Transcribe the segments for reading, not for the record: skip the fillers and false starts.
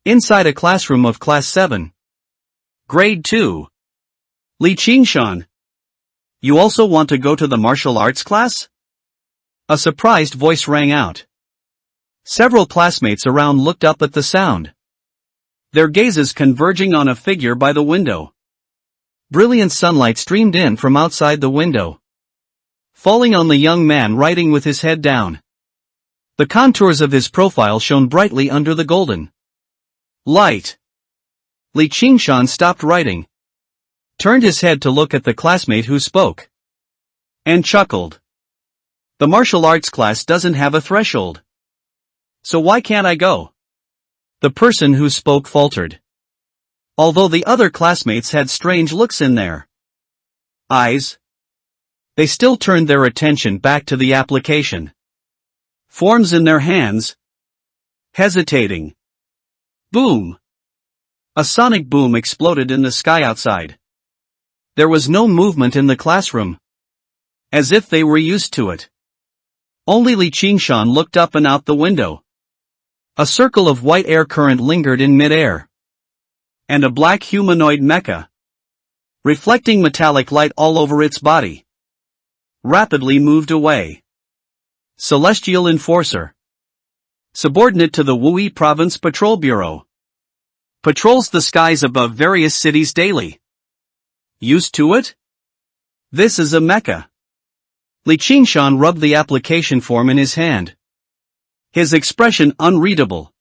Inside a classroom of Class 7. Grade 2. Li Qingshan. You also want to go to the martial arts class? A surprised voice rang out. Several classmates around looked up at the sound, their gazes converging on a figure by the window. Brilliant sunlight streamed in from outside the window, falling on the young man writing with his head down. The contours of his profile shone brightly under the golden light. Li Qingshan stopped writing, turned his head to look at the classmate who spoke, and chuckled. The martial arts class doesn't have a threshold. So why can't I go? The person who spoke faltered, although the other classmates had strange looks in their eyes. They still turned their attention back to the application forms in their hands, hesitating. Boom! A sonic boom exploded in the sky outside. There was no movement in the classroom, as if they were used to it. Only Li Qingshan looked up and out the window. A circle of white air current lingered in mid-air, and a black humanoid mecha, reflecting metallic light all over its body, rapidly moved away. Celestial Enforcer. Subordinate to the Wui Province Patrol Bureau. Patrols the skies above various cities daily. Used to it? This is a mecha. Li Qingshan rubbed the application form in his hand, his expression unreadable.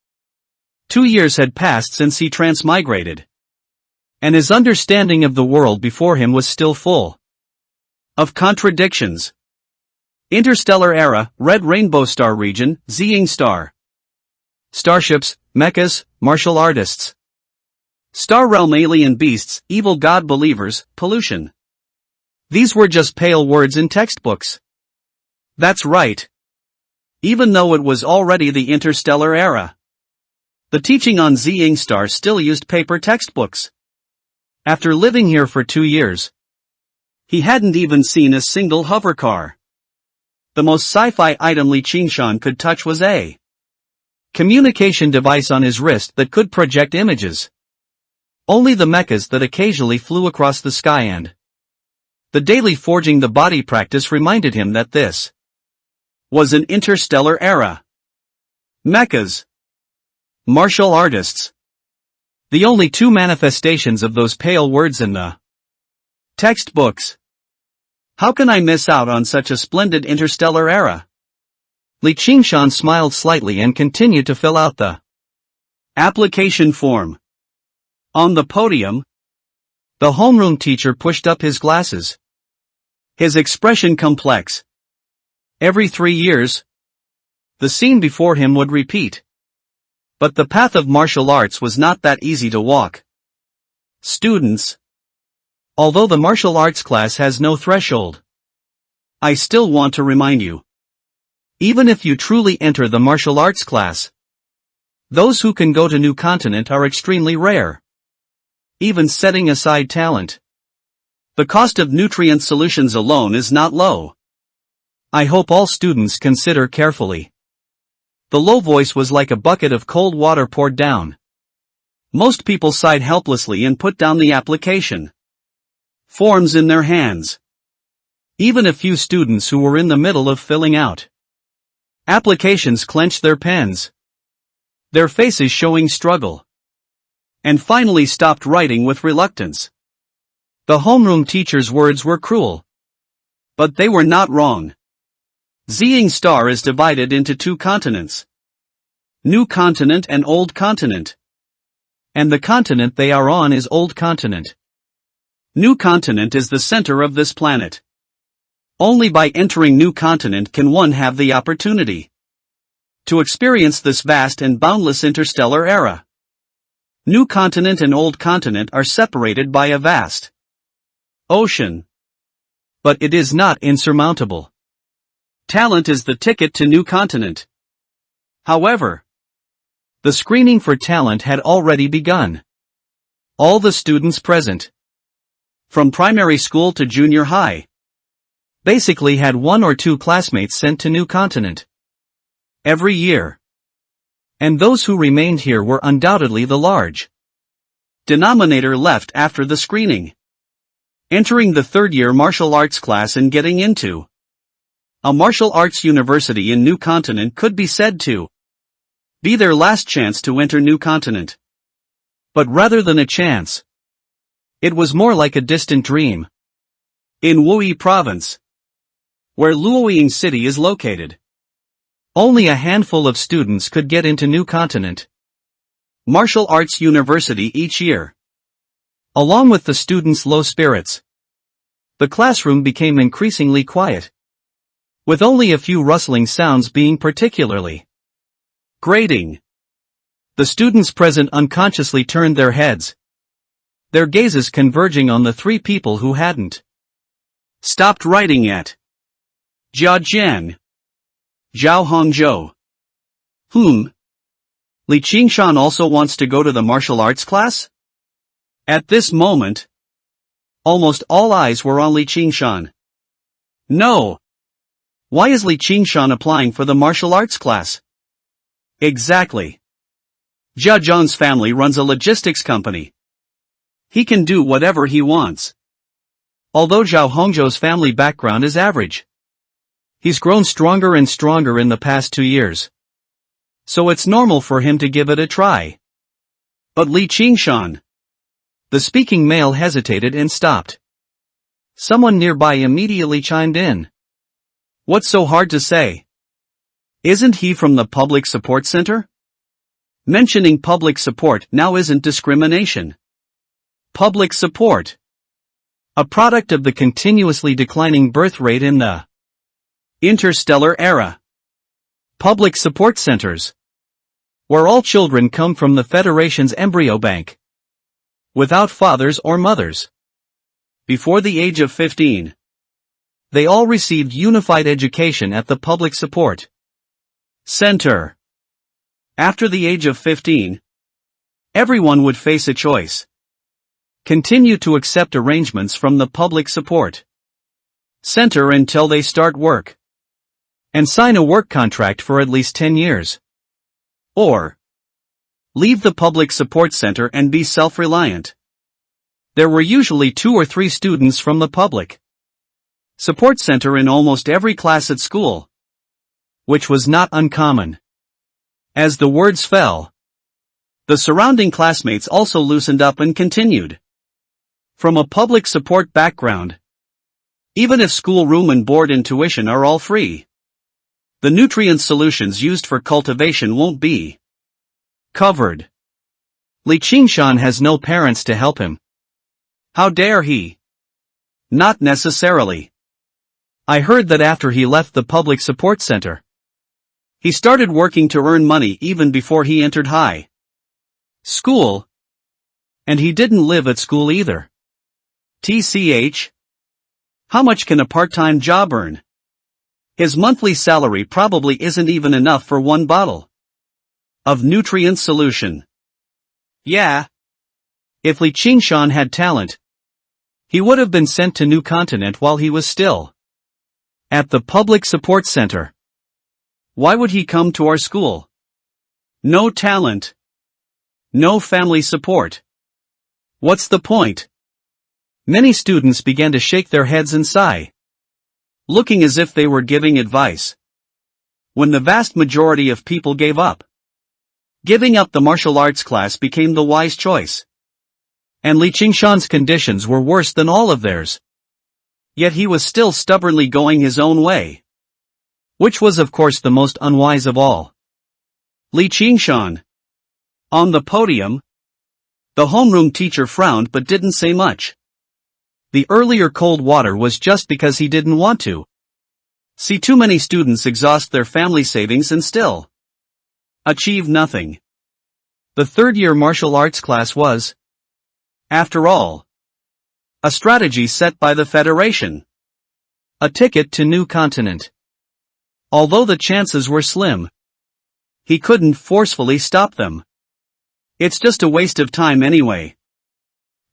2 years had passed since he transmigrated, and his understanding of the world before him was still full of contradictions. Interstellar Era, Red Rainbow Star Region, Ziying Star. Starships, mechas, martial artists. Star Realm alien beasts, evil god believers, pollution. These were just pale words in textbooks. That's right. Even though it was already the interstellar era, the teaching on Ziying Star still used paper textbooks. After living here for 2 years, he hadn't even seen a single hovercar. The most sci-fi item Li Qingshan could touch was a communication device on his wrist that could project images. Only the mechas that occasionally flew across the sky and the daily forging the body practice reminded him that this was an interstellar era. Mechas. Martial artists. The only 2 manifestations of those pale words in the textbooks. How can I miss out on such a splendid interstellar era? Li Qingshan smiled slightly and continued to fill out the application form. On the podium, the homeroom teacher pushed up his glasses, his expression complex. Every 3 years, the scene before him would repeat. But the path of martial arts was not that easy to walk. Students. Although the martial arts class has no threshold, I still want to remind you. Even if you truly enter the martial arts class, those who can go to New Continent are extremely rare. Even setting aside talent, the cost of nutrient solutions alone is not low. I hope all students consider carefully. The low voice was like a bucket of cold water poured down. Most people sighed helplessly and put down the application forms in their hands. Even a few students who were in the middle of filling out applications clenched their pens, their faces showing struggle, and finally stopped writing with reluctance. The homeroom teacher's words were cruel, but they were not wrong. Ziying Star is divided into 2 continents. New Continent and Old Continent. And the continent they are on is Old Continent. New Continent is the center of this planet. Only by entering New Continent can one have the opportunity to experience this vast and boundless interstellar era. New Continent and Old Continent are separated by a vast ocean. But it is not insurmountable. Talent is the ticket to New Continent. However, the screening for talent had already begun. All the students present, from primary school to junior high, basically had 1 or 2 classmates sent to New Continent every year. And those who remained here were undoubtedly the large denominator left after the screening. Entering the third-year martial arts class and getting into a martial arts university in New Continent could be said to be their last chance to enter New Continent. But rather than a chance, it was more like a distant dream. In Wui Province, where Luoying City is located, only a handful of students could get into New Continent Martial Arts University each year. Along with the students' low spirits, the classroom became increasingly quiet, with only a few rustling sounds being particularly grating. The students present unconsciously turned their heads, their gazes converging on the three people who hadn't stopped writing yet. Jia Jian, Zhao Hongzhou. Li Qingshan also wants to go to the martial arts class? At this moment, almost all eyes were on Li Qingshan. No. Why is Li Qingshan applying for the martial arts class? Exactly. Jia Zhang's family runs a logistics company. He can do whatever he wants. Although Zhao Hongzhou's family background is average, he's grown stronger and stronger in the past 2 years. So it's normal for him to give it a try. But Li Qingshan. The speaking male hesitated and stopped. Someone nearby immediately chimed in. What's so hard to say? Isn't he from the public support center? Mentioning public support now isn't discrimination. Public support. A product of the continuously declining birth rate in the interstellar era. Public support centers, where all children come from the Federation's embryo bank, without fathers or mothers. Before the age of 15, they all received unified education at the public support center. After the age of 15, everyone would face a choice. Continue to accept arrangements from the public support center until they start work, and sign a work contract for at least 10 years. Or leave the public support center and be self-reliant. There were usually 2 or 3 students from the public support center in almost every class at school, which was not uncommon. As the words fell, the surrounding classmates also loosened up and continued. From a public support background, even if school room and board and tuition are all free, the nutrient solutions used for cultivation won't be covered. Li Qingshan has no parents to help him. How dare he? Not necessarily. I heard that after he left the public support center, he started working to earn money even before he entered high school. And he didn't live at school either. TCH? How much can a part-time job earn? His monthly salary probably isn't even enough for 1 bottle of nutrient solution. Yeah. If Li Qingshan had talent, he would have been sent to New Continent while he was still at the public support center. Why would he come to our school? No talent. No family support. What's the point? Many students began to shake their heads and sigh, looking as if they were giving advice, when the vast majority of people gave up. Giving up the martial arts class became the wise choice. And Li Qingshan's conditions were worse than all of theirs. Yet he was still stubbornly going his own way, which was of course the most unwise of all. Li Qingshan. On the podium, the homeroom teacher frowned but didn't say much. The earlier cold water was just because he didn't want to see too many students exhaust their family savings and still achieve nothing. The third-year martial arts class was, after all, a strategy set by the Federation. A ticket to New Continent. Although the chances were slim, he couldn't forcefully stop them. It's just a waste of time anyway.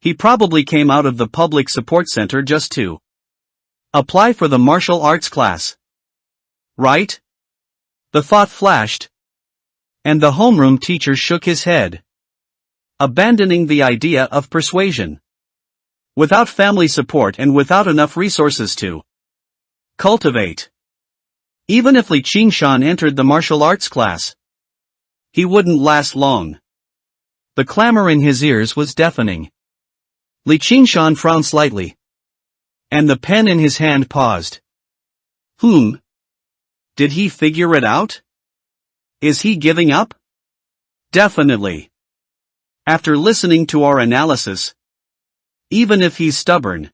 He probably came out of the public support center just to apply for the martial arts class. Right? The thought flashed. And the homeroom teacher shook his head, abandoning the idea of persuasion. Without family support and without enough resources to cultivate. Even if Li Qingshan entered the martial arts class, he wouldn't last long. The clamor in his ears was deafening. Li Qingshan frowned slightly, and the pen in his hand paused. Did he figure it out? Is he giving up? Definitely. After listening to our analysis, even if he's stubborn,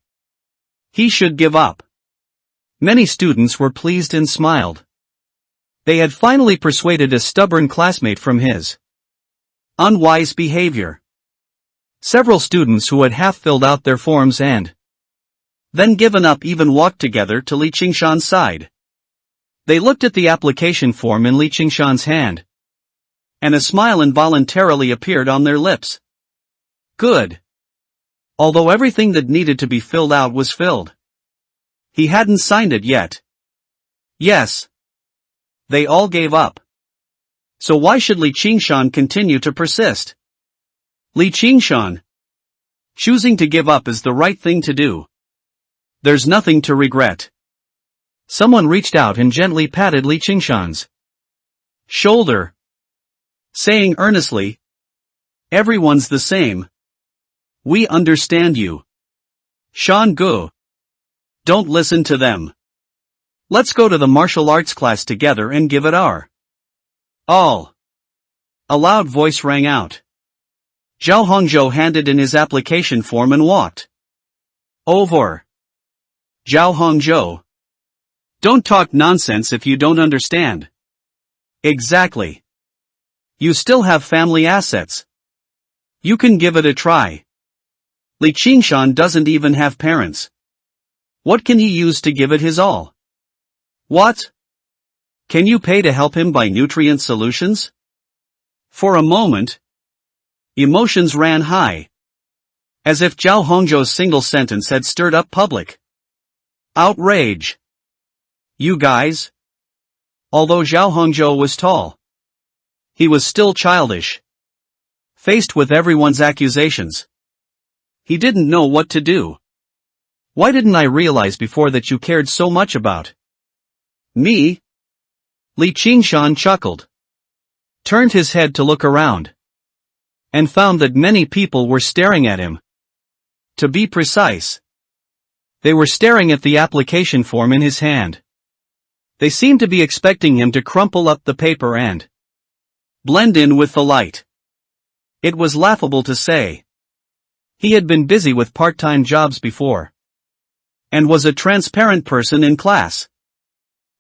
he should give up. Many students were pleased and smiled. They had finally persuaded a stubborn classmate from his unwise behavior. Several students who had half filled out their forms and then given up even walked together to Li Qingshan's side. They looked at the application form in Li Qingshan's hand, and a smile involuntarily appeared on their lips. Good. Although everything that needed to be filled out was filled. He hadn't signed it yet. Yes. They all gave up. So why should Li Qingshan continue to persist? Li Qingshan. Choosing to give up is the right thing to do. There's nothing to regret. Someone reached out and gently patted Li Qingshan's shoulder, saying earnestly, "Everyone's the same. We understand you. Shan Gu. Don't listen to them. Let's go to the martial arts class together and give it our all." A loud voice rang out. Zhao Hongzhou handed in his application form and walked over. Zhao Hongzhou. Don't talk nonsense if you don't understand. Exactly. You still have family assets. You can give it a try. Li Qingshan doesn't even have parents. What can he use to give it his all? What? Can you pay to help him buy nutrient solutions? For a moment, emotions ran high. As if Zhao Hongzhou's single sentence had stirred up public outrage. You guys? Although Zhao Hongzhou was tall, he was still childish. Faced with everyone's accusations, he didn't know what to do. Why didn't I realize before that you cared so much about me? Li Qingshan chuckled, turned his head to look around, and found that many people were staring at him. To be precise, they were staring at the application form in his hand. They seemed to be expecting him to crumple up the paper and blend in with the light. It was laughable to say. He had been busy with part-time jobs before, and was a transparent person in class.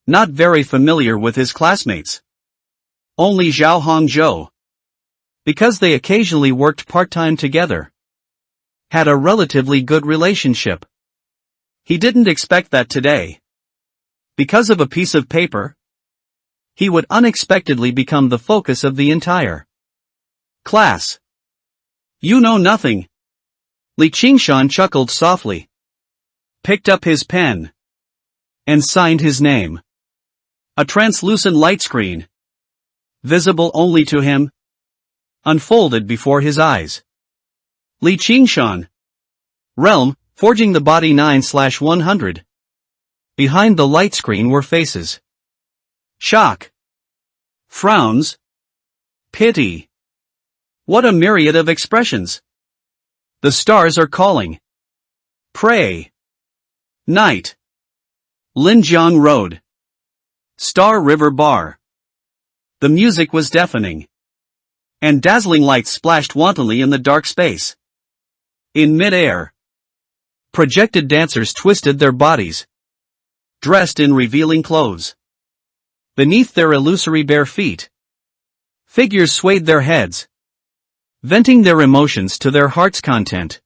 Not very familiar with his classmates. Only Zhao Hongzhou, because they occasionally worked part-time together, had a relatively good relationship. He didn't expect that today. Because of a piece of paper, he would unexpectedly become the focus of the entire class. You know nothing. Li Qingshan chuckled softly, picked up his pen, and signed his name. A translucent light screen, visible only to him, unfolded before his eyes. Li Qingshan. Realm, forging the body 9/100. Behind the light screen were faces. Shock. Frowns. Pity. What a myriad of expressions. The stars are calling. Pray. Night. Linjiang Road. Star River Bar. The music was deafening, and dazzling lights splashed wantonly in the dark space. In mid-air, projected dancers twisted their bodies, dressed in revealing clothes. Beneath their illusory bare feet, figures swayed their heads, venting their emotions to their heart's content.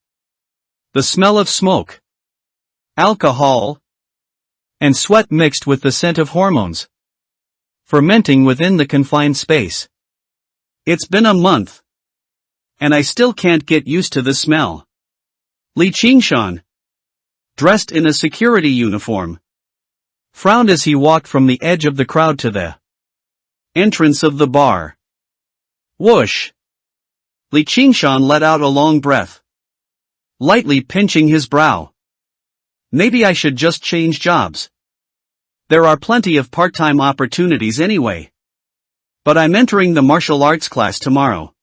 The smell of smoke, alcohol, and sweat mixed with the scent of hormones, fermenting within the confined space. It's been a month, and I still can't get used to the smell. Li Qingshan, dressed in a security uniform, frowned as he walked from the edge of the crowd to the entrance of the bar. Whoosh! Li Qingshan let out a long breath, lightly pinching his brow. Maybe I should just change jobs. There are plenty of part-time opportunities anyway. But I'm entering the martial arts class tomorrow.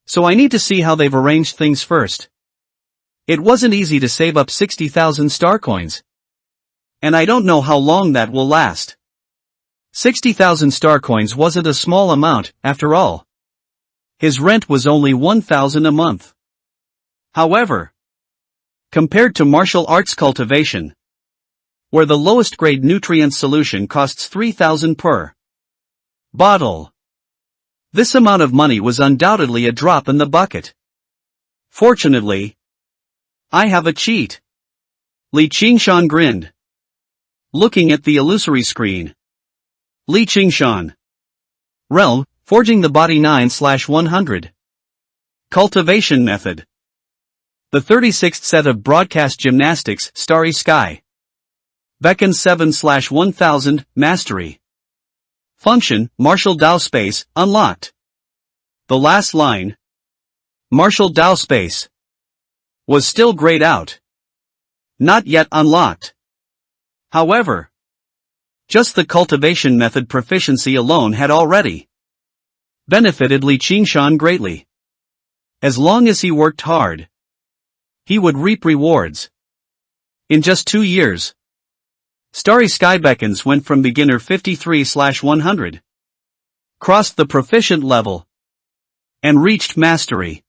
So I need to see how they've arranged things first. It wasn't easy to save up 60,000 star coins. And I don't know how long that will last. 60,000 star coins wasn't a small amount, after all. His rent was only 1,000 a month. However, compared to martial arts cultivation, where the lowest grade nutrient solution costs 3,000 per bottle, this amount of money was undoubtedly a drop in the bucket. Fortunately, I have a cheat. Li Qingshan grinned, looking at the illusory screen. Li Qingshan. Realm, forging the body 9/100. Cultivation method. The 36th set of broadcast gymnastics, Starry Sky. Beckon 7/1000, mastery. Function, martial Dao space, unlocked. The last line, martial Dao space, was still grayed out. Not yet unlocked. However, just the cultivation method proficiency alone had already benefited Li Qingshan greatly. As long as he worked hard, he would reap rewards. In just 2 years, Starry Sky Beckons went from beginner 53/100, crossed the proficient level, and reached mastery.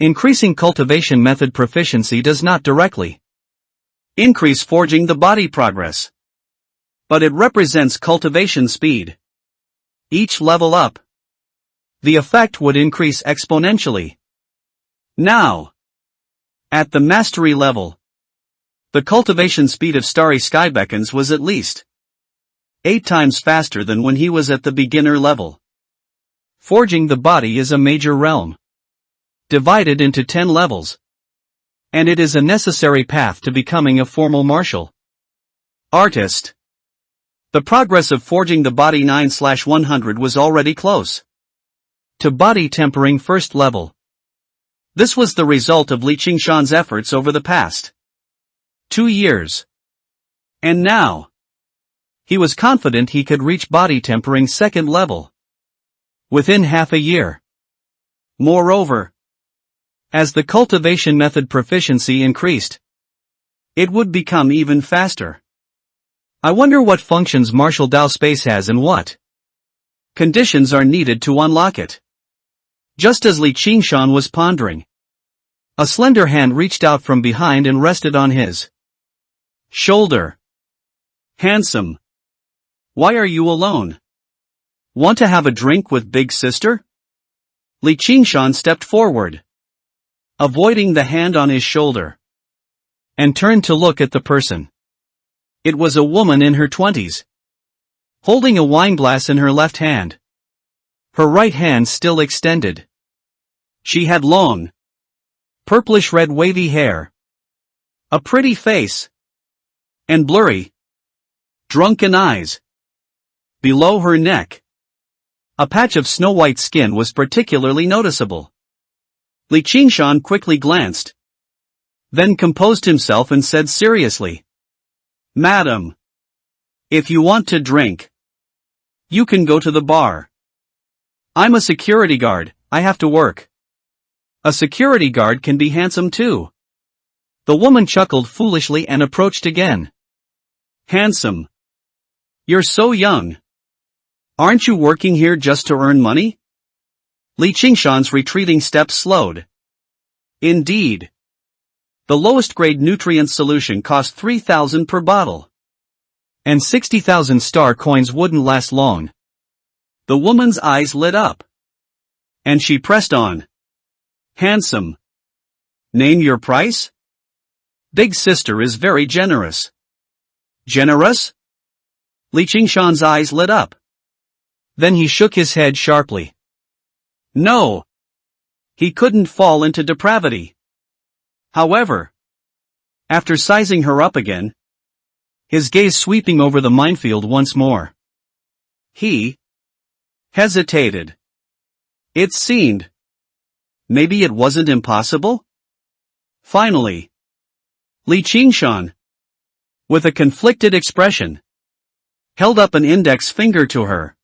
Increasing cultivation method proficiency does not directly increase forging the body progress, but it represents cultivation speed. Each level up, the effect would increase exponentially. Now, at the mastery level, the cultivation speed of Starry Sky Beckons was at least 8 times faster than when he was at the beginner level. Forging the body is a major realm, divided into 10 levels, and it is a necessary path to becoming a formal martial artist. The progress of forging the body 9/100 was already close to body tempering first level. This was the result of Li Qingshan's efforts over the past 2 years. And now, he was confident he could reach body tempering second level within half a year. Moreover, as the cultivation method proficiency increased, it would become even faster. I wonder what functions martial Dao space has and what conditions are needed to unlock it. Just as Li Qingshan was pondering, a slender hand reached out from behind and rested on his shoulder. Handsome. Why are you alone? Want to have a drink with big sister? Li Qingshan stepped forward, avoiding the hand on his shoulder, and turned to look at the person. It was a woman in her 20s, holding a wineglass in her left hand, her right hand still extended. She had long, purplish-red wavy hair, a pretty face, and blurry, drunken eyes. Below her neck, a patch of snow-white skin was particularly noticeable. Li Qingshan quickly glanced, then composed himself and said seriously, "Madam, if you want to drink, you can go to the bar. I'm a security guard, I have to work." A security guard can be handsome too. The woman chuckled foolishly and approached again. Handsome. You're so young. Aren't you working here just to earn money? Li Qingshan's retreating steps slowed. Indeed. The lowest grade nutrient solution cost 3,000 per bottle. And 60,000 star coins wouldn't last long. The woman's eyes lit up, and she pressed on. Handsome. Name your price? Big sister is very generous. Generous? Li Qingshan's eyes lit up. Then he shook his head sharply. No. He couldn't fall into depravity. However, after sizing her up again, his gaze sweeping over the minefield once more, he hesitated. It seemed. Maybe it wasn't impossible? Finally, Li Qingshan, with a conflicted expression, held up an index finger to her.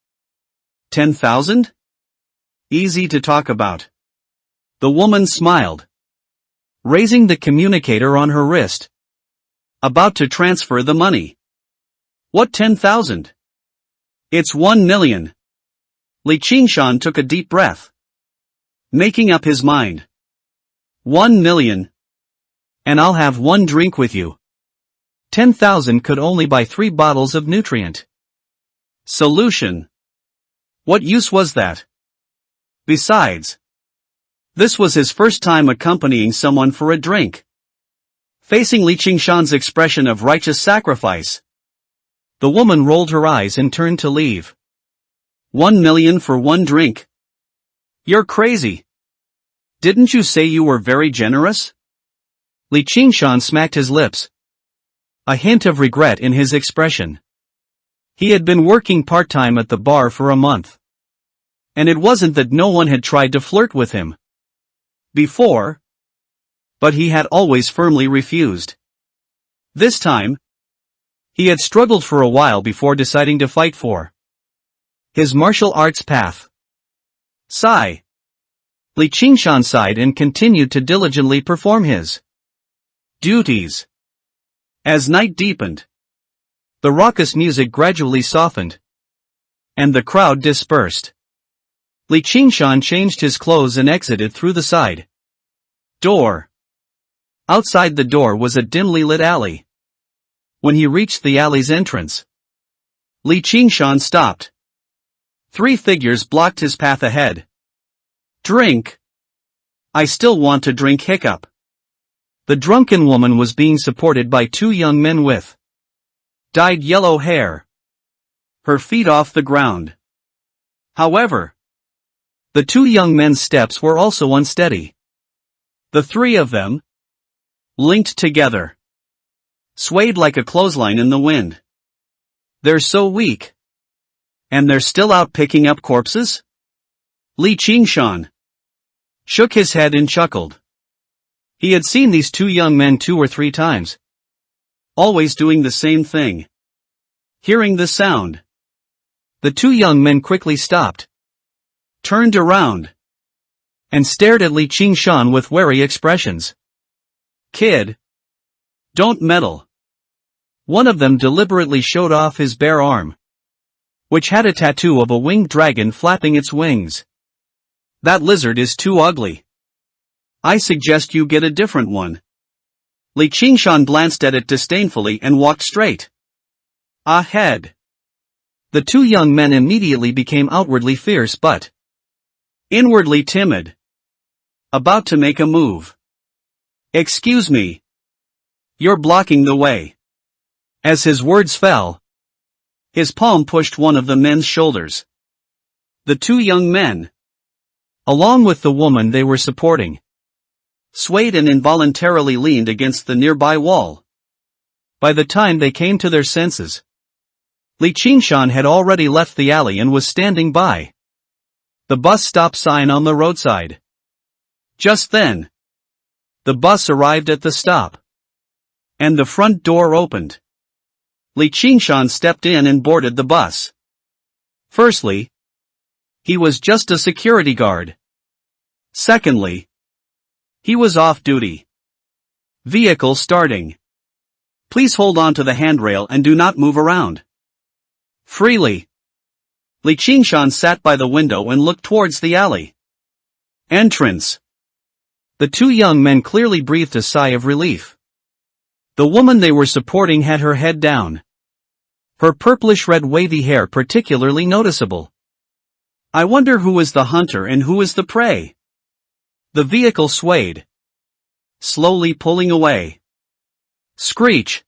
10,000? Easy to talk about. The woman smiled, raising the communicator on her wrist, about to transfer the money. What 10,000? It's 1 million. Li Qingshan took a deep breath, making up his mind. 1 million. And I'll have one drink with you. 10,000 could only buy 3 bottles of nutrient solution. What use was that? Besides, this was his first time accompanying someone for a drink. Facing Li Qingshan's expression of righteous sacrifice, the woman rolled her eyes and turned to leave. 1 million for one drink? You're crazy. Didn't you say you were very generous? Li Qingshan smacked his lips, a hint of regret in his expression. He had been working part-time at the bar for a month. And it wasn't that no one had tried to flirt with him before, but he had always firmly refused. This time, he had struggled for a while before deciding to fight for his martial arts path. Sigh. Li Qingshan sighed and continued to diligently perform his duties. As night deepened, the raucous music gradually softened, and the crowd dispersed. Li Qingshan changed his clothes and exited through the side door. Outside the door was a dimly lit alley. When he reached the alley's entrance, Li Qingshan stopped. 3 figures blocked his path ahead. Drink. I still want to drink. Hiccup. The drunken woman was being supported by 2 young men with dyed yellow hair, her feet off the ground. However, the 2 young men's steps were also unsteady. The 3 of them, linked together, swayed like a clothesline in the wind. They're so weak. And they're still out picking up corpses? Li Qingshan shook his head and chuckled. He had seen these 2 young men 2 or 3 times, always doing the same thing. Hearing the sound, the 2 young men quickly stopped, turned around, and stared at Li Qingshan with wary expressions. Kid, don't meddle. One of them deliberately showed off his bare arm, which had a tattoo of a winged dragon flapping its wings. That lizard is too ugly. I suggest you get a different one. Li Qingshan glanced at it disdainfully and walked straight ahead. The 2 young men immediately became outwardly fierce but inwardly timid, about to make a move. Excuse me. You're blocking the way. As his words fell, his palm pushed one of the men's shoulders. The 2 young men, along with the woman they were supporting, swayed and involuntarily leaned against the nearby wall. By the time they came to their senses, Li Qingshan had already left the alley and was standing by the bus stop sign on the roadside. Just then, the bus arrived at the stop, and the front door opened. Li Qingshan stepped in and boarded the bus. Firstly, he was just a security guard. Secondly, he was off duty. Vehicle starting. Please hold on to the handrail and do not move around freely. Li Qingshan sat by the window and looked towards the alley entrance. The 2 young men clearly breathed a sigh of relief. The woman they were supporting had her head down, her purplish-red wavy hair particularly noticeable. I wonder who is the hunter and who is the prey. The vehicle swayed, slowly pulling away. Screech.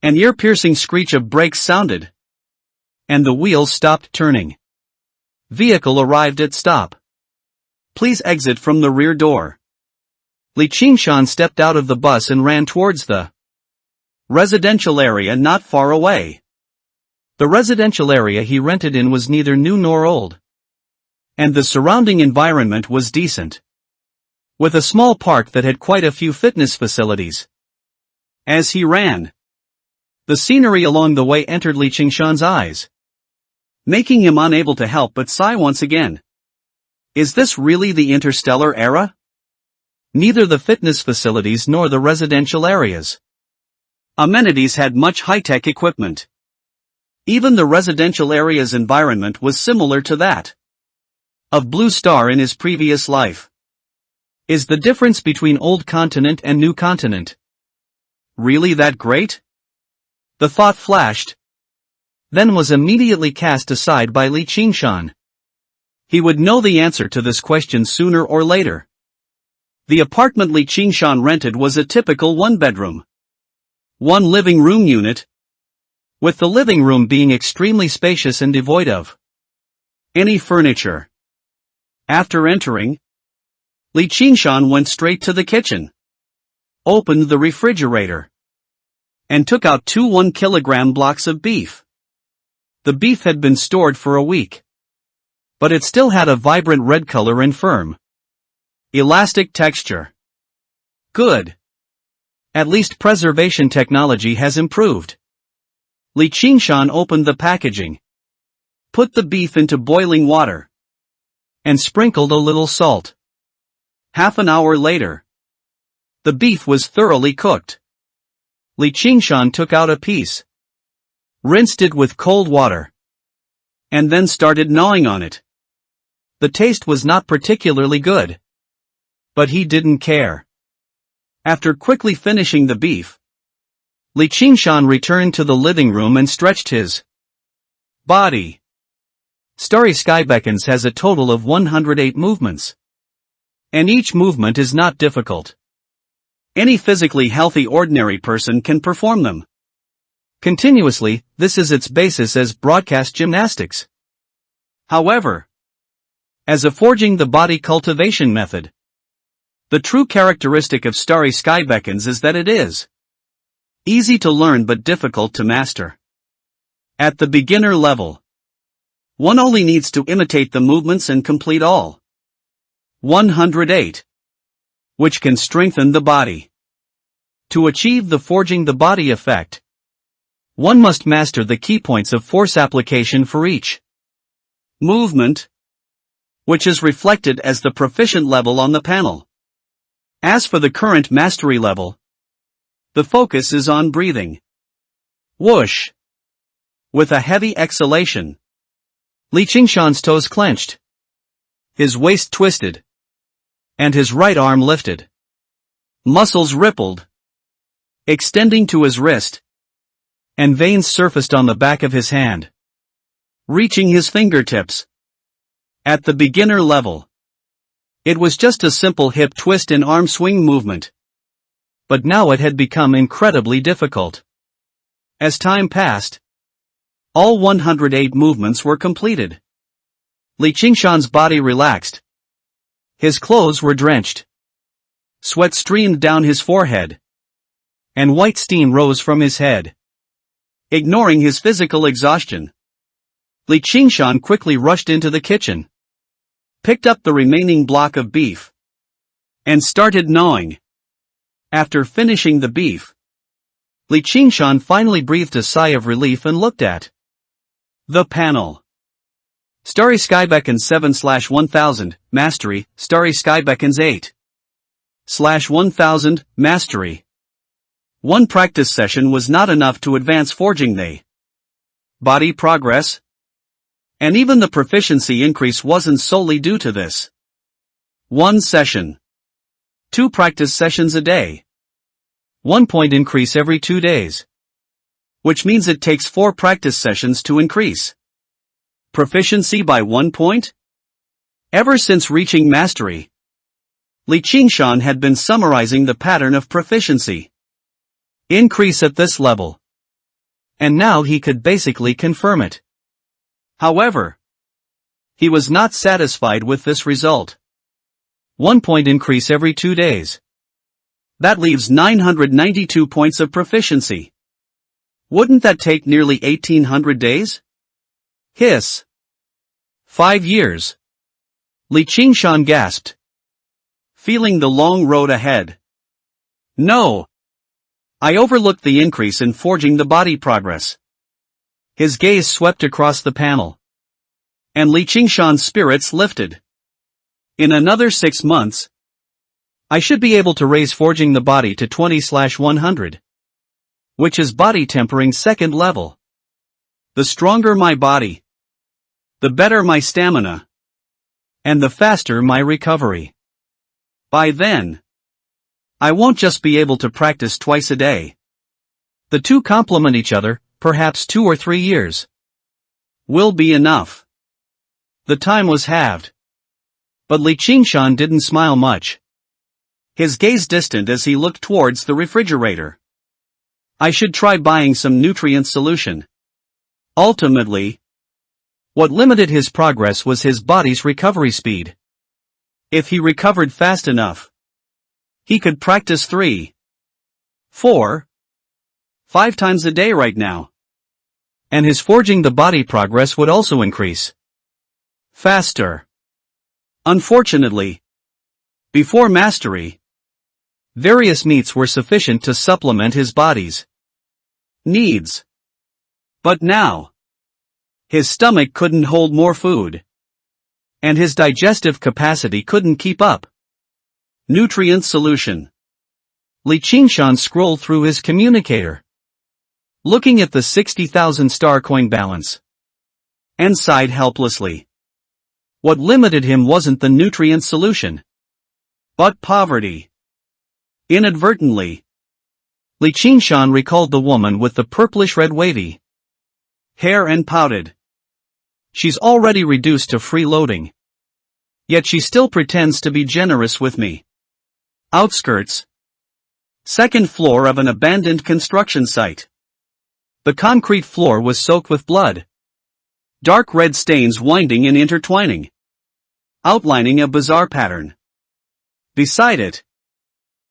An ear-piercing screech of brakes sounded, and the wheels stopped turning. Vehicle arrived at stop. Please exit from the rear door. Li Qingshan stepped out of the bus and ran towards the residential area not far away. The residential area he rented in was neither new nor old, And the surrounding environment was decent, with a small park that had quite a few fitness facilities. As he ran, the scenery along the way entered Li Qingshan's eyes, making him unable to help but sigh once again. Is this really the interstellar era? Neither the fitness facilities nor the residential areas. Amenities had much high-tech equipment. Even the residential area's environment was similar to that of Blue Star in his previous life. Is the difference between old continent and new continent really that great? The thought flashed, then was immediately cast aside by Li Qingshan. He would know the answer to this question sooner or later. The apartment Li Qingshan rented was a typical one-bedroom, one living room unit, with the living room being extremely spacious and devoid of any furniture. After entering, Li Qingshan went straight to the kitchen, opened the refrigerator, and took out two 1-kilogram blocks of beef. The beef had been stored for a week, but it still had a vibrant red color and firm, elastic texture. Good. At least preservation technology has improved. Li Qingshan opened the packaging, put the beef into boiling water, and sprinkled a little salt. Half an hour later, the beef was thoroughly cooked. Li Qingshan took out a piece, rinsed it with cold water, and then started gnawing on it. The taste was not particularly good, but he didn't care. After quickly finishing the beef, Li Qingshan returned to the living room and stretched his body. Starry Sky Beckons has a total of 108 movements, and each movement is not difficult. Any physically healthy ordinary person can perform them continuously. This is its basis as broadcast gymnastics. However, as a forging the body cultivation method, the true characteristic of Starry Sky Beckons is that it is easy to learn but difficult to master. At the beginner level, one only needs to imitate the movements and complete all 108, which can strengthen the body. To achieve the forging the body effect, one must master the key points of force application for each movement, which is reflected as the proficient level on the panel. As for the current mastery level, the focus is on breathing. Whoosh! With a heavy exhalation, Li Qingshan's toes clenched, his waist twisted, and his right arm lifted. Muscles rippled, extending to his wrist, and veins surfaced on the back of his hand, reaching his fingertips. At the beginner level, it was just a simple hip twist and arm swing movement. But now it had become incredibly difficult. As time passed, all 108 movements were completed. Li Qingshan's body relaxed. His clothes were drenched. Sweat streamed down his forehead, and white steam rose from his head. Ignoring his physical exhaustion, Li Qingshan quickly rushed into the kitchen, picked up the remaining block of beef, and started gnawing. After finishing the beef, Li Qingshan finally breathed a sigh of relief and looked at the panel. Starry Sky Beckons 7/1000, Mastery, Starry Sky Beckons 8/1000, Mastery. One practice session was not enough to advance forging the body progress, and even the proficiency increase wasn't solely due to this. One session. 2 practice sessions a day. 1 point increase every 2 days. Which means it takes 4 practice sessions to increase proficiency by 1 point? Ever since reaching mastery, Li Qingshan had been summarizing the pattern of proficiency increase at this level, and now he could basically confirm it. However, he was not satisfied with this result. 1 point increase every 2 days. That leaves 992 points of proficiency. Wouldn't that take nearly 1800 days? Hiss. 5 years. Li Qingshan gasped, feeling the long road ahead. No! I overlooked the increase in forging the body progress. His gaze swept across the panel. And Li Qingshan's spirits lifted. In another 6 months, I should be able to raise forging the body to 20/100. Which is body tempering second level. The stronger my body, the better my stamina, and the faster my recovery. By then, I won't just be able to practice twice a day. The two complement each other, perhaps 2 or 3 years. Will be enough. The time was halved. But Li Qingshan didn't smile much. His gaze distant as he looked towards the refrigerator. I should try buying some nutrient solution. Ultimately, what limited his progress was his body's recovery speed. If he recovered fast enough, he could practice 3, 4, 5 times a day right now. And his forging the body progress would also increase. Faster. Unfortunately, before mastery, various meats were sufficient to supplement his body's needs. But now, his stomach couldn't hold more food. And his digestive capacity couldn't keep up. Nutrient solution. Li Qingshan scrolled through his communicator, looking at the 60,000 star coin balance, and sighed helplessly. What limited him wasn't the nutrient solution, but poverty. Inadvertently, Li Qingshan recalled the woman with the purplish-red wavy hair and pouted. She's already reduced to freeloading. Yet she still pretends to be generous with me. Outskirts. Second floor of an abandoned construction site. The concrete floor was soaked with blood. Dark red stains winding and intertwining, outlining a bizarre pattern. Beside it,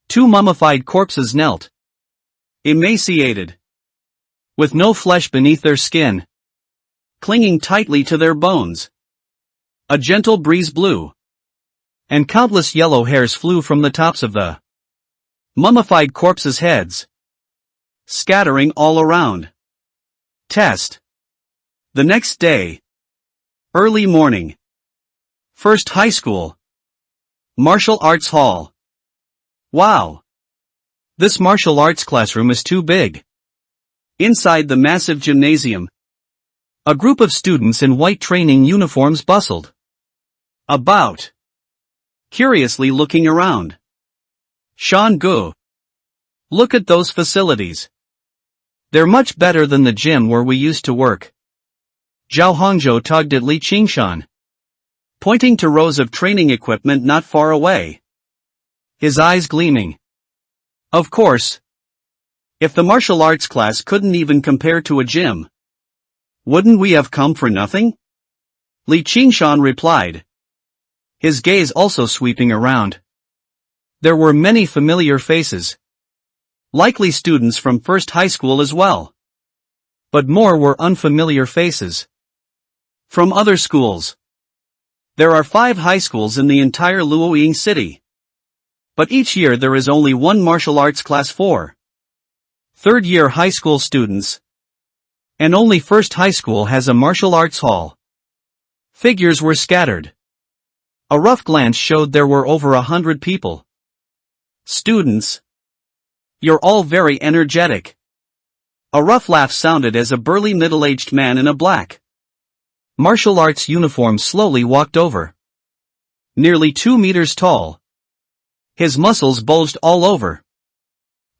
2 mummified corpses knelt, emaciated, with no flesh beneath their skin, clinging tightly to their bones. A gentle breeze blew, and countless yellow hairs flew from the tops of the mummified corpses' heads, scattering all around. Test. The next day. Early morning. First high school. Martial arts hall. Wow! This martial arts classroom is too big. Inside the massive gymnasium, a group of students in white training uniforms bustled about, curiously looking around. Shan Gu. Look at those facilities. They're much better than the gym where we used to work. Zhao Hongzhou tugged at Li Qingshan, pointing to rows of training equipment not far away. His eyes gleaming. Of course. If the martial arts class couldn't even compare to a gym, wouldn't we have come for nothing? Li Qingshan replied, his gaze also sweeping around. There were many familiar faces. Likely students from first high school as well. But more were unfamiliar faces. From other schools. There are 5 high schools in the entire Luoying city. But each year there is only one martial arts class for third-year high school students. And only first high school has a martial arts hall. Figures were scattered. A rough glance showed there were over 100 people. Students. You're all very energetic. A rough laugh sounded as a burly middle-aged man in a black martial arts uniform slowly walked over. Nearly 2 meters tall. His muscles bulged all over.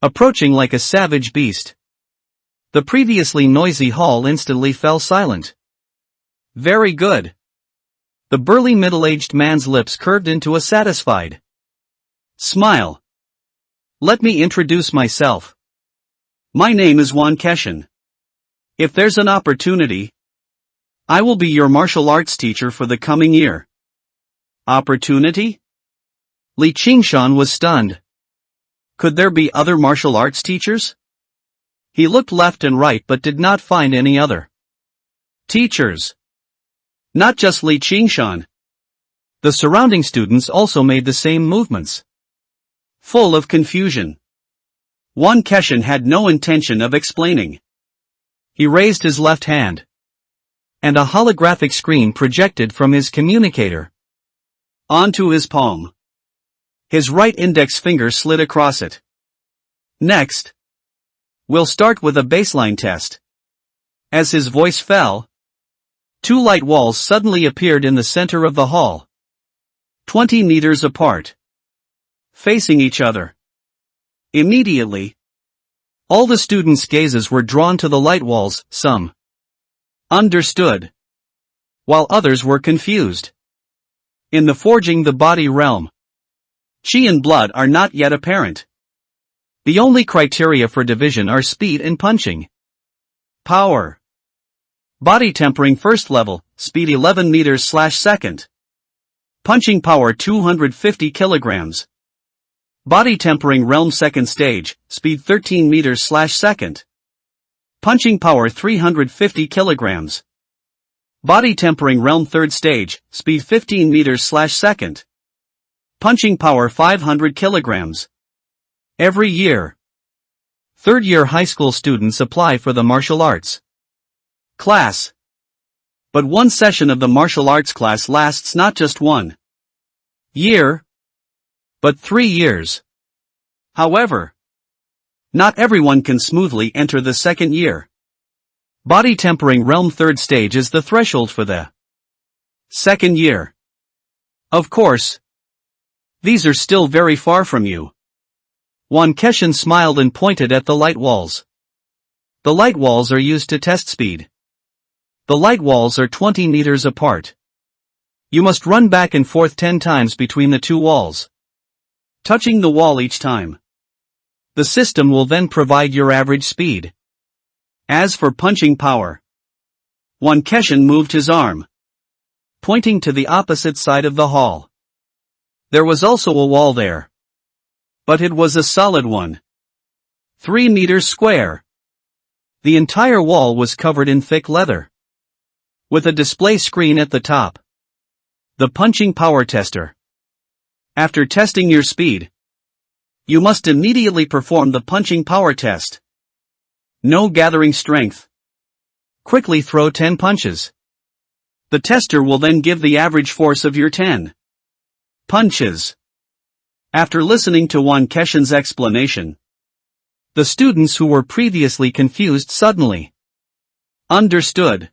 Approaching like a savage beast. The previously noisy hall instantly fell silent. Very good. The burly middle-aged man's lips curved into a satisfied smile. Let me introduce myself. My name is Wan Keshan. If there's an opportunity, I will be your martial arts teacher for the coming year. Opportunity? Li Qingshan was stunned. Could there be other martial arts teachers? He looked left and right but did not find any other teachers. Not just Li Qingshan. The surrounding students also made the same movements. Full of confusion. One Keshin had no intention of explaining. He raised his left hand. And a holographic screen projected from his communicator onto his palm. His right index finger slid across it. Next, we'll start with a baseline test. As his voice fell, 2 light walls suddenly appeared in the center of the hall. 20 meters apart. Facing each other. Immediately, all the students' gazes were drawn to the light walls. Some understood, while others were confused. In the forging the body realm, chi and blood are not yet apparent. The only criteria for division are speed and punching power. Body tempering first level, speed 11 meters/second. Punching power 250 kilograms. Body tempering realm second stage, speed 13 meters/second. Punching power 350 kilograms. Body tempering realm third stage, speed 15 meters/second. Punching power 500 kilograms. Every year, third-year high school students apply for the martial arts class. But one session of the martial arts class lasts not just 1 year, but 3 years. However, not everyone can smoothly enter the second year. Body tempering realm third stage is the threshold for the second year. Of course, these are still very far from you. One Keshin smiled and pointed at the light walls. The light walls are used to test speed. The light walls are 20 meters apart. You must run back and forth 10 times between the 2 walls, touching the wall each time. The system will then provide your average speed. As for punching power, one Keshin moved his arm, pointing to the opposite side of the hall. There was also a wall there. But it was a solid one. 3 meters square. The entire wall was covered in thick leather, with a display screen at the top. The punching power tester. After testing your speed, you must immediately perform the punching power test. No gathering strength. Quickly throw 10 punches. The tester will then give the average force of your 10 punches. After listening to one Keshin's explanation, the students who were previously confused suddenly understood,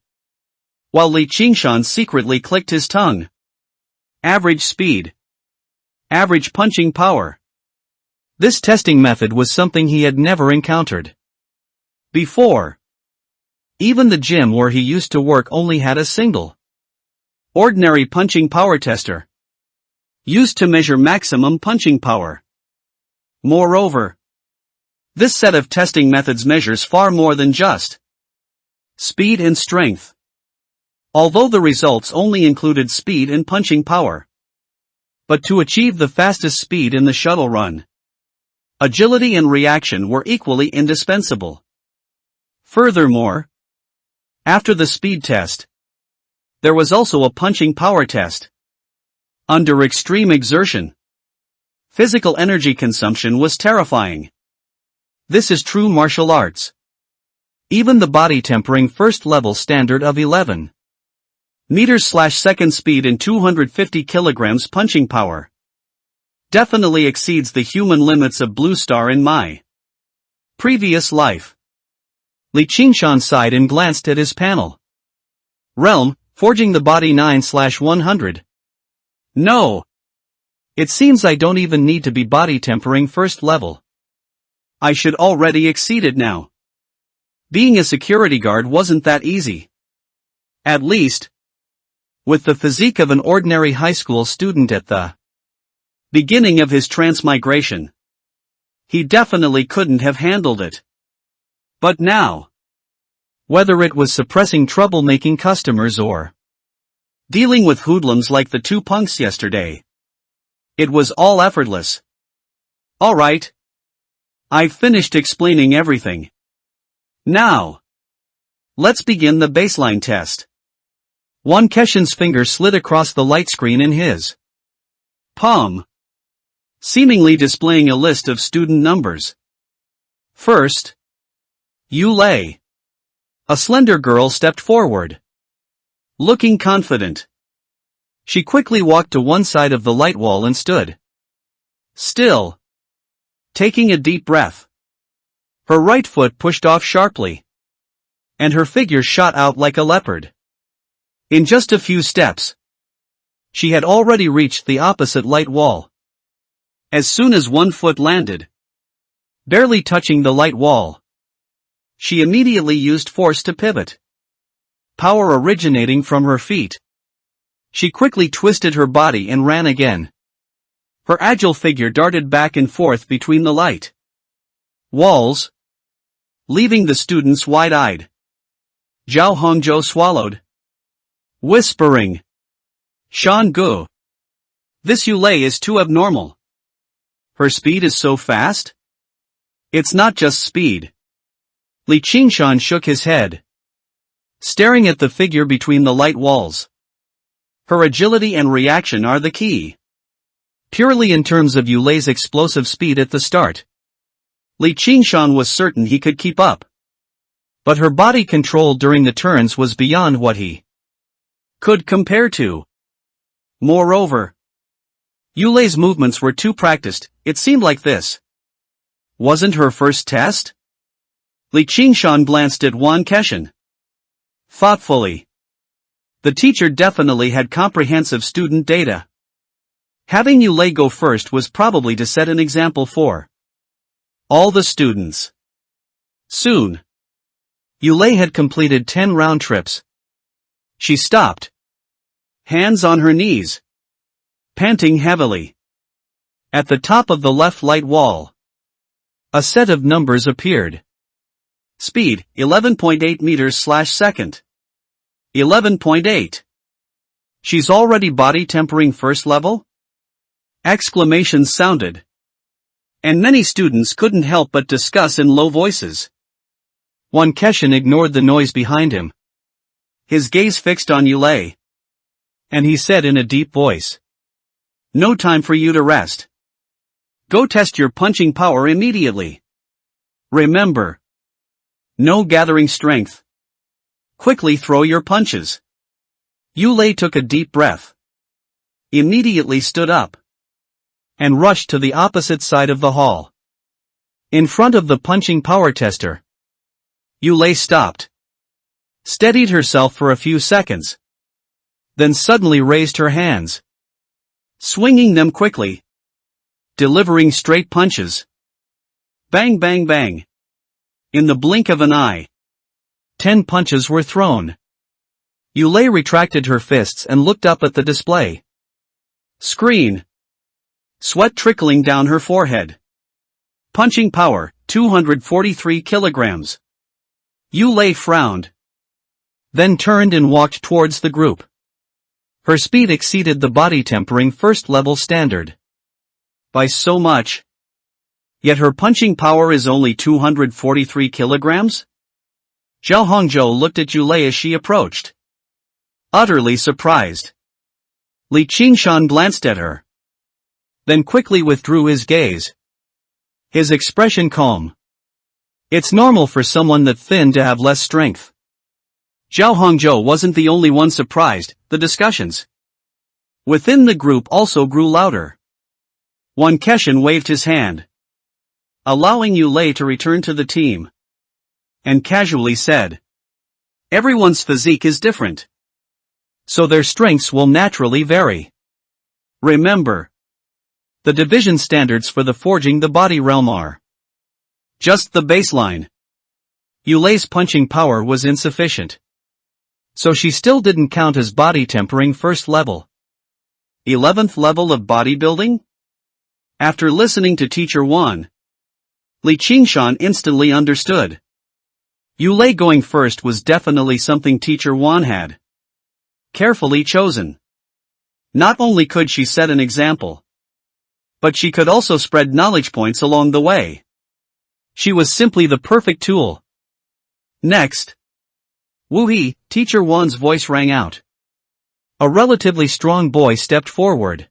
while Li Qingshan secretly clicked his tongue. Average speed. Average punching power. This testing method was something he had never encountered before. Even the gym where he used to work only had a single ordinary punching power tester, used to measure maximum punching power. Moreover, this set of testing methods measures far more than just speed and strength. Although the results only included speed and punching power. But to achieve the fastest speed in the shuttle run, agility and reaction were equally indispensable. Furthermore, after the speed test, there was also a punching power test. Under extreme exertion, physical energy consumption was terrifying. This is true martial arts. Even the body tempering first level standard of 11 meters/second speed and 250 kilograms punching power definitely exceeds the human limits of Blue Star in my previous life. Li Qingshan sighed and glanced at his panel. Realm, forging the body 9/100. No. It seems I don't even need to be body tempering first level. I should already exceed it now. Being a security guard wasn't that easy. At least, with the physique of an ordinary high school student at the beginning of his transmigration, he definitely couldn't have handled it. But now, whether it was suppressing troublemaking customers or dealing with hoodlums like the 2 punks yesterday, it was all effortless. Alright. I've finished explaining everything. Now, let's begin the baseline test. Wan Keshin's finger slid across the light screen in his palm, seemingly displaying a list of student numbers. First, Yulei. A slender girl stepped forward, looking confident. She quickly walked to one side of the light wall and stood still, taking a deep breath. Her right foot pushed off sharply, and her figure shot out like a leopard. In just a few steps, she had already reached the opposite light wall. As soon as one foot landed, barely touching the light wall, she immediately used force to pivot. Power originating from her feet. She quickly twisted her body and ran again. Her agile figure darted back and forth between the light walls, leaving the students wide-eyed. Zhao Hongzhou swallowed, whispering, "Shan-gu. This Yulei is too abnormal. Her speed is so fast? It's not just speed." Li Qingshan shook his head, staring at the figure between the light walls. Her agility and reaction are the key. Purely in terms of Yulei's explosive speed at the start, Li Qingshan was certain he could keep up. But her body control during the turns was beyond what he could compare to. Moreover, Yulei's movements were too practiced. It seemed like this wasn't her first test? Li Qingshan glanced at Wan Keshin thoughtfully. The teacher definitely had comprehensive student data. Having Yulei go first was probably to set an example for all the students. Soon, Yulei had completed 10 round trips. She stopped, hands on her knees, panting heavily. At the top of the left light wall, a set of numbers appeared. Speed, 11.8 meters/second. 11.8. She's already body tempering first level? Exclamations sounded, and many students couldn't help but discuss in low voices. Wan Keshin ignored the noise behind him, his gaze fixed on Yulei, and he said in a deep voice, "No time for you to rest. Go test your punching power immediately. Remember, no gathering strength. Quickly throw your punches." Yulei took a deep breath, immediately stood up, and rushed to the opposite side of the hall. In front of the punching power tester, Yulei stopped, steadied herself for a few seconds, then suddenly raised her hands, swinging them quickly, delivering straight punches. Bang bang bang. In the blink of an eye, 10 punches were thrown. Yulei retracted her fists and looked up at the display screen, sweat trickling down her forehead. Punching power, 243 kilograms. Yulei frowned, then turned and walked towards the group. Her speed exceeded the body tempering first level standard by so much. Yet her punching power is only 243 kilograms? Zhao Hongzhou looked at Yulei as she approached, utterly surprised. Li Qingshan glanced at her, then quickly withdrew his gaze, his expression calm. It's normal for someone that thin to have less strength. Zhao Hongzhou wasn't the only one surprised. The discussions within the group also grew louder. Wan Keshin waved his hand, allowing Yulei to return to the team, and casually said, "Everyone's physique is different, so their strengths will naturally vary. Remember, the division standards for the forging the body realm are just the baseline." Yulei's punching power was insufficient, so she still didn't count as body tempering first level. 11th level of bodybuilding? After listening to Teacher Wan, Li Qingshan instantly understood. Yulei going first was definitely something Teacher Wan had carefully chosen. Not only could she set an example, but she could also spread knowledge points along the way. She was simply the perfect tool. Next. Wu-hee, Teacher Wan's voice rang out. A relatively strong boy stepped forward,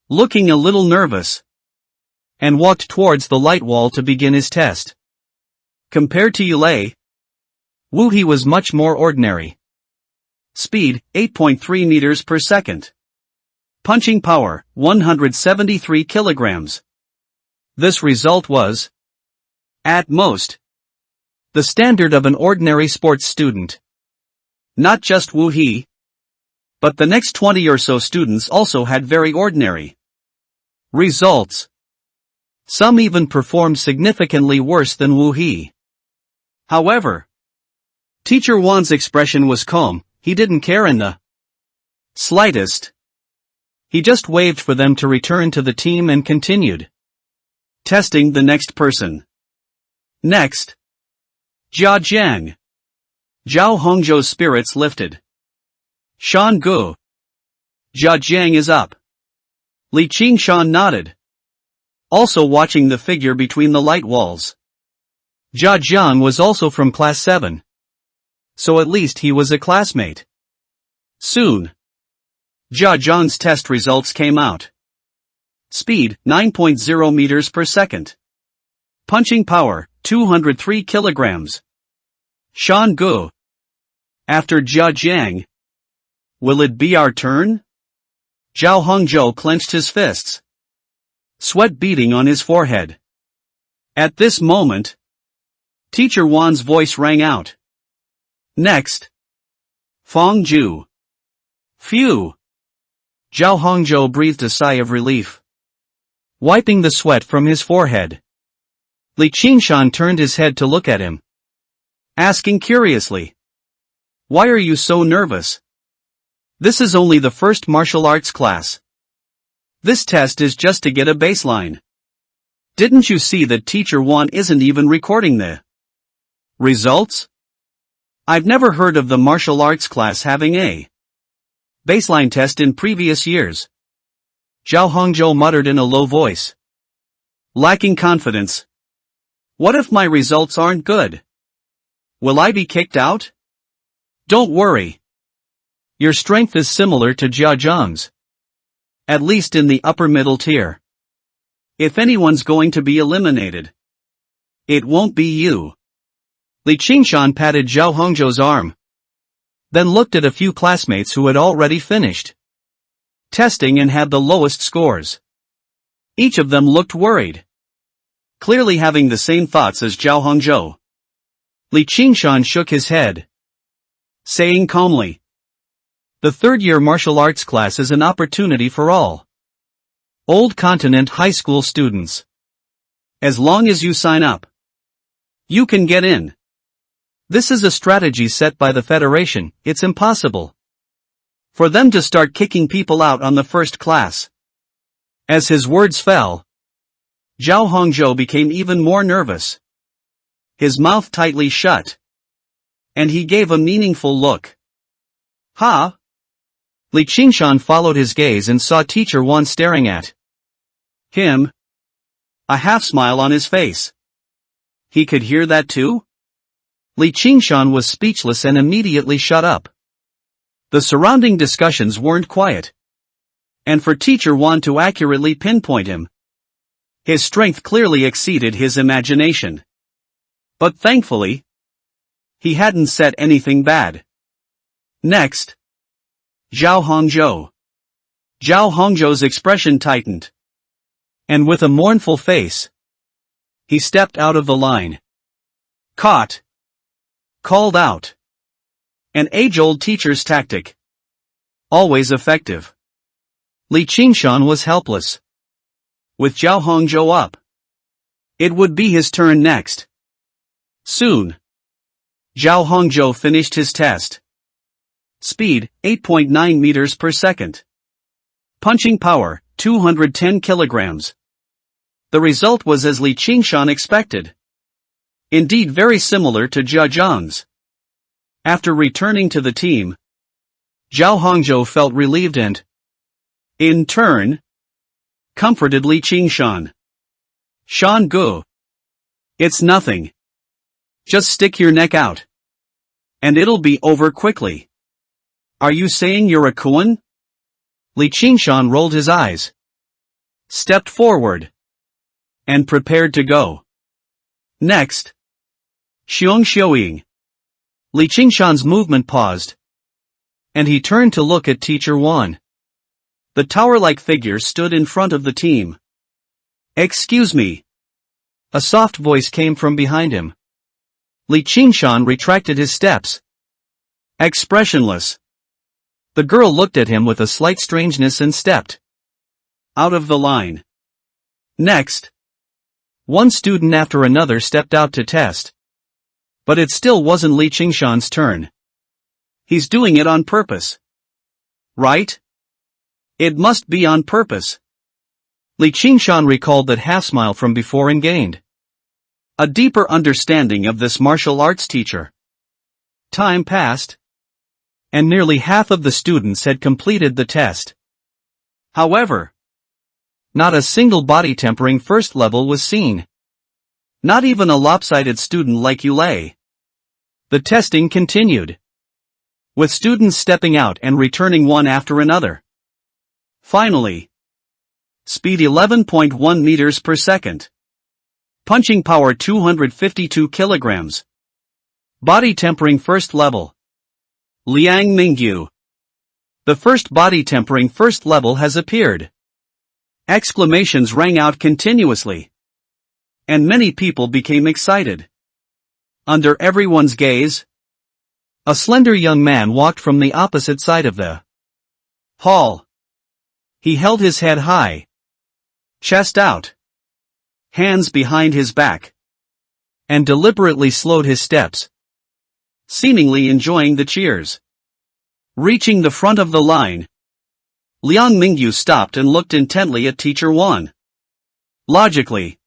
looking a little nervous, and walked towards the light wall to begin his test. Compared to Yulei, Woohee was much more ordinary. Speed, 8.3 meters per second. Punching power, 173 kilograms. This result was, at most, the standard of an ordinary sports student. Not just Woohee, but the next 20 or so students also had very ordinary results. Some even performed significantly worse than Woohee. However, Teacher Wan's expression was calm. He didn't care in the slightest. He just waved for them to return to the team and continued testing the next person. Next, Jia Jiang. Zhao Hongzhou's spirits lifted. Shan Gu. Jia Jiang is up. Li Qingshan nodded, also watching the figure between the light walls. Jia Jiang was also from class 7. So at least he was a classmate. Soon, Jia Jiang's test results came out. Speed, 9.0 meters per second. Punching power, 203 kilograms. Shan Gu. After Jia Jiang, will it be our turn? Zhao Hongzhou clenched his fists, sweat beading on his forehead. At this moment, Teacher Wan's voice rang out. Next, Feng Zhu. Phew. Zhao Hongzhou breathed a sigh of relief, wiping the sweat from his forehead. Li Qingshan turned his head to look at him, asking curiously, "Why are you so nervous? This is only the first martial arts class. This test is just to get a baseline. Didn't you see that Teacher Wan isn't even recording the results? I've never heard of the martial arts class having a baseline test in previous years." Zhao Hongzhou muttered in a low voice, lacking confidence. What if my results aren't good? Will I be kicked out? Don't worry. Your strength is similar to Jia Jiang's, at least in the upper middle tier. If anyone's going to be eliminated, it won't be you. Li Qingshan patted Zhao Hongzhou's arm, then looked at a few classmates who had already finished testing and had the lowest scores. Each of them looked worried, clearly having the same thoughts as Zhao Hongzhou. Li Qingshan shook his head, saying calmly, "The third-year martial arts class is an opportunity for all Old Continent high school students. As long as you sign up, you can get in. This is a strategy set by the Federation. It's impossible for them to start kicking people out on the first class." As his words fell, Zhao Hongzhou became even more nervous. His mouth tightly shut, and he gave a meaningful look. "Ha?" Li Qingshan followed his gaze and saw Teacher Wan staring at him, a half-smile on his face. He could hear that too? Li Qingshan was speechless and immediately shut up. The surrounding discussions weren't quiet. And for Teacher Wan to accurately pinpoint him, his strength clearly exceeded his imagination. But thankfully, he hadn't said anything bad. Next, Zhao Hongzhou. Zhao Hongzhou's expression tightened, and with a mournful face, he stepped out of the line. Caught. Called out. An age-old teacher's tactic. Always effective. Li Qingshan was helpless. With Zhao Hongzhou up, it would be his turn next. Soon, Zhao Hongzhou finished his test. Speed, 8.9 meters per second. Punching power, 210 kilograms. The result was as Li Qingshan expected. Indeed very similar to Jia Jiang's. After returning to the team, Zhao Hongzhou felt relieved and, in turn, comforted Li Qingshan. "Shan Gu. It's nothing. Just stick your neck out, and it'll be over quickly." Are you saying you're a Kuan? Li Qingshan rolled his eyes, stepped forward, and prepared to go. Next. Xiong Xiuying. Li Qingshan's movement paused, and he turned to look at Teacher Wan. The tower-like figure stood in front of the team. Excuse me. A soft voice came from behind him. Li Qingshan retracted his steps. Expressionless. The girl looked at him with a slight strangeness and stepped out of the line. Next. One student after another stepped out to test. But it still wasn't Li Qingshan's turn. He's doing it on purpose. Right? It must be on purpose. Li Qingshan recalled that half-smile from before and gained a deeper understanding of this martial arts teacher. Time passed, and nearly half of the students had completed the test. However, not a single body tempering first level was seen. Not even a lopsided student like Yulei. The testing continued, with students stepping out and returning one after another. Finally, speed 11.1 meters per second. Punching power 252 kilograms. Body tempering first level. Liang Mingyu. The first body tempering first level has appeared. Exclamations rang out continuously, and many people became excited. Under everyone's gaze, a slender young man walked from the opposite side of the hall. He held his head high, chest out, hands behind his back, and deliberately slowed his steps, seemingly enjoying the cheers. Reaching the front of the line, Liang Mingyu stopped and looked intently at Teacher Wan. Logically,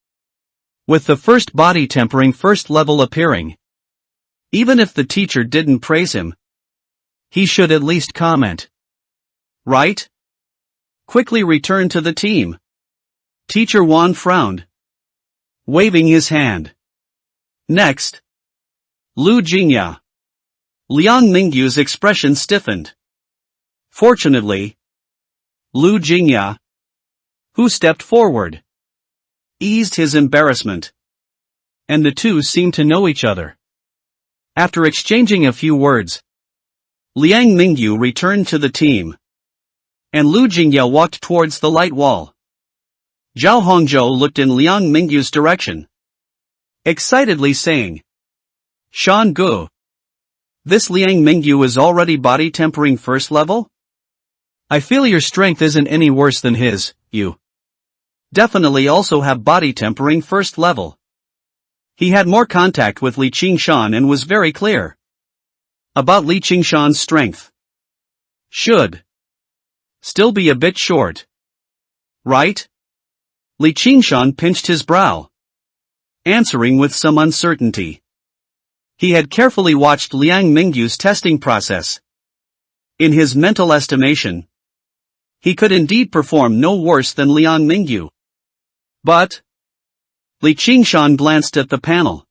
with the first body tempering first level appearing, even if the teacher didn't praise him, he should at least comment. Right? Quickly return to the team. Teacher Wan frowned, waving his hand. Next. Lu Jingya. Liang Mingyu's expression stiffened. Fortunately, Lu Jingya, who stepped forward, eased his embarrassment, and the two seemed to know each other. After exchanging a few words, Liang Mingyu returned to the team, and Lu Jingya walked towards the light wall. Zhao Hongzhou looked in Liang Mingyu's direction, excitedly saying, Shan Gu. This Liang Mingyu is already body tempering first level? I feel your strength isn't any worse than his. You definitely also have body tempering first level. He had more contact with Li Qingshan and was very clear about Li Qingshan's strength. Should still be a bit short. Right? Li Qingshan pinched his brow, answering with some uncertainty. He had carefully watched Liang Mingyu's testing process. In his mental estimation, he could indeed perform no worse than Liang Mingyu. But Li Qingshan glanced at the panel.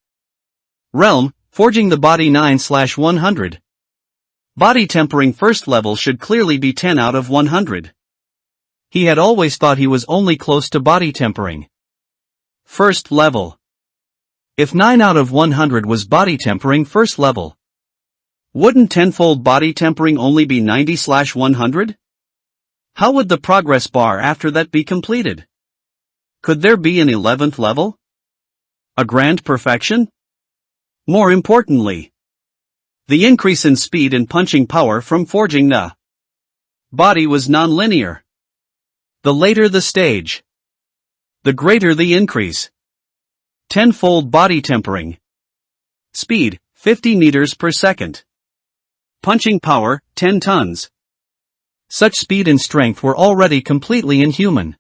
Realm, forging the body 9/100. Body tempering first level should clearly be 10 out of 100. He had always thought he was only close to body tempering first level. If 9 out of 100 was body tempering first level, wouldn't tenfold body tempering only be 90/100? How would the progress bar after that be completed? Could there be an 11th level? A grand perfection? More importantly, the increase in speed and punching power from forging the body was non-linear. The later the stage, the greater the increase. Tenfold body tempering. Speed, 50 meters per second. Punching power, 10 tons. Such speed and strength were already completely inhuman.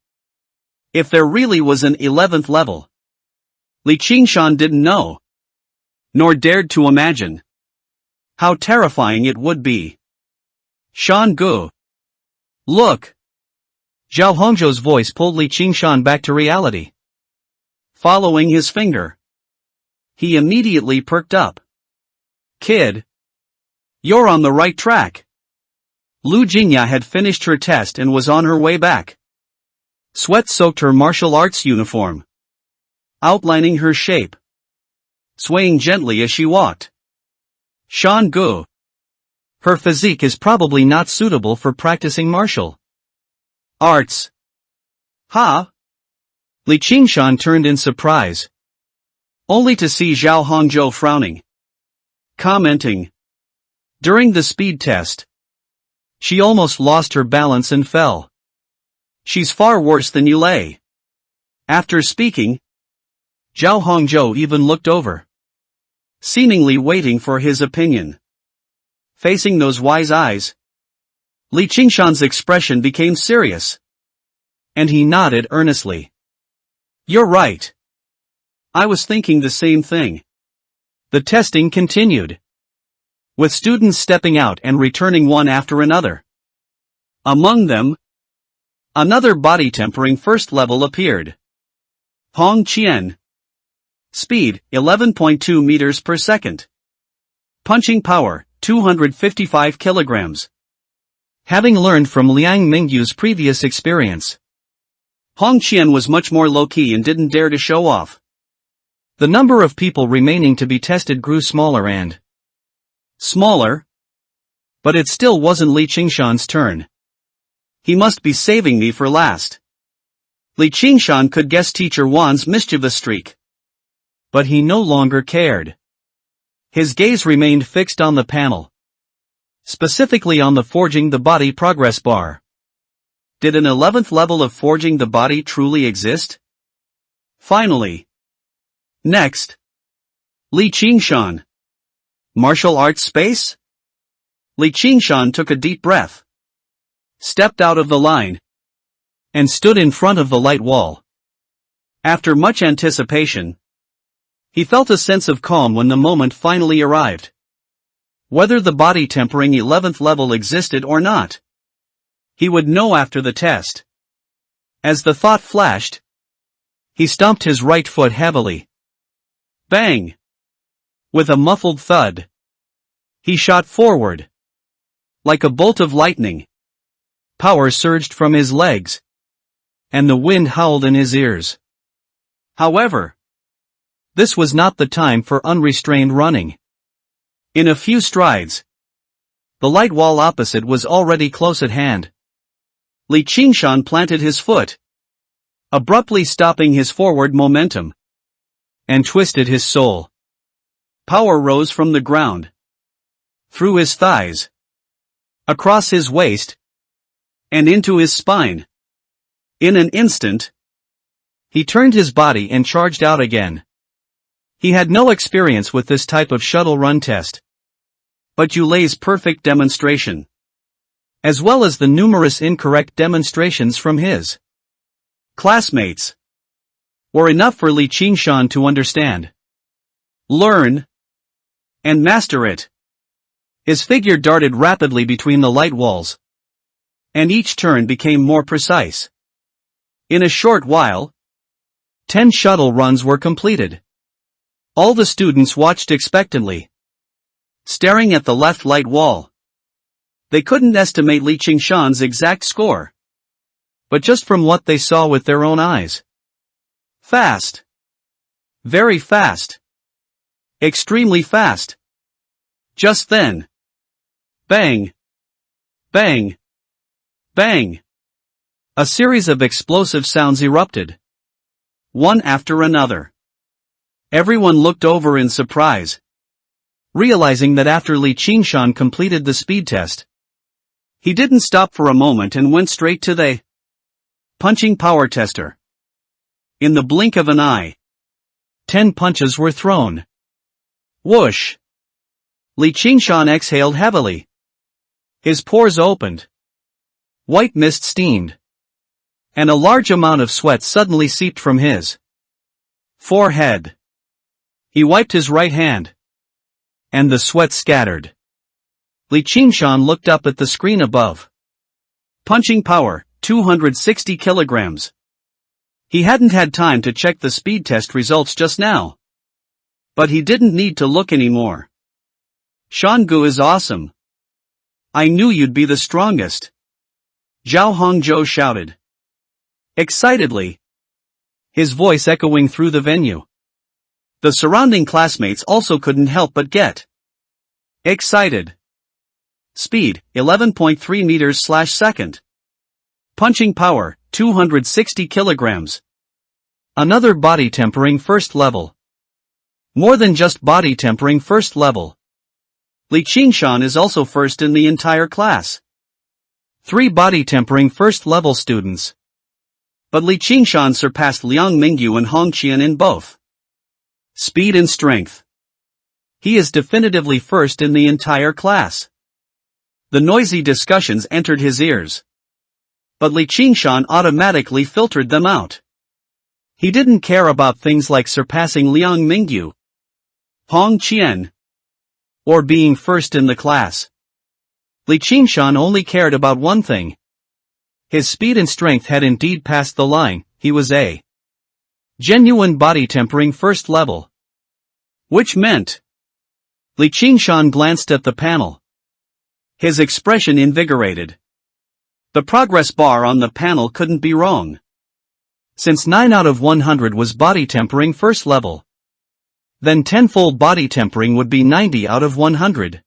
If there really was an 11th level, Li Qingshan didn't know, nor dared to imagine, how terrifying it would be. Shan Gu. Look! Zhao Hongzhou's voice pulled Li Qingshan back to reality. Following his finger, he immediately perked up. Kid, you're on the right track. Lu Jingya had finished her test and was on her way back. Sweat soaked her martial arts uniform, outlining her shape, swaying gently as she walked. Shan Gu. Her physique is probably not suitable for practicing martial arts. Ha! Li Qingshan turned in surprise, only to see Zhao Hongzhou frowning, commenting. During the speed test, she almost lost her balance and fell. She's far worse than you lay. After speaking, Zhao Hongzhou even looked over, seemingly waiting for his opinion. Facing those wise eyes, Li Qingshan's expression became serious, and he nodded earnestly. You're right. I was thinking the same thing. The testing continued, with students stepping out and returning one after another. Among them, another body tempering first level appeared. Hong Qian. Speed, 11.2 meters per second. Punching power, 255 kilograms. Having learned from Liang Mingyu's previous experience, Hong Qian was much more low-key and didn't dare to show off. The number of people remaining to be tested grew smaller and smaller, but it still wasn't Li Qingshan's turn. He must be saving me for last. Li Qingshan could guess Teacher Wan's mischievous streak, but he no longer cared. His gaze remained fixed on the panel, specifically on the Forging the Body progress bar. Did an 11th level of Forging the Body truly exist? Finally. Next. Li Qingshan. Martial arts space? Li Qingshan took a deep breath, stepped out of the line, and stood in front of the light wall. After much anticipation, he felt a sense of calm when the moment finally arrived. Whether the body tempering 11th level existed or not, he would know after the test. As the thought flashed, he stomped his right foot heavily. Bang! With a muffled thud, he shot forward. Like a bolt of lightning, power surged from his legs, and the wind howled in his ears. However, this was not the time for unrestrained running. In a few strides, the light wall opposite was already close at hand. Li Qingshan planted his foot, abruptly stopping his forward momentum, and twisted his soul. Power rose from the ground, through his thighs, across his waist, and into his spine. In an instant, he turned his body and charged out again. He had no experience with this type of shuttle run test, but Yulei's perfect demonstration, as well as the numerous incorrect demonstrations from his classmates, were enough for Li Qingshan to understand, learn, and master it. His figure darted rapidly between the light walls, and each turn became more precise. In a short while, 10 shuttle runs were completed. All the students watched expectantly, staring at the left light wall. They couldn't estimate Li Qingshan's exact score, but just from what they saw with their own eyes. Fast. Very fast. Extremely fast. Just then. Bang. Bang. Bang. A series of explosive sounds erupted, one after another. Everyone looked over in surprise, realizing that after Li Qingshan completed the speed test, he didn't stop for a moment and went straight to the punching power tester. In the blink of an eye, 10 punches were thrown. Whoosh! Li Qingshan exhaled heavily. His pores opened. White mist steamed, and a large amount of sweat suddenly seeped from his forehead. He wiped his right hand, and the sweat scattered. Li Qingshan looked up at the screen above. Punching power, 260 kilograms. He hadn't had time to check the speed test results just now, but he didn't need to look anymore. Shangu is awesome. I knew you'd be the strongest. Zhao Hongzhou shouted. Excitedly. His voice echoing through the venue. The surrounding classmates also couldn't help but get excited. Speed, 11.3 meters/second. Punching power, 260 kilograms. Another body tempering first level. More than just body tempering first level. Li Qingshan is also first in the entire class. 3 body tempering first level students. But Li Qingshan surpassed Liang Mingyu and Hong Qian in both speed and strength. He is definitively first in the entire class. The noisy discussions entered his ears. But Li Qingshan automatically filtered them out. He didn't care about things like surpassing Liang Mingyu, Hong Qian, or being first in the class. Li Qingshan only cared about one thing. His speed and strength had indeed passed the line. He was a genuine body tempering first level. Which meant... Li Qingshan glanced at the panel. His expression invigorated. The progress bar on the panel couldn't be wrong. Since 9 out of 100 was body tempering first level, then tenfold body tempering would be 90 out of 100.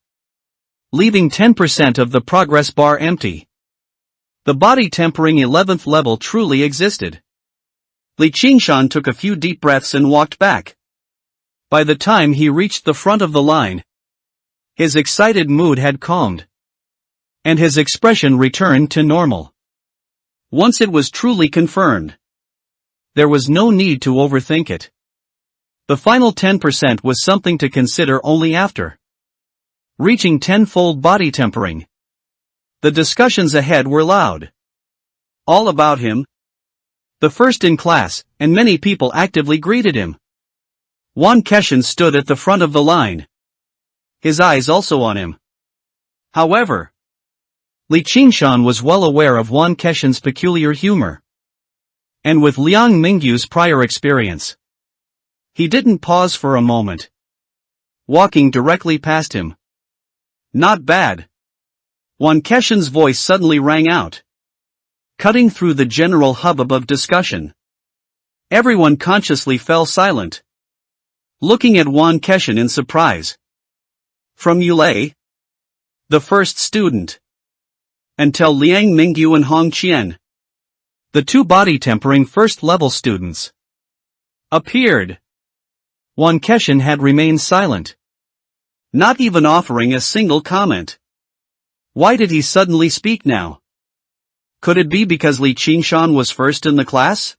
Leaving 10% of the progress bar empty. The body tempering 11th level truly existed. Li Qingshan took a few deep breaths and walked back. By the time he reached the front of the line, his excited mood had calmed. And his expression returned to normal. Once it was truly confirmed, there was no need to overthink it. The final 10% was something to consider only after reaching tenfold body tempering. The discussions ahead were loud. All about him. The first in class, and many people actively greeted him. Wan Keshan stood at the front of the line. His eyes also on him. However, Li Qingshan was well aware of Wan Keshan's peculiar humor. And with Liang Mingyu's prior experience, he didn't pause for a moment. Walking directly past him. Not bad. Wan Keshan's voice suddenly rang out, cutting through the general hubbub of discussion. Everyone consciously fell silent, looking at Wan Keshan in surprise. From Yulei, the first student, until Liang Mingyu and Hong Qian, the 2 body tempering first level students, appeared. Wan Keshan had remained silent, not even offering a single comment. Why did he suddenly speak now? Could it be because Li Qingshan was first in the class?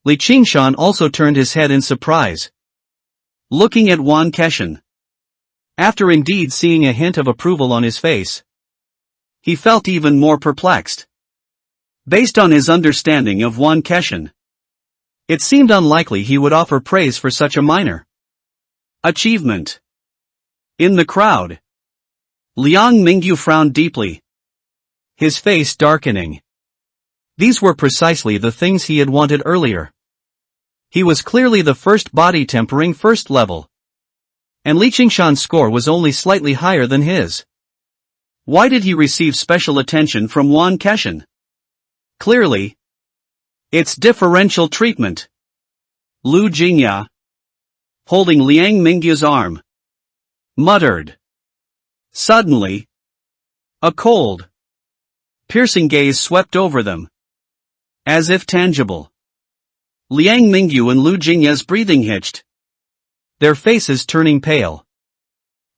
Li Qingshan also turned his head in surprise, looking at Wan Keshan. After indeed seeing a hint of approval on his face, he felt even more perplexed. Based on his understanding of Wan Keshan, it seemed unlikely he would offer praise for such a minor achievement. In the crowd, Liang Mingyu frowned deeply, his face darkening. These were precisely the things he had wanted earlier. He was clearly the first body tempering first level, and Li Qingshan's score was only slightly higher than his. Why did he receive special attention from Wan Keshan? Clearly, it's differential treatment. Lu Jingya, holding Liang Mingyu's arm, muttered. Suddenly, a cold, piercing gaze swept over them, as if tangible. Liang Mingyu and Lu Jingya's breathing hitched, their faces turning pale.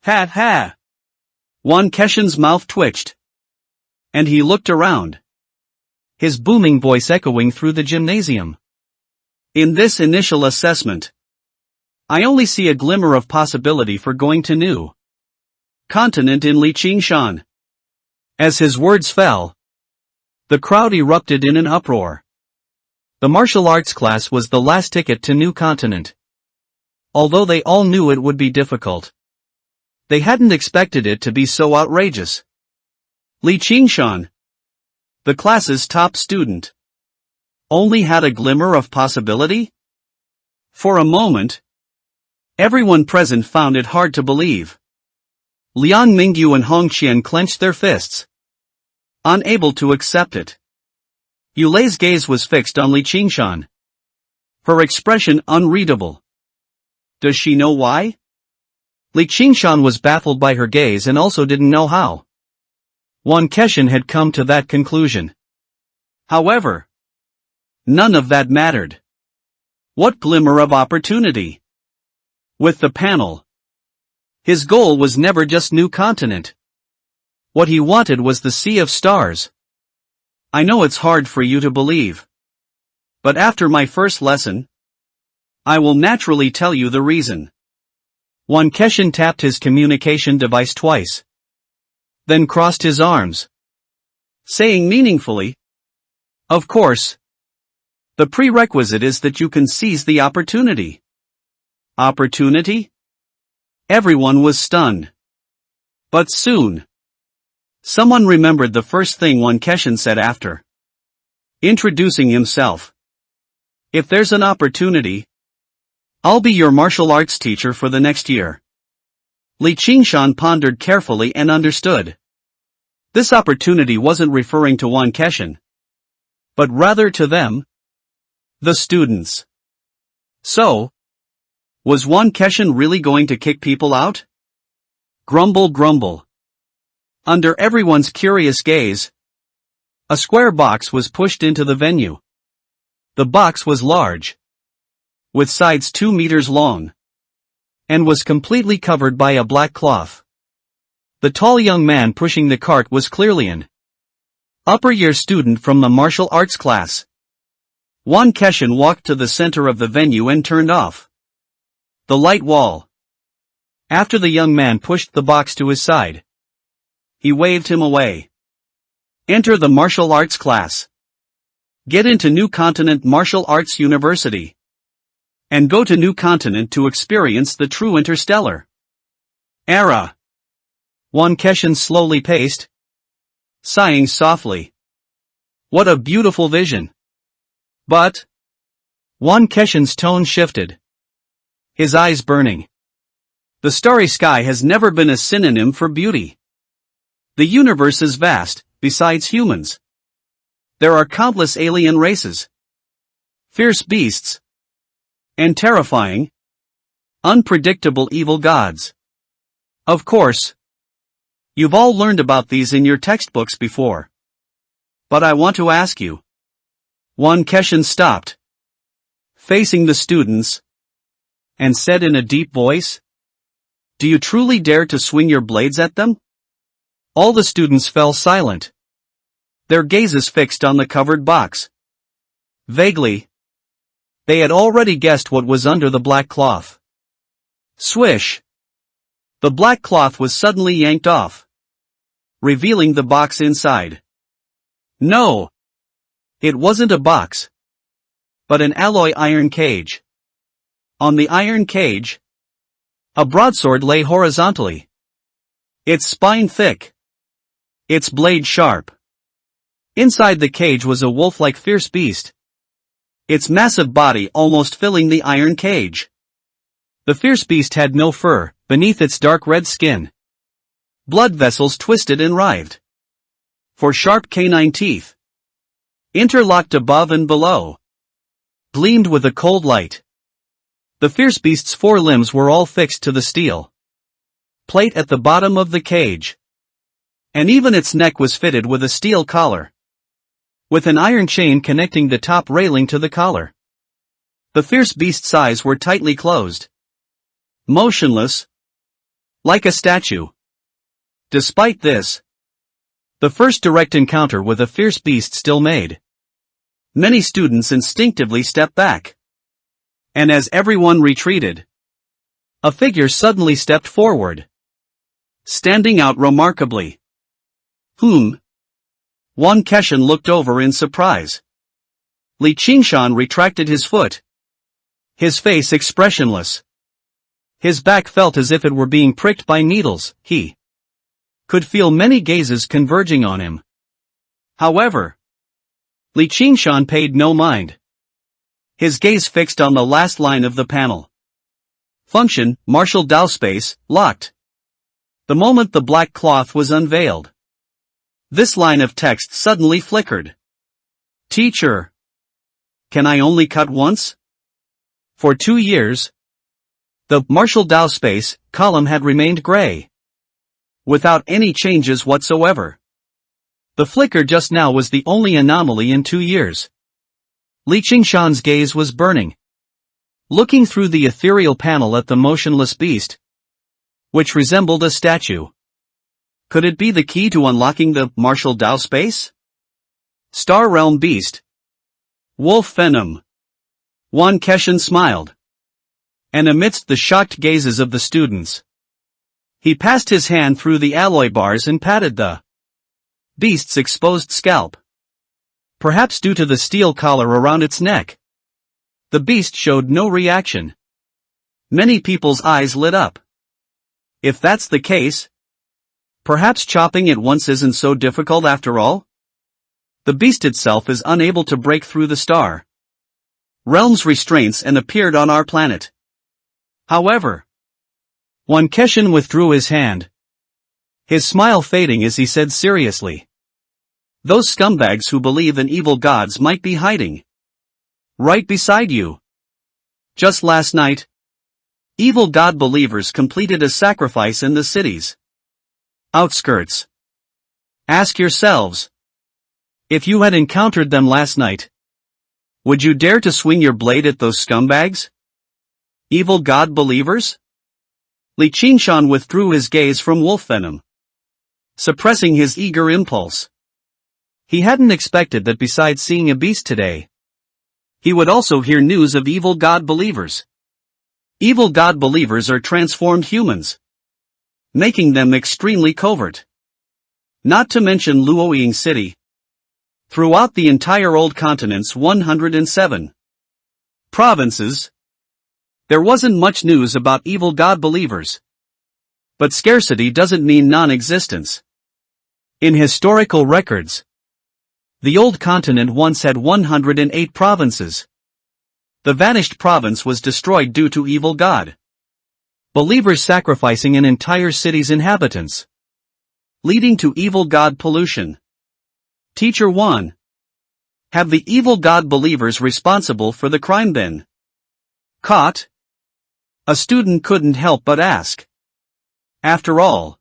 Ha ha! Wan Keshan's mouth twitched, and he looked around, his booming voice echoing through the gymnasium. In this initial assessment, I only see a glimmer of possibility for going to new continent in Li Qingshan. As his words fell, the crowd erupted in an uproar. The martial arts class was the last ticket to new continent. Although they all knew it would be difficult, they hadn't expected it to be so outrageous. Li Qingshan, the class's top student, only had a glimmer of possibility? For a moment, everyone present found it hard to believe. Liang Mingyu and Hong Qian clenched their fists, unable to accept it. Yu Lei's gaze was fixed on Li Qingshan, her expression unreadable. Does she know why? Li Qingshan was baffled by her gaze and also didn't know how. Wan Kexin had come to that conclusion. However, none of that mattered. What glimmer of opportunity? With the panel. His goal was never just new continent. What he wanted was the sea of stars. I know it's hard for you to believe. But after my first lesson, I will naturally tell you the reason. Wan Kexin tapped his communication device twice, then crossed his arms, saying meaningfully, "Of course. The prerequisite is that you can seize the opportunity." Opportunity? Everyone was stunned. But soon, someone remembered the first thing Wan Kexin said after introducing himself. "If there's an opportunity, I'll be your martial arts teacher for the next year." Li Qingshan pondered carefully and understood. This opportunity wasn't referring to Wan Kexin, but rather to them, the students. So, was Wan Kexin really going to kick people out? Grumble, grumble. Under everyone's curious gaze, a square box was pushed into the venue. The box was large, with sides 2 meters long, and was completely covered by a black cloth. The tall young man pushing the cart was clearly an upper-year student from the martial arts class. Wan Kexin walked to the center of the venue and turned off the light wall. After the young man pushed the box to his side, he waved him away. "Enter the martial arts class. Get into New Continent Martial Arts University. And go to New Continent to experience the true interstellar era." Wan Kexin slowly paced, sighing softly. What a beautiful vision. But Wan Kexin's tone shifted, his eyes burning. The starry sky has never been a synonym for beauty. The universe is vast, besides humans. There are countless alien races, fierce beasts, and terrifying, unpredictable evil gods. Of course, you've all learned about these in your textbooks before. But I want to ask you. Wan Kexin stopped, facing the students, and said in a deep voice, "Do you truly dare to swing your blades at them?" All the students fell silent, their gazes fixed on the covered box. Vaguely, they had already guessed what was under the black cloth. Swish! The black cloth was suddenly yanked off, revealing the box inside. No! It wasn't a box, but an alloy iron cage. On the iron cage, a broadsword lay horizontally, its spine thick, its blade sharp. Inside the cage was a wolf-like fierce beast, its massive body almost filling the iron cage. The fierce beast had no fur, beneath its dark red skin. Blood vessels twisted and writhed. For sharp canine teeth, interlocked above and below, gleamed with a cold light. The fierce beast's 4 limbs were all fixed to the steel plate at the bottom of the cage. And even its neck was fitted with a steel collar, with an iron chain connecting the top railing to the collar. The fierce beast's eyes were tightly closed, motionless, like a statue. Despite this, the first direct encounter with a fierce beast still made many students instinctively step back. And as everyone retreated, a figure suddenly stepped forward, standing out remarkably. Wan Kexin looked over in surprise. Li Qingshan retracted his foot, his face expressionless. His back felt as if it were being pricked by needles. He could feel many gazes converging on him. However, Li Qingshan paid no mind. His gaze fixed on the last line of the panel. Function, Martial Dao Space, locked. The moment the black cloth was unveiled, this line of text suddenly flickered. Teacher. Can I only cut once? For 2 years, the Marshall Dow space column had remained gray, without any changes whatsoever. The flicker just now was the only anomaly in 2 years. Li Qingshan's gaze was burning, looking through the ethereal panel at the motionless beast, which resembled a statue. Could it be the key to unlocking the Marshall Dow space? Star Realm Beast. Wolf Venom. Wan Keshan smiled. And amidst the shocked gazes of the students, he passed his hand through the alloy bars and patted the beast's exposed scalp. Perhaps due to the steel collar around its neck, the beast showed no reaction. Many people's eyes lit up. If that's the case, perhaps chopping it once isn't so difficult after all? The beast itself is unable to break through the star realm's restraints and appeared on our planet. However, Wan Keshan withdrew his hand, his smile fading as he said seriously, "Those scumbags who believe in evil gods might be hiding right beside you. Just last night, evil god believers completed a sacrifice in the city's outskirts. Ask yourselves, if you had encountered them last night, would you dare to swing your blade at those scumbags? Evil god believers?" Li Qingshan withdrew his gaze from Wolf Venom, suppressing his eager impulse. He hadn't expected that besides seeing a beast today, he would also hear news of evil god believers. Evil god believers are transformed humans, making them extremely covert. Not to mention Luoying City. Throughout the entire old continent's 107 provinces, there wasn't much news about evil god believers. But scarcity doesn't mean non-existence. In historical records, the old continent once had 108 provinces. The vanished province was destroyed due to evil god believers sacrificing an entire city's inhabitants, leading to evil god pollution. Teacher 1. Have the evil god believers responsible for the crime been caught? A student couldn't help but ask. After all,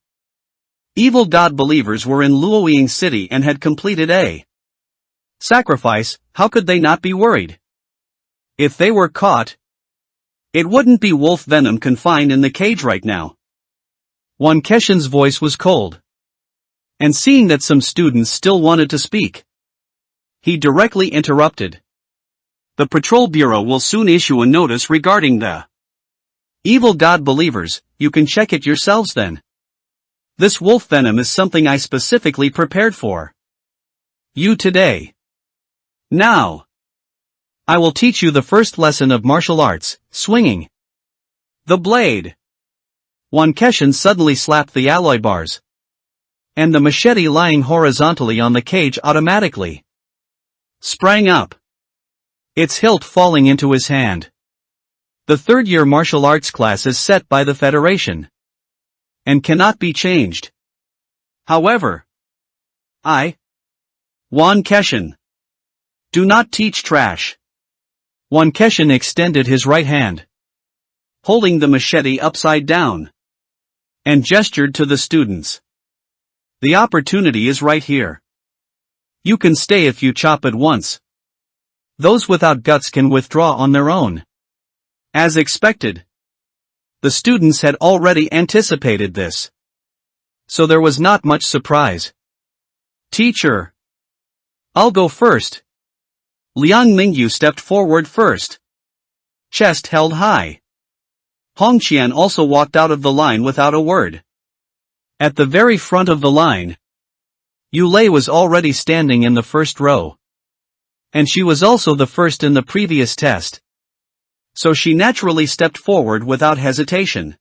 evil god believers were in Luoying City and had completed a sacrifice. How could they not be worried? If they were caught, it wouldn't be Wolf Venom confined in the cage right now. Wan Keshan's voice was cold. And seeing that some students still wanted to speak, he directly interrupted. The Patrol Bureau will soon issue a notice regarding the evil god believers. You can check it yourselves then. This Wolf Venom is something I specifically prepared for you today. Now, I will teach you the first lesson of martial arts, swinging the blade. Wan Keshan suddenly slapped the alloy bars, and the machete lying horizontally on the cage automatically sprang up, its hilt falling into his hand. The third-year martial arts class is set by the Federation and cannot be changed. However, Wan Keshan, do not teach trash. Wan Keshan extended his right hand, holding the machete upside down, and gestured to the students. The opportunity is right here. You can stay if you chop it once. Those without guts can withdraw on their own. As expected, the students had already anticipated this, so there was not much surprise. Teacher, I'll go first. Liang Mingyu stepped forward first, chest held high. Hongqian also walked out of the line without a word. At the very front of the line, Yulei was already standing in the first row. And she was also the first in the previous test, so she naturally stepped forward without hesitation.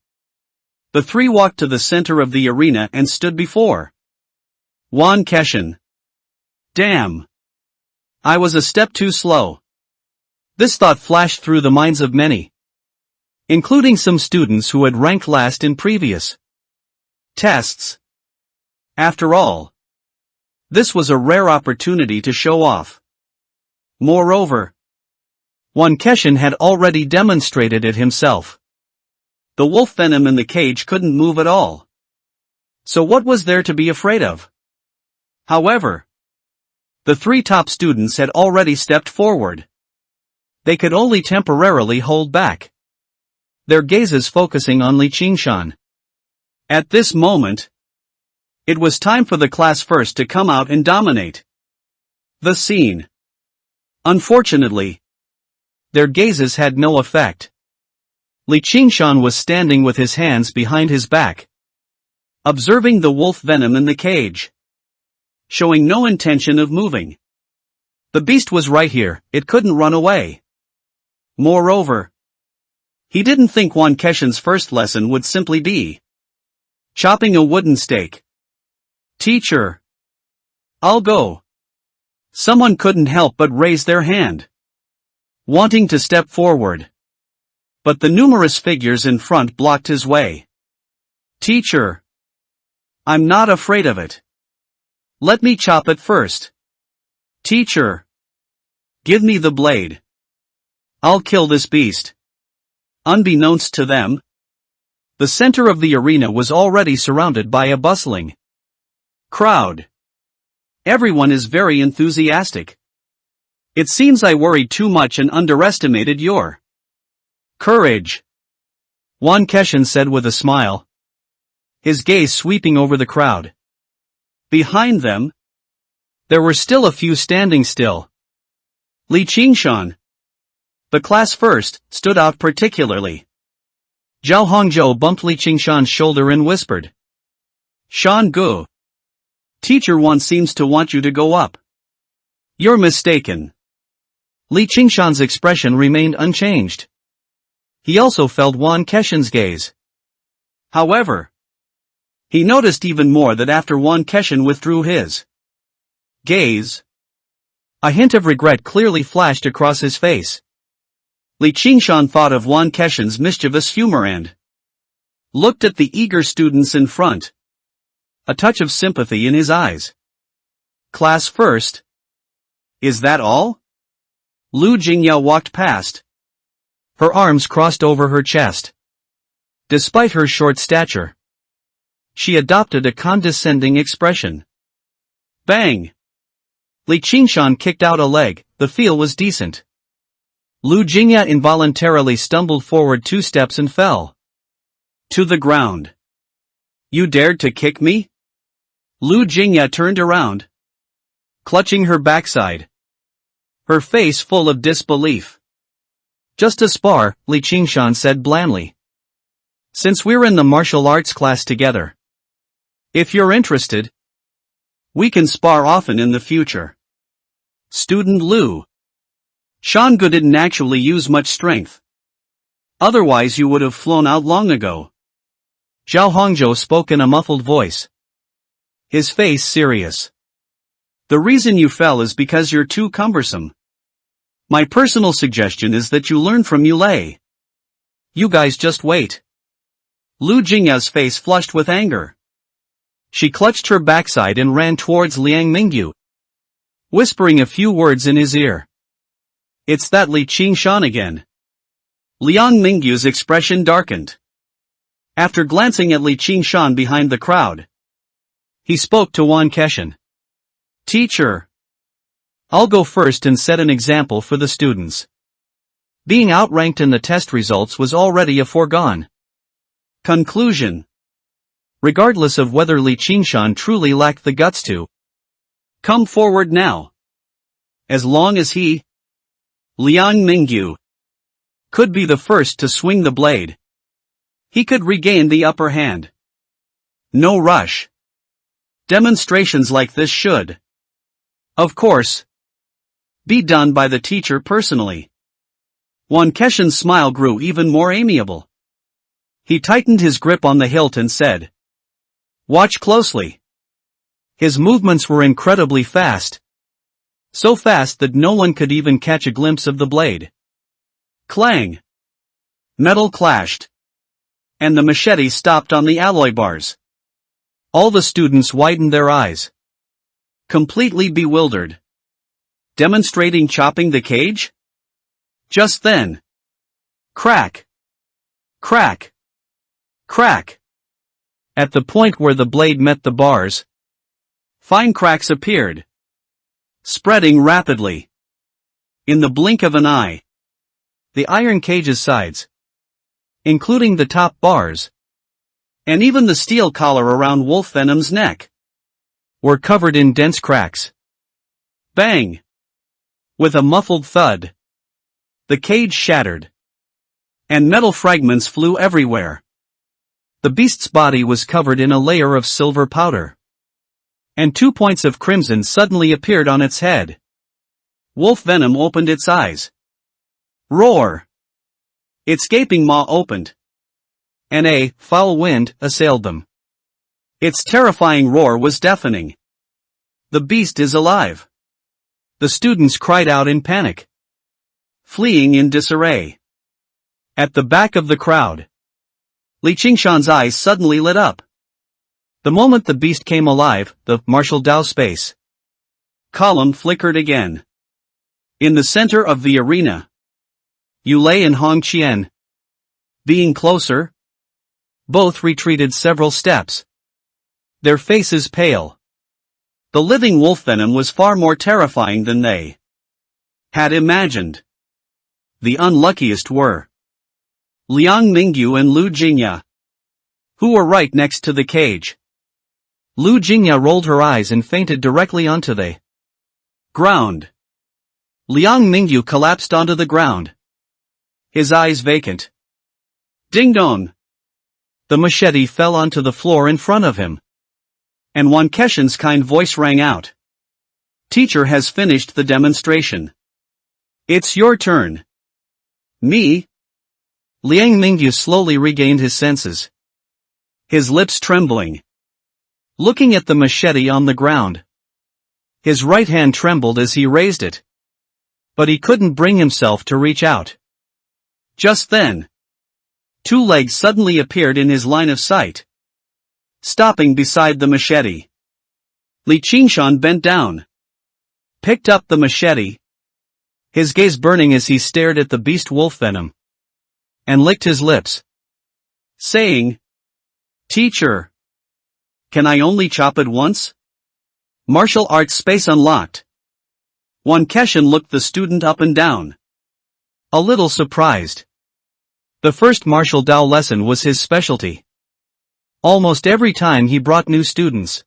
The three walked to the center of the arena and stood before Wan Keshan. Damn! I was a step too slow. This thought flashed through the minds of many, including some students who had ranked last in previous Tests. After all, this was a rare opportunity to show off. Moreover, Wan Keshin had already demonstrated it himself. The wolf venom in the cage couldn't move at all. So what was there to be afraid of? However, the three top students had already stepped forward. They could only temporarily hold back, their gazes focusing on Li Qingshan. At this moment, it was time for the class first to come out and dominate the scene. Unfortunately, their gazes had no effect. Li Qingshan was standing with his hands behind his back, observing the wolf venom in the cage, showing no intention of moving. The beast was right here, it couldn't run away. Moreover, he didn't think Wan Keshin's first lesson would simply be chopping a wooden stake. Teacher, I'll go. Someone couldn't help but raise their hand, wanting to step forward. But the numerous figures in front blocked his way. Teacher, I'm not afraid of it. Let me chop it first. Teacher, give me the blade. I'll kill this beast. Unbeknownst to them, the center of the arena was already surrounded by a bustling crowd. Everyone is very enthusiastic. It seems I worried too much and underestimated your courage, Wan Keshin said with a smile, his gaze sweeping over the crowd. Behind them, there were still a few standing still. Li Qingshan, the class first, stood out particularly. Zhao Hongzhou bumped Li Qingshan's shoulder and whispered, Shan Gu, Teacher Wan seems to want you to go up. You're mistaken. Li Qingshan's expression remained unchanged. He also felt Wan Keshin's gaze. However, he noticed even more that after Wan Keshin withdrew his gaze, a hint of regret clearly flashed across his face. Li Qingshan thought of Wan Keshin's mischievous humor and looked at the eager students in front, a touch of sympathy in his eyes. Class first? Is that all? Lu Jingyao walked past, her arms crossed over her chest. Despite her short stature, she adopted a condescending expression. Bang! Li Qingshan kicked out a leg, the feel was decent. Lu Jingya involuntarily stumbled forward 2 steps and fell to the ground. You dared to kick me? Lu Jingya turned around, clutching her backside, her face full of disbelief. Just a spar, Li Qingshan said blandly. Since we're in the martial arts class together, if you're interested, we can spar often in the future. Student Lu. Shangu didn't actually use much strength. Otherwise you would have flown out long ago. Zhao Hongzhou spoke in a muffled voice, his face serious. The reason you fell is because you're too cumbersome. My personal suggestion is that you learn from Yulei. You guys just wait. Lu Jingya's face flushed with anger. She clutched her backside and ran towards Liang Mingyu, whispering a few words in his ear. It's that Li Qingshan again. Liang Mingyu's expression darkened. After glancing at Li Qingshan behind the crowd, he spoke to Wan Keshin. Teacher, I'll go first and set an example for the students. Being outranked in the test results was already a foregone conclusion. Regardless of whether Li Qingshan truly lacked the guts to come forward now. As long as he, Liang Mingyu, could be the first to swing the blade, he could regain the upper hand. No rush. Demonstrations like this should, of course, be done by the teacher personally. Wan Keshin's smile grew even more amiable. He tightened his grip on the hilt and said, Watch closely. His movements were incredibly fast. So fast that no one could even catch a glimpse of the blade. Clang! Metal clashed, and the machete stopped on the alloy bars. All the students widened their eyes, completely bewildered. Demonstrating chopping the cage? Just then. Crack! Crack! Crack! At the point where the blade met the bars, fine cracks appeared, spreading rapidly. In the blink of an eye, the iron cage's sides, including the top bars, and even the steel collar around Wolf Venom's neck, were covered in dense cracks. Bang! With a muffled thud, the cage shattered, and metal fragments flew everywhere. The beast's body was covered in a layer of silver powder, and 2 points of crimson suddenly appeared on its head. Wolf Venom opened its eyes. Roar! Its gaping maw opened, and a foul wind assailed them. Its terrifying roar was deafening. The beast is alive! The students cried out in panic, fleeing in disarray. At the back of the crowd, Li Qingshan's eyes suddenly lit up. The moment the beast came alive, the martial Dao space column flickered again. In the center of the arena, Yulei and Hong Qian, being closer, both retreated several steps, their faces pale. The living wolf venom was far more terrifying than they had imagined. The unluckiest were Liang Mingyu and Lu Jingya, who were right next to the cage. Lu Jingya rolled her eyes and fainted directly onto the ground. Liang Mingyu collapsed onto the ground, his eyes vacant. Ding dong! The machete fell onto the floor in front of him, and Wan Keshin's kind voice rang out. Teacher has finished the demonstration. It's your turn. Me? Liang Mingyu slowly regained his senses, his lips trembling, looking at the machete on the ground. His right hand trembled as he raised it, but he couldn't bring himself to reach out. Just then, 2 legs suddenly appeared in his line of sight, stopping beside the machete. Li Qingshan bent down, picked up the machete, his gaze burning as he stared at the beast wolf venom, and licked his lips, saying, Teacher, can I only chop it once? Martial arts space unlocked. Wan Keshin looked the student up and down, a little surprised. The first martial Dao lesson was his specialty. Almost every time he brought new students,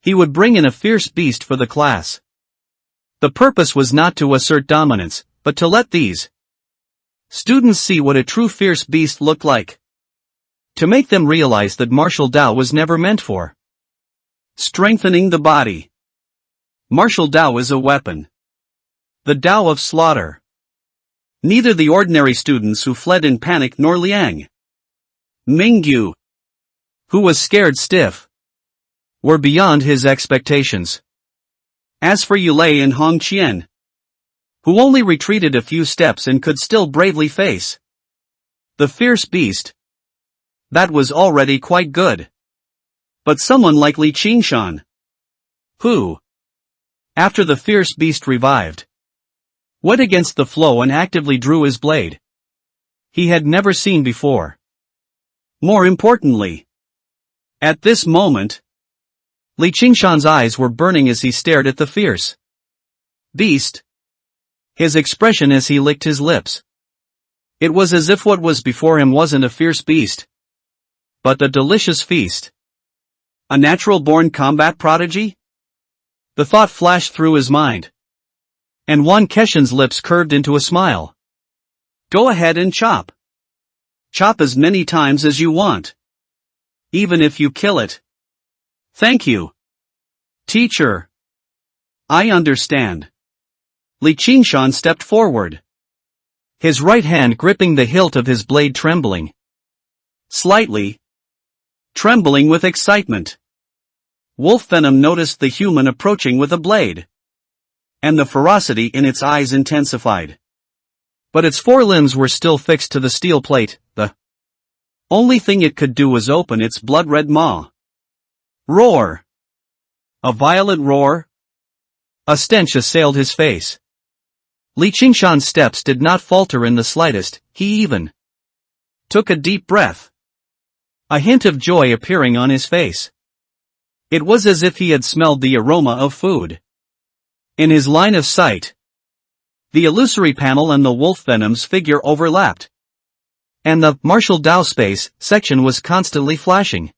he would bring in a fierce beast for the class. The purpose was not to assert dominance, but to let these students see what a true fierce beast looked like. To make them realize that martial Dao was never meant for strengthening the body. Martial Dao is a weapon, the Dao of slaughter. Neither the ordinary students who fled in panic nor Liang Mingyu, who was scared stiff, were beyond his expectations. As for Yulei and Hong Qian, who only retreated a few steps and could still bravely face the fierce beast, that was already quite good. But someone like Li Qingshan, who, after the fierce beast revived, went against the flow and actively drew his blade, he had never seen before. More importantly, at this moment, Li Qingshan's eyes were burning as he stared at the fierce beast, his expression as he licked his lips. It was as if what was before him wasn't a fierce beast, but a delicious feast. A natural-born combat prodigy? The thought flashed through his mind, and Wan Keshin's lips curved into a smile. Go ahead and chop. Chop as many times as you want. Even if you kill it. Thank you. Teacher. I understand. Li Qingshan stepped forward, his right hand gripping the hilt of his blade, trembling slightly, trembling with excitement. Wolf Venom noticed the human approaching with a blade, and the ferocity in its eyes intensified. But its 4 limbs were still fixed to the steel plate. The only thing it could do was open its blood-red maw. Roar! A violent roar? A stench assailed his face. Li Qingshan's steps did not falter in the slightest, he even took a deep breath. A hint of joy appearing on his face. It was as if he had smelled the aroma of food. In his line of sight, the illusory panel and the wolf venom's figure overlapped. And the martial Dao space section was constantly flashing.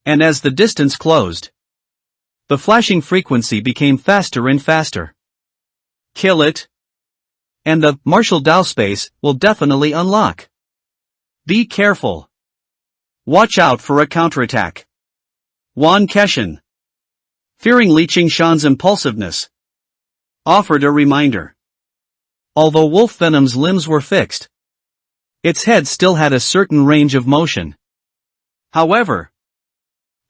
And as the distance closed, the flashing frequency became faster and faster. Kill it, and the martial Dao space will definitely unlock. Be careful. Watch out for a counterattack. Wan Keshan, fearing Li Qingshan's impulsiveness, offered a reminder. Although wolf venom's limbs were fixed, its head still had a certain range of motion. However,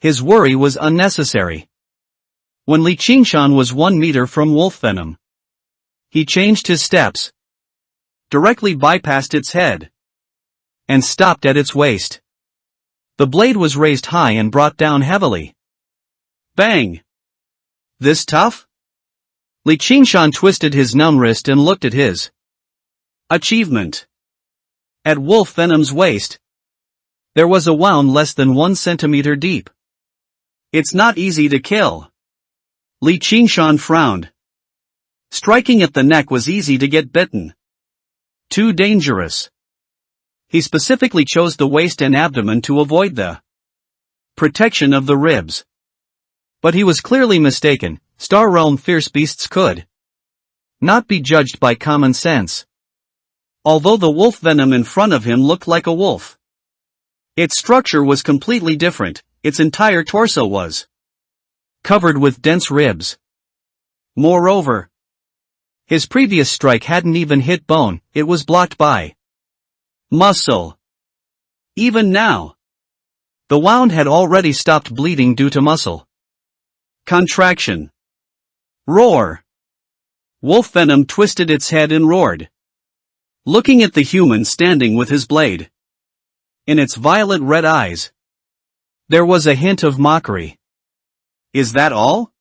his worry was unnecessary. When Li Qingshan was 1 meter from wolf venom, he changed his steps, directly bypassed its head, and stopped at its waist. The blade was raised high and brought down heavily. Bang! This tough? Li Qingshan twisted his numb wrist and looked at his achievement. At wolf venom's waist, there was a wound less than 1 centimeter deep. It's not easy to kill. Li Qingshan frowned. Striking at the neck was easy to get bitten. Too dangerous. He specifically chose the waist and abdomen to avoid the protection of the ribs. But he was clearly mistaken. Star Realm fierce beasts could not be judged by common sense. Although the wolf venom in front of him looked like a wolf, its structure was completely different. Its entire torso was covered with dense ribs. Moreover, his previous strike hadn't even hit bone, it was blocked by muscle. Even now, the wound had already stopped bleeding due to muscle contraction. Roar! Wolf venom twisted its head and roared, looking at the human standing with his blade. In its violet red eyes, there was a hint of mockery. Is that all?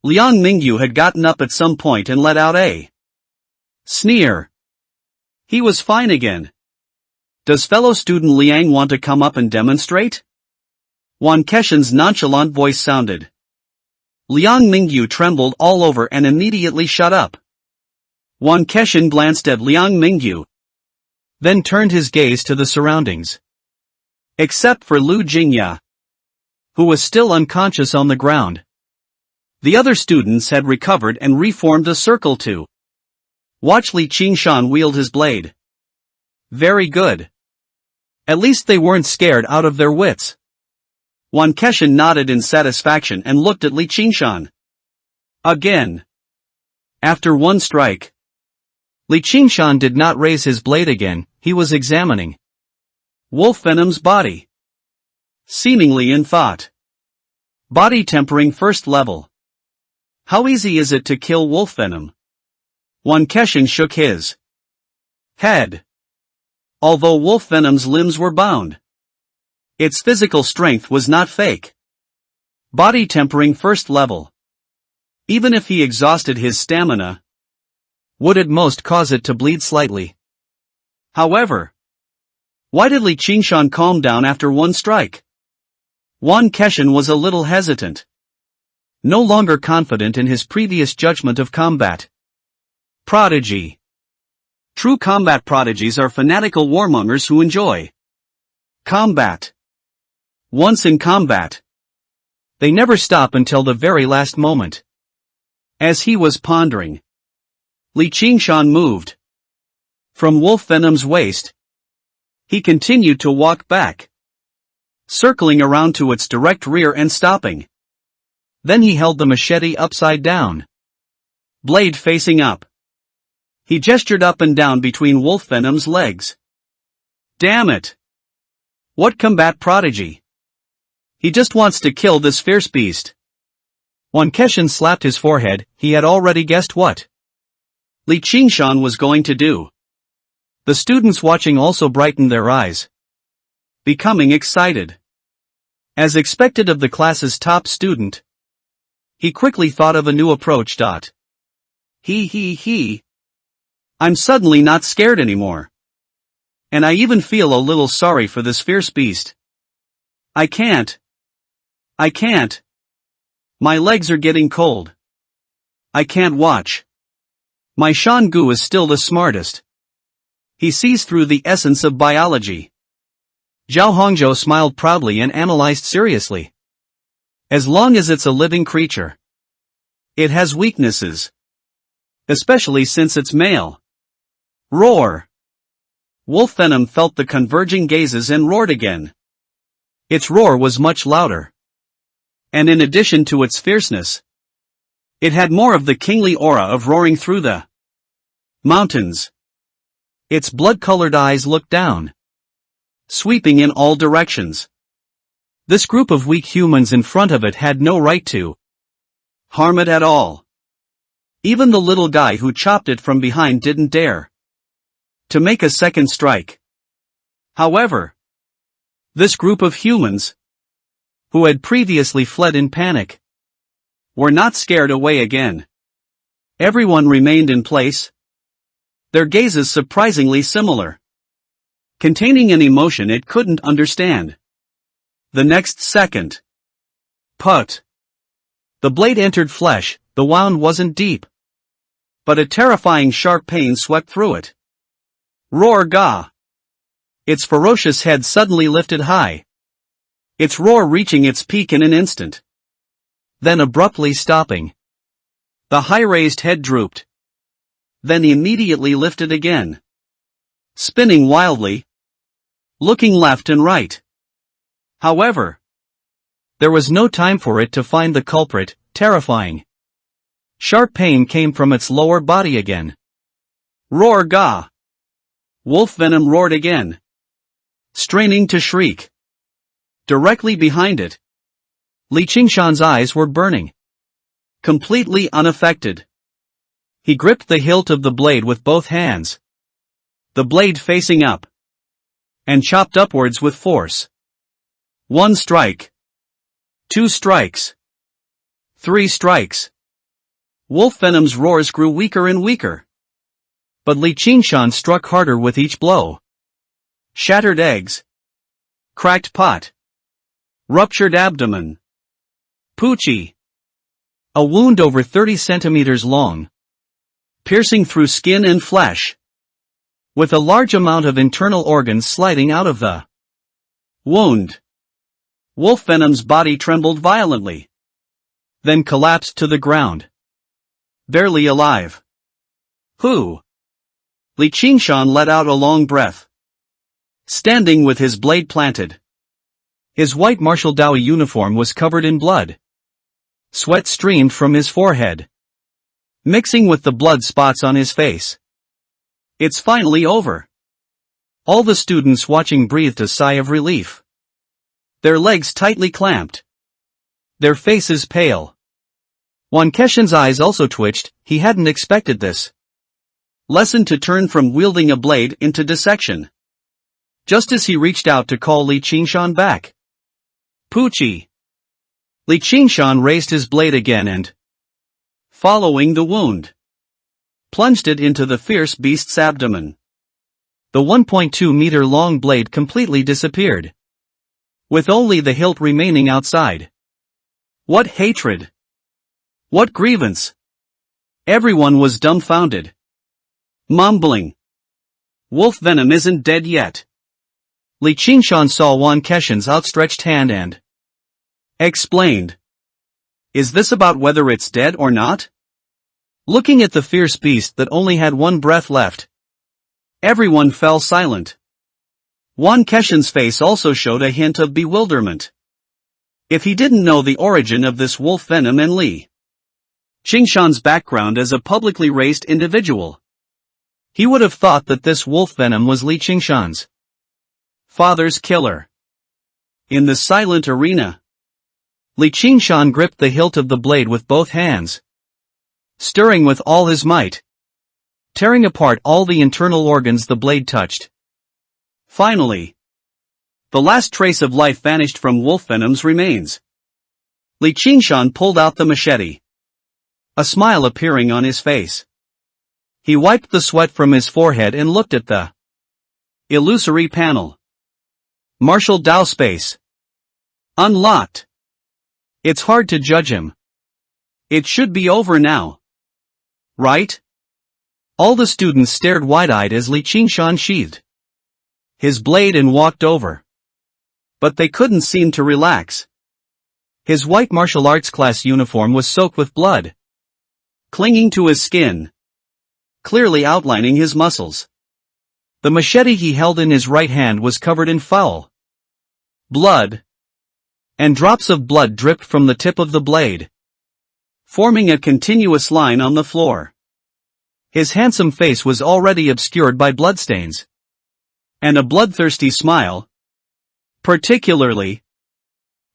Liang Mingyu had gotten up at some point and let out a sneer. He was fine again. Does fellow student Liang want to come up and demonstrate? Wan Keshan's nonchalant voice sounded. Liang Mingyu trembled all over and immediately shut up. Wan Keshan glanced at Liang Mingyu, then turned his gaze to the surroundings. Except for Lu Jingya, who was still unconscious on the ground. The other students had recovered and reformed a circle to watch Li Qingshan wield his blade. Very good. At least they weren't scared out of their wits. Wan Keshan nodded in satisfaction and looked at Li Qingshan. Again. After 1 strike, Li Qingshan did not raise his blade again, he was examining wolf venom's body. Seemingly in thought. Body tempering 1st level. How easy is it to kill wolf venom? Wan Keshan shook his head. Although wolf venom's limbs were bound, its physical strength was not fake. Body tempering 1st level. Even if he exhausted his stamina, would at most cause it to bleed slightly. However, why did Li Qingshan calm down after 1 strike? Wan Keshan was a little hesitant. No longer confident in his previous judgment of combat. Prodigy. True combat prodigies are fanatical warmongers who enjoy combat. Once in combat, they never stop until the very last moment. As he was pondering, Li Qingshan moved from wolf venom's waist. He continued to walk back, circling around to its direct rear and stopping. Then he held the machete upside down, blade facing up. He gestured up and down between wolf venom's legs. Damn it! What combat prodigy! He just wants to kill this fierce beast. Wan Keshan slapped his forehead, he had already guessed what Li Qingshan was going to do. The students watching also brightened their eyes, becoming excited. As expected of the class's top student, he quickly thought of a new approach. He. I'm suddenly not scared anymore. And I even feel a little sorry for this fierce beast. I can't. My legs are getting cold. I can't watch. My Shangu is still the smartest. He sees through the essence of biology. Zhao Hongzhou smiled proudly and analyzed seriously. As long as it's a living creature, it has weaknesses. Especially since it's male. Roar! Wolf Venom felt the converging gazes and roared again. Its roar was much louder. And in addition to its fierceness, it had more of the kingly aura of roaring through the mountains. Its blood-colored eyes looked down, sweeping in all directions. This group of weak humans in front of it had no right to harm it at all. Even the little guy who chopped it from behind didn't dare to make a second strike. However, this group of humans, who had previously fled in panic, were not scared away again. Everyone remained in place, their gazes surprisingly similar, containing an emotion it couldn't understand. The next second, put! The blade entered flesh. The wound wasn't deep, but a terrifying sharp pain swept through it. Roar Ga! Its ferocious head suddenly lifted high, its roar reaching its peak in an instant, then abruptly stopping. The high-raised head drooped, then immediately lifted again, spinning wildly, looking left and right. However, there was no time for it to find the culprit. Terrifying, sharp pain came from its lower body again. Roar Ga! Wolf Venom roared again, straining to shriek. Directly behind it, Li Qingshan's eyes were burning, completely unaffected. He gripped the hilt of the blade with both hands, the blade facing up, and chopped upwards with force. 1 strike. 2 strikes. 3 strikes. Wolf Venom's roars grew weaker and weaker. But Li Qingshan struck harder with each blow. Shattered eggs. Cracked pot. Ruptured abdomen. Poochie. A wound over 30 centimeters long, piercing through skin and flesh, with a large amount of internal organs sliding out of the wound. Wolf Venom's body trembled violently, then collapsed to the ground, barely alive. Who? Li Qingshan let out a long breath, standing with his blade planted. His white martial Dao uniform was covered in blood. Sweat streamed from his forehead, mixing with the blood spots on his face. It's finally over. All the students watching breathed a sigh of relief. Their legs tightly clamped, their faces pale. Wan Keshin's eyes also twitched. He hadn't expected this. Lesson to turn from wielding a blade into dissection. Just as he reached out to call Li Qingshan back. Poochie. Li Qingshan raised his blade again and, following the wound, plunged it into the fierce beast's abdomen. The 1.2-meter long blade completely disappeared, with only the hilt remaining outside. What hatred! What grievance! Everyone was dumbfounded, mumbling. Wolf Venom isn't dead yet. Li Qingshan saw Wan Keshin's outstretched hand and explained. Is this about whether it's dead or not? Looking at the fierce beast that only had one breath left, everyone fell silent. Wan Keshin's face also showed a hint of bewilderment. If he didn't know the origin of this Wolf Venom and Li Qingshan's background as a publicly raised individual, he would have thought that this Wolf Venom was Li Qingshan's father's killer. In the silent arena, Li Qingshan gripped the hilt of the blade with both hands, stirring with all his might, tearing apart all the internal organs the blade touched. Finally, The last trace of life vanished from Wolf Venom's remains. Li Qingshan pulled out the machete, a smile appearing on his face. He wiped the sweat from his forehead and looked at the illusory panel. Martial Dao space. Unlocked. It's hard to judge him. It should be over now. Right? All the students stared wide-eyed as Li Qingshan sheathed his blade and walked over. But they couldn't seem to relax. His white martial arts class uniform was soaked with blood, clinging to his skin, clearly outlining his muscles. The machete he held in his right hand was covered in foul blood, and drops of blood dripped from the tip of the blade, forming a continuous line on the floor. His handsome face was already obscured by bloodstains, and a bloodthirsty smile, particularly,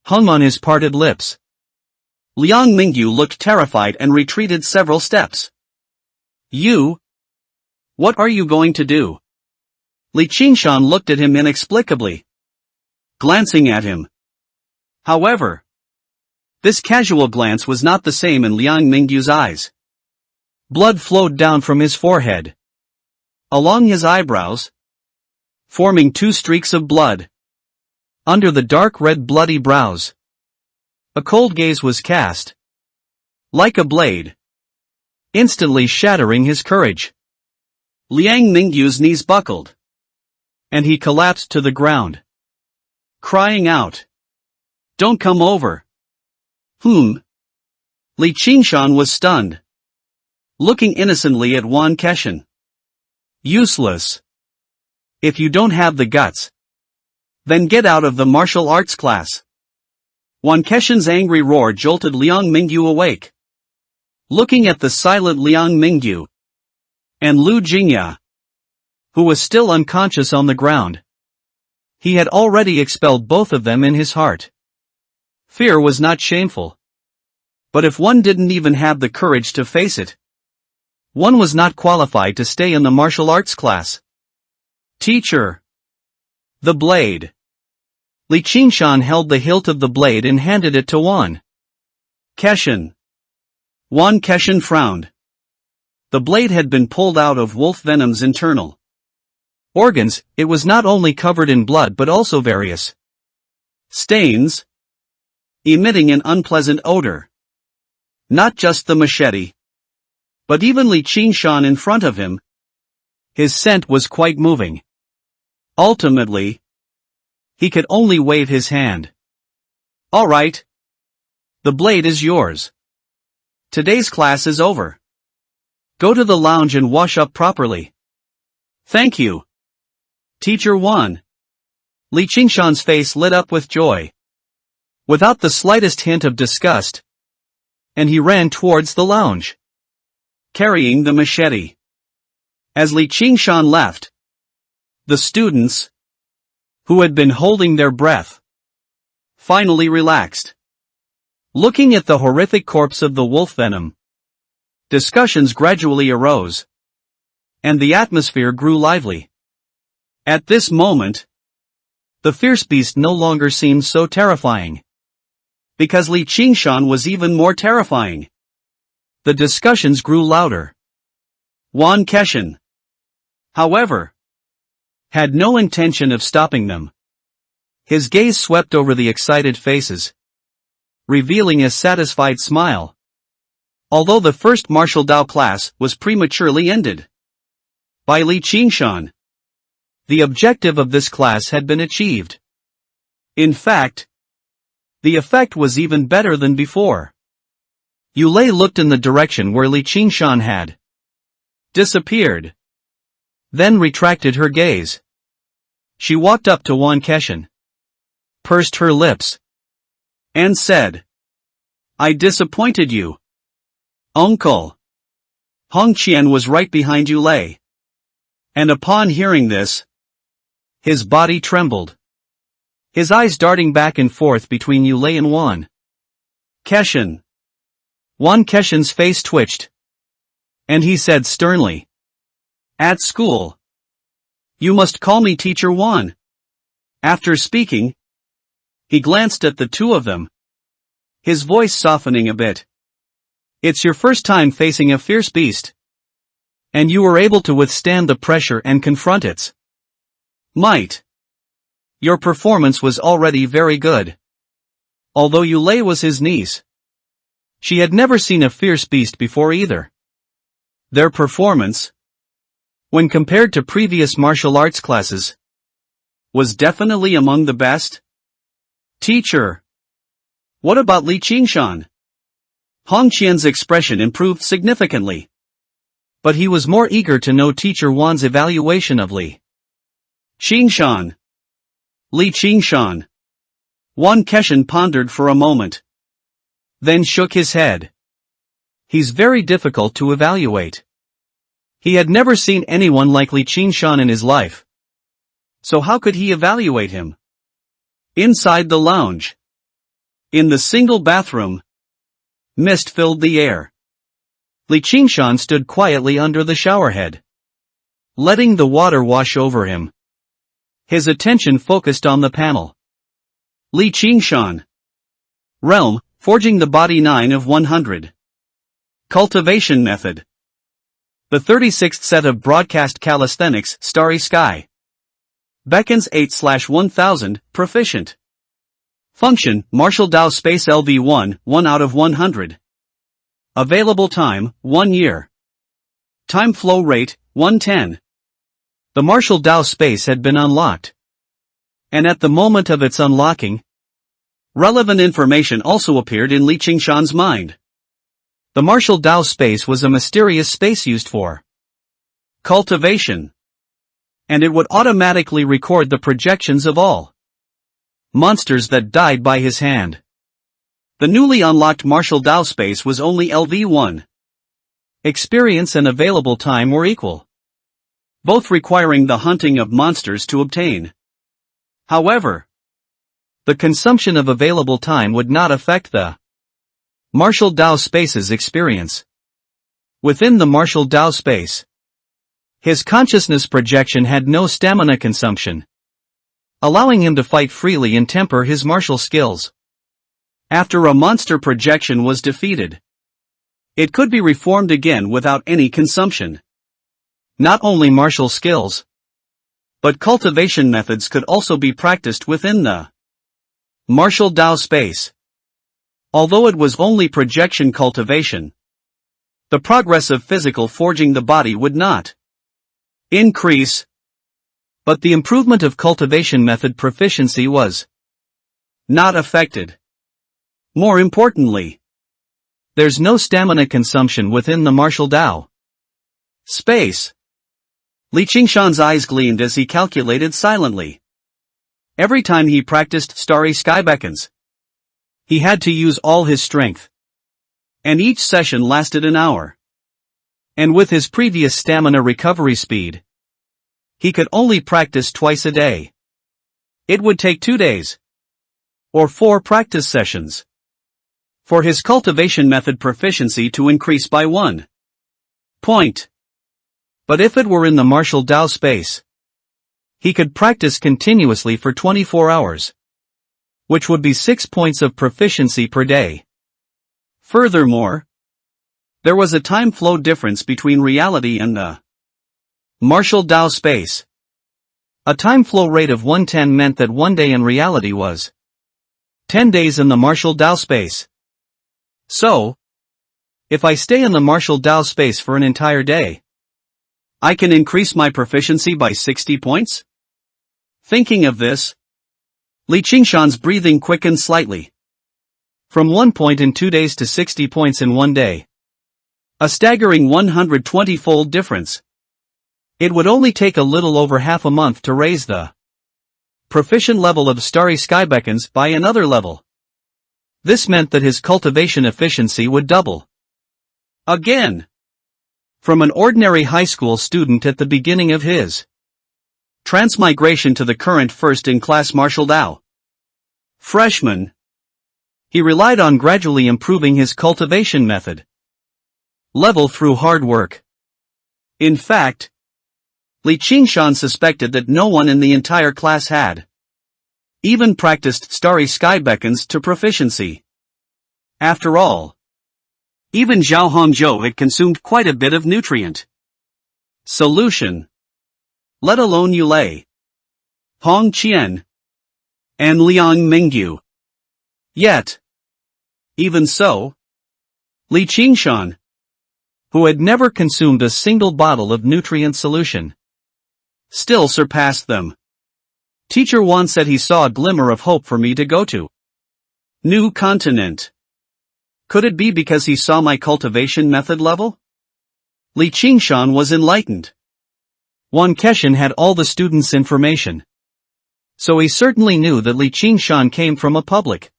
hung on his parted lips. Liang Mingyu looked terrified and retreated several steps. You? What are you going to do? Li Qingshan looked at him inexplicably, glancing at him. However, this casual glance was not the same in Liang Mingyu's eyes. Blood flowed down from his forehead, along his eyebrows, forming two streaks of blood. Under the dark red bloody brows, a cold gaze was cast, like a blade, instantly shattering his courage. Liang Mingyu's knees buckled, and he collapsed to the ground, crying out, "Don't come over!" Li Qingshan was stunned, looking innocently at Wan Keshan. Useless. If you don't have the guts, then get out of the martial arts class. Wan Keshan's angry roar jolted Liang Mingyu awake. Looking at the silent Liang Mingyu and Lu Jingya, who was still unconscious on the ground, he had already expelled both of them in his heart. Fear was not shameful. But if one didn't even have the courage to face it, one was not qualified to stay in the martial arts class. Teacher. The blade. Li Qingshan held the hilt of the blade and handed it to Wan Keshan. Wan Keshan frowned. The blade had been pulled out of Wolf Venom's internal organs. It was not only covered in blood but also various stains, emitting an unpleasant odor. Not just the machete, but even Li Qingshan in front of him. His scent was quite moving. Ultimately, he could only wave his hand. All right. The blade is yours. Today's class is over. Go to the lounge and wash up properly. Thank you, Teacher Wan. Li Qingshan's face lit up with joy, without the slightest hint of disgust, and he ran towards the lounge, carrying the machete. As Li Qingshan left, the students, who had been holding their breath, finally relaxed. Looking at the horrific corpse of the wolf venom, discussions gradually arose, and the atmosphere grew lively. At this moment, the fierce beast no longer seemed so terrifying, because Li Qingshan was even more terrifying. The discussions grew louder. Wan Keshan, however, had no intention of stopping them. His gaze swept over the excited faces, revealing a satisfied smile. Although the first martial Dao class was prematurely ended by Li Qingshan, the objective of this class had been achieved. In fact, the effect was even better than before. Yulei looked in the direction where Li Qingshan had disappeared, then retracted her gaze. She walked up to Wan Keshan, pursed her lips, and said, "I disappointed you, Uncle." Hong Qian was right behind Yulei, and upon hearing this, his body trembled, his eyes darting back and forth between Yulei and Wan Keshan. Wan Keshan's face twitched, and he said sternly, "At school, you must call me Teacher Wan." After speaking, he glanced at the two of them, his voice softening a bit. It's your first time facing a fierce beast. And you were able to withstand the pressure and confront its might. Your performance was already very good. Although Yulei was his niece, she had never seen a fierce beast before either. Their performance, when compared to previous martial arts classes, was definitely among the best. Teacher, what about Li Qingshan? Hong Qian's expression improved significantly. But he was more eager to know Teacher Wan's evaluation of Li Qingshan. Li Qingshan. Wan Keshan pondered for a moment, then shook his head. He's very difficult to evaluate. He had never seen anyone like Li Qingshan in his life. So how could he evaluate him? Inside the lounge, in the single bathroom, mist filled the air. Li Qingshan stood quietly under the showerhead, letting the water wash over him. His attention focused on the panel. Li Qingshan. Realm, forging the body 9 of 100. Cultivation method. The 36th set of broadcast calisthenics, Starry Sky. Beckons 8/1000, proficient. Function, Martial Dao Space LV1, 1 out of 100. Available time, 1 year. Time flow rate, 110. The Martial Dao Space had been unlocked. And at the moment of its unlocking, relevant information also appeared in Li Qingshan's mind. The Martial Dao Space was a mysterious space used for cultivation. And it would automatically record the projections of all monsters that died by his hand. The newly unlocked Martial Dao Space was only LV1. Experience and available time were equal, both requiring the hunting of monsters to obtain. However, the consumption of available time would not affect the Martial Dao Space's experience. Within the Martial Dao Space, his consciousness projection had no stamina consumption, allowing him to fight freely and temper his martial skills. After a monster projection was defeated, it could be reformed again without any consumption. Not only martial skills, but cultivation methods could also be practiced within the Martial Dao Space. Although it was only projection cultivation, the progress of physical forging the body would not increase, but the improvement of cultivation method proficiency was not affected. More importantly, there's no stamina consumption within the Martial Dao Space. Li Qingshan's eyes gleamed as he calculated silently. Every time he practiced Starry Sky Beckons, he had to use all his strength. And each session lasted an hour. And with his previous stamina recovery speed, he could only practice twice a day. It would take 2 days, or 4 practice sessions, for his cultivation method proficiency to increase by 1 point. But if it were in the Martial Dao Space, he could practice continuously for 24 hours, which would be 6 points of proficiency per day. Furthermore, there was a time flow difference between reality and the Martial Dao Space. A time flow rate of 110 meant that 1 day in reality was 10 days in the Martial Dao Space. So, if I stay in the Martial Dao Space for an entire day, I can increase my proficiency by 60 points? Thinking of this, Li Qingshan's breathing quickened slightly. From 1 point in 2 days to 60 points in 1 day. A staggering 120-fold difference. It would only take a little over half a month to raise the proficient level of Starry Sky Beckons by another level. This meant that his cultivation efficiency would double. Again. From an ordinary high school student at the beginning of his transmigration to the current first-in-class Martial Dao freshman, he relied on gradually improving his cultivation method level through hard work. In fact, Li Qingshan suspected that no one in the entire class had Even practiced Starry Sky Beckons to proficiency. After all, even Zhao Hongzhou had consumed quite a bit of nutrient. Solution. Let alone Yulei, Hong Qian, and Liang Mingyu. Yet, even so, Li Qingshan, who had never consumed a single bottle of nutrient solution, still surpassed them. Teacher Wan said he saw a glimmer of hope for me to go to New Continent. Could it be because he saw my cultivation method level? Li Qingshan was enlightened. Wan Keshan had all the students' information. So he certainly knew that Li Qingshan came from a public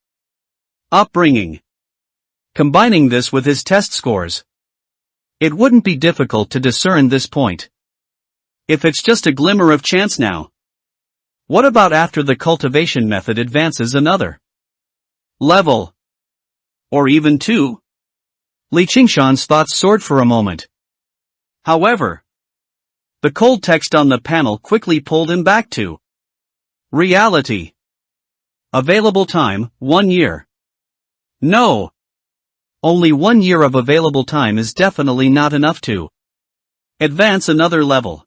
upbringing. Combining this with his test scores, it wouldn't be difficult to discern this point. If it's just a glimmer of chance now, what about after the cultivation method advances another level? Or even two? Li Qingshan's thoughts soared for a moment. However, the cold text on the panel quickly pulled him back to reality. Available time, 1 year. No. Only 1 year of available time is definitely not enough to advance another level.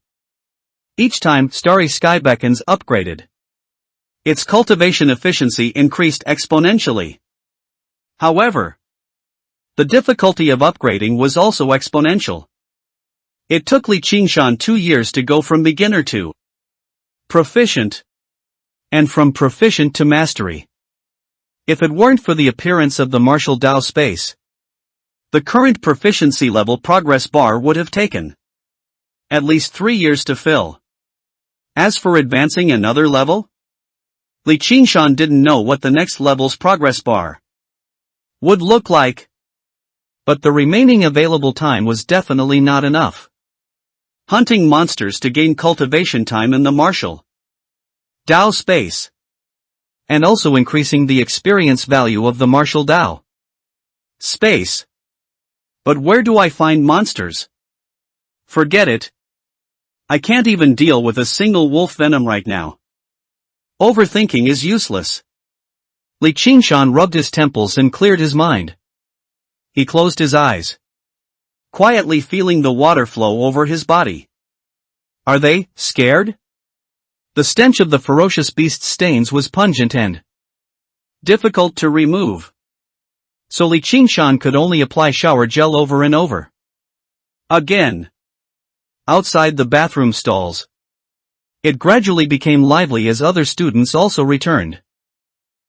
Each time Starry Sky Beckons upgraded, its cultivation efficiency increased exponentially. However, the difficulty of upgrading was also exponential. It took Li Qingshan 2 years to go from beginner to proficient, and from proficient to mastery. If it weren't for the appearance of the martial Dao space, the current proficiency level progress bar would have taken at least 3 years to fill. As for advancing another level, Li Qingshan didn't know what the next level's progress bar would look like. But the remaining available time was definitely not enough. Hunting monsters to gain cultivation time in the martial Dao space, and also increasing the experience value of the martial Dao space. But where do I find monsters? Forget it. I can't even deal with a single wolf venom right now. Overthinking is useless. Li Qingshan rubbed his temples and cleared his mind. He closed his eyes, quietly feeling the water flow over his body. Are they scared? The stench of the ferocious beast's stains was pungent and difficult to remove. So Li Qingshan could only apply shower gel over and over again. Outside the bathroom stalls, it gradually became lively as other students also returned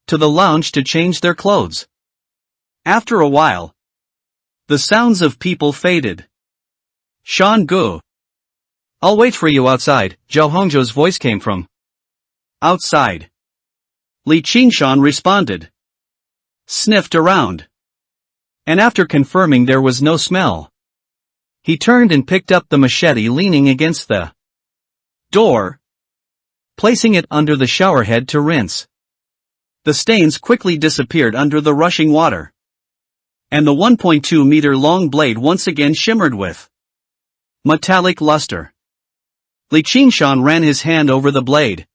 to the lounge to change their clothes. After a while, the sounds of people faded. Shan Gu. I'll wait for you outside, Zhao Hongzhou's voice came from outside. Li Qingshan responded, sniffed around, and after confirming there was no smell, he turned and picked up the machete leaning against the door, placing it under the shower head to rinse. The stains quickly disappeared under the rushing water, and the 1.2 meter long blade once again shimmered with metallic luster. Li Qingshan ran his hand over the blade,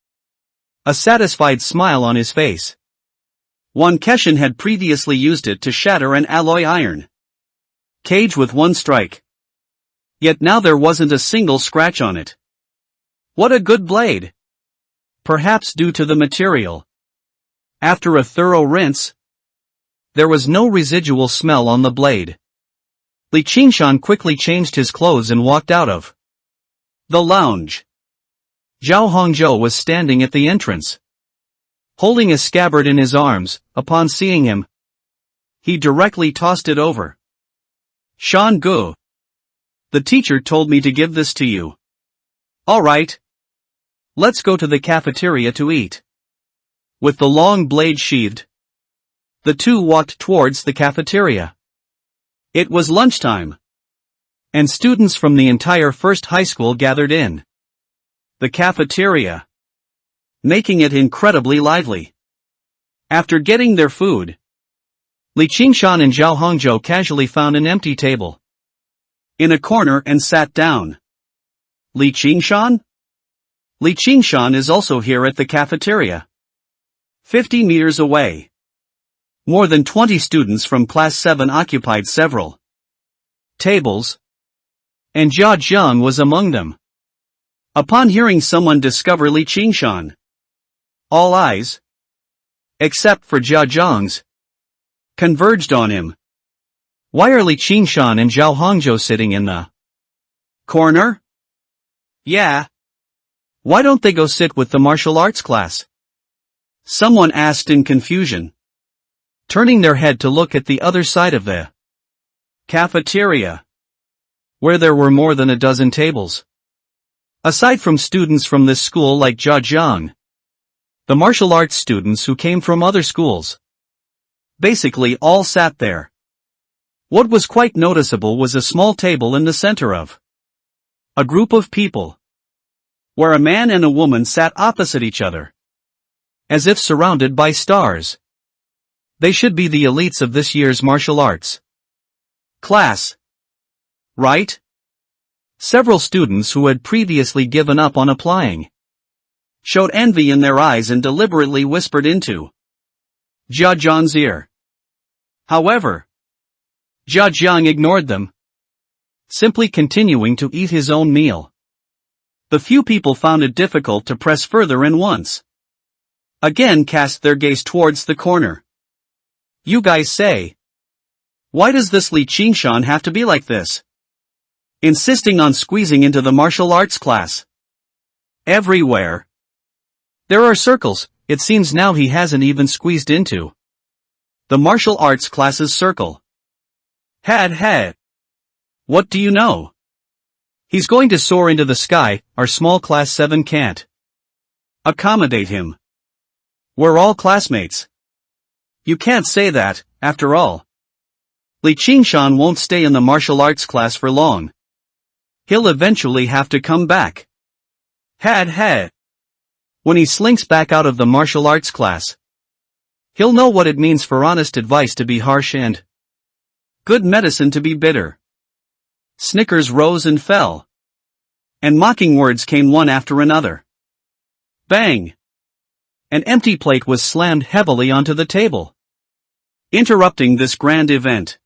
a satisfied smile on his face. Wan Keshan had previously used it to shatter an alloy iron cage with one strike. Yet now there wasn't a single scratch on it. What a good blade! Perhaps due to the material. After a thorough rinse, there was no residual smell on the blade. Li Qingshan quickly changed his clothes and walked out of the lounge. Zhao Hongzhou was standing at the entrance, holding a scabbard in his arms. Upon seeing him, he directly tossed it over. Shan Gu. The teacher told me to give this to you. All right. Let's go to the cafeteria to eat. With the long blade sheathed, the two walked towards the cafeteria. It was lunchtime, and students from the entire first high school gathered in the cafeteria, making it incredibly lively. After getting their food, Li Qingshan and Zhao Hongzhou casually found an empty table in a corner and sat down. Li Qingshan? Li Qingshan is also here at the cafeteria. 50 meters away. More than 20 students from Class 7 occupied several tables, and Jia Jiang was among them. Upon hearing someone discover Li Qingshan, all eyes, except for Jia Jiang's, converged on him. Why are Li Qingshan and Zhao Hongzhou sitting in the corner? Yeah. Why don't they go sit with the martial arts class? Someone asked in confusion, turning their head to look at the other side of the cafeteria, where there were more than a dozen tables. Aside from students from this school like Jia Jiang, the martial arts students who came from other schools basically all sat there. What was quite noticeable was a small table in the center of a group of people, where a man and a woman sat opposite each other, as if surrounded by stars. They should be the elites of this year's martial arts class, right? Several students who had previously given up on applying showed envy in their eyes and deliberately whispered into Jia Jiang's ear. However, Jia Jiang ignored them, simply continuing to eat his own meal. The few people found it difficult to press further and once again cast their gaze towards the corner. You guys say, why does this Li Qingshan have to be like this? Insisting on squeezing into the martial arts class. Everywhere there are circles. It seems now he hasn't even squeezed into the martial arts class's circle. Had. What do you know? He's going to soar into the sky. Our small class 7 can't accommodate him. We're all classmates. You can't say that, after all. Li Qingshan won't stay in the martial arts class for long. He'll eventually have to come back. Had. When he slinks back out of the martial arts class, he'll know what it means for honest advice to be harsh and good medicine to be bitter. Snickers rose and fell, and mocking words came one after another. Bang! An empty plate was slammed heavily onto the table, interrupting this grand event.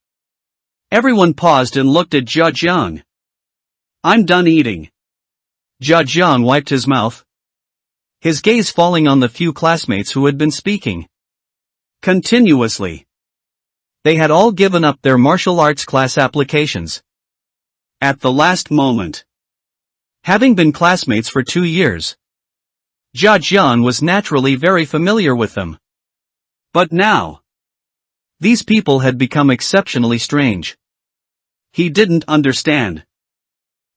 Everyone paused and looked at Jia Jiang. I'm done eating. Jia Jiang wiped his mouth, his gaze falling on the few classmates who had been speaking continuously. They had all given up their martial arts class applications at the last moment. Having been classmates for 2 years, Jia Jiang was naturally very familiar with them. But now, these people had become exceptionally strange. He didn't understand.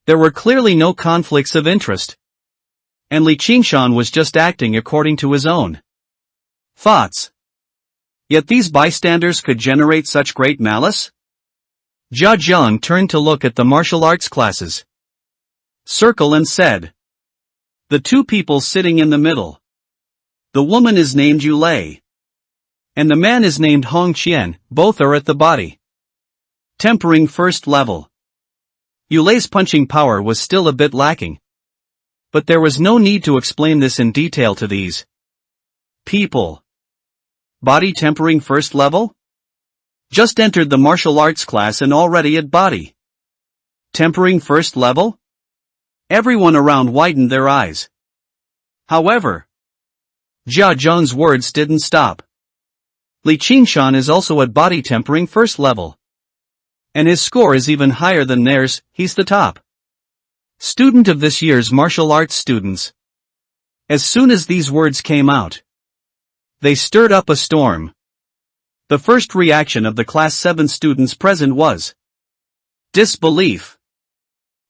There were clearly no conflicts of interest, and Li Qingshan was just acting according to his own thoughts. Yet these bystanders could generate such great malice? Jia Jiang turned to look at the martial arts classes circle and said, the two people sitting in the middle. The woman is named Yu Lei, and the man is named Hong Qian. Both are at the body tempering first level. Yu Lei's punching power was still a bit lacking, but there was no need to explain this in detail to these people. Body tempering first level? Just entered the martial arts class and already at body tempering first level? Everyone around widened their eyes. However, Jia Jiang's words didn't stop. Li Qingshan is also at body tempering first level, and his score is even higher than theirs. He's the top student of this year's martial arts students. As soon as these words came out, they stirred up a storm. The first reaction of the Class 7 students present was disbelief.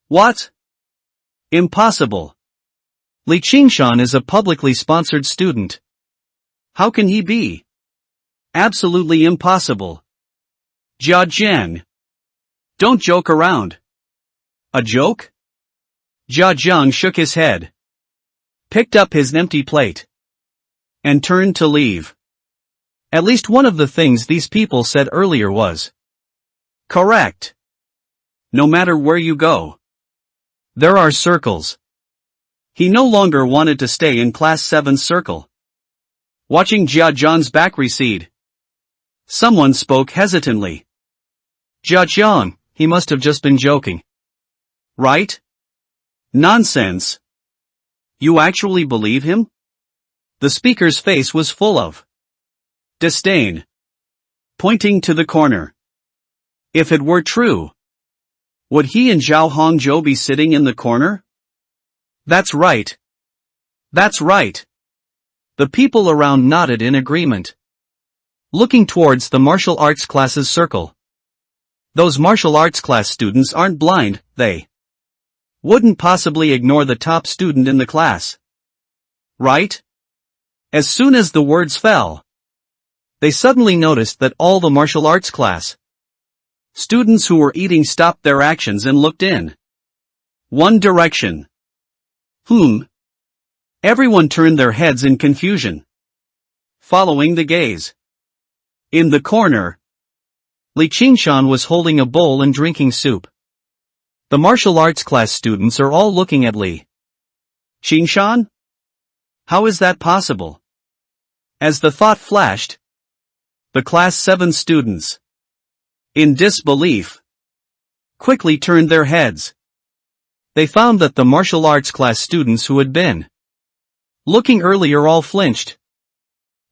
What? Impossible. Li Qingshan is a publicly sponsored student. How can he be? Absolutely impossible. Jia Jiang. Don't joke around. A joke? Jia Jiang shook his head, picked up his empty plate, and turned to leave. At least one of the things these people said earlier was correct. No matter where you go, there are circles. He no longer wanted to stay in Class 7's circle. watching Jia Zhang's back recede. Someone spoke hesitantly. Jia Zhang, he must have just been joking. Right? Nonsense. You actually believe him? The speaker's face was full of disdain, pointing to the corner. If it were true, would he and Zhao Hongzhou be sitting in the corner? That's right. That's right. The people around nodded in agreement, looking towards the martial arts class's circle. Those martial arts class students aren't blind, they wouldn't possibly ignore the top student in the class. Right? As soon as the words fell, they suddenly noticed that all the martial arts class students who were eating stopped their actions and looked in one direction. Everyone turned their heads in confusion, following the gaze. In the corner, Li Qingshan was holding a bowl and drinking soup. The martial arts class students are all looking at Li Qingshan? How is that possible? As the thought flashed, the class 7 students, in disbelief, quickly turned their heads. They found that the martial arts class students who had been looking earlier all flinched,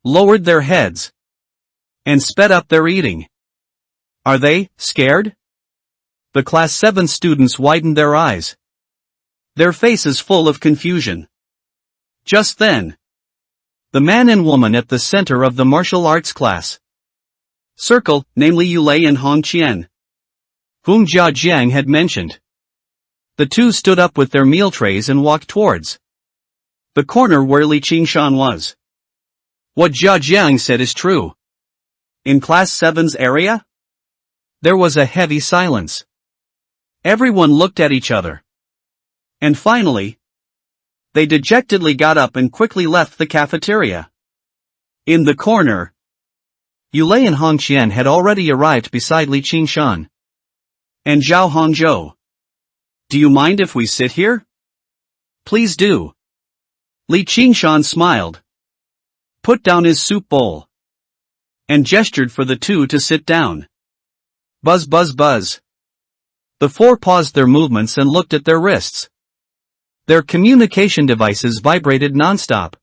lowered their heads, and sped up their eating. Are they scared? The class 7 students widened their eyes, their faces full of confusion. Just then, the man and woman at the center of the martial arts class circle, namely Yulei and Hong Qian, whom Jia Jiang had mentioned. The two stood up with their meal trays and walked towards the corner where Li Qingshan was. What Jia Jiang said is true. In class 7's area, there was a heavy silence. Everyone looked at each other. And finally, they dejectedly got up and quickly left the cafeteria. In the corner, Yulei and Hong Qian had already arrived beside Li Qingshan and Zhao Hongzhou. Do you mind if we sit here? Please do. Li Qingshan smiled, put down his soup bowl, and gestured for the two to sit down. Buzz buzz buzz. The four paused their movements and looked at their wrists. Their communication devices vibrated nonstop,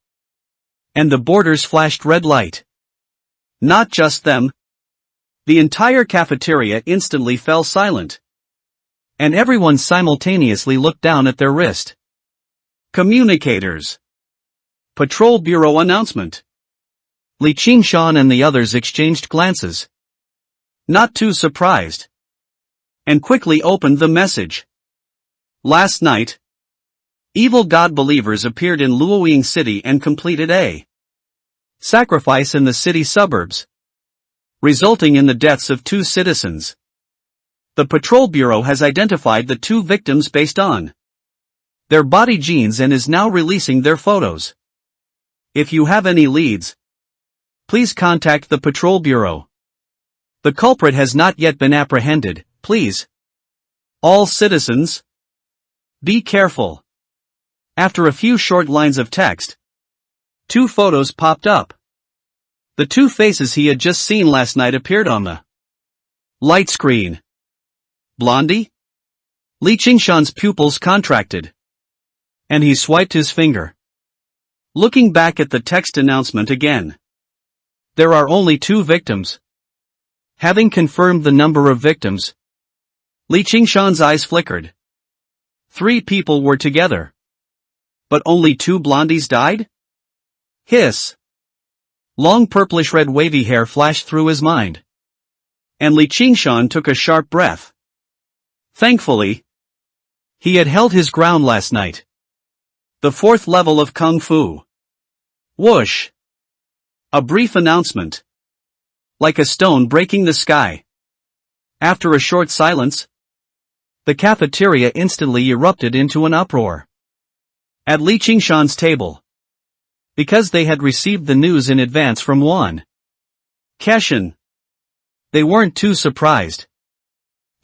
and the borders flashed red light. Not just them. The entire cafeteria instantly fell silent, and everyone simultaneously looked down at their wrist. Communicators. Patrol Bureau announcement. Li Qingshan and the others exchanged glances, not too surprised, and quickly opened the message. Last night, evil god believers appeared in Luoying City and completed a sacrifice in the city suburbs, resulting in the deaths of 2 citizens. The Patrol Bureau has identified the 2 victims based on their body genes and is now releasing their photos. If you have any leads, please contact the Patrol Bureau. The culprit has not yet been apprehended, please. All citizens, be careful. After a few short lines of text, 2 photos popped up. The 2 faces he had just seen last night appeared on the light screen. Blondie? Li Qingshan's pupils contracted, and he swiped his finger, looking back at the text announcement again. There are only 2 victims. Having confirmed the number of victims, Li Qingshan's eyes flickered. 3 people were together, but only 2 blondies died? Hiss. Long purplish-red wavy hair flashed through his mind, and Li Qingshan took a sharp breath. Thankfully, he had held his ground last night. The 4th level of Kung Fu. Whoosh. A brief announcement, like a stone breaking the sky. After a short silence, the cafeteria instantly erupted into an uproar. At Li Qingshan's table, because they had received the news in advance from Wan Keshan, they weren't too surprised.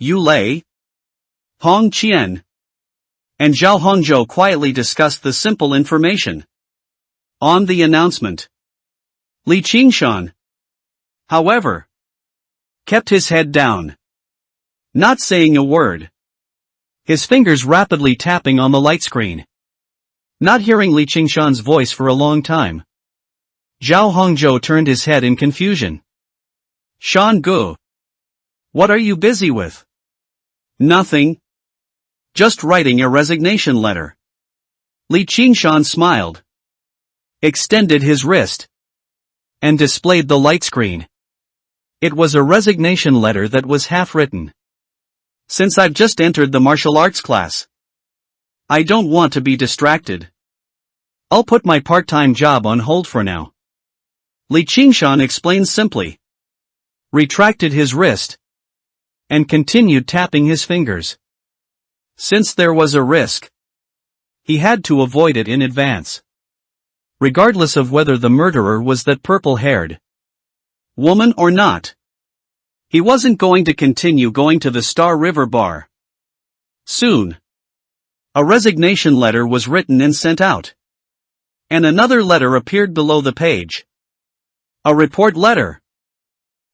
Yulei, Hong Qian, and Zhao Hongzhou quietly discussed the simple information on the announcement. Li Qingshan, however, kept his head down, not saying a word, his fingers rapidly tapping on the light screen. Not hearing Li Qingshan's voice for a long time, Zhao Hongzhou turned his head in confusion. Shan Gu, what are you busy with? Nothing. Just writing a resignation letter. Li Qingshan smiled, extended his wrist, and displayed the light screen. It was a resignation letter that was half written. Since I've just entered the martial arts class, I don't want to be distracted. I'll put my part-time job on hold for now. Li Qingshan explained simply, retracted his wrist, and continued tapping his fingers. Since there was a risk, he had to avoid it in advance. Regardless of whether the murderer was that purple-haired woman or not, he wasn't going to continue going to the Star River bar. Soon, a resignation letter was written and sent out. And another letter appeared below the page. A report letter.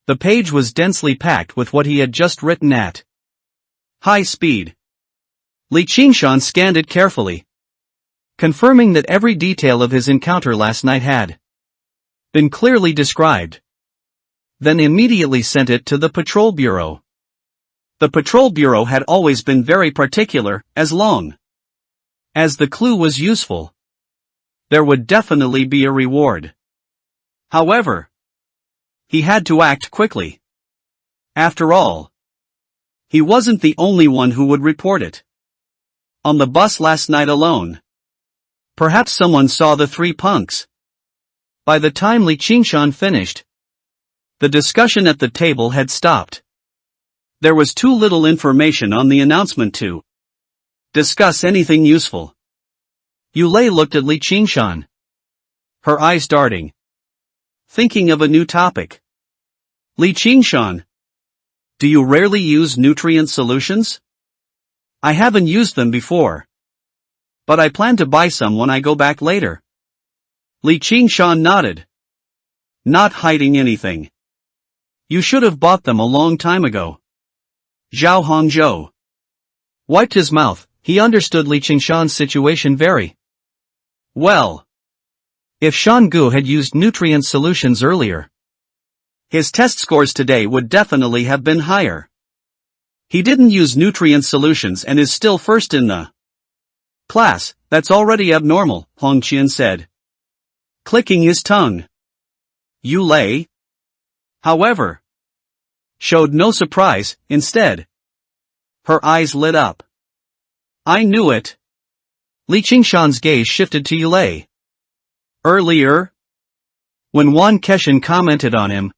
The page was densely packed with what he had just written at high speed. Li Qingshan scanned it carefully, confirming that every detail of his encounter last night had been clearly described. Then immediately sent it to the patrol bureau. The patrol bureau had always been very particular, as long as the clue was useful, there would definitely be a reward. However, he had to act quickly. After all, he wasn't the only one who would report it. On the bus last night alone, perhaps someone saw the three punks. By the time Li Qingshan finished, the discussion at the table had stopped. There was too little information on the announcement to discuss anything useful. Yulei looked at Li Qingshan, her eyes darting, thinking of a new topic. Li Qingshan, do you rarely use nutrient solutions? I haven't used them before, but I plan to buy some when I go back later. Li Qingshan nodded, not hiding anything. You should have bought them a long time ago. Zhao Hongzhou wiped his mouth. He understood Li Qingshan's situation very well. If Shan Gu had used nutrient solutions earlier, his test scores today would definitely have been higher. He didn't use nutrient solutions and is still first in the class. That's already abnormal, Hong Qian said, clicking his tongue. Yulei, however, showed no surprise. Instead, her eyes lit up. I knew it. Li Qingshan's gaze shifted to Yulei. Earlier, when Wan Keshan commented on him,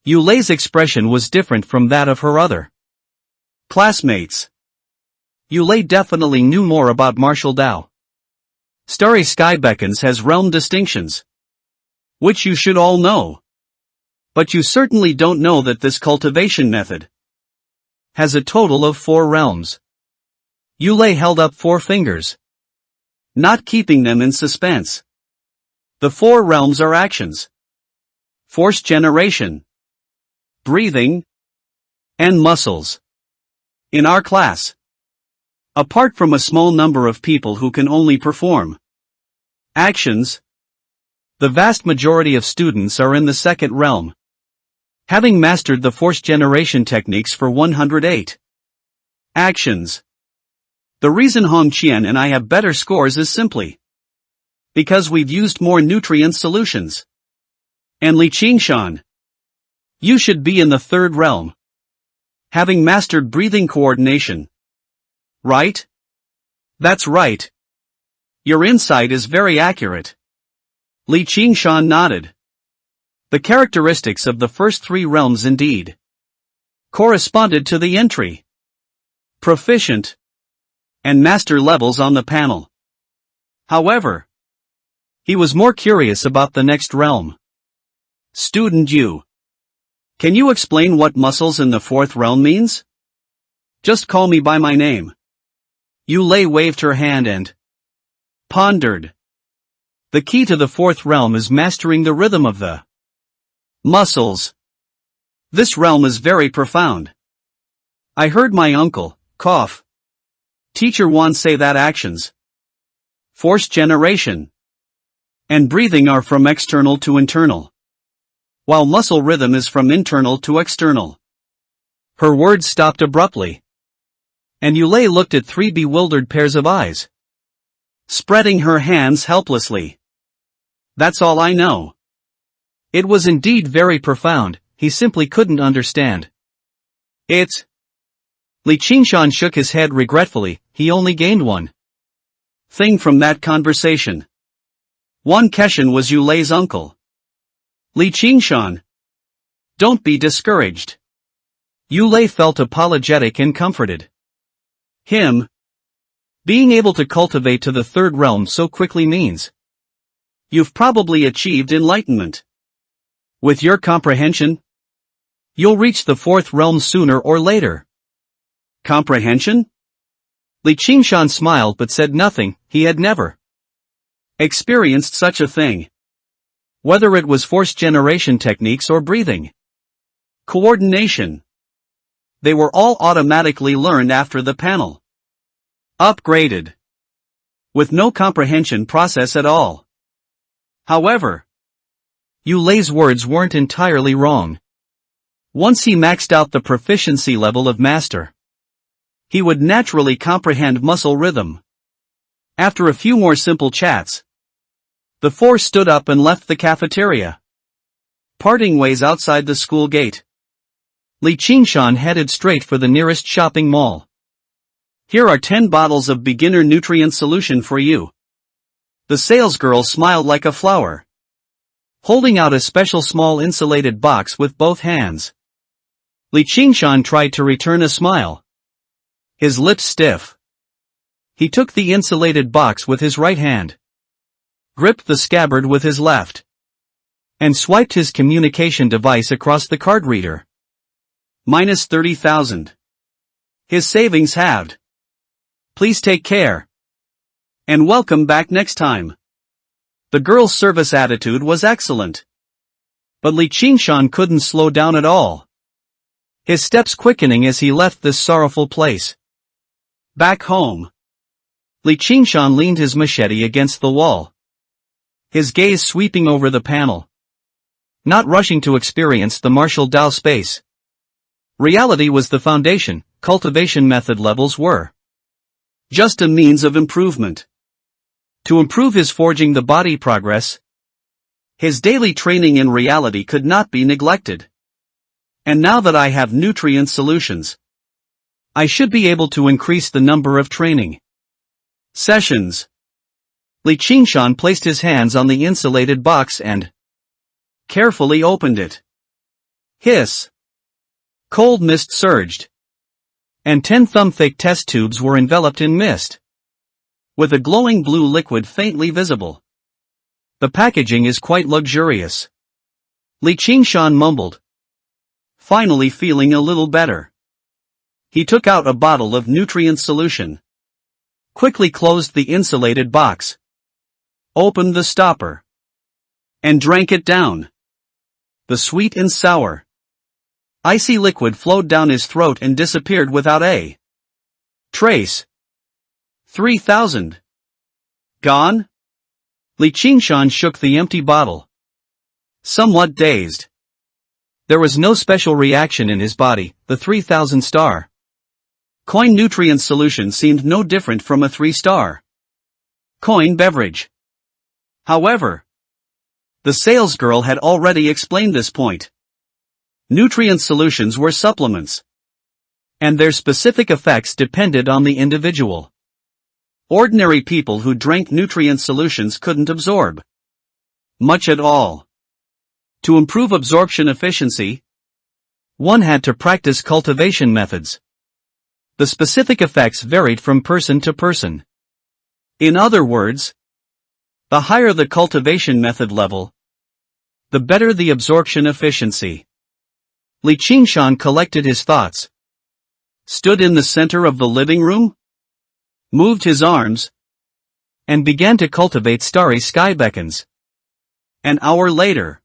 Yulei's expression was different from that of her other classmates. Yulei definitely knew more about martial Dao. Starry Sky Beckons has realm distinctions, which you should all know. But you certainly don't know that this cultivation method has a total of 4 realms. Yulei held up 4 fingers, not keeping them in suspense. The 4 realms are actions, force generation, breathing, and muscles. In our class, apart from a small number of people who can only perform actions, the vast majority of students are in the 2nd realm, having mastered the force generation techniques for 108 actions. The reason Hong Qian and I have better scores is simply because we've used more nutrient solutions. And Li Qingshan, you should be in the 3rd realm, having mastered breathing coordination. Right? That's right. Your insight is very accurate. Li Qingshan nodded. The characteristics of the first 3 realms indeed corresponded to the entry, proficient, and master levels on the panel. However, he was more curious about the next realm. Student U, can you explain what muscles in the 4th realm means? Just call me by my name. Yulei waved her hand and pondered. The key to the fourth realm is mastering the rhythm of the muscles. This realm is very profound. I heard my uncle, cough. Teacher once say that actions, force generation, and breathing are from external to internal, while muscle rhythm is from internal to external. Her words stopped abruptly, and Yulei looked at three bewildered pairs of eyes, spreading her hands helplessly. That's all I know. It was indeed very profound, he simply couldn't understand. It's... Li Qingshan shook his head regretfully, he only gained one thing from that conversation. One Keshin was Yulei's uncle. Li Qingshan. Don't be discouraged. Yulei felt apologetic and comforted. Him being able to cultivate to the third realm so quickly means you've probably achieved enlightenment. With your comprehension, you'll reach the fourth realm sooner or later. Comprehension? Li Qingshan smiled but said nothing. He had never experienced such a thing. Whether it was force generation techniques or breathing coordination, they were all automatically learned after the panel upgraded, with no comprehension process at all. However, Yulei's words weren't entirely wrong. Once he maxed out the proficiency level of master, he would naturally comprehend muscle rhythm. After a few more simple chats, the four stood up and left the cafeteria, parting ways outside the school gate. Li Qingshan headed straight for the nearest shopping mall. Here are 10 bottles of beginner nutrient solution for you. The salesgirl smiled like a flower, holding out a special small insulated box with both hands. Li Qingshan tried to return a smile, his lips stiff. He took the insulated box with his right hand, gripped the scabbard with his left, and swiped his communication device across the card reader. Minus 30,000. His savings halved. Please take care. And welcome back next time. The girl's service attitude was excellent. But Li Qingshan couldn't slow down at all, his steps quickening as he left this sorrowful place. Back home, Li Qingshan leaned his machete against the wall, his gaze sweeping over the panel, not rushing to experience the martial Dao space. Reality was the foundation, cultivation method levels were just a means of improvement. To improve his forging the body progress, his daily training in reality could not be neglected. And now that I have nutrient solutions, I should be able to increase the number of training sessions. Li Qingshan placed his hands on the insulated box and carefully opened it. Hiss! Cold mist surged, and 10 thumb-thick test tubes were enveloped in mist, with a glowing blue liquid faintly visible. The packaging is quite luxurious. Li Qingshan mumbled, finally feeling a little better. He took out a bottle of nutrient solution, quickly closed the insulated box, opened the stopper, and drank it down. The sweet and sour, icy liquid flowed down his throat and disappeared without a trace. 3,000. Gone? Li Qingshan shook the empty bottle, somewhat dazed. There was no special reaction in his body. The 3,000 star coin nutrient solution seemed no different from a 3-star coin beverage. However, the salesgirl had already explained this point. Nutrient solutions were supplements, and their specific effects depended on the individual. Ordinary people who drank nutrient solutions couldn't absorb much at all. To improve absorption efficiency, one had to practice cultivation methods. The specific effects varied from person to person. In other words, the higher the cultivation method level, the better the absorption efficiency. Li Qingshan collected his thoughts, stood in the center of the living room, moved his arms, and began to cultivate starry sky beacons. An hour later,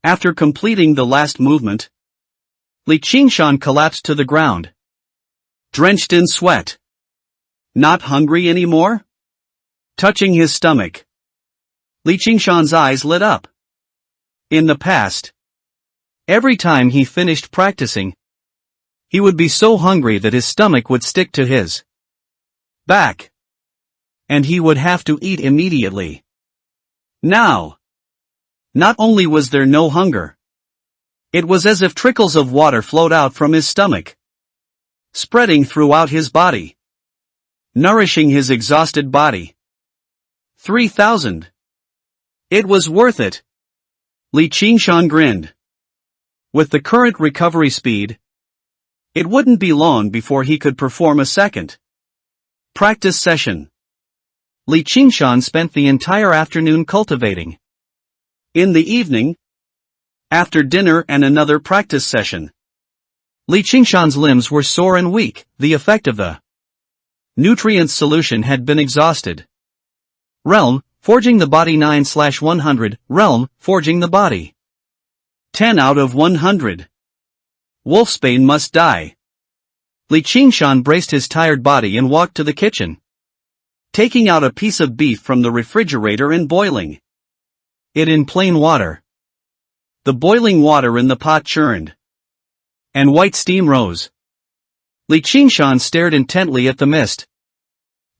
after completing the last movement, Li Qingshan collapsed to the ground, drenched in sweat. Not hungry anymore? Touching his stomach, Li Qingshan's eyes lit up. In the past, every time he finished practicing, he would be so hungry that his stomach would stick to his back, and he would have to eat immediately. Now, not only was there no hunger, it was as if trickles of water flowed out from his stomach, spreading throughout his body, nourishing his exhausted body. 3,000. It was worth it. Li Qingshan grinned. With the current recovery speed, it wouldn't be long before he could perform a second practice session. Li Qingshan spent the entire afternoon cultivating. In the evening, after dinner and another practice session, Li Qingshan's limbs were sore and weak. The effect of the nutrient solution had been exhausted. Realm, forging the body 9/100. Realm, forging the body 10 out of 100. Wolfsbane must die. Li Qingshan braced his tired body and walked to the kitchen, taking out a piece of beef from the refrigerator and boiling it in plain water. The boiling water in the pot churned, and white steam rose. Li Qingshan stared intently at the mist,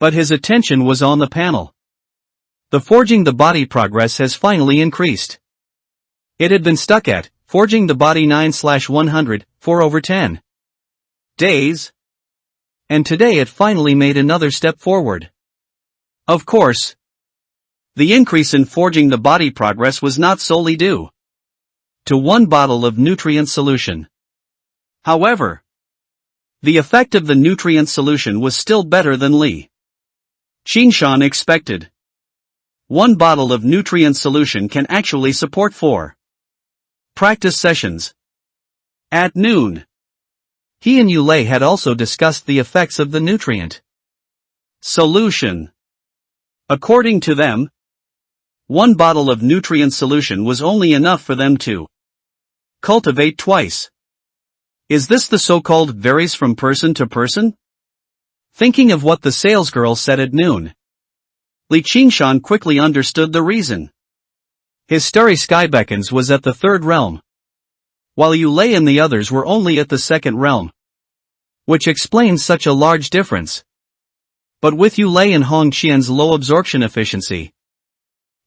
but his attention was on the panel. The forging the body progress has finally increased. It had been stuck at forging the body 9/100 for over 10 days, and today it finally made another step forward. Of course, the increase in forging the body progress was not solely due to one bottle of nutrient solution. However, the effect of the nutrient solution was still better than Li Qingshan expected. One bottle of nutrient solution can actually support 4 practice sessions. At noon, he and Yulei had also discussed the effects of the nutrient solution. According to them, one bottle of nutrient solution was only enough for them to cultivate twice. Is this the so-called varies from person to person? Thinking of what the salesgirl said at noon, Li Qingshan quickly understood the reason. His starry sky beacons was at the 3rd realm, while Yulei and the others were only at the 2nd realm, which explains such a large difference. But with Yulei and Hong Qian's low absorption efficiency,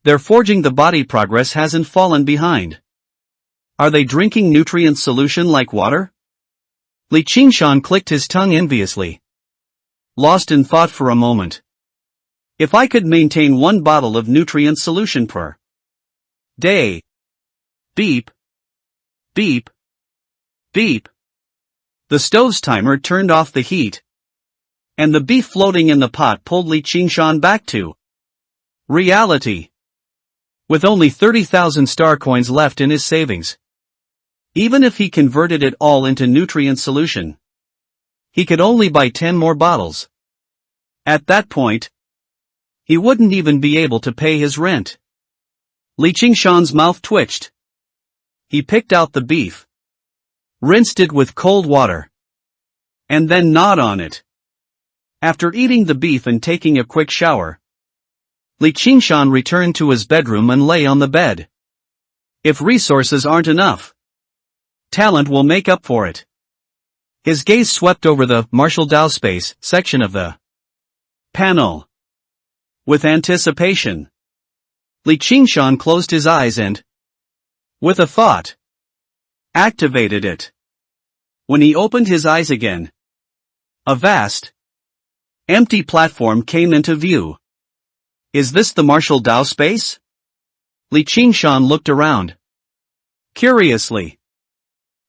their forging the body progress hasn't fallen behind. Are they drinking nutrient solution like water? Li Qingshan clicked his tongue enviously, lost in thought for a moment. If I could maintain one bottle of nutrient solution per day. Beep. Beep. Beep. The stove's timer turned off the heat, and the beef floating in the pot pulled Li Qingshan back to reality. With only 30,000 star coins left in his savings, even if he converted it all into nutrient solution, he could only buy 10 more bottles. At that point, he wouldn't even be able to pay his rent. Li Qingshan's mouth twitched. He picked out the beef, rinsed it with cold water, and then gnawed on it. After eating the beef and taking a quick shower, Li Qingshan returned to his bedroom and lay on the bed. If resources aren't enough, talent will make up for it. His gaze swept over the martial Dao space section of the panel. With anticipation, Li Qingshan closed his eyes and, with a thought, activated it. When he opened his eyes again, a vast, empty platform came into view. Is this the martial Dao space? Li Qingshan looked around curiously.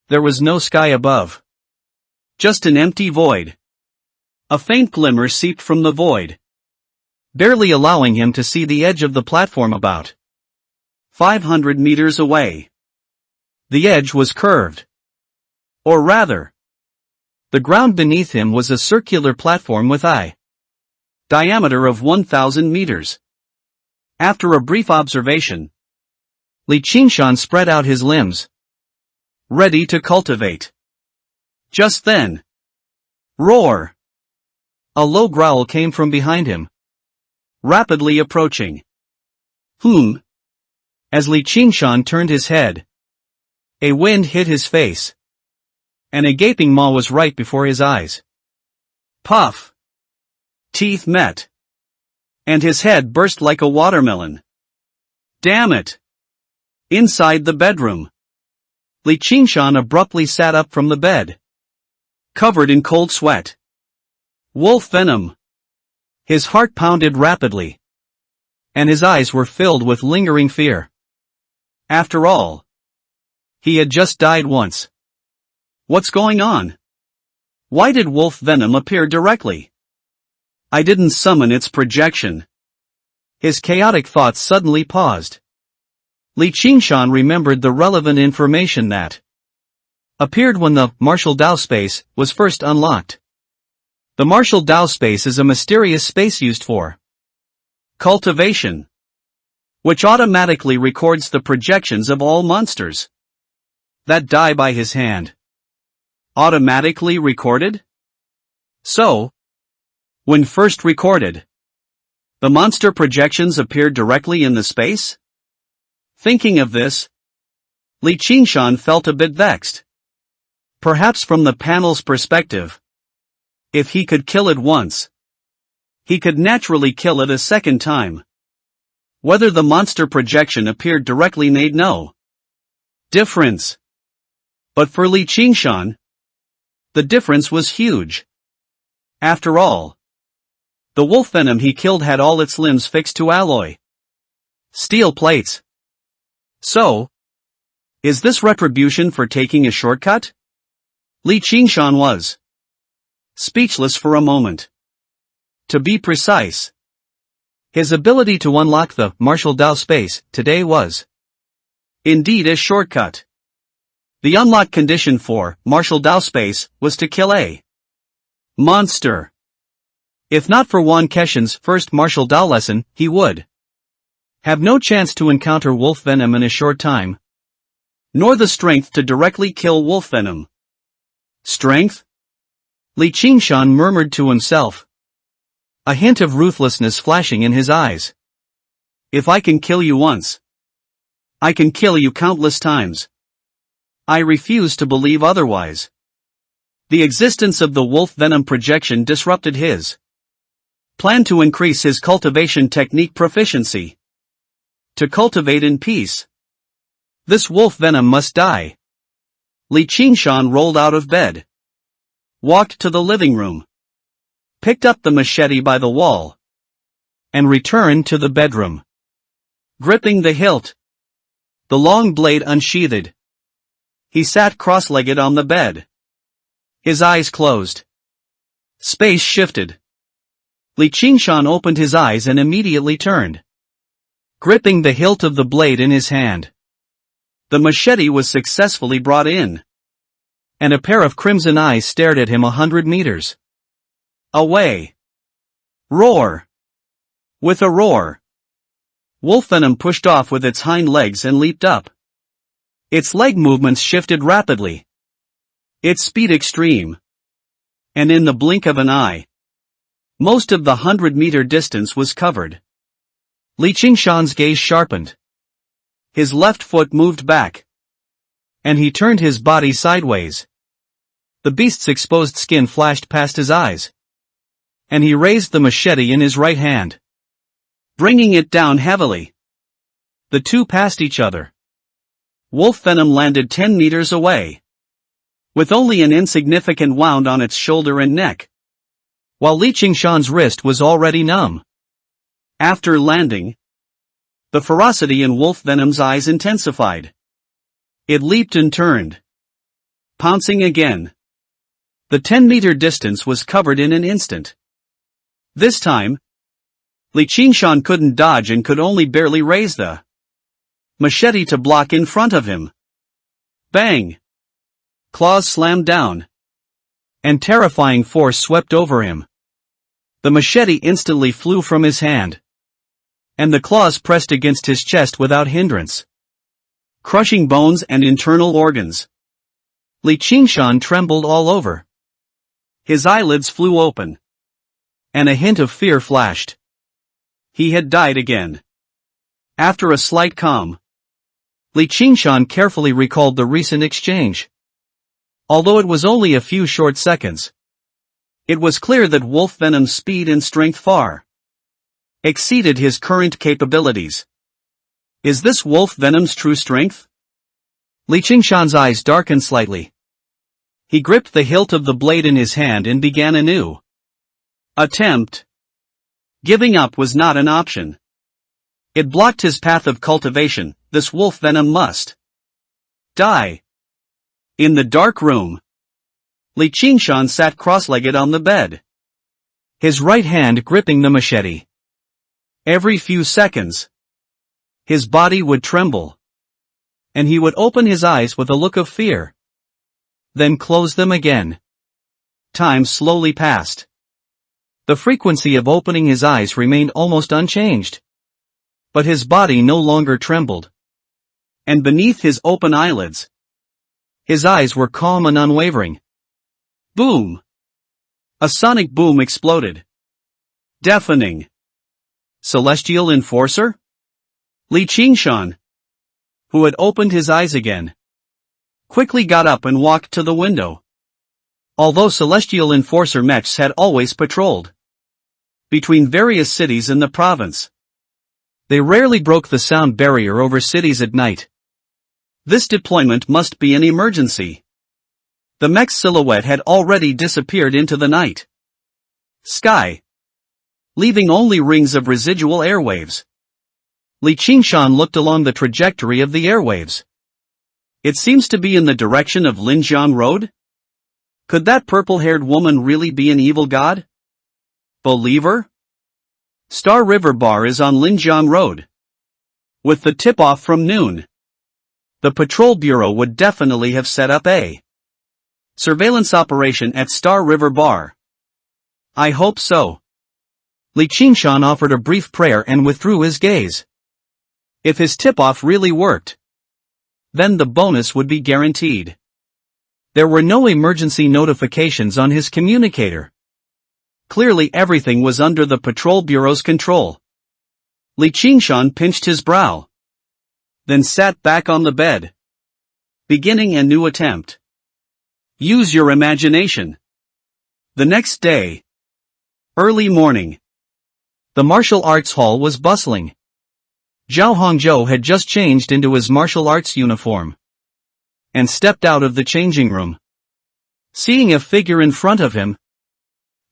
There was no sky above, just an empty void. A faint glimmer seeped from the void, barely allowing him to see the edge of the platform about 500 meters away. The edge was curved. Or rather, the ground beneath him was a circular platform with diameter of 1,000 meters. After a brief observation, Li Qingshan spread out his limbs, ready to cultivate. Just then, roar! A low growl came from behind him, rapidly approaching. As Li Qingshan turned his head, a wind hit his face, and a gaping maw was right before his eyes. Puff! Teeth met, and his head burst like a watermelon. Damn it! Inside the bedroom, Li Qingshan abruptly sat up from the bed, covered in cold sweat. Wolf venom! His heart pounded rapidly, and his eyes were filled with lingering fear. After all, he had just died once. What's going on? Why did wolf venom appear directly? I didn't summon its projection. His chaotic thoughts suddenly paused. Li Qingshan remembered the relevant information that appeared when the Martial Dao space was first unlocked. The Martial Dao space is a mysterious space used for cultivation, which automatically records the projections of all monsters that die by his hand. Automatically recorded? So, when first recorded, the monster projections appeared directly in the space? Thinking of this, Li Qingshan felt a bit vexed. Perhaps from the panel's perspective, if he could kill it once, he could naturally kill it a second time. Whether the monster projection appeared directly made no difference. But for Li Qingshan, the difference was huge. After all, the wolf venom he killed had all its limbs fixed to alloy steel plates. So, is this retribution for taking a shortcut? Li Qingshan was speechless for a moment. To be precise, his ability to unlock the Martial Dao space today was indeed a shortcut. The unlock condition for Martial Dao space was to kill a monster. If not for Wan Keshan's first Martial Dao lesson, he would have no chance to encounter wolf venom in a short time, nor the strength to directly kill wolf venom. Strength? Li Qingshan murmured to himself, a hint of ruthlessness flashing in his eyes. If I can kill you once, I can kill you countless times. I refuse to believe otherwise. The existence of the wolf venom projection disrupted his plan to increase his cultivation technique proficiency. To cultivate in peace. This wolf venom must die. Li Qingshan rolled out of bed, walked to the living room, picked up the machete by the wall, and returned to the bedroom. Gripping the hilt, the long blade unsheathed, he sat cross-legged on the bed, his eyes closed. Space shifted. Li Qingshan opened his eyes and immediately turned, gripping the hilt of the blade in his hand. The machete was successfully brought in, and a pair of crimson eyes stared at him 100 meters away. Roar! With a roar, wolf venom pushed off with its hind legs and leaped up. Its leg movements shifted rapidly, its speed extreme, and in the blink of an eye, most of the 100-meter distance was covered. Li Qingshan's gaze sharpened. His left foot moved back, and he turned his body sideways. The beast's exposed skin flashed past his eyes, and he raised the machete in his right hand, bringing it down heavily. The two passed each other. Wolf venom landed 10 meters away, with only an insignificant wound on its shoulder and neck, while Li Qingshan's wrist was already numb. After landing, the ferocity in wolf venom's eyes intensified. It leaped and turned, pouncing again. The 10-meter distance was covered in an instant. This time, Li Qingshan couldn't dodge and could only barely raise the machete to block in front of him. Bang! Claws slammed down, and terrifying force swept over him. The machete instantly flew from his hand, and the claws pressed against his chest without hindrance, crushing bones and internal organs. Li Qingshan trembled all over. His eyelids flew open, and a hint of fear flashed. He had died again. After a slight calm, Li Qingshan carefully recalled the recent exchange. Although it was only a few short seconds, it was clear that wolf venom's speed and strength far exceeded his current capabilities. Is this wolf venom's true strength? Li Qingshan's eyes darkened slightly. He gripped the hilt of the blade in his hand and began a new attempt. Giving up was not an option. It blocked his path of cultivation. This wolf venom must die. In the dark room, Li Qingshan sat cross-legged on the bed, his right hand gripping the machete. Every few seconds, his body would tremble, and he would open his eyes with a look of fear, then close them again. Time slowly passed. The frequency of opening his eyes remained almost unchanged, but his body no longer trembled. And beneath his open eyelids, his eyes were calm and unwavering. Boom! A sonic boom exploded. Deafening. Celestial Enforcer? Li Qingshan, who had opened his eyes again, quickly got up and walked to the window. Although Celestial Enforcer mechs had always patrolled between various cities in the province, they rarely broke the sound barrier over cities at night. This deployment must be an emergency. The mech's silhouette had already disappeared into the night sky, leaving only rings of residual airwaves. Li Qingshan looked along the trajectory of the airwaves. It seems to be in the direction of Linjiang Road? Could that purple-haired woman really be an evil god? Believer? Star River Bar is on Linjiang Road. With the tip-off from noon, the patrol bureau would definitely have set up a surveillance operation at Star River Bar. I hope so. Li Qingshan offered a brief prayer and withdrew his gaze. If his tip-off really worked, then the bonus would be guaranteed. There were no emergency notifications on his communicator. Clearly everything was under the patrol bureau's control. Li Qingshan pinched his brow, then sat back on the bed, beginning a new attempt. Use your imagination. The next day, early morning, the martial arts hall was bustling. Zhao Hongzhou had just changed into his martial arts uniform and stepped out of the changing room. Seeing a figure in front of him,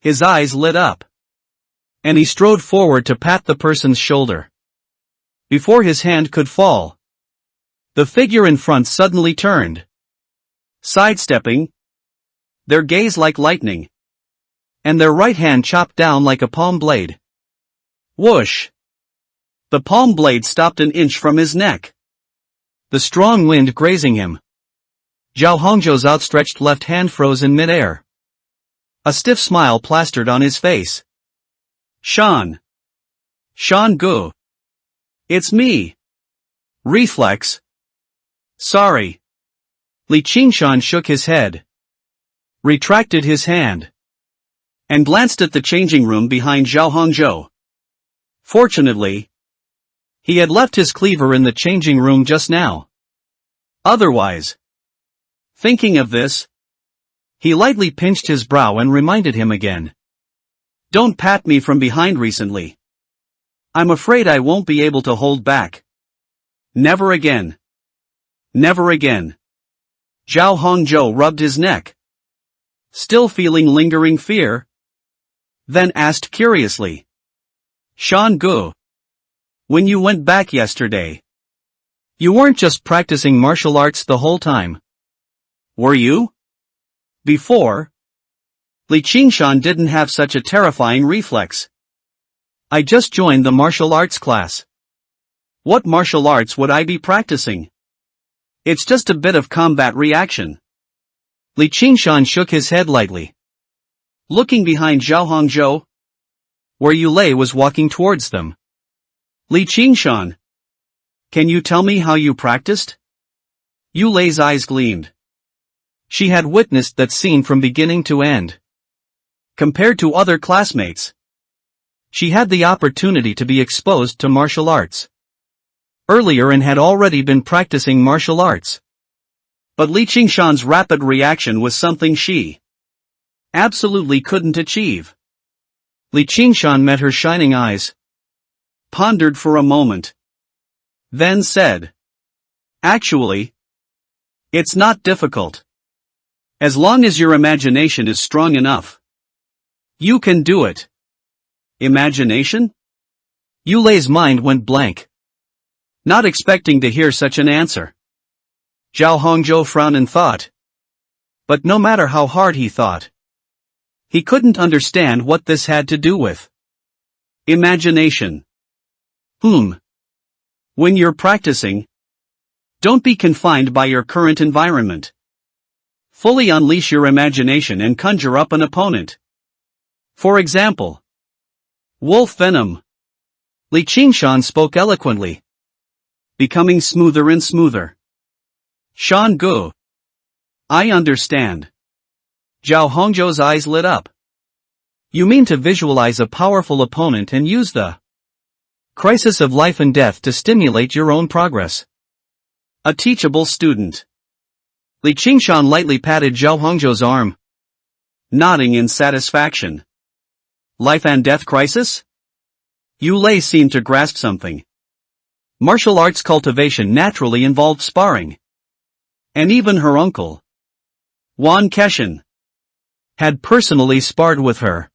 his eyes lit up, and he strode forward to pat the person's shoulder. Before his hand could fall, the figure in front suddenly turned, sidestepping, their gaze like lightning, and their right hand chopped down like a palm blade. Whoosh! The palm blade stopped an inch from his neck, the strong wind grazing him. Zhao Hongzhou's outstretched left hand froze in midair. A stiff smile plastered on his face. Shan Gu. It's me. Reflex. Sorry. Li Qingshan shook his head, retracted his hand, and glanced at the changing room behind Zhao Hongzhou. Fortunately, he had left his cleaver in the changing room just now. Otherwise, thinking of this, he lightly pinched his brow and reminded him again. Don't pat me from behind recently. I'm afraid I won't be able to hold back. Never again. Never again. Zhao Hongzhou rubbed his neck, still feeling lingering fear, then asked curiously. Shan Gu, when you went back yesterday, you weren't just practicing martial arts the whole time, were you? Before, Li Qingshan didn't have such a terrifying reflex. I just joined the martial arts class. What martial arts would I be practicing? It's just a bit of combat reaction. Li Qingshan shook his head lightly. Looking behind Zhao Hongzhou, where Yulei was walking towards them. Li Qingshan. Can you tell me how you practiced? Yulei's eyes gleamed. She had witnessed that scene from beginning to end. Compared to other classmates, she had the opportunity to be exposed to martial arts earlier and had already been practicing martial arts. But Li Qingshan's rapid reaction was something she absolutely couldn't achieve. Li Qingshan met her shining eyes, pondered for a moment, then said, "Actually, it's not difficult. As long as your imagination is strong enough, you can do it." Imagination? Yulei's mind went blank, not expecting to hear such an answer. Zhao Hongzhou frowned in thought. But no matter how hard he thought, he couldn't understand what this had to do with imagination. When you're practicing, don't be confined by your current environment. Fully unleash your imagination and conjure up an opponent. For example, wolf venom. Li Qingshan spoke eloquently, becoming smoother and smoother. Shan Gu. I understand. Zhao Hongzhou's eyes lit up. You mean to visualize a powerful opponent and use the crisis of life and death to stimulate your own progress. A teachable student. Li Qingshan lightly patted Zhao Hongzhou's arm, nodding in satisfaction. Life and death crisis? Yulei seemed to grasp something. Martial arts cultivation naturally involved sparring. And even her uncle, Wan Keshan, had personally sparred with her.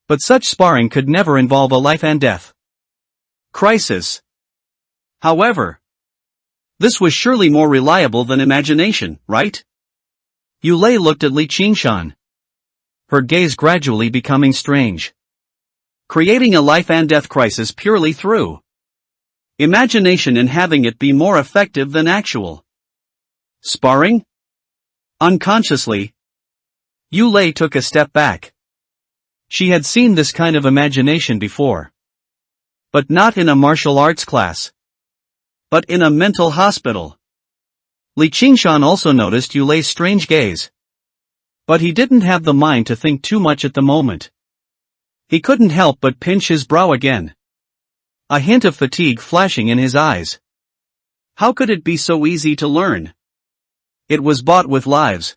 But such sparring could never involve a life and death crisis. However, this was surely more reliable than imagination, right? Yulei looked at Li Qingshan, her gaze gradually becoming strange. Creating a life and death crisis purely through imagination and having it be more effective than actual sparring? Unconsciously, Yulei took a step back. She had seen this kind of imagination before. But not in a martial arts class. But in a mental hospital. Li Qingshan also noticed Yulei's strange gaze. But he didn't have the mind to think too much at the moment. He couldn't help but pinch his brow again, a hint of fatigue flashing in his eyes. How could it be so easy to learn? It was bought with lives.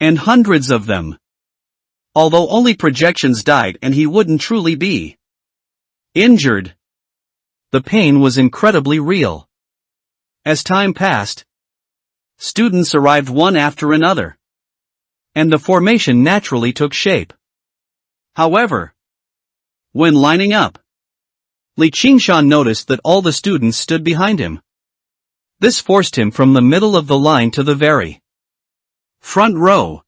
And hundreds of them. Although only projections died and he wouldn't truly be injured. The pain was incredibly real. As time passed, students arrived one after another. And the formation naturally took shape. However, when lining up, Li Qingshan noticed that all the students stood behind him. This forced him from the middle of the line to the very front row.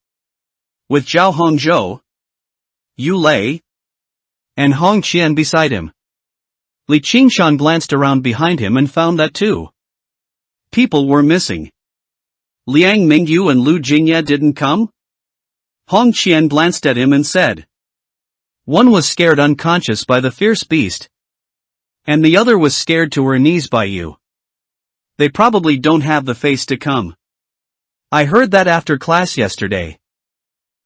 With Zhao Hongzhou, Yulei, and Hong Qian beside him. Li Qingshan glanced around behind him and found that two people were missing. Liang Mingyu and Lu Jingye didn't come? Hong Qian glanced at him and said. One was scared unconscious by the fierce beast. And the other was scared to her knees by you. They probably don't have the face to come. I heard that after class yesterday.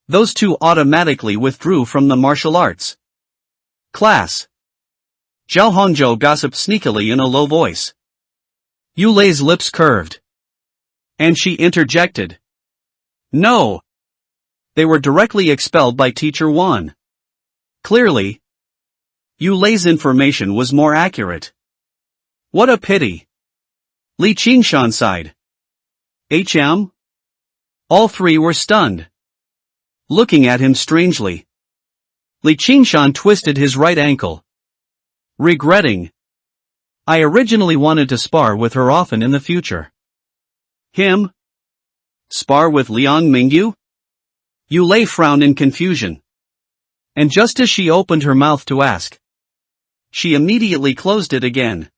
Those two automatically withdrew from the martial arts class. Zhao Hongzhou gossiped sneakily in a low voice. Yulei's lips curved. And she interjected. No. They were directly expelled by Teacher Wan. Clearly, Yulei's information was more accurate. What a pity. Li Qingshan sighed. HM? All three were stunned, looking at him strangely. Li Qingshan twisted his right ankle, regretting. I originally wanted to spar with her often in the future. Him? Spar with Liang Mingyu? Yulei frowned in confusion. And just as she opened her mouth to ask, she immediately closed it again.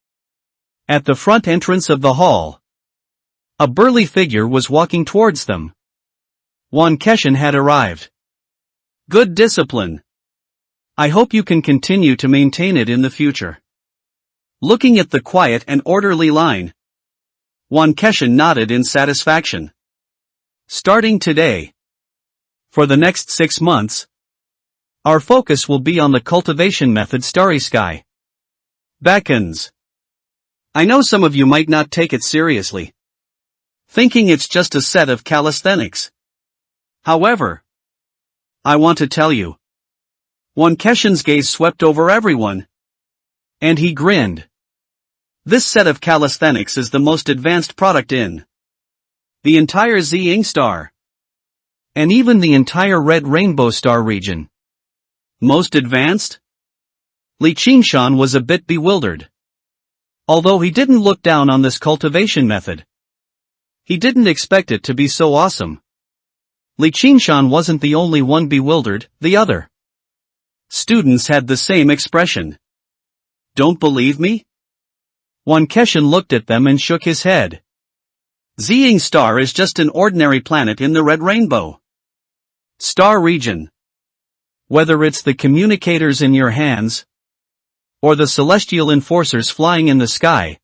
At the front entrance of the hall, a burly figure was walking towards them. Wan Keshan had arrived. Good discipline. I hope you can continue to maintain it in the future. Looking at the quiet and orderly line, Won Keshin nodded in satisfaction. Starting today, for the next 6 months, our focus will be on the cultivation method Starry Sky Beckons. I know some of you might not take it seriously, thinking it's just a set of calisthenics. However, I want to tell you, Won Keshin's gaze swept over everyone, and he grinned. This set of calisthenics is the most advanced product in the entire Zing Star, and even the entire Red Rainbow Star region. Most advanced? Li Qingshan was a bit bewildered. Although he didn't look down on this cultivation method, he didn't expect it to be so awesome. Li Qingshan wasn't the only one bewildered, the other students had the same expression. Don't believe me? Won Keshin looked at them and shook his head. Zing Star is just an ordinary planet in the Red Rainbow Star region. Whether it's the communicators in your hands, or the celestial enforcers flying in the sky,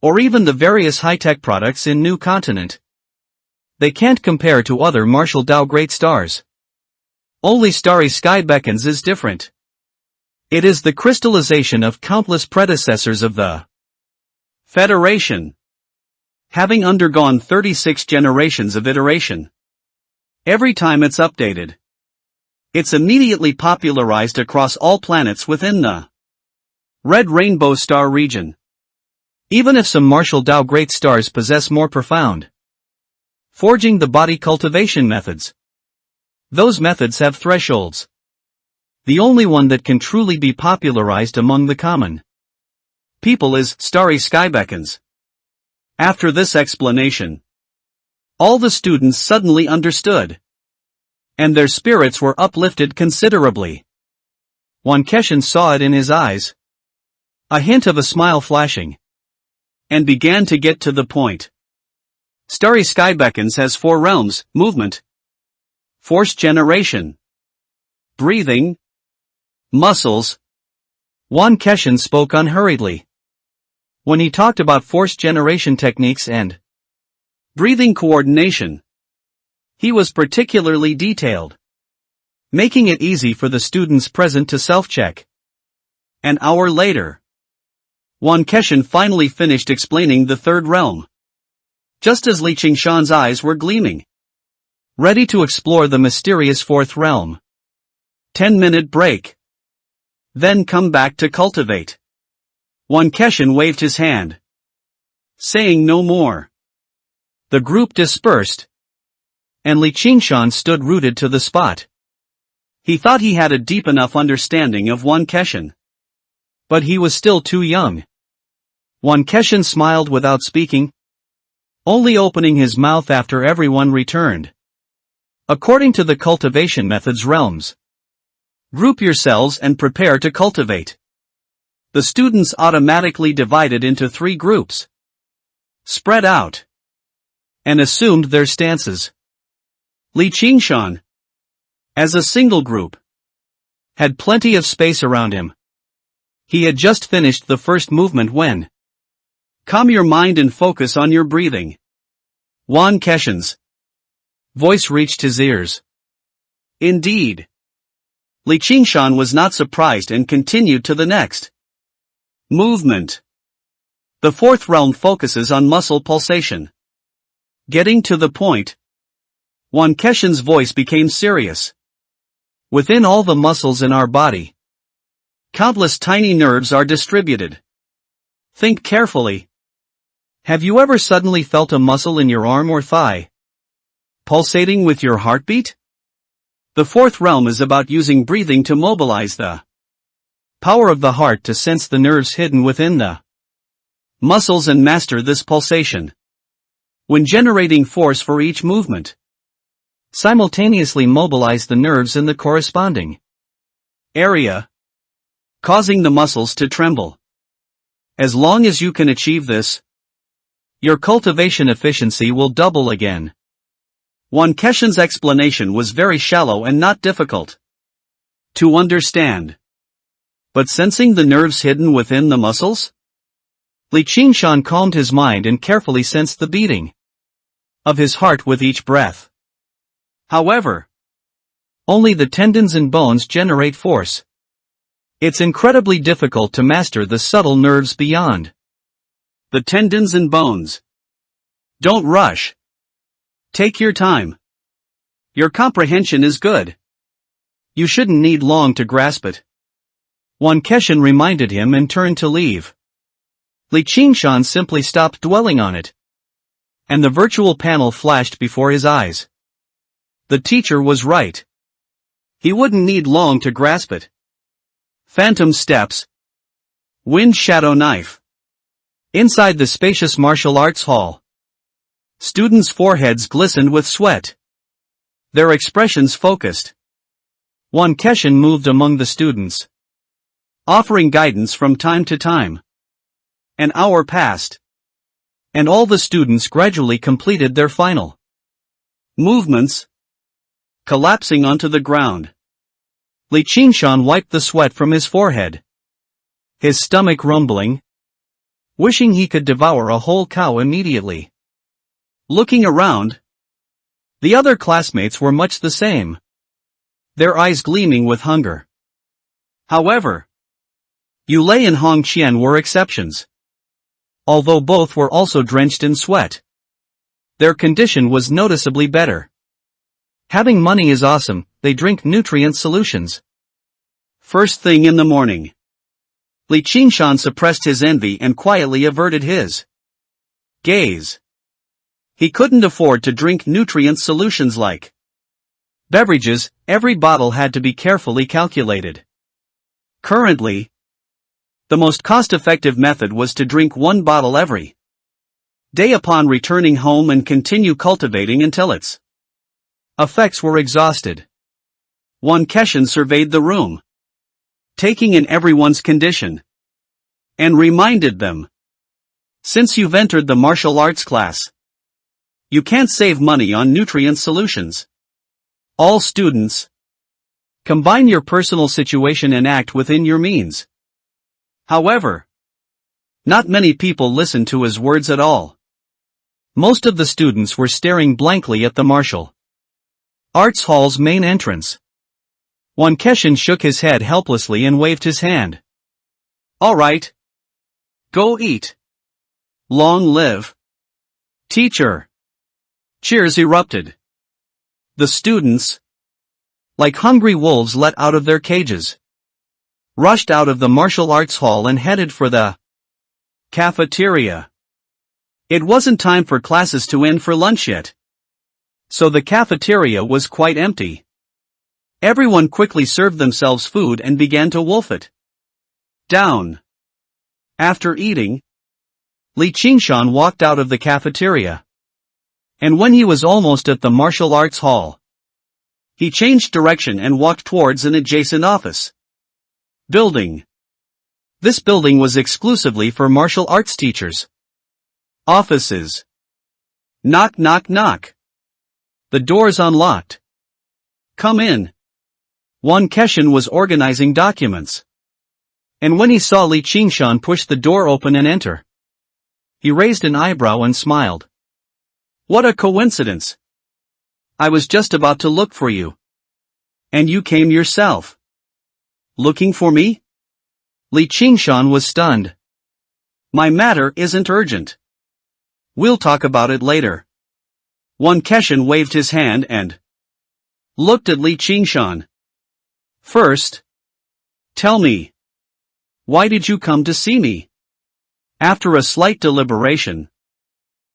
or even the various high-tech products in New Continent, they can't compare to other Martial Dao great stars. Only Starry Sky Beckons is different. It is the crystallization of countless predecessors of the Federation, having undergone 36 generations of iteration. Every time it's updated, it's immediately popularized across all planets within the Red Rainbow Star region. Even if some Martial Dao great stars possess more profound forging the body cultivation methods, those methods have thresholds. The only one that can truly be popularized among the common people is Starry Sky Beckons. After this explanation, all the students suddenly understood, and their spirits were uplifted considerably. Won Keshin saw it in his eyes, a hint of a smile flashing, and began to get to the point. Starry Sky Beckons has 4 realms: movement, force generation, breathing, muscles. Won Keshin spoke unhurriedly. When he talked about force generation techniques and breathing coordination, he was particularly detailed, making it easy for the students present to self-check. An hour later, Won Keshin finally finished explaining the 3rd realm, just as Li Qingshan's eyes were gleaming, ready to explore the mysterious 4th realm. 10-minute break. Then come back to cultivate. Won Keshin waved his hand, saying no more. The group dispersed, and Li Qingshan stood rooted to the spot. He thought he had a deep enough understanding of Won Keshin, but he was still too young. Won Keshin smiled without speaking, only opening his mouth after everyone returned. According to the cultivation method's realms, group yourselves and prepare to cultivate. The students automatically divided into 3 groups, spread out, and assumed their stances. Li Qingshan, as a single group, had plenty of space around him. He had just finished the first movement when calm your mind and focus on your breathing. Won Keshin's voice reached his ears. Indeed. Li Qingshan was not surprised and continued to the next movement. The 4th realm focuses on muscle pulsation. Getting to the point, Won Keshin's voice became serious. Within all the muscles in our body, countless tiny nerves are distributed. Think carefully. Have you ever suddenly felt a muscle in your arm or thigh pulsating with your heartbeat? The 4th realm is about using breathing to mobilize the power of the heart to sense the nerves hidden within the muscles and master this pulsation. When generating force for each movement, simultaneously mobilize the nerves in the corresponding area, causing the muscles to tremble. As long as you can achieve this, your cultivation efficiency will double again. Won Keshin's explanation was very shallow and not difficult. To understand. But sensing the nerves hidden within the muscles? Li Qingshan calmed his mind and carefully sensed the beating of his heart with each breath. However, only the tendons and bones generate force. It's incredibly difficult to master the subtle nerves beyond the tendons and bones. Don't rush. Take your time. Your comprehension is good. You shouldn't need long to grasp it. Wan Keshan reminded him and turned to leave. Li Qingshan simply stopped dwelling on it. And the virtual panel flashed before his eyes. The teacher was right. He wouldn't need long to grasp it. Phantom steps. Wind shadow knife. Inside the spacious martial arts hall, students' foreheads glistened with sweat. Their expressions focused. Wan Keshan moved among the students, offering guidance from time to time. An hour passed, and all the students gradually completed their final movements, collapsing onto the ground. Li Qingshan wiped the sweat from his forehead, his stomach rumbling, wishing he could devour a whole cow immediately. Looking around, the other classmates were much the same, their eyes gleaming with hunger. However, Yulei and Hong Qian were exceptions. Although both were also drenched in sweat, their condition was noticeably better. Having money is awesome, they drink nutrient solutions. First thing in the morning, Li Qingshan suppressed his envy and quietly averted his gaze. He couldn't afford to drink nutrient solutions like beverages. Every bottle had to be carefully calculated. Currently, the most cost-effective method was to drink one bottle every day upon returning home and continue cultivating until its effects were exhausted. Wan Keshan surveyed the room, taking in everyone's condition, and reminded them, since you've entered the martial arts class, you can't save money on nutrient solutions. All students, combine your personal situation and act within your means. However, not many people listened to his words at all. Most of the students were staring blankly at the martial arts hall's main entrance. Wan Keshan shook his head helplessly and waved his hand. All right. Go eat. Long live teacher. Cheers erupted. The students, like hungry wolves let out of their cages, rushed out of the martial arts hall and headed for the cafeteria. It wasn't time for classes to end for lunch yet, so the cafeteria was quite empty. Everyone quickly served themselves food and began to wolf it down. After eating, Li Qingshan walked out of the cafeteria. And when he was almost at the martial arts hall, he changed direction and walked towards an adjacent office building. This building was exclusively for martial arts teachers' offices. Knock knock knock. The door's unlocked. Come in. Wan Keshan was organizing documents. And when he saw Li Qingshan push the door open and enter, he raised an eyebrow and smiled. What a coincidence. I was just about to look for you. And you came yourself. Looking for me? Li Qingshan was stunned. My matter isn't urgent. We'll talk about it later. Wan Keshan waved his hand and looked at Li Qingshan. First, tell me, why did you come to see me? After a slight deliberation,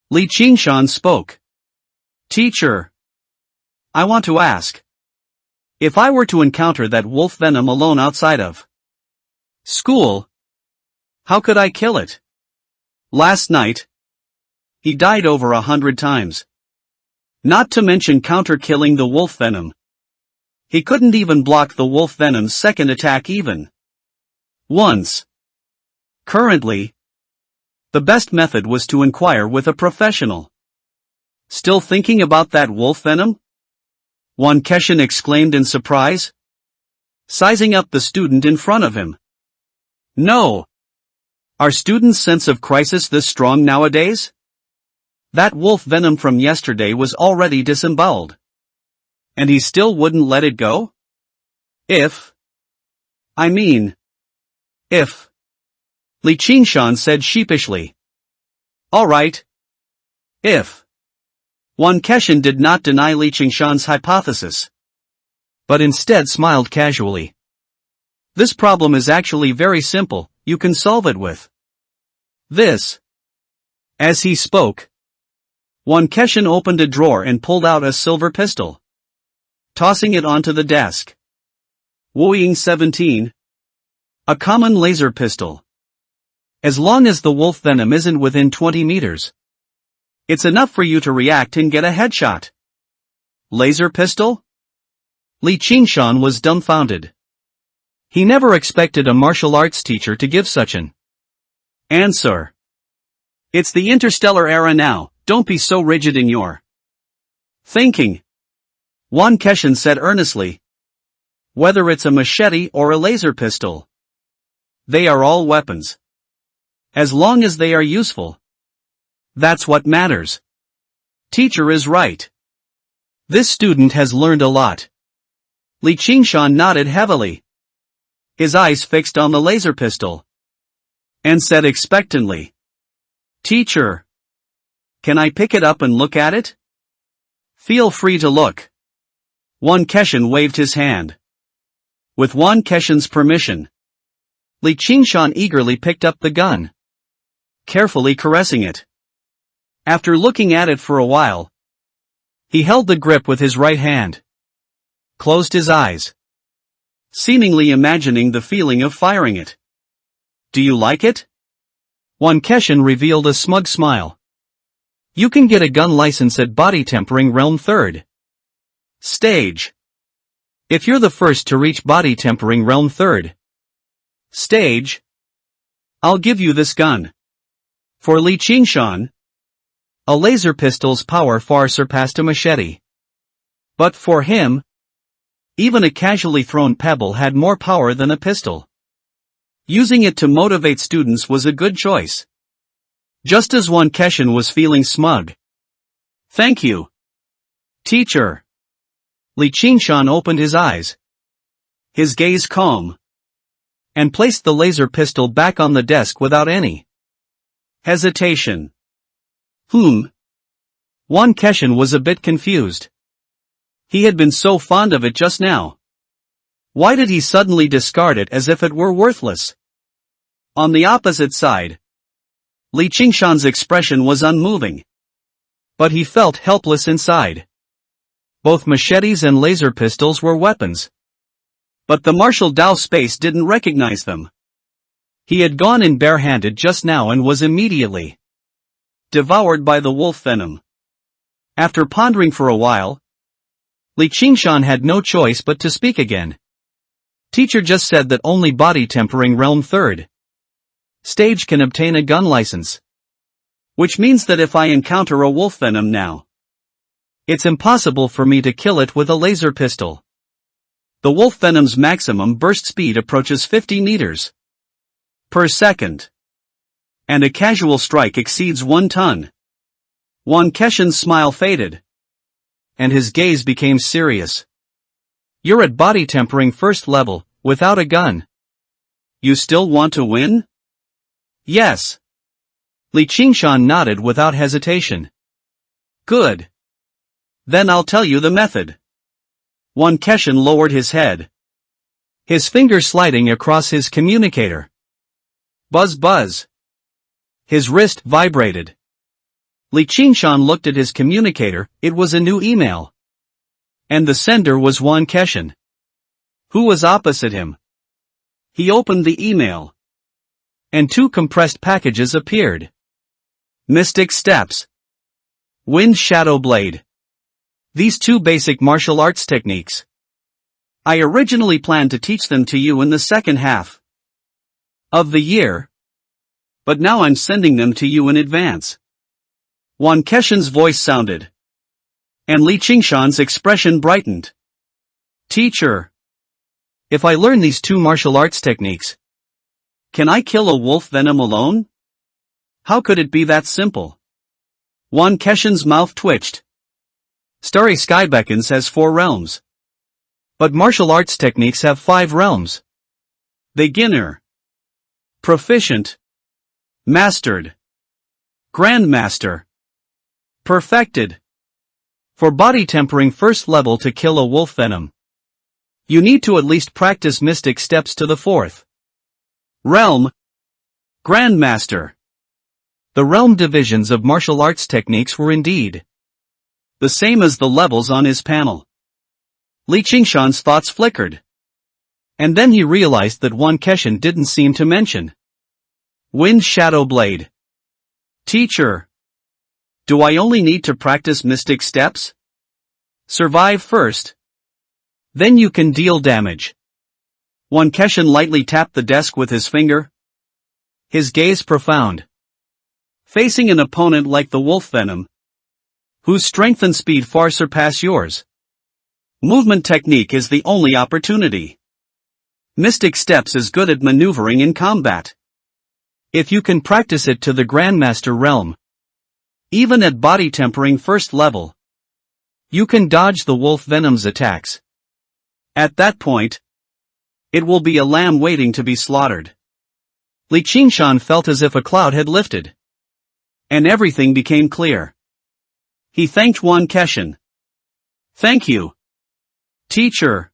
Li Qingshan spoke. Teacher, I want to ask, if I were to encounter that wolf venom alone outside of school, how could I kill it? Last night, he died over 100 times. Not to mention counter-killing the wolf venom. He couldn't even block the wolf venom's second attack even once. Currently, the best method was to inquire with a professional. Still thinking about that wolf venom? Wan Keshan exclaimed in surprise. sizing up the student in front of him. No. Are students' sense of crisis this strong nowadays? That wolf venom from yesterday was already disemboweled. And he still wouldn't let it go? If. Li Qingshan said sheepishly. Alright. If. Wan Keshan did not deny Li Qingshan's hypothesis, but instead smiled casually. This problem is actually very simple, you can solve it with this. As he spoke, Wan Keshan opened a drawer and pulled out a silver pistol, tossing it onto the desk. Wuying 17. A common laser pistol. As long as the wolf venom isn't within 20 meters, it's enough for you to react and get a headshot. Laser pistol? Li Qingshan was dumbfounded. He never expected a martial arts teacher to give such an answer. It's the interstellar era now, don't be so rigid in your thinking. Wan Keshan said earnestly. Whether it's a machete or a laser pistol, they are all weapons. As long as they are useful. That's what matters. Teacher is right. This student has learned a lot. Li Qingshan nodded heavily, his eyes fixed on the laser pistol, and said expectantly, Teacher, can I pick it up and look at it? Feel free to look. Wan Keshan waved his hand. With Wan Keshan's permission, Li Qingshan eagerly picked up the gun, carefully caressing it. After looking at it for a while, he held the grip with his right hand, closed his eyes, seemingly imagining the feeling of firing it. Do you like it? Wan Keshan revealed a smug smile. You can get a gun license at Body Tempering Realm 3rd Stage. If you're the first to reach Body Tempering Realm 3rd Stage, I'll give you this gun. For Li Qingshan, a laser pistol's power far surpassed a machete. But for him, even a casually thrown pebble had more power than a pistol. Using it to motivate students was a good choice. Just as Wan Keshan was feeling smug. Thank you, teacher. Li Qingshan opened his eyes, his gaze calm, and placed the laser pistol back on the desk without any hesitation. Wan Keshan was a bit confused. He had been so fond of it just now. Why did he suddenly discard it as if it were worthless? On the opposite side, Li Qingshan's expression was unmoving. But he felt helpless inside. Both machetes and laser pistols were weapons. But the martial Dao space didn't recognize them. He had gone in barehanded just now and was immediately devoured by the wolf venom. After pondering for a while, Li Qingshan had no choice but to speak again. Teacher just said that only Body Tempering Realm 3rd Stage can obtain a gun license. Which means that if I encounter a wolf venom now, it's impossible for me to kill it with a laser pistol. The wolf venom's maximum burst speed approaches 50 meters per second. And a casual strike exceeds 1 ton. Wan Keshan's smile faded, and his gaze became serious. You're at Body Tempering 1st level, without a gun. You still want to win? Yes. Li Qingshan nodded without hesitation. Good. Then I'll tell you the method. Wan Keshan lowered his head, his finger sliding across his communicator. Buzz buzz. His wrist vibrated. Li Qingshan looked at his communicator, it was a new email. And the sender was Wan Keshan, who was opposite him. He opened the email, and 2 compressed packages appeared. Mystic Steps. Wind Shadow Blade. These 2 basic martial arts techniques. I originally planned to teach them to you in the second half of the year, but now I'm sending them to you in advance. Wan Keshan's voice sounded, and Li Qingshan's expression brightened. Teacher, If I learn these two martial arts techniques, can I kill a wolf venom alone? How could it be that simple? Wan Keshin's mouth twitched. Starry Sky Beckons has 4 realms. But martial arts techniques have 5 realms. Beginner, proficient, mastered, grandmaster, perfected. For body tempering first level to kill a wolf venom, you need to at least practice mystic steps to the 4th realm, grandmaster. The realm divisions of martial arts techniques were indeed the same as the levels on his panel. Li Qingshan's thoughts flickered. And then he realized that Wan Keshin didn't seem to mention Wind Shadow Blade. Teacher, do I only need to practice mystic steps? Survive first. Then you can deal damage. Wan Keshin lightly tapped the desk with his finger. His gaze profound. Facing an opponent like the wolf venom, whose strength and speed far surpass yours, movement technique is the only opportunity. Mystic steps is good at maneuvering in combat. If you can practice it to the Grandmaster realm, even at body tempering first level, you can dodge the wolf venom's attacks. At that point, it will be a lamb waiting to be slaughtered. Li Qingshan felt as if a cloud had lifted. And everything became clear. He thanked Wan Keshin. Thank you, teacher.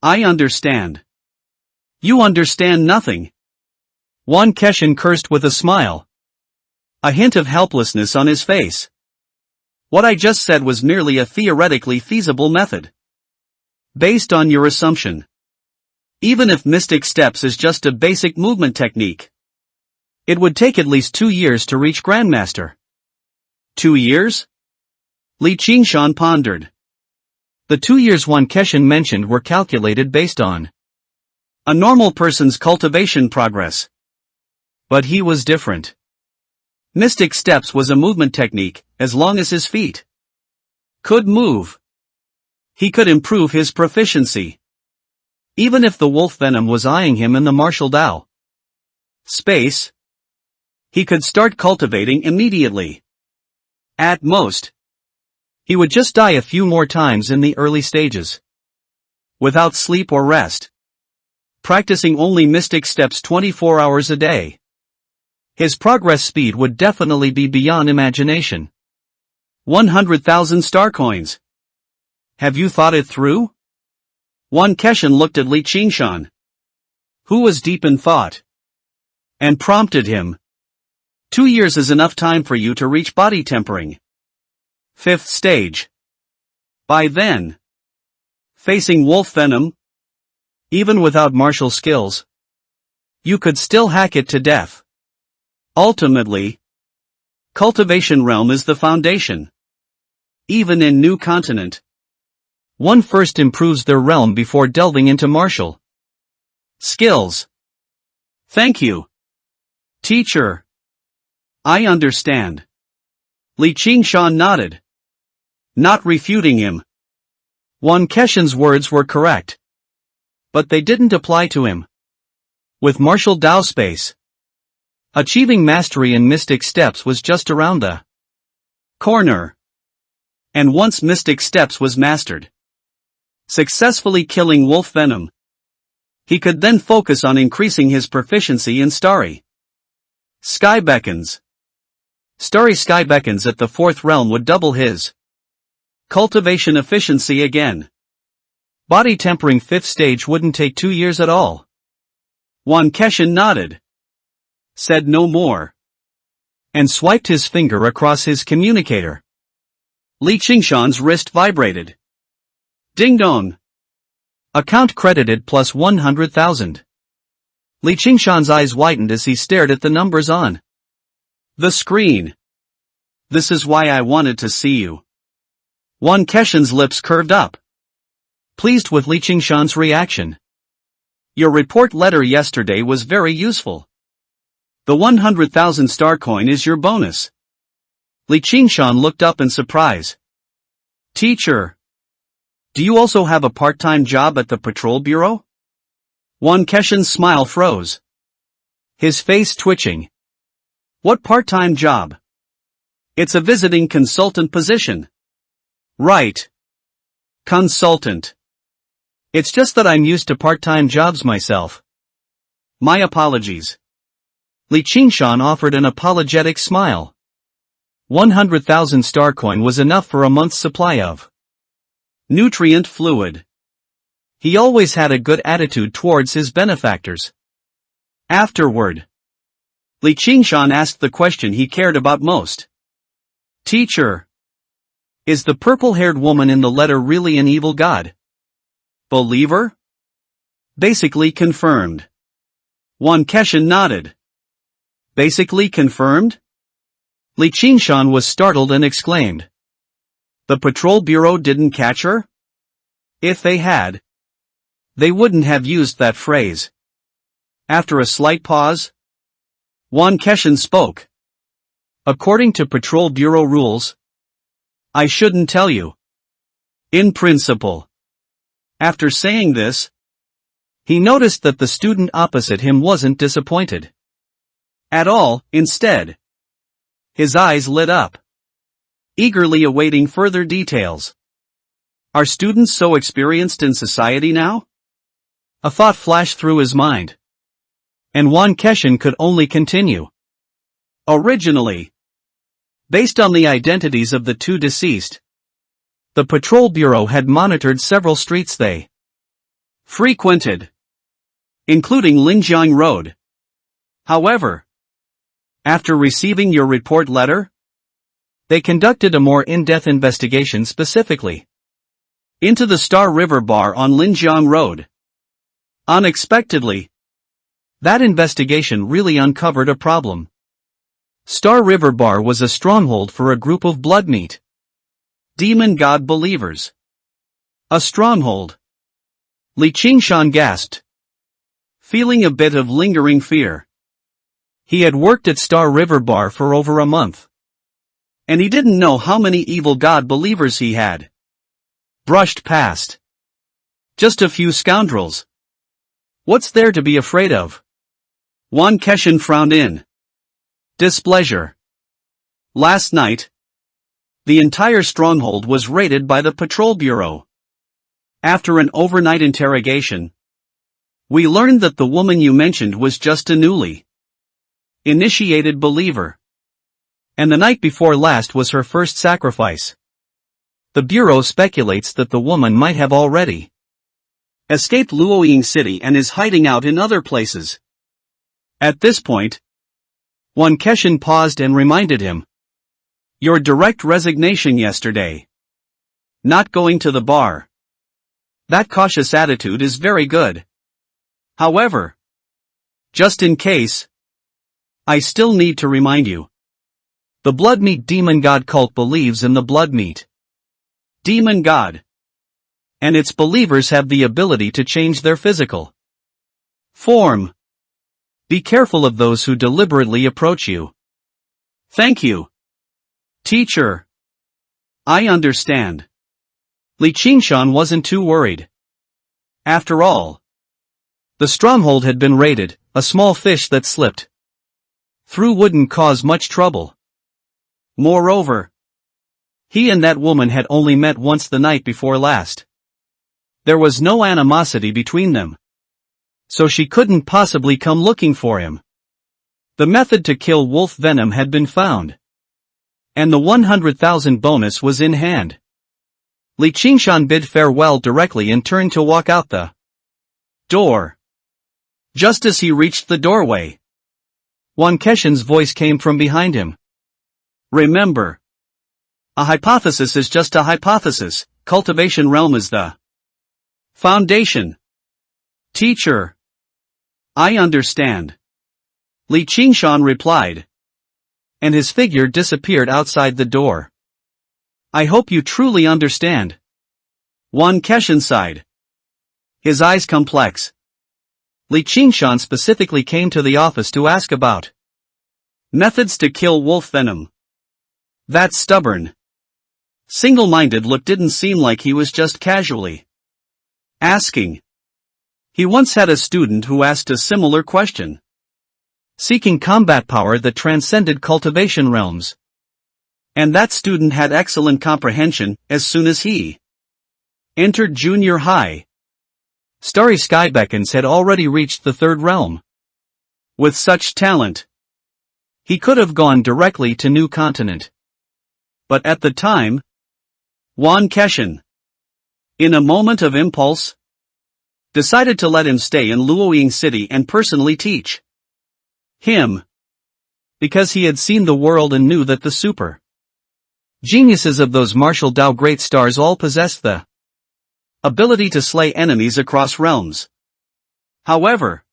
I understand. You understand nothing. Wan Keshin cursed with a smile. A hint of helplessness on his face. What I just said was merely a theoretically feasible method. Based on your assumption. Even if mystic steps is just a basic movement technique, it would take at least 2 years to reach Grandmaster. 2 years? Li Qingshan pondered. The 2 years Wan Keshin mentioned were calculated based on a normal person's cultivation progress. But he was different. Mystic steps was a movement technique, as long as his feet could move. He could improve his proficiency. Even if the wolf venom was eyeing him in the martial Dao space, he could start cultivating immediately. At most, he would just die a few more times in the early stages. Without sleep or rest. Practicing only mystic steps 24 hours a day. His progress speed would definitely be beyond imagination. 100,000 star coins. Have you thought it through? Wan Keshin looked at Li Qingshan, who was deep in thought, and prompted him. 2 years is enough time for you to reach body tempering. 5th stage. By then, facing wolf venom, even without martial skills, you could still hack it to death. Ultimately, cultivation realm is the foundation. Even in new continent, one first improves their realm before delving into martial skills. Thank you, teacher. I understand. Li Qingshan nodded, not refuting him. Wan Keshin's words were correct, but they didn't apply to him. With martial Dao space, achieving mastery in mystic steps was just around the corner. And once mystic steps was mastered, successfully killing wolf venom, he could then focus on increasing his proficiency in Starry Sky Beckons. Starry Sky Beckons at the 4th realm would double his cultivation efficiency again. Body tempering 5th stage wouldn't take 2 years at all. Wan Keshin nodded, said no more, and swiped his finger across his communicator. Li Qingshan's wrist vibrated. Ding dong. Account credited plus 100,000. Li Qingshan's eyes widened as he stared at the numbers on the screen. This is why I wanted to see you. Wan Keshin's lips curved up, pleased with Li Qingshan's reaction. Your report letter yesterday was very useful. The 100,000 star coin is your bonus. Li Qingshan looked up in surprise. Teacher, do you also have a part-time job at the patrol bureau? Wan Keshin's smile froze. His face twitching. What part-time job? It's a visiting consultant position. Right. Consultant. It's just that I'm used to part-time jobs myself. My apologies. Li Qingshan offered an apologetic smile. 100,000 star coin was enough for a month's supply of nutrient fluid. He always had a good attitude towards his benefactors. Afterward, Li Qingshan asked the question he cared about most. Teacher, is the purple-haired woman in the letter really an evil god? Believer? Basically confirmed. Wan Keshin nodded. Basically confirmed? Li Qingshan was startled and exclaimed. The patrol bureau didn't catch her? If they had, they wouldn't have used that phrase. After a slight pause, Wan Keshin spoke. According to patrol bureau rules, I shouldn't tell you. In principle. After saying this, he noticed that the student opposite him wasn't disappointed at all. Instead, his eyes lit up, eagerly awaiting further details. Are students so experienced in society now? A thought flashed through his mind. And Wan Keshin could only continue. Originally, based on the identities of the two deceased, the patrol bureau had monitored several streets they frequented, including Linjiang Road. However, after receiving your report letter, they conducted a more in-depth investigation specifically into the Star River Bar on Linjiang Road. Unexpectedly, that investigation really uncovered a problem. Star River Bar was a stronghold for a group of bloodmeat demon god believers. A stronghold. Li Qingshan gasped, feeling a bit of lingering fear. He had worked at Star River Bar for over a month, and he didn't know how many evil god believers he had brushed past. Just a few scoundrels. What's there to be afraid of? Wan Keshin frowned in displeasure. Last night, the entire stronghold was raided by the patrol bureau. After an overnight interrogation, we learned that the woman you mentioned was just a newly initiated believer. And the night before last was her first sacrifice. The bureau speculates that the woman might have already escaped Luoying City and is hiding out in other places. At this point, Wan Keshin paused and reminded him. Your direct resignation yesterday. Not going to the bar. That cautious attitude is very good. However, just in case, I still need to remind you. The bloodmeat demon god cult believes in the bloodmeat demon god. And its believers have the ability to change their physical form. Be careful of those who deliberately approach you. Thank you. Teacher. I understand. Li Qingshan wasn't too worried. After all, the stronghold had been raided. A small fish that slipped through wouldn't cause much trouble. Moreover, he and that woman had only met once the night before last. There was no animosity between them. So she couldn't possibly come looking for him. The method to kill wolf venom had been found. And the 100,000 bonus was in hand. Li Qingshan bid farewell directly and turned to walk out the door. Just as he reached the doorway, Wan Keshin's voice came from behind him. Remember, a hypothesis is just a hypothesis. Cultivation realm is the foundation. Teacher. I understand. Li Qingshan replied. And his figure disappeared outside the door. I hope you truly understand. Wan Keshin sighed. His eyes complex. Li Qingshan specifically came to the office to ask about methods to kill wolf venom. That stubborn, single-minded look didn't seem like he was just casually asking. He once had a student who asked a similar question, seeking combat power that transcended cultivation realms. And that student had excellent comprehension as soon as he entered junior high. Starry Sky Beckons had already reached the third realm. With such talent, he could have gone directly to New Continent. But at the time, Wan Keshin, in a moment of impulse, decided to let him stay in Luoying City and personally teach him, because he had seen the world and knew that the super geniuses of those martial Dao great stars all possessed the ability to slay enemies across realms. However,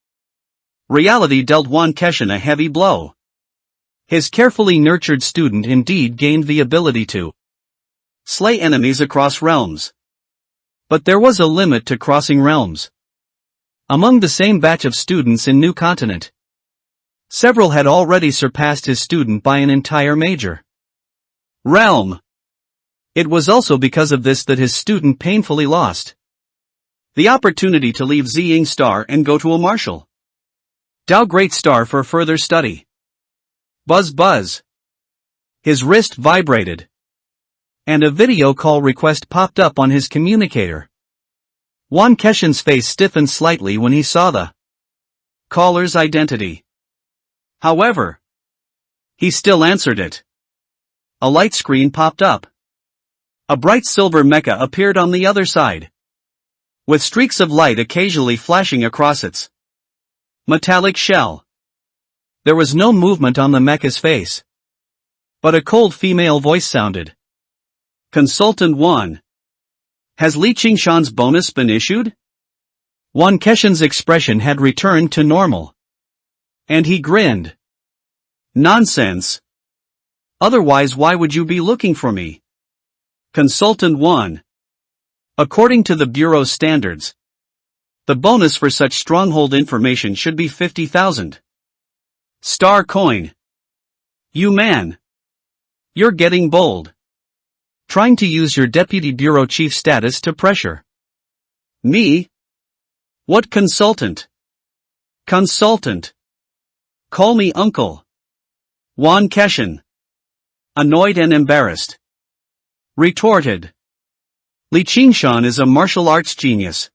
reality dealt Wan Keshin a heavy blow. His carefully nurtured student indeed gained the ability to slay enemies across realms. But there was a limit to crossing realms. Among the same batch of students in New Continent, several had already surpassed his student by an entire major realm. It was also because of this that his student painfully lost the opportunity to leave Ziying Star and go to a martial Dao Great Star for further study. Buzz buzz. His wrist vibrated, and a video call request popped up on his communicator. Wan Keshin's face stiffened slightly when he saw the caller's identity. However, he still answered it. A light screen popped up. A bright silver mecha appeared on the other side, with streaks of light occasionally flashing across its metallic shell. There was no movement on the mecha's face, but a cold female voice sounded. Consultant 1. Has Li Qingshan's bonus been issued? Wan Keshin's expression had returned to normal, and he grinned. Nonsense. Otherwise why would you be looking for me? Consultant 1. According to the Bureau's standards, the bonus for such stronghold information should be 50,000 star coin. You man. You're getting bold. Trying to use your deputy bureau chief status to pressure me? What consultant? Consultant. Call me uncle. Wan Keshin, annoyed and embarrassed, retorted. Li Qingshan is a martial arts genius.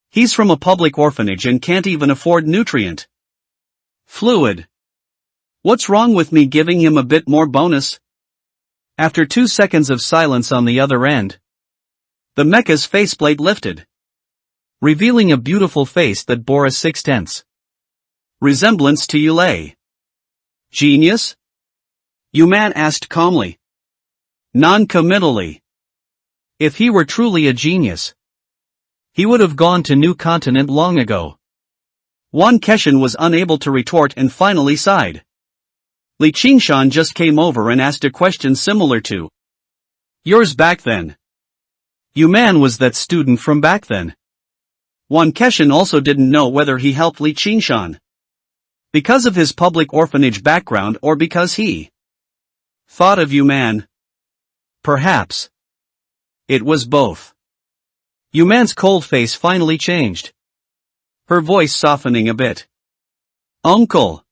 He's from a public orphanage and can't even afford nutrient fluid. What's wrong with me giving him a bit more bonus? After 2 seconds of silence on the other end, the mecha's faceplate lifted, revealing a beautiful face that bore a 6/10 resemblance to Yulei. Genius? Yuman asked calmly, non-committally. If he were truly a genius, he would have gone to New Continent long ago. Wan Keshin was unable to retort and finally sighed. Li Qingshan just came over and asked a question similar to yours back then. Yuman was that student from back then. Wan Keshin also didn't know whether he helped Li Qingshan because of his public orphanage background or because he thought of Yuman. Perhaps it was both. Yuman's cold face finally changed, her voice softening a bit. Uncle,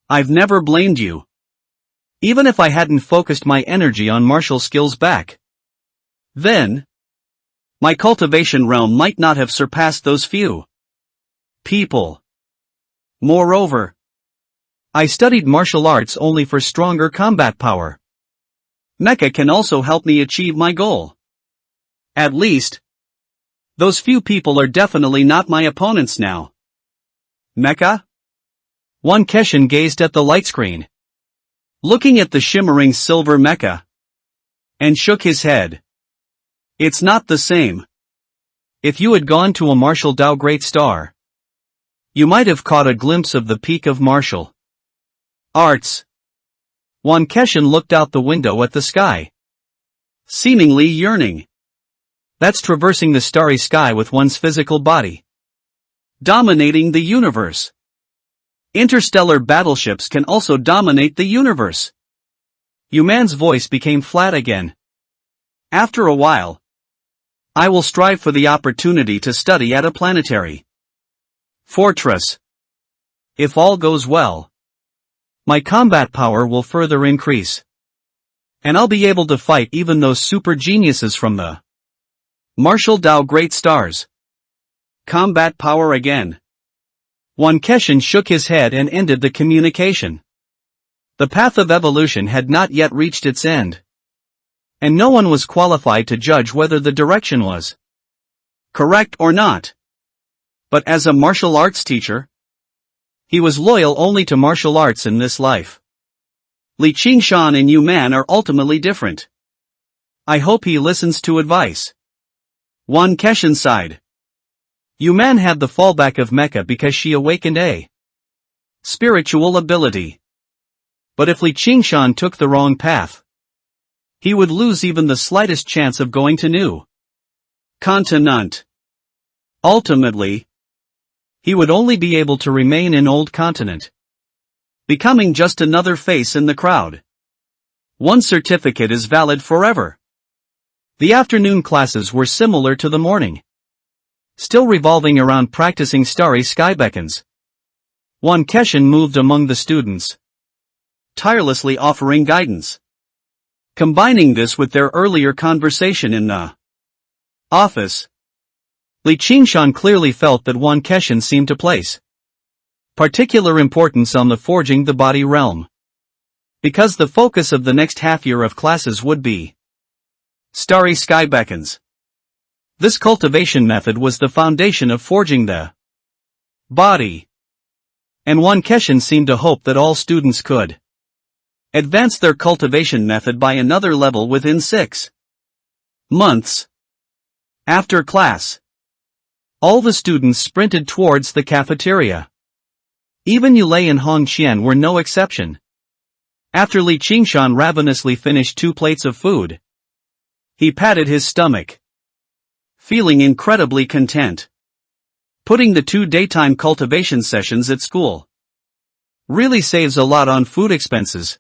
I've never blamed you. Even if I hadn't focused my energy on martial skills back then, my cultivation realm might not have surpassed those few people. Moreover, I studied martial arts only for stronger combat power. Mecha can also help me achieve my goal. At least, those few people are definitely not my opponents now. Mecha? Wan Keshin gazed at the light screen, looking at the shimmering silver mecha, and shook his head. It's not the same. If you had gone to a martial Dao Great Star, you might have caught a glimpse of the peak of martial arts. Wan Keshin looked out the window at the sky, seemingly yearning. That's traversing the starry sky with one's physical body, dominating the universe. Interstellar battleships can also dominate the universe. Yuman's voice became flat again. After a while, I will strive for the opportunity to study at a planetary fortress. If all goes well, my combat power will further increase. And I'll be able to fight even those super geniuses from the martial Dao great stars. Combat power again. Wan Keshin shook his head and ended the communication. The path of evolution had not yet reached its end. And no one was qualified to judge whether the direction was correct or not. But as a martial arts teacher, he was loyal only to martial arts in this life. Li Qingshan and Yu Man are ultimately different. I hope he listens to advice. Wan Keshin sighed. Yu Man had the fallback of mecha because she awakened a spiritual ability. But if Li Qingshan took the wrong path, he would lose even the slightest chance of going to new continent. Ultimately, he would only be able to remain in old continent, becoming just another face in the crowd. One certificate is valid forever. The afternoon classes were similar to the morning, still revolving around practicing starry sky beckons. Wan Keshin moved among the students, tirelessly offering guidance. Combining this with their earlier conversation in the office, Li Qingshan clearly felt that Wan Keshin seemed to place particular importance on the forging the body realm, because the focus of the next half year of classes would be starry sky beckons. This cultivation method was the foundation of forging the body, and Wan Keshin seemed to hope that all students could advance their cultivation method by another level within 6 months. After class, all the students sprinted towards the cafeteria. Even Yulei and Hong Qian were no exception. After Li Qingshan ravenously finished 2 plates of food, he patted his stomach, feeling incredibly content. Putting the 2 daytime cultivation sessions at school really saves a lot on food expenses.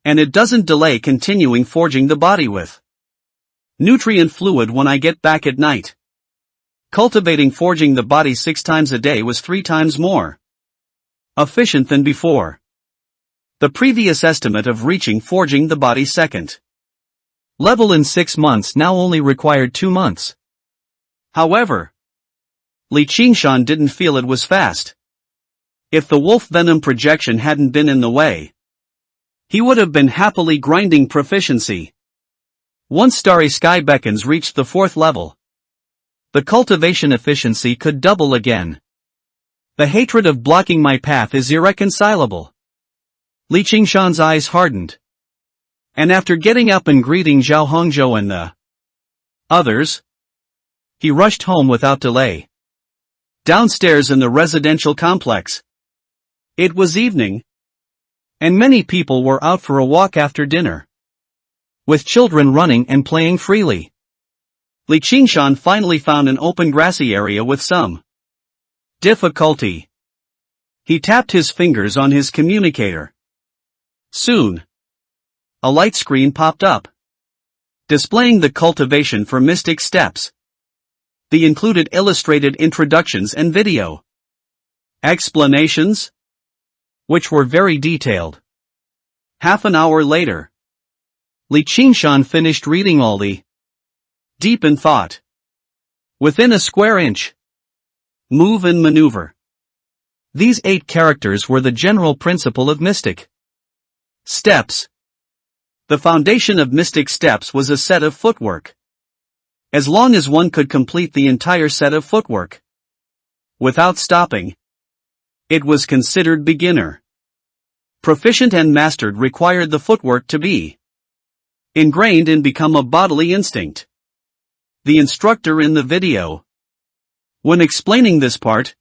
And it doesn't delay continuing forging the body with nutrient fluid when I get back at night. Cultivating forging the body 6 times a day was 3 times more efficient than before. The previous estimate of reaching forging the body second level in 6 months now only required 2 months. However, Li Qingshan didn't feel it was fast. If the wolf venom projection hadn't been in the way, he would have been happily grinding proficiency. Once Starry Sky Beckons reached the 4th level, the cultivation efficiency could double again. The hatred of blocking my path is irreconcilable. Li Qingshan's eyes hardened. And after getting up and greeting Zhao Hongzhou and the others, he rushed home without delay. Downstairs in the residential complex, it was evening, and many people were out for a walk after dinner, with children running and playing freely. Li Qingshan finally found an open grassy area with some difficulty. He tapped his fingers on his communicator. Soon, a light screen popped up, displaying the cultivation for mystic steps. The included illustrated introductions and video explanations, which were very detailed. Half an hour later, Li Qingshan finished reading all the deep in thought. Within a square inch, move and maneuver. These 8 characters were the general principle of mystic steps. The foundation of mystic steps was a set of footwork. As long as one could complete the entire set of footwork without stopping, it was considered beginner. Proficient and mastered required the footwork to be ingrained and become a bodily instinct. The instructor in the video, when explaining this part,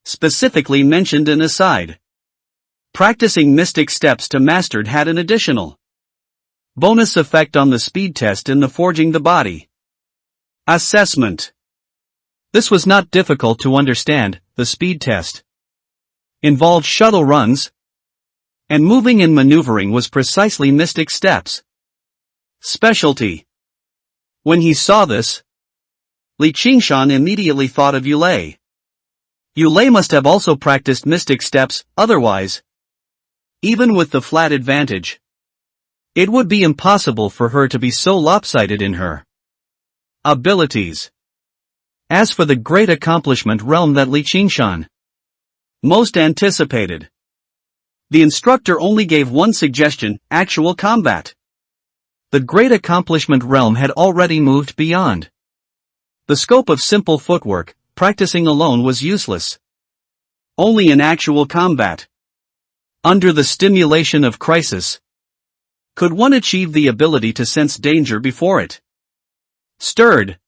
specifically mentioned an aside. Practicing mystic steps to mastered had an additional bonus effect on the speed test in the forging the body assessment. This was not difficult to understand. The speed test involved shuttle runs, and moving and maneuvering was precisely mystic steps specialty. When he saw this, Li Qingshan immediately thought of Yulei. Yulei must have also practiced mystic steps, otherwise, even with the flat advantage, it would be impossible for her to be so lopsided in her abilities. As for the great accomplishment realm that Li Qingshan most anticipated, the instructor only gave one suggestion: actual combat. The great accomplishment realm had already moved beyond the scope of simple footwork. Practicing alone was useless. Only in actual combat, under the stimulation of crisis, could one achieve the ability to sense danger before it stirred,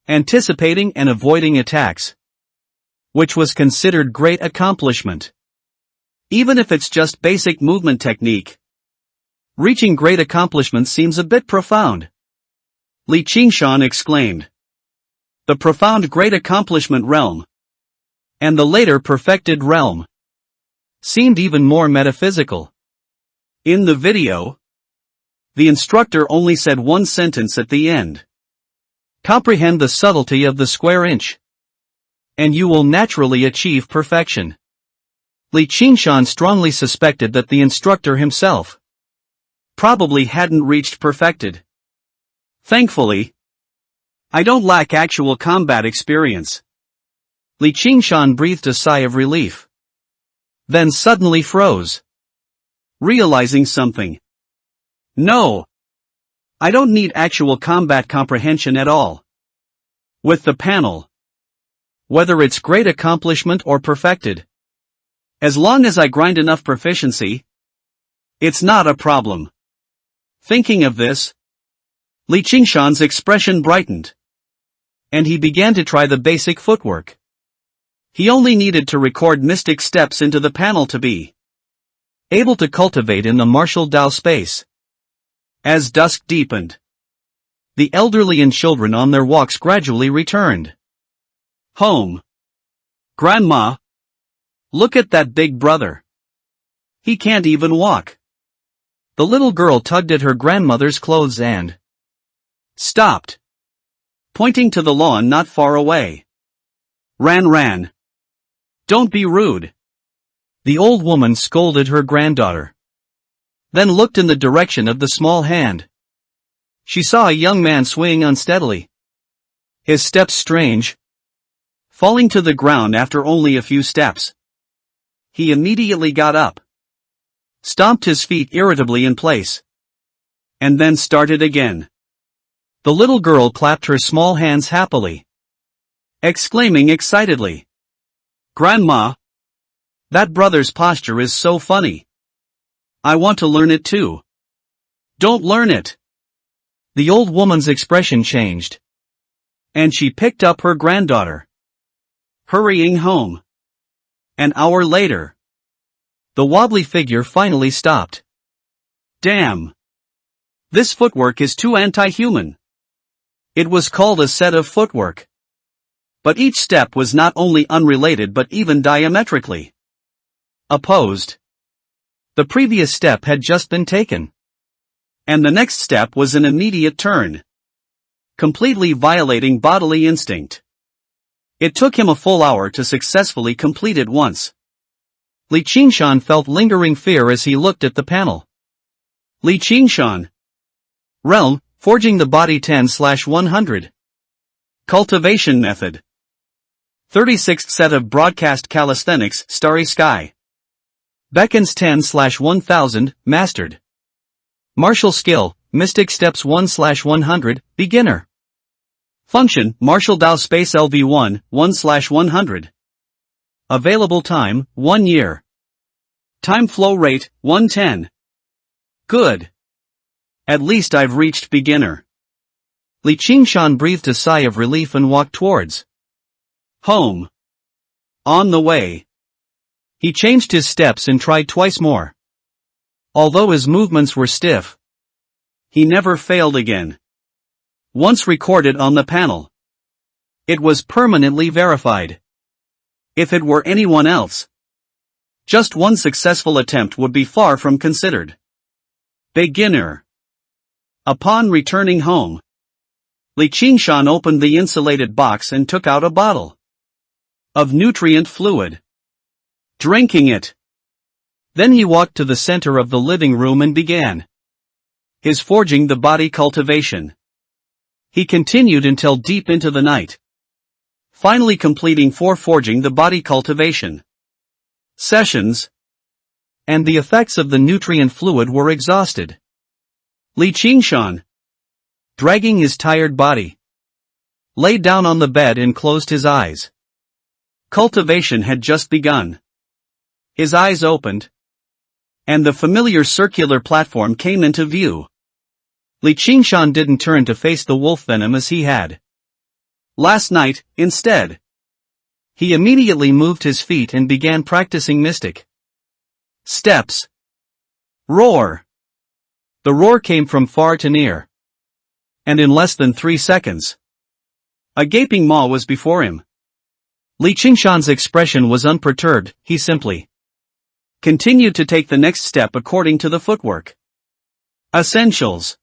anticipating and avoiding attacks, which was considered great accomplishment. Even if it's just basic movement technique, reaching great accomplishment seems a bit profound. Li Qingshan exclaimed. The profound great accomplishment realm, and the later perfected realm, seemed even more metaphysical. In the video, the instructor only said one sentence at the end. Comprehend the subtlety of the square inch, and you will naturally achieve perfection. Li Qingshan strongly suspected that the instructor himself probably hadn't reached perfected. Thankfully, I don't lack actual combat experience. Li Qingshan breathed a sigh of relief, then suddenly froze, realizing something. No, I don't need actual combat comprehension at all. With the panel, whether it's great accomplishment or perfected, as long as I grind enough proficiency, it's not a problem. Thinking of this, Li Qingshan's expression brightened, and he began to try the basic footwork. He only needed to record mystic steps into the panel to be able to cultivate in the martial Dao space. As dusk deepened, the elderly and children on their walks gradually returned home. Grandma, look at that big brother. He can't even walk. The little girl tugged at her grandmother's clothes and stopped, pointing to the lawn not far away. Ran. Don't be rude. The old woman scolded her granddaughter, then looked in the direction of the small hand. She saw a young man swaying unsteadily, his steps strange, falling to the ground after only a few steps. He immediately got up, stomped his feet irritably in place, and then started again. The little girl clapped her small hands happily, exclaiming excitedly, Grandma, that brother's posture is so funny. I want to learn it too. Don't learn it. The old woman's expression changed, and she picked up her granddaughter, hurrying home. An hour later, the wobbly figure finally stopped. Damn! This footwork is too anti-human. It was called a set of footwork. But each step was not only unrelated but even diametrically opposed. The previous step had just been taken, and the next step was an immediate turn, completely violating bodily instinct. It took him a full hour to successfully complete it once. Li Qingshan felt lingering fear as he looked at the panel. Li Qingshan. Realm, forging the body 10/100. Cultivation method. 36th set of broadcast calisthenics, Starry Sky. Beckons 10/1000, mastered. Martial skill, Mystic Steps 1/100, beginner. Function, Martial Dao Space LV1, 1/100. Available time, 1 year. Time flow rate, 110. Good. At least I've reached beginner. Li Qingshan breathed a sigh of relief and walked towards home. On the way, he changed his steps and tried twice more. Although his movements were stiff, he never failed again. Once recorded on the panel, it was permanently verified. If it were anyone else, just one successful attempt would be far from considered beginner. Upon returning home, Li Qingshan opened the insulated box and took out a bottle of nutrient fluid. Drinking it. Then he walked to the center of the living room and began his forging the body cultivation. He continued until deep into the night, finally completing 4 forging the body cultivation sessions, and the effects of the nutrient fluid were exhausted. Li Qingshan, dragging his tired body, lay down on the bed and closed his eyes. Cultivation had just begun. His eyes opened, and the familiar circular platform came into view. Li Qingshan didn't turn to face the wolf venom as he had last night. Instead, he immediately moved his feet and began practicing mystic steps. Roar! The roar came from far to near, and in less than 3 seconds, a gaping maw was before him. Li Qingshan's expression was unperturbed. He simply continued to take the next step according to the footwork essentials.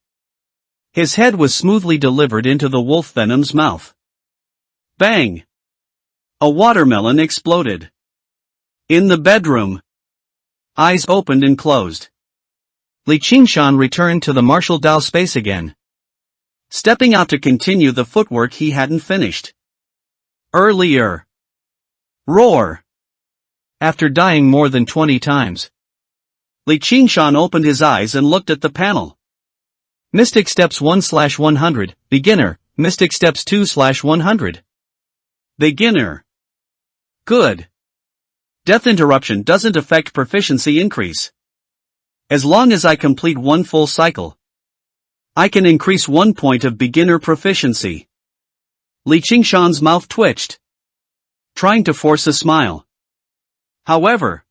His head was smoothly delivered into the wolf venom's mouth. Bang! A watermelon exploded. In the bedroom, eyes opened and closed. Li Qingshan returned to the martial Dao space again, stepping out to continue the footwork he hadn't finished earlier. Roar! After dying more than 20 times, Li Qingshan opened his eyes and looked at the panel. Mystic Steps 1/100, Beginner, Mystic Steps 2/100. Beginner. Good. Death interruption doesn't affect proficiency increase. As long as I complete 1 full cycle, I can increase 1 point of beginner proficiency. Li Qingshan's mouth twitched, trying to force a smile. However,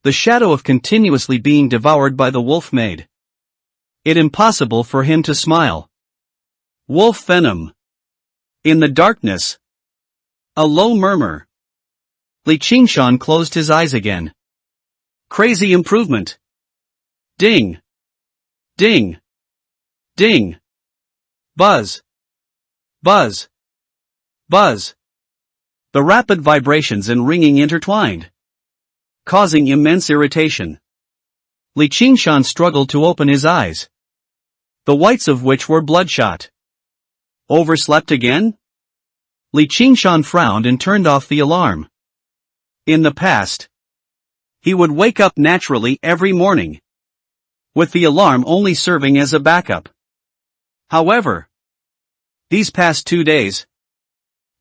the shadow of continuously being devoured by the wolf made it impossible for him to smile. Wolf venom. In the darkness, a low murmur. Li Qingshan closed his eyes again. Crazy improvement. Ding. Ding. Ding. Buzz. Buzz. Buzz. The rapid vibrations and ringing intertwined, causing immense irritation. Li Qingshan struggled to open his eyes, the whites of which were bloodshot. Overslept again? Li Qingshan frowned and turned off the alarm. In the past, he would wake up naturally every morning, with the alarm only serving as a backup. However, these past 2 days,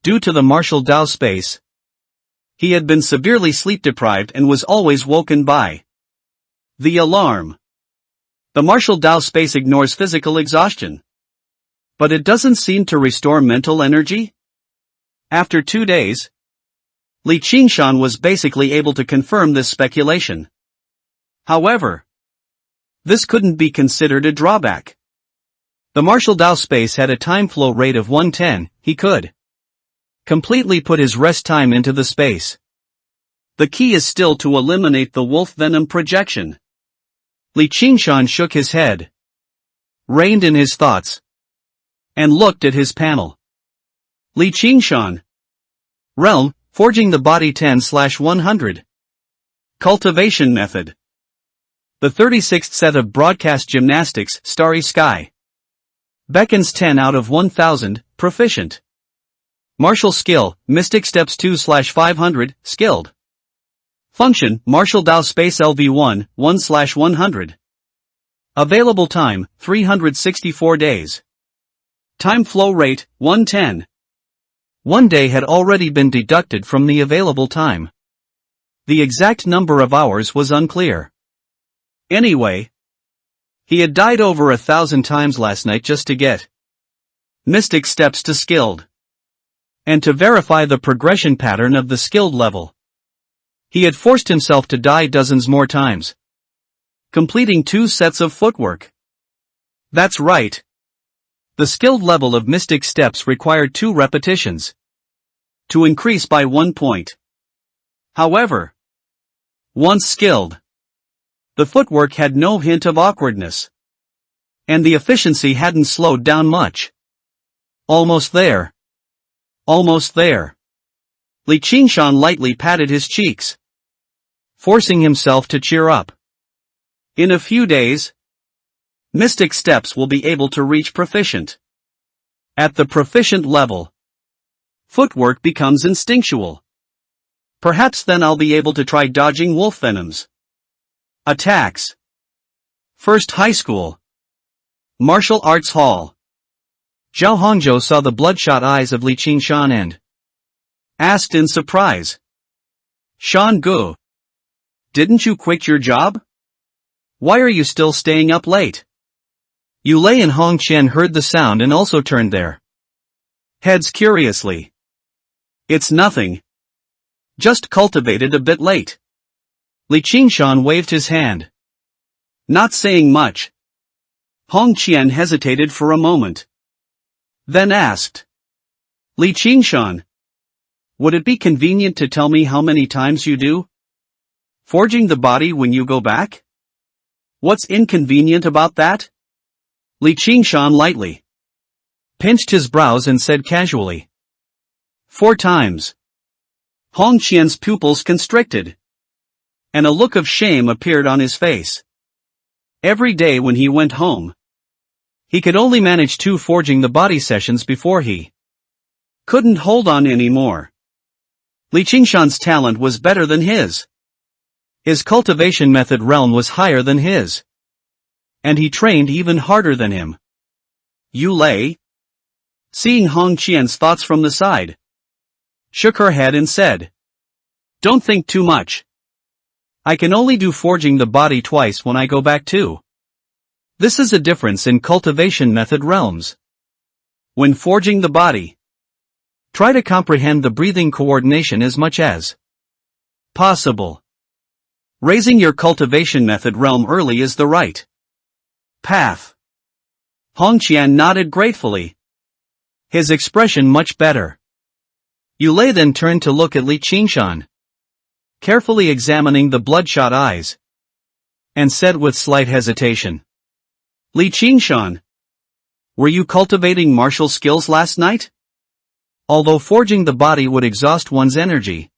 due to the martial Dao space, he had been severely sleep-deprived and was always woken by the alarm. The martial Dao space ignores physical exhaustion, but it doesn't seem to restore mental energy. After 2 days, Li Qingshan was basically able to confirm this speculation. However, this couldn't be considered a drawback. The martial Dao space had a time flow rate of 110, he could completely put his rest time into the space. The key is still to eliminate the wolf venom projection. Li Qingshan shook his head, reined in his thoughts, and looked at his panel. Li Qingshan. Realm, Forging the Body 10/100. Cultivation Method. The 36th set of Broadcast Gymnastics, Starry Sky. Beckons 10 out of 1000, Proficient. Martial Skill, Mystic Steps 2/500, Skilled. Function, Martial Dao Space LV1, 1/100. Available time, 364 days. Time flow rate, 110. 1 day had already been deducted from the available time. The exact number of hours was unclear. Anyway, he had died over 1,000 times last night just to get Mystic Steps to Skilled, and to verify the progression pattern of the skilled level. He had forced himself to die dozens more times, completing 2 sets of footwork. That's right. The skilled level of Mystic Steps required 2 repetitions to increase by 1 point. However, once skilled, the footwork had no hint of awkwardness, and the efficiency hadn't slowed down much. Almost there. Almost there. Li Qingshan lightly patted his cheeks, forcing himself to cheer up. In a few days, Mystic Steps will be able to reach proficient. At the proficient level, footwork becomes instinctual. Perhaps then I'll be able to try dodging wolf venoms. Attacks. First high school. Martial Arts Hall. Zhao Hongzhou saw the bloodshot eyes of Li Qingshan and asked in surprise. Shan Gu, didn't you quit your job? Why are you still staying up late? Yu Lei and Hong Qian heard the sound and also turned their heads curiously. It's nothing. Just cultivated a bit late. Li Qingshan waved his hand, not saying much. Hong Qian hesitated for a moment, then asked, Li Qingshan, would it be convenient to tell me how many times you do forging the body when you go back? What's inconvenient about that? Li Qingshan lightly pinched his brows and said casually, 4 times. Hong Qian's pupils constricted, and a look of shame appeared on his face. Every day when he went home, he could only manage 2 forging the body sessions before he couldn't hold on anymore. Li Qingshan's talent was better than his. His cultivation method realm was higher than his. And he trained even harder than him. Yu Lei, seeing Hong Qian's thoughts from the side, shook her head and said, don't think too much. I can only do forging the body twice when I go back too. This is a difference in cultivation method realms. When forging the body, try to comprehend the breathing coordination as much as possible. Raising your cultivation method realm early is the right path. Hong Qian nodded gratefully, his expression much better. Yu Lei then turned to look at Li Qingshan, carefully examining the bloodshot eyes, and said with slight hesitation, Li Qingshan, were you cultivating martial skills last night? Although forging the body would exhaust one's energy,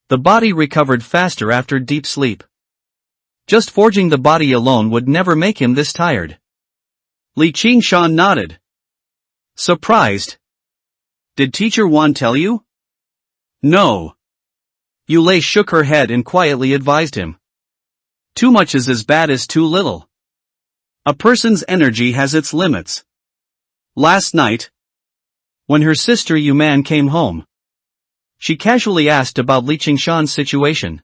the body recovered faster after deep sleep. Just forging the body alone would never make him this tired. Li Qingshan nodded, surprised. Did Teacher Wan tell you? No. Yu Lei shook her head and quietly advised him. Too much is as bad as too little. A person's energy has its limits. Last night, when her sister Yu Man came home, she casually asked about Li Qingshan's situation.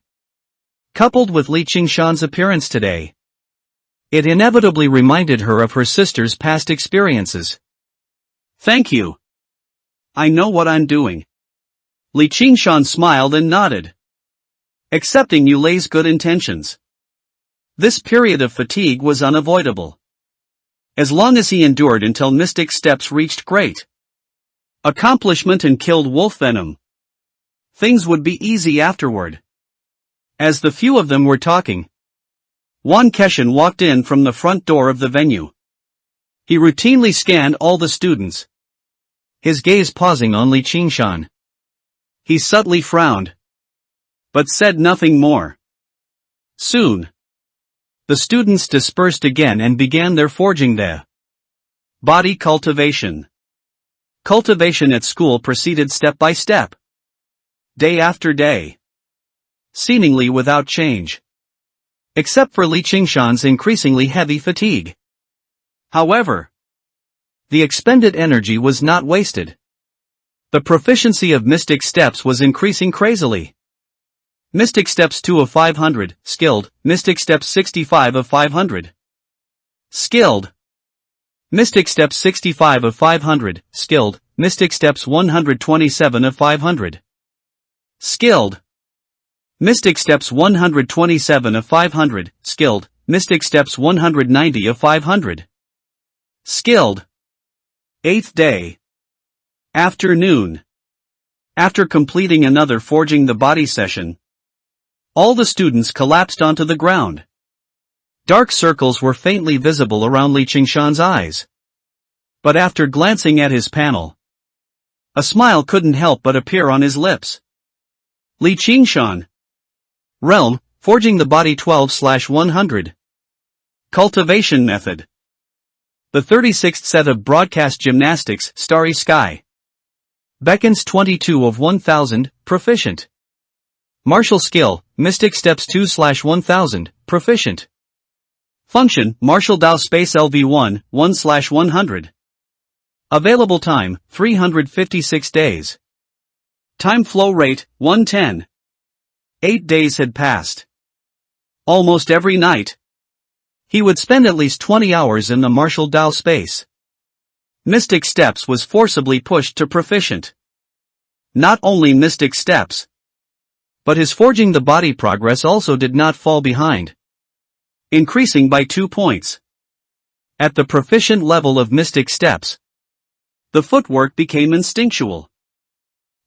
Coupled with Li Qingshan's appearance today, it inevitably reminded her of her sister's past experiences. Thank you. I know what I'm doing. Li Qingshan smiled and nodded, accepting Yu Lei's good intentions. This period of fatigue was unavoidable. As long as he endured until Mystic Steps reached great accomplishment and killed wolf venom, things would be easy afterward. As the few of them were talking, Wan Keshan walked in from the front door of the venue. He routinely scanned all the students, his gaze pausing on Li Qingshan. He subtly frowned, but said nothing more. Soon, the students dispersed again and began their forging the body cultivation. Cultivation at school proceeded step by step, day after day, seemingly without change, except for Li Qingshan's increasingly heavy fatigue. However, the expended energy was not wasted. The proficiency of Mystic Steps was increasing crazily. Mystic Steps 2 of 500, skilled, Mystic Steps 65 of 500. Skilled. Mystic Steps 65 of 500, skilled, Mystic Steps 127 of 500. Skilled. Mystic Steps 127 of 500, skilled, Mystic Steps 190 of 500. Skilled. 8th day. Afternoon. After completing another forging the body session, all the students collapsed onto the ground. Dark circles were faintly visible around Li Qingshan's eyes. But after glancing at his panel, a smile couldn't help but appear on his lips. Li Qingshan. Realm, Forging the Body 12/100. Cultivation Method. The 36th set of Broadcast Gymnastics, Starry Sky. Beckons 22 of 1000, Proficient. Martial Skill, Mystic Steps 2/1000, Proficient. Function, Martial Dao Space LV1, 1/100. Available time, 356 days. Time flow rate, 110. 8 days had passed. Almost every night, he would spend at least 20 hours in the martial Dao space. Mystic Steps was forcibly pushed to Proficient. Not only Mystic Steps, but his Forging the Body progress also did not fall behind, increasing by 2 points. At the Proficient level of Mystic Steps, the footwork became instinctual.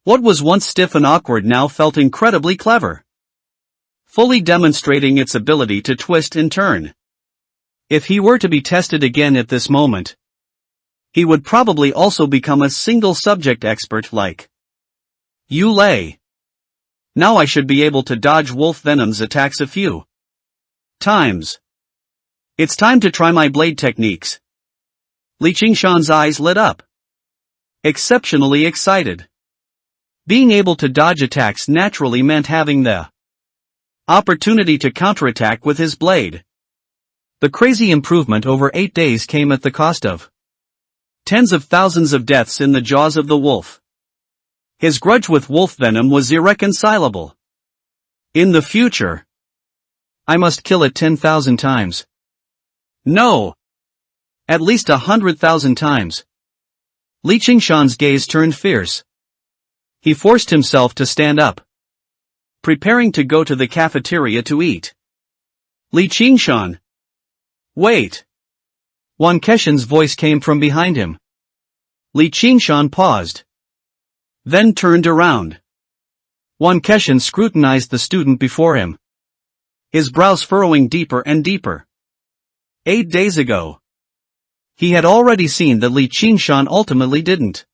What was once stiff and awkward now felt incredibly clever, fully demonstrating its ability to twist and turn. If he were to be tested again at this moment, he would probably also become a single subject expert like Yu Lei. Now I should be able to dodge Wolf Venom's attacks a few times. It's time to try my blade techniques. Li Qingshan's eyes lit up, exceptionally excited. Being able to dodge attacks naturally meant having the opportunity to counterattack with his blade. The crazy improvement over 8 days came at the cost of tens of thousands of deaths in the jaws of the wolf. His grudge with wolf venom was irreconcilable. In the future, I must kill it 10,000 times. No! At least 100,000 times. Li Qingshan's gaze turned fierce. He forced himself to stand up, preparing to go to the cafeteria to eat. Li Qingshan. Wait! Wan Keshin's voice came from behind him. Li Qingshan paused, then turned around. Wan Keshin scrutinized the student before him, his brows furrowing deeper and deeper. 8 days ago, he had already seen that Li Qingshan ultimately didn't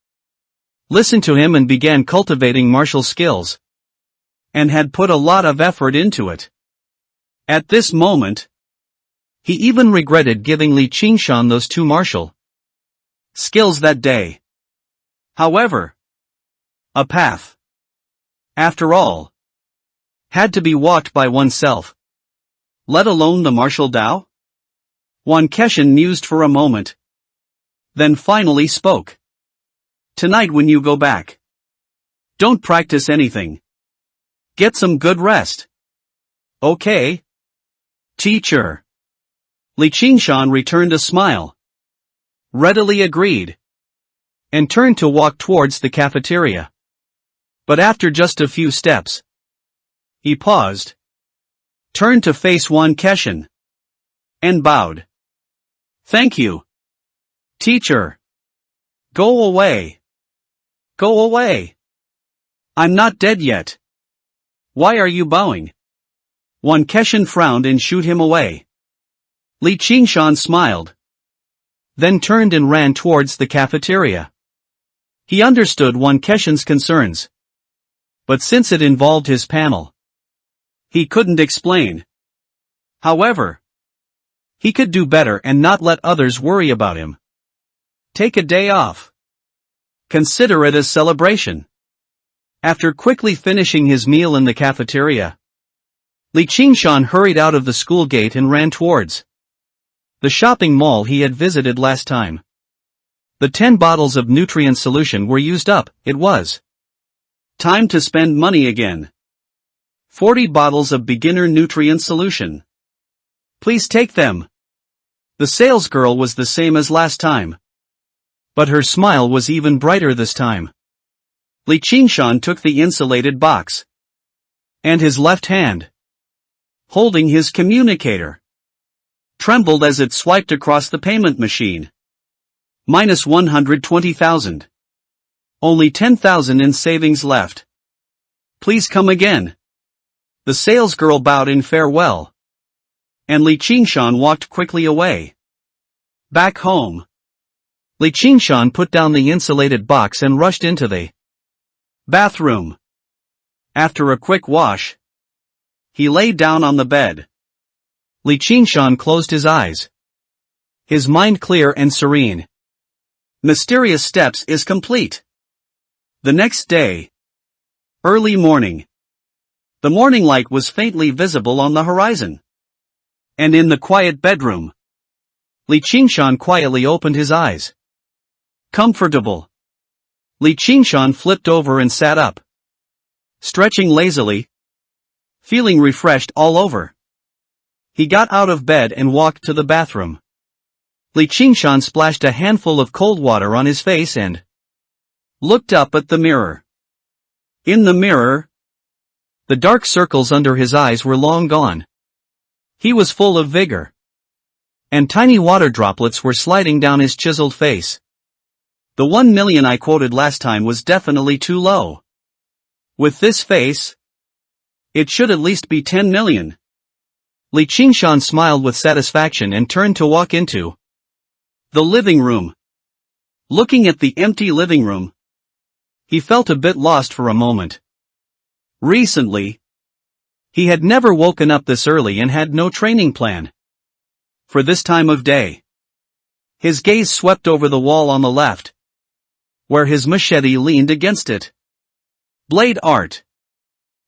listen to him and began cultivating martial skills, and had put a lot of effort into it. At this moment, he even regretted giving Li Qingshan those 2 martial skills that day. However, a path, after all, had to be walked by oneself, let alone the martial Dao? Wan Keshin mused for a moment, then finally spoke. Tonight when you go back, don't practice anything. Get some good rest. Okay? Teacher. Li Qingshan returned a smile, readily agreed, and turned to walk towards the cafeteria. But after just a few steps, he paused, turned to face Wan Keshin, and bowed. Thank you. Teacher. Go away. Go away. I'm not dead yet. Why are you bowing? Wan Keshin frowned and shooed him away. Li Qingshan smiled, then turned and ran towards the cafeteria. He understood Wan Keshin's concerns, but since it involved his panel, he couldn't explain. However, he could do better and not let others worry about him. Take a day off. Consider it a celebration. After quickly finishing his meal in the cafeteria, Li Qingshan hurried out of the school gate and ran towards the shopping mall he had visited last time. The 10 bottles of nutrient solution were used up. It was time to spend money again. 40 bottles of beginner nutrient solution. Please take them. The salesgirl was the same as last time, but her smile was even brighter this time. Li Qingshan took the insulated box, and his left hand, holding his communicator, trembled as it swiped across the payment machine. Minus 120,000. Only 10,000 in savings left. Please come again. The salesgirl bowed in farewell, and Li Qingshan walked quickly away. Back home, Li Qingshan put down the insulated box and rushed into the bathroom. After a quick wash, he lay down on the bed. Li Qingshan closed his eyes. His mind clear and serene. Mysterious Steps is complete. The next day. Early morning. The morning light was faintly visible on the horizon. And in the quiet bedroom, Li Qingshan quietly opened his eyes. Comfortable. Li Qingshan flipped over and sat up. Stretching lazily. Feeling refreshed all over. He got out of bed and walked to the bathroom. Li Qingshan splashed a handful of cold water on his face and looked up at the mirror. In the mirror, the dark circles under his eyes were long gone. He was full of vigor. And tiny water droplets were sliding down his chiseled face. The 1 million I quoted last time was definitely too low. With this face, it should at least be 10 million. Li Qingshan smiled with satisfaction and turned to walk into the living room. Looking at the empty living room, he felt a bit lost for a moment. Recently, he had never woken up this early and had no training plan for this time of day. His gaze swept over the wall on the left, where his machete leaned against it. Blade art.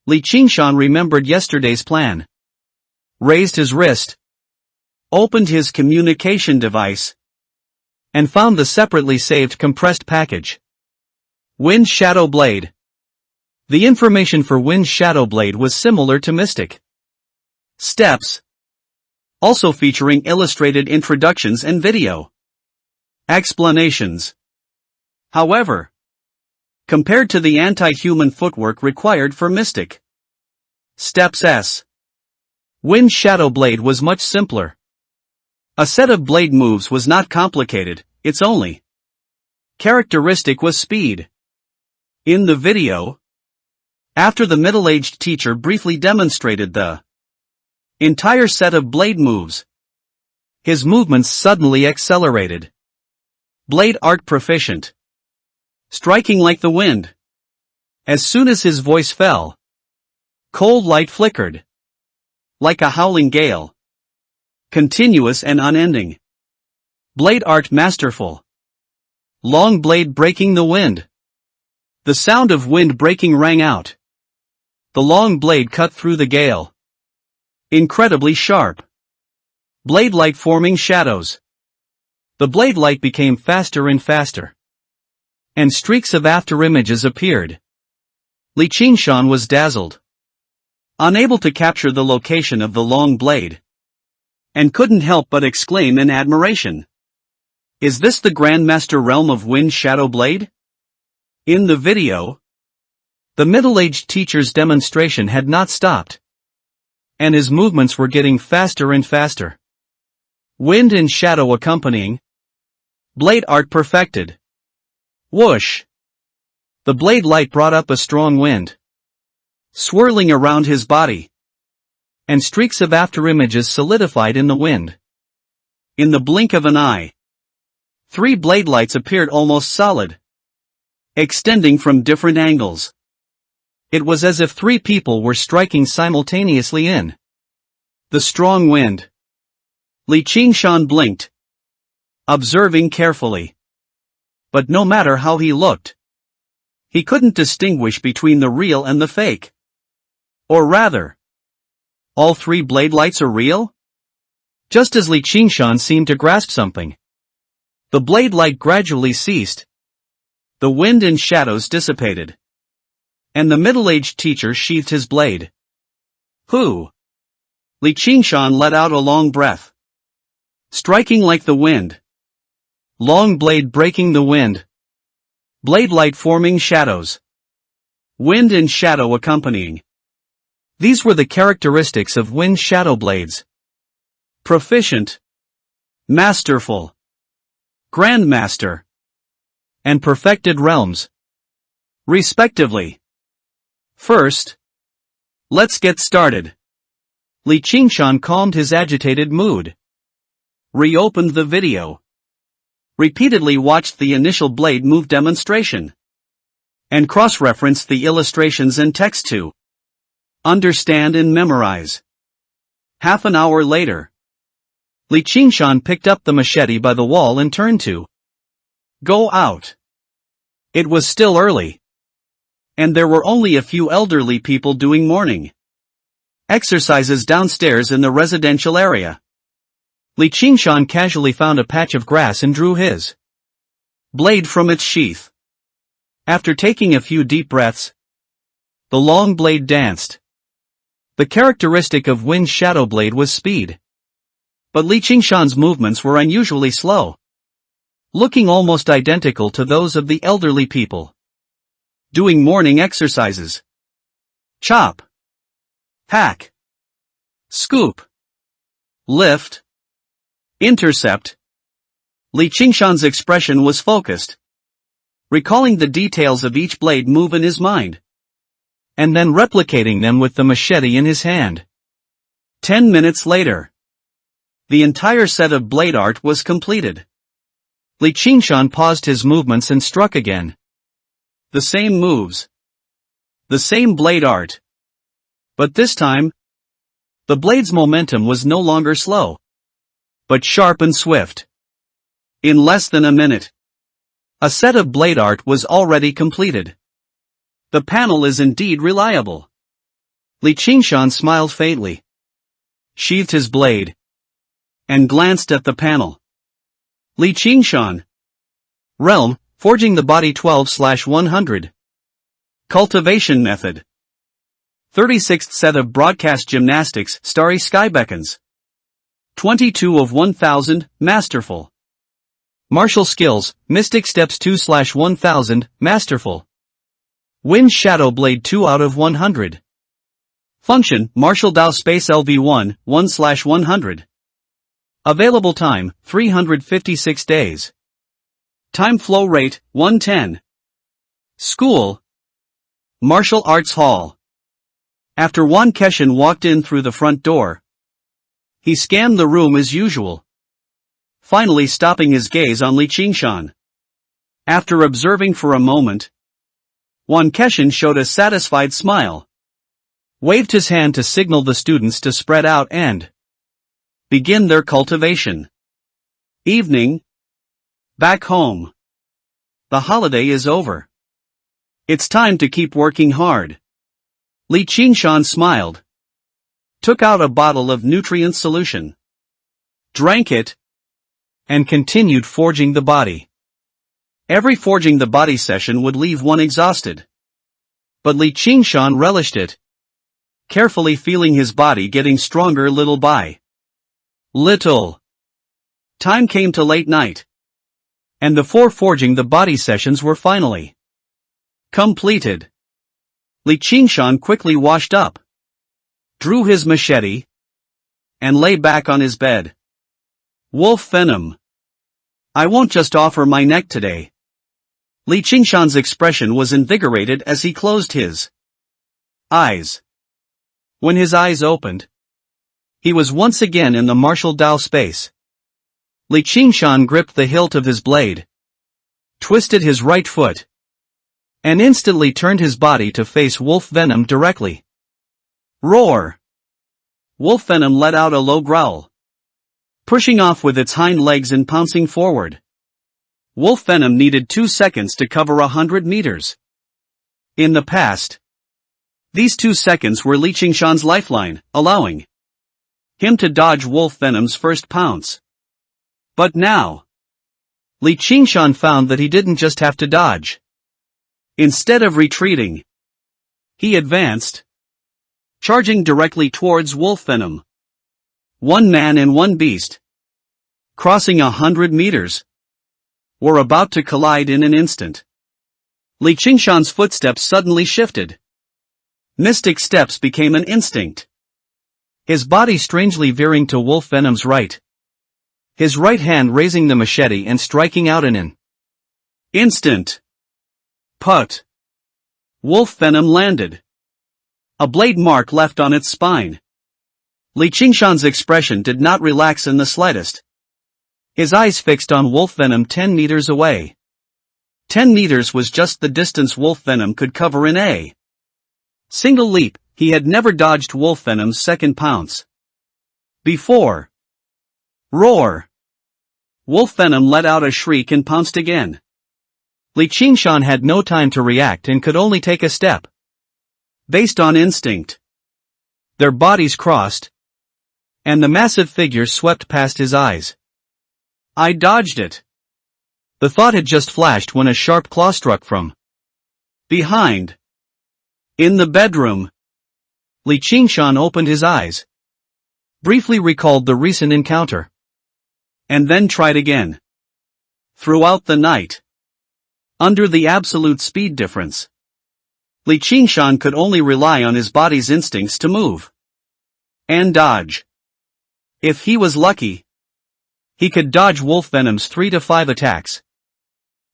Li Qingshan remembered yesterday's plan. Raised his wrist, opened his communication device, and found the separately saved compressed package. Wind Shadow Blade. The information for Wind Shadow Blade was similar to Mystic Steps, also featuring illustrated introductions and video explanations. However, compared to the anti-human footwork required for Mystic Steps S, Wind Shadow Blade was much simpler. A set of blade moves was not complicated, its only characteristic was speed. In the video, after the middle-aged teacher briefly demonstrated the entire set of blade moves, his movements suddenly accelerated. Blade art proficient. Striking like the wind. As soon as his voice fell, cold light flickered. Like a howling gale. Continuous and unending. Blade art masterful. Long blade breaking the wind. The sound of wind breaking rang out. The long blade cut through the gale. Incredibly sharp. Blade light forming shadows. The blade light became faster and faster. And streaks of afterimages appeared. Li Qingshan was dazzled. Unable to capture the location of the long blade. And couldn't help but exclaim in admiration. Is this the Grandmaster realm of Wind Shadow Blade? In the video, the middle-aged teacher's demonstration had not stopped. And his movements were getting faster and faster. Wind and shadow accompanying. Blade art perfected. Whoosh! The blade light brought up a strong wind, swirling around his body. And streaks of afterimages solidified in the wind. In the blink of an eye, 3 blade lights appeared almost solid, extending from different angles. It was as if 3 people were striking simultaneously in the strong wind. Li Qingshan blinked, observing carefully. But no matter how he looked, he couldn't distinguish between the real and the fake. Or rather, all 3 blade lights are real? Just as Li Qingshan seemed to grasp something, the blade light gradually ceased. The wind and shadows dissipated. And the middle-aged teacher sheathed his blade. Who? Li Qingshan let out a long breath. Striking like the wind. Long blade breaking the wind. Blade light forming shadows. Wind and shadow accompanying. These were the characteristics of Wind Shadow Blades. Proficient. Masterful. Grandmaster. And perfected realms. Respectively. First, let's get started. Li Qingshan calmed his agitated mood. Reopened the video. repeatedly watched the initial blade move demonstration, and cross-referenced the illustrations and text to understand and memorize. Half an hour later, Li Qingshan picked up the machete by the wall and turned to go out. It was still early, and there were only a few elderly people doing morning exercises downstairs in the residential area. Li Qingshan casually found a patch of grass and drew his blade from its sheath. After taking a few deep breaths, the long blade danced. The characteristic of Win's shadow blade was speed, but Li Qingshan's movements were unusually slow, looking almost identical to those of the elderly people doing morning exercises. Chop, hack, scoop, lift, intercept. Li Qingshan's expression was focused, recalling the details of each blade move in his mind, and then replicating them with the machete in his hand. 10 minutes later, the entire set of blade art was completed. Li Qingshan paused his movements and struck again. The same moves, the same blade art. But this time, the blade's momentum was no longer slow, but sharp and swift. In less than a minute, a set of blade art was already completed. The panel is indeed reliable. Li Qingshan smiled faintly, sheathed his blade, and glanced at the panel. Li Qingshan. Realm, Forging the Body 12/100. Cultivation Method. 36th set of Broadcast Gymnastics, Starry Sky Beckons. 22 of 1000, Masterful. Martial Skills, Mystic Steps 2/1000, Masterful. Win Shadow Blade 2 out of 100. Function, Martial Dao Space LV1, 1/100. Available time, 356 days. Time flow rate, 110. School. Martial Arts Hall. After Wan Keshin walked in through the front door, he scanned the room as usual, finally stopping his gaze on Li Qingshan. After observing for a moment, Wan Keshin showed a satisfied smile, waved his hand to signal the students to spread out and begin their cultivation. Evening. Back home. The holiday is over. It's time to keep working hard. Li Qingshan smiled, took out a bottle of nutrient solution, drank it, and continued forging the body. Every forging the body session would leave one exhausted, but Li Qingshan relished it, carefully feeling his body getting stronger little by little. Time came to late night, and the 4 forging the body sessions were finally completed. Li Qingshan quickly washed up, drew his machete, and lay back on his bed. Wolf venom. I won't just offer my neck today. Li Qingshan's expression was invigorated as he closed his eyes. When his eyes opened, he was once again in the martial Dao space. Li Qingshan gripped the hilt of his blade, twisted his right foot, and instantly turned his body to face Wolf Venom directly. Roar! Wolf Venom let out a low growl, pushing off with its hind legs and pouncing forward. Wolf Venom needed 2 seconds to cover 100 meters. In the past, these 2 seconds were Li Qingshan's lifeline, allowing him to dodge Wolf Venom's first pounce. But now, Li Qingshan found that he didn't just have to dodge. Instead of retreating, he advanced, charging directly towards Wolf Venom. One man and one beast, crossing 100 meters, were about to collide in an instant. Li Qingshan's footsteps suddenly shifted. Mystic steps became an instinct, his body strangely veering to Wolf Venom's right, his right hand raising the machete and striking out in an instant. Put. Wolf Venom landed. A blade mark left on its spine. Li Qingshan's expression did not relax in the slightest. His eyes fixed on wolf venom 10 meters away. 10 meters was just the distance wolf venom could cover in a single leap. He had never dodged wolf venom's second pounce before. Roar! Wolf venom let out a shriek and pounced again. Li Qingshan had no time to react and could only take a step. Based on instinct. Their bodies crossed, and the massive figure swept past his eyes. I dodged it. The thought had just flashed when a sharp claw struck from behind. In the bedroom. Li Qingshan opened his eyes, briefly recalled the recent encounter, and then tried again. Throughout the night, under the absolute speed difference, Li Qingshan could only rely on his body's instincts to move and dodge. If he was lucky, he could dodge wolf venom's 3 to 5 attacks.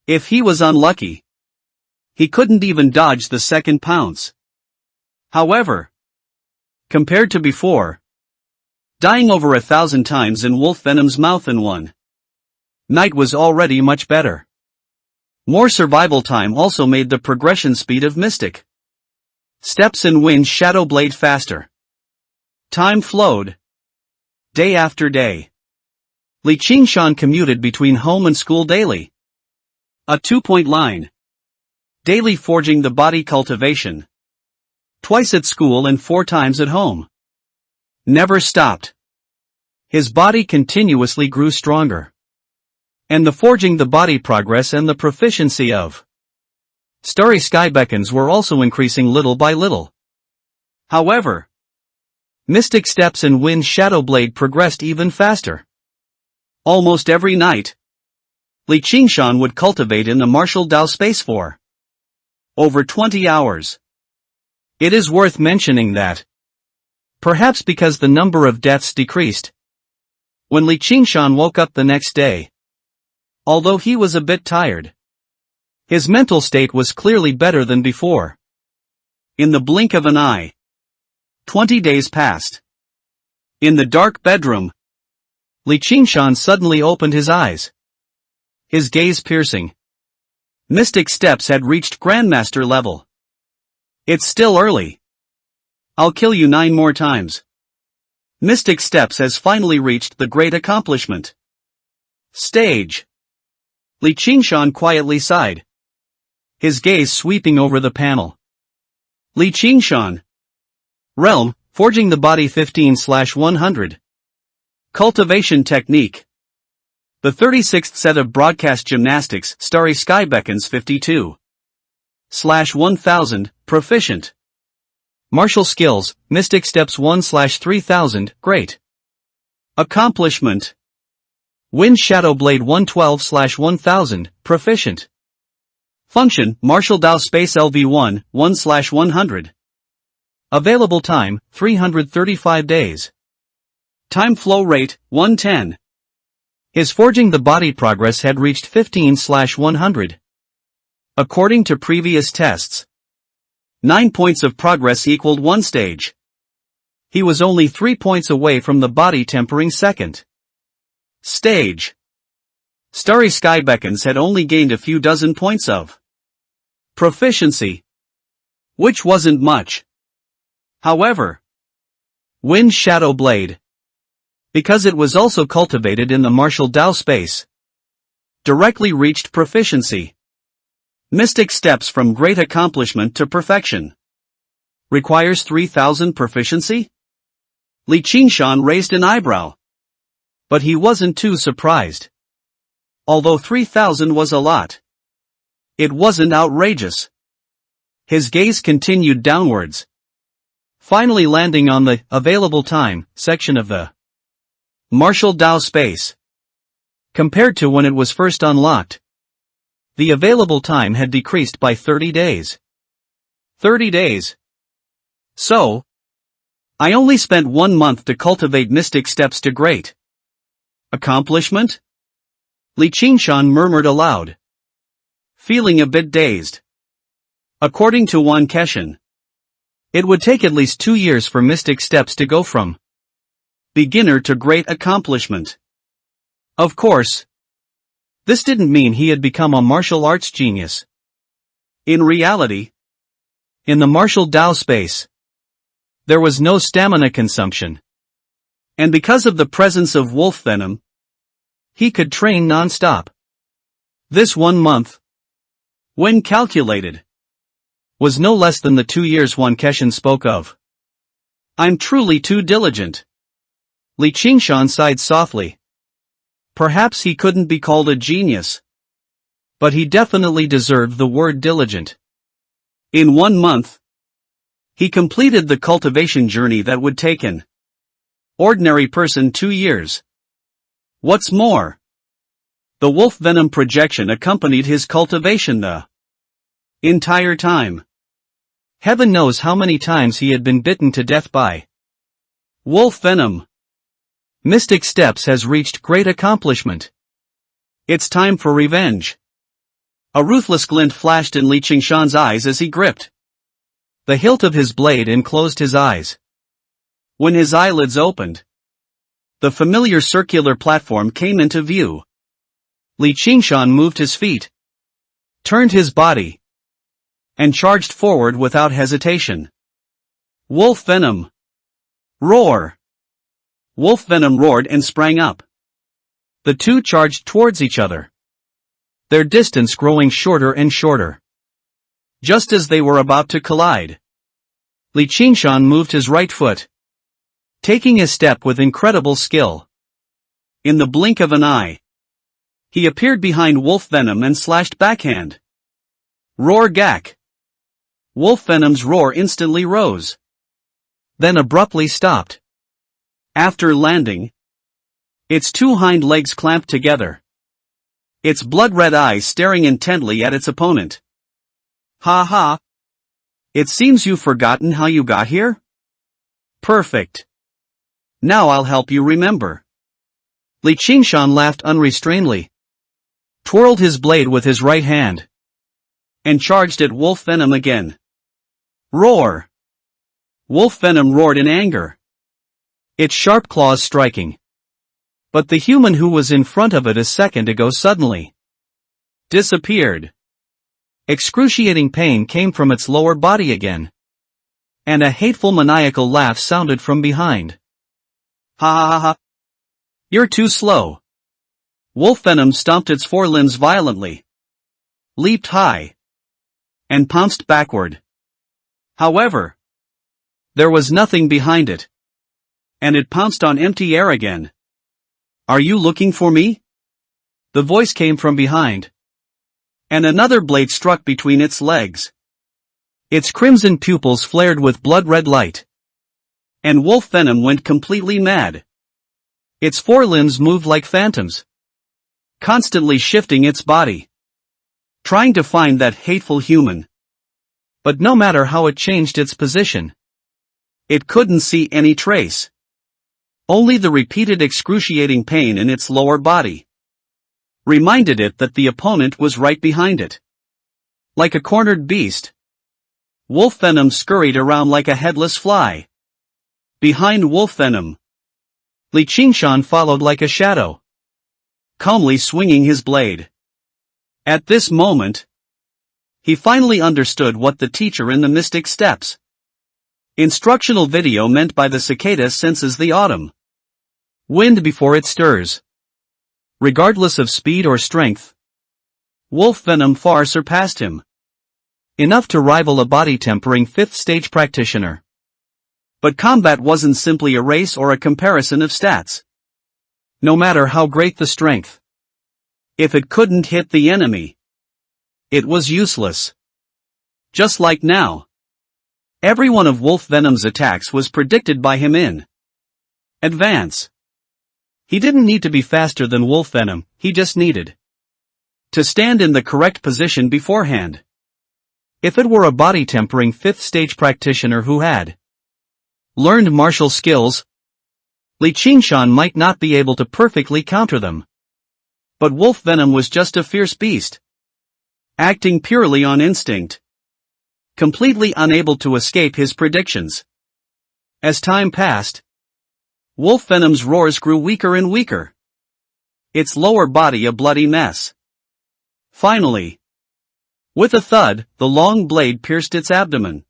If he was unlucky, he couldn't even dodge the second pounce. However, compared to before, dying over 1,000 times in wolf venom's mouth in one night was already much better. More survival time also made the progression speed of Mystic Steps and Wind Shadow Blade faster. Time flowed. Day after day. Li Qingshan commuted between home and school daily. A 2-point line. Daily forging the body cultivation. Twice at school and 4 times at home. Never stopped. His body continuously grew stronger. And the forging the body progress and the proficiency of Starry Sky Beckons were also increasing little by little. However, Mystic Steps and Wind Shadow Blade progressed even faster. Almost every night, Li Qingshan would cultivate in the martial Dao space for over 20 hours. It is worth mentioning that, perhaps because the number of deaths decreased, when Li Qingshan woke up the next day, although he was a bit tired, his mental state was clearly better than before. In the blink of an eye, 20 days passed. In the dark bedroom, Li Qingshan suddenly opened his eyes. His gaze piercing. Mystic Steps had reached Grandmaster level. It's still early. I'll kill you 9 more times. Mystic Steps has finally reached the great accomplishment stage. Li Qingshan quietly sighed, his gaze sweeping over the panel. Li Qingshan. Realm, Forging the Body 15/100. Cultivation Technique. The 36th set of Broadcast Gymnastics, Starry Sky Beckons 52/1000, Proficient. Martial Skills, Mystic Steps 1/3000, Great. Accomplishment. Wind Shadow Blade 112/1000, Proficient. Function, Martial Dao Space LV1, 1/100. Available time, 335 days. Time flow rate, 110. His forging the body progress had reached 15/100. According to previous tests, 9 points of progress equaled 1 stage. He was only 3 points away from the body tempering second stage. Starry Sky Beckons had only gained a few dozen points of proficiency, which wasn't much. However, Wind Shadow Blade, because it was also cultivated in the martial Dao space, directly reached proficiency. Mystic Steps from great accomplishment to perfection. Requires 3,000 proficiency? Li Qingshan raised an eyebrow. But he wasn't too surprised. Although 3,000 was a lot, it wasn't outrageous. His gaze continued downwards, finally landing on the available time section of the martial Dao space. Compared to when it was first unlocked, the available time had decreased by 30 days. 30 days. So, I only spent 1 month to cultivate Mystic Steps to great accomplishment? Li Qingshan murmured aloud, feeling a bit dazed. According to Wan Keshan, it would take at least 2 years for Mystic Steps to go from beginner to great accomplishment. Of course, this didn't mean he had become a martial arts genius. In reality, in the martial Dao space, there was no stamina consumption. And because of the presence of wolf venom, he could train non-stop. This 1 month, when calculated, was no less than the 2 years Wan Keshan spoke of. I'm truly too diligent. Li Qingshan sighed softly. Perhaps he couldn't be called a genius, but he definitely deserved the word diligent. In 1 month, he completed the cultivation journey that would take an ordinary person 2 years. What's more, the wolf venom projection accompanied his cultivation the entire time. Heaven knows how many times he had been bitten to death by wolf venom. Mystic Steps has reached great accomplishment. It's time for revenge. A ruthless glint flashed in Li Qingshan's eyes as he gripped the hilt of his blade and closed his eyes. When his eyelids opened, the familiar circular platform came into view. Li Qingshan moved his feet, turned his body, and charged forward without hesitation. Wolf venom! Roar! Wolf venom roared and sprang up. The two charged towards each other, their distance growing shorter and shorter. Just as they were about to collide, Li Qingshan moved his right foot, taking a step with incredible skill. In the blink of an eye, he appeared behind wolf venom and slashed backhand. Roar gak! Wolf venom's roar instantly rose, then abruptly stopped. After landing, its two hind legs clamped together, its blood-red eyes staring intently at its opponent. Ha ha! It seems you've forgotten how you got here? Perfect. Now I'll help you remember. Li Qingshan laughed unrestrainedly, twirled his blade with his right hand, and charged at wolf venom again. Roar! Wolf venom roared in anger, its sharp claws striking. But the human who was in front of it a second ago suddenly disappeared. Excruciating pain came from its lower body again, and a hateful maniacal laugh sounded from behind. Ha ha ha ha! You're too slow. Wolf venom stomped its forelimbs violently, leaped high, and pounced backward. However, there was nothing behind it, and it pounced on empty air again. Are you looking for me? The voice came from behind, and another blade struck between its legs. Its crimson pupils flared with blood-red light, and wolf venom went completely mad. Its forelimbs moved like phantoms, constantly shifting its body, trying to find that hateful human. But no matter how it changed its position, it couldn't see any trace. Only the repeated excruciating pain in its lower body reminded it that the opponent was right behind it. Like a cornered beast, wolf venom scurried around like a headless fly. Behind wolf venom, Li Qingshan followed like a shadow, calmly swinging his blade. At this moment, he finally understood what the teacher in the Mystic Steps instructional video meant by the cicada senses the autumn wind before it stirs. Regardless of speed or strength, wolf venom far surpassed him, enough to rival a body-tempering 5th stage practitioner. But combat wasn't simply a race or a comparison of stats. No matter how great the strength, if it couldn't hit the enemy, it was useless. Just like now, every one of wolf venom's attacks was predicted by him in advance. He didn't need to be faster than wolf venom, he just needed to stand in the correct position beforehand. If it were a body-tempering 5th stage practitioner who had learned martial skills, Li Qingshan might not be able to perfectly counter them. But wolf venom was just a fierce beast, acting purely on instinct, completely unable to escape his predictions. As time passed, wolf venom's roars grew weaker and weaker. its lower body a bloody mess. Finally, with a thud, the long blade pierced its abdomen,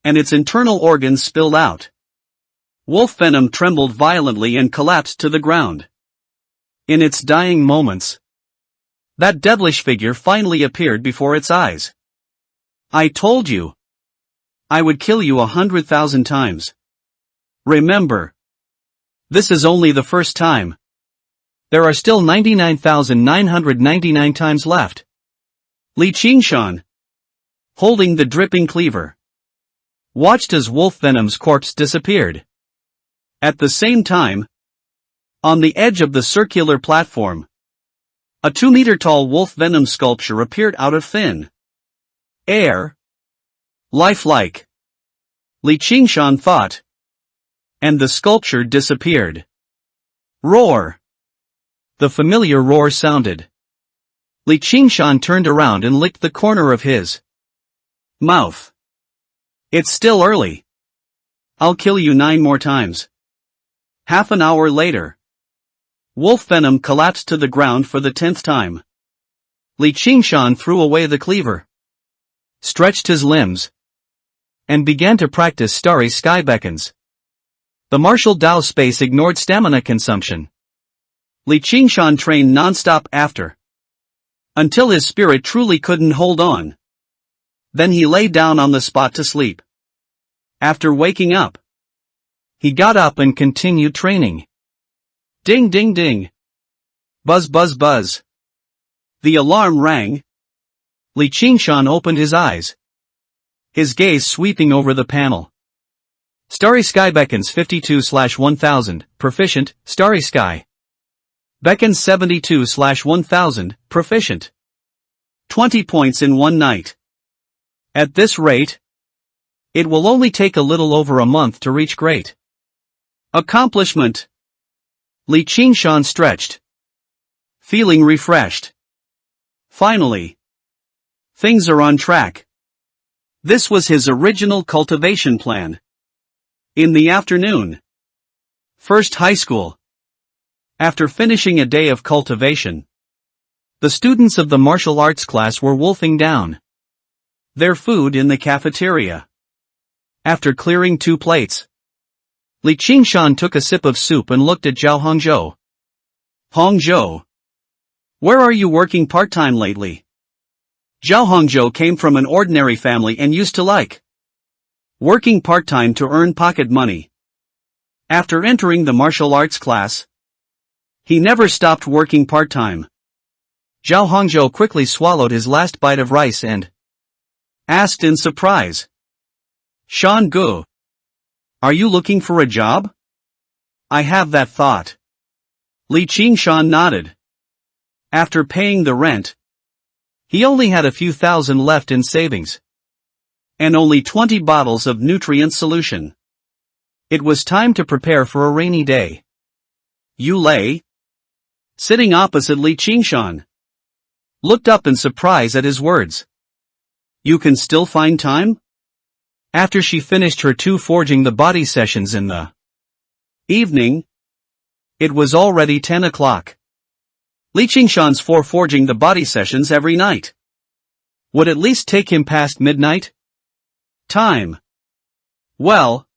and its internal organs spilled out. Wolf Venom trembled violently and collapsed to the ground. In its dying moments, that devilish figure finally appeared before its eyes. I told you I would kill you 100,000 times. Remember, this is only the first time. There are still 99,999 times left. Li Qingshan, holding the dripping cleaver, watched as Wolf Venom's corpse disappeared. At the same time, on the edge of the circular platform, a 2-meter-tall Wolf Venom sculpture appeared out of thin air. Lifelike, Li Qingshan thought. And the sculpture disappeared. Roar! The familiar roar sounded. Li Qingshan turned around and licked the corner of his mouth. It's still early. I'll kill you 9 more times. Half an hour later, Wolf Venom collapsed to the ground for the 10th time. Li Qingshan threw away the cleaver, stretched his limbs, and began to practice Starry Sky Beckons. The martial Dao space ignored stamina consumption. Li Qingshan trained non-stop after, until his spirit truly couldn't hold on. Then he lay down on the spot to sleep. After waking up, he got up and continued training. Ding ding ding. Buzz buzz buzz. The alarm rang. Li Qingshan opened his eyes, his gaze sweeping over the panel. Starry Sky Beckons 52/1000, proficient, Starry Sky. Beckons 72/1000, proficient. 20 points in one night. At this rate, it will only take a little over a month to reach great accomplishment. Li Qingshan stretched, feeling refreshed. Finally, things are on track. This was his original cultivation plan. In the afternoon, first high school. After finishing a day of cultivation, the students of the martial arts class were wolfing down their food in the cafeteria. After clearing 2 plates, Li Qingshan took a sip of soup and looked at Zhao Hongzhou. Hongzhou, where are you working part-time lately? Zhao Hongzhou came from an ordinary family and used to like working part-time to earn pocket money. After entering the martial arts class, he never stopped working part-time. Zhao Hongzhou quickly swallowed his last bite of rice and asked in surprise, Shan Gu, are you looking for a job? I have that thought. Li Qingshan nodded. After paying the rent, he only had a few thousand left in savings, and only 20 bottles of nutrient solution. It was time to prepare for a rainy day. Yu Lei, sitting opposite Li Qingshan, looked up in surprise at his words. You can still find time? After she finished her 2 forging the body sessions in the evening, it was already 10 o'clock. Li Qingshan's 4 forging the body sessions every night would at least take him past midnight time. Well,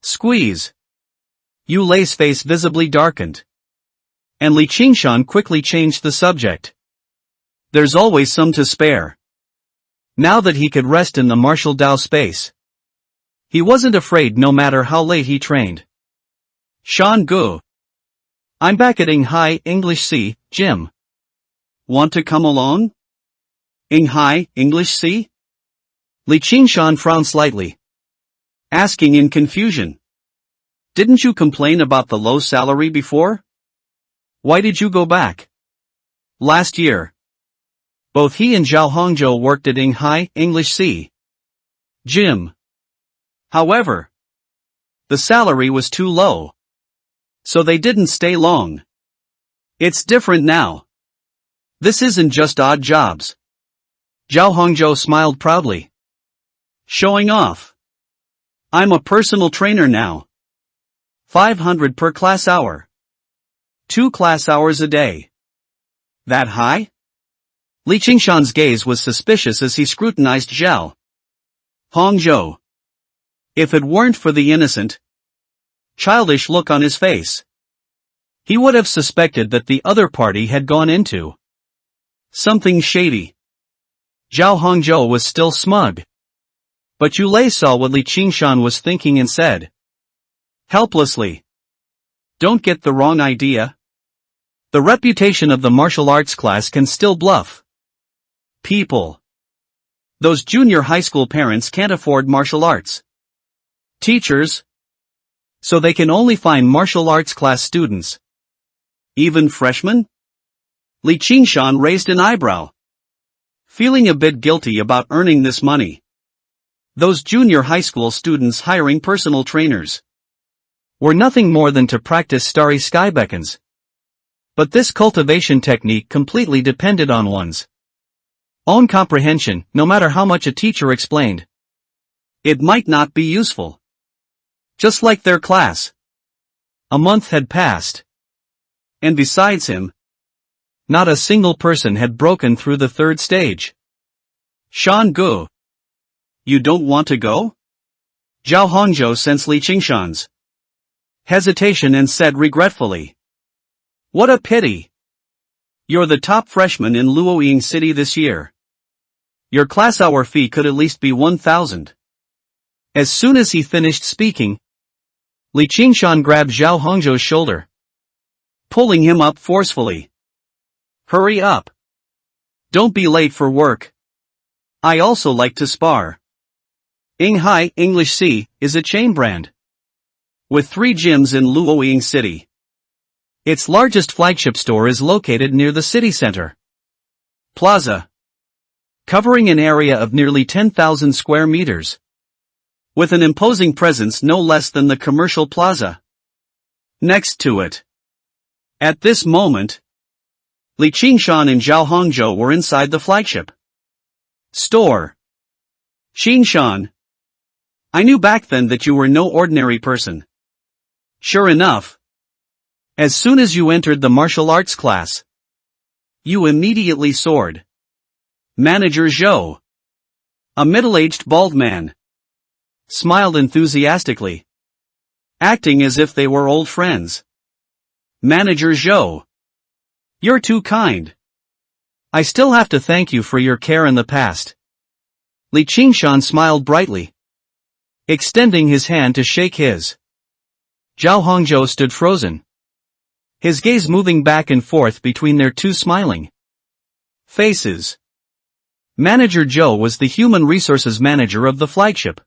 squeeze. Yu Lei's face visibly darkened, and Li Qingshan quickly changed the subject. There's always some to spare. Now that he could rest in the martial Dao space, he wasn't afraid no matter how late he trained. Shan Gu, I'm back at Yinghai English C, gym. Want to come along? Yinghai English C? Li Qingshan frowned slightly, asking in confusion. Didn't you complain about the low salary before? Why did you go back? Last year, both he and Zhao Hongzhou worked at Yinghai English C gym. However, the salary was too low, so they didn't stay long. It's different now. This isn't just odd jobs. Zhao Hongzhou smiled proudly, showing off. I'm a personal trainer now. 500 per class hour. 2 class hours a day. That high? Li Qingshan's gaze was suspicious as he scrutinized Zhao Hongzhou. If it weren't for the innocent, childish look on his face, he would have suspected that the other party had gone into something shady. Zhao Hongzhou was still smug. But Yulei saw what Li Qingshan was thinking and said helplessly, "Don't get the wrong idea. The reputation of the martial arts class can still bluff people. Those junior high school parents can't afford martial arts teachers, so they can only find martial arts class students. Even freshmen?" Li Qingshan raised an eyebrow, feeling a bit guilty about earning this money. Those junior high school students hiring personal trainers were nothing more than to practice starry sky beckons. But this cultivation technique completely depended on one's own comprehension, no matter how much a teacher explained. It might not be useful. Just like their class. A month had passed. And besides him, not a single person had broken through the 3rd stage. Shan Gu. You don't want to go? Zhao Hongzhou sensed Li Qingshan's hesitation and said regretfully, "What a pity. You're the top freshman in Luoying City this year. Your class hour fee could at least be 1,000. As soon as he finished speaking, Li Qingshan grabbed Zhao Hongzhou's shoulder, pulling him up forcefully. "Hurry up. Don't be late for work. I also like to spar." Yinghai English C is a chain brand with 3 gyms in Luoying City. Its largest flagship store is located near the city center plaza, covering an area of nearly 10,000 square meters, with an imposing presence no less than the commercial plaza next to it. At this moment, Li Qingshan and Zhao Hongzhou were inside the flagship store. "Qingshan, I knew back then that you were no ordinary person. Sure enough, as soon as you entered the martial arts class, you immediately soared." Manager Zhou, a middle-aged bald man, smiled enthusiastically, acting as if they were old friends. "Manager Zhou, you're too kind. I still have to thank you for your care in the past." Li Qingshan smiled brightly, extending his hand to shake his. Zhao Hongzhou stood frozen, his gaze moving back and forth between their 2 smiling faces. Manager Zhou was the human resources manager of the flagship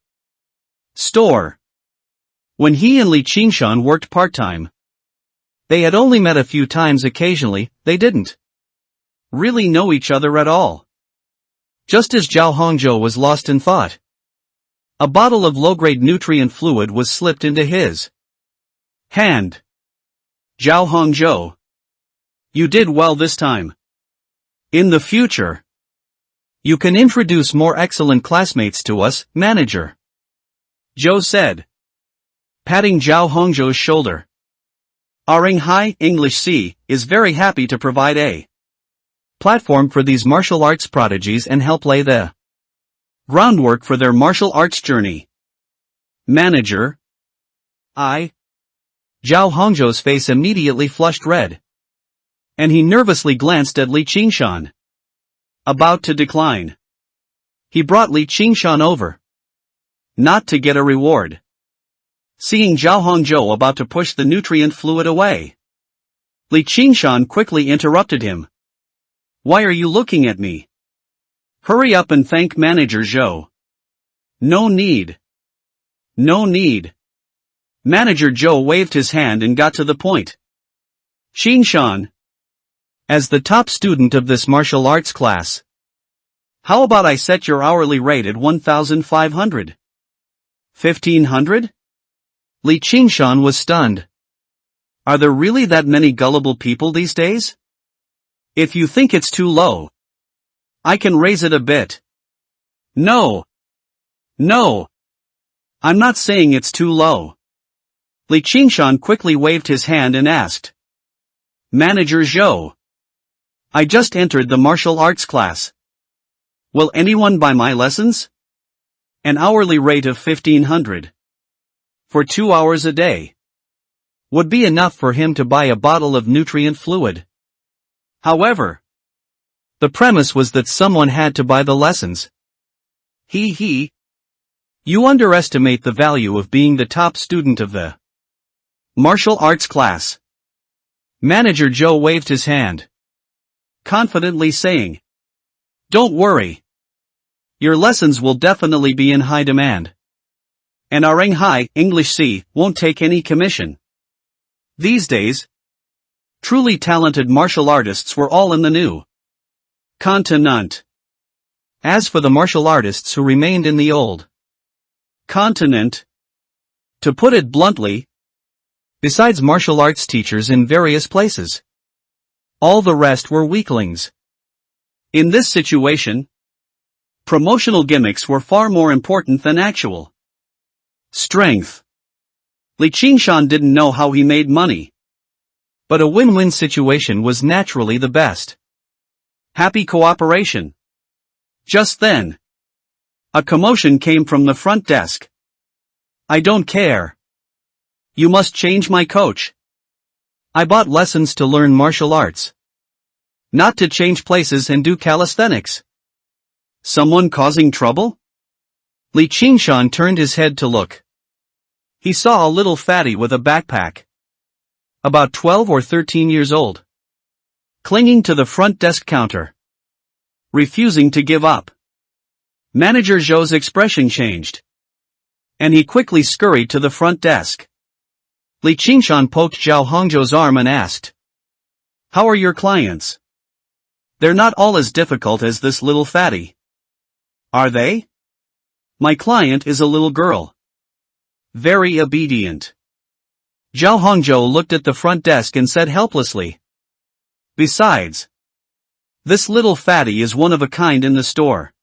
store. When he and Li Qingshan worked part-time, they had only met a few times occasionally. They didn't really know each other at all. Just as Zhao Hongzhou was lost in thought, a bottle of low-grade nutrient fluid was slipped into his hand. "Zhao Hongzhou, you did well this time. In the future, you can introduce more excellent classmates to us, manager," Zhou said, patting Zhao Hongzhou's shoulder. "Yinghai English C is very happy to provide a platform for these martial arts prodigies and help lay the groundwork for their martial arts journey." "Manager, Zhao Hongzhou's face immediately flushed red, and he nervously glanced at Li Qingshan, about to decline. He brought Li Qingshan over, not to get a reward. Seeing Zhao Hongzhou about to push the nutrient fluid away, Li Qingshan quickly interrupted him. "Why are you looking at me? Hurry up and thank Manager Zhou." "No need. No need." Manager Zhou waved his hand and got to the point. "Qingshan, as the top student of this martial arts class, how about I set your hourly rate at 1,500? 1,500? Li Qingshan was stunned. Are there really that many gullible people these days? If you think it's too low, I can raise it a bit. No. No. I'm not saying it's too low. Li Qingshan quickly waved his hand and asked, Manager Zhou. I just entered the martial arts class. Will anyone buy my lessons? An hourly rate of 1500. For 2 hours a day. Would be enough for him to buy a bottle of nutrient fluid. However, the premise was that someone had to buy the lessons. He. You underestimate the value of being the top student of the martial arts class. Manager Joe waved his hand, confidently saying, Don't worry. Your lessons will definitely be in high demand. And our High English C won't take any commission. These days, truly talented martial artists were all in the new continent. As for the martial artists who remained in the old continent, to put it bluntly, besides martial arts teachers in various places, all the rest were weaklings. In this situation, promotional gimmicks were far more important than actual strength. Li Qingshan didn't know how he made money. But a win-win situation was naturally the best. Happy cooperation. Just then, a commotion came from the front desk. I don't care. You must change my coach. I bought lessons to learn martial arts. Not to change places and do calisthenics. Someone causing trouble? Li Qingshan turned his head to look. He saw a little fatty with a backpack. About 12 or 13 years old. Clinging to the front desk counter. Refusing to give up. Manager Zhou's expression changed. And he quickly scurried to the front desk. Li Qingshan poked Zhao Hongzhou's arm and asked, How are your clients? They're not all as difficult as this little fatty. Are they? My client is a little girl. Very obedient. Zhao Hongzhou looked at the front desk and said helplessly. Besides, this little fatty is one of a kind in the store.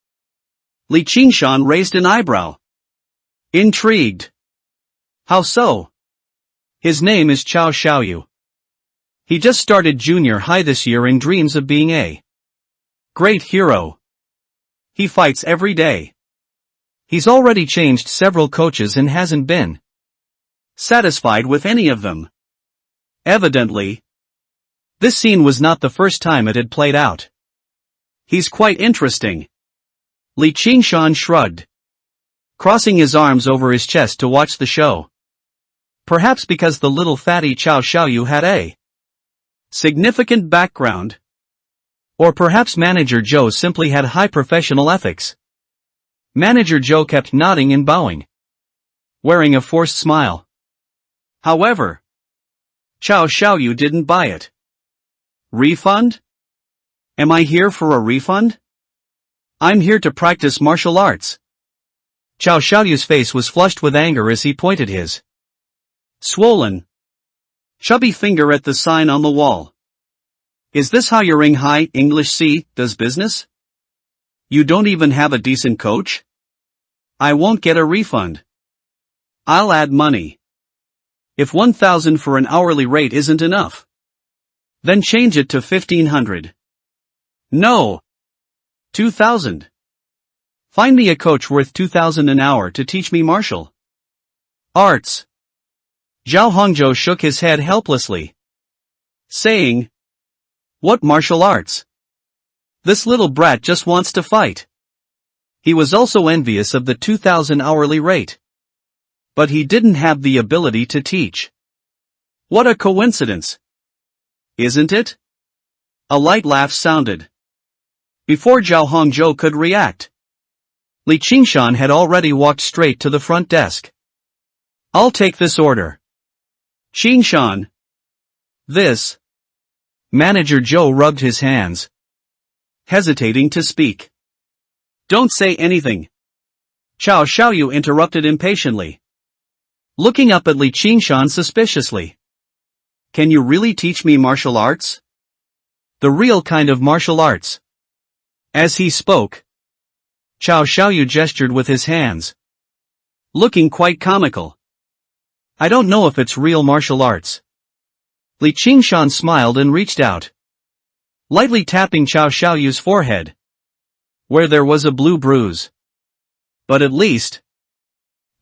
Li Qingshan raised an eyebrow. Intrigued. How so? His name is Chao Xiaoyu. He just started junior high this year and dreams of being a great hero. He fights every day. He's already changed several coaches and hasn't been satisfied with any of them. Evidently, this scene was not the first time it had played out. He's quite interesting. Li Qingshan shrugged, crossing his arms over his chest to watch the show. Perhaps because the little fatty Chao Xiaoyu had a significant background. Or perhaps Manager Zhou simply had high professional ethics. Manager Zhou kept nodding and bowing, wearing a forced smile. However, Chao Xiaoyu didn't buy it. Refund? Am I here for a refund? I'm here to practice martial arts. Chao Xiaoyu's face was flushed with anger as he pointed his swollen, chubby finger at the sign on the wall. Is this how your High English C does business? You don't even have a decent coach? I won't get a refund. I'll add money. If 1,000 for an hourly rate isn't enough, then change it to 1,500. No. 2,000. Find me a coach worth 2,000 an hour to teach me martial arts. Zhao Hongzhou shook his head helplessly, saying, What martial arts? This little brat just wants to fight. He was also envious of the 2,000 hourly rate. But he didn't have the ability to teach. What a coincidence. Isn't it? A light laugh sounded. Before Zhao Hongzhou could react, Li Qingshan had already walked straight to the front desk. I'll take this order. Qingshan. This. Manager Zhou rubbed his hands, hesitating to speak. Don't say anything. Chao Xiaoyu interrupted impatiently, looking up at Li Qingshan suspiciously. Can you really teach me martial arts? The real kind of martial arts. As he spoke, Chao Xiaoyu gestured with his hands, looking quite comical. I don't know if it's real martial arts. Li Qingshan smiled and reached out, lightly tapping Xiao Xiaoyu's forehead, where there was a blue bruise. But at least,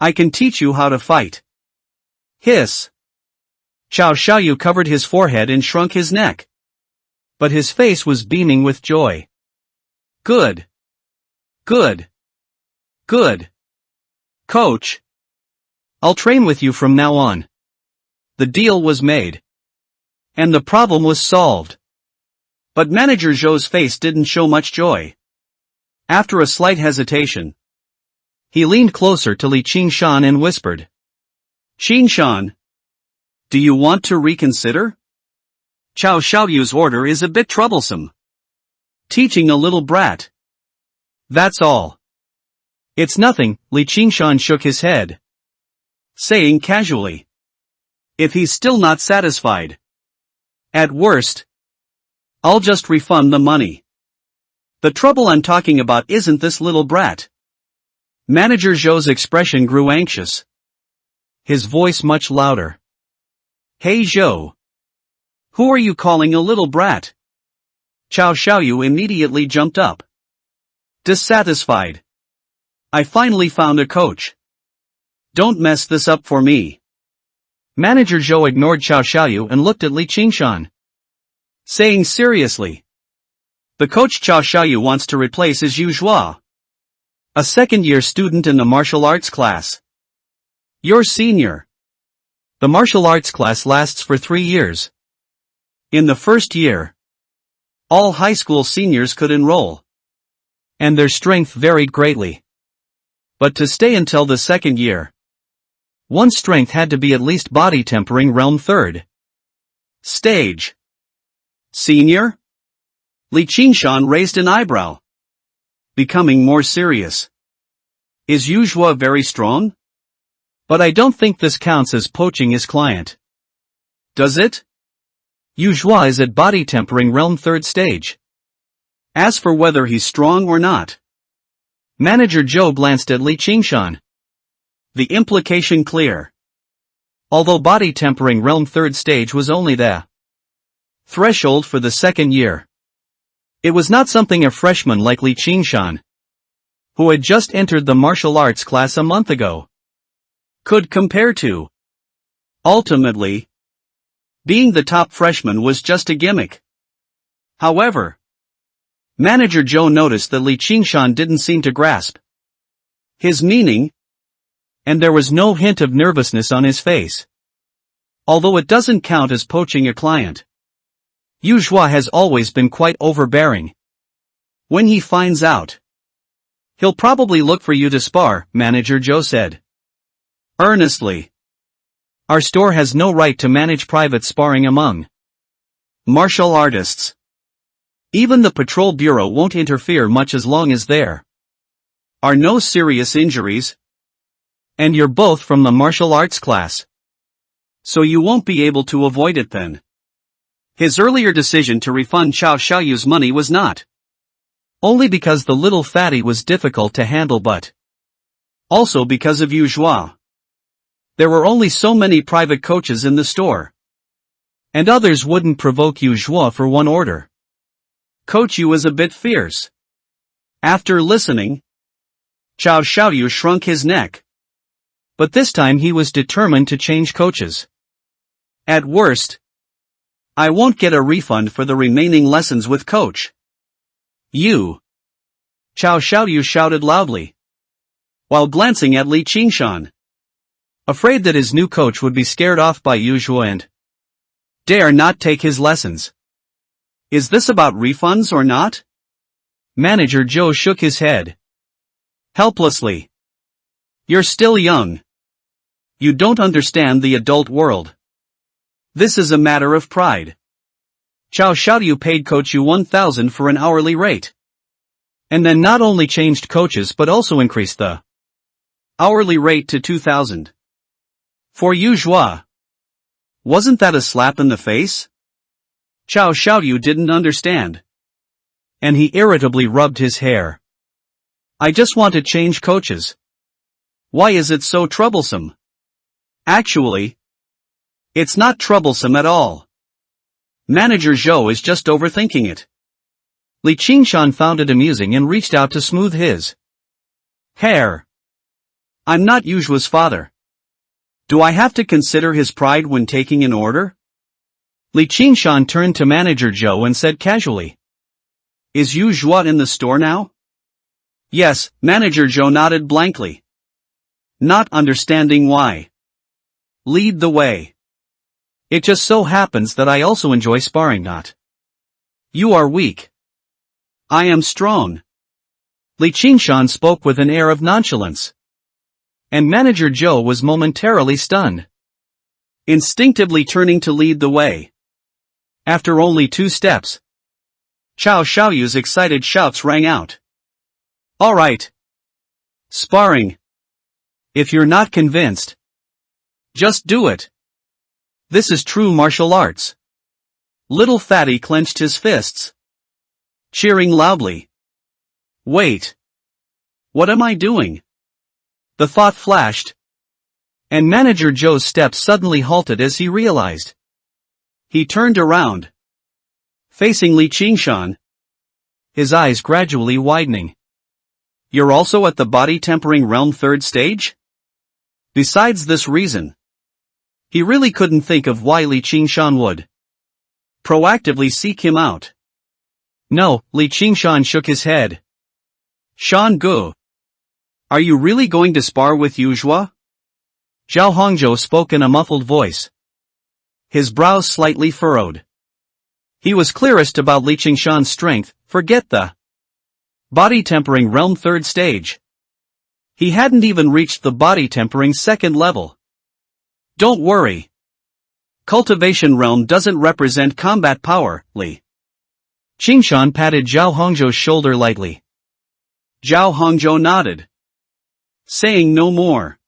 I can teach you how to fight. Hiss. Xiao Xiaoyu covered his forehead and shrunk his neck. But his face was beaming with joy. Good. Good. Good. Coach. I'll train with you from now on. The deal was made. And the problem was solved. But Manager Zhou's face didn't show much joy. After a slight hesitation, he leaned closer to Li Qingshan and whispered, Qingshan, do you want to reconsider? Xiao Xiaoyu's order is a bit troublesome. Teaching a little brat. That's all. It's nothing, Li Qingshan shook his head, saying casually. If he's still not satisfied, at worst, I'll just refund the money. The trouble I'm talking about isn't this little brat. Manager Zhou's expression grew anxious. His voice much louder. Hey Zhou. Who are you calling a little brat? Xiao Xiaoyu immediately jumped up. Dissatisfied. I finally found a coach. Don't mess this up for me. Manager Zhou ignored Xiao Xiaoyu and looked at Li Qingshan, saying seriously. The coach Xiao Xiaoyu wants to replace is Yu Zhua, a second-year student in the martial arts class. You're senior. The martial arts class lasts for 3 years. In the first year, all high school seniors could enroll, and their strength varied greatly. But to stay until the second year, one's strength had to be at least body tempering realm 3rd stage. Senior? Li Qingshan raised an eyebrow, becoming more serious. Is Yu Zhua very strong? But I don't think this counts as poaching his client. Does it? Yu Zhua is at body tempering realm 3rd stage. As for whether he's strong or not, Manager Zhou glanced at Li Qingshan. The implication clear. Although body tempering realm 3rd stage was only the threshold for the second year, it was not something a freshman like Li Qingshan, who had just entered the martial arts class a month ago, could compare to. Ultimately, being the top freshman was just a gimmick. However, Manager Zhou noticed that Li Qingshan didn't seem to grasp his meaning, and there was no hint of nervousness on his face. Although it doesn't count as poaching a client, Yu Zhua has always been quite overbearing. When he finds out, he'll probably look for you to spar, Manager Zhou said earnestly. Our store has no right to manage private sparring among martial artists. Even the patrol bureau won't interfere much as long as there are no serious injuries. And you're both from the martial arts class, so you won't be able to avoid it then. His earlier decision to refund Xiao Xiaoyu's money was not only because the little fatty was difficult to handle but also because of Yu Zhua. There were only so many private coaches in the store, and others wouldn't provoke Yu Zhua for one order. Coach Yu was a bit fierce. After listening, Xiao Xiaoyu shrunk his neck. But this time he was determined to change coaches. At worst, I won't get a refund for the remaining lessons with Coach Yu. Xiao Xiaoyu shouted loudly, while glancing at Li Qingshan, afraid that his new coach would be scared off by Yu Zhua and dare not take his lessons. Is this about refunds or not? Manager Zhou shook his head helplessly. You're still young. You don't understand the adult world. This is a matter of pride. Xiao Xiaoyu paid Coach Yu 1,000 for an hourly rate. And then not only changed coaches but also increased the hourly rate to 2,000. For Yu Zhua. Wasn't that a slap in the face? Xiao Xiaoyu didn't understand. And he irritably rubbed his hair. I just want to change coaches. Why is it so troublesome? Actually, it's not troublesome at all. Manager Zhou is just overthinking it. Li Qingshan found it amusing and reached out to smooth his hair. I'm not Yujua's father. Do I have to consider his pride when taking an order? Li Qingshan turned to Manager Zhou and said casually. Is Yujua in the store now? Yes, Manager Zhou nodded blankly, not understanding why. Lead the way. It just so happens that I also enjoy sparring. Not. You are weak. I am strong. Li Qingshan spoke with an air of nonchalance. And Manager Zhou was momentarily stunned, instinctively turning to lead the way. After only 2 steps, Chao Xiaoyu's excited shouts rang out. All right. Sparring. If you're not convinced, just do it. This is true martial arts. Little Fatty clenched his fists, cheering loudly. Wait. What am I doing? The thought flashed, and Manager Zhou's steps suddenly halted as he realized. He turned around, facing Li Qingshan, his eyes gradually widening. You're also at the body tempering realm 3rd stage? Besides this reason, he really couldn't think of why Li Qingshan would proactively seek him out. No, Li Qingshan shook his head. Shan Gu. Are you really going to spar with Yujua? Zhao Hongzhou spoke in a muffled voice, his brows slightly furrowed. He was clearest about Li Qingshan's strength. Forget the body tempering realm 3rd stage. He hadn't even reached the body tempering 2nd level. Don't worry. Cultivation realm doesn't represent combat power, Li Qingshan patted Zhao Hongzhou's shoulder lightly. Zhao Hongzhou nodded, saying no more.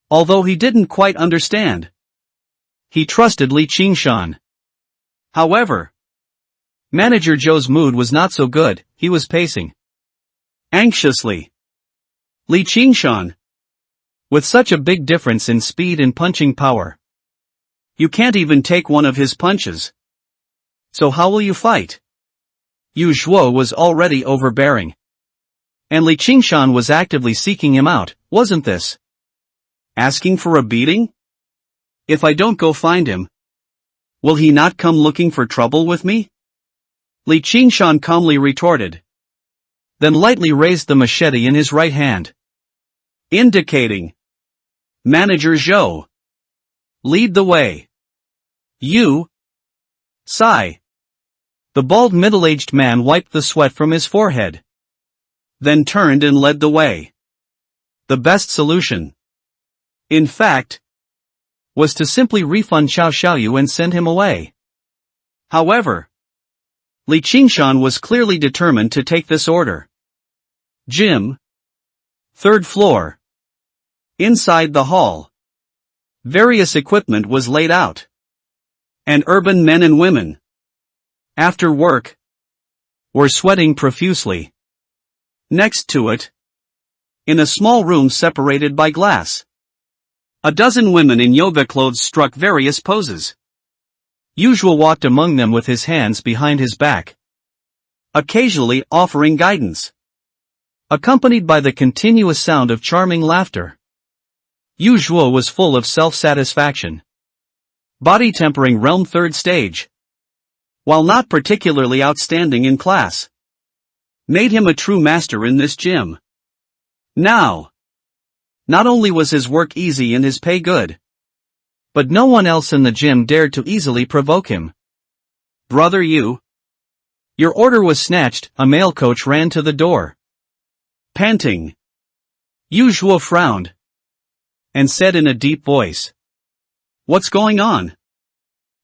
Although he didn't quite understand, he trusted Li Qingshan. However, Manager Zhou's mood was not so good. He was pacing anxiously. Li Qingshan, with such a big difference in speed and punching power, you can't even take one of his punches. So how will you fight? Yu Zhuo was already overbearing, and Li Qingshan was actively seeking him out. Wasn't this asking for a beating? If I don't go find him, will he not come looking for trouble with me? Li Qingshan calmly retorted, then lightly raised the machete in his right hand, indicating, Manager Zhou, lead the way. You, sigh. The bald middle-aged man wiped the sweat from his forehead, then turned and led the way. The best solution, in fact, was to simply refund Chao Xiaoyu and send him away. However, Li Qingshan was clearly determined to take this order. Gym, 3rd floor. Inside the hall, various equipment was laid out, and urban men and women, after work, were sweating profusely. Next to it, in a small room separated by glass, a dozen women in yoga clothes struck various poses. Yujua walked among them with his hands behind his back, occasionally offering guidance, accompanied by the continuous sound of charming laughter. Yujua was full of self-satisfaction. Body tempering realm 3rd stage, while not particularly outstanding in class, made him a true master in this gym. Now, not only was his work easy and his pay good, but no one else in the gym dared to easily provoke him. Brother Yu, your order was snatched. A male coach ran to the door, panting. Yu Zhuo frowned, and said in a deep voice, What's going on?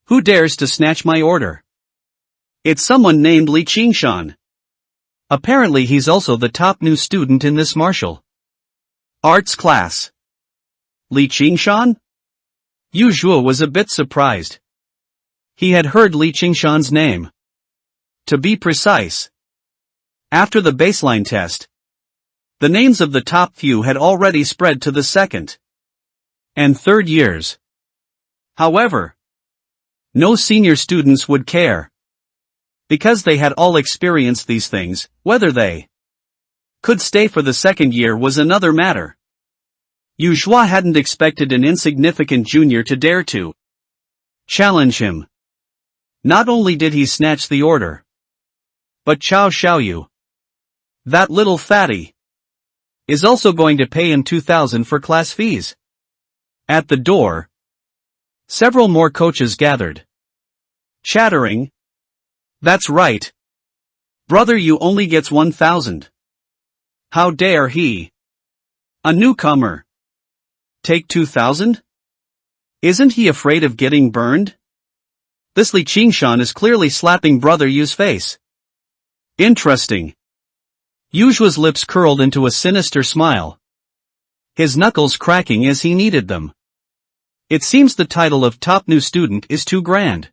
Who dares to snatch my order? It's someone named Li Qingshan. Apparently he's also the top new student in this martial arts class. Li Qingshan? Yu Zhuo was a bit surprised. He had heard Li Qingshan's name. To be precise, after the baseline test, the names of the top few had already spread to the 2nd and 3rd years. However, No senior students would care. Because they had all experienced these things, whether they could stay for the second year was another matter. Yu Zhuo hadn't expected an insignificant junior to dare to challenge him. Not only did he snatch the order, but Chao Xiaoyu, that little fatty, is also going to pay him 2,000 for class fees. At the door, several more coaches gathered, chattering. That's right. Brother Yu only gets 1,000. How dare he? A newcomer. Take 2,000? Isn't he afraid of getting burned? This Li Qingshan is clearly slapping Brother Yu's face. Interesting. Yu Zhuo's lips curled into a sinister smile, his knuckles cracking as he kneaded them. It seems the title of top new student is too grand,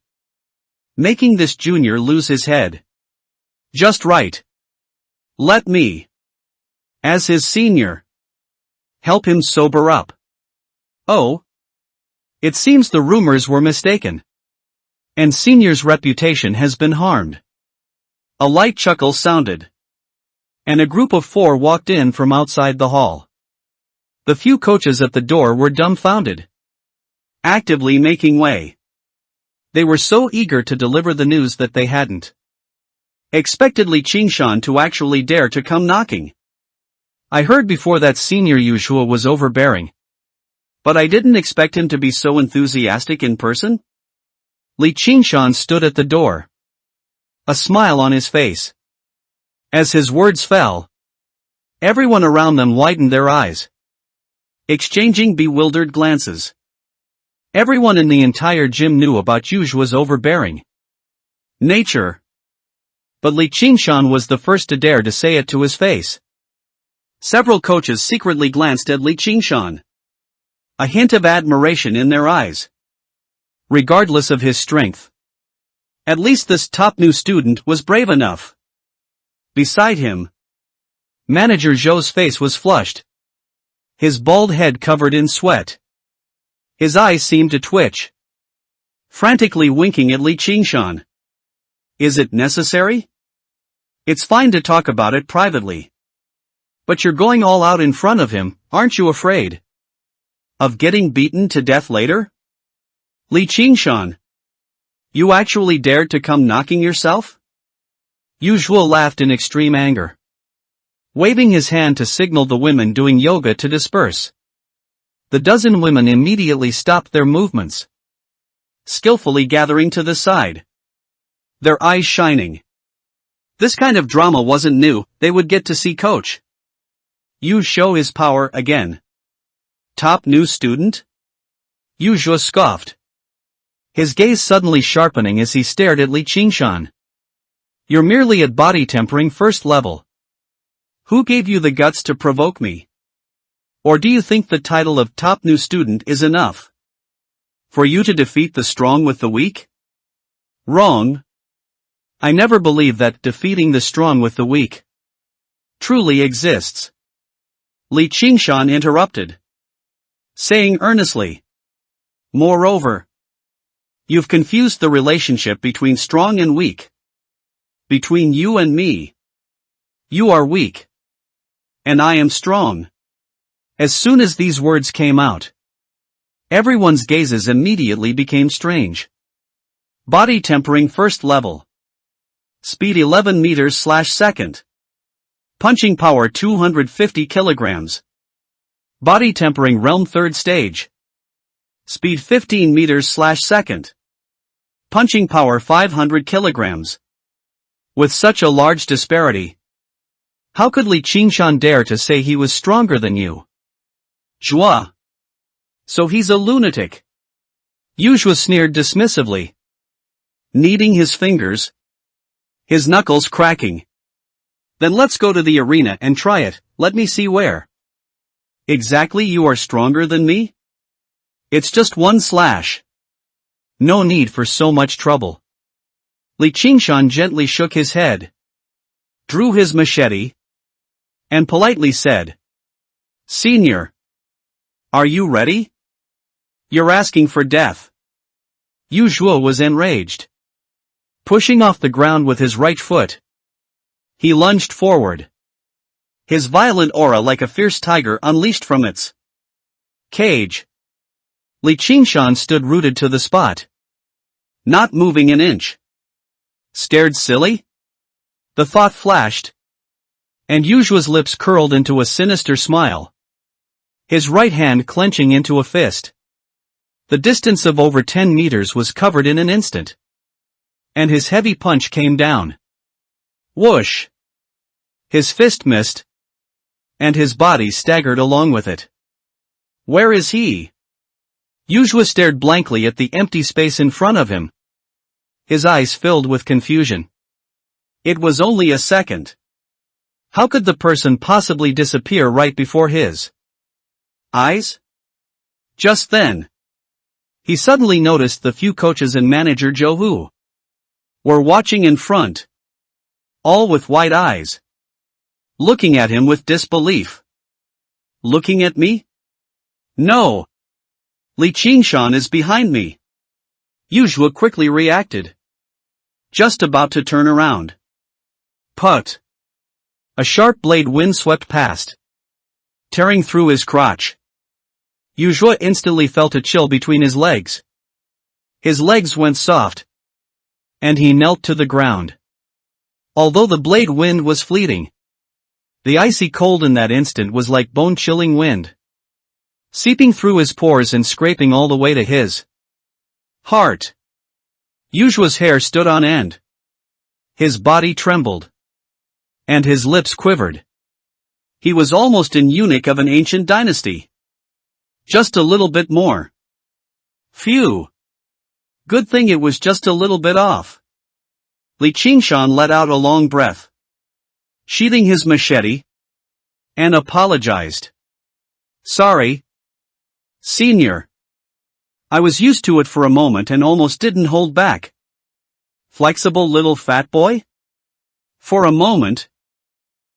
making this junior lose his head. Just right. Let me, as his senior, help him sober up. Oh. It seems the rumors were mistaken, and senior's reputation has been harmed. A light chuckle sounded, and a group of 4 walked in from outside the hall. The few coaches at the door were dumbfounded, actively making way. They were so eager to deliver the news that they hadn't expected Li Qingshan to actually dare to come knocking. I heard before that senior Yu Zhuo was overbearing, but I didn't expect him to be so enthusiastic in person. Li Qingshan stood at the door, a smile on his face. As his words fell, everyone around them widened their eyes, exchanging bewildered glances. Everyone in the entire gym knew about Yu Zhuo's overbearing nature, but Li Qingshan was the first to dare to say it to his face. Several coaches secretly glanced at Li Qingshan, a hint of admiration in their eyes. Regardless of his strength, at least this top new student was brave enough. Beside him, Manager Zhou's face was flushed, his bald head covered in sweat. His eyes seemed to twitch, frantically winking at Li Qingshan. Is it necessary? It's fine to talk about it privately. But you're going all out in front of him, aren't you afraid of getting beaten to death later? Li Qingshan, you actually dared to come knocking yourself? Yu Zhuo laughed in extreme anger, waving his hand to signal the women doing yoga to disperse. The dozen women immediately stopped their movements, skillfully gathering to the side, their eyes shining. This kind of drama wasn't new, they would get to see Coach Yu show his power again. Top new student? Yu Zhuo scoffed, his gaze suddenly sharpening as he stared at Li Qingshan. You're merely at body tempering first level. Who gave you the guts to provoke me? Or do you think the title of top new student is enough for you to defeat the strong with the weak? Wrong. I never believed that defeating the strong with the weak truly exists. Li Qingshan interrupted, saying earnestly, moreover, you've confused the relationship between strong and weak. Between you and me. You are weak, and I am strong. As soon as these words came out, everyone's gazes immediately became strange. Body tempering first level. Speed 11 meters/second. Punching power 250 kilograms. Body tempering realm third stage. Speed 15 meters/second. Punching power 500 kilograms. With such a large disparity, how could Li Qingshan dare to say he was stronger than you? Zhuo. So he's a lunatic. Yu Zhuo sneered dismissively, kneading his fingers, his knuckles cracking. Then let's go to the arena and try it, let me see where exactly you are stronger than me? It's just one slash. No need for so much trouble. Li Qingshan gently shook his head, drew his machete, and politely said, Senior, are you ready? You're asking for death. Yu Zhuo was enraged. Pushing off the ground with his right foot, he lunged forward. His violent aura like a fierce tiger unleashed from its cage. Li Qingshan stood rooted to the spot, not moving an inch. Scared silly? The thought flashed, and Yu Zhuo's lips curled into a sinister smile, his right hand clenching into a fist. The distance of over 10 meters was covered in an instant, and his heavy punch came down. Whoosh! His fist missed, and his body staggered along with it. Where is he? Yu Zhuo stared blankly at the empty space in front of him, his eyes filled with confusion. It was only a second. How could the person possibly disappear right before his eyes? Just then, he suddenly noticed the few coaches and manager Zhou Hu were watching in front, all with wide eyes, looking at him with disbelief. Looking at me? No! Li Qingshan is behind me. Yu Zhuo quickly reacted, just about to turn around. Put! A sharp blade wind swept past, tearing through his crotch. Yu Zhuo instantly felt a chill between his legs. His legs went soft, and he knelt to the ground. Although the blade wind was fleeting, the icy cold in that instant was like bone-chilling wind, seeping through his pores and scraping all the way to his heart. Yu Zhuo's hair stood on end. His body trembled, and his lips quivered. He was almost an eunuch of an ancient dynasty. Just a little bit more. Phew! Good thing it was just a little bit off. Li Qingshan let out a long breath, sheathing his machete, and apologized. Sorry, Senior. I was used to it for a moment and almost didn't hold back. Flexible little fat boy? For a moment,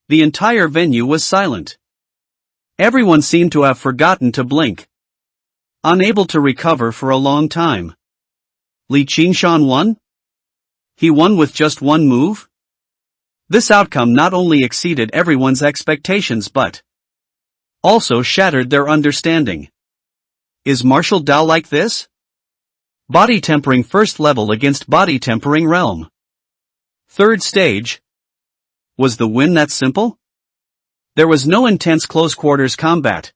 the entire venue was silent. Everyone seemed to have forgotten to blink, unable to recover for a long time. Li Qingshan won? He won with just one move? This outcome not only exceeded everyone's expectations but also shattered their understanding. Is martial Dao like this? Body tempering first level against body tempering realm. Third stage. Was the win that simple? There was no intense close quarters combat.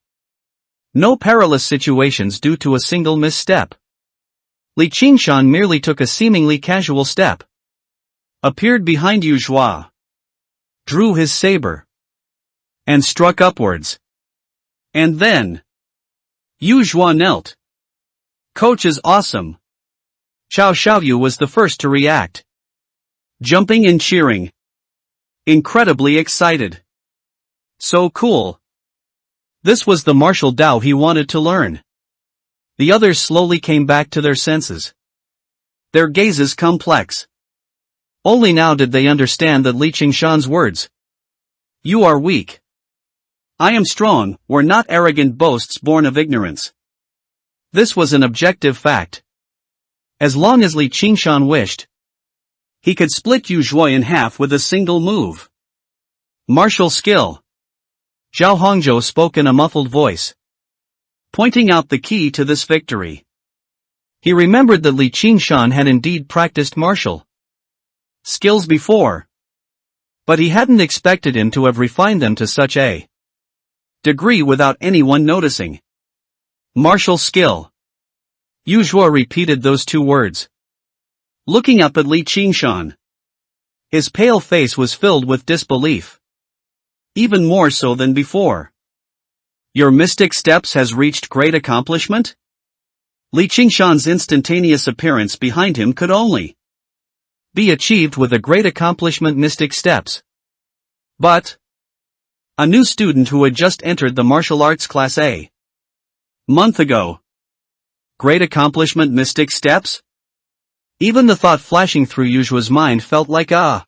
No perilous situations due to a single misstep. Li Qingshan merely took a seemingly casual step, appeared behind Yu Zhuo, drew his saber, and struck upwards. And then, Yu Zhuo knelt. Coach is awesome. Xiao Xiaoyu was the first to react, jumping and cheering, incredibly excited. So cool. This was the martial Dao he wanted to learn. The others slowly came back to their senses, their gazes complex. Only now did they understand that Li Qingshan's words. You are weak. I am strong were not arrogant boasts born of ignorance. This was an objective fact. As long as Li Qingshan wished, he could split Yu Zhuo in half with a single move. Martial skill. Zhao Hongzhou spoke in a muffled voice, pointing out the key to this victory. He remembered that Li Qingshan had indeed practiced martial skills before, but he hadn't expected him to have refined them to such a degree without anyone noticing. Martial skill. Yu Zhuo repeated those two words, looking up at Li Qingshan. His pale face was filled with disbelief, even more so than before. Your mystic steps has reached great accomplishment? Li Qingshan's instantaneous appearance behind him could only be achieved with a great accomplishment mystic steps. But a new student who had just entered the martial arts class a month ago. Great accomplishment mystic steps? Even the thought flashing through Yu Zhuo's mind felt like a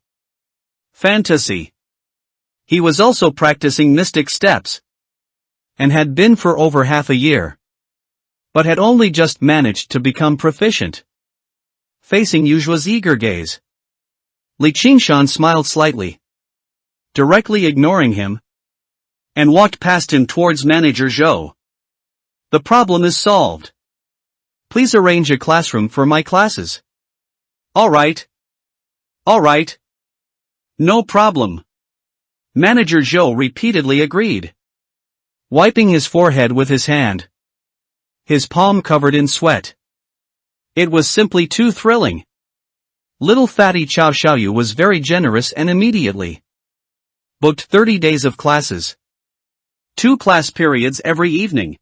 fantasy. He was also practicing mystic steps, and had been for over half a year, but had only just managed to become proficient. facing Yujua's eager gaze. Li Qingshan smiled slightly, directly ignoring him, and walked past him towards Manager Zhou. The problem is solved. Please arrange a classroom for my classes. Alright. Alright. No problem. Manager Zhou repeatedly agreed, wiping his forehead with his hand, his palm covered in sweat. It was simply too thrilling. Little fatty Cao Xiaoyu was very generous and immediately booked 30 days of classes. 2 class periods every evening.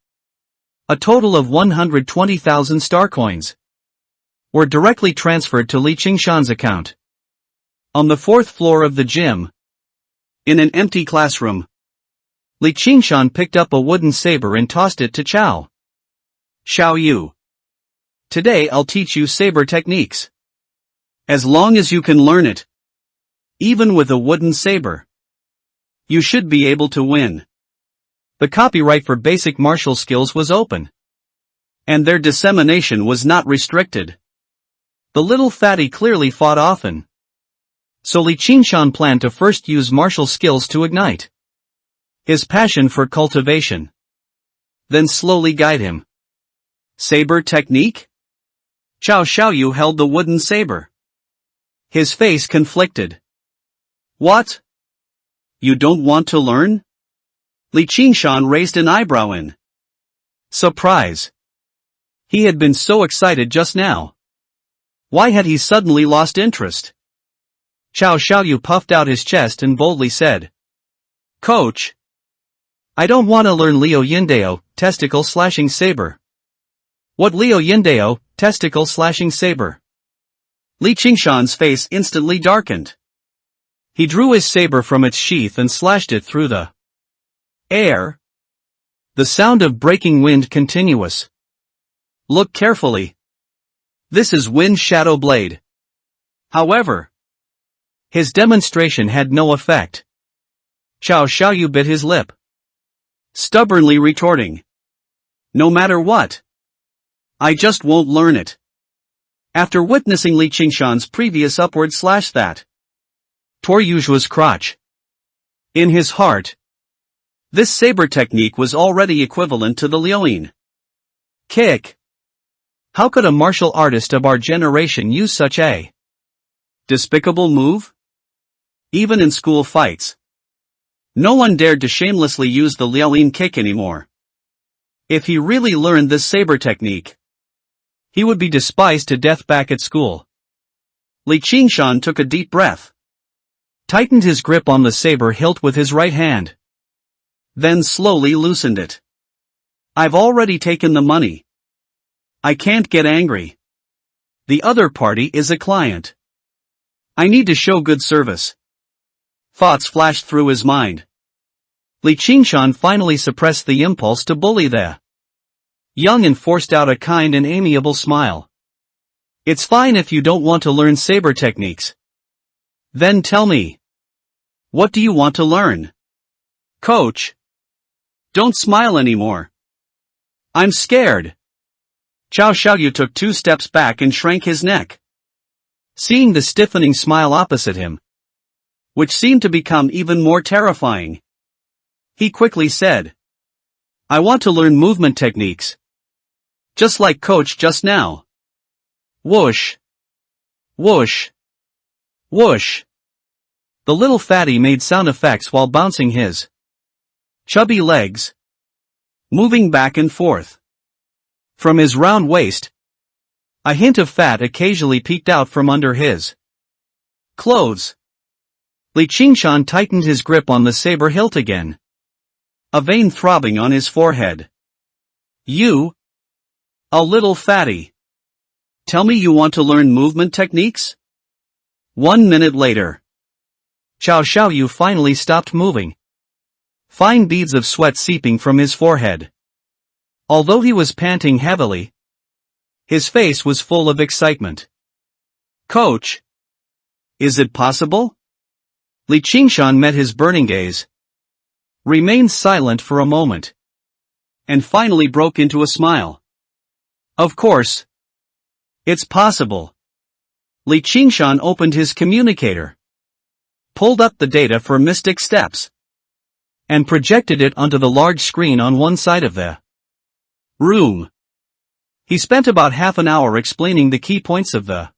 A total of 120,000 star coins were directly transferred to Li Qingshan's account. On the 4th floor of the gym, in an empty classroom, Li Qingshan picked up a wooden saber and tossed it to Cao Xiaoyu. Today I'll teach you saber techniques. As long as you can learn it, even with a wooden saber, you should be able to win. The copyright for basic martial skills was open, and their dissemination was not restricted. The little fatty clearly fought often, so Li Qingshan planned to first use martial skills to ignite his passion for cultivation, then slowly guide him. Saber technique? Cao Xiaoyu held the wooden saber, his face conflicted. What? You don't want to learn? Li Qingshan raised an eyebrow in surprise. He had been so excited just now. Why had he suddenly lost interest? Cao Xiaoyu puffed out his chest and boldly said, Coach, I don't want to learn Liu Yindao, testicle slashing saber. What Liu Yindao, testicle slashing saber? Li Qingshan's face instantly darkened. He drew his saber from its sheath and slashed it through the air. The sound of breaking wind continuous. Look carefully. This is Wind Shadow Blade. However, his demonstration had no effect. Cao Xiaoyu bit his lip, stubbornly retorting, no matter what, I just won't learn it. After witnessing Li Qingshan's previous upward slash that tore Yujua's crotch, in his heart, this saber technique was already equivalent to the Liuyin kick. How could a martial artist of our generation use such a despicable move? Even in school fights, no one dared to shamelessly use the Liuyin kick anymore. If he really learned this saber technique, he would be despised to death back at school. Li Qingshan took a deep breath, tightened his grip on the saber hilt with his right hand, then slowly loosened it. I've already taken the money. I can't get angry. The other party is a client. I need to show good service. Thoughts flashed through his mind. Li Qingshan finally suppressed the impulse to bully the young and forced out a kind and amiable smile. It's fine if you don't want to learn saber techniques. Then tell me, what do you want to learn? Coach, don't smile anymore. I'm scared. Cao Xiaoyu took 2 steps back and shrank his neck, seeing the stiffening smile opposite him, which seemed to become even more terrifying. He quickly said, I want to learn movement techniques. Just like Coach just now. Whoosh. Whoosh. Whoosh. The little fatty made sound effects while bouncing his chubby legs, moving back and forth. From his round waist, a hint of fat occasionally peeked out from under his clothes. Li Qingshan tightened his grip on the saber hilt again, a vein throbbing on his forehead. You? A little fatty. Tell me you want to learn movement techniques? 1 minute later, Cao Xiaoyu finally stopped moving, fine beads of sweat seeping from his forehead. Although he was panting heavily, his face was full of excitement. Coach, is it possible? Li Qingshan met his burning gaze, remained silent for a moment, and finally broke into a smile. Of course. It's possible. Li Qingshan opened his communicator, pulled up the data for mystic steps, and projected it onto the large screen on one side of the room. He spent about half an hour explaining the key points of the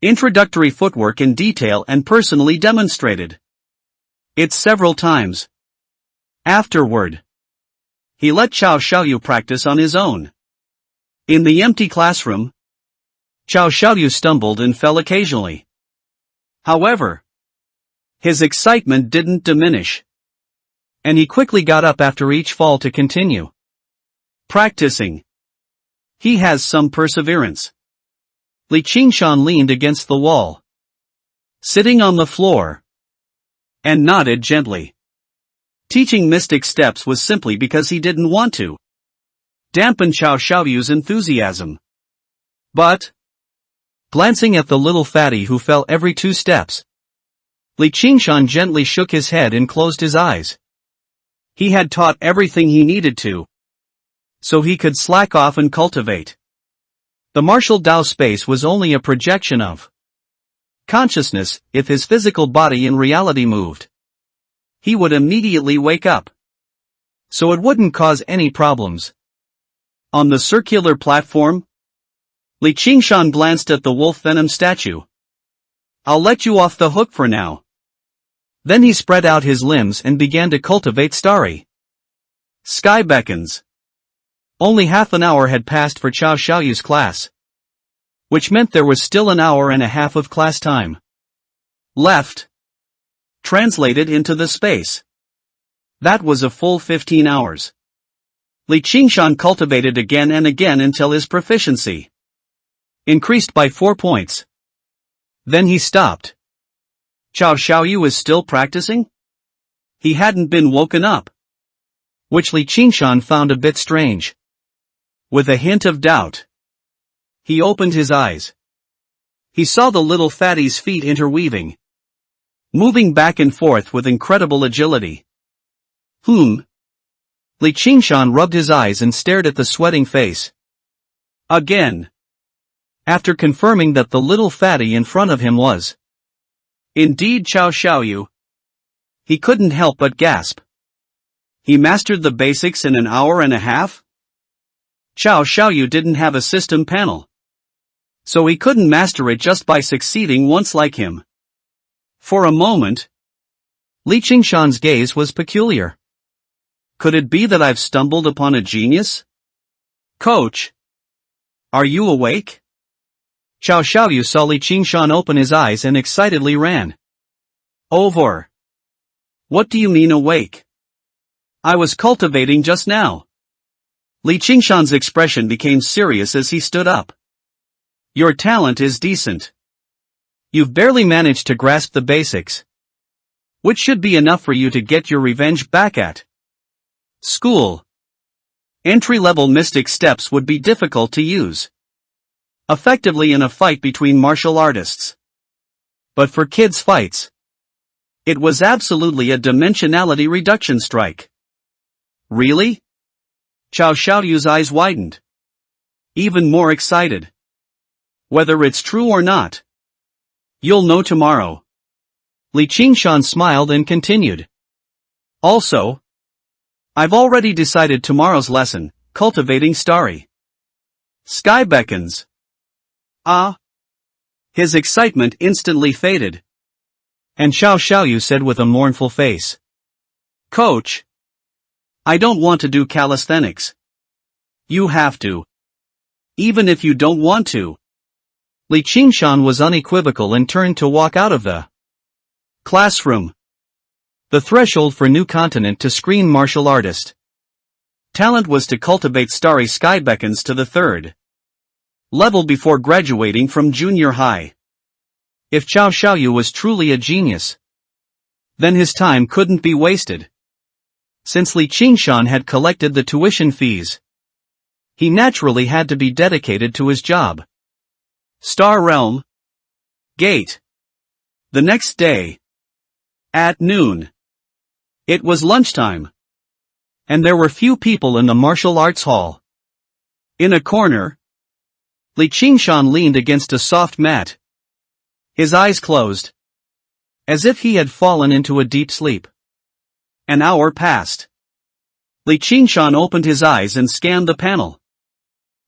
introductory footwork in detail and personally demonstrated it several times. Afterward, he let Qiao Xiaoyu practice on his own. In the empty classroom, Qiao Xiaoyu stumbled and fell occasionally. However, his excitement didn't diminish, and he quickly got up after each fall to continue practicing. He has some perseverance. Li Qingshan leaned against the wall, sitting on the floor, and nodded gently. Teaching mystic steps was simply because he didn't want to dampen Qiao Xiaoyu's enthusiasm. But, glancing at the little fatty who fell every 2 steps, Li Qingshan gently shook his head and closed his eyes. He had taught everything he needed to, so he could slack off and cultivate. The martial Dao space was only a projection of consciousness. If his physical body in reality moved, he would immediately wake up, so it wouldn't cause any problems. On the circular platform, Li Qingshan glanced at the wolf venom statue. I'll let you off the hook for now. Then he spread out his limbs and began to cultivate starry sky beacons. Only half an hour had passed for Qiao Xiaoyu's class, which meant there was still an hour and a half of class time left. Translated into the space, that was a full 15 hours. Li Qingshan cultivated again and again until his proficiency increased by 4 points. Then he stopped. Qiao Xiaoyu was still practicing? He hadn't been woken up, which Li Qingshan found a bit strange. With a hint of doubt, he opened his eyes. He saw the little fatty's feet interweaving, moving back and forth with incredible agility. Li Qingshan rubbed his eyes and stared at the sweating face again, after confirming that the little fatty in front of him was indeed Qiao Xiaoyu. He couldn't help but gasp. He mastered the basics in an hour and a half? Qiao Xiaoyu didn't have a system panel, so he couldn't master it just by succeeding once like him. For a moment, Li Qingshan's gaze was peculiar. Could it be that I've stumbled upon a genius? Coach, are you awake? Qiao Xiaoyu saw Li Qingshan open his eyes and excitedly ran over. What do you mean awake? I was cultivating just now. Li Qingshan's expression became serious as he stood up. Your talent is decent. You've barely managed to grasp the basics, which should be enough for you to get your revenge back at school. Entry-level mystic steps would be difficult to use effectively in a fight between martial artists. But for kids' fights, it was absolutely a dimensionality reduction strike. Really? Qiao Xiaoyu's eyes widened, even more excited. Whether it's true or not, you'll know tomorrow. Li Qingshan smiled and continued. Also, I've already decided tomorrow's lesson, cultivating starry sky beacons. Ah! His excitement instantly faded, and Qiao Xiaoyu said with a mournful face, Coach, I don't want to do calisthenics. You have to. Even if you don't want to. Li Qingshan was unequivocal and turned to walk out of the classroom. The threshold for new continent to screen martial artist talent was to cultivate starry sky beacons to the 3rd level before graduating from junior high. If Qiao Xiaoyu was truly a genius, then his time couldn't be wasted. Since Li Qingshan had collected the tuition fees, he naturally had to be dedicated to his job. Star Realm Gate. The next day, at noon, it was lunchtime, and there were few people in the martial arts hall. In a corner, Li Qingshan leaned against a soft mat, His eyes closed, as if he had fallen into a deep sleep. An hour passed. Li Qingshan opened his eyes and scanned the panel.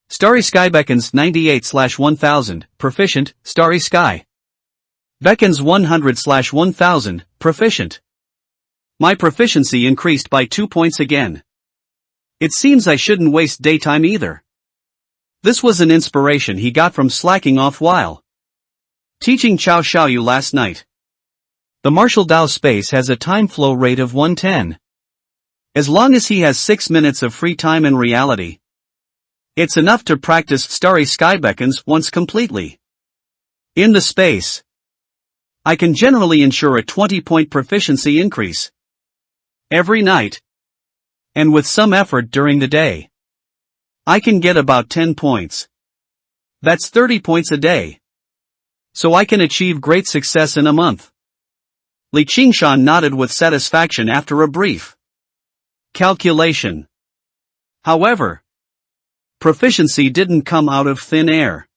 Starry Sky beckons 98/1000, proficient, Starry Sky. Beckons 100/1000, proficient. My proficiency increased by 2 points again. It seems I shouldn't waste daytime either. This was an inspiration he got from slacking off while teaching Chao Xiaoyu last night. The martial Dao space has a time flow rate of 110. As long as he has 6 minutes of free time in reality, it's enough to practice Starry Sky beckons once completely. In the space, I can generally ensure a 20-point proficiency increase every night, and with some effort during the day, I can get about 10 points. That's 30 points a day. So I can achieve great success in a month. Li Qingshan nodded with satisfaction after a brief calculation. However, proficiency didn't come out of thin air.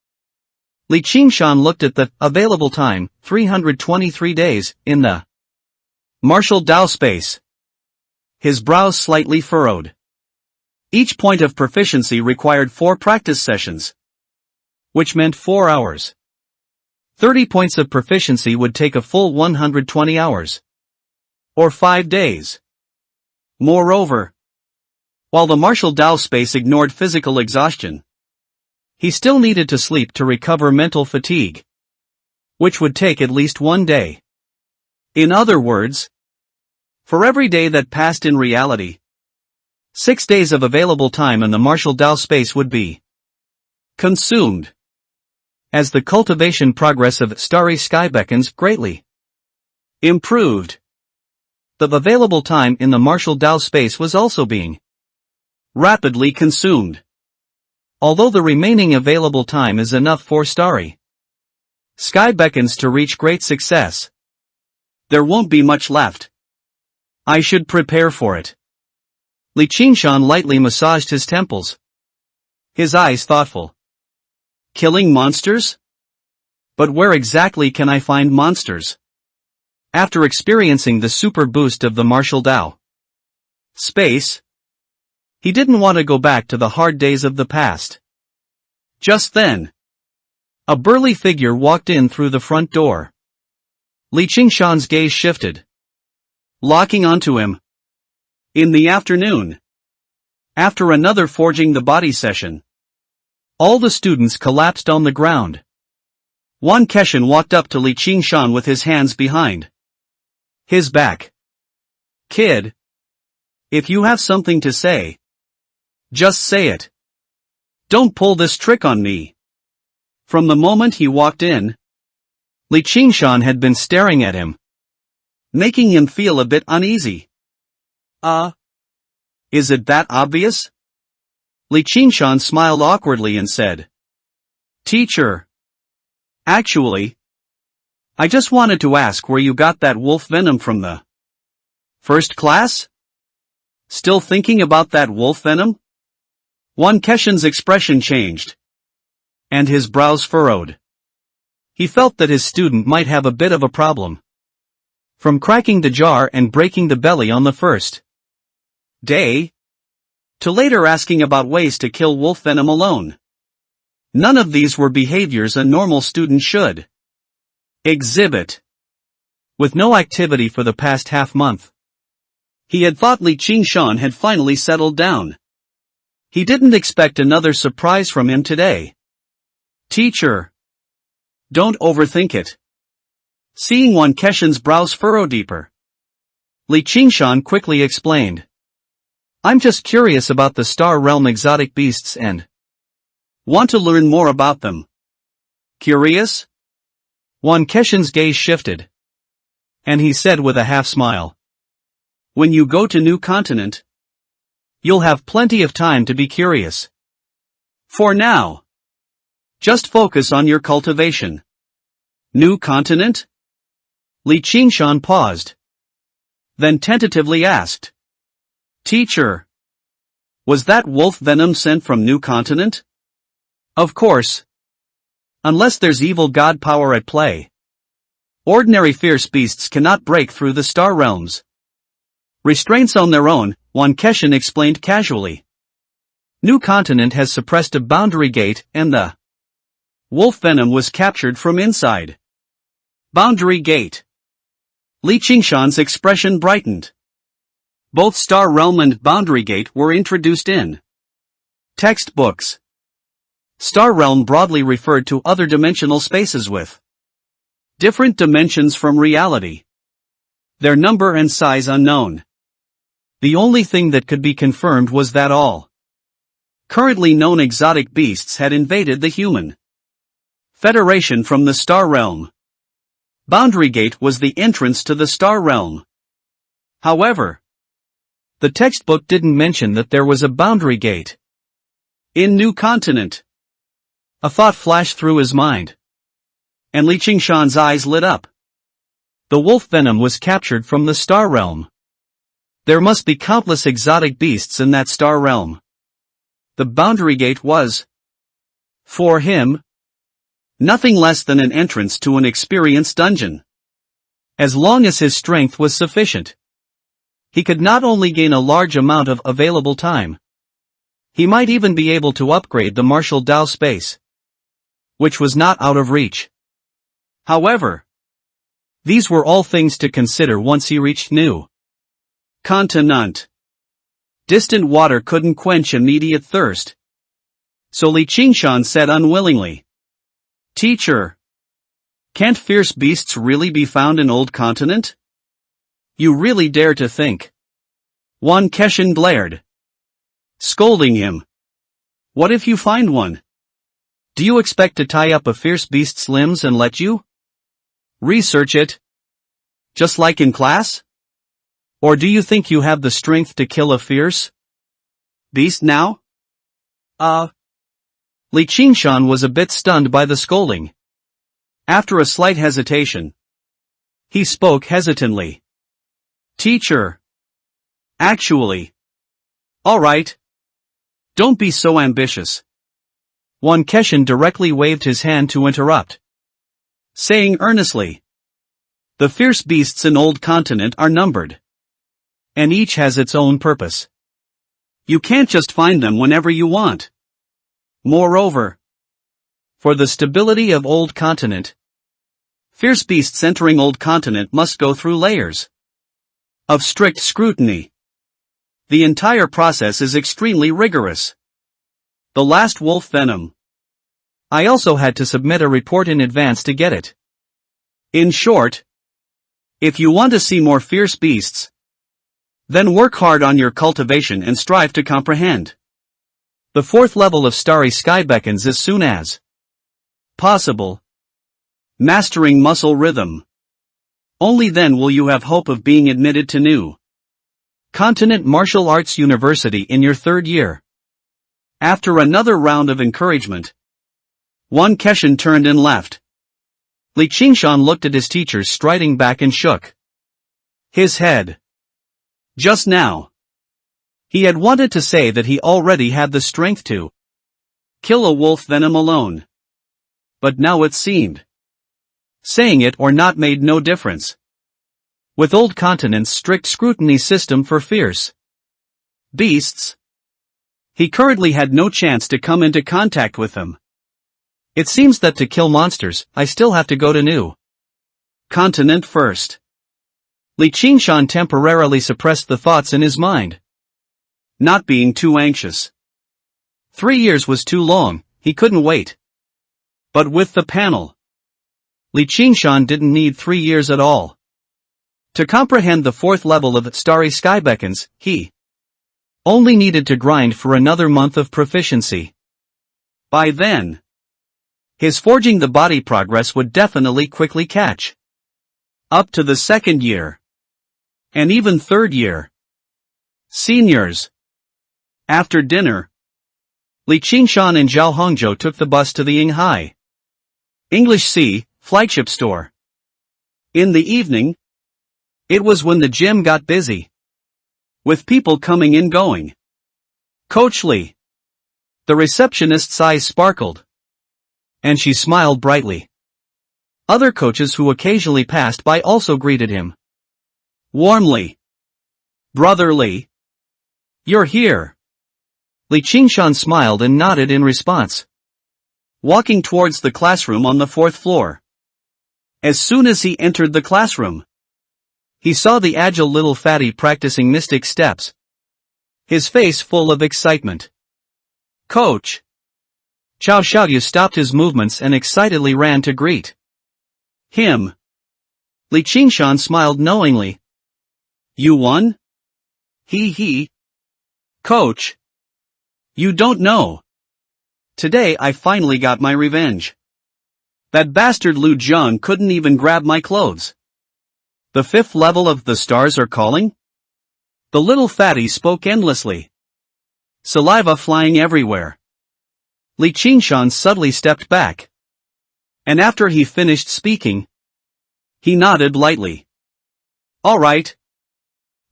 Li Qingshan looked at the available time, 323 days, in the martial Dao space. His brows slightly furrowed. Each point of proficiency required 4 practice sessions, which meant 4 hours. 30 points of proficiency would take a full 120 hours. Or 5 days. Moreover, while the martial Dao space ignored physical exhaustion, he still needed to sleep to recover mental fatigue, which would take at least 1 day. In other words, for every day that passed in reality, 6 days of available time in the martial Dao space would be consumed. As the cultivation progress of Starry Sky beckons greatly improved, the available time in the martial Dao space was also being rapidly consumed. Although the remaining available time is enough for Starry Sky beckons to reach great success, there won't be much left. I should prepare for it. Li Qingshan lightly massaged his temples, his eyes thoughtful. Killing monsters? But where exactly can I find monsters? After experiencing the super boost of the martial Dao space, he didn't want to go back to the hard days of the past. Just then, a burly figure walked in through the front door. Li Qingshan's gaze shifted, locking onto him. In the afternoon, after another forging the body session, all the students collapsed on the ground. Wan Keshan walked up to Li Qingshan with his hands behind his back. Kid, if you have something to say, just say it. Don't pull this trick on me. From the moment he walked in, Li Qingshan had been staring at him, making him feel a bit uneasy. Is it that obvious? Li Qingshan smiled awkwardly and said, Teacher. Actually, I just wanted to ask where you got that wolf venom from the first class? Still thinking about that wolf venom? Wan Keshan's expression changed, and his brows furrowed. He felt that his student might have a bit of a problem. From cracking the jar and breaking the belly on the first day, to later asking about ways to kill wolf venom alone. None of these were behaviors a normal student should exhibit. With no activity for the past half-month, he had thought Li Qingshan had finally settled down. He didn't expect another surprise from him today. Teacher, don't overthink it. Seeing Wan Keshan's brows furrow deeper, Li Qingshan quickly explained. I'm just curious about the Star Realm exotic beasts and want to learn more about them. Curious? Wan Keshan's gaze shifted, and he said with a half-smile. When you go to new continent, you'll have plenty of time to be curious. For now, just focus on your cultivation. New continent? Li Qingshan paused, then tentatively asked. Teacher, was that wolf venom sent from new continent? Of course. Unless there's evil god power at play. Ordinary fierce beasts cannot break through the star realms. Restraints on their own, Wan Keshin explained casually. New continent has suppressed a boundary gate and the wolf venom was captured from inside. Boundary gate. Li Qingshan's expression brightened. Both Star Realm and Boundary Gate were introduced in textbooks. Star Realm broadly referred to other dimensional spaces with different dimensions from reality. Their number and size unknown. The only thing that could be confirmed was that all currently known exotic beasts had invaded the human Federation from the Star Realm. Boundary Gate was the entrance to the Star Realm. However, the textbook didn't mention that there was a Boundary Gate in New Continent. A thought flashed through his mind. And Li Qingshan's eyes lit up. The wolf venom was captured from the Star Realm. There must be countless exotic beasts in that Star Realm. The Boundary Gate was, for him, nothing less than an entrance to an experienced dungeon. As long as his strength was sufficient, he could not only gain a large amount of available time, he might even be able to upgrade the martial Dao space, which was not out of reach. However, these were all things to consider once he reached New Continent. Distant water couldn't quench immediate thirst. So Li Qingshan said unwillingly, "Teacher, can't fierce beasts really be found in Old Continent? You really dare to think?" Wan Keshin glared, scolding him. "What if you find one? Do you expect to tie up a fierce beast's limbs and let you research it? Just like in class? Or do you think you have the strength to kill a fierce beast now?" Li Qingshan was a bit stunned by the scolding. After a slight hesitation, he spoke hesitantly. "Teacher. Actually. Alright. Don't be so ambitious." Wan Keshin directly waved his hand to interrupt, saying earnestly, "The fierce beasts in Old Continent are numbered. And each has its own purpose. You can't just find them whenever you want. Moreover, for the stability of Old Continent, fierce beasts entering Old Continent must go through layers of strict scrutiny. The entire process is extremely rigorous. The last wolf venom. I also had to submit a report in advance to get it. In short, if you want to see more fierce beasts, then work hard on your cultivation and strive to comprehend the fourth level of Starry Sky beckons as soon as possible. Mastering muscle rhythm. Only then will you have hope of being admitted to New Continent Martial Arts University in your third year." After another round of encouragement, Wan Keshin turned and left. Li Qingshan looked at his teachers striding back and shook his head. Just now, he had wanted to say that he already had the strength to kill a wolf venom alone. But now it seemed saying it or not made no difference. With Old Continent's strict scrutiny system for fierce beasts, he currently had no chance to come into contact with them. It seems that to kill monsters, I still have to go to New Continent first. Li Qingshan temporarily suppressed the thoughts in his mind. Not being too anxious. 3 years was too long, he couldn't wait. But with the panel, Li Qingshan didn't need 3 years at all. To comprehend the fourth level of Starry Sky beckons, he only needed to grind for another month of proficiency. By then, his forging the body progress would definitely quickly catch up to the second year. And even third year. Seniors. After dinner, Li Qingshan and Zhao Hongzhou took the bus to the Yinghai English Sea flagship store. In the evening, it was when the gym got busy, with people coming and going. Coach Li. The receptionist's eyes sparkled, and she smiled brightly. Other coaches who occasionally passed by also greeted him warmly. Brotherly. You're here. Li Qingshan smiled and nodded in response, walking towards the classroom on the 4th floor. As soon as he entered the classroom, he saw the agile little fatty practicing mystic steps, his face full of excitement. Coach! Chao Xiaoyu stopped his movements and excitedly ran to greet him. Li Qingshan smiled knowingly. You won? He. Coach! You don't know. Today I finally got my revenge. That bastard Lu Zheng couldn't even grab my clothes. The 5th level of the stars are calling? The little fatty spoke endlessly, saliva flying everywhere. Li Qingshan subtly stepped back, and after he finished speaking, he nodded lightly. All right.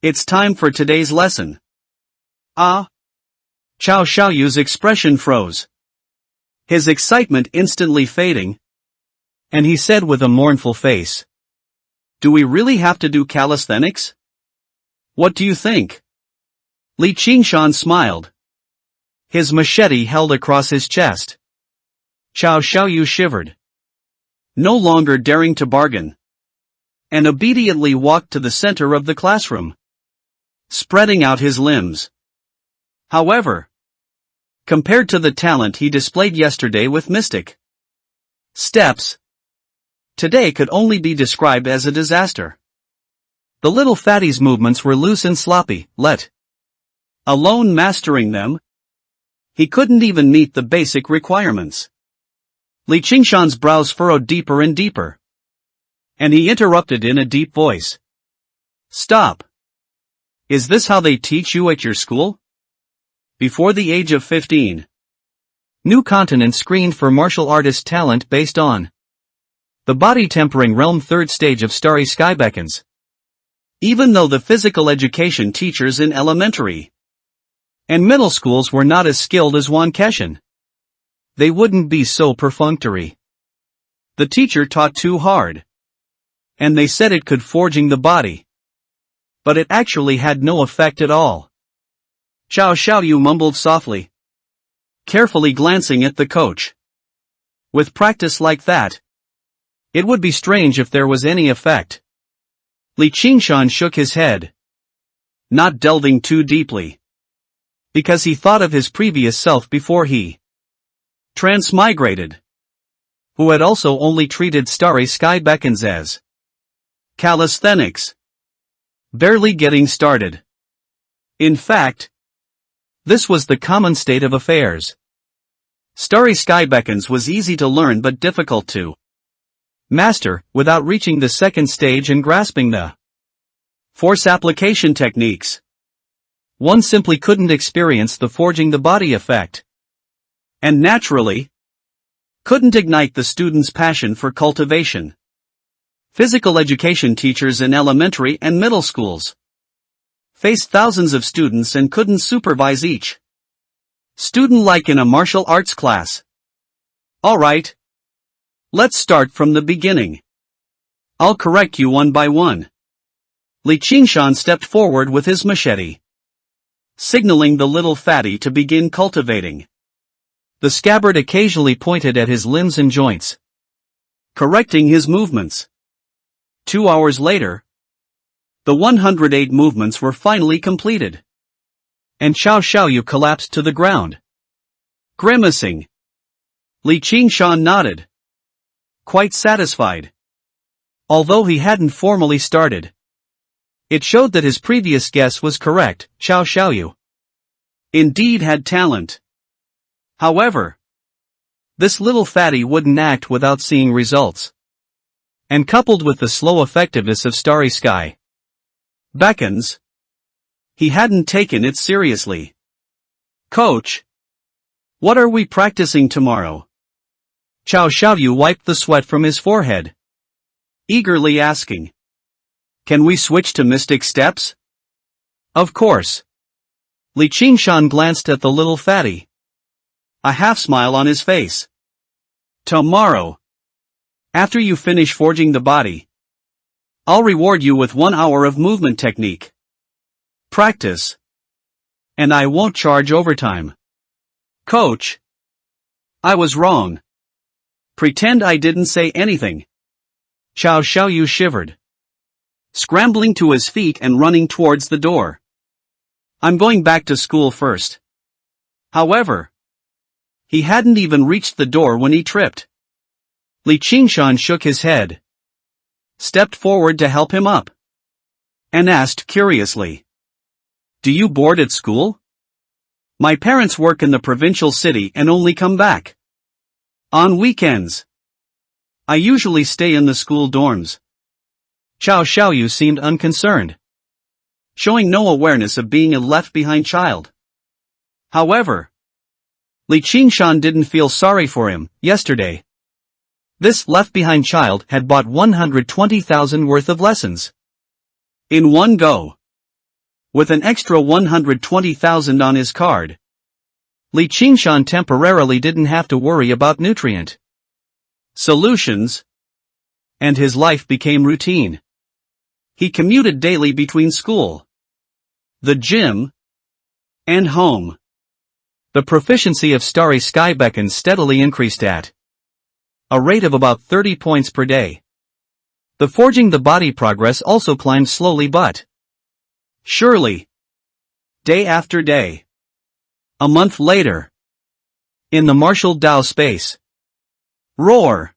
It's time for today's lesson. Ah. Chao Xiaoyu's expression froze, his excitement instantly fading, and he said with a mournful face, Do we really have to do calisthenics? What do you think? Li Qingshan smiled, his machete held across his chest. Chao Xiaoyu shivered, no longer daring to bargain, and obediently walked to the center of the classroom, spreading out his limbs. However, compared to the talent he displayed yesterday with mystic steps, today could only be described as a disaster. The little fatty's movements were loose and sloppy, let alone mastering them. He couldn't even meet the basic requirements. Li Qingshan's brows furrowed deeper and deeper, and he interrupted in a deep voice. Stop! Is this how they teach you at your school? Before the age of 15. New continent screened for martial artist talent based on the body tempering realm 3rd stage of Starry Sky beckons. Even though the physical education teachers in elementary and middle schools were not as skilled as Wan Keshan, they wouldn't be so perfunctory. The teacher taught too hard, and they said it could forging the body, but it actually had no effect at all. Chao Xiaoyu mumbled softly, carefully glancing at the coach. With practice like that, it would be strange if there was any effect. Li Qingshan shook his head, not delving too deeply, because he thought of his previous self before he transmigrated, who had also only treated Starry Sky beckons as calisthenics, barely getting started. In fact, this was the common state of affairs. Starry Sky beckons was easy to learn but difficult to master without reaching the 2nd stage and grasping the force application techniques. One simply couldn't experience the forging the body effect, and naturally couldn't ignite the student's passion for cultivation. Physical education teachers in elementary and middle schools faced thousands of students and couldn't supervise each student like in a martial arts class. Alright. Let's start from the beginning. I'll correct you one by one. Li Qingshan stepped forward with his machete, signaling the little fatty to begin cultivating. The scabbard occasionally pointed at his limbs and joints, correcting his movements. 2 hours later, the 108 movements were finally completed, and Chao Xiaoyu collapsed to the ground, grimacing. Li Qingshan nodded, quite satisfied. Although he hadn't formally started, it showed that his previous guess was correct. Chao Xiaoyu indeed had talent. However, this little fatty wouldn't act without seeing results. And coupled with the slow effectiveness of Starry Sky beckons, he hadn't taken it seriously. Coach, what are we practicing tomorrow? Chao Xiaoyu wiped the sweat from his forehead, eagerly asking. Can we switch to mystic steps? Of course. Li Qingshan glanced at the little fatty, a half smile on his face. Tomorrow. After you finish forging the body, I'll reward you with 1 hour of movement technique practice. And I won't charge overtime. Coach. I was wrong. Pretend I didn't say anything. Xiao Xiaoyu shivered, scrambling to his feet and running towards the door. I'm going back to school first. However, he hadn't even reached the door when he tripped. Li Qingshan shook his head, stepped forward to help him up, and asked curiously, "Do you board at school?" "My parents work in the provincial city and only come back on weekends. I usually stay in the school dorms." Xiao Xiaoyu seemed unconcerned, showing no awareness of being a left-behind child. However, Li Qingshan didn't feel sorry for him. Yesterday, this left-behind child had bought 120,000 worth of lessons in one go. With an extra 120,000 on his card, Li Qingshan temporarily didn't have to worry about nutrient solutions, and his life became routine. He commuted daily between school, the gym, and home. The proficiency of Starry Skybeacon steadily increased at a rate of about 30 points per day. The forging the body progress also climbed slowly but surely, day after day. A month later, in the martial Dao space, roar!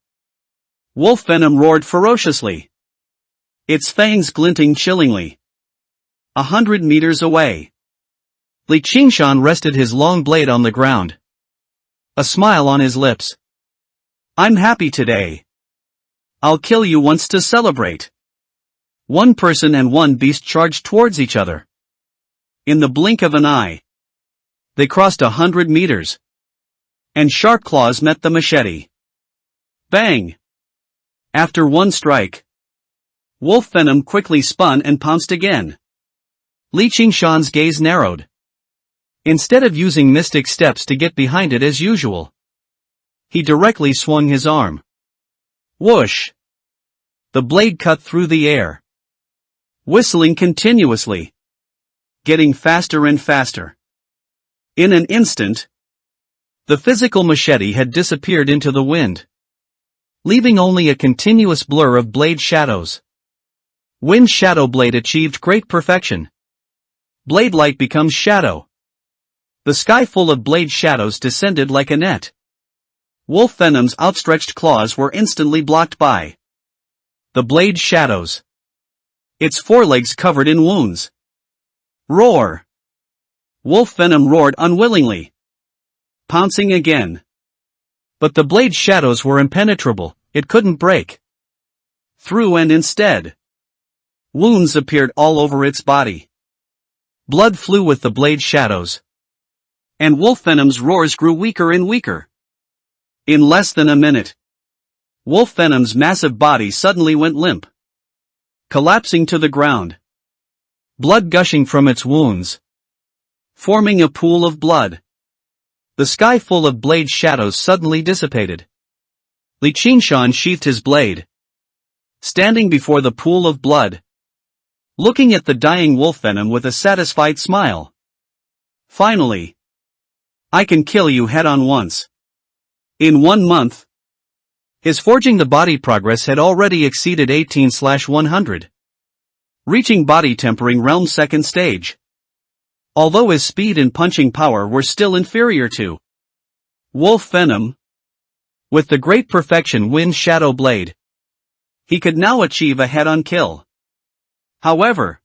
Wolf venom roared ferociously, its fangs glinting chillingly. 100 meters away, Li Qingshan rested his long blade on the ground, a smile on his lips. I'm happy today. I'll kill you once to celebrate. One person and one beast charged towards each other. In the blink of an eye, they crossed 100 meters. And sharp claws met the machete. Bang! After one strike, wolf venom quickly spun and pounced again. Li Qingshan's gaze narrowed. Instead of using mystic steps to get behind it as usual, he directly swung his arm. Whoosh! The blade cut through the air, whistling continuously, getting faster and faster. In an instant, the physical machete had disappeared into the wind, leaving only a continuous blur of blade shadows. Wind Shadow Blade achieved great perfection. Blade light becomes shadow. The sky full of blade shadows descended like a net. Wolf Venom's outstretched claws were instantly blocked by the blade shadows, its forelegs covered in wounds. Roar! Wolf Venom roared unwillingly, pouncing again. But the blade shadows were impenetrable, it couldn't break through, and instead, wounds appeared all over its body. Blood flew with the blade shadows, and Wolf Venom's roars grew weaker and weaker. In less than a minute, Wolf Venom's massive body suddenly went limp, collapsing to the ground. Blood gushing from its wounds, forming a pool of blood. The sky full of blade shadows suddenly dissipated. Li Qingshan sheathed his blade, standing before the pool of blood, looking at the dying Wolf Venom with a satisfied smile. Finally, I can kill you head-on once. In 1 month, his forging the body progress had already exceeded 18/100, reaching body tempering realm 2nd stage. Although his speed and punching power were still inferior to Wolf Venom, with the great perfection Wind Shadow Blade, he could now achieve a head-on kill. However,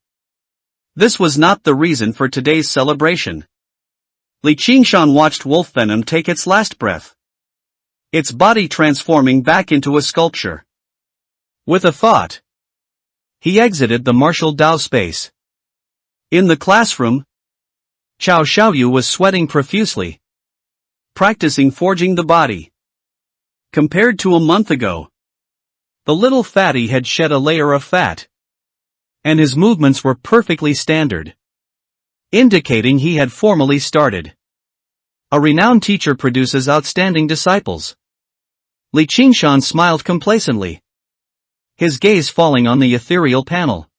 this was not the reason for today's celebration. Li Qingshan watched Wolf Venom take its last breath, its body transforming back into a sculpture. With a thought, he exited the martial Dao space. In the classroom, Xiao Xiaoyu was sweating profusely, practicing forging the body. Compared to a month ago, the little fatty had shed a layer of fat, and his movements were perfectly standard, indicating he had formally started. A renowned teacher produces outstanding disciples. Li Qingshan smiled complacently, his gaze falling on the ethereal panel.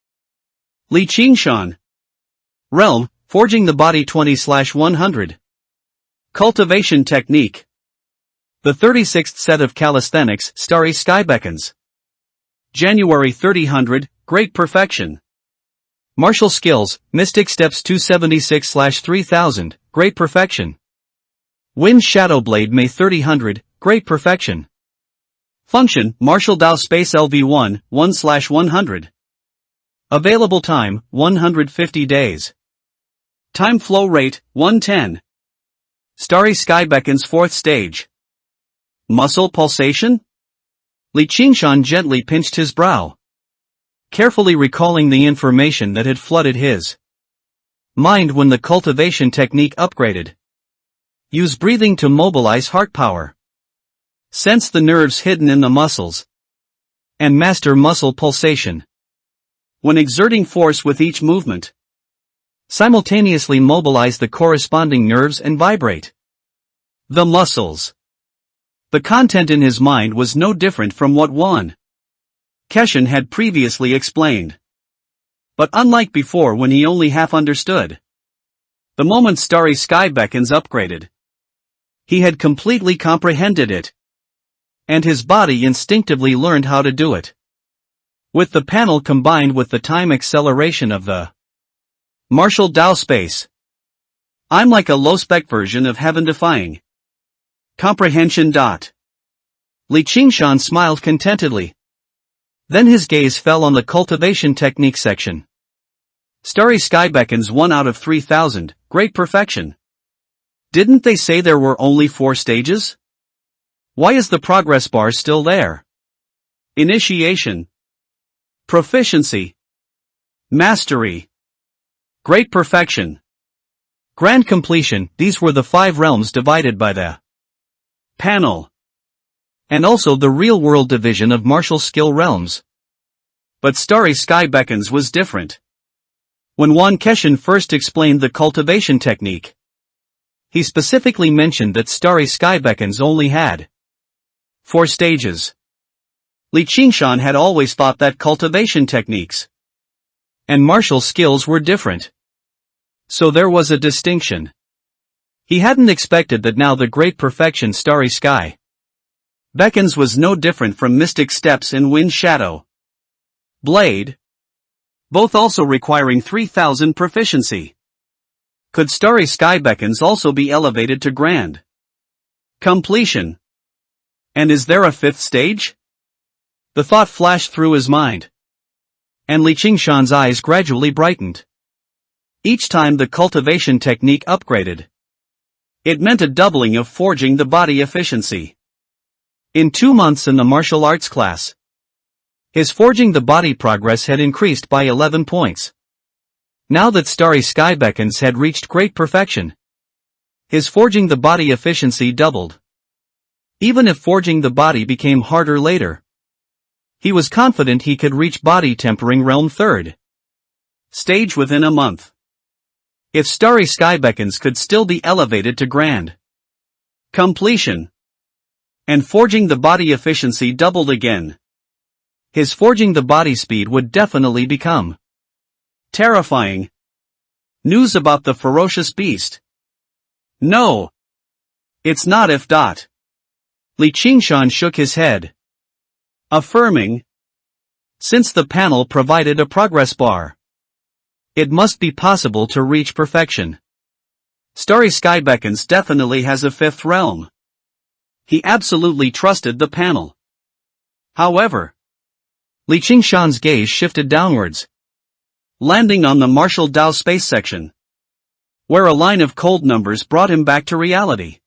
Li Qingshan. Realm, Forging the Body 20/100. Cultivation Technique. The 36th set of Calisthenics, Starry Sky Beckons. January 3000, Great Perfection. Martial Skills, Mystic Steps 276/3000, Great Perfection. Wind Shadow Blade May 3000, Great Perfection. Function, Martial Dao Space LV1, 1/100. Available time, 150 days. Time flow rate, 110. Starry Sky Beckons 4th stage. Muscle pulsation? Li Qingshan gently pinched his brow, carefully recalling the information that had flooded his mind when the cultivation technique upgraded. Use breathing to mobilize heart power. Sense the nerves hidden in the muscles. And master muscle pulsation. When exerting force with each movement, simultaneously mobilize the corresponding nerves and vibrate the muscles. The content in his mind was no different from what Wan Keshan had previously explained. But unlike before when he only half understood, the moment Starry Sky Beckons upgraded, he had completely comprehended it. And his body instinctively learned how to do it. With the panel combined with the time acceleration of the martial Dao space, I'm like a low-spec version of heaven-defying comprehension. Li Qingshan smiled contentedly. Then his gaze fell on the cultivation technique section. Starry Sky Beckons 1 out of 3000, Great Perfection. Didn't they say there were only 4 stages? Why is the progress bar still there? Initiation. Proficiency. Mastery. Great Perfection. Grand Completion. These were the 5 realms divided by the panel. And also the real-world division of martial skill realms. But Starry Sky Beckons was different. When Wan Keshan first explained the cultivation technique, he specifically mentioned that Starry Sky Beckons only had 4 stages. Li Qingshan had always thought that cultivation techniques and martial skills were different. So there was a distinction. He hadn't expected that now the Great Perfection Starry Sky Beckons was no different from Mystic Steps and Wind Shadow Blade, both also requiring 3000 proficiency. Could Starry Sky Beckons also be elevated to Grand Completion? And is there a 5th stage? The thought flashed through his mind. And Li Qingshan's eyes gradually brightened. Each time the cultivation technique upgraded, it meant a doubling of forging the body efficiency. In 2 months in the martial arts class, his forging the body progress had increased by 11 points. Now that Starry Sky Beckons had reached Great Perfection, his forging the body efficiency doubled. Even if forging the body became harder later, he was confident he could reach body tempering realm 3rd stage within a month. If Starry Sky Beckons could still be elevated to Grand Completion, and forging the body efficiency doubled again, his forging the body speed would definitely become terrifying. News about the ferocious beast. No. It's not if. Li Qingshan shook his head, affirming, since the panel provided a progress bar, it must be possible to reach perfection. Starry Sky Beckons definitely has a 5th realm. He absolutely trusted the panel. However, Li Qingshan's gaze shifted downwards, landing on the martial Dao space section, where a line of cold numbers brought him back to reality.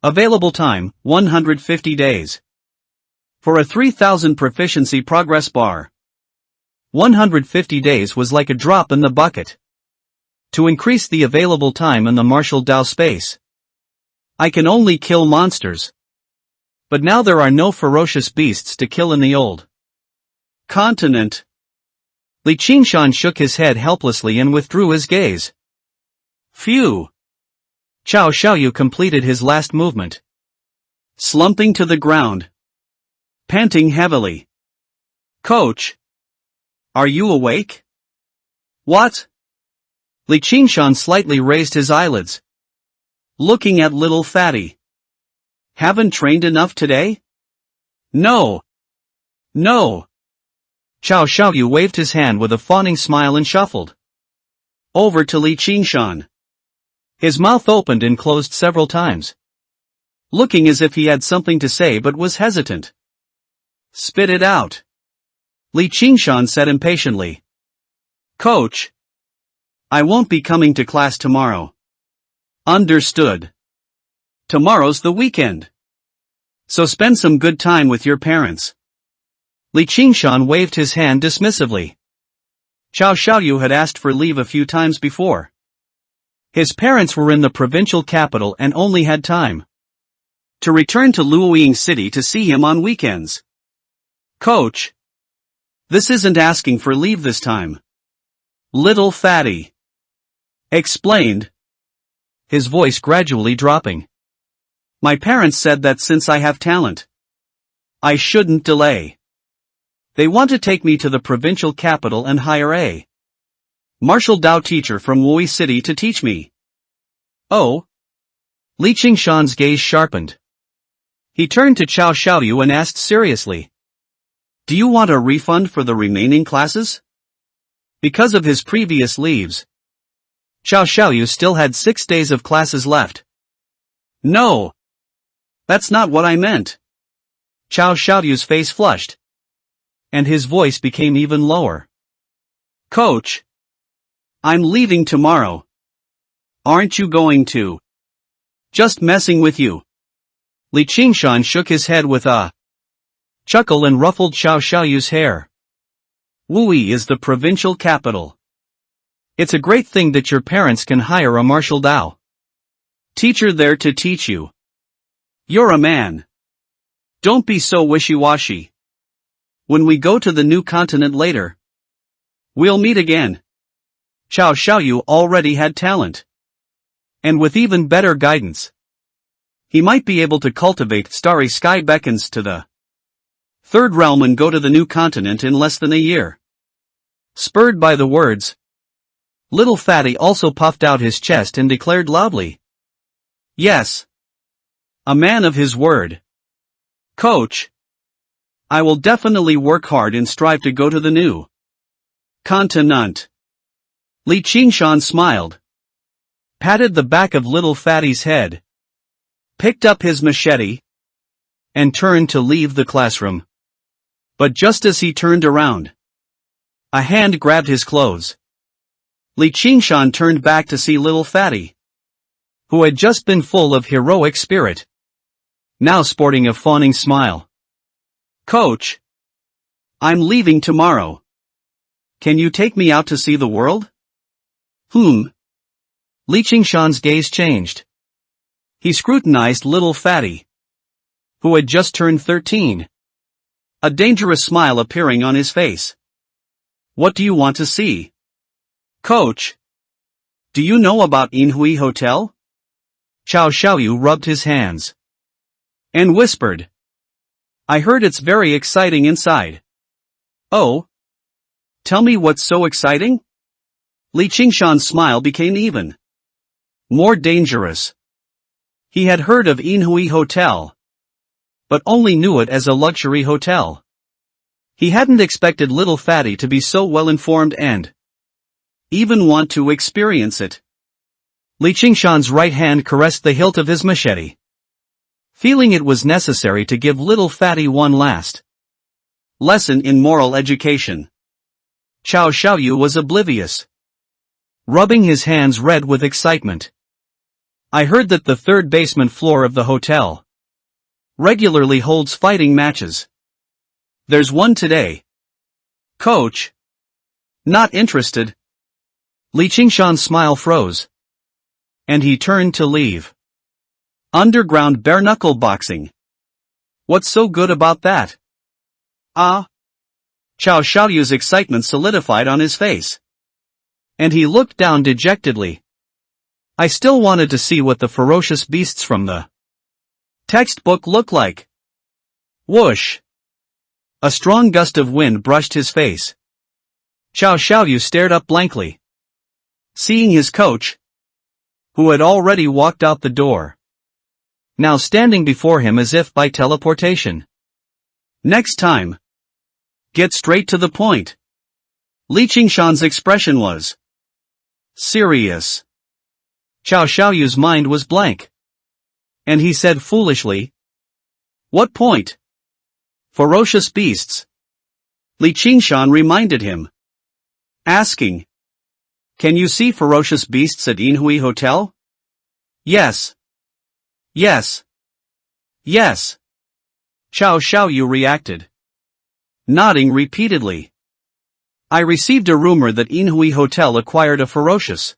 Available time, 150 days. For a 3000 proficiency progress bar, 150 days was like a drop in the bucket. To increase the available time in the martial Dao space, I can only kill monsters. But now there are no ferocious beasts to kill in the old continent. Li Qingshan shook his head helplessly and withdrew his gaze. Phew! Xiao Xiaoyu completed his last movement. slumping to the ground, panting heavily. Coach! Are you awake? What? Li Qingshan slightly raised his eyelids, looking at little fatty. Haven't trained enough today? No. No. Xiao Xiaoyu waved his hand with a fawning smile and shuffled over to Li Qingshan. His mouth opened and closed several times, looking as if he had something to say but was hesitant. Spit it out. Li Qingshan said impatiently. Coach! I won't be coming to class tomorrow. Understood. Tomorrow's the weekend. So spend some good time with your parents. Li Qingshan waved his hand dismissively. Xiao Xiaoyu had asked for leave a few times before. His parents were in the provincial capital and only had time to return to Luoying City to see him on weekends. Coach! This isn't asking for leave this time. Little fatty explained, his voice gradually dropping. My parents said that since I have talent, I shouldn't delay. They want to take me to the provincial capital and hire a martial Dao teacher from Wui City to teach me. Oh? Li Qingshan's gaze sharpened. He turned to Xiao Xiaoyu and asked seriously. Do you want a refund for the remaining classes? Because of his previous leaves, Xiao Xiaoyu still had 6 days of classes left. No. That's not what I meant. Xiao Xiaoyu's face flushed, and his voice became even lower. Coach! I'm leaving tomorrow. Aren't you going to? Just messing with you. Li Qingshan shook his head with a chuckle and ruffled Xiao Xiaoyu's hair. Wui is the provincial capital. It's a great thing that your parents can hire a martial Dao teacher there to teach you. You're a man. Don't be so wishy-washy. When we go to the new continent later, we'll meet again. Xiao Xiaoyu already had talent. And with even better guidance, he might be able to cultivate Starry Sky Beckons to the third realm and go to the new continent in less than a year. Spurred by the words, little fatty also puffed out his chest and declared loudly. Yes. A man of his word. Coach! I will definitely work hard and strive to go to the new continent. Li Qingshan smiled, patted the back of little fatty's head, picked up his machete, and turned to leave the classroom. But just as he turned around, a hand grabbed his clothes. Li Qingshan turned back to see little fatty, who had just been full of heroic spirit, now sporting a fawning smile. Coach! I'm leaving tomorrow. Can you take me out to see the world? Li Qingshan's gaze changed. He scrutinized little fatty, who had just turned 13. A dangerous smile appearing on his face. What do you want to see? Coach! Do you know about Inhui Hotel? Xiao Xiaoyu rubbed his hands and whispered. I heard it's very exciting inside. Oh? Tell me what's so exciting? Li Qingshan's smile became even more dangerous. He had heard of Inhui Hotel, but only knew it as a luxury hotel. He hadn't expected little fatty to be so well informed and even want to experience it. Li Qingshan's right hand caressed the hilt of his machete, feeling it was necessary to give little fatty one last lesson in moral education. Xiao Xiaoyu was oblivious, rubbing his hands red with excitement. I heard that the third basement floor of the hotel regularly holds fighting matches. There's one today. Coach! Not interested. Li Qingshan's smile froze, and he turned to leave. Underground bare-knuckle boxing. What's so good about that? Ah! Xiao Xiaoyu's excitement solidified on his face, and he looked down dejectedly. I still wanted to see what the ferocious beasts from the textbook look like? Whoosh! A strong gust of wind brushed his face. Xiao Xiaoyu stared up blankly, seeing his coach, who had already walked out the door, now standing before him as if by teleportation. Next time, get straight to the point. Li Qingshan's expression was serious. Xiao Xiaoyu's mind was blank, and he said foolishly, "What point?" "Ferocious beasts." Li Qingshan reminded him, asking, "Can you see ferocious beasts at Inhui Hotel?" "Yes. Yes. Yes." Xiao Xiaoyu reacted, nodding repeatedly. "I received a rumor that Inhui Hotel acquired a ferocious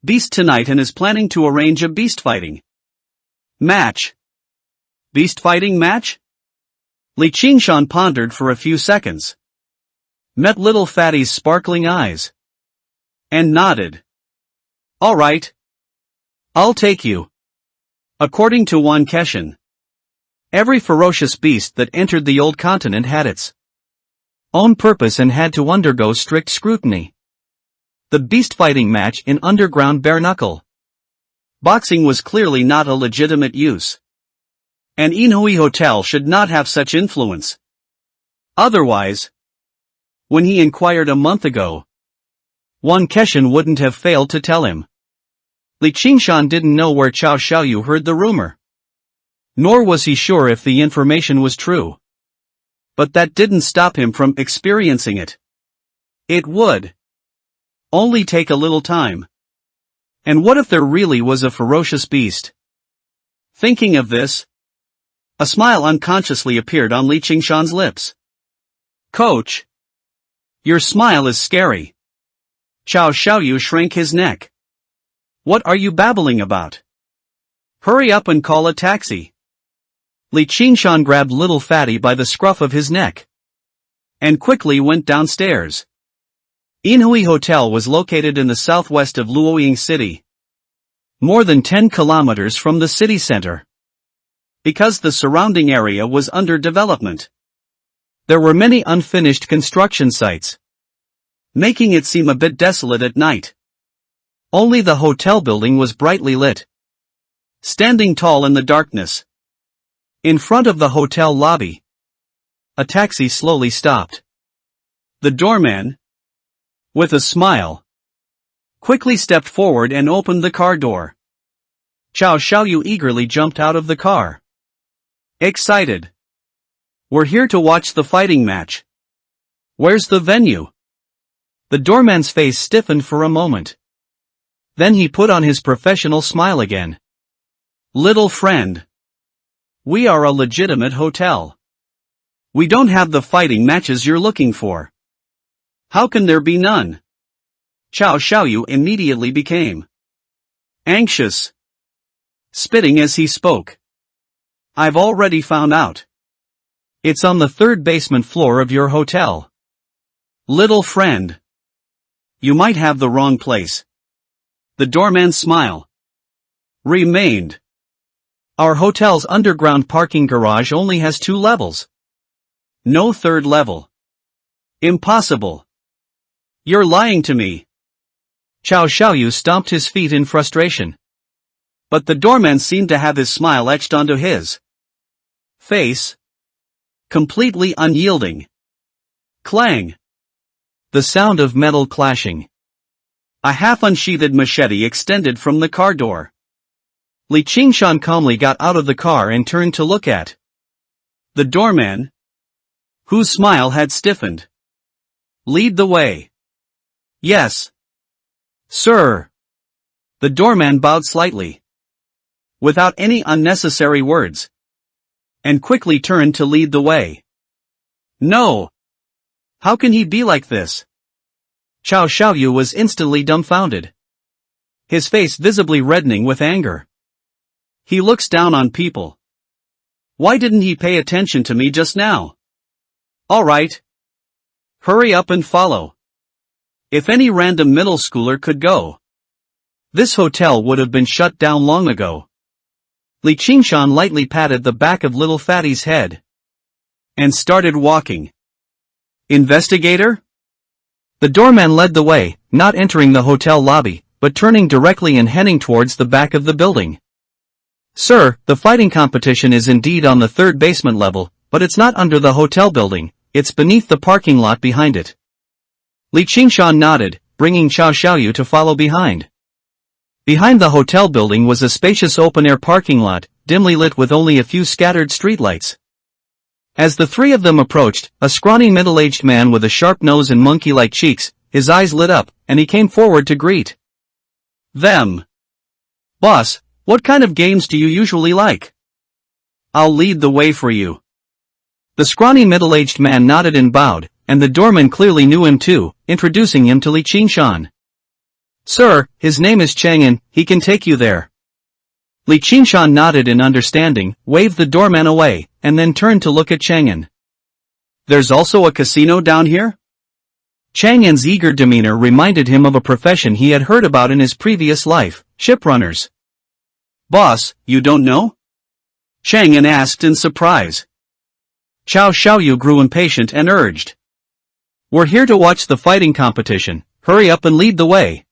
beast tonight and is planning to arrange a beast fighting match." Beast fighting match? Li Qingshan pondered for a few seconds, met little Fatty's sparkling eyes, and nodded. "All right. I'll take you." According to Wan Keshan, every ferocious beast that entered the old continent had its own purpose and had to undergo strict scrutiny. The beast fighting match in underground bare-knuckle boxing was clearly not a legitimate use. And Inhui Hotel should not have such influence. Otherwise, when he inquired a month ago, Wan Keshan wouldn't have failed to tell him. Li Qingshan didn't know where Xiao Xiaoyu heard the rumor, nor was he sure if the information was true. But that didn't stop him from experiencing it. It would only take a little time. And what if there really was a ferocious beast? Thinking of this, a smile unconsciously appeared on Li Qingshan's lips. "Coach, your smile is scary." Xiao Xiaoyu shrank his neck. "What are you babbling about? Hurry up and call a taxi." Li Qingshan grabbed little Fatty by the scruff of his neck and quickly went downstairs. Inhui Hotel was located in the southwest of Luoying City, more than 10 kilometers from the city center. Because the surrounding area was under development, there were many unfinished construction sites, making it seem a bit desolate at night. Only the hotel building was brightly lit, standing tall in the darkness. In front of the hotel lobby, a taxi slowly stopped. The doorman, with a smile, quickly stepped forward and opened the car door. Xiao Xiaoyu eagerly jumped out of the car, excited. "We're here to watch the fighting match. Where's the venue?" The doorman's face stiffened for a moment. Then he put on his professional smile again. "Little friend, we are a legitimate hotel. We don't have the fighting matches you're looking for." "How can there be none?" Xiao Xiaoyu immediately became anxious, spitting as he spoke. "I've already found out. It's on the third basement floor of your hotel." "Little friend, you might have the wrong place." The doorman's smile remained. "Our hotel's underground parking garage only has 2 levels. No third level. Impossible. You're lying to me." Xiao Xiaoyu stomped his feet in frustration. But the doorman seemed to have his smile etched onto his face, completely unyielding. Clang! The sound of metal clashing. A half-unsheathed machete extended from the car door. Li Qingshan calmly got out of the car and turned to look at the doorman, whose smile had stiffened. "Lead the way." "Yes, sir." The doorman bowed slightly, without any unnecessary words, and quickly turned to lead the way. "No! How can he be like this?" Xiao Xiaoyu was instantly dumbfounded, his face visibly reddening with anger. "He looks down on people. Why didn't he pay attention to me just now?" "All right. Hurry up and follow. If any random middle schooler could go, this hotel would have been shut down long ago." Li Qingshan lightly patted the back of little Fatty's head and started walking. Investigator? The doorman led the way, not entering the hotel lobby, but turning directly and heading towards the back of the building. Sir, the fighting competition is indeed on the third basement level, but it's not under the hotel building, it's beneath the parking lot behind it. Li Qingshan nodded, bringing Xiao Xiaoyu to follow behind. Behind the hotel building was a spacious open-air parking lot, dimly lit with only a few scattered streetlights. As the three of them approached, a scrawny middle-aged man with a sharp nose and monkey-like cheeks, his eyes lit up, and he came forward to greet them. Boss, what kind of games do you usually like? I'll lead the way for you. The scrawny middle-aged man nodded and bowed, and the doorman clearly knew him too, introducing him to Li Qingshan. Sir, his name is Chang'an, he can take you there. Li Qingshan nodded in understanding, waved the doorman away, and then turned to look at Chang'an. There's also a casino down here? Chang'an's eager demeanor reminded him of a profession he had heard about in his previous life, shiprunners. Boss, you don't know? Chang'an asked in surprise. Xiao Xiaoyu grew impatient and urged. We're here to watch the fighting competition, hurry up and lead the way.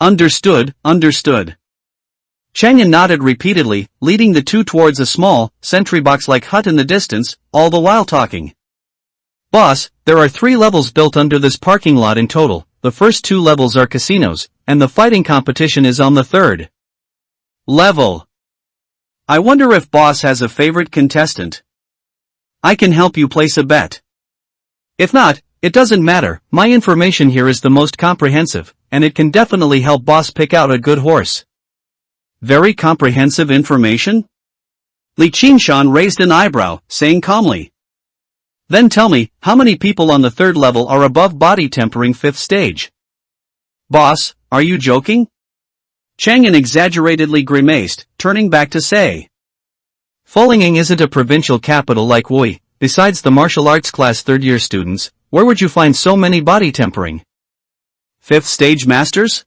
Understood, understood. Chang'an nodded repeatedly, leading the two towards a small, sentry box-like hut in the distance, all the while talking. Boss, there are 3 levels built under this parking lot in total, the first 2 levels are casinos, and the fighting competition is on the 3rd level. I wonder if boss has a favorite contestant. I can help you place a bet. If not, it doesn't matter, my information here is the most comprehensive, and it can definitely help boss pick out a good horse. Very comprehensive information? Li Qingshan raised an eyebrow, saying calmly. Then tell me, how many people on the 3rd level are above body tempering 5th stage? Boss, are you joking? Chang'an exaggeratedly grimaced, turning back to say. Fulinging isn't a provincial capital like Wui, besides the martial arts class 3rd-year students, where would you find so many body tempering? 5th stage masters?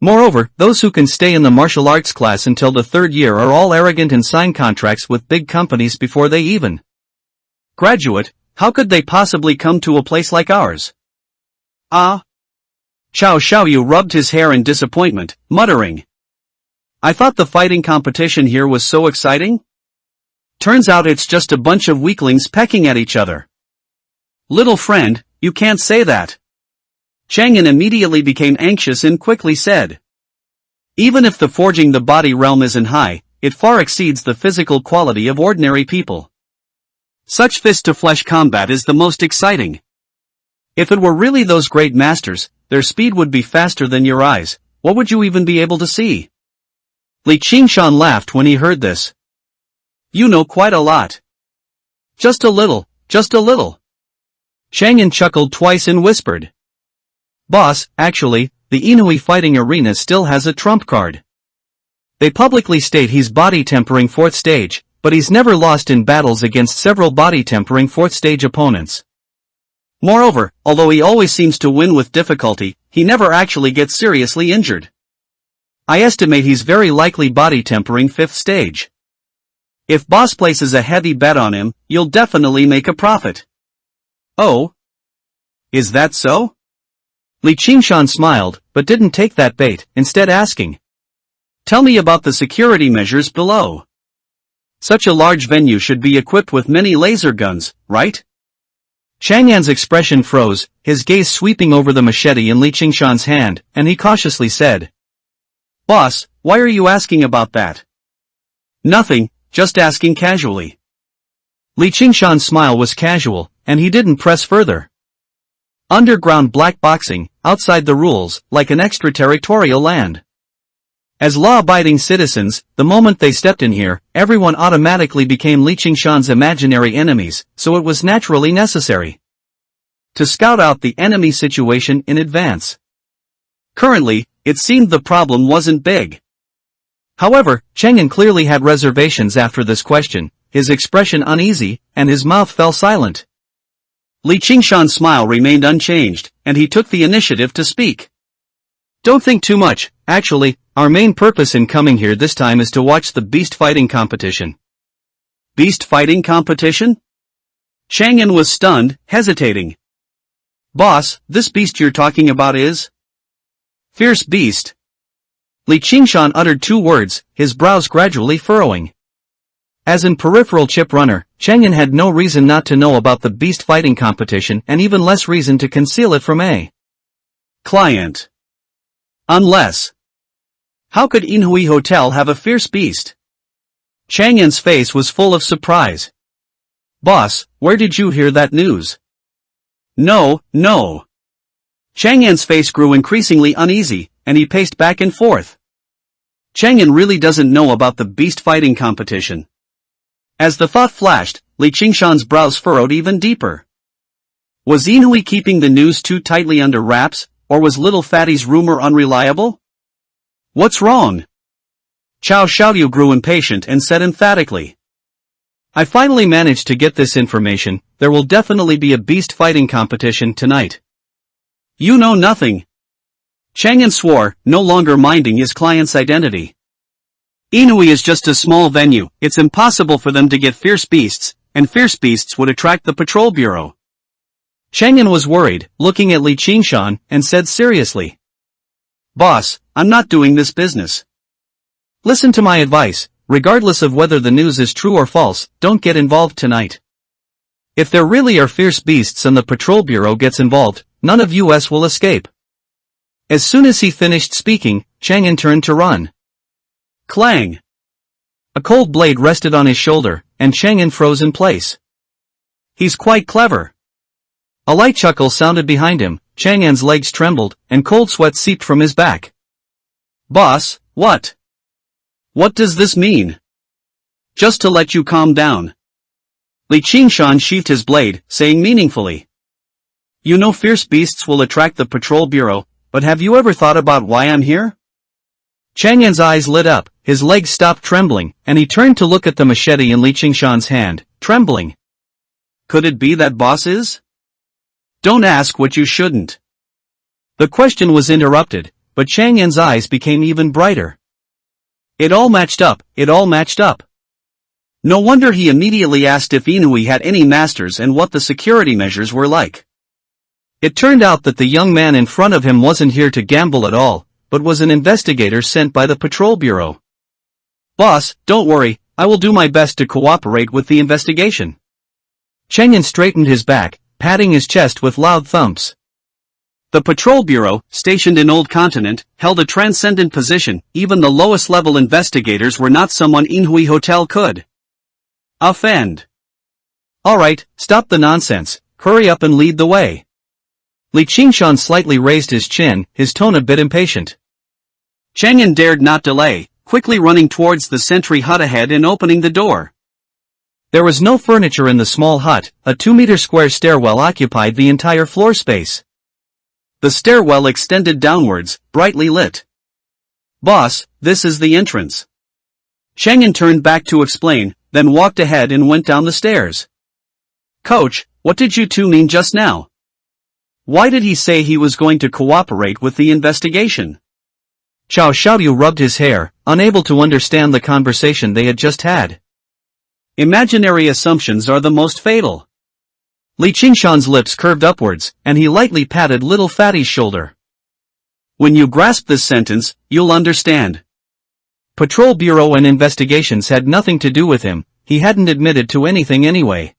Moreover, those who can stay in the martial arts class until the 3rd year are all arrogant and sign contracts with big companies before they even graduate. How could they possibly come to a place like ours? Ah. Xiao Xiaoyu rubbed his hair in disappointment, muttering. I thought the fighting competition here was so exciting? Turns out it's just a bunch of weaklings pecking at each other. Little friend, you can't say that. Chang'an immediately became anxious and quickly said. Even if the forging the body realm isn't high, it far exceeds the physical quality of ordinary people. Such fist-to-flesh combat is the most exciting. If it were really those great masters, their speed would be faster than your eyes, what would you even be able to see? Li Qingshan laughed when he heard this. You know quite a lot. Just a little, just a little. Chang'an chuckled twice and whispered. Boss, actually, the Inui fighting arena still has a trump card. They publicly state he's body tempering 4th stage, but he's never lost in battles against several body tempering 4th stage opponents. Moreover, although he always seems to win with difficulty, he never actually gets seriously injured. I estimate he's very likely body tempering 5th stage. If boss places a heavy bet on him, you'll definitely make a profit. Oh? Is that so? Li Qingshan smiled, but didn't take that bait, instead asking. Tell me about the security measures below. Such a large venue should be equipped with many laser guns, right? Chang'an's expression froze, his gaze sweeping over the machete in Li Qingshan's hand, and he cautiously said. Boss, why are you asking about that? Nothing, just asking casually. Li Qingshan's smile was casual, and he didn't press further. Underground black boxing, outside the rules, like an extraterritorial land. As law-abiding citizens, the moment they stepped in here, everyone automatically became Li Qingshan's imaginary enemies, so it was naturally necessary to scout out the enemy situation in advance. Currently, it seemed the problem wasn't big. However, Chang'an clearly had reservations after this question, his expression uneasy, and his mouth fell silent. Li Qingshan's smile remained unchanged, and he took the initiative to speak. Don't think too much, actually, our main purpose in coming here this time is to watch the beast fighting competition. Beast fighting competition? Chang'an was stunned, hesitating. Boss, this beast you're talking about is? Fierce beast. Li Qingshan uttered 2 words, his brows gradually furrowing. As in peripheral chip runner, Chang'an had no reason not to know about the beast fighting competition and even less reason to conceal it from a client. Unless. How could Inhui Hotel have a fierce beast? Chang'an's face was full of surprise. Boss, where did you hear that news? No. Chang'an's face grew increasingly uneasy, and he paced back and forth. Chang'an really doesn't know about the beast fighting competition. As the thought flashed, Li Qingshan's brows furrowed even deeper. Was Inhui keeping the news too tightly under wraps, or was little fatty's rumor unreliable? What's wrong? Chao Xiaoyu grew impatient and said emphatically. I finally managed to get this information, there will definitely be a beast fighting competition tonight. You know nothing. Chang'an swore, no longer minding his client's identity. Inui is just a small venue, it's impossible for them to get fierce beasts, and fierce beasts would attract the patrol bureau. Chang'an was worried, looking at Li Qingshan, and said seriously. Boss, I'm not doing this business. Listen to my advice, regardless of whether the news is true or false, don't get involved tonight. If there really are fierce beasts and the patrol bureau gets involved, none of us will escape. As soon as he finished speaking, Chang'an turned to run. Clang! A cold blade rested on his shoulder, and Chang'an froze in place. He's quite clever. A light chuckle sounded behind him, Chang'an's legs trembled, and cold sweat seeped from his back. Boss, what? What does this mean? Just to let you calm down. Li Qingshan sheathed his blade, saying meaningfully. You know fierce beasts will attract the patrol bureau, but have you ever thought about why I'm here? Chang'an's eyes lit up, his legs stopped trembling, and he turned to look at the machete in Li Qingshan's hand, trembling. Could it be that boss is? Don't ask what you shouldn't. The question was interrupted, but Chang'an's eyes became even brighter. It all matched up. No wonder he immediately asked if Inui had any masters and what the security measures were like. It turned out that the young man in front of him wasn't here to gamble at all, but was an investigator sent by the patrol bureau. Boss, don't worry, I will do my best to cooperate with the investigation. Chang'an straightened his back, patting his chest with loud thumps. The patrol bureau, stationed in Old Continent, held a transcendent position, even the lowest level investigators were not someone Inhui Hotel could offend. Alright, stop the nonsense, hurry up and lead the way. Li Qingshan slightly raised his chin, his tone a bit impatient. Chang'an dared not delay, quickly running towards the sentry hut ahead and opening the door. There was no furniture in the small hut, a 2-meter square stairwell occupied the entire floor space. The stairwell extended downwards, brightly lit. Boss, this is the entrance. Chang'an turned back to explain, then walked ahead and went down the stairs. Coach, what did you two mean just now? Why did he say he was going to cooperate with the investigation? Chao Xiaoyu rubbed his hair, unable to understand the conversation they had just had. Imaginary assumptions are the most fatal. Li Qingshan's lips curved upwards, and he lightly patted little fatty's shoulder. When you grasp this sentence, you'll understand. Patrol Bureau and investigations had nothing to do with him, he hadn't admitted to anything anyway.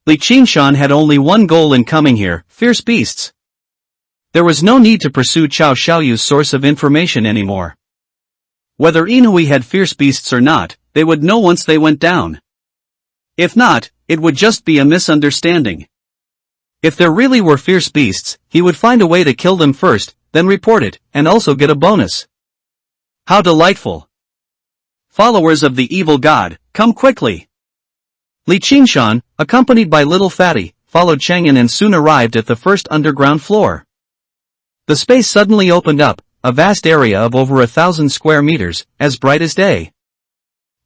Li Qingshan had only one goal in coming here, fierce beasts. There was no need to pursue Chao Xiaoyu's source of information anymore. Whether Inhui had fierce beasts or not, they would know once they went down. If not, it would just be a misunderstanding. If there really were fierce beasts, he would find a way to kill them first, then report it, and also get a bonus. How delightful! Followers of the evil god, come quickly! Li Qingshan, accompanied by little fatty, followed Chang'an and soon arrived at the first underground floor. The space suddenly opened up, a vast area of over 1,000 square meters, as bright as day.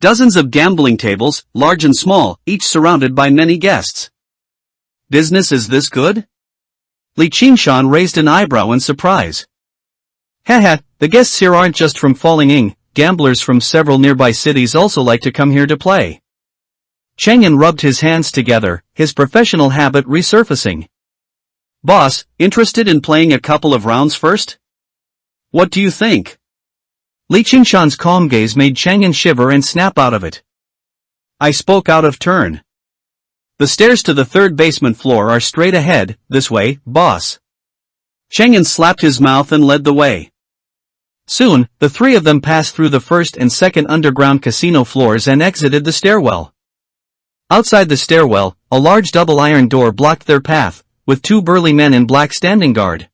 Dozens of gambling tables, large and small, each surrounded by many guests. Business is this good? Li Qingshan raised an eyebrow in surprise. Haha, the guests here aren't just from Falling Ing, gamblers from several nearby cities also like to come here to play. Chang'an rubbed his hands together, his professional habit resurfacing. Boss, interested in playing a couple of rounds first? What do you think? Li Qingshan's calm gaze made Chang'an shiver and snap out of it. I spoke out of turn. The stairs to the third basement floor are straight ahead, this way, boss. Chang'an slapped his mouth and led the way. Soon, the three of them passed through the first and second underground casino floors and exited the stairwell. Outside the stairwell, a large double iron door blocked their path, with two burly men in black standing guard.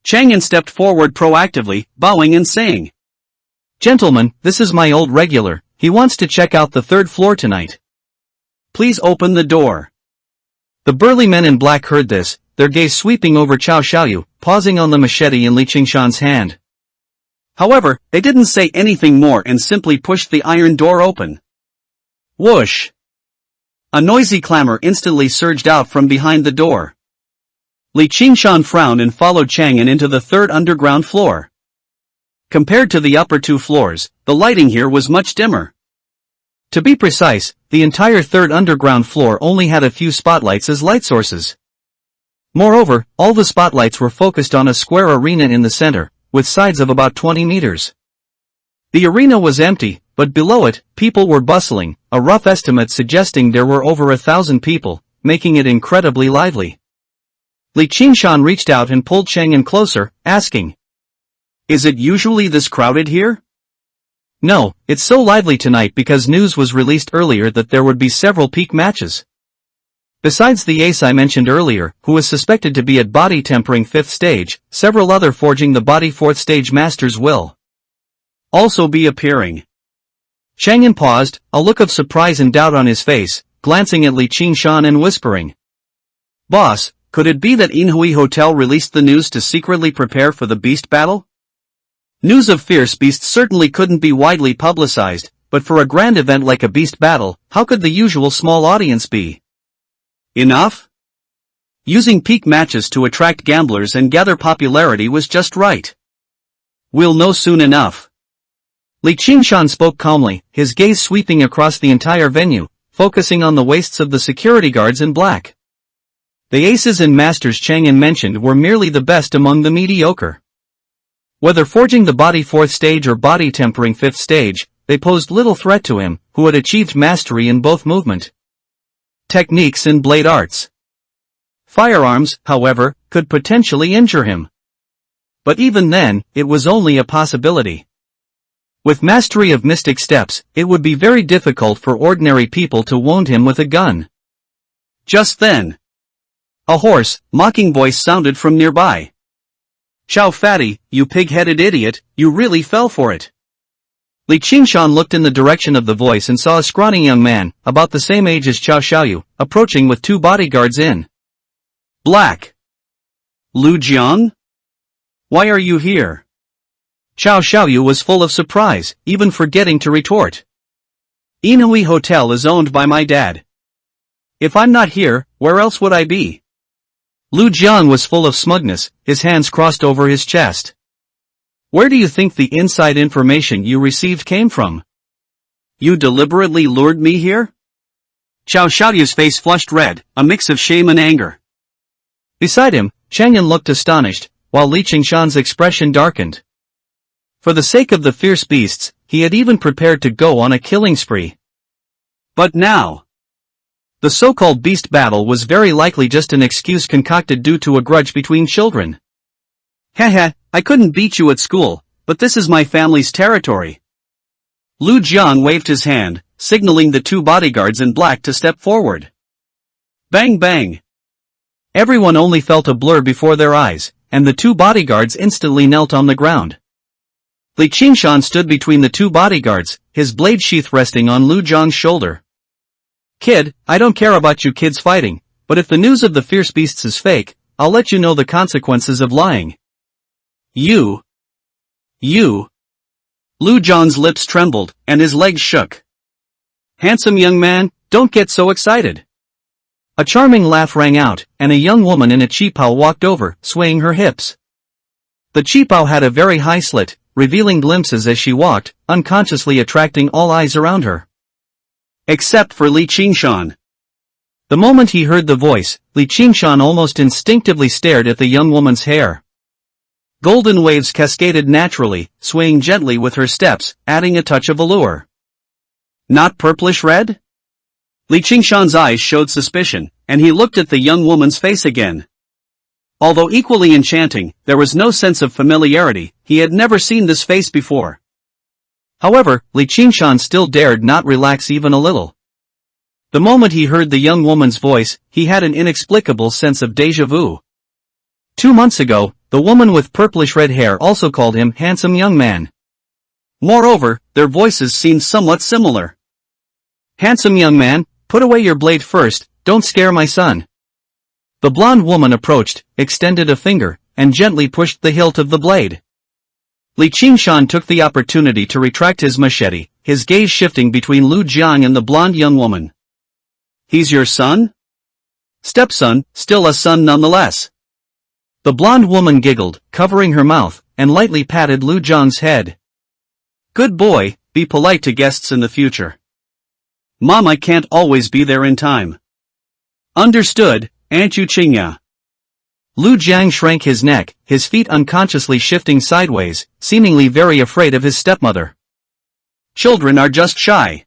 Chang'an stepped forward proactively, bowing and saying, Gentlemen, this is my old regular, he wants to check out the third floor tonight. Please open the door. The burly men in black heard this, their gaze sweeping over Cao Xiaoyu, pausing on the machete in Li Qingshan's hand. However, they didn't say anything more and simply pushed the iron door open. Whoosh! A noisy clamor instantly surged out from behind the door. Li Qingshan frowned and followed Chang'an into the third underground floor. Compared to the upper two floors, the lighting here was much dimmer. To be precise, the entire third underground floor only had a few spotlights as light sources. Moreover, all the spotlights were focused on a square arena in the center, with sides of about 20 meters. The arena was empty, but below it, people were bustling, a rough estimate suggesting there were over 1,000 people, making it incredibly lively. Li Qingshan reached out and pulled Chang'an closer, asking, Is it usually this crowded here? No, it's so lively tonight because news was released earlier that there would be several peak matches. Besides the ace I mentioned earlier, who is suspected to be at body tempering 5th stage, several other forging the body 4th stage masters will also be appearing. Chang'an paused, a look of surprise and doubt on his face, glancing at Li Qingshan and whispering, Boss, could it be that Inhui Hotel released the news to secretly prepare for the beast battle? News of fierce beasts certainly couldn't be widely publicized, but for a grand event like a beast battle, how could the usual small audience be enough? Using peak matches to attract gamblers and gather popularity was just right. We'll know soon enough. Li Qingshan spoke calmly, his gaze sweeping across the entire venue, focusing on the waists of the security guards in black. The aces and masters Chang'an mentioned were merely the best among the mediocre. Whether forging the body 4th stage or body tempering 5th stage, they posed little threat to him, who had achieved mastery in both movement techniques and blade arts. Firearms, however, could potentially injure him. But even then, it was only a possibility. With mastery of mystic steps, it would be very difficult for ordinary people to wound him with a gun. Just then, a hoarse, mocking voice sounded from nearby. Chow Fatty, you pig-headed idiot, you really fell for it. Li Qingshan looked in the direction of the voice and saw a scrawny young man, about the same age as Cao Xiaoyu, approaching with two bodyguards in black. Lu Jiang? Why are you here? Cao Xiaoyu was full of surprise, even forgetting to retort. Inhui Hotel is owned by my dad. If I'm not here, where else would I be? Lu Jiang was full of smugness, his hands crossed over his chest. Where do you think the inside information you received came from? You deliberately lured me here? Cao Xiaoyu's face flushed red, a mix of shame and anger. Beside him, Chang'an looked astonished, while Li Qingshan's expression darkened. For the sake of the fierce beasts, he had even prepared to go on a killing spree. But now, the so-called beast battle was very likely just an excuse concocted due to a grudge between children. Haha, I couldn't beat you at school, but this is my family's territory. Lu Jiang waved his hand, signaling the two bodyguards in black to step forward. Bang bang. Everyone only felt a blur before their eyes, and the two bodyguards instantly knelt on the ground. Li Qingshan stood between the two bodyguards, his blade sheath resting on Lu Jiang's shoulder. Kid, I don't care about you kids fighting, but if the news of the fierce beasts is fake, I'll let you know the consequences of lying. You. Lu Jiang's lips trembled, and his legs shook. Handsome young man, don't get so excited. A charming laugh rang out, and a young woman in a qipao walked over, swaying her hips. The cheapao had a very high slit, revealing glimpses as she walked, unconsciously attracting all eyes around her. Except for Li Qingshan. The moment he heard the voice, Li Qingshan almost instinctively stared at the young woman's hair. Golden waves cascaded naturally, swaying gently with her steps, adding a touch of allure. Not purplish red? Li Qingshan's eyes showed suspicion, and he looked at the young woman's face again. Although equally enchanting, there was no sense of familiarity. He had never seen this face before. However, Li Qingshan still dared not relax even a little. The moment he heard the young woman's voice, he had an inexplicable sense of déjà vu. 2 months ago, the woman with purplish red hair also called him handsome young man. Moreover, their voices seemed somewhat similar. Handsome young man, put away your blade first, don't scare my son. The blonde woman approached, extended a finger, and gently pushed the hilt of the blade. Li Qingshan took the opportunity to retract his machete, his gaze shifting between Lu Jiang and the blonde young woman. He's your son? Stepson, still a son nonetheless. The blonde woman giggled, covering her mouth, and lightly patted Lu Jiang's head. Good boy, be polite to guests in the future. Mama can't always be there in time. Understood, Aunt Yu Qingya. Lu Jiang shrank his neck, his feet unconsciously shifting sideways, seemingly very afraid of his stepmother. Children are just shy.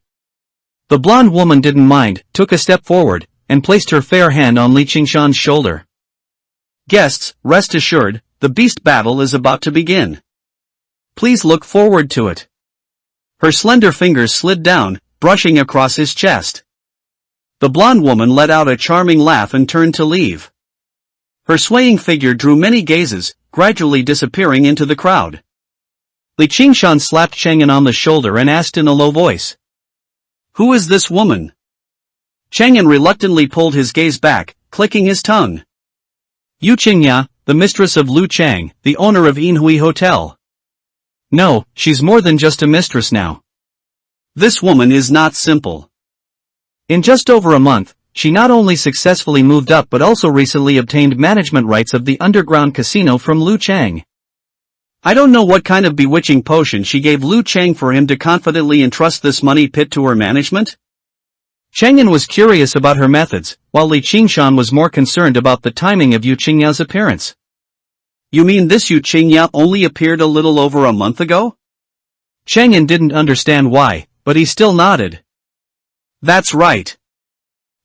The blonde woman didn't mind, took a step forward, and placed her fair hand on Li Qingshan's shoulder. Guests, rest assured, the beast battle is about to begin. Please look forward to it. Her slender fingers slid down, brushing across his chest. The blonde woman let out a charming laugh and turned to leave. Her swaying figure drew many gazes, gradually disappearing into the crowd. Li Qingshan slapped Chang'an on the shoulder and asked in a low voice. Who is this woman? Chang'an reluctantly pulled his gaze back, clicking his tongue. Yu Qingya, the mistress of Lu Chang, the owner of Inhui Hotel. No, she's more than just a mistress now. This woman is not simple. In just over a month, she not only successfully moved up but also recently obtained management rights of the underground casino from Lu Chang. I don't know what kind of bewitching potion she gave Lu Chang for him to confidently entrust this money pit to her management. Chang'an was curious about her methods, while Li Qingshan was more concerned about the timing of Yu Qingya's appearance. You mean this Yu Qingya only appeared a little over a month ago? Chang'an didn't understand why, but he still nodded. That's right.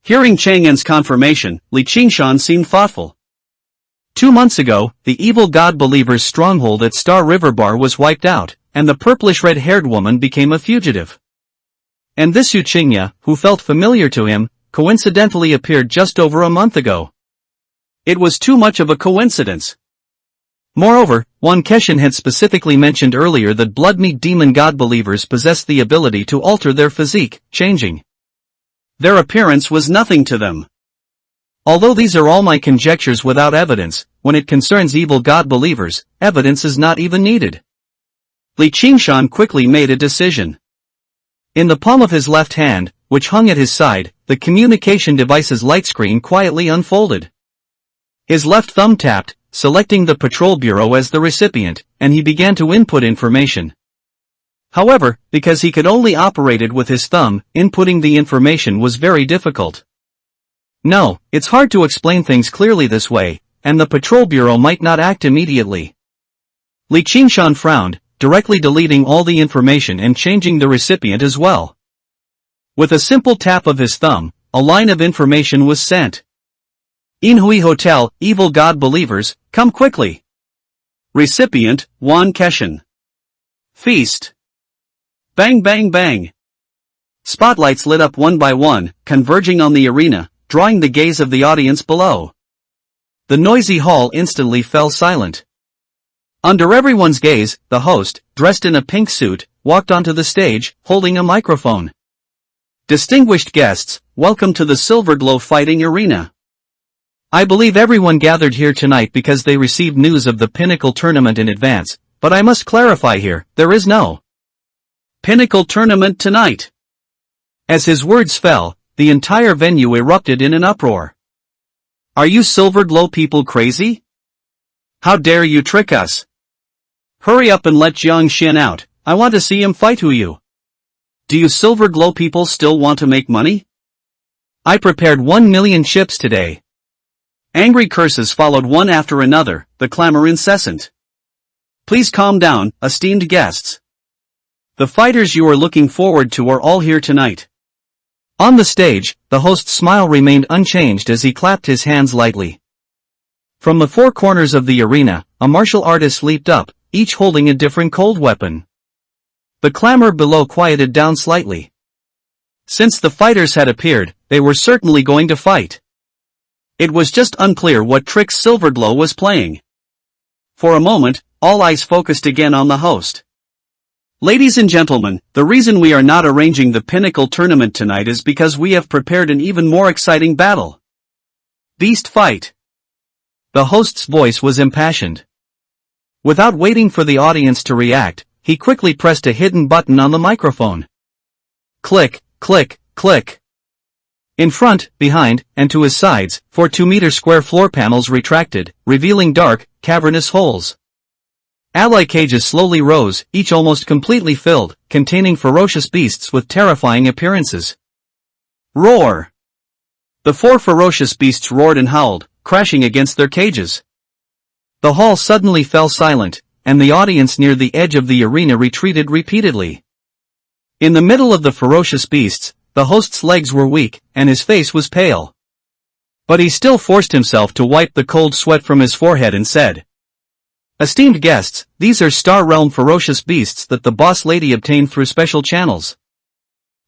Hearing Chang'an's confirmation, Li Qingshan seemed thoughtful. 2 months ago, the evil god believer's stronghold at Star River Bar was wiped out, and the purplish red-haired woman became a fugitive. And this Yu Qingya, who felt familiar to him, coincidentally appeared just over a month ago. It was too much of a coincidence. Moreover, Wan Keshin had specifically mentioned earlier that blood-meat demon god believers possessed the ability to alter their physique, changing their appearance was nothing to them. Although these are all my conjectures without evidence, when it concerns evil god believers, evidence is not even needed. Li Qingshan quickly made a decision. In the palm of his left hand, which hung at his side, the communication device's light screen quietly unfolded. His left thumb tapped, selecting the patrol bureau as the recipient, and he began to input information. However, because he could only operate it with his thumb, inputting the information was very difficult. No, it's hard to explain things clearly this way, and the patrol bureau might not act immediately. Li Qingshan frowned, directly deleting all the information and changing the recipient as well. With a simple tap of his thumb, a line of information was sent. Inhui Hotel, evil god believers, come quickly. Recipient, Wan Keshin. Feast. Bang bang bang. Spotlights lit up one by one, converging on the arena, drawing the gaze of the audience below. The noisy hall instantly fell silent. Under everyone's gaze, the host, dressed in a pink suit, walked onto the stage, holding a microphone. Distinguished guests, welcome to the Silverglow Fighting Arena. I believe everyone gathered here tonight because they received news of the Pinnacle Tournament in advance, but I must clarify here, there is no Pinnacle Tournament tonight. As his words fell, the entire venue erupted in an uproar. Are you Silverglow people crazy? How dare you trick us? Hurry up and let Jiang Xin out, I want to see him fight you. Do you Silver Glow people still want to make money? I prepared 1,000,000 chips today. Angry curses followed one after another, the clamor incessant. Please calm down, esteemed guests. The fighters you are looking forward to are all here tonight. On the stage, the host's smile remained unchanged as he clapped his hands lightly. From the four corners of the arena, a martial artist leaped up, each holding a different cold weapon. The clamor below quieted down slightly. Since the fighters had appeared, they were certainly going to fight. It was just unclear what tricks Silverglow was playing. For a moment, all eyes focused again on the host. Ladies and gentlemen, the reason we are not arranging the Pinnacle tournament tonight is because we have prepared an even more exciting battle. Beast fight. The host's voice was impassioned. Without waiting for the audience to react, he quickly pressed a hidden button on the microphone. Click, click, click. In front, behind, and to his sides, 4 2-meter square floor panels retracted, revealing dark, cavernous holes. Ally cages slowly rose, each almost completely filled, containing ferocious beasts with terrifying appearances. Roar! The 4 ferocious beasts roared and howled, crashing against their cages. The hall suddenly fell silent, and the audience near the edge of the arena retreated repeatedly. In the middle of the ferocious beasts, the host's legs were weak, and his face was pale. But he still forced himself to wipe the cold sweat from his forehead and said, "Esteemed guests, these are Star Realm ferocious beasts that the boss lady obtained through special channels.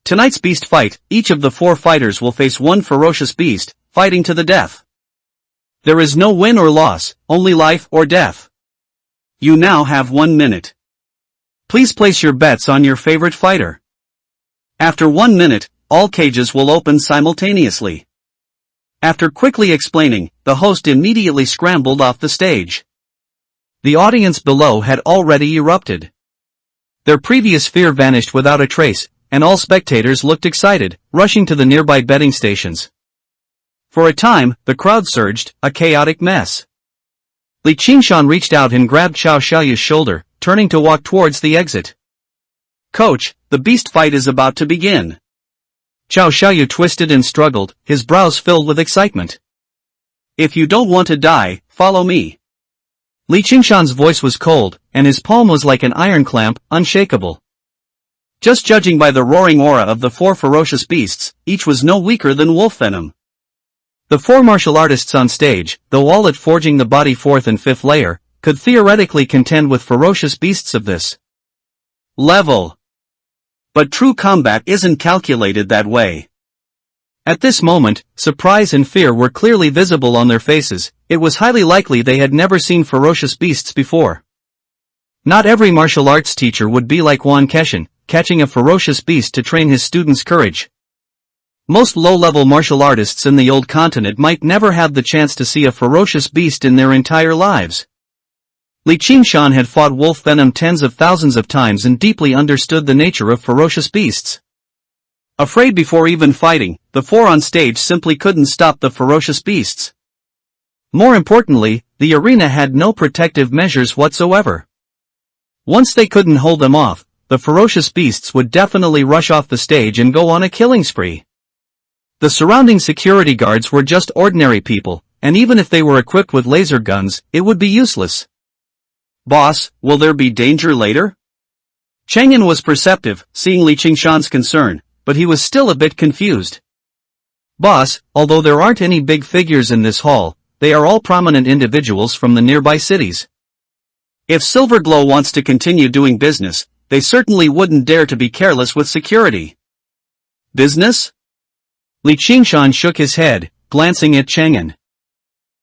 Tonight's beast fight, each of the 4 fighters will face one ferocious beast, fighting to the death. There is no win or loss, only life or death. You now have 1 minute. Please place your bets on your favorite fighter. After 1 minute, all cages will open simultaneously." After quickly explaining, the host immediately scrambled off the stage. The audience below had already erupted. Their previous fear vanished without a trace, and all spectators looked excited, rushing to the nearby betting stations. For a time, the crowd surged, a chaotic mess. Li Qingshan reached out and grabbed Xiao Xiaoyu's shoulder, turning to walk towards the exit. "Coach, the beast fight is about to begin." Xiao Xiaoyu twisted and struggled, his brows filled with excitement. "If you don't want to die, follow me." Li Qingshan's voice was cold, and his palm was like an iron clamp, unshakable. Just judging by the roaring aura of the 4 ferocious beasts, each was no weaker than wolf venom. The 4 martial artists on stage, though all at forging the body 4th and 5th layer, could theoretically contend with ferocious beasts of this level. But true combat isn't calculated that way. At this moment, surprise and fear were clearly visible on their faces. It was highly likely they had never seen ferocious beasts before. Not every martial arts teacher would be like Wan Keshin, catching a ferocious beast to train his students' courage. Most low-level martial artists in the old continent might never have the chance to see a ferocious beast in their entire lives. Li Qingshan had fought wolf venom tens of thousands of times and deeply understood the nature of ferocious beasts. Afraid before even fighting, the 4 on stage simply couldn't stop the ferocious beasts. More importantly, the arena had no protective measures whatsoever. Once they couldn't hold them off, the ferocious beasts would definitely rush off the stage and go on a killing spree. The surrounding security guards were just ordinary people, and even if they were equipped with laser guns, it would be useless. "Boss, will there be danger later?" Chang'an was perceptive, seeing Li Qingshan's concern, but he was still a bit confused. "Boss, although there aren't any big figures in this hall, they are all prominent individuals from the nearby cities. If Silverglow wants to continue doing business, they certainly wouldn't dare to be careless with security." "Business?" Li Qingshan shook his head, glancing at Chang'an.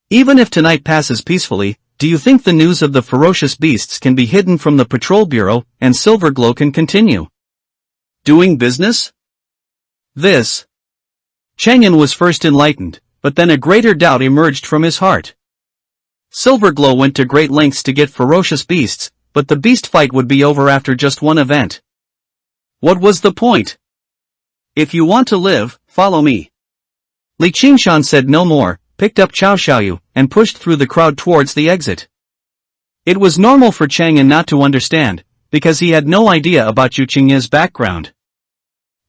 "Even if tonight passes peacefully, do you think the news of the ferocious beasts can be hidden from the patrol bureau, and Silverglow can continue doing business?" This. Chang'an was first enlightened, but then a greater doubt emerged from his heart. Silverglow went to great lengths to get ferocious beasts, but the beast fight would be over after just one event. What was the point? "If you want to live, follow me." Li Qingshan said no more, picked up Xiao Xiaoyu, and pushed through the crowd towards the exit. It was normal for Chang'an not to understand, because he had no idea about Yu Qingya's background.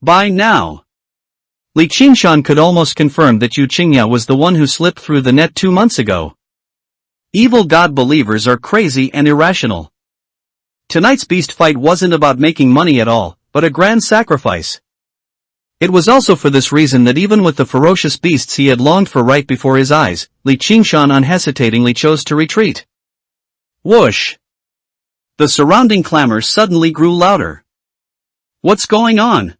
By now, Li Qingshan could almost confirm that Yu Qingya was the one who slipped through the net 2 months ago. Evil god believers are crazy and irrational. Tonight's beast fight wasn't about making money at all, but a grand sacrifice. It was also for this reason that even with the ferocious beasts he had longed for right before his eyes, Li Qingshan unhesitatingly chose to retreat. Whoosh! The surrounding clamor suddenly grew louder. What's going on?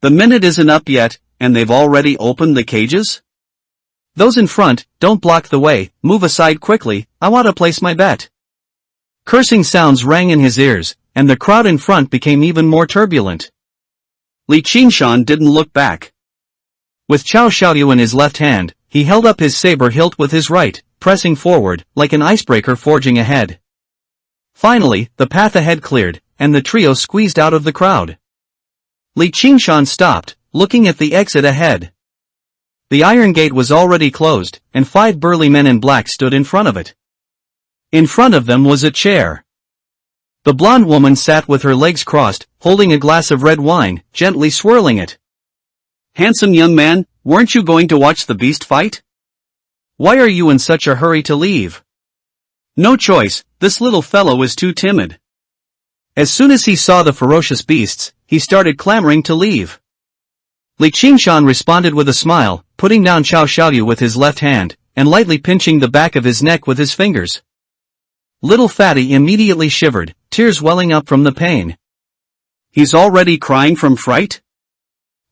The minute isn't up yet, and they've already opened the cages? Those in front, don't block the way, move aside quickly, I want to place my bet. Cursing sounds rang in his ears, and the crowd in front became even more turbulent. Li Qingshan didn't look back. With Qiao Xiaoyu in his left hand, he held up his saber hilt with his right, pressing forward, like an icebreaker forging ahead. Finally, the path ahead cleared, and the trio squeezed out of the crowd. Li Qingshan stopped, looking at the exit ahead. The iron gate was already closed, and 5 burly men in black stood in front of it. In front of them was a chair. The blonde woman sat with her legs crossed, holding a glass of red wine, gently swirling it. Handsome young man, weren't you going to watch the beast fight? Why are you in such a hurry to leave? No choice, this little fellow is too timid. As soon as he saw the ferocious beasts, he started clamoring to leave. Li Qingshan responded with a smile, putting down Qiao Xiaoyu with his left hand, and lightly pinching the back of his neck with his fingers. Little fatty immediately shivered, tears welling up from the pain. He's already crying from fright?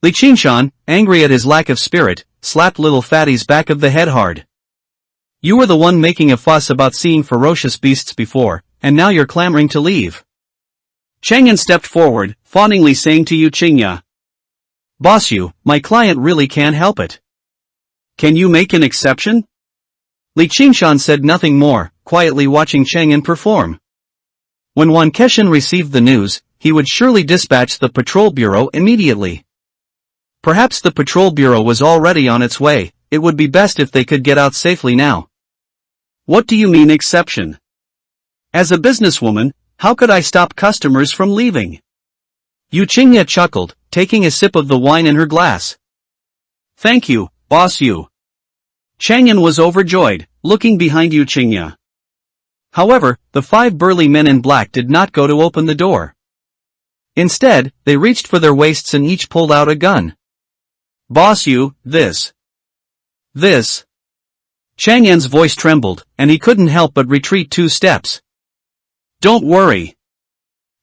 Li Qingshan, angry at his lack of spirit, slapped little fatty's back of the head hard. You were the one making a fuss about seeing ferocious beasts before, and now you're clamoring to leave. Chang'an stepped forward, fawningly saying to Yu Qingya, Boss Yu, my client really can't help it. Can you make an exception? Li Qingshan said nothing more, quietly watching Chang'an perform. When Wan Keshan received the news, he would surely dispatch the patrol bureau immediately. Perhaps the patrol bureau was already on its way, it would be best if they could get out safely now. What do you mean exception? As a businesswoman, how could I stop customers from leaving? Yu Qingya chuckled, taking a sip of the wine in her glass. Thank you, Boss Yu. Chang'an was overjoyed, looking behind Yu Qingya. However, the 5 burly men in black did not go to open the door. Instead, they reached for their waists and each pulled out a gun. Boss Yu, this. Chang'an's voice trembled, and he couldn't help but retreat 2 steps. Don't worry.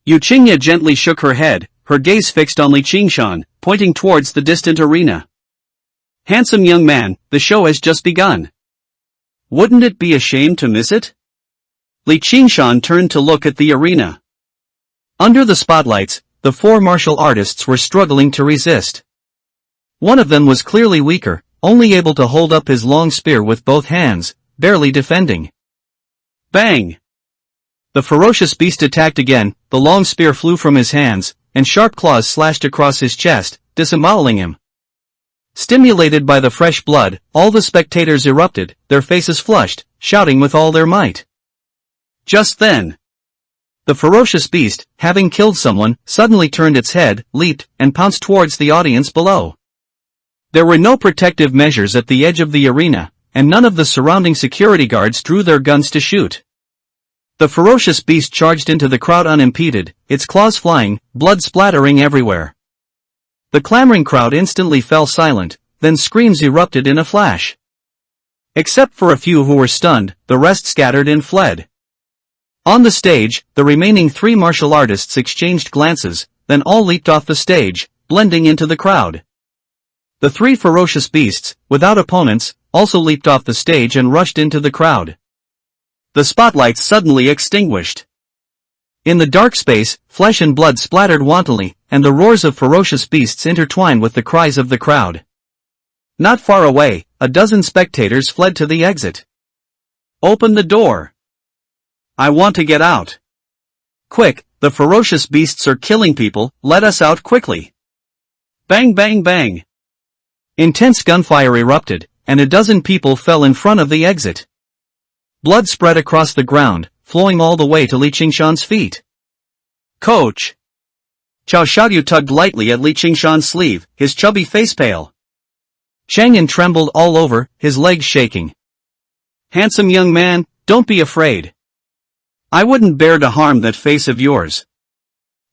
Yu Qingya gently shook her head, her gaze fixed on Li Qingshan, pointing towards the distant arena. Handsome young man, the show has just begun. Wouldn't it be a shame to miss it? Li Qingshan turned to look at the arena. Under the spotlights, the 4 martial artists were struggling to resist. One of them was clearly weaker, only able to hold up his long spear with both hands, barely defending. Bang! The ferocious beast attacked again, the long spear flew from his hands, and sharp claws slashed across his chest, disemboweling him. Stimulated by the fresh blood, all the spectators erupted, their faces flushed, shouting with all their might. Just then, the ferocious beast, having killed someone, suddenly turned its head, leaped, and pounced towards the audience below. There were no protective measures at the edge of the arena, and none of the surrounding security guards drew their guns to shoot. The ferocious beast charged into the crowd unimpeded, its claws flying, blood splattering everywhere. The clamoring crowd instantly fell silent, then screams erupted in a flash. Except for a few who were stunned, the rest scattered and fled. On the stage, the remaining 3 martial artists exchanged glances, then all leaped off the stage, blending into the crowd. The 3 ferocious beasts, without opponents, also leaped off the stage and rushed into the crowd. The spotlights suddenly extinguished. In the dark space, flesh and blood splattered wantonly, and the roars of ferocious beasts intertwined with the cries of the crowd. Not far away, a dozen spectators fled to the exit. Open the door. I want to get out. Quick, the ferocious beasts are killing people, let us out quickly. Bang bang bang. Intense gunfire erupted, and a dozen people fell in front of the exit. Blood spread across the ground, flowing all the way to Li Qingshan's feet. Coach! Chao Xiaoyu tugged lightly at Li Qingshan's sleeve, his chubby face pale. Chang Yan trembled all over, his legs shaking. Handsome young man, don't be afraid. I wouldn't bear to harm that face of yours.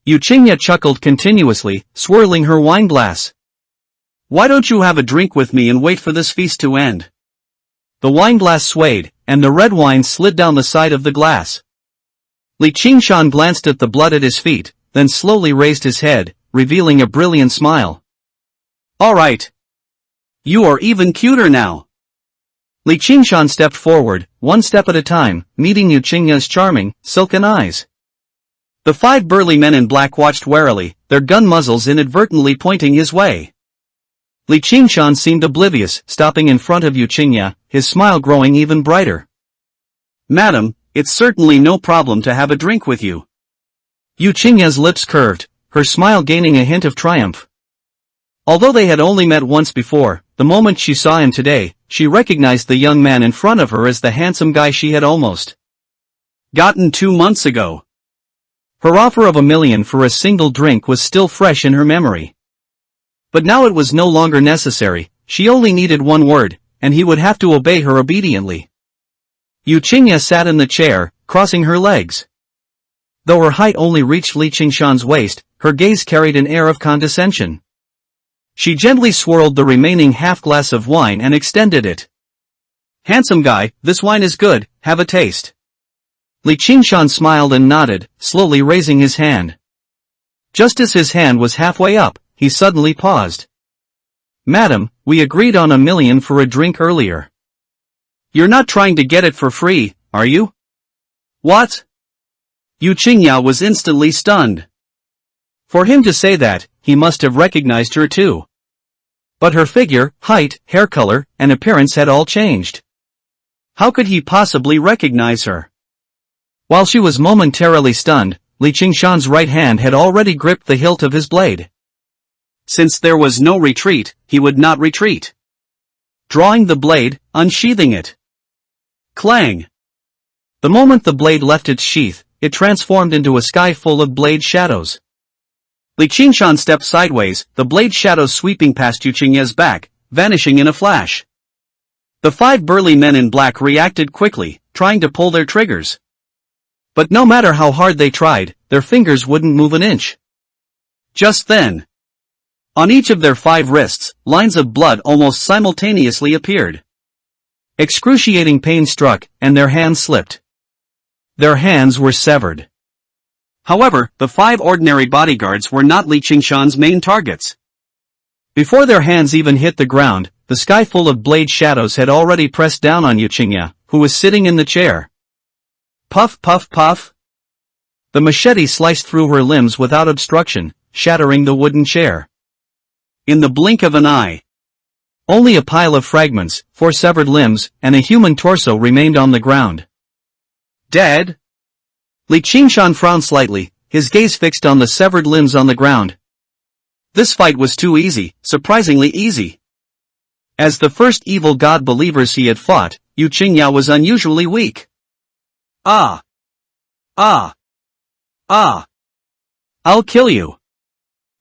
Yu Qingya chuckled continuously, swirling her wine glass. Why don't you have a drink with me and wait for this feast to end? The wine glass swayed, and the red wine slid down the side of the glass. Li Qingshan glanced at the blood at his feet, then slowly raised his head, revealing a brilliant smile. All right. You are even cuter now. Li Qingshan stepped forward, one step at a time, meeting Yu Qingya's charming, silken eyes. The 5 burly men in black watched warily, their gun muzzles inadvertently pointing his way. Li Qingshan seemed oblivious, stopping in front of Yu Qingya, his smile growing even brighter. Madam, it's certainly no problem to have a drink with you. Yu Qingya's lips curved, her smile gaining a hint of triumph. Although they had only met once before, the moment she saw him today, she recognized the young man in front of her as the handsome guy she had almost gotten 2 months ago. Her offer of $1 million for a single drink was still fresh in her memory. But now it was no longer necessary, she only needed one word, and he would have to obey her obediently. Yu Qingya sat in the chair, crossing her legs. Though her height only reached Li Qingshan's waist, her gaze carried an air of condescension. She gently swirled the remaining half-glass of wine and extended it. Handsome guy, this wine is good, have a taste. Li Qingshan smiled and nodded, slowly raising his hand. Just as his hand was halfway up, he suddenly paused. Madam, we agreed on $1 million for a drink earlier. You're not trying to get it for free, are you? What? Yu Qingya was instantly stunned. For him to say that, he must have recognized her too. But her figure, height, hair color, and appearance had all changed. How could he possibly recognize her? While she was momentarily stunned, Li Qingshan's right hand had already gripped the hilt of his blade. Since there was no retreat, he would not retreat. Drawing the blade, unsheathing it. Clang! The moment the blade left its sheath, it transformed into a sky full of blade shadows. Li Qingshan stepped sideways, the blade shadows sweeping past Yu Qingya's back, vanishing in a flash. The 5 burly men in black reacted quickly, trying to pull their triggers. But no matter how hard they tried, their fingers wouldn't move an inch. Just then, on each of their 5 wrists, lines of blood almost simultaneously appeared. Excruciating pain struck, and their hands slipped. Their hands were severed. However, the 5 ordinary bodyguards were not Li Qingshan's main targets. Before their hands even hit the ground, the sky full of blade shadows had already pressed down on Yu Qingya, who was sitting in the chair. Puff puff puff. The machete sliced through her limbs without obstruction, shattering the wooden chair. In the blink of an eye, only a pile of fragments, 4 severed limbs, and a human torso remained on the ground. Dead? Li Qingshan frowned slightly, his gaze fixed on the severed limbs on the ground. This fight was too easy, surprisingly easy. As the first evil god believers he had fought, Yu Qingya was unusually weak. Ah! Ah! Ah! I'll kill you!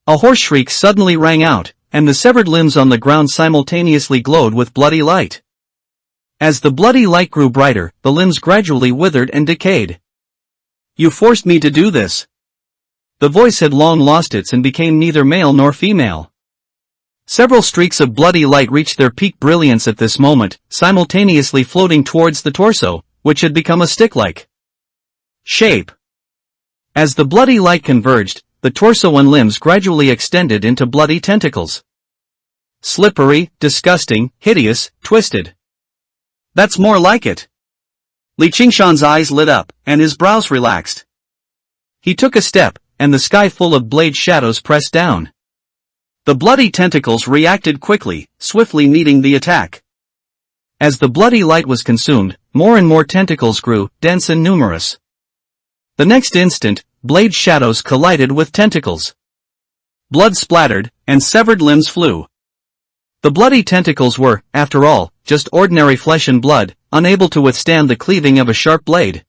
A hoarse shriek suddenly rang out, and the severed limbs on the ground simultaneously glowed with bloody light. As the bloody light grew brighter, the limbs gradually withered and decayed. You forced me to do this. The voice had long lost its and became neither male nor female. Several streaks of bloody light reached their peak brilliance at this moment, simultaneously floating towards the torso, which had become a stick-like shape. As the bloody light converged, the torso and limbs gradually extended into bloody tentacles. Slippery, disgusting, hideous, twisted. That's more like it. Li Qingshan's eyes lit up, and his brows relaxed. He took a step, and the sky full of blade shadows pressed down. The bloody tentacles reacted quickly, swiftly meeting the attack. As the bloody light was consumed, more and more tentacles grew, dense and numerous. The next instant, blade shadows collided with tentacles. Blood splattered, and severed limbs flew. The bloody tentacles were, after all, just ordinary flesh and blood, unable to withstand the cleaving of a sharp blade.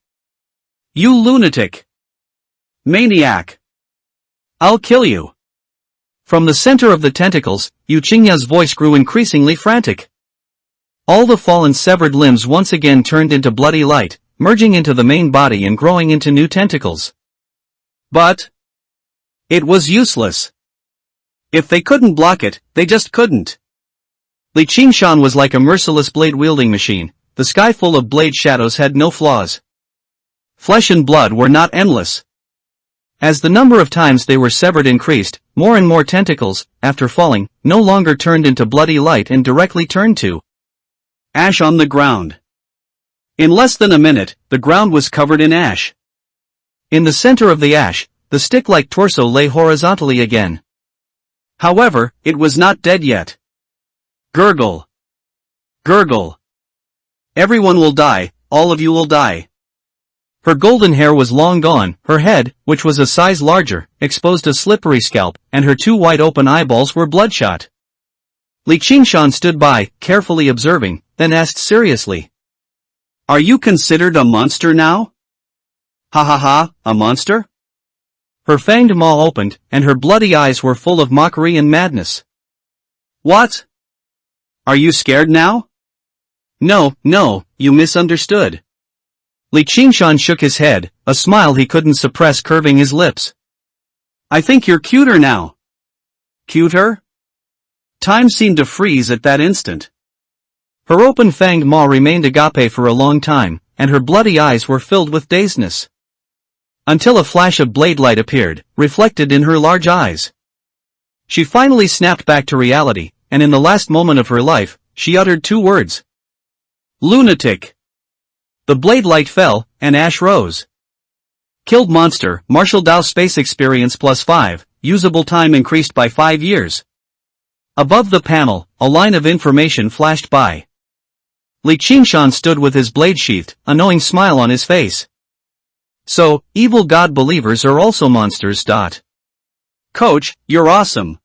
You lunatic! Maniac! I'll kill you! From the center of the tentacles, Yu Qingya's voice grew increasingly frantic. All the fallen severed limbs once again turned into bloody light, merging into the main body and growing into new tentacles. But it was useless. If they couldn't block it, they just couldn't. Li Qingshan was like a merciless blade-wielding machine. The sky full of blade shadows had no flaws. Flesh and blood were not endless. As the number of times they were severed increased, more and more tentacles, after falling, no longer turned into bloody light and directly turned to ash on the ground. In less than a minute, the ground was covered in ash. In the center of the ash, the stick-like torso lay horizontally again. However, it was not dead yet. Gurgle. Gurgle. Everyone will die, all of you will die. Her golden hair was long gone, her head, which was a size larger, exposed a slippery scalp, and her two wide-open eyeballs were bloodshot. Li Qingshan stood by, carefully observing, then asked seriously. Are you considered a monster now? Ha ha ha, a monster? Her fanged maw opened, and her bloody eyes were full of mockery and madness. What? Are you scared now? No, no, you misunderstood. Li Qingshan shook his head, a smile he couldn't suppress curving his lips. I think you're cuter now. Cuter? Time seemed to freeze at that instant. Her open fanged maw remained agape for a long time, and her bloody eyes were filled with dazedness. Until a flash of blade light appeared, reflected in her large eyes. She finally snapped back to reality, and in the last moment of her life, she uttered two words. Lunatic. The blade light fell, and ash rose. Killed monster, Martial Dao space experience +5, usable time increased by 5 years. Above the panel, a line of information flashed by. Li Qingshan stood with his blade sheathed, a knowing smile on his face. So, evil god believers are also monsters. Coach, you're awesome.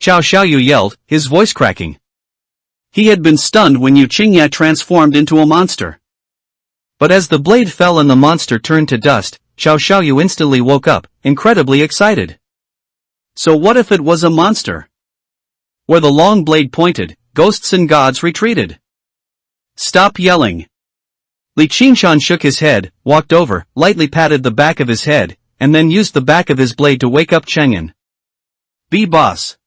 Xiao Xiaoyu yelled, his voice cracking. He had been stunned when Yu Qingya transformed into a monster. But as the blade fell and the monster turned to dust, Xiao Xiaoyu instantly woke up, incredibly excited. So what if it was a monster? Where the long blade pointed, ghosts and gods retreated. Stop yelling. Li Qingshan shook his head, walked over, lightly patted the back of his head, and then used the back of his blade to wake up Chang'an. Be boss.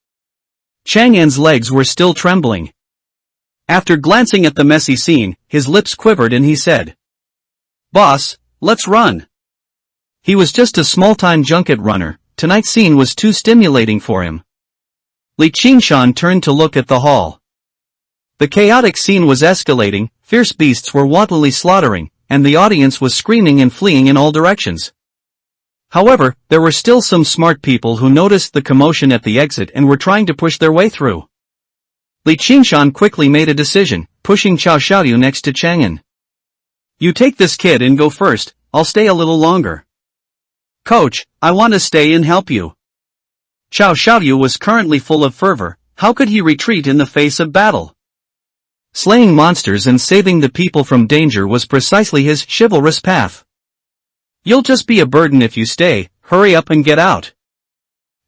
Chang'an's legs were still trembling. After glancing at the messy scene, his lips quivered and he said, Boss, let's run. He was just a small-time junket runner, tonight's scene was too stimulating for him. Li Qingshan turned to look at the hall. The chaotic scene was escalating, fierce beasts were wantonly slaughtering, and the audience was screaming and fleeing in all directions. However, there were still some smart people who noticed the commotion at the exit and were trying to push their way through. Li Qingshan quickly made a decision, pushing Xiao Xiaoyu next to Chang'an. You take this kid and go first, I'll stay a little longer. Coach, I want to stay and help you. Xiao Xiaoyu was currently full of fervor, how could he retreat in the face of battle? Slaying monsters and saving the people from danger was precisely his chivalrous path. You'll just be a burden if you stay, hurry up and get out.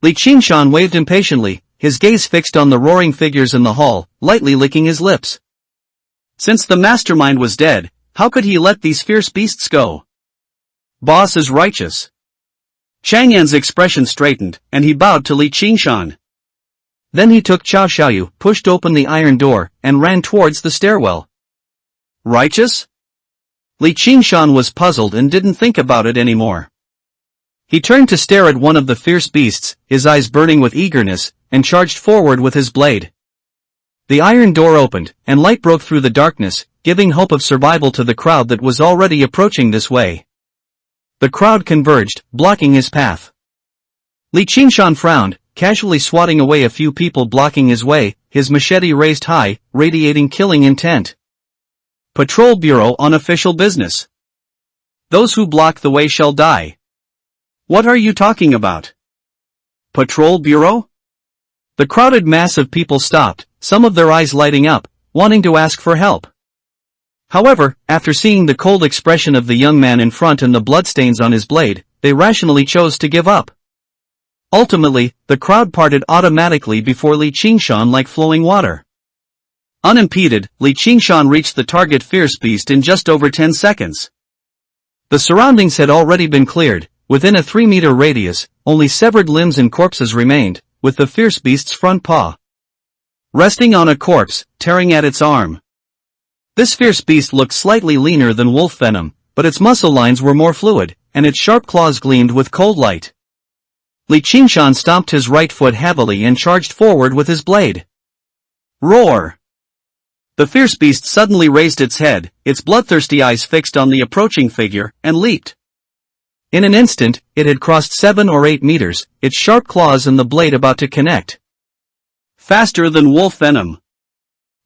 Li Qingshan waved impatiently, his gaze fixed on the roaring figures in the hall, lightly licking his lips. Since the mastermind was dead, how could he let these fierce beasts go? Boss is righteous. Chang'an's expression straightened, and he bowed to Li Qingshan. Then he took Xiao Xiaoyu, pushed open the iron door, and ran towards the stairwell. Righteous? Li Qingshan was puzzled and didn't think about it anymore. He turned to stare at one of the fierce beasts, his eyes burning with eagerness, and charged forward with his blade. The iron door opened, and light broke through the darkness, giving hope of survival to the crowd that was already approaching this way. The crowd converged, blocking his path. Li Qingshan frowned, casually swatting away a few people blocking his way, his machete raised high, radiating killing intent. Patrol Bureau on official business. Those who block the way shall die. What are you talking about? Patrol Bureau? The crowded mass of people stopped, some of their eyes lighting up, wanting to ask for help. However, after seeing the cold expression of the young man in front and the bloodstains on his blade, they rationally chose to give up. Ultimately, the crowd parted automatically before Li Qingshan like flowing water. Unimpeded, Li Qingshan reached the target fierce beast in just over 10 seconds. The surroundings had already been cleared. Within a 3-meter radius, only severed limbs and corpses remained, with the fierce beast's front paw resting on a corpse, tearing at its arm. This fierce beast looked slightly leaner than wolf venom, but its muscle lines were more fluid, and its sharp claws gleamed with cold light. Li Qingshan stomped his right foot heavily and charged forward with his blade. Roar! The fierce beast suddenly raised its head, its bloodthirsty eyes fixed on the approaching figure, and leaped. In an instant, it had crossed 7 or 8 meters, its sharp claws and the blade about to connect. Faster than wolf venom.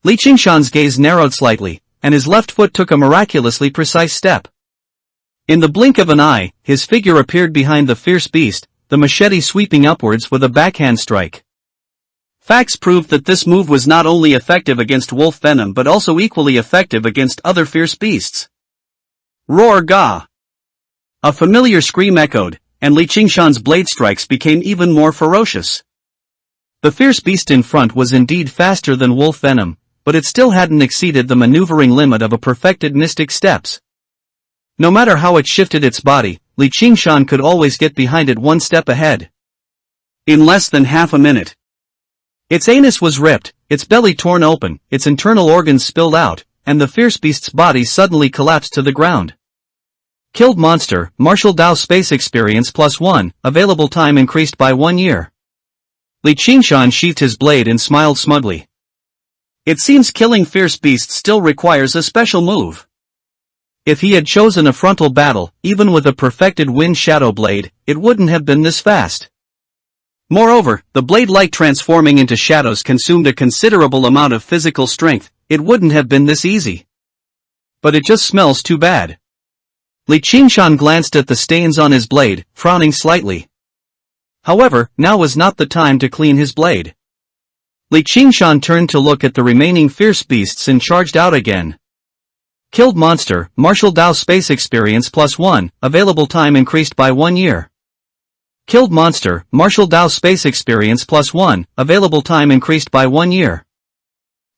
Li Qingshan's gaze narrowed slightly, and his left foot took a miraculously precise step. In the blink of an eye, his figure appeared behind the fierce beast, the machete sweeping upwards with a backhand strike. Facts proved that this move was not only effective against wolf venom but also equally effective against other fierce beasts. Roar ga! A familiar scream echoed, and Li Qingshan's blade strikes became even more ferocious. The fierce beast in front was indeed faster than wolf venom, but it still hadn't exceeded the maneuvering limit of a perfected mystic steps. No matter how it shifted its body, Li Qingshan could always get behind it one step ahead. In less than half a minute, its anus was ripped, its belly torn open, its internal organs spilled out, and the fierce beast's body suddenly collapsed to the ground. Killed monster, Martial Dao Space Experience +1, available time increased by 1 year. Li Qingshan sheathed his blade and smiled smugly. It seems killing fierce beasts still requires a special move. If he had chosen a frontal battle, even with a perfected wind shadow blade, it wouldn't have been this fast. Moreover, the blade light transforming into shadows consumed a considerable amount of physical strength. It wouldn't have been this easy. But it just smells too bad. Li Qingshan glanced at the stains on his blade, frowning slightly. However, now was not the time to clean his blade. Li Qingshan turned to look at the remaining fierce beasts and charged out again. Killed monster, Martial Dao Space Experience +1, available time increased by 1 year. Killed monster, Martial Dao Space Experience +1, available time increased by 1 year.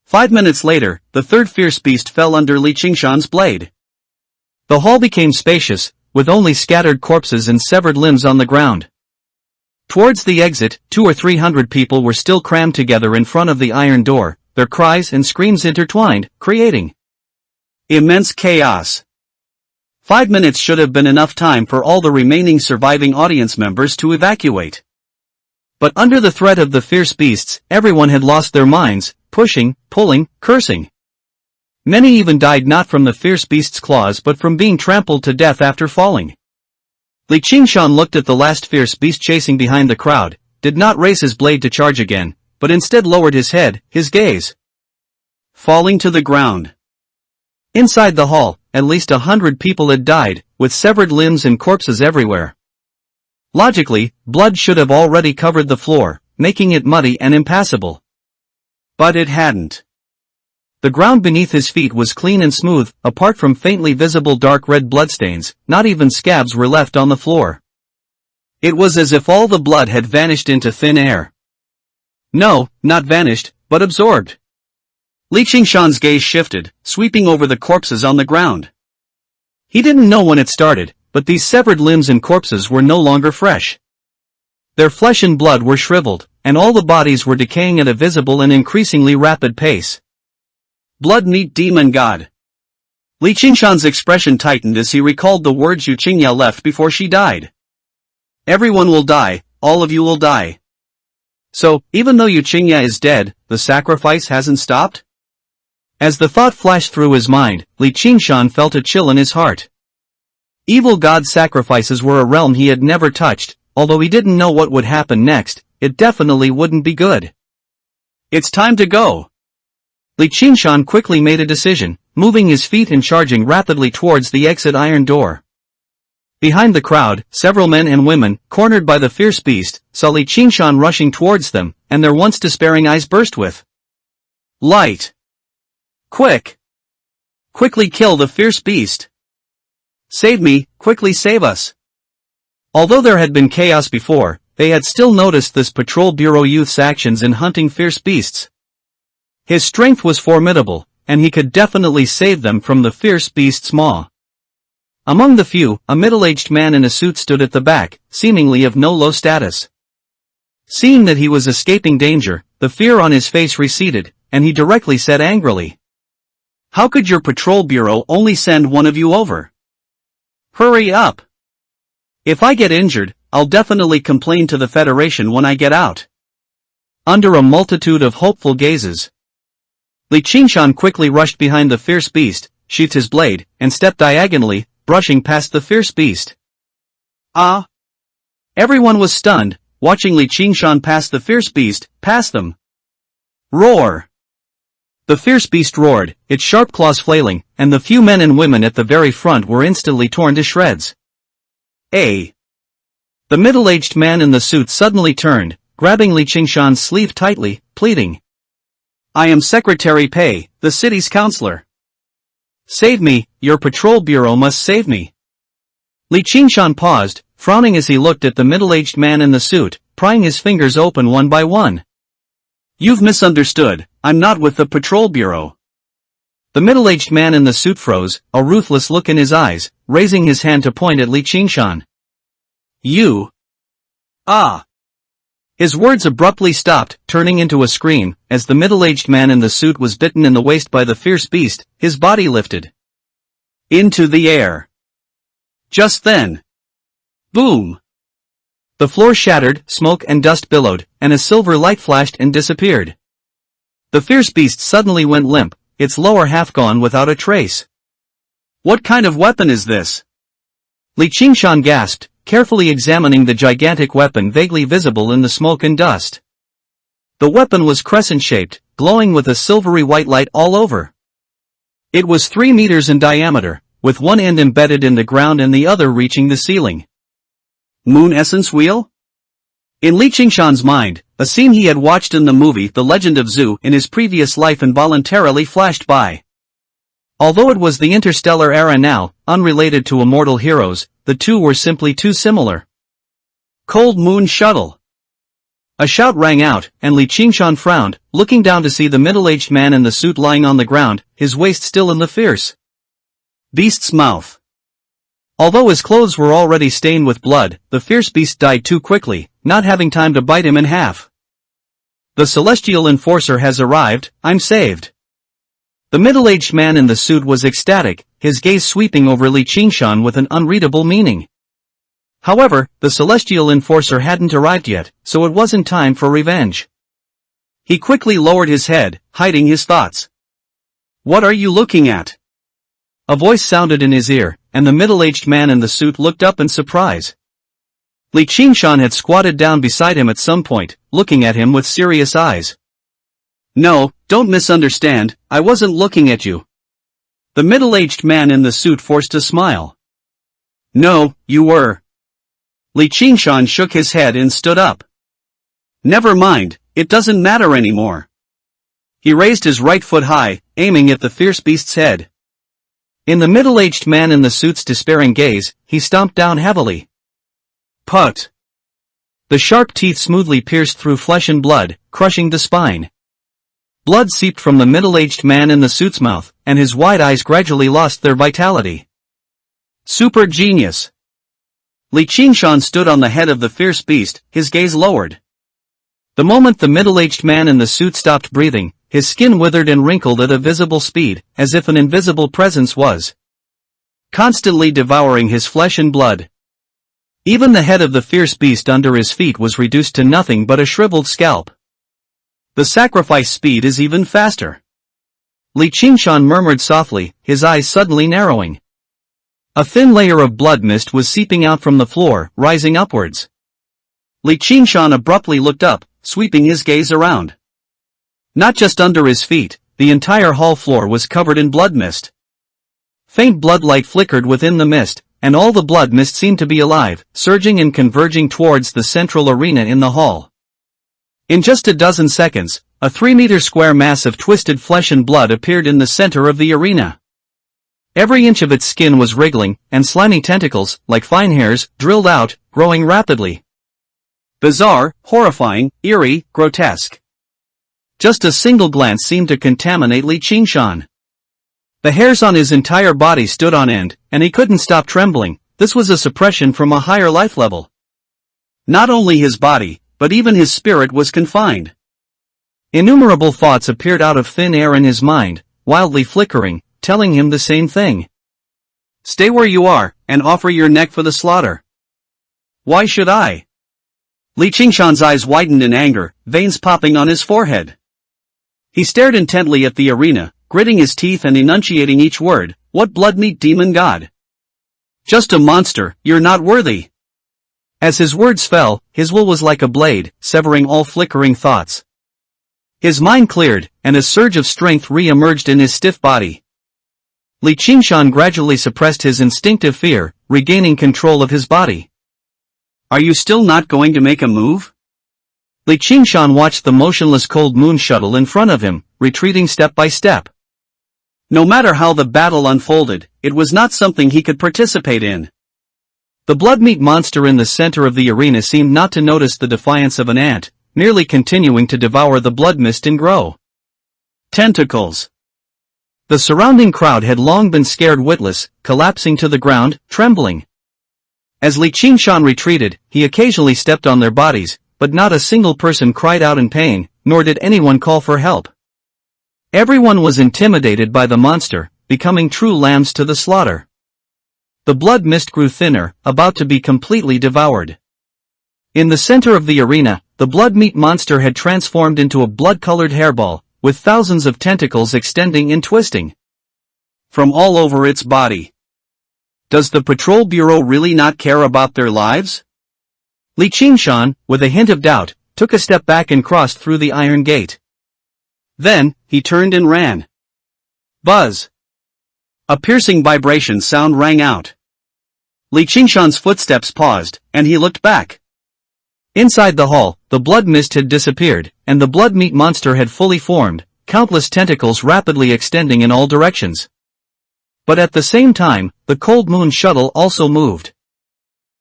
5 minutes later, the third fierce beast fell under Li Qingshan's blade. The hall became spacious, with only scattered corpses and severed limbs on the ground. Towards the exit, 200 or 300 people were still crammed together in front of the iron door, their cries and screams intertwined, creating immense chaos. 5 minutes should have been enough time for all the remaining surviving audience members to evacuate. But under the threat of the fierce beasts, everyone had lost their minds, pushing, pulling, cursing. Many even died not from the fierce beast's claws but from being trampled to death after falling. Li Qingshan looked at the last fierce beast chasing behind the crowd, did not raise his blade to charge again, but instead lowered his head, his gaze falling to the ground. Inside the hall, at least 100 people had died, with severed limbs and corpses everywhere. Logically, blood should have already covered the floor, making it muddy and impassable. But it hadn't. The ground beneath his feet was clean and smooth, apart from faintly visible dark red bloodstains. Not even scabs were left on the floor. It was as if all the blood had vanished into thin air. No, not vanished, but absorbed. Li Qingshan's gaze shifted, sweeping over the corpses on the ground. He didn't know when it started, but these severed limbs and corpses were no longer fresh. Their flesh and blood were shriveled, and all the bodies were decaying at a visible and increasingly rapid pace. Blood meat demon god. Li Qingshan's expression tightened as he recalled the words Yu Qingya left before she died. Everyone will die, all of you will die. So, even though Yu Qingya is dead, the sacrifice hasn't stopped? As the thought flashed through his mind, Li Qingshan felt a chill in his heart. Evil god sacrifices were a realm he had never touched, although he didn't know what would happen next. It definitely wouldn't be good. It's time to go. Li Qingshan quickly made a decision, moving his feet and charging rapidly towards the exit iron door. Behind the crowd, several men and women, cornered by the fierce beast, saw Li Qingshan rushing towards them, and their once despairing eyes burst with light. Quick! Quickly kill the fierce beast. Save me, quickly save us. Although there had been chaos before, they had still noticed this patrol bureau youth's actions in hunting fierce beasts. His strength was formidable, and he could definitely save them from the fierce beast's maw. Among the few, a middle-aged man in a suit stood at the back, seemingly of no low status. Seeing that he was escaping danger, the fear on his face receded, and he directly said angrily, "How could your patrol bureau only send one of you over? Hurry up! If I get injured, I'll definitely complain to the Federation when I get out." Under a multitude of hopeful gazes, Li Qingshan quickly rushed behind the fierce beast, sheathed his blade, and stepped diagonally, brushing past the fierce beast. Ah! Everyone was stunned, watching Li Qingshan pass the fierce beast, past them. Roar! The fierce beast roared, its sharp claws flailing, and the few men and women at the very front were instantly torn to shreds. The middle-aged man in the suit suddenly turned, grabbing Li Qingshan's sleeve tightly, pleading, "I am Secretary Pei, the city's counselor. Save me, your patrol bureau must save me." Li Qingshan paused, frowning as he looked at the middle-aged man in the suit, prying his fingers open one by one. "You've misunderstood, I'm not with the patrol bureau." The middle-aged man in the suit froze, a ruthless look in his eyes, raising his hand to point at Li Qingshan. "You? Ah!" His words abruptly stopped, turning into a scream, as the middle-aged man in the suit was bitten in the waist by the fierce beast, his body lifted into the air. Just then, boom! The floor shattered, smoke and dust billowed, and a silver light flashed and disappeared. The fierce beast suddenly went limp, its lower half gone without a trace. "What kind of weapon is this?" Li Qingshan gasped, carefully examining the gigantic weapon vaguely visible in the smoke and dust. The weapon was crescent-shaped, glowing with a silvery white light all over. It was 3 meters in diameter, with one end embedded in the ground and the other reaching the ceiling. Moon Essence Wheel? In Li Qingshan's mind, a scene he had watched in the movie The Legend of Zhu in his previous life involuntarily flashed by. Although it was the interstellar era now, unrelated to immortal heroes, the two were simply too similar. Cold Moon Shuttle. A shout rang out, and Li Qingshan frowned, looking down to see the middle-aged man in the suit lying on the ground, his waist still in the fierce beast's mouth. Although his clothes were already stained with blood, the fierce beast died too quickly, not having time to bite him in half. "The celestial enforcer has arrived, I'm saved." The middle-aged man in the suit was ecstatic, his gaze sweeping over Li Qingshan with an unreadable meaning. However, the celestial enforcer hadn't arrived yet, so it wasn't time for revenge. He quickly lowered his head, hiding his thoughts. "What are you looking at?" A voice sounded in his ear, and the middle-aged man in the suit looked up in surprise. Li Qingshan had squatted down beside him at some point, looking at him with serious eyes. "No, don't misunderstand, I wasn't looking at you." The middle-aged man in the suit forced a smile. "No, you were." Li Qingshan shook his head and stood up. "Never mind, it doesn't matter anymore." He raised his right foot high, aiming at the fierce beast's head. In the middle-aged man in the suit's despairing gaze, he stomped down heavily. Put! The sharp teeth smoothly pierced through flesh and blood, crushing the spine. Blood seeped from the middle-aged man in the suit's mouth, and his wide eyes gradually lost their vitality. Super genius! Li Qingshan stood on the head of the fierce beast, his gaze lowered. The moment the middle-aged man in the suit stopped breathing, his skin withered and wrinkled at a visible speed, as if an invisible presence was constantly devouring his flesh and blood. Even the head of the fierce beast under his feet was reduced to nothing but a shriveled scalp. The sacrifice speed is even faster. Li Qingshan murmured softly, his eyes suddenly narrowing. A thin layer of blood mist was seeping out from the floor, rising upwards. Li Qingshan abruptly looked up, sweeping his gaze around. Not just under his feet, the entire hall floor was covered in blood mist. Faint blood light flickered within the mist, and all the blood mist seemed to be alive, surging and converging towards the central arena in the hall. In just a dozen seconds, a 3-meter square mass of twisted flesh and blood appeared in the center of the arena. Every inch of its skin was wriggling, and slimy tentacles, like fine hairs, drilled out, growing rapidly. Bizarre, horrifying, eerie, grotesque. Just a single glance seemed to contaminate Li Qingshan. The hairs on his entire body stood on end, and he couldn't stop trembling. This was a suppression from a higher life level. Not only his body, but even his spirit was confined. Innumerable thoughts appeared out of thin air in his mind, wildly flickering, telling him the same thing. Stay where you are, and offer your neck for the slaughter. Why should I? Li Qingshan's eyes widened in anger, veins popping on his forehead. He stared intently at the arena, gritting his teeth and enunciating each word. What blood-meat demon god? Just a monster, you're not worthy. As his words fell, his will was like a blade, severing all flickering thoughts. His mind cleared, and a surge of strength re-emerged in his stiff body. Li Qingshan gradually suppressed his instinctive fear, regaining control of his body. Are you still not going to make a move? Li Qingshan watched the motionless cold moon shuttle in front of him, retreating step by step. No matter how the battle unfolded, it was not something he could participate in. The blood-meat monster in the center of the arena seemed not to notice the defiance of an ant, merely continuing to devour the blood mist and grow. Tentacles. The surrounding crowd had long been scared witless, collapsing to the ground, trembling. As Li Qingshan retreated, he occasionally stepped on their bodies, but not a single person cried out in pain, nor did anyone call for help. Everyone was intimidated by the monster, becoming true lambs to the slaughter. The blood mist grew thinner, about to be completely devoured. In the center of the arena, the blood-meat monster had transformed into a blood-colored hairball, with thousands of tentacles extending and twisting from all over its body. Does the Patrol Bureau really not care about their lives? Li Qingshan, with a hint of doubt, took a step back and crossed through the iron gate. Then, he turned and ran. Buzz! A piercing vibration sound rang out. Li Qingshan's footsteps paused, and he looked back. Inside the hall, the blood mist had disappeared, and the blood-meat monster had fully formed, countless tentacles rapidly extending in all directions. But at the same time, the cold moon shuttle also moved.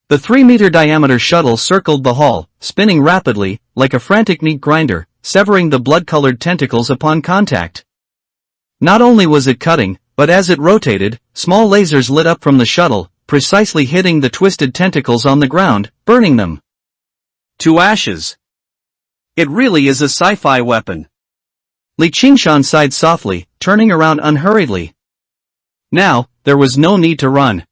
The 3-meter diameter shuttle circled the hall, spinning rapidly, like a frantic meat grinder, severing the blood-colored tentacles upon contact. Not only was it cutting, but as it rotated, small lasers lit up from the shuttle, precisely hitting the twisted tentacles on the ground, burning them to ashes. It really is a sci-fi weapon. Li Qingshan sighed softly, turning around unhurriedly. Now, there was no need to run.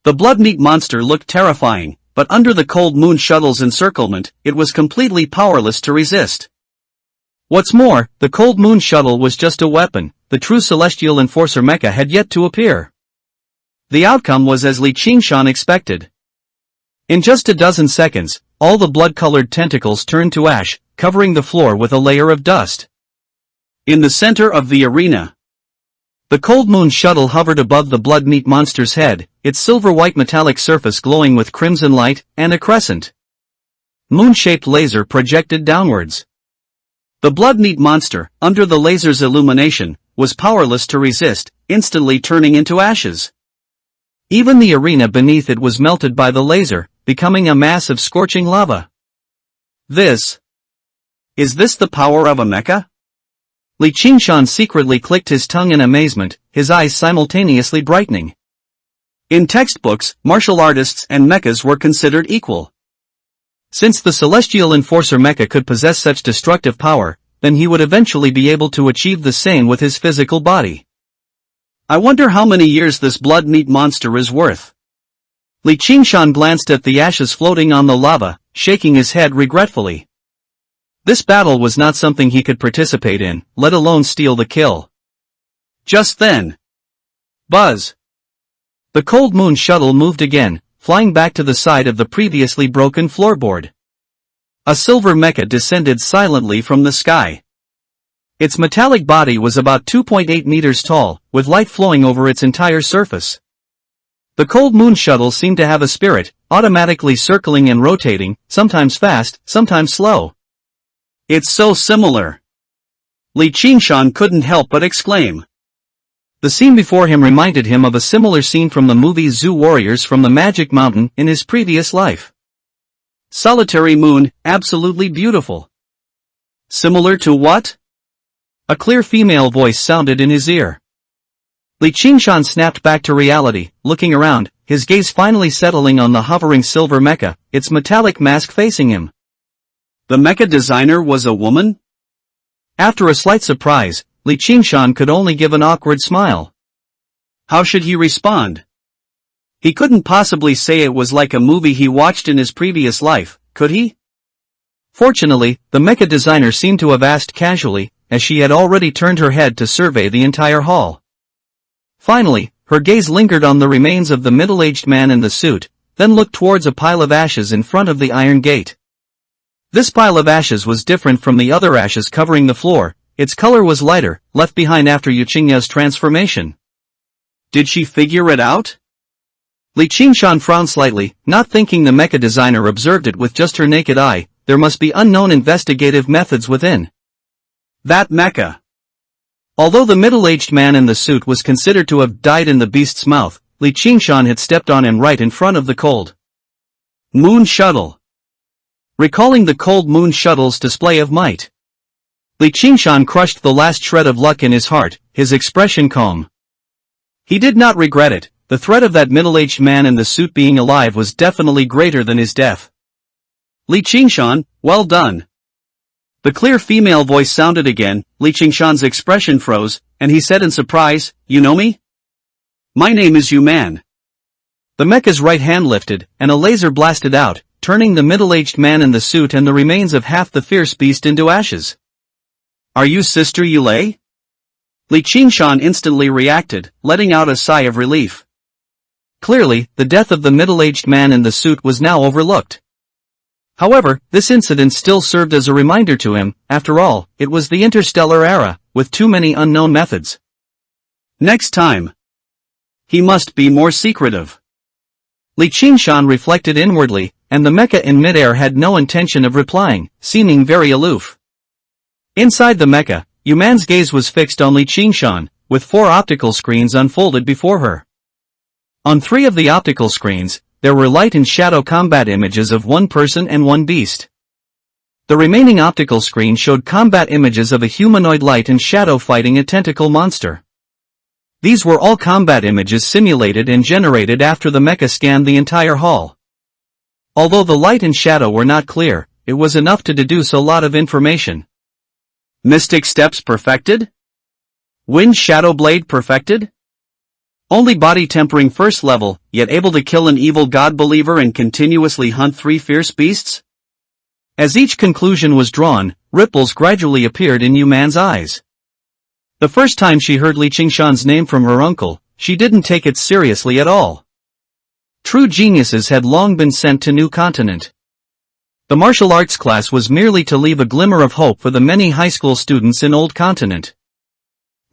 The blood-meat monster looked terrifying, but under the cold moon shuttle's encirclement, it was completely powerless to resist. What's more, the cold moon shuttle was just a weapon. The true celestial enforcer mecha had yet to appear. The outcome was as Li Qingshan expected. In just a dozen seconds, all the blood-colored tentacles turned to ash, covering the floor with a layer of dust. In the center of the arena, the cold moon shuttle hovered above the blood-meat monster's head, its silver-white metallic surface glowing with crimson light, and a crescent moon-shaped laser projected downwards. The blood-meat monster, under the laser's illumination, was powerless to resist, instantly turning into ashes. Even the arena beneath it was melted by the laser, becoming a mass of scorching lava. Is this the power of a mecha? Li Qingshan secretly clicked his tongue in amazement, his eyes simultaneously brightening. In textbooks, martial artists and mechas were considered equal. Since the celestial enforcer mecha could possess such destructive power, then he would eventually be able to achieve the same with his physical body. I wonder how many years this blood-meat monster is worth. Li Qingshan glanced at the ashes floating on the lava, shaking his head regretfully. This battle was not something he could participate in, let alone steal the kill. Just then. Buzz! The cold moon shuttle moved again, flying back to the side of the previously broken floorboard. A silver mecha descended silently from the sky. Its metallic body was about 2.8 meters tall, with light flowing over its entire surface. The cold moon shuttle seemed to have a spirit, automatically circling and rotating, sometimes fast, sometimes slow. It's so similar. Li Qingshan couldn't help but exclaim. The scene before him reminded him of a similar scene from the movie Zoo Warriors from the Magic Mountain in his previous life. Solitary moon, absolutely beautiful. Similar to what? A clear female voice sounded in his ear. Li Qingshan snapped back to reality, looking around, his gaze finally settling on the hovering silver mecha, its metallic mask facing him. The mecha designer was a woman? After a slight surprise, Li Qingshan could only give an awkward smile. How should he respond? He couldn't possibly say it was like a movie he watched in his previous life, could he? Fortunately, the mecha designer seemed to have asked casually, as she had already turned her head to survey the entire hall. Finally, her gaze lingered on the remains of the middle-aged man in the suit, then looked towards a pile of ashes in front of the iron gate. This pile of ashes was different from the other ashes covering the floor, its color was lighter, left behind after Yuqingya's transformation. Did she figure it out? Li Qingshan frowned slightly, not thinking the mecha designer observed it with just her naked eye. There must be unknown investigative methods within that mecha. Although the middle-aged man in the suit was considered to have died in the beast's mouth, Li Qingshan had stepped on him right in front of the cold moon shuttle. Recalling the cold moon shuttle's display of might, Li Qingshan crushed the last shred of luck in his heart, his expression calm. He did not regret it. The threat of that middle-aged man in the suit being alive was definitely greater than his death. Li Qingshan, well done. The clear female voice sounded again. Li Qingshan's expression froze, and he said in surprise, "You know me? My name is Yu-Man." The mecha's right hand lifted, and a laser blasted out, turning the middle-aged man in the suit and the remains of half the fierce beast into ashes. "Are you Sister Yulei?" Li Qingshan instantly reacted, letting out a sigh of relief. Clearly, the death of the middle-aged man in the suit was now overlooked. However, this incident still served as a reminder to him. After all, it was the interstellar era, with too many unknown methods. Next time, he must be more secretive. Li Qingshan reflected inwardly, and the mecha in midair had no intention of replying, seeming very aloof. Inside the mecha, Yu-Man's gaze was fixed on Li Qingshan, with 4 optical screens unfolded before her. On 3 of the optical screens, there were light and shadow combat images of 1 person and 1 beast. The remaining optical screen showed combat images of a humanoid light and shadow fighting a tentacle monster. These were all combat images simulated and generated after the mecha scanned the entire hall. Although the light and shadow were not clear, it was enough to deduce a lot of information. Mystic Steps perfected? Wind Shadow Blade perfected? Only body tempering first level, yet able to kill an evil god believer and continuously hunt 3 fierce beasts? As each conclusion was drawn, ripples gradually appeared in Yu-Man's eyes. The first time she heard Li Qingshan's name from her uncle, she didn't take it seriously at all. True geniuses had long been sent to New Continent. The martial arts class was merely to leave a glimmer of hope for the many high school students in Old Continent.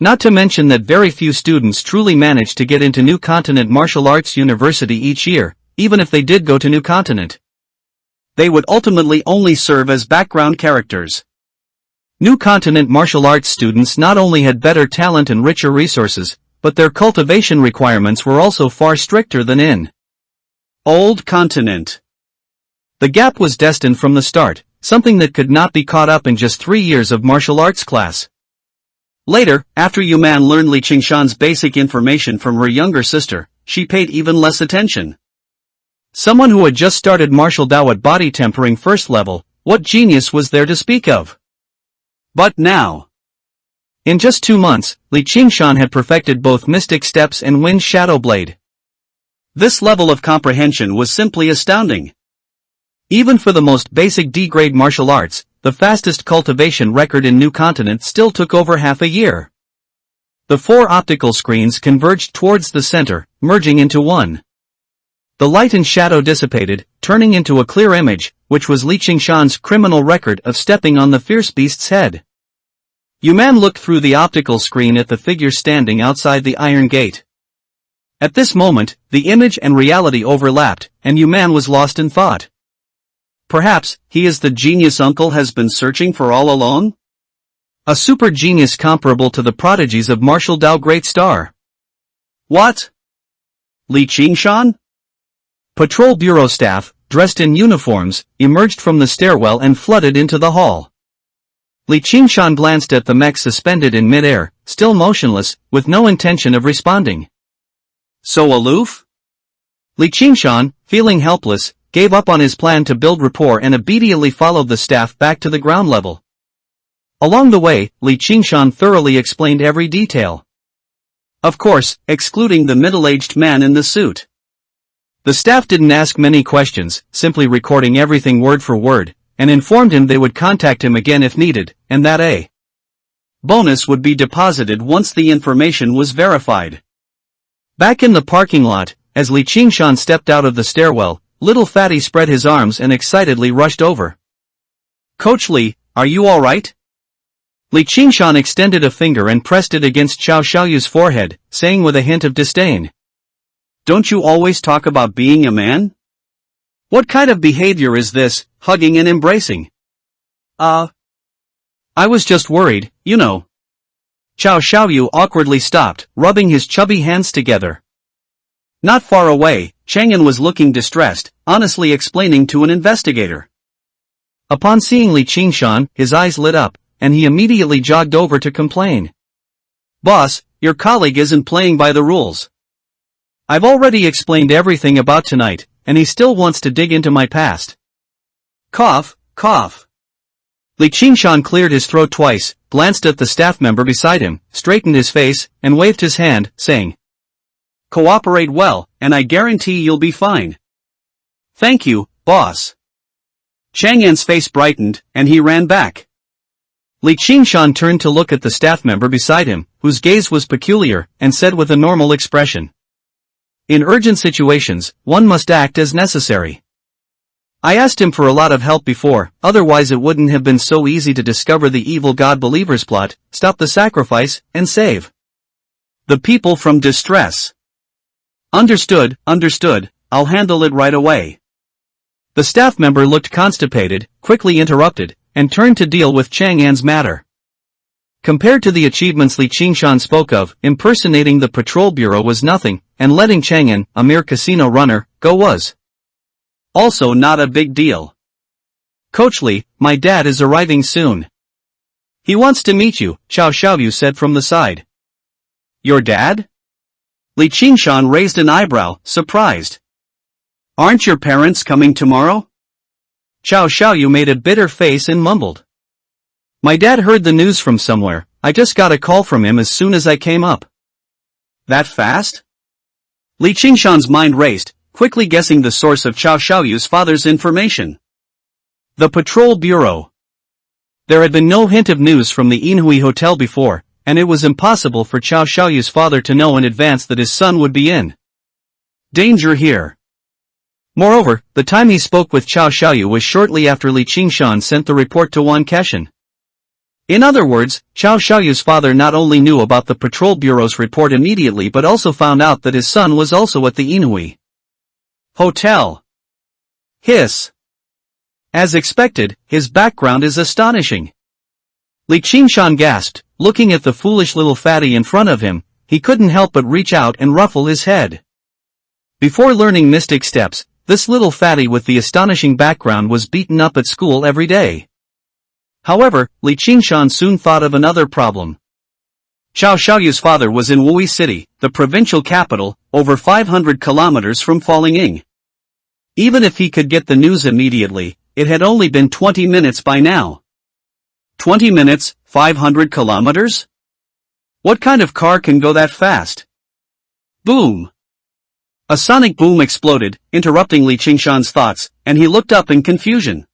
Not to mention that very few students truly managed to get into New Continent Martial Arts University each year, even if they did go to New Continent. They would ultimately only serve as background characters. New Continent martial arts students not only had better talent and richer resources, but their cultivation requirements were also far stricter than in Old Continent. The gap was destined from the start, something that could not be caught up in just 3 years of martial arts class. Later, after Yu-Man learned Li Qingshan's basic information from her younger sister, she paid even less attention. Someone who had just started martial Dao at body tempering first level, what genius was there to speak of? But now, in just 2 months, Li Qingshan had perfected both Mystic Steps and Wind Shadow Blade. This level of comprehension was simply astounding. Even for the most basic D-grade martial arts, the fastest cultivation record in New Continent still took over half a year. The 4 optical screens converged towards the center, merging into one. The light and shadow dissipated, turning into a clear image, which was Li Qingshan's criminal record of stepping on the fierce beast's head. Yu-Man looked through the optical screen at the figure standing outside the iron gate. At this moment, the image and reality overlapped, and Yu-Man was lost in thought. Perhaps, he is the genius uncle has been searching for all along? A super genius comparable to the prodigies of martial Dao Great Star. What? Li Qingshan? Patrol bureau staff, dressed in uniforms, emerged from the stairwell and flooded into the hall. Li Qingshan glanced at the mech suspended in midair, still motionless, with no intention of responding. So aloof? Li Qingshan, feeling helpless, gave up on his plan to build rapport and immediately followed the staff back to the ground level. Along the way, Li Qingshan thoroughly explained every detail. Of course, excluding the middle-aged man in the suit. The staff didn't ask many questions, simply recording everything word for word, and informed him they would contact him again if needed, and that a bonus would be deposited once the information was verified. Back in the parking lot, as Li Qingshan stepped out of the stairwell, little Fatty spread his arms and excitedly rushed over. Coach Li, are you alright? Li Qingshan extended a finger and pressed it against Xiao Xiaoyu's forehead, saying with a hint of disdain. Don't you always talk about being a man? What kind of behavior is this, hugging and embracing? I was just worried, you know. Xiao Xiaoyu awkwardly stopped, rubbing his chubby hands together. Not far away, Chang'an was looking distressed, honestly explaining to an investigator. Upon seeing Li Qingshan, his eyes lit up, and he immediately jogged over to complain. Boss, your colleague isn't playing by the rules. I've already explained everything about tonight, and he still wants to dig into my past. Cough, cough. Li Qingshan cleared his throat twice, glanced at the staff member beside him, straightened his face, and waved his hand, saying, Cooperate well, and I guarantee you'll be fine. Thank you, boss. Chang'an's face brightened, and he ran back. Li Qingshan turned to look at the staff member beside him, whose gaze was peculiar, and said with a normal expression. In urgent situations, one must act as necessary. I asked him for a lot of help before, otherwise it wouldn't have been so easy to discover the evil God believers plot, stop the sacrifice, and save the people from distress. Understood, understood, I'll handle it right away. The staff member looked constipated, quickly interrupted, and turned to deal with Chang'an's matter. Compared to the achievements Li Qingshan spoke of, impersonating the patrol bureau was nothing, and letting Chang'an, a mere casino runner, go was also not a big deal. Coach Li, my dad is arriving soon. He wants to meet you, Xiao Xiaoyu said from the side. Your dad? Li Qingshan raised an eyebrow, surprised. Aren't your parents coming tomorrow? Xiao Xiaoyu made a bitter face and mumbled. My dad heard the news from somewhere, I just got a call from him as soon as I came up. That fast? Li Qingshan's mind raced, quickly guessing the source of Xiao Xiaoyu's father's information. The patrol bureau. There had been no hint of news from the Inhui Hotel before, and it was impossible for Xiao Xiaoyu's father to know in advance that his son would be in danger here. Moreover, the time he spoke with Xiao Xiaoyu was shortly after Li Qingshan sent the report to Wan Keshan. In other words, Xiao Xiaoyu's father not only knew about the patrol bureau's report immediately but also found out that his son was also at the Inhui Hotel. Hiss. As expected, his background is astonishing. Li Qingshan gasped, looking at the foolish little fatty in front of him, he couldn't help but reach out and ruffle his head. Before learning mystic steps, this little fatty with the astonishing background was beaten up at school every day. However, Li Qingshan soon thought of another problem. Xiao Xiaoyu's father was in Wui City, the provincial capital, over 500 kilometers from Falling. Even if he could get the news immediately, it had only been 20 minutes by now. 20 minutes, 500 kilometers? What kind of car can go that fast? Boom! A sonic boom exploded, interrupting Li Qingshan's thoughts, and he looked up in confusion.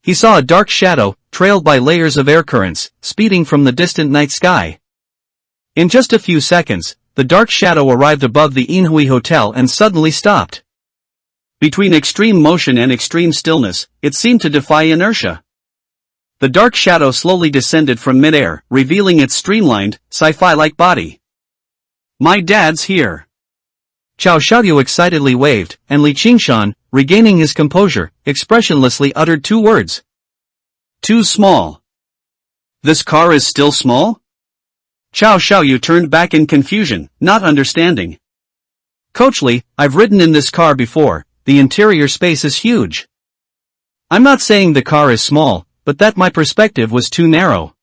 He saw a dark shadow, trailed by layers of air currents, speeding from the distant night sky. In just a few seconds, the dark shadow arrived above the Inhui Hotel and suddenly stopped. Between extreme motion and extreme stillness, it seemed to defy inertia. The dark shadow slowly descended from midair, revealing its streamlined, sci-fi-like body. My dad's here. Xiao Xiaoyu excitedly waved, and Li Qingshan, regaining his composure, expressionlessly uttered two words. Too small. This car is still small? Xiao Xiaoyu turned back in confusion, not understanding. Coach Li, I've ridden in this car before, the interior space is huge. I'm not saying the car is small, but that my perspective was too narrow.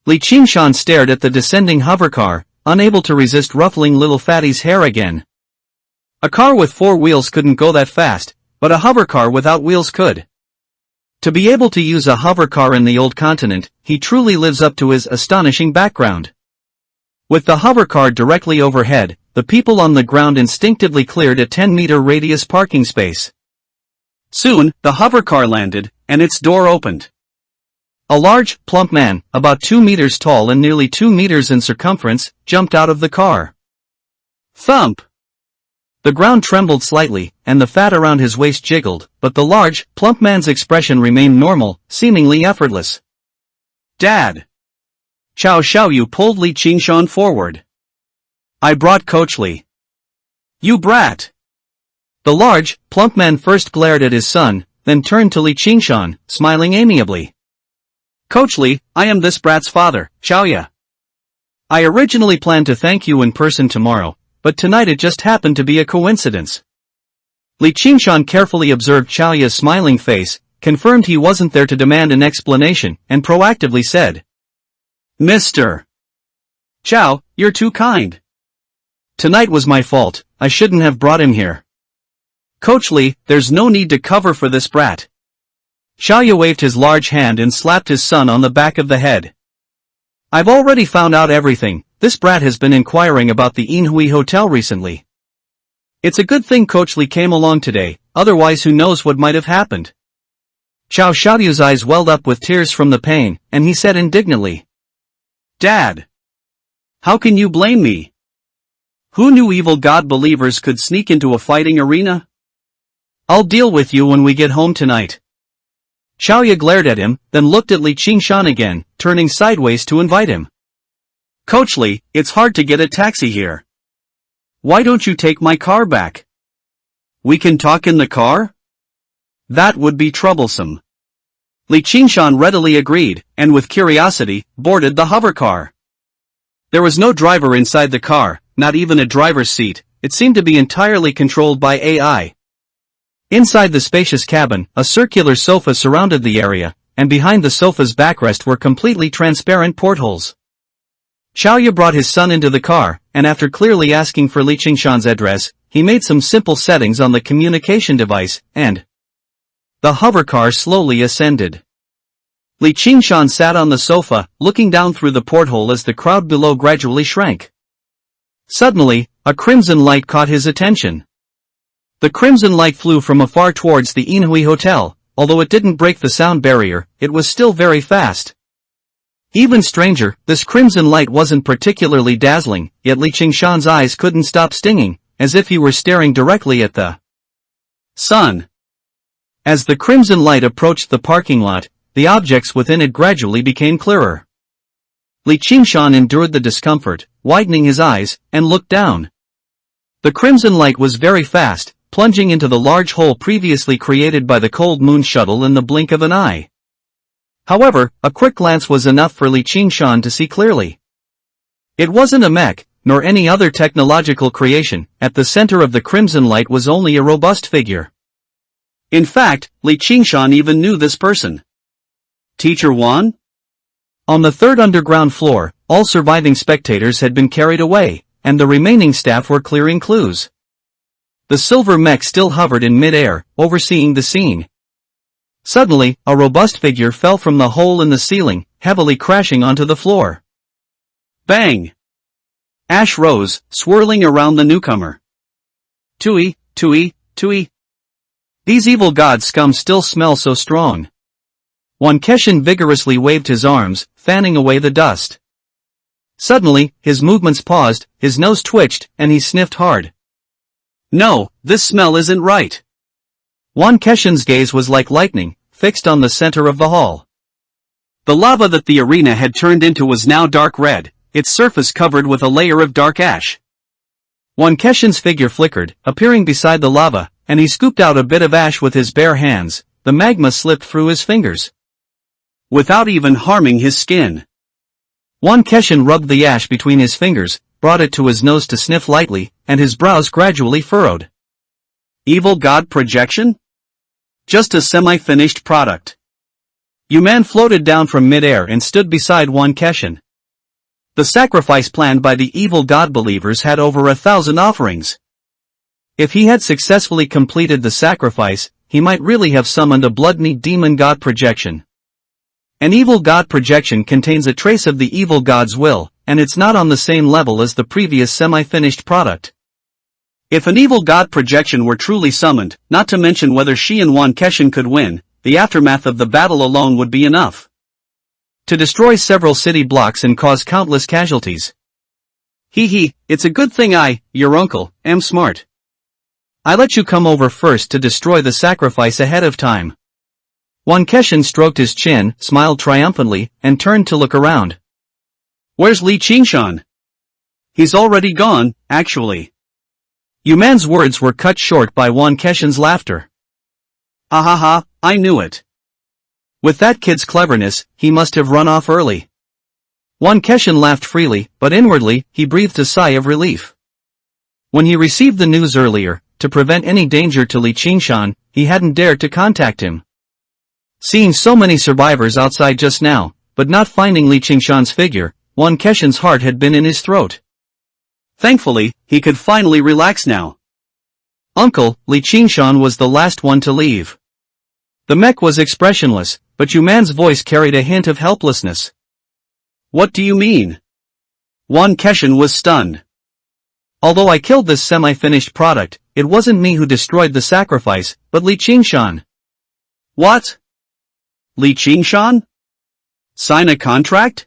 Li Qingshan stared at the descending hovercar, unable to resist ruffling little Fatty's hair again. A car with 4 wheels couldn't go that fast, but a hovercar without wheels could. To be able to use a hovercar in the old continent, he truly lives up to his astonishing background. With the hovercar directly overhead, the people on the ground instinctively cleared a 10-meter radius parking space. Soon, the hovercar landed, and its door opened. A large, plump man, about 2 meters tall and nearly 2 meters in circumference, jumped out of the car. Thump! The ground trembled slightly, and the fat around his waist jiggled, but the large, plump man's expression remained normal, seemingly effortless. Dad! Xiao Xiaoyu pulled Li Qingshan forward. I brought Coach Li. You brat! The large, plump man first glared at his son, then turned to Li Qingshan, smiling amiably. Coach Li, I am this brat's father, Xiaoya. I originally planned to thank you in person tomorrow, but tonight it just happened to be a coincidence. Li Qingshan carefully observed Xiaoya's smiling face, confirmed he wasn't there to demand an explanation, and proactively said, Mr. Xiao, you're too kind. Tonight was my fault, I shouldn't have brought him here. Coach Li, there's no need to cover for this brat. Xiaoya waved his large hand and slapped his son on the back of the head. I've already found out everything, this brat has been inquiring about the Inhui Hotel recently. It's a good thing Coach Li came along today, otherwise who knows what might have happened. Xiao Xiaoyu's eyes welled up with tears from the pain, and he said indignantly. Dad! How can you blame me? Who knew evil god believers could sneak into a fighting arena? I'll deal with you when we get home tonight. Xiaoya glared at him, then looked at Li Qingshan again, turning sideways to invite him. Coach Li, it's hard to get a taxi here. Why don't you take my car back? We can talk in the car? That would be troublesome. Li Qingshan readily agreed, and with curiosity, boarded the hovercar. There was no driver inside the car, not even a driver's seat, it seemed to be entirely controlled by AI. Inside the spacious cabin, a circular sofa surrounded the area, and behind the sofa's backrest were completely transparent portholes. Xiaoya brought his son into the car, and after clearly asking for Li Qingshan's address, he made some simple settings on the communication device, and the hovercar slowly ascended. Li Qingshan sat on the sofa, looking down through the porthole as the crowd below gradually shrank. Suddenly, a crimson light caught his attention. The crimson light flew from afar towards the Inhui Hotel, although it didn't break the sound barrier, it was still very fast. Even stranger, this crimson light wasn't particularly dazzling, yet Li Qingshan's eyes couldn't stop stinging, as if he were staring directly at the sun. As the crimson light approached the parking lot, the objects within it gradually became clearer. Li Qingshan endured the discomfort, widening his eyes, and looked down. The crimson light was very fast, plunging into the large hole previously created by the cold moon shuttle in the blink of an eye. However, a quick glance was enough for Li Qingshan to see clearly. It wasn't a mech, nor any other technological creation, at the center of the crimson light was only a robust figure. In fact, Li Qingshan even knew this person. Teacher Wan? On the third underground floor, all surviving spectators had been carried away, and the remaining staff were clearing clues. The silver mech still hovered in mid-air, overseeing the scene. Suddenly, a robust figure fell from the hole in the ceiling, heavily crashing onto the floor. Bang! Ash rose, swirling around the newcomer. Tui, Tui, Tui. These evil god scum still smell so strong. Wan Keshin vigorously waved his arms, fanning away the dust. Suddenly, his movements paused, his nose twitched, and he sniffed hard. No, this smell isn't right. Wan Keshin's gaze was like lightning, fixed on the center of the hall. The lava that the arena had turned into was now dark red, its surface covered with a layer of dark ash. Wan Keshin's figure flickered, appearing beside the lava, and he scooped out a bit of ash with his bare hands. The magma slipped through his fingers, without even harming his skin. Wan Keshin rubbed the ash between his fingers, brought it to his nose to sniff lightly, and his brows gradually furrowed. Evil God projection? Just a semi-finished product. Yuman floated down from mid-air and stood beside Wan Keshin. The sacrifice planned by the evil god believers had over 1,000 offerings. If he had successfully completed the sacrifice, he might really have summoned a blood-meat demon god projection. An evil god projection contains a trace of the evil god's will, and it's not on the same level as the previous semi-finished product. If an evil god projection were truly summoned, not to mention whether she and Wan Keshin could win, the aftermath of the battle alone would be enough to destroy several city blocks and cause countless casualties. Hee, it's a good thing your uncle, am smart. I let you come over first to destroy the sacrifice ahead of time. Wan Keshin stroked his chin, smiled triumphantly, and turned to look around. Where's Li Qingshan? He's already gone, actually. Yuman's words were cut short by Wan Keshin's laughter. Ahaha, I knew it. With that kid's cleverness, he must have run off early. Wan Keshin laughed freely, but inwardly, he breathed a sigh of relief. When he received the news earlier, to prevent any danger to Li Qingshan, he hadn't dared to contact him. Seeing so many survivors outside just now, but not finding Li Qingshan's figure, Wan Keshin's heart had been in his throat. Thankfully, he could finally relax now. Uncle, Li Qingshan was the last one to leave. The mech was expressionless, but Yuman's voice carried a hint of helplessness. What do you mean? Wan Keshin was stunned. Although I killed this semi-finished product, it wasn't me who destroyed the sacrifice, but Li Qingshan. What? Li Qingshan? Sign a contract?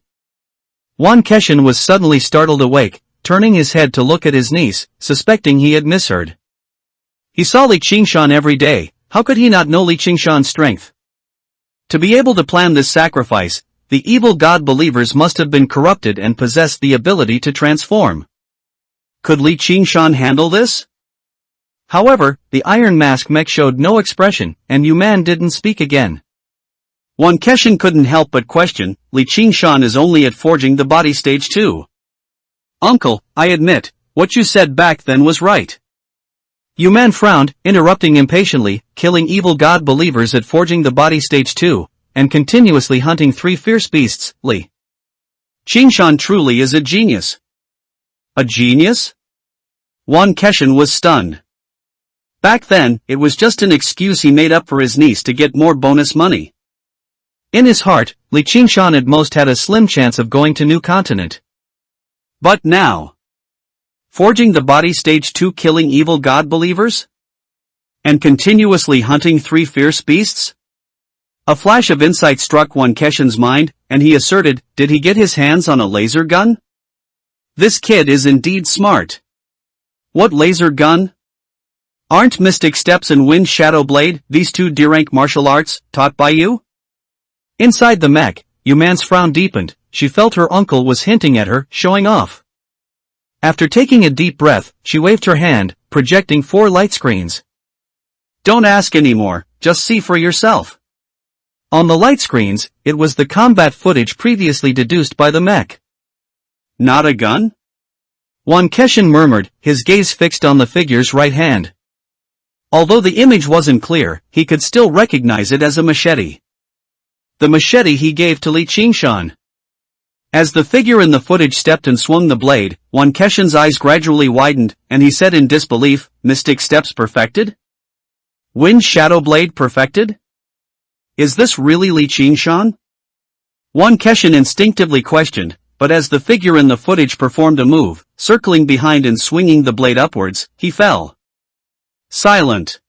Wan Keshin was suddenly startled awake, turning his head to look at his niece, suspecting he had misheard. He saw Li Qingshan every day, how could he not know Li Qingshan's strength? To be able to plan this sacrifice, the evil god believers must have been corrupted and possessed the ability to transform. Could Li Qingshan handle this? However, the Iron Mask mech showed no expression, and Yuman didn't speak again. Wan Keshin couldn't help but question, Li Qingshan is only at forging the body stage 2. Uncle, I admit, what you said back then was right. Yuman frowned, interrupting impatiently, killing evil god believers at forging the body stage 2, and continuously hunting 3 fierce beasts, Li Qingshan truly is a genius. A genius? Wan Keshin was stunned. Back then, it was just an excuse he made up for his niece to get more bonus money. In his heart, Li Qingshan at most had a slim chance of going to New Continent. But now, forging the body stage 2 killing evil god believers? And continuously hunting 3 fierce beasts? A flash of insight struck Wan Keshin's mind, and he asserted, did he get his hands on a laser gun? This kid is indeed smart. What laser gun? Aren't Mystic Steps and Wind Shadow Blade, these 2 D-rank martial arts, taught by you? Inside the mech, Yuman's frown deepened, she felt her uncle was hinting at her, showing off. After taking a deep breath, she waved her hand, projecting 4 light screens. Don't ask anymore, just see for yourself. On the light screens, it was the combat footage previously deduced by the mech. Not a gun? Wan Keshin murmured, his gaze fixed on the figure's right hand. Although the image wasn't clear, he could still recognize it as a machete. The machete he gave to Li Qingshan. As the figure in the footage stepped and swung the blade, Wan Keshin's eyes gradually widened, and he said in disbelief, Mystic Steps perfected? Wind Shadow Blade perfected? Is this really Li Qingshan? Wan Keshin instinctively questioned, but as the figure in the footage performed a move, circling behind and swinging the blade upwards, he fell silent.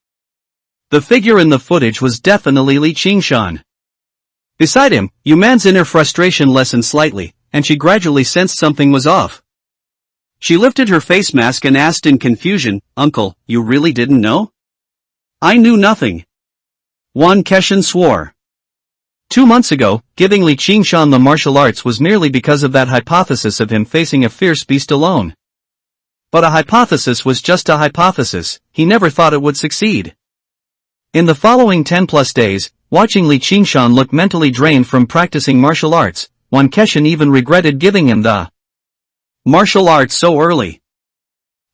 The figure in the footage was definitely Li Qingshan. Beside him, Yuman's inner frustration lessened slightly, and she gradually sensed something was off. She lifted her face mask and asked in confusion, Uncle, you really didn't know? I knew nothing. Wan Keshin swore. 2 months ago, giving Li Qingshan the martial arts was merely because of that hypothesis of him facing a fierce beast alone. But a hypothesis was just a hypothesis, he never thought it would succeed. In the following 10+ days, watching Li Qingshan look mentally drained from practicing martial arts, Wan Keshin even regretted giving him the martial arts so early.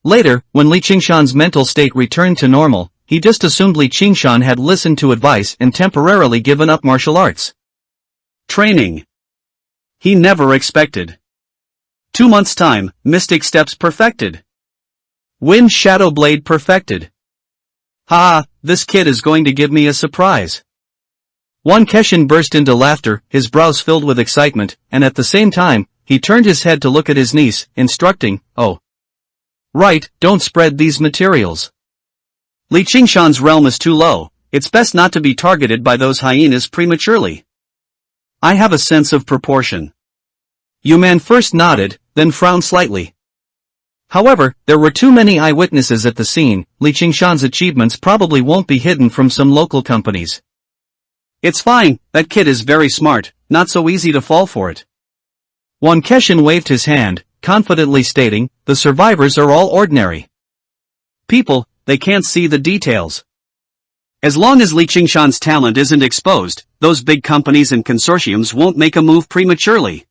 Later, when Li Qingshan's mental state returned to normal, he just assumed Li Qingshan had listened to advice and temporarily given up martial arts training. He never expected. 2 months' time, Mystic Steps perfected. Wind Shadow Blade perfected. Ha! This kid is going to give me a surprise. Wan Keshin burst into laughter, his brows filled with excitement, and at the same time, he turned his head to look at his niece, instructing, "Oh. Right, don't spread these materials. Li Qingshan's realm is too low, it's best not to be targeted by those hyenas prematurely. I have a sense of proportion." Yuman first nodded, then frowned slightly. However, there were too many eyewitnesses at the scene. Li Qingshan's achievements probably won't be hidden from some local companies. It's fine, that kid is very smart, not so easy to fall for it. Wan Keshin waved his hand, confidently stating, the survivors are all ordinary people, they can't see the details. As long as Li Qingshan's talent isn't exposed, those big companies and consortiums won't make a move prematurely.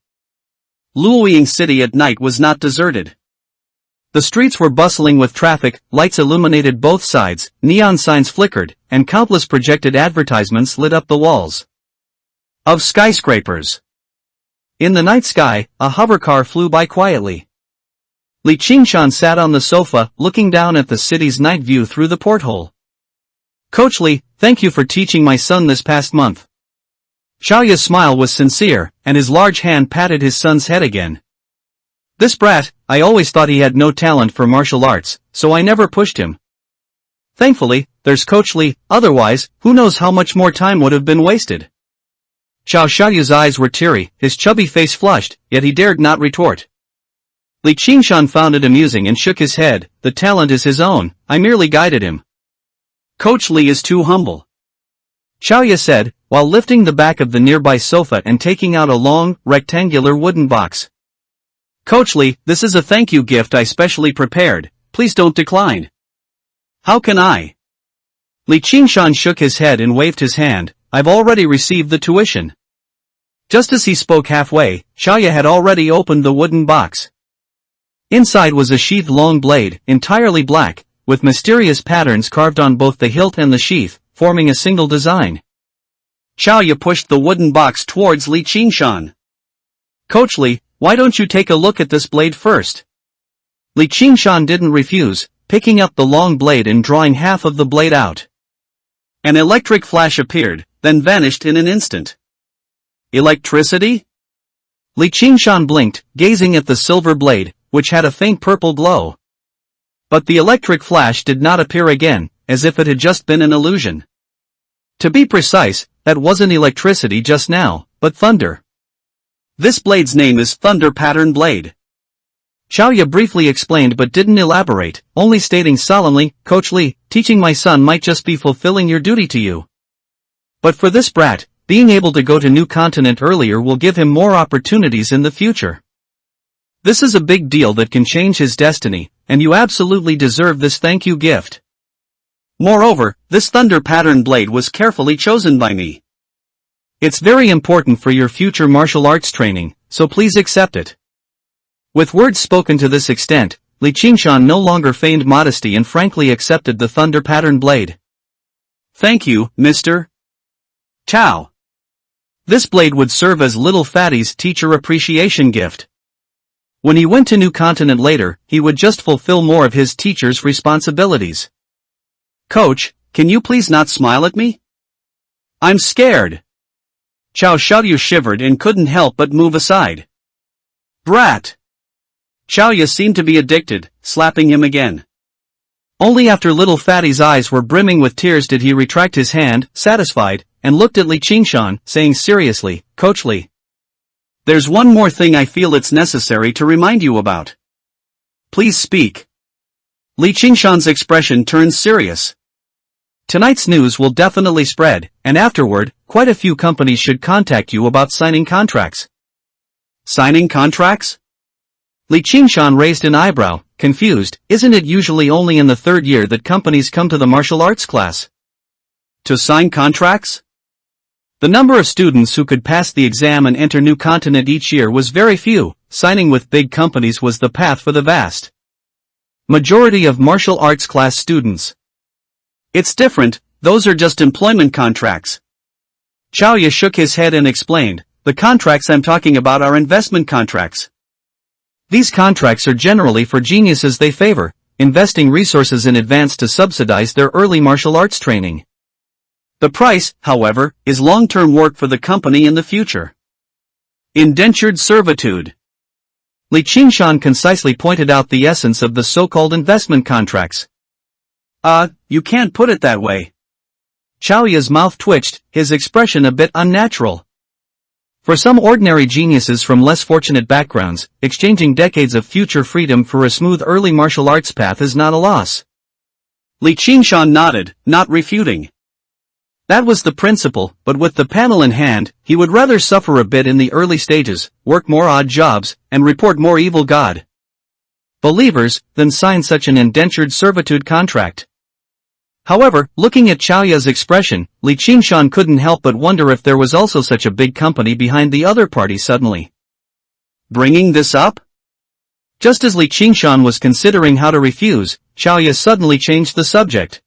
Luoying City at night was not deserted. The streets were bustling with traffic, lights illuminated both sides, neon signs flickered, and countless projected advertisements lit up the walls of skyscrapers. In the night sky, a hovercar flew by quietly. Li Qingshan sat on the sofa, looking down at the city's night view through the porthole. Coach Li, thank you for teaching my son this past month. Xiaoya's smile was sincere, and his large hand patted his son's head again. This brat, I always thought he had no talent for martial arts, so I never pushed him. Thankfully, there's Coach Li, otherwise, who knows how much more time would have been wasted. Xiaoya's eyes were teary, his chubby face flushed, yet he dared not retort. Li Qingshan found it amusing and shook his head, the talent is his own, I merely guided him. Coach Li is too humble. Xiaoya said, while lifting the back of the nearby sofa and taking out a long, rectangular wooden box. Coach Li, this is a thank you gift I specially prepared, please don't decline. How can I? Li Qingshan shook his head and waved his hand, I've already received the tuition. Just as he spoke halfway, Xiaoya had already opened the wooden box. Inside was a sheathed long blade, entirely black, with mysterious patterns carved on both the hilt and the sheath, forming a single design. Xiaoya pushed the wooden box towards Li Qingshan. Coach Li, why don't you take a look at this blade first? Li Qingshan didn't refuse, picking up the long blade and drawing half of the blade out. An electric flash appeared, then vanished in an instant. Electricity? Li Qingshan blinked, gazing at the silver blade, which had a faint purple glow. But the electric flash did not appear again, as if it had just been an illusion. To be precise, that wasn't electricity just now, but thunder. This blade's name is Thunder Pattern Blade. Xiaoya briefly explained but didn't elaborate, only stating solemnly, Coach Li, teaching my son might just be fulfilling your duty to you. But for this brat, being able to go to New Continent earlier will give him more opportunities in the future. This is a big deal that can change his destiny, and you absolutely deserve this thank you gift. Moreover, this Thunder Pattern Blade was carefully chosen by me. It's very important for your future martial arts training, so please accept it. With words spoken to this extent, Li Qingshan no longer feigned modesty and frankly accepted the Thunder Pattern Blade. Thank you, Mr. Chow. This blade would serve as Little Fatty's teacher appreciation gift. When he went to New Continent later, he would just fulfill more of his teacher's responsibilities. Coach, can you please not smile at me? I'm scared. Xiaoyu shivered and couldn't help but move aside. Brat! Xiaoya seemed to be addicted, slapping him again. Only after Little Fatty's eyes were brimming with tears did he retract his hand, satisfied, and looked at Li Qingshan, saying seriously, Coach Li. There's one more thing I feel it's necessary to remind you about. Please speak. Li Qingshan's expression turned serious. Tonight's news will definitely spread, and afterward, quite a few companies should contact you about signing contracts. Signing contracts? Li Qingshan raised an eyebrow, confused, isn't it usually only in the third year that companies come to the martial arts class? To sign contracts? The number of students who could pass the exam and enter new continent each year was very few. Signing with big companies was the path for the vast majority of martial arts class students. It's different, those are just employment contracts. Chaoya shook his head and explained, the contracts I'm talking about are investment contracts. These contracts are generally for geniuses they favor, investing resources in advance to subsidize their early martial arts training. The price, however, is long-term work for the company in the future. Indentured servitude. Li Qingshan concisely pointed out the essence of the so-called investment contracts. You can't put it that way. Chaoya's mouth twitched, his expression a bit unnatural. For some ordinary geniuses from less fortunate backgrounds, exchanging decades of future freedom for a smooth early martial arts path is not a loss. Li Qingshan nodded, not refuting. That was the principle, but with the panel in hand, he would rather suffer a bit in the early stages, work more odd jobs, and report more evil god believers, than sign such an indentured servitude contract. However, looking at Chaoya's expression, Li Qingshan couldn't help but wonder if there was also such a big company behind the other party suddenly bringing this up? Just as Li Qingshan was considering how to refuse, Chaoya suddenly changed the subject.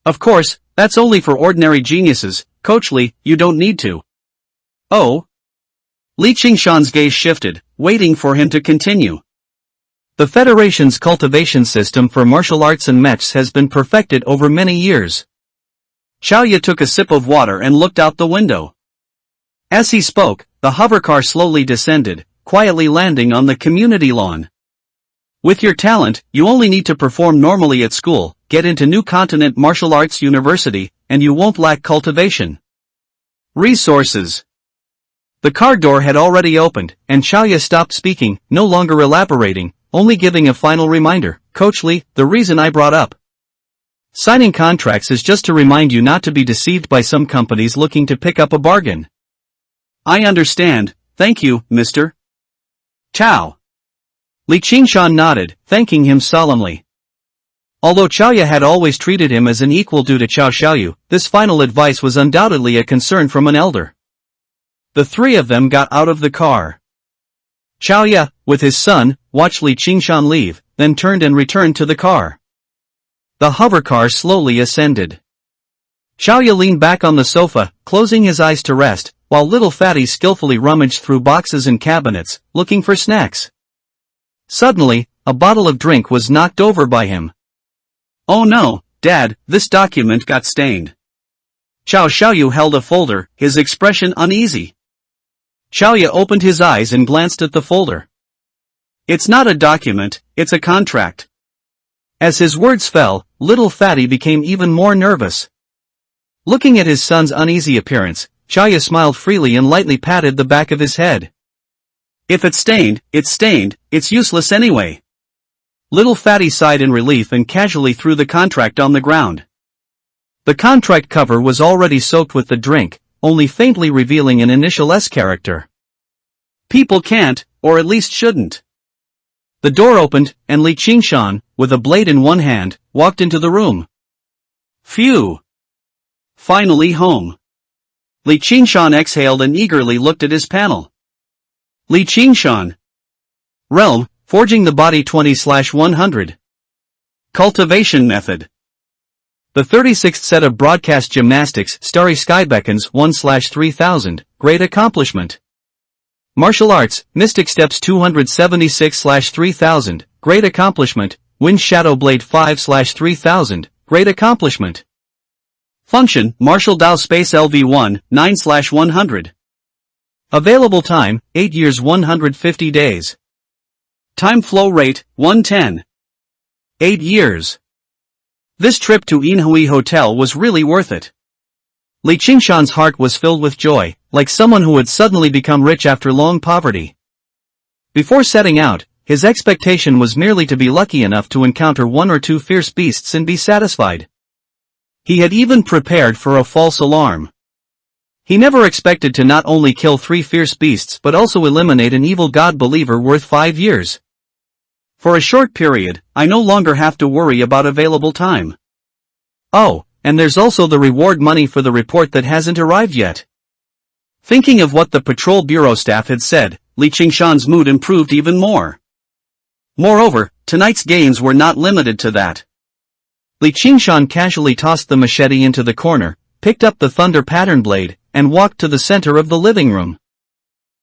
Of course, that's only for ordinary geniuses, Coach Li, you don't need to. Oh? Li Qingshan's gaze shifted, waiting for him to continue. The Federation's cultivation system for martial arts and mechs has been perfected over many years. Chaoya took a sip of water and looked out the window. As he spoke, the hovercar slowly descended, quietly landing on the community lawn. With your talent, you only need to perform normally at school, get into New Continent Martial Arts University, and you won't lack cultivation resources. The car door had already opened, and Chaoya stopped speaking, no longer elaborating, only giving a final reminder. Coach Li, the reason I brought up signing contracts is just to remind you not to be deceived by some companies looking to pick up a bargain. I understand, thank you, Mr. Chao. Li Qingshan nodded, thanking him solemnly. Although Chaoya had always treated him as an equal due to Cao Xiaoyu, this final advice was undoubtedly a concern from an elder. The three of them got out of the car. Chaoya, with his son, watched Li Qingshan leave, then turned and returned to the car. The hovercar slowly ascended. Chaoya leaned back on the sofa, closing his eyes to rest, while little Fatty skillfully rummaged through boxes and cabinets, looking for snacks. Suddenly, a bottle of drink was knocked over by him. Oh no, Dad, this document got stained. Cao Xiaoyu held a folder, his expression uneasy. Chaoya opened his eyes and glanced at the folder. It's not a document, it's a contract. As his words fell, little Fatty became even more nervous. Looking at his son's uneasy appearance, Chaoya smiled freely and lightly patted the back of his head. If it's stained, it's useless anyway. Little Fatty sighed in relief and casually threw the contract on the ground. The contract cover was already soaked with the drink, only faintly revealing an initial S character. People can't, or at least shouldn't. The door opened, and Li Qingshan, with a blade in one hand, walked into the room. Phew! Finally home. Li Qingshan exhaled and eagerly looked at his panel. Li Qingshan. Realm, Forging the Body 20/100. Cultivation Method. The 36th set of broadcast gymnastics, Starry Sky Beckons 1/3000, Great Accomplishment. Martial Arts, Mystic Steps 276/3000, Great Accomplishment, Wind Shadow Blade 5/3000, Great Accomplishment. Function, Martial Dao Space LV1, 9/100. Available time, 8 years 150 days. Time flow rate, 110. 8 years. This trip to Inhui Hotel was really worth it. Li Qingshan's heart was filled with joy, like someone who had suddenly become rich after long poverty. Before setting out, his expectation was merely to be lucky enough to encounter 1 or 2 fierce beasts and be satisfied. He had even prepared for a false alarm. He never expected to not only kill 3 fierce beasts but also eliminate an evil god believer worth 5 years. For a short period, I no longer have to worry about available time. Oh, and there's also the reward money for the report that hasn't arrived yet. Thinking of what the patrol bureau staff had said, Li Qingshan's mood improved even more. Moreover, tonight's gains were not limited to that. Li Qingshan casually tossed the machete into the corner, picked up the thunder pattern blade, and walked to the center of the living room.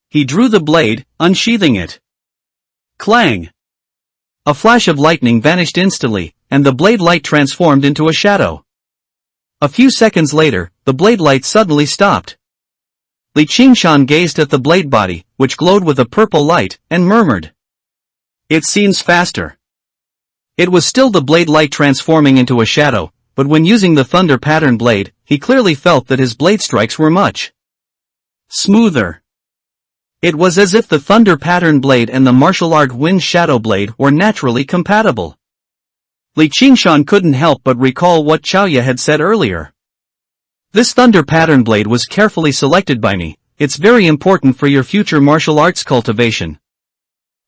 He drew the blade, unsheathing it. Clang! A flash of lightning vanished instantly, and the blade light transformed into a shadow. A few seconds later, the blade light suddenly stopped. Li Qingshan gazed at the blade body, which glowed with a purple light, and murmured. It seems faster. It was still the blade light transforming into a shadow, but when using the thunder pattern blade, he clearly felt that his blade strikes were much smoother. It was as if the thunder pattern blade and the martial art wind shadow blade were naturally compatible. Li Qingshan couldn't help but recall what Chaoya had said earlier. This thunder pattern blade was carefully selected by me. It's very important for your future martial arts cultivation.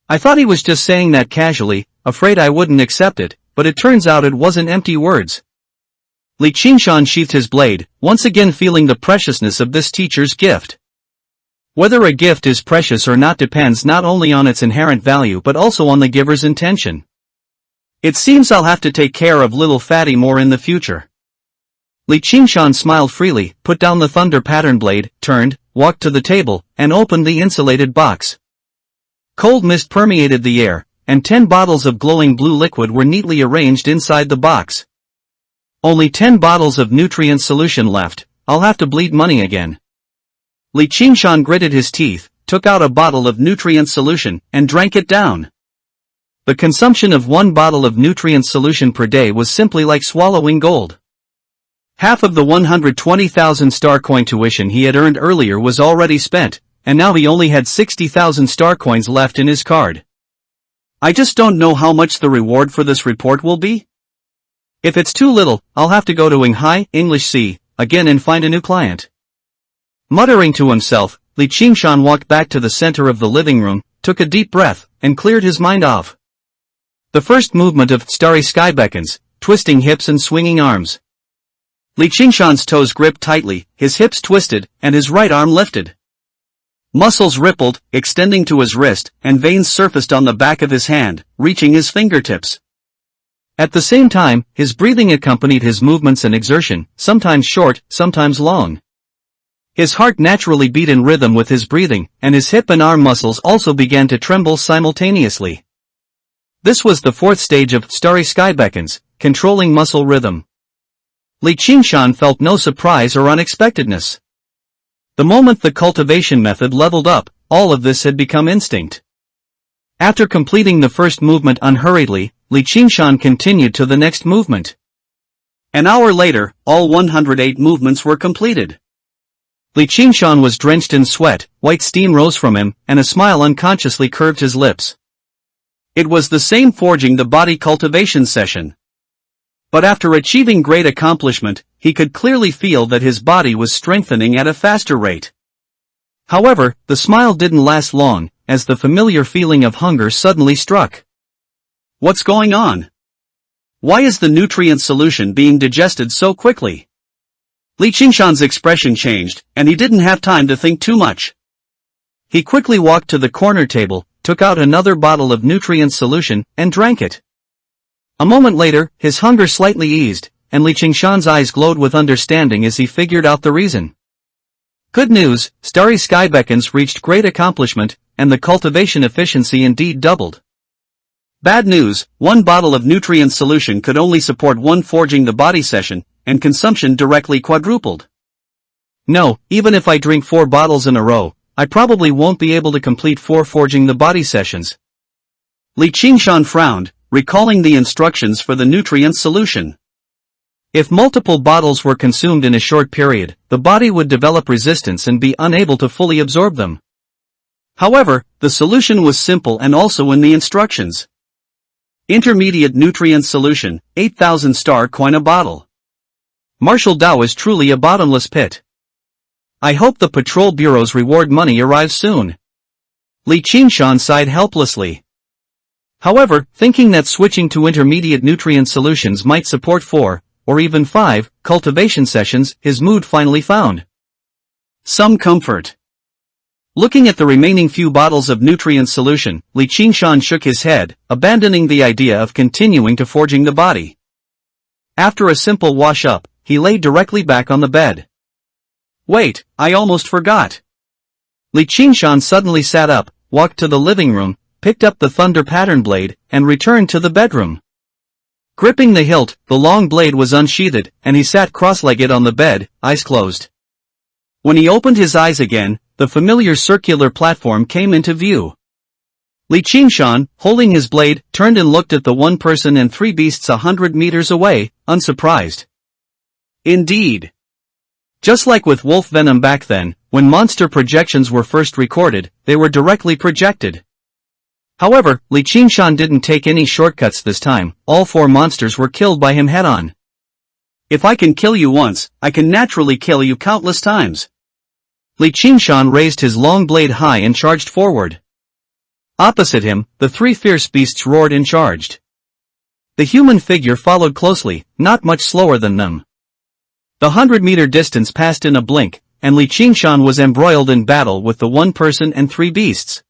I thought he was just saying that casually, afraid I wouldn't accept it, but it turns out it wasn't empty words. Li Qingshan sheathed his blade, once again feeling the preciousness of this teacher's gift. Whether a gift is precious or not depends not only on its inherent value but also on the giver's intention. It seems I'll have to take care of little Fatty more in the future. Li Qingshan smiled freely, put down the thunder pattern blade, turned, walked to the table, and opened the insulated box. Cold mist permeated the air, and 10 bottles of glowing blue liquid were neatly arranged inside the box. Only 10 bottles of nutrient solution left. I'll have to bleed money again. Li Qingshan gritted his teeth, took out a bottle of nutrient solution, and drank it down. The consumption of 1 bottle of nutrient solution per day was simply like swallowing gold. Half of the 120,000 star coin tuition he had earned earlier was already spent, and now he only had 60,000 star coins left in his card. I just don't know how much the reward for this report will be. If it's too little, I'll have to go to Enghai, English C, again and find a new client. Muttering to himself, Li Qingshan walked back to the center of the living room, took a deep breath, and cleared his mind off. The first movement of Starry Sky beckons, twisting hips and swinging arms. Li Qingshan's toes gripped tightly, his hips twisted, and his right arm lifted. Muscles rippled, extending to his wrist, and veins surfaced on the back of his hand, reaching his fingertips. At the same time, his breathing accompanied his movements and exertion, sometimes short, sometimes long. His heart naturally beat in rhythm with his breathing, and his hip and arm muscles also began to tremble simultaneously. This was the 4th stage of Starry Sky beckons, controlling muscle rhythm. Li Qingshan felt no surprise or unexpectedness. The moment the cultivation method leveled up, all of this had become instinct. After completing the first movement unhurriedly, Li Qingshan continued to the next movement. An hour later, all 108 movements were completed. Li Qingshan was drenched in sweat, white steam rose from him, and a smile unconsciously curved his lips. It was the same forging the body cultivation session. But after achieving great accomplishment, he could clearly feel that his body was strengthening at a faster rate. However, the smile didn't last long, as the familiar feeling of hunger suddenly struck. What's going on? Why is the nutrient solution being digested so quickly? Li Qingshan's expression changed, and he didn't have time to think too much. He quickly walked to the corner table, took out another bottle of nutrient solution, and drank it. A moment later, his hunger slightly eased, and Li Qingshan's eyes glowed with understanding as he figured out the reason. Good news, Starry Sky beckons reached great accomplishment, and the cultivation efficiency indeed doubled. Bad news, 1 bottle of nutrient solution could only support 1 forging the body session, and consumption directly quadrupled. No, even if I drink 4 bottles in a row, I probably won't be able to complete 4 forging the body sessions. Li Qingshan frowned, recalling the instructions for the nutrient solution. If multiple bottles were consumed in a short period, the body would develop resistance and be unable to fully absorb them. However, the solution was simple and also in the instructions. Intermediate nutrient solution, 8,000 star coin a bottle. Martial Dao is truly a bottomless pit. I hope the patrol bureau's reward money arrives soon. Li Qingshan sighed helplessly. However, thinking that switching to intermediate nutrient solutions might support 4, or even 5, cultivation sessions, his mood finally found some comfort. Looking at the remaining few bottles of nutrient solution, Li Qingshan shook his head, abandoning the idea of continuing to forging the body. After a simple wash-up, he lay directly back on the bed. Wait, I almost forgot. Li Qingshan suddenly sat up, walked to the living room, picked up the thunder pattern blade, and returned to the bedroom. Gripping the hilt, the long blade was unsheathed, and he sat cross-legged on the bed, eyes closed. When he opened his eyes again, the familiar circular platform came into view. Li Qingshan, holding his blade, turned and looked at the one person and three beasts 100 meters away, unsurprised. Indeed. Just like with wolf venom back then, when monster projections were first recorded, they were directly projected. However, Li Qingshan didn't take any shortcuts this time, all four monsters were killed by him head-on. If I can kill you once, I can naturally kill you countless times. Li Qingshan raised his long blade high and charged forward. Opposite him, the three fierce beasts roared and charged. The human figure followed closely, not much slower than them. The 100-meter distance passed in a blink, and Li Qingshan was embroiled in battle with the one person and three beasts.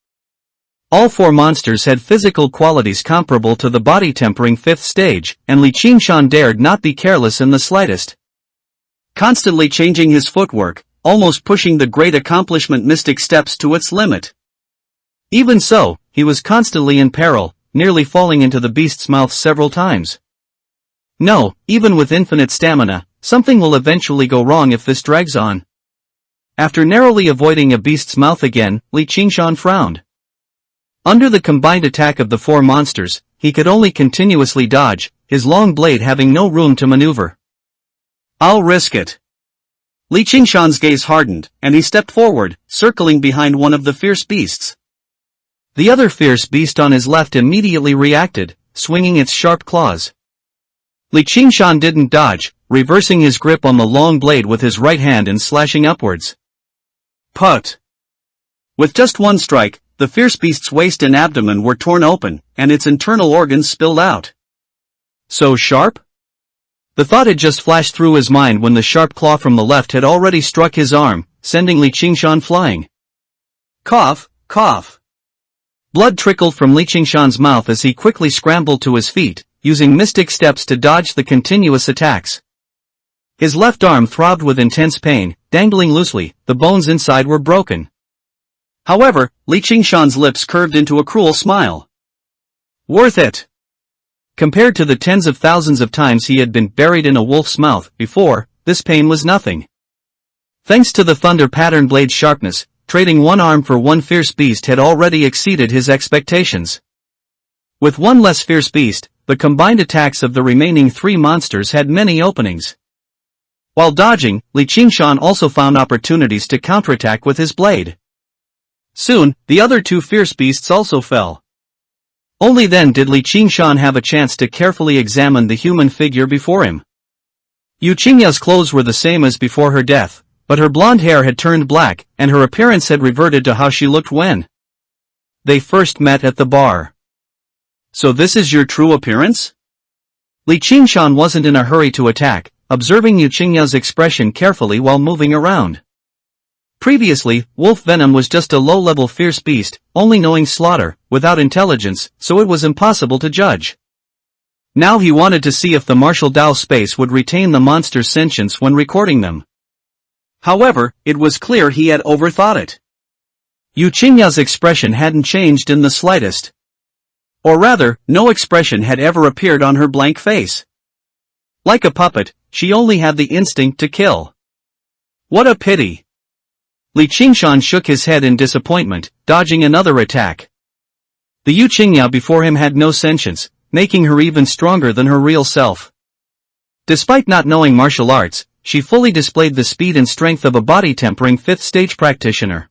All four monsters had physical qualities comparable to the body-tempering fifth stage, and Li Qingshan dared not be careless in the slightest. Constantly changing his footwork, almost pushing the great accomplishment mystic steps to its limit. Even so, he was constantly in peril, nearly falling into the beast's mouth several times. No, even with infinite stamina, something will eventually go wrong if this drags on. After narrowly avoiding a beast's mouth again, Li Qingshan frowned. Under the combined attack of the four monsters, he could only continuously dodge, his long blade having no room to maneuver. I'll risk it. Li Qingshan's gaze hardened, and he stepped forward, circling behind one of the fierce beasts. The other fierce beast on his left immediately reacted, swinging its sharp claws. Li Qingshan didn't dodge, reversing his grip on the long blade with his right hand and slashing upwards. Put! With just one strike, the fierce beast's waist and abdomen were torn open, and its internal organs spilled out. So sharp? The thought had just flashed through his mind when the sharp claw from the left had already struck his arm, sending Li Qingshan flying. Cough, cough. Blood trickled from Li Qingshan's mouth as he quickly scrambled to his feet, using mystic steps to dodge the continuous attacks. His left arm throbbed with intense pain, dangling loosely, the bones inside were broken. However, Li Qingshan's lips curved into a cruel smile. Worth it! Compared to the tens of thousands of times he had been buried in a wolf's mouth before, this pain was nothing. Thanks to the thunder pattern blade's sharpness, trading one arm for one fierce beast had already exceeded his expectations. With one less fierce beast, the combined attacks of the remaining three monsters had many openings. While dodging, Li Qingshan also found opportunities to counterattack with his blade. Soon, the other two fierce beasts also fell. Only then did Li Qingshan have a chance to carefully examine the human figure before him. Yu Qingya's clothes were the same as before her death, but her blonde hair had turned black, and her appearance had reverted to how she looked when they first met at the bar. So this is your true appearance? Li Qingshan wasn't in a hurry to attack, observing Yu Qingya's expression carefully while moving around. Previously, wolf venom was just a low-level fierce beast, only knowing slaughter, without intelligence, so it was impossible to judge. Now he wanted to see if the martial Dao space would retain the monster's sentience when recording them. However, it was clear he had overthought it. Yu Qingya's expression hadn't changed in the slightest. Or rather, no expression had ever appeared on her blank face. Like a puppet, she only had the instinct to kill. What a pity! Li Qingshan shook his head in disappointment, dodging another attack. The Yu Qingya before him had no sentience, making her even stronger than her real self. Despite not knowing martial arts, she fully displayed the speed and strength of a body-tempering fifth-stage practitioner.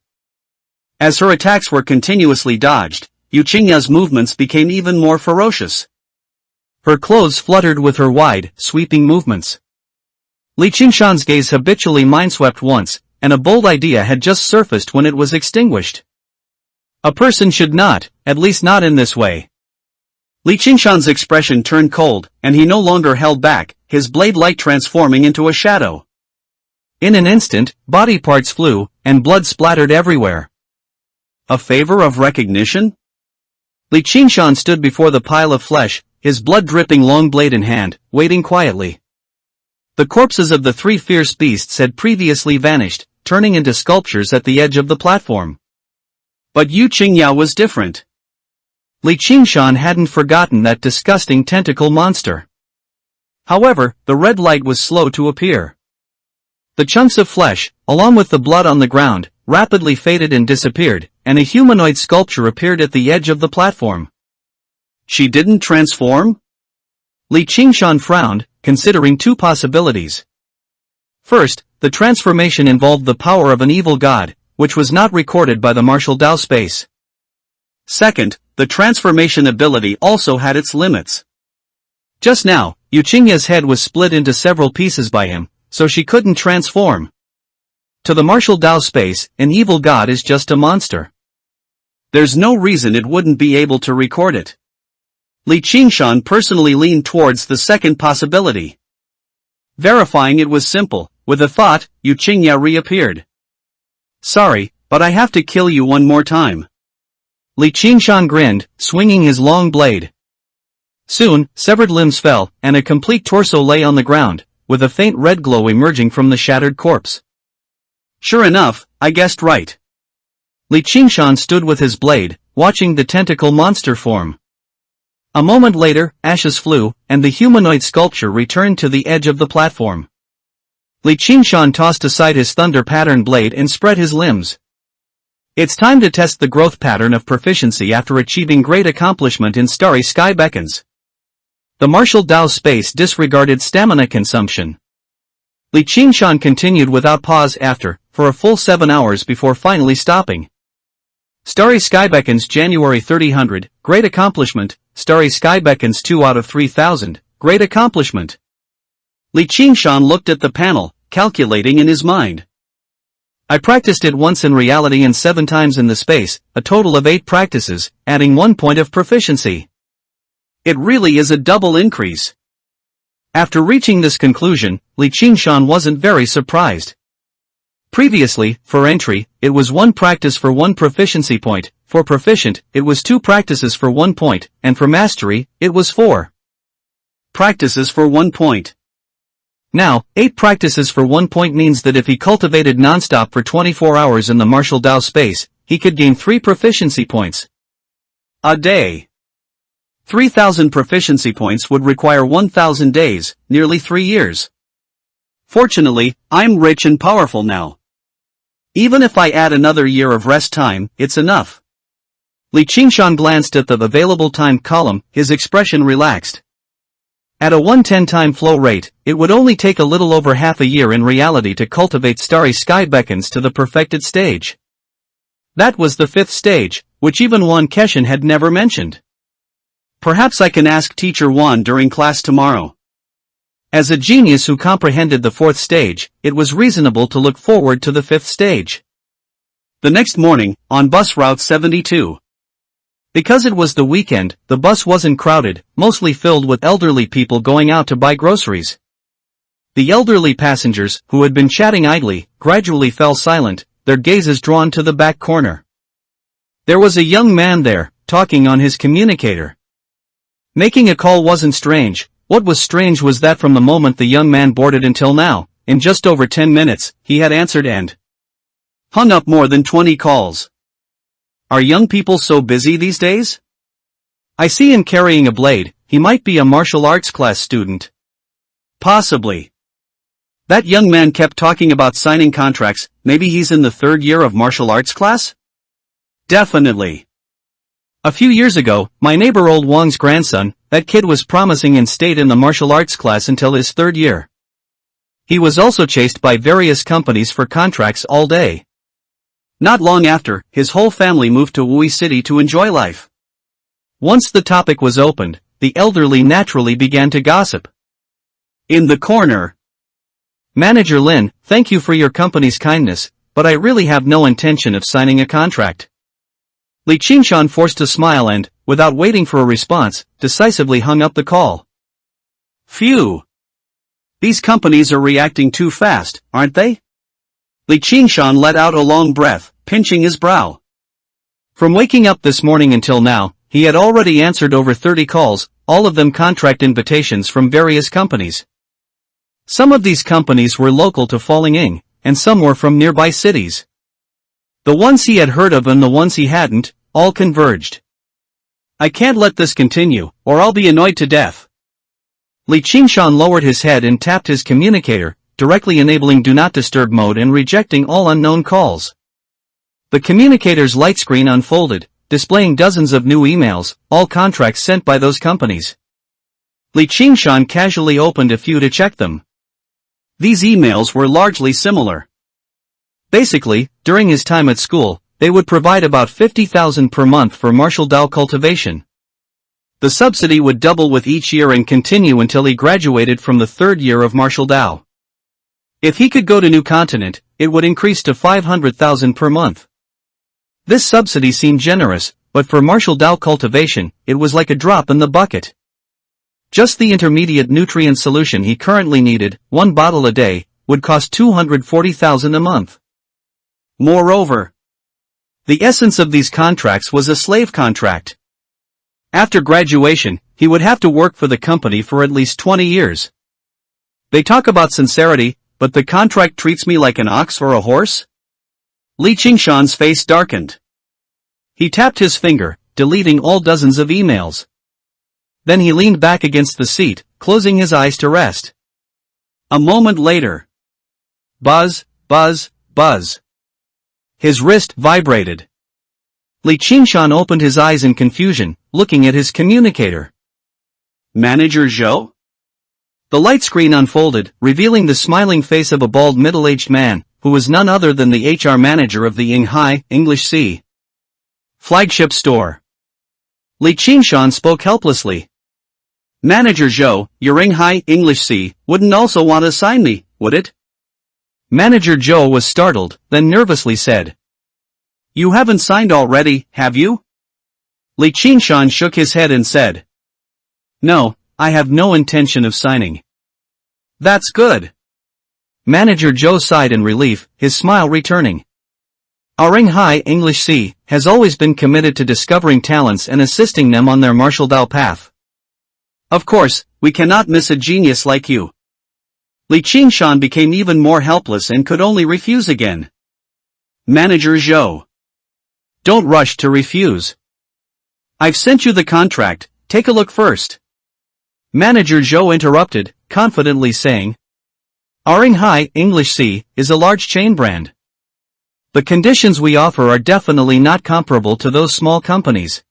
As her attacks were continuously dodged, Yu Qingya's movements became even more ferocious. Her clothes fluttered with her wide, sweeping movements. Li Qingshan's gaze habitually mind-swept once, and a bold idea had just surfaced when it was extinguished. A person should not, at least not in this way. Li Qingshan's expression turned cold, and he no longer held back, his blade light transforming into a shadow. In an instant, body parts flew, and blood splattered everywhere. A favor of recognition? Li Qingshan stood before the pile of flesh, his blood-dripping long blade in hand, waiting quietly. The corpses of the three fierce beasts had previously vanished, turning into sculptures at the edge of the platform. But Yu Qingyao was different. Li Qingshan hadn't forgotten that disgusting tentacle monster. However, the red light was slow to appear. The chunks of flesh, along with the blood on the ground, rapidly faded and disappeared, and a humanoid sculpture appeared at the edge of the platform. She didn't transform? Li Qingshan frowned, considering two possibilities. First, the transformation involved the power of an evil god, which was not recorded by the martial Dao space. Second, the transformation ability also had its limits. Just now, Yu Qingya's head was split into several pieces by him, so she couldn't transform. To the martial Dao space, an evil god is just a monster. There's no reason it wouldn't be able to record it. Li Qingshan personally leaned towards the second possibility. Verifying it was simple. With a thought, Yu Qingya reappeared. Sorry, but I have to kill you one more time. Li Qingshan grinned, swinging his long blade. Soon, severed limbs fell, and a complete torso lay on the ground, with a faint red glow emerging from the shattered corpse. Sure enough, I guessed right. Li Qingshan stood with his blade, watching the tentacle monster form. A moment later, ashes flew, and the humanoid sculpture returned to the edge of the platform. Li Qingshan tossed aside his thunder pattern blade and spread his limbs. It's time to test the growth pattern of proficiency after achieving great accomplishment in Starry Sky Beckons. The martial Dao space disregarded stamina consumption. Li Qingshan continued without pause for a full 7 hours before finally stopping. Starry Sky Beckons January 3000, great accomplishment. Starry Sky Beckons 2 out of 3000, great accomplishment. Li Qingshan looked at the panel, calculating in his mind. I practiced it once in reality and 7 times in the space, a total of 8 practices, adding 1 point of proficiency. It really is a double increase. After reaching this conclusion, Li Qingshan wasn't very surprised. Previously, for entry, it was 1 practice for 1 proficiency point, for proficient, it was 2 practices for 1 point, and for mastery, it was 4 practices for 1 point. Now, 8 practices for 1 point means that if he cultivated non-stop for 24 hours in the martial Dao space, he could gain 3 proficiency points a day. 3,000 proficiency points would require 1,000 days, nearly 3 years. Fortunately, I'm rich and powerful now. Even if I add another year of rest time, it's enough. Li Qingshan glanced at the available time column, his expression relaxed. At a 110-time flow rate, it would only take a little over half a year in reality to cultivate Starry Sky Beckons to the perfected stage. That was the 5th stage, which even Wan Keshin had never mentioned. Perhaps I can ask Teacher Wan during class tomorrow. As a genius who comprehended the 4th stage, it was reasonable to look forward to the 5th stage. The next morning, on bus route 72. Because it was the weekend, the bus wasn't crowded, mostly filled with elderly people going out to buy groceries. The elderly passengers, who had been chatting idly, gradually fell silent, their gazes drawn to the back corner. There was a young man there, talking on his communicator. Making a call wasn't strange. What was strange was that from the moment the young man boarded until now, in just over 10 minutes, he had answered and hung up more than 20 calls. Are young people so busy these days? I see him carrying a blade, he might be a martial arts class student. Possibly. That young man kept talking about signing contracts, maybe he's in the 3rd year of martial arts class? Definitely. A few years ago, my neighbor old Wang's grandson, that kid was promising and stayed in the martial arts class until his 3rd year. He was also chased by various companies for contracts all day. Not long after, his whole family moved to Wui City to enjoy life. Once the topic was opened, the elderly naturally began to gossip. In the corner. Manager Lin, thank you for your company's kindness, but I really have no intention of signing a contract. Li Qingshan forced a smile and, without waiting for a response, decisively hung up the call. Phew! These companies are reacting too fast, aren't they? Li Qingshan let out a long breath, pinching his brow. From waking up this morning until now, he had already answered over 30 calls, all of them contract invitations from various companies. Some of these companies were local to Falling Ing, and some were from nearby cities. The ones he had heard of and the ones he hadn't, all converged. I can't let this continue, or I'll be annoyed to death. Li Qingshan lowered his head and tapped his communicator, directly enabling Do Not Disturb mode and rejecting all unknown calls. The communicator's light screen unfolded, displaying dozens of new emails, all contracts sent by those companies. Li Qingshan casually opened a few to check them. These emails were largely similar. Basically, during his time at school, they would provide about 50,000 per month for martial Dao cultivation. The subsidy would double with each year and continue until he graduated from the third year of martial Dao. If he could go to New Continent, it would increase to 500,000 per month. This subsidy seemed generous, but for martial Dao cultivation, it was like a drop in the bucket. Just the intermediate nutrient solution he currently needed, 1 bottle a day, would cost 240,000 a month. Moreover, the essence of these contracts was a slave contract. After graduation, he would have to work for the company for at least 20 years. They talk about sincerity, but the contract treats me like an ox or a horse? Li Qingshan's face darkened. He tapped his finger, deleting all dozens of emails. Then he leaned back against the seat, closing his eyes to rest. A moment later. Buzz, buzz, buzz. His wrist vibrated. Li Qingshan opened his eyes in confusion, looking at his communicator. Manager Zhou? The light screen unfolded, revealing the smiling face of a bald middle-aged man, who was none other than the HR manager of the Yinghai English C flagship store. Li Qingshan spoke helplessly. Manager Zhou, your Yinghai English C wouldn't also want to sign me, would it? Manager Zhou was startled, then nervously said. You haven't signed already, have you? Li Qingshan shook his head and said. No, I have no intention of signing. That's good. Manager Zhou sighed in relief, his smile returning. Our Yinghai English C has always been committed to discovering talents and assisting them on their martial Dao path. Of course, we cannot miss a genius like you. Li Qingshan became even more helpless and could only refuse again. Manager Zhou. Don't rush to refuse. I've sent you the contract, take a look first. Manager Zhou interrupted, confidently saying. Our Yinghai English C is a large chain brand. The conditions we offer are definitely not comparable to those small companies.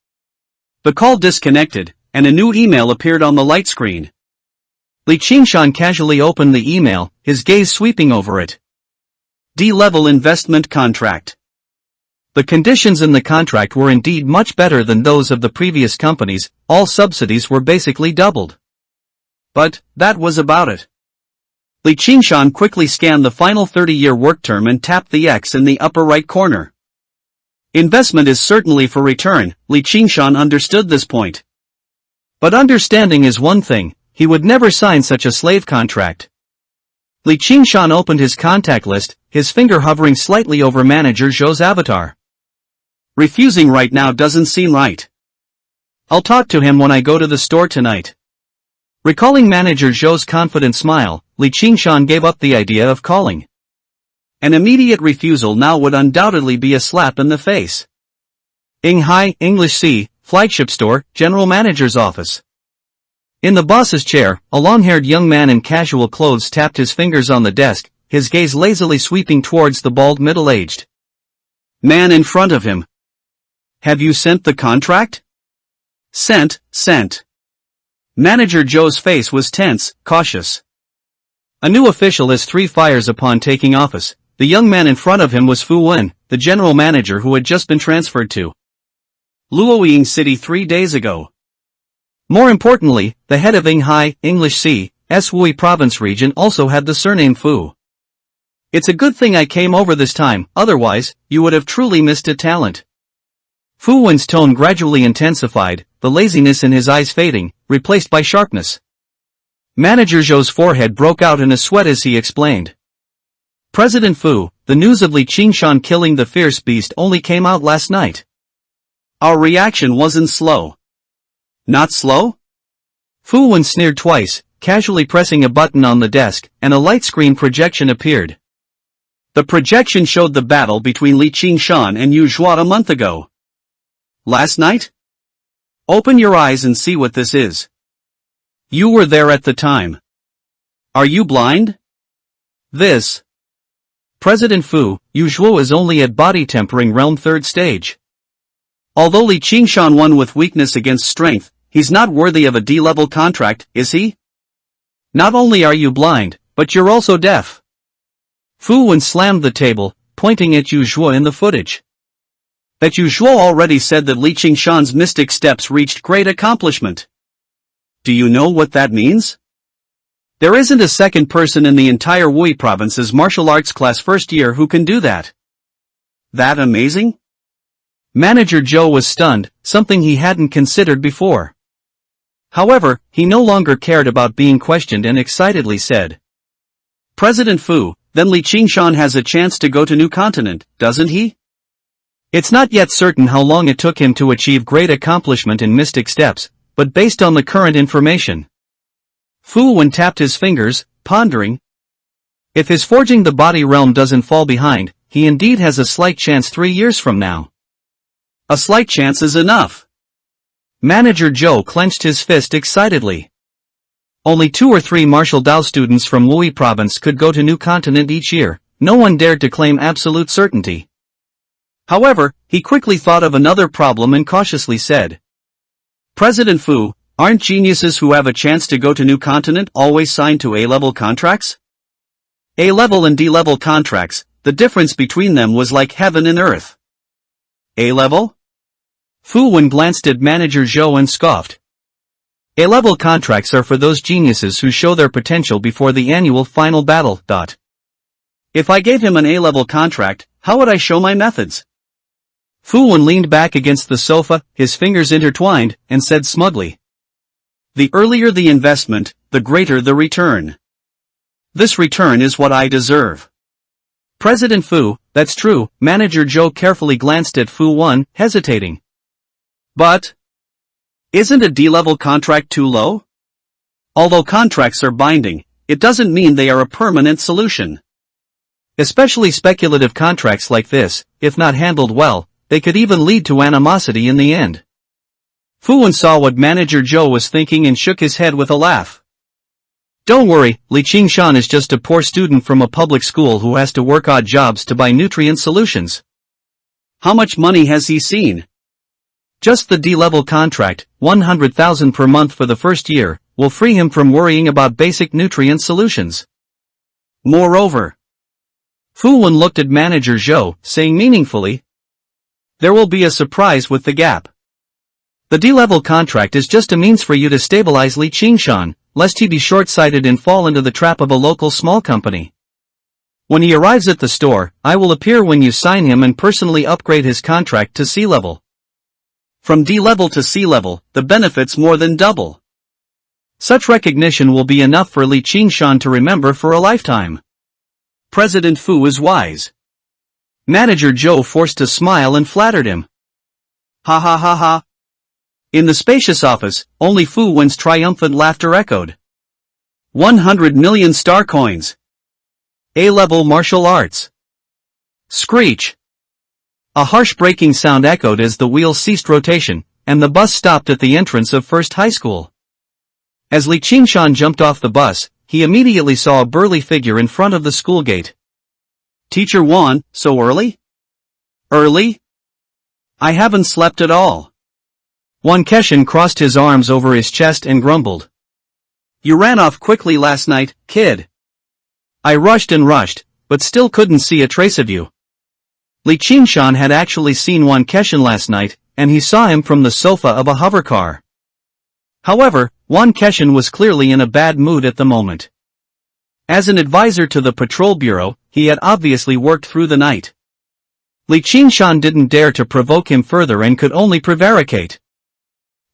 The call disconnected, and a new email appeared on the light screen. Li Qingshan casually opened the email, his gaze sweeping over it. D-level investment contract. The conditions in the contract were indeed much better than those of the previous companies, all subsidies were basically doubled. But, that was about it. Li Qingshan quickly scanned the final 30-year work term and tapped the X in the upper right corner. Investment is certainly for return, Li Qingshan understood this point. But understanding is one thing, he would never sign such a slave contract. Li Qingshan opened his contact list, his finger hovering slightly over Manager Zhou's avatar. Refusing right now doesn't seem right. I'll talk to him when I go to the store tonight. Recalling Manager Zhou's confident smile, Li Qingshan gave up the idea of calling. An immediate refusal now would undoubtedly be a slap in the face. Yinghai English C, flagship store, general manager's office. In the boss's chair, a long-haired young man in casual clothes tapped his fingers on the desk, his gaze lazily sweeping towards the bald middle-aged man in front of him. Have you sent the contract? Sent. Manager Zhou's face was tense, cautious. A new official has 3 fires upon taking office. The young man in front of him was Fu Wen, the general manager who had just been transferred to Luoying City 3 days ago. More importantly, the head of Yinghai English C, Wui province region also had the surname Fu. It's a good thing I came over this time, otherwise, you would have truly missed a talent. Fu Wen's tone gradually intensified, the laziness in his eyes fading, replaced by sharpness. Manager Zhou's forehead broke out in a sweat as he explained. President Fu, the news of Li Qingshan killing the fierce beast only came out last night. Our reaction wasn't slow. Not slow? Fu Wen sneered twice, casually pressing a button on the desk, and a light screen projection appeared. The projection showed the battle between Li Qingshan and Yu Zhuo a month ago. Last night? Open your eyes and see what this is. You were there at the time. Are you blind? This. President Fu, Yu Zhuo is only at body tempering realm 3rd stage. Although Li Qingshan won with weakness against strength, he's not worthy of a D-level contract, is he? Not only are you blind, but you're also deaf. Fu Wen slammed the table, pointing at Yu Zhuo in the footage. That Yu Zhuo already said that Li Qingshan's mystic steps reached great accomplishment. Do you know what that means? There isn't a second person in the entire Wui province's martial arts class first year who can do that. That amazing? Manager Zhou was stunned, something he hadn't considered before. However, he no longer cared about being questioned and excitedly said, President Fu, then Li Qingshan has a chance to go to New Continent, doesn't he? It's not yet certain how long it took him to achieve great accomplishment in mystic steps, but based on the current information. Fu Wen tapped his fingers, pondering. If his forging the body realm doesn't fall behind, he indeed has a slight chance 3 years from now. A slight chance is enough. Manager Zhou clenched his fist excitedly. Only 2 or 3 martial Dao students from Wui province could go to New Continent each year. No one dared to claim absolute certainty. However, he quickly thought of another problem and cautiously said, President Fu, aren't geniuses who have a chance to go to New Continent always signed to A-level contracts? A-level and D-level contracts, the difference between them was like heaven and earth. A-level? Fu Wen glanced at Manager Zhou and scoffed. A-level contracts are for those geniuses who show their potential before the annual final battle. If I gave him an A-level contract, how would I show my methods? Fu Wen leaned back against the sofa, his fingers intertwined, and said smugly. The earlier the investment, the greater the return. This return is what I deserve. President Fu, that's true. Manager Zhou carefully glanced at Fu Wen, hesitating. But isn't a D-level contract too low? Although contracts are binding, it doesn't mean they are a permanent solution. Especially speculative contracts like this, if not handled well, they could even lead to animosity in the end. Fu Wen saw what Manager Zhou was thinking and shook his head with a laugh. Don't worry, Li Qingshan is just a poor student from a public school who has to work odd jobs to buy nutrient solutions. How much money has he seen? Just the D-level contract, 100,000 per month for the first year, will free him from worrying about basic nutrient solutions. Moreover, Fu Wen looked at Manager Zhou, saying meaningfully, there will be a surprise with the gap. The D-level contract is just a means for you to stabilize Li Qingshan, lest he be short-sighted and fall into the trap of a local small company. When he arrives at the store, I will appear when you sign him and personally upgrade his contract to C-level. From D-level to C-level, the benefits more than double. Such recognition will be enough for Li Qingshan to remember for a lifetime. President Fu is wise. Manager Zhou forced a smile and flattered him. Ha ha ha ha. In the spacious office, only Fu Wen's triumphant laughter echoed. 100 million star coins. A-level martial arts. Screech. A harsh breaking sound echoed as the wheels ceased rotation, and the bus stopped at the entrance of First High School. As Li Qingshan jumped off the bus, he immediately saw a burly figure in front of the school gate. Teacher Wan, so early? Early? I haven't slept at all. Wan Keshin crossed his arms over his chest and grumbled. You ran off quickly last night, kid. I rushed and rushed, but still couldn't see a trace of you. Li Qingshan had actually seen Wan Keshin last night, and he saw him from the sofa of a hovercar. However, Wan Keshin was clearly in a bad mood at the moment. As an advisor to the patrol bureau, he had obviously worked through the night. Li Qingshan didn't dare to provoke him further and could only prevaricate.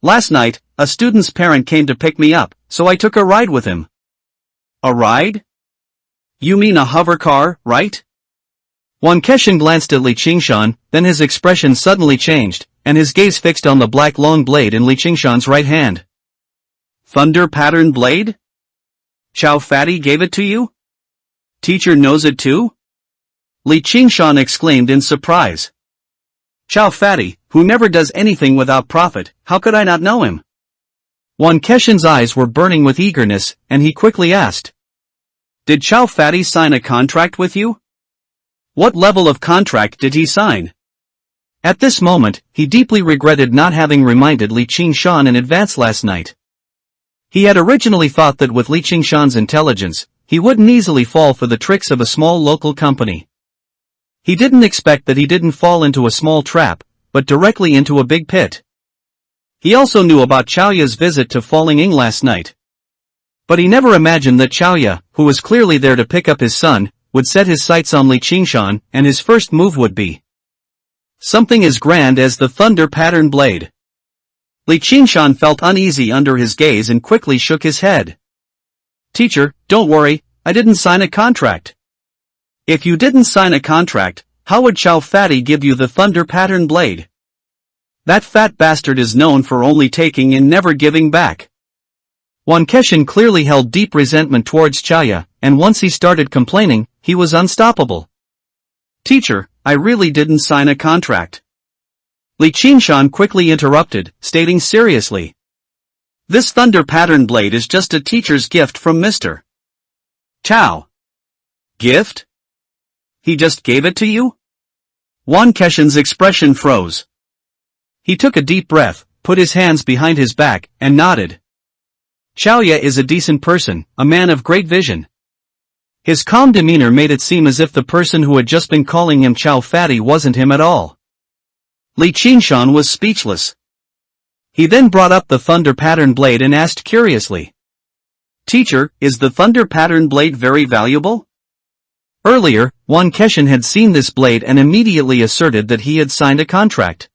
Last night, a student's parent came to pick me up, so I took a ride with him. A ride? You mean a hover car, right? Wan Keshan glanced at Li Qingshan, then his expression suddenly changed, and his gaze fixed on the black long blade in Li Qingshan's right hand. Thunder pattern blade? Chow Fatty gave it to you? Teacher knows it too? Li Qingshan exclaimed in surprise. Chow Fatty, who never does anything without profit, how could I not know him? Wan Keshan's eyes were burning with eagerness, and he quickly asked. Did Chow Fatty sign a contract with you? What level of contract did he sign? At this moment, he deeply regretted not having reminded Li Qingshan in advance last night. He had originally thought that with Li Qingshan's intelligence, he wouldn't easily fall for the tricks of a small local company. He didn't expect that he didn't fall into a small trap, but directly into a big pit. He also knew about Chaoya's visit to Falling Ing last night. But he never imagined that Chaoya, who was clearly there to pick up his son, would set his sights on Li Qingshan, and his first move would be something as grand as the thunder pattern blade. Li Qingshan felt uneasy under his gaze and quickly shook his head. Teacher, don't worry, I didn't sign a contract. If you didn't sign a contract, how would Chow Fatty give you the thunder pattern blade? That fat bastard is known for only taking and never giving back. Wan Keshan clearly held deep resentment towards Chaoya, and once he started complaining, he was unstoppable. Teacher, I really didn't sign a contract. Li Qingshan quickly interrupted, stating seriously. This thunder pattern blade is just a teacher's gift from Mr. Chow. Gift? He just gave it to you? Wan Keshan's expression froze. He took a deep breath, put his hands behind his back, and nodded. Chaoya is a decent person, a man of great vision. His calm demeanor made it seem as if the person who had just been calling him Chow Fatty wasn't him at all. Li Qingshan was speechless. He then brought up the thunder pattern blade and asked curiously. Teacher, is the thunder pattern blade very valuable? Earlier, Wan Keshan had seen this blade and immediately asserted that he had signed a contract.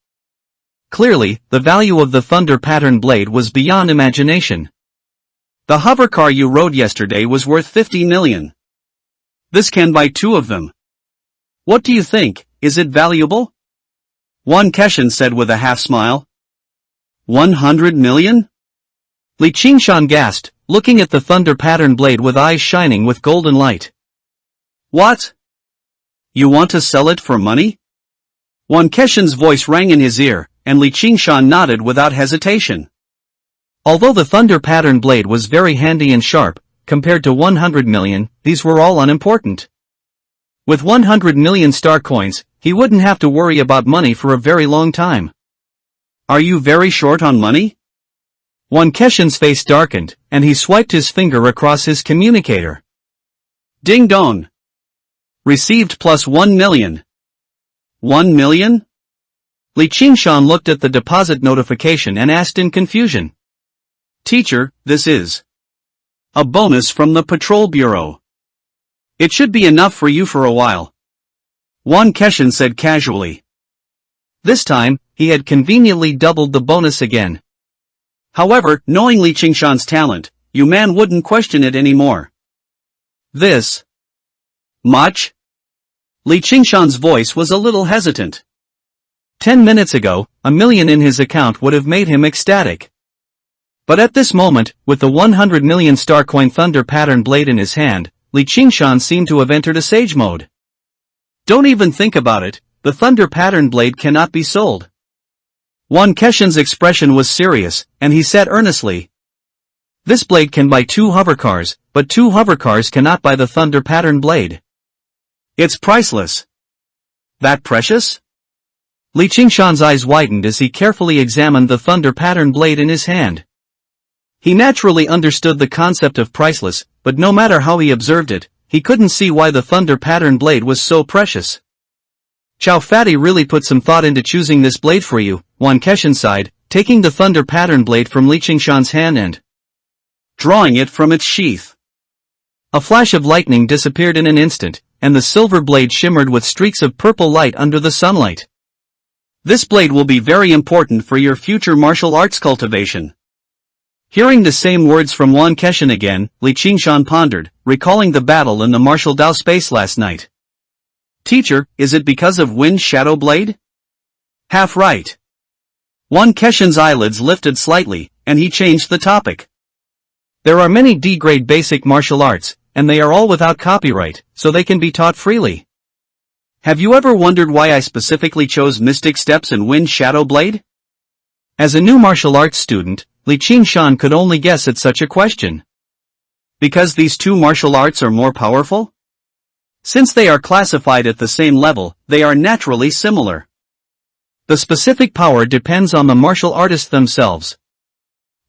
Clearly, the value of the thunder pattern blade was beyond imagination. The hovercar you rode yesterday was worth 50 million. This can buy 2 of them. What do you think, is it valuable? Wan Keshan said with a half-smile. 100 million? Li Qingshan gasped, looking at the thunder pattern blade with eyes shining with golden light. What? You want to sell it for money? Wan Keshan's voice rang in his ear, and Li Qingshan nodded without hesitation. Although the thunder pattern blade was very handy and sharp, compared to 100 million, these were all unimportant. With 100 million star coins, he wouldn't have to worry about money for a very long time. Are you very short on money? Wan Keshan's face darkened, and he swiped his finger across his communicator. Ding dong. Received plus 1 million. 1 million? Li Qingshan looked at the deposit notification and asked in confusion. Teacher, this is a bonus from the patrol bureau. It should be enough for you for a while. Wan Keshan said casually. This time, he had conveniently doubled the bonus again. However, knowing Li Qingshan's talent, you man wouldn't question it anymore. This much? Li Qingshan's voice was a little hesitant. 10 minutes ago, 1 million in his account would have made him ecstatic. But at this moment, with the 100 million star coin thunder pattern blade in his hand, Li Qingshan seemed to have entered a sage mode. Don't even think about it, the thunder pattern blade cannot be sold. Wan Keshan's expression was serious, and he said earnestly. This blade can buy 2 hovercars, but 2 hovercars cannot buy the thunder pattern blade. It's priceless. That precious? Li Qingshan's eyes widened as he carefully examined the thunder pattern blade in his hand. He naturally understood the concept of priceless, but no matter how he observed it, he couldn't see why the thunder pattern blade was so precious. Chow Fatty really put some thought into choosing this blade for you, Wan Keshan sighed, taking the thunder pattern blade from Li Qingshan's hand and drawing it from its sheath. A flash of lightning disappeared in an instant, and the silver blade shimmered with streaks of purple light under the sunlight. This blade will be very important for your future martial arts cultivation. Hearing the same words from Wan Keshan again, Li Qingshan pondered, recalling the battle in the martial Dao space last night. Teacher, is it because of Wind Shadow Blade? Half right. Wan Keshin's eyelids lifted slightly, and he changed the topic. There are many D-grade basic martial arts, and they are all without copyright, so they can be taught freely. Have you ever wondered why I specifically chose Mystic Steps and Wind Shadow Blade? As a new martial arts student, Li Qingshan could only guess at such a question. Because these two martial arts are more powerful? Since they are classified at the same level, they are naturally similar. The specific power depends on the martial artists themselves.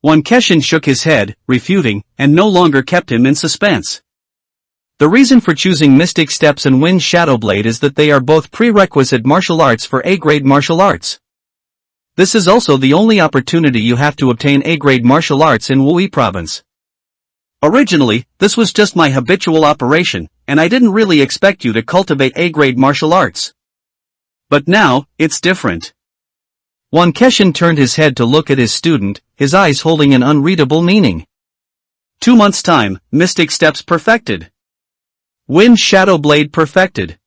Wan Keshin shook his head, refuting, and no longer kept him in suspense. The reason for choosing Mystic Steps and Wind Shadow Blade is that they are both prerequisite martial arts for A-grade martial arts. This is also the only opportunity you have to obtain A-grade martial arts in Wui province. Originally, this was just my habitual operation, and I didn't really expect you to cultivate A-grade martial arts. But now, it's different. Wan Keshin turned his head to look at his student, his eyes holding an unreadable meaning. 2 months' time, Mystic Steps perfected. Wind Shadow Blade perfected.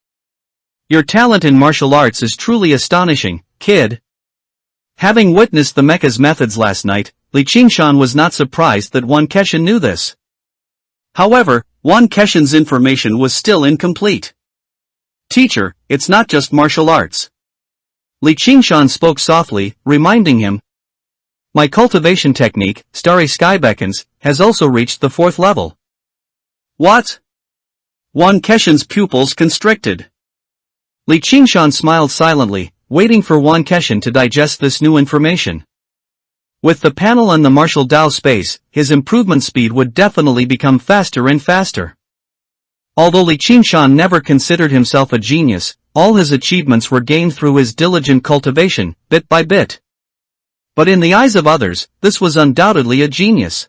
Your talent in martial arts is truly astonishing, kid. Having witnessed the mecha's methods last night, Li Qingshan was not surprised that Wan Keshin knew this. However, Wan Keshin's information was still incomplete. Teacher, it's not just martial arts. Li Qingshan spoke softly, reminding him. My cultivation technique, Starry Sky Beckons, has also reached the 4th level. What? Wan Keshin's pupils constricted. Li Qingshan smiled silently, waiting for Wan Keshin to digest this new information. With the panel and the martial Dao space, his improvement speed would definitely become faster and faster. Although Li Qingshan never considered himself a genius, all his achievements were gained through his diligent cultivation, bit by bit. But in the eyes of others, this was undoubtedly a genius.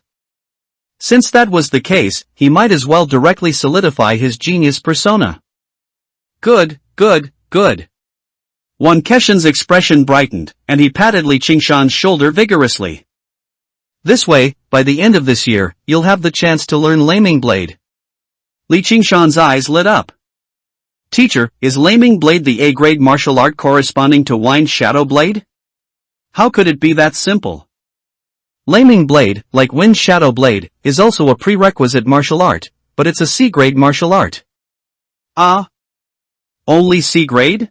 Since that was the case, he might as well directly solidify his genius persona. Good, good, good. Wan Keshin's expression brightened, and he patted Li Qingshan's shoulder vigorously. This way, by the end of this year, you'll have the chance to learn Laming Blade. Li Qingshan's eyes lit up. Teacher, is Laming Blade the A-grade martial art corresponding to Wind Shadow Blade? How could it be that simple? Laming Blade, like Wind Shadow Blade, is also a prerequisite martial art, but it's a C-grade martial art. Ah? Only C-grade?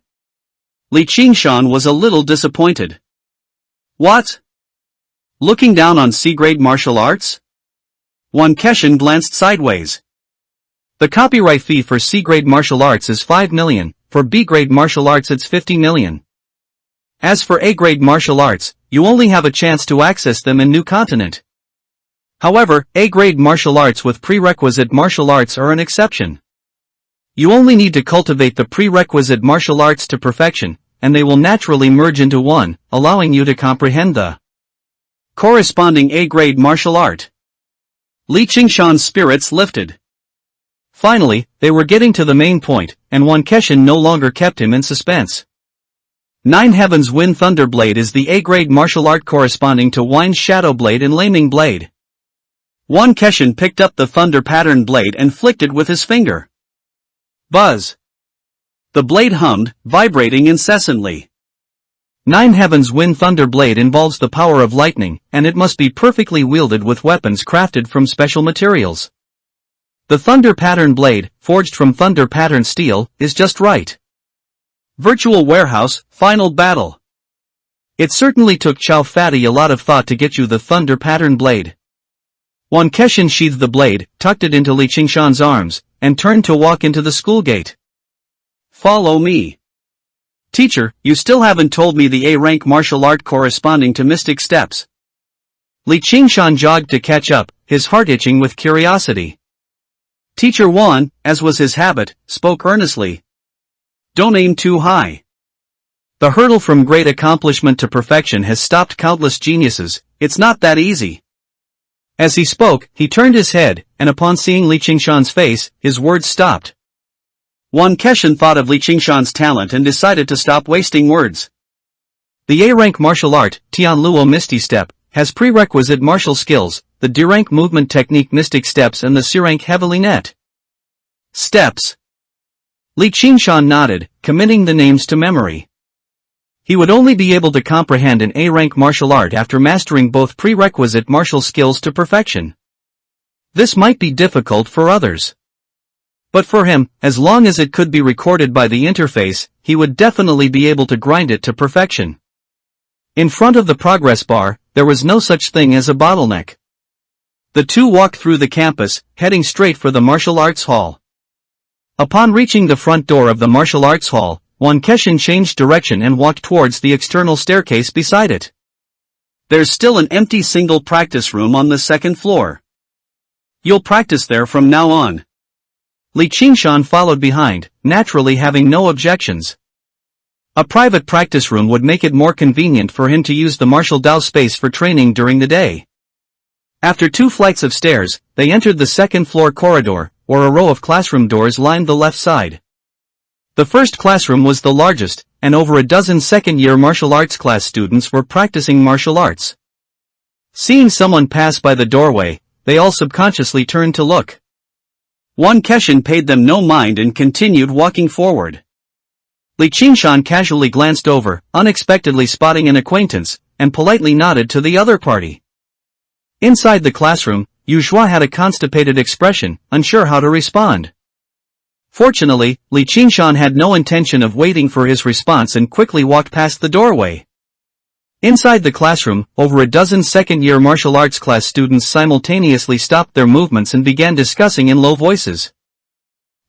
Li Qingshan was a little disappointed. What? Looking down on C-grade martial arts? Wan Keshin glanced sideways. The copyright fee for C-grade martial arts is 5 million, for B-grade martial arts it's 50 million. As for A-grade martial arts, you only have a chance to access them in New Continent. However, A-grade martial arts with prerequisite martial arts are an exception. You only need to cultivate the prerequisite martial arts to perfection, and they will naturally merge into one, allowing you to comprehend the corresponding A-grade martial art. Li Qingshan's spirits lifted. Finally, they were getting to the main point, and Wan Keshin no longer kept him in suspense. Nine Heaven's Wind Thunder Blade is the A-grade martial art corresponding to Wind Shadow Blade and Laming Blade. Wan Keshin picked up the thunder pattern blade and flicked it with his finger. Buzz! The blade hummed, vibrating incessantly. Nine Heaven's Wind Thunder Blade involves the power of lightning, and it must be perfectly wielded with weapons crafted from special materials. The thunder pattern blade, forged from thunder pattern steel, is just right. Virtual Warehouse, Final Battle. It certainly took Chow Fatty a lot of thought to get you the thunder pattern blade. Wan Keshin sheathed the blade, tucked it into Li Qingshan's arms, and turned to walk into the school gate. Follow me. Teacher, you still haven't told me the A-rank martial art corresponding to Mystic Steps. Li Qingshan jogged to catch up, his heart itching with curiosity. Teacher Wan, as was his habit, spoke earnestly. Don't aim too high. The hurdle from great accomplishment to perfection has stopped countless geniuses, it's not that easy. As he spoke, he turned his head, and upon seeing Li Qingshan's face, his words stopped. Wan Keshin thought of Li Qingshan's talent and decided to stop wasting words. The A-rank martial art, Tianluo Misty Step, has prerequisite martial skills, the D-rank movement technique Mystic Steps and the C-rank Heavily Net Steps. Li Qingshan nodded, committing the names to memory. He would only be able to comprehend an A-rank martial art after mastering both prerequisite martial skills to perfection. This might be difficult for others. But for him, as long as it could be recorded by the interface, he would definitely be able to grind it to perfection. In front of the progress bar, there was no such thing as a bottleneck. The two walked through the campus, heading straight for the martial arts hall. Upon reaching the front door of the martial arts hall, Wan Keshin changed direction and walked towards the external staircase beside it. There's still an empty single practice room on the second floor. You'll practice there from now on. Li Qingshan followed behind, naturally having no objections. A private practice room would make it more convenient for him to use the martial Dao space for training during the day. After 2 flights of stairs, they entered the second-floor corridor, where a row of classroom doors lined the left side. The first classroom was the largest, and over a dozen second-year martial arts class students were practicing martial arts. Seeing someone pass by the doorway, they all subconsciously turned to look. Wan Keshin paid them no mind and continued walking forward. Li Qingshan casually glanced over, unexpectedly spotting an acquaintance, and politely nodded to the other party. Inside the classroom, Yu Zhuo had a constipated expression, unsure how to respond. Fortunately, Li Qingshan had no intention of waiting for his response and quickly walked past the doorway. Inside the classroom, over a dozen second-year martial arts class students simultaneously stopped their movements and began discussing in low voices.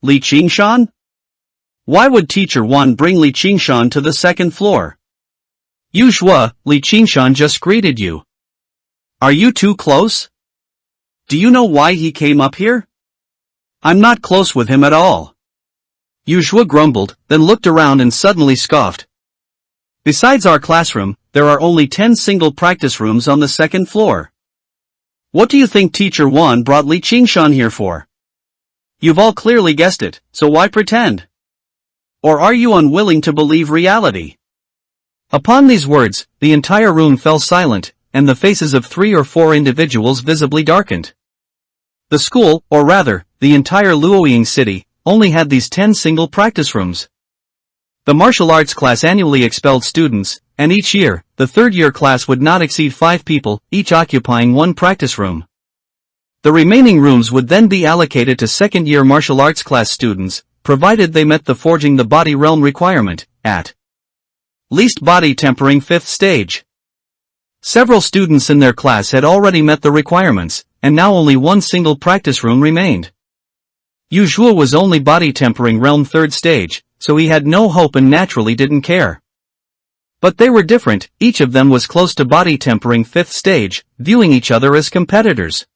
Li Qingshan? Why would Teacher Wan bring Li Qingshan to the second floor? Yu Zhuo, Li Qingshan just greeted you. Are you too close? Do you know why he came up here? I'm not close with him at all. Yu Zhuo grumbled, then looked around and suddenly scoffed. Besides our classroom, there are only 10 single practice rooms on the second floor. What do you think Teacher Wan brought Li Qingshan here for? You've all clearly guessed it, so why pretend? Or are you unwilling to believe reality? Upon these words, the entire room fell silent, and the faces of 3 or 4 individuals visibly darkened. The school, or rather, the entire Luoying city, only had these 10 single practice rooms. The martial arts class annually expelled students, and each year, the third-year class would not exceed 5 people, each occupying 1 practice room. The remaining rooms would then be allocated to second-year martial arts class students, provided they met the forging the body realm requirement, at least body tempering 5th stage. Several students in their class had already met the requirements, and now only 1 single practice room remained. Yu Zhuo was only body tempering realm 3rd stage, so he had no hope and naturally didn't care. But they were different, each of them was close to body tempering 5th stage, viewing each other as competitors.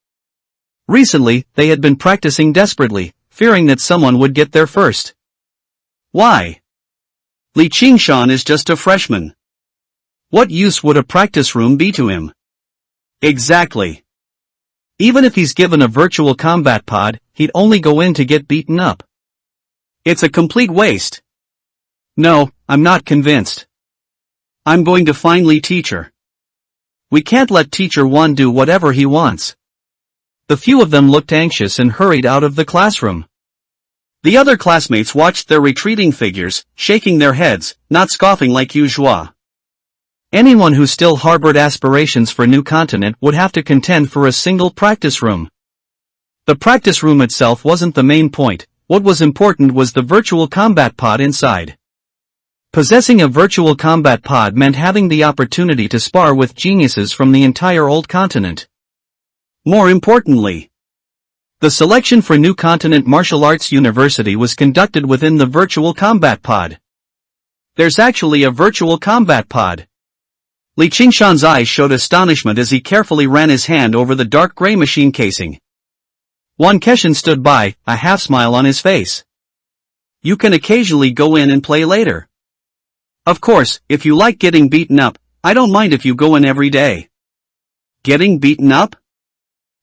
Recently, they had been practicing desperately, fearing that someone would get there first. Why? Li Qingshan is just a freshman. What use would a practice room be to him? Exactly. Even if he's given a virtual combat pod, he'd only go in to get beaten up. It's a complete waste. No, I'm not convinced. I'm going to find Li Teacher. We can't let Teacher Wan do whatever he wants. The few of them looked anxious and hurried out of the classroom. The other classmates watched their retreating figures, shaking their heads, not scoffing like Yu Zhuo. Anyone who still harbored aspirations for New Continent would have to contend for a single practice room. The practice room itself wasn't the main point. What was important was the virtual combat pod inside. Possessing a virtual combat pod meant having the opportunity to spar with geniuses from the entire old continent. More importantly, the selection for New Continent Martial Arts University was conducted within the virtual combat pod. There's actually a virtual combat pod. Li Qingshan's eyes showed astonishment as he carefully ran his hand over the dark gray machine casing. Wan Keshin stood by, a half-smile on his face. You can occasionally go in and play later. Of course, if you like getting beaten up, I don't mind if you go in every day. Getting beaten up?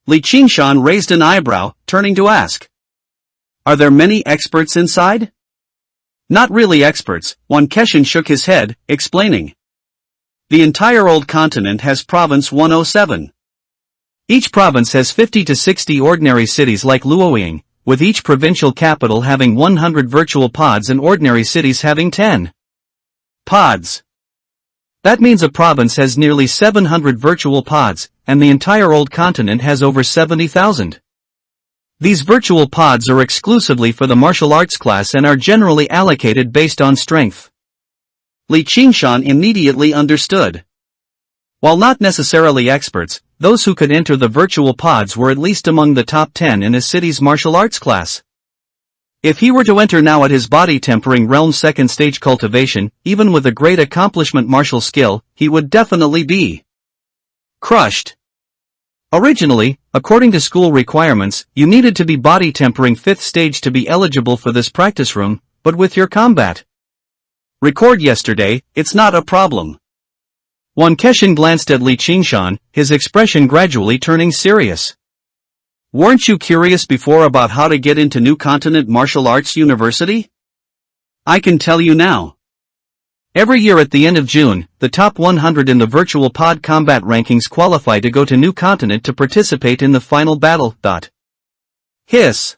Li Qingshan raised an eyebrow, turning to ask. Are there many experts inside? Not really experts, Wan Keshin shook his head, explaining. The entire old continent has Province 107. Each province has 50 to 60 ordinary cities like Luoying, with each provincial capital having 100 virtual pods and ordinary cities having 10 pods. That means a province has nearly 700 virtual pods, and the entire old continent has over 70,000. These virtual pods are exclusively for the martial arts class and are generally allocated based on strength. Li Qingshan immediately understood. While not necessarily experts, those who could enter the virtual pods were at least among the top 10 in his city's martial arts class. If he were to enter now at his body-tempering realm's second stage cultivation, even with a great accomplishment martial skill, he would definitely be crushed. Originally, according to school requirements, you needed to be body-tempering 5th stage to be eligible for this practice room, but with your combat record yesterday, it's not a problem. Wan Keshin glanced at Li Qingshan, his expression gradually turning serious. Weren't you curious before about how to get into New Continent Martial Arts University? I can tell you now. Every year at the end of June, the top 100 in the virtual pod combat rankings qualify to go to New Continent to participate in the final battle. Hiss.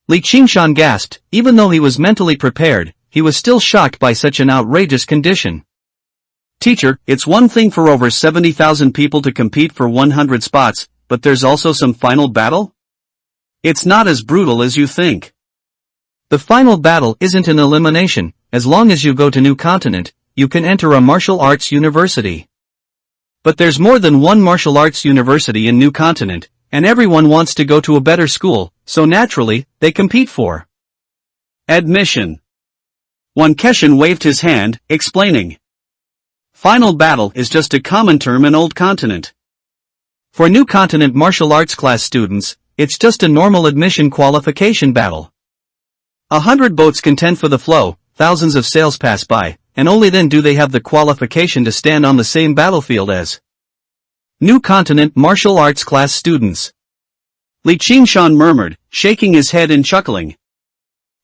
Li Qingshan gasped. Even though he was mentally prepared, he was still shocked by such an outrageous condition. Teacher, it's one thing for over 70,000 people to compete for 100 spots, but there's also some final battle? It's not as brutal as you think. The final battle isn't an elimination. As long as you go to New Continent, you can enter a martial arts university. But there's more than one martial arts university in New Continent, and everyone wants to go to a better school, so naturally, they compete for admission. Wan Keshin waved his hand, explaining. Final battle is just a common term in Old Continent. For New Continent martial arts class students, it's just a normal admission qualification battle. 100 boats contend for the flow, thousands of sails pass by, and only then do they have the qualification to stand on the same battlefield as New Continent martial arts class students. Li Qingshan murmured, shaking his head and chuckling.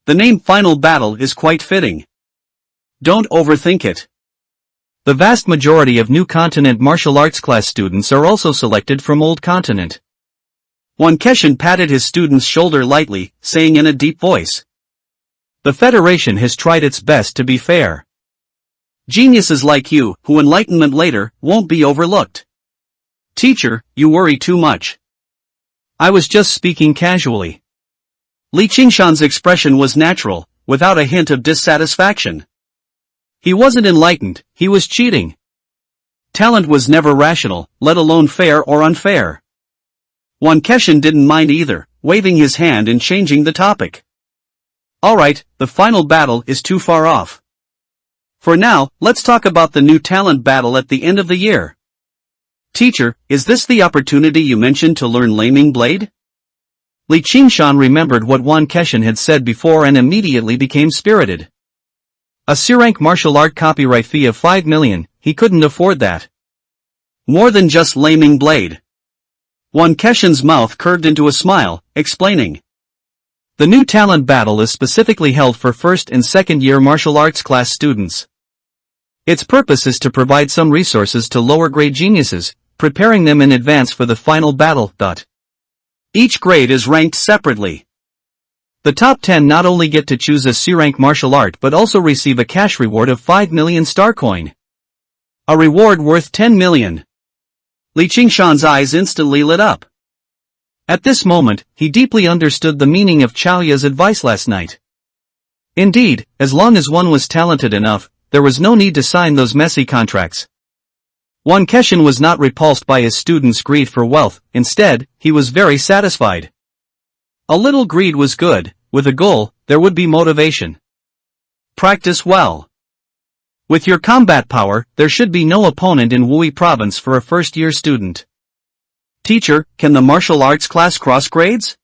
The name Final Battle is quite fitting. Don't overthink it. The vast majority of New Continent martial arts class students are also selected from Old Continent. Wan Keshin patted his student's shoulder lightly, saying in a deep voice. The Federation has tried its best to be fair. Geniuses like you, who enlightenment later, won't be overlooked. Teacher, you worry too much. I was just speaking casually. Li Qingshan's expression was natural, without a hint of dissatisfaction. He wasn't enlightened, he was cheating. Talent was never rational, let alone fair or unfair. Wan Keshin didn't mind either, waving his hand and changing the topic. Alright, the final battle is too far off. For now, let's talk about the new talent battle at the end of the year. Teacher, is this the opportunity you mentioned to learn Laming Blade? Li Qingshan remembered what Wan Keshin had said before and immediately became spirited. A C-rank martial art copyright fee of 5 million, he couldn't afford that. More than just Laming Blade. Wan Keshin's mouth curved into a smile, explaining. The new talent battle is specifically held for first and second year martial arts class students. Its purpose is to provide some resources to lower grade geniuses, preparing them in advance for the final battle. Each grade is ranked separately. The top 10 not only get to choose a C-rank martial art but also receive a cash reward of 5 million star coin. A reward worth 10 million. Li Qingshan's eyes instantly lit up. At this moment, he deeply understood the meaning of Chao Ya's advice last night. Indeed, as long as one was talented enough, there was no need to sign those messy contracts. Wan Keshin was not repulsed by his student's greed for wealth, instead, he was very satisfied. A little greed was good, with a goal, there would be motivation. Practice well. With your combat power, there should be no opponent in Wui province for a first-year student. Teacher, can the martial arts class cross grades?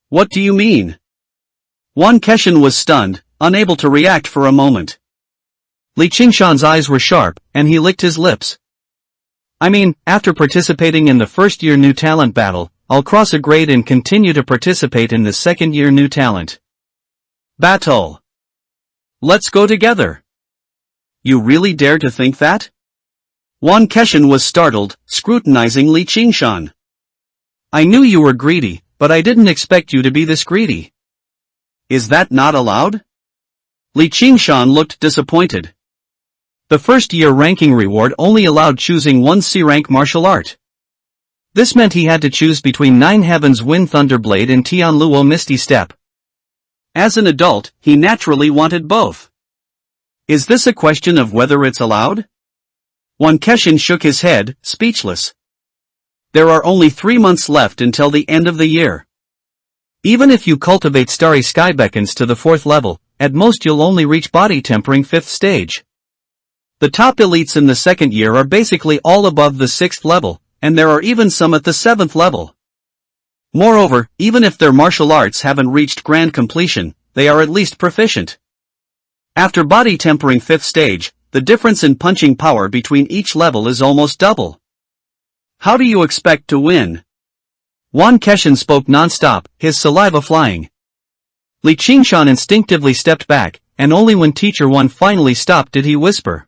What do you mean? Wan Keshin was stunned, unable to react for a moment. Li Qingshan's eyes were sharp, and he licked his lips. I mean, after participating in the first-year new talent battle, I'll cross a grade and continue to participate in the second-year new talent battle. Let's go together. You really dare to think that? Wan Keshin was startled, scrutinizing Li Qingshan. I knew you were greedy, but I didn't expect you to be this greedy. Is that not allowed? Li Qingshan looked disappointed. The first-year ranking reward only allowed choosing one C-rank martial art. This meant he had to choose between Nine Heavens Wind Thunderblade and Tianluo Misty Step. As an adult, he naturally wanted both. Is this a question of whether it's allowed? Wan Keshin shook his head, speechless. There are only 3 months left until the end of the year. Even if you cultivate Starry Sky Beckons to the 4th level, at most you'll only reach body tempering 5th stage. The top elites in the 2nd year are basically all above the 6th level, and there are even some at the 7th level. Moreover, even if their martial arts haven't reached grand completion, they are at least proficient. After body tempering 5th stage, the difference in punching power between each level is almost double. How do you expect to win? Wan Keshin spoke non-stop, his saliva flying. Li Qingshan instinctively stepped back, and only when Teacher Wan finally stopped did he whisper.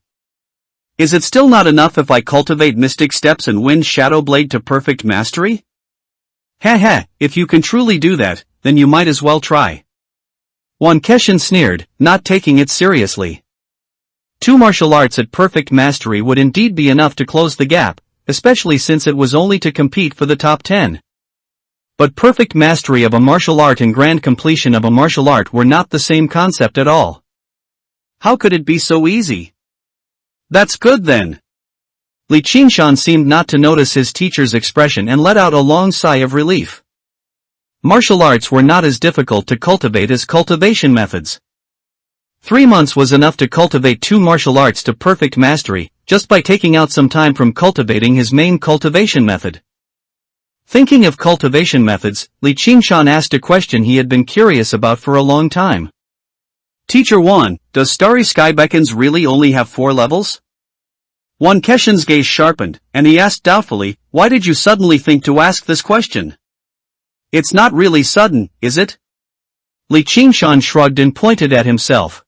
Is it still not enough if I cultivate Mystic Steps and win Shadow Blade to perfect mastery? Ha, if you can truly do that, then you might as well try. Wan Keshin sneered, not taking it seriously. 2 martial arts at perfect mastery would indeed be enough to close the gap, especially since it was only to compete for the top 10. But perfect mastery of a martial art and grand completion of a martial art were not the same concept at all. How could it be so easy? That's good then. Li Qingshan seemed not to notice his teacher's expression and let out a long sigh of relief. Martial arts were not as difficult to cultivate as cultivation methods. 3 months was enough to cultivate 2 martial arts to perfect mastery, just by taking out some time from cultivating his main cultivation method. Thinking of cultivation methods, Li Qingshan asked a question he had been curious about for a long time. Teacher Wan, does Starry Sky Beckons really only have 4 levels? Wan Keshin's gaze sharpened, and he asked doubtfully, why did you suddenly think to ask this question? It's not really sudden, is it? Li Qingshan shrugged and pointed at himself.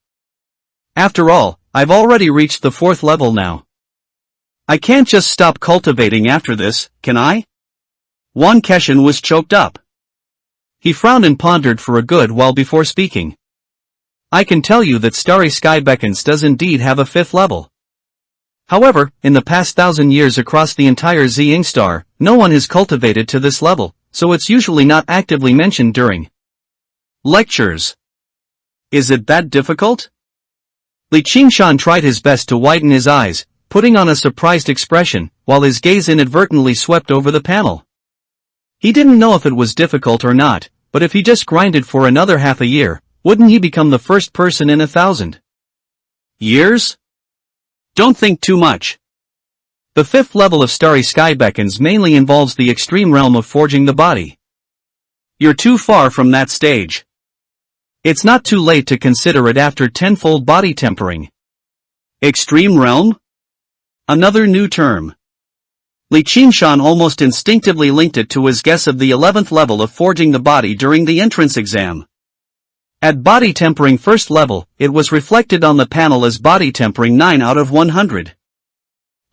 After all, I've already reached the 4th level now. I can't just stop cultivating after this, can I? Wan Keshin was choked up. He frowned and pondered for a good while before speaking. I can tell you that Starry Sky Beckons does indeed have a 5th level. However, in the past 1,000 years across the entire Ziying Star, no one has cultivated to this level, so it's usually not actively mentioned during lectures. Is it that difficult? Li Qingshan tried his best to widen his eyes, putting on a surprised expression, while his gaze inadvertently swept over the panel. He didn't know if it was difficult or not, but if he just grinded for another half a year, wouldn't he become the first person in 1,000 years? Don't think too much. The 5th level of Starry Sky Beckons mainly involves the extreme realm of forging the body. You're too far from that stage. It's not too late to consider it after 10-fold body tempering. Extreme realm? Another new term. Li Qingshan almost instinctively linked it to his guess of the 11th level of forging the body during the entrance exam. At body tempering 1st level, it was reflected on the panel as body tempering 9 out of 100.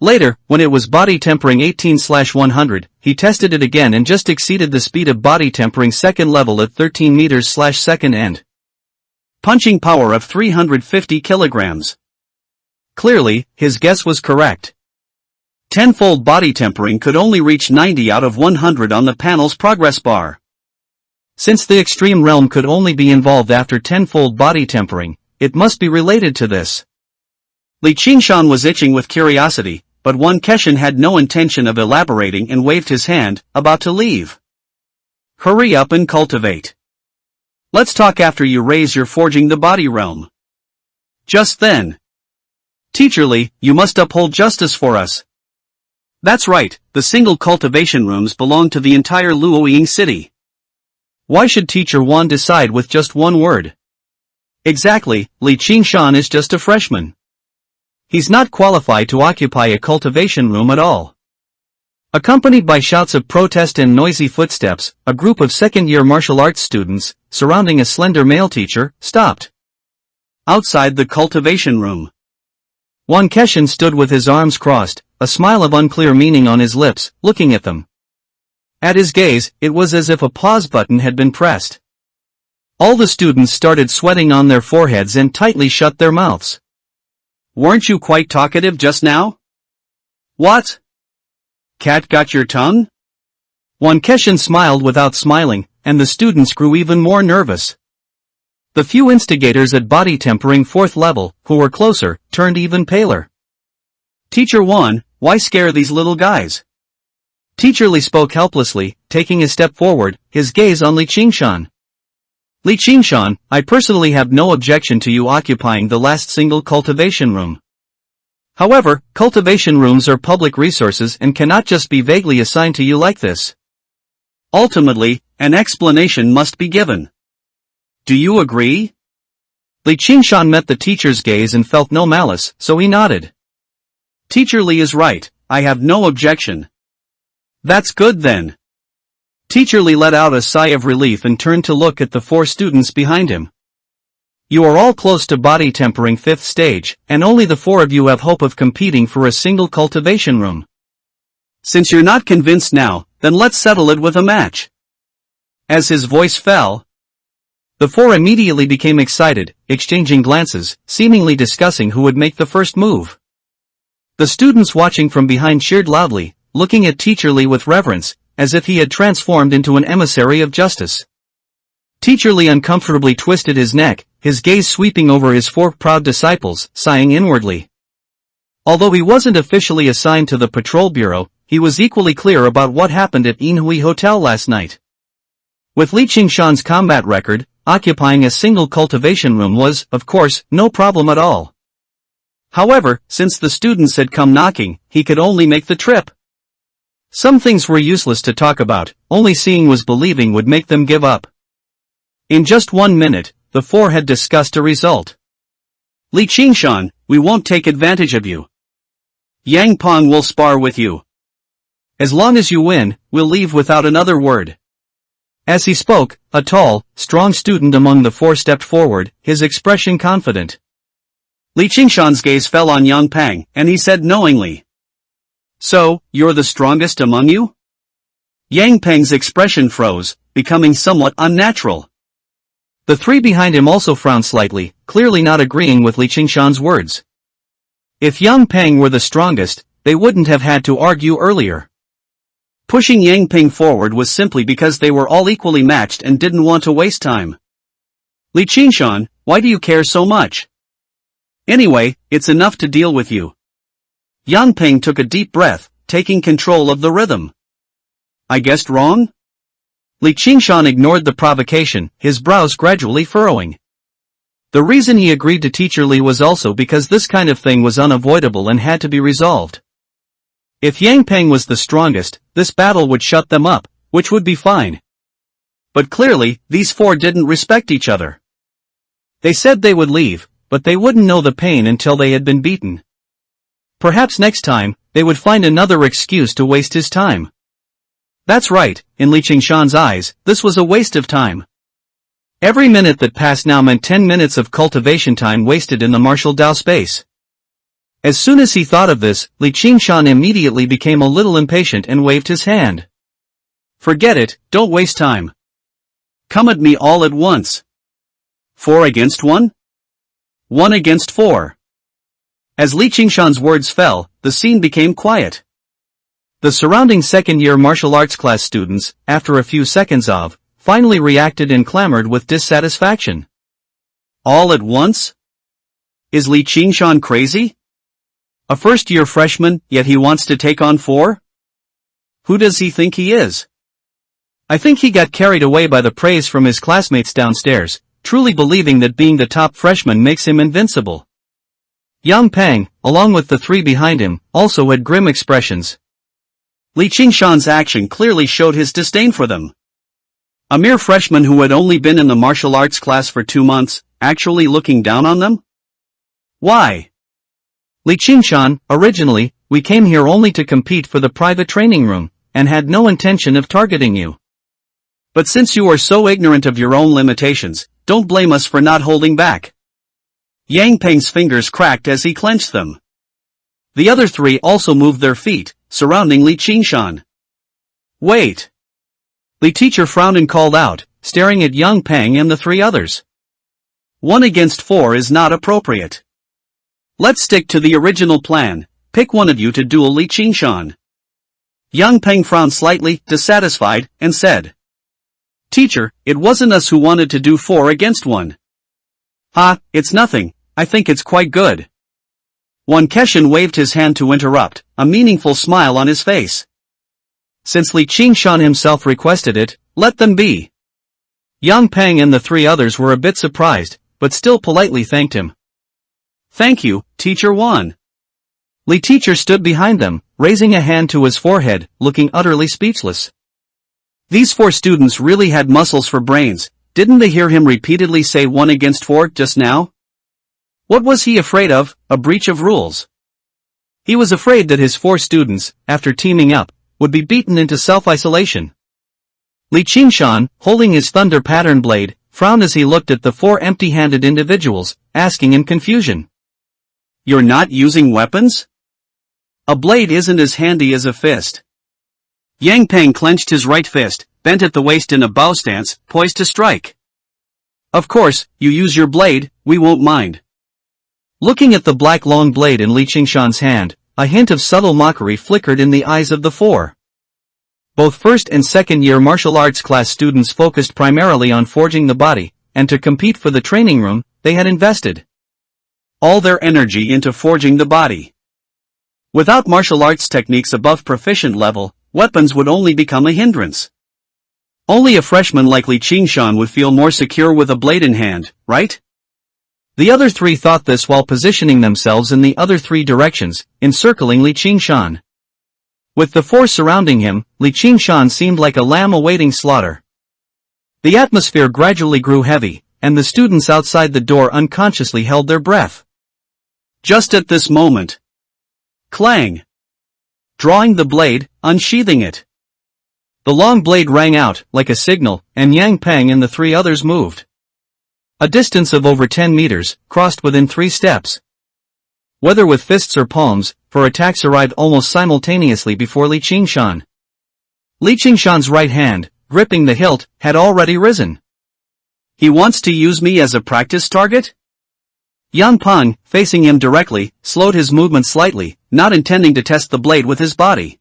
Later, when it was body tempering 18/100, he tested it again and just exceeded the speed of body tempering 2nd level at 13 meters/second and punching power of 350 kilograms. Clearly, his guess was correct. 10-fold body tempering could only reach 90 out of 100 on the panel's progress bar. Since the extreme realm could only be involved after 10-fold body tempering, it must be related to this. Li Qingshan was itching with curiosity, but Wan Keshin had no intention of elaborating and waved his hand, about to leave. Hurry up and cultivate. Let's talk after you raise your forging the body realm. Just then. Teacher Li, you must uphold justice for us. That's right, the single cultivation rooms belong to the entire Luoying city. Why should Teacher Wan decide with just one word? Exactly, Li Qingshan is just a freshman. He's not qualified to occupy a cultivation room at all. Accompanied by shouts of protest and noisy footsteps, a group of second-year martial arts students, surrounding a slender male teacher, stopped outside the cultivation room. Wan Keshin stood with his arms crossed, a smile of unclear meaning on his lips, looking at them. At his gaze, it was as if a pause button had been pressed. All the students started sweating on their foreheads and tightly shut their mouths. Weren't you quite talkative just now? What? Cat got your tongue? One Keshin smiled without smiling, and the students grew even more nervous. The few instigators at body tempering 4th level, who were closer, turned even paler. Teacher 1, why scare these little guys? Teacher Li spoke helplessly, taking a step forward, his gaze on Li Qingshan. Li Qingshan, I personally have no objection to you occupying the last single cultivation room. However, cultivation rooms are public resources and cannot just be vaguely assigned to you like this. Ultimately, an explanation must be given. Do you agree? Li Qingshan met the teacher's gaze and felt no malice, so he nodded. Teacher Li is right, I have no objection. That's good then. Teacher Li let out a sigh of relief and turned to look at the 4 students behind him. You are all close to body tempering 5th stage, and only the 4 of you have hope of competing for a single cultivation room. Since you're not convinced now, then let's settle it with a match. As his voice fell, the 4 immediately became excited, exchanging glances, seemingly discussing who would make the first move. The students watching from behind cheered loudly, looking at Teacher Li with reverence, as if he had transformed into an emissary of justice. Teacher Li uncomfortably twisted his neck, his gaze sweeping over his 4 proud disciples, sighing inwardly. Although he wasn't officially assigned to the patrol bureau, he was equally clear about what happened at Inhui Hotel last night. With Li Qingshan's combat record, occupying a single cultivation room was, of course, no problem at all. However, since the students had come knocking, he could only make the trip. Some things were useless to talk about, only seeing was believing would make them give up. In just 1 minute, the 4 had discussed a result. Li Qingshan, we won't take advantage of you. Yang Peng will spar with you. As long as you win, we'll leave without another word. As he spoke, a tall, strong student among the 4 stepped forward, his expression confident. Li Qingshan's gaze fell on Yang Peng, and he said knowingly. So, you're the strongest among you? Yang Peng's expression froze, becoming somewhat unnatural. The 3 behind him also frowned slightly, clearly not agreeing with Li Qingshan's words. If Yang Peng were the strongest, they wouldn't have had to argue earlier. Pushing Yang Peng forward was simply because they were all equally matched and didn't want to waste time. Li Qingshan, why do you care so much? Anyway, it's enough to deal with you. Yang Peng took a deep breath, taking control of the rhythm. I guessed wrong? Li Qingshan ignored the provocation, his brows gradually furrowing. The reason he agreed to Teacher Li was also because this kind of thing was unavoidable and had to be resolved. If Yang Peng was the strongest, this battle would shut them up, which would be fine. But clearly, these 4 didn't respect each other. They said they would leave, but they wouldn't know the pain until they had been beaten. Perhaps next time, they would find another excuse to waste his time. That's right, in Li Qingshan's eyes, this was a waste of time. Every minute that passed now meant 10 minutes of cultivation time wasted in the martial Dao space. As soon as he thought of this, Li Qingshan immediately became a little impatient and waved his hand. Forget it, don't waste time. Come at me all at once. 4 against 1? 1 against 4. As Li Qingshan's words fell, the scene became quiet. The surrounding second-year martial arts class students, after a few seconds finally reacted and clamored with dissatisfaction. All at once? Is Li Qingshan crazy? A first-year freshman, yet he wants to take on 4? Who does he think he is? I think he got carried away by the praise from his classmates downstairs, truly believing that being the top freshman makes him invincible. Yang Peng, along with the 3 behind him, also had grim expressions. Li Qingshan's action clearly showed his disdain for them. A mere freshman who had only been in the martial arts class for 2 months, actually looking down on them? Why? Li Qingshan, originally, we came here only to compete for the private training room, and had no intention of targeting you. But since you are so ignorant of your own limitations, don't blame us for not holding back. Yang Peng's fingers cracked as he clenched them. The other 3 also moved their feet, surrounding Li Qingshan. Wait. The teacher frowned and called out, staring at young Pang and the three others. 1 against 4 is not appropriate. Let's stick to the original plan. Pick one of you to duel Li Qingshan. Young Peng frowned slightly, dissatisfied, and said, Teacher, it wasn't us who wanted to do 4 against 1. Ah, it's nothing, I think it's quite good. Wan Keshan waved his hand to interrupt, a meaningful smile on his face. Since Li Qingshan himself requested it, let them be. Young Peng and the three others were a bit surprised, but still politely thanked him. Thank you, Teacher Wan. Li teacher stood behind them, raising a hand to his forehead, looking utterly speechless. These 4 students really had muscles for brains. Didn't they hear him repeatedly say 1 against 4 just now? What was he afraid of? A breach of rules. He was afraid that his 4 students, after teaming up, would be beaten into self-isolation. Li Qingshan, holding his thunder pattern blade, frowned as he looked at the 4 empty-handed individuals, asking in confusion. You're not using weapons? A blade isn't as handy as a fist. Yang Peng clenched his right fist, bent at the waist in a bow stance, poised to strike. Of course, you use your blade, we won't mind. Looking at the black long blade in Li Qingshan's hand, a hint of subtle mockery flickered in the eyes of the 4. Both first and second year martial arts class students focused primarily on forging the body, and to compete for the training room, they had invested all their energy into forging the body. Without martial arts techniques above proficient level, weapons would only become a hindrance. Only a freshman like Li Qingshan would feel more secure with a blade in hand, right? The other 3 thought this while positioning themselves in the other 3 directions, encircling Li Qingshan. With the 4 surrounding him, Li Qingshan seemed like a lamb awaiting slaughter. The atmosphere gradually grew heavy, and the students outside the door unconsciously held their breath. Just at this moment. Clang! Drawing the blade, unsheathing it. The long blade rang out, like a signal, and Yang Peng and the 3 others moved. A distance of over 10 meters, crossed within 3 steps. Whether with fists or palms, 4 attacks arrived almost simultaneously before Li Qingshan. Li Qingshan's right hand, gripping the hilt, had already risen. He wants to use me as a practice target? Yang Peng, facing him directly, slowed his movement slightly, not intending to test the blade with his body.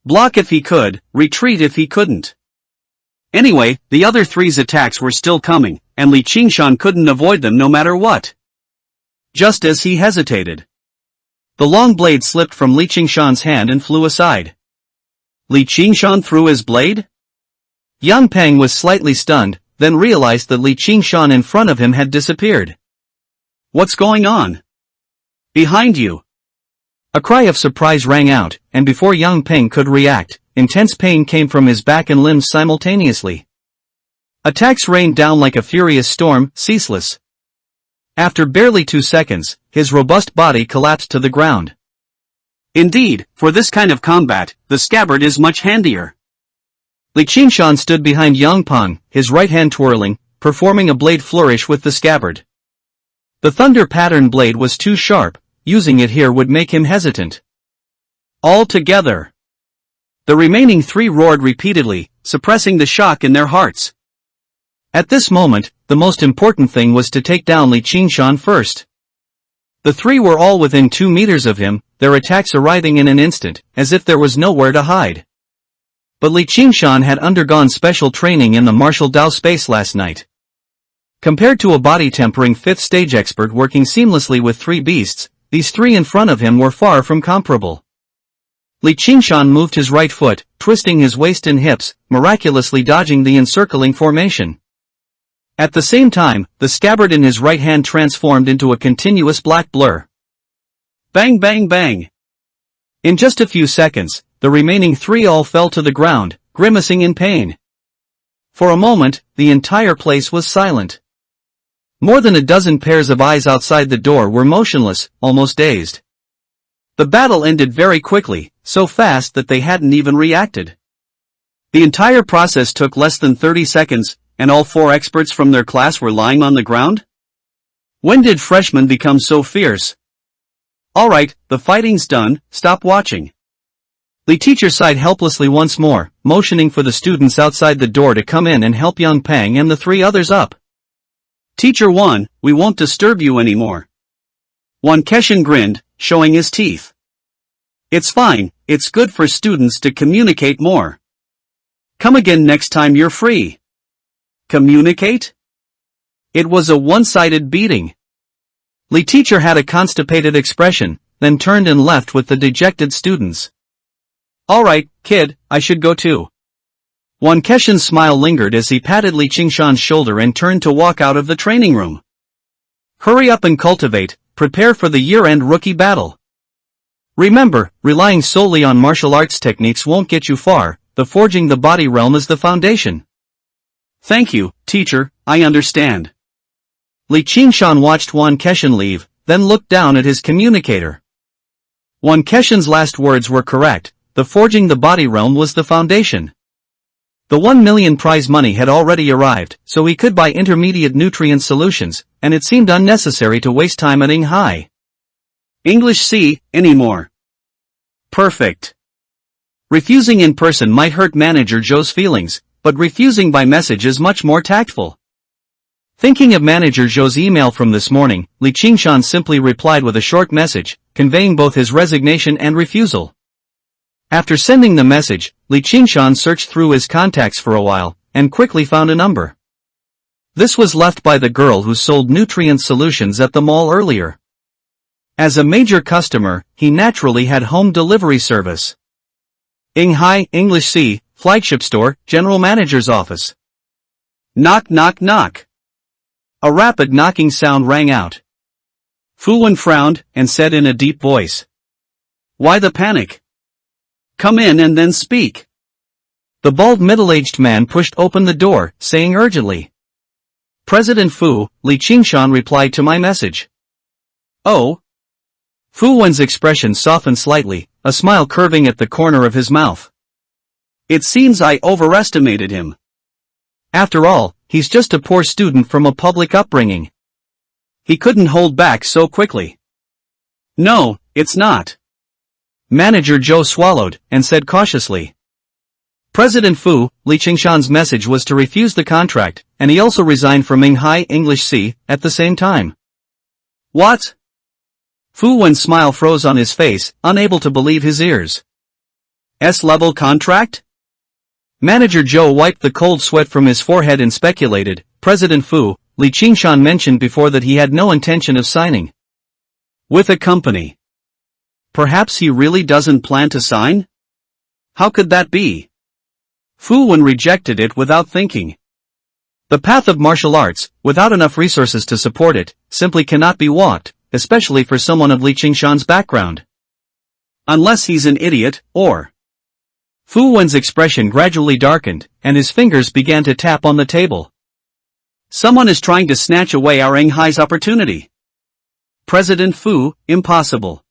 Block if he could, retreat if he couldn't. Anyway, the other 3's attacks were still coming, and Li Qingshan couldn't avoid them no matter what. Just as he hesitated, the long blade slipped from Li Qingshan's hand and flew aside. Li Qingshan threw his blade? Yang Peng was slightly stunned, then realized that Li Qingshan in front of him had disappeared. What's going on? Behind you! A cry of surprise rang out, and before Yang Peng could react, intense pain came from his back and limbs simultaneously. Attacks rained down like a furious storm, ceaseless. After barely 2 seconds, his robust body collapsed to the ground. Indeed, for this kind of combat, the scabbard is much handier. Li Qingshan stood behind Yang Peng, his right hand twirling, performing a blade flourish with the scabbard. The thunder pattern blade was too sharp, using it here would make him hesitant. All together. The remaining 3 roared repeatedly, suppressing the shock in their hearts. At this moment, the most important thing was to take down Li Qingshan first. The 3 were all within 2 meters of him, their attacks arriving in an instant, as if there was nowhere to hide. But Li Qingshan had undergone special training in the martial Dao space last night. Compared to a body-tempering 5th stage expert working seamlessly with 3 beasts, these 3 in front of him were far from comparable. Li Qingshan moved his right foot, twisting his waist and hips, miraculously dodging the encircling formation. At the same time, the scabbard in his right hand transformed into a continuous black blur. Bang bang bang! In just a few seconds, the remaining 3 all fell to the ground, grimacing in pain. For a moment, the entire place was silent. More than a dozen pairs of eyes outside the door were motionless, almost dazed. The battle ended very quickly, so fast that they hadn't even reacted. The entire process took less than 30 seconds, and all 4 experts from their class were lying on the ground? When did freshmen become so fierce? Alright, the fighting's done, stop watching. The teacher sighed helplessly once more, motioning for the students outside the door to come in and help young Pang and the three others up. Teacher Wan, we won't disturb you anymore. Wan Keshan grinned, showing his teeth. It's fine, it's good for students to communicate more. Come again next time you're free. Communicate? It was a one-sided beating. The teacher had a constipated expression, then turned and left with the dejected students. Alright, kid, I should go too. Wan Keshan's smile lingered as he patted Li Qingshan's shoulder and turned to walk out of the training room. Hurry up and cultivate, prepare for the year-end rookie battle. Remember, relying solely on martial arts techniques won't get you far, the forging the body realm is the foundation. Thank you, teacher, I understand. Li Qingshan watched Wan Keshan leave, then looked down at his communicator. Wan Keshan's last words were correct. The forging the body realm was the foundation. The 1 million prize money had already arrived, so he could buy intermediate nutrient solutions, and it seemed unnecessary to waste time at High English C anymore. Perfect. Refusing in person might hurt Manager Zhou's feelings, but refusing by message is much more tactful. Thinking of Manager Zhou's email from this morning, Li Qingshan simply replied with a short message, conveying both his resignation and refusal. After sending the message, Li Qingshan searched through his contacts for a while, and quickly found a number. This was left by the girl who sold nutrient solutions at the mall earlier. As a major customer, he naturally had home delivery service. High English C, flagship store, general manager's office. Knock knock knock. A rapid knocking sound rang out. Fu Wen frowned, and said in a deep voice. Why the panic? Come in and then speak. The bald middle-aged man pushed open the door, saying urgently. President Fu, Li Qingshan replied to my message. Oh? Fu Wen's expression softened slightly, a smile curving at the corner of his mouth. It seems I overestimated him. After all, he's just a poor student from a public upbringing. He couldn't hold back so quickly. No, it's not. Manager Zhou swallowed, and said cautiously. President Fu, Li Qingshan's message was to refuse the contract, and he also resigned from High English C, at the same time. What? Fu Wen's smile froze on his face, unable to believe his ears. S-level contract? Manager Zhou wiped the cold sweat from his forehead and speculated, President Fu, Li Qingshan mentioned before that he had no intention of signing with a company. Perhaps he really doesn't plan to sign? How could that be? Fu Wen rejected it without thinking. The path of martial arts, without enough resources to support it, simply cannot be walked, especially for someone of Li Qingshan's background. Unless he's an idiot, or... Fu Wen's expression gradually darkened, and his fingers began to tap on the table. Someone is trying to snatch away our High's opportunity. President Fu, impossible.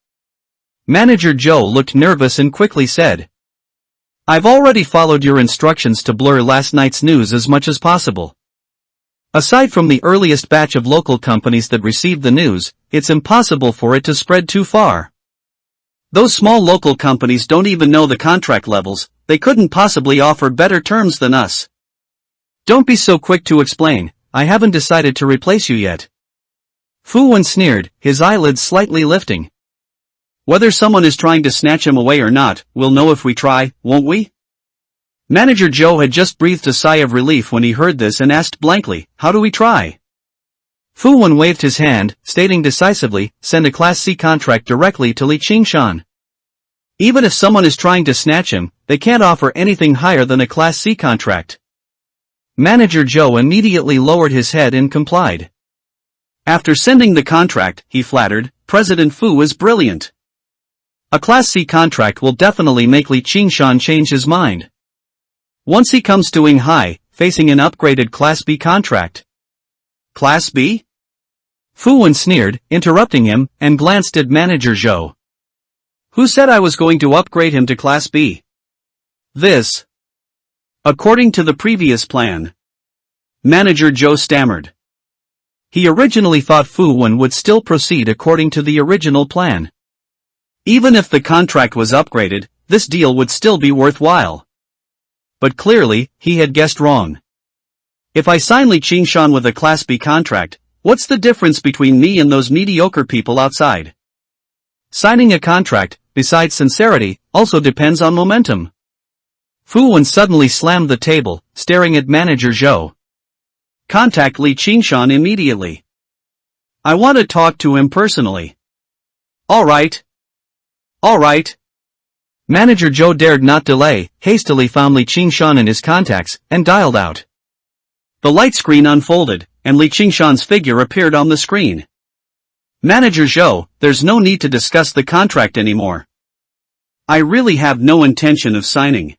Manager Zhou looked nervous and quickly said. I've already followed your instructions to blur last night's news as much as possible. Aside from the earliest batch of local companies that received the news, it's impossible for it to spread too far. Those small local companies don't even know the contract levels, they couldn't possibly offer better terms than us. Don't be so quick to explain, I haven't decided to replace you yet. Fu Wen sneered, his eyelids slightly lifting. Whether someone is trying to snatch him away or not, we'll know if we try, won't we? Manager Zhou had just breathed a sigh of relief when he heard this and asked blankly, how do we try? Fu Wen waved his hand, stating decisively, send a Class C contract directly to Li Qingshan. Even if someone is trying to snatch him, they can't offer anything higher than a Class C contract. Manager Zhou immediately lowered his head and complied. After sending the contract, he flattered, President Fu is brilliant. A Class C contract will definitely make Li Qingshan change his mind. Once he comes to High, facing an upgraded Class B contract. Class B? Fu Wen sneered, interrupting him, and glanced at Manager Zhou. Who said I was going to upgrade him to Class B? This. According to the previous plan. Manager Zhou stammered. He originally thought Fu Wen would still proceed according to the original plan. Even if the contract was upgraded, this deal would still be worthwhile. But clearly, he had guessed wrong. If I sign Li Qingshan with a Class B contract, what's the difference between me and those mediocre people outside? Signing a contract, besides sincerity, also depends on momentum. Fu Wen suddenly slammed the table, staring at Manager Zhou. Contact Li Qingshan immediately. I want to talk to him personally. Alright. Alright. Manager Zhou dared not delay, hastily found Li Qingshan in his contacts, and dialed out. The light screen unfolded, and Li Qingshan's figure appeared on the screen. Manager Zhou, there's no need to discuss the contract anymore. I really have no intention of signing.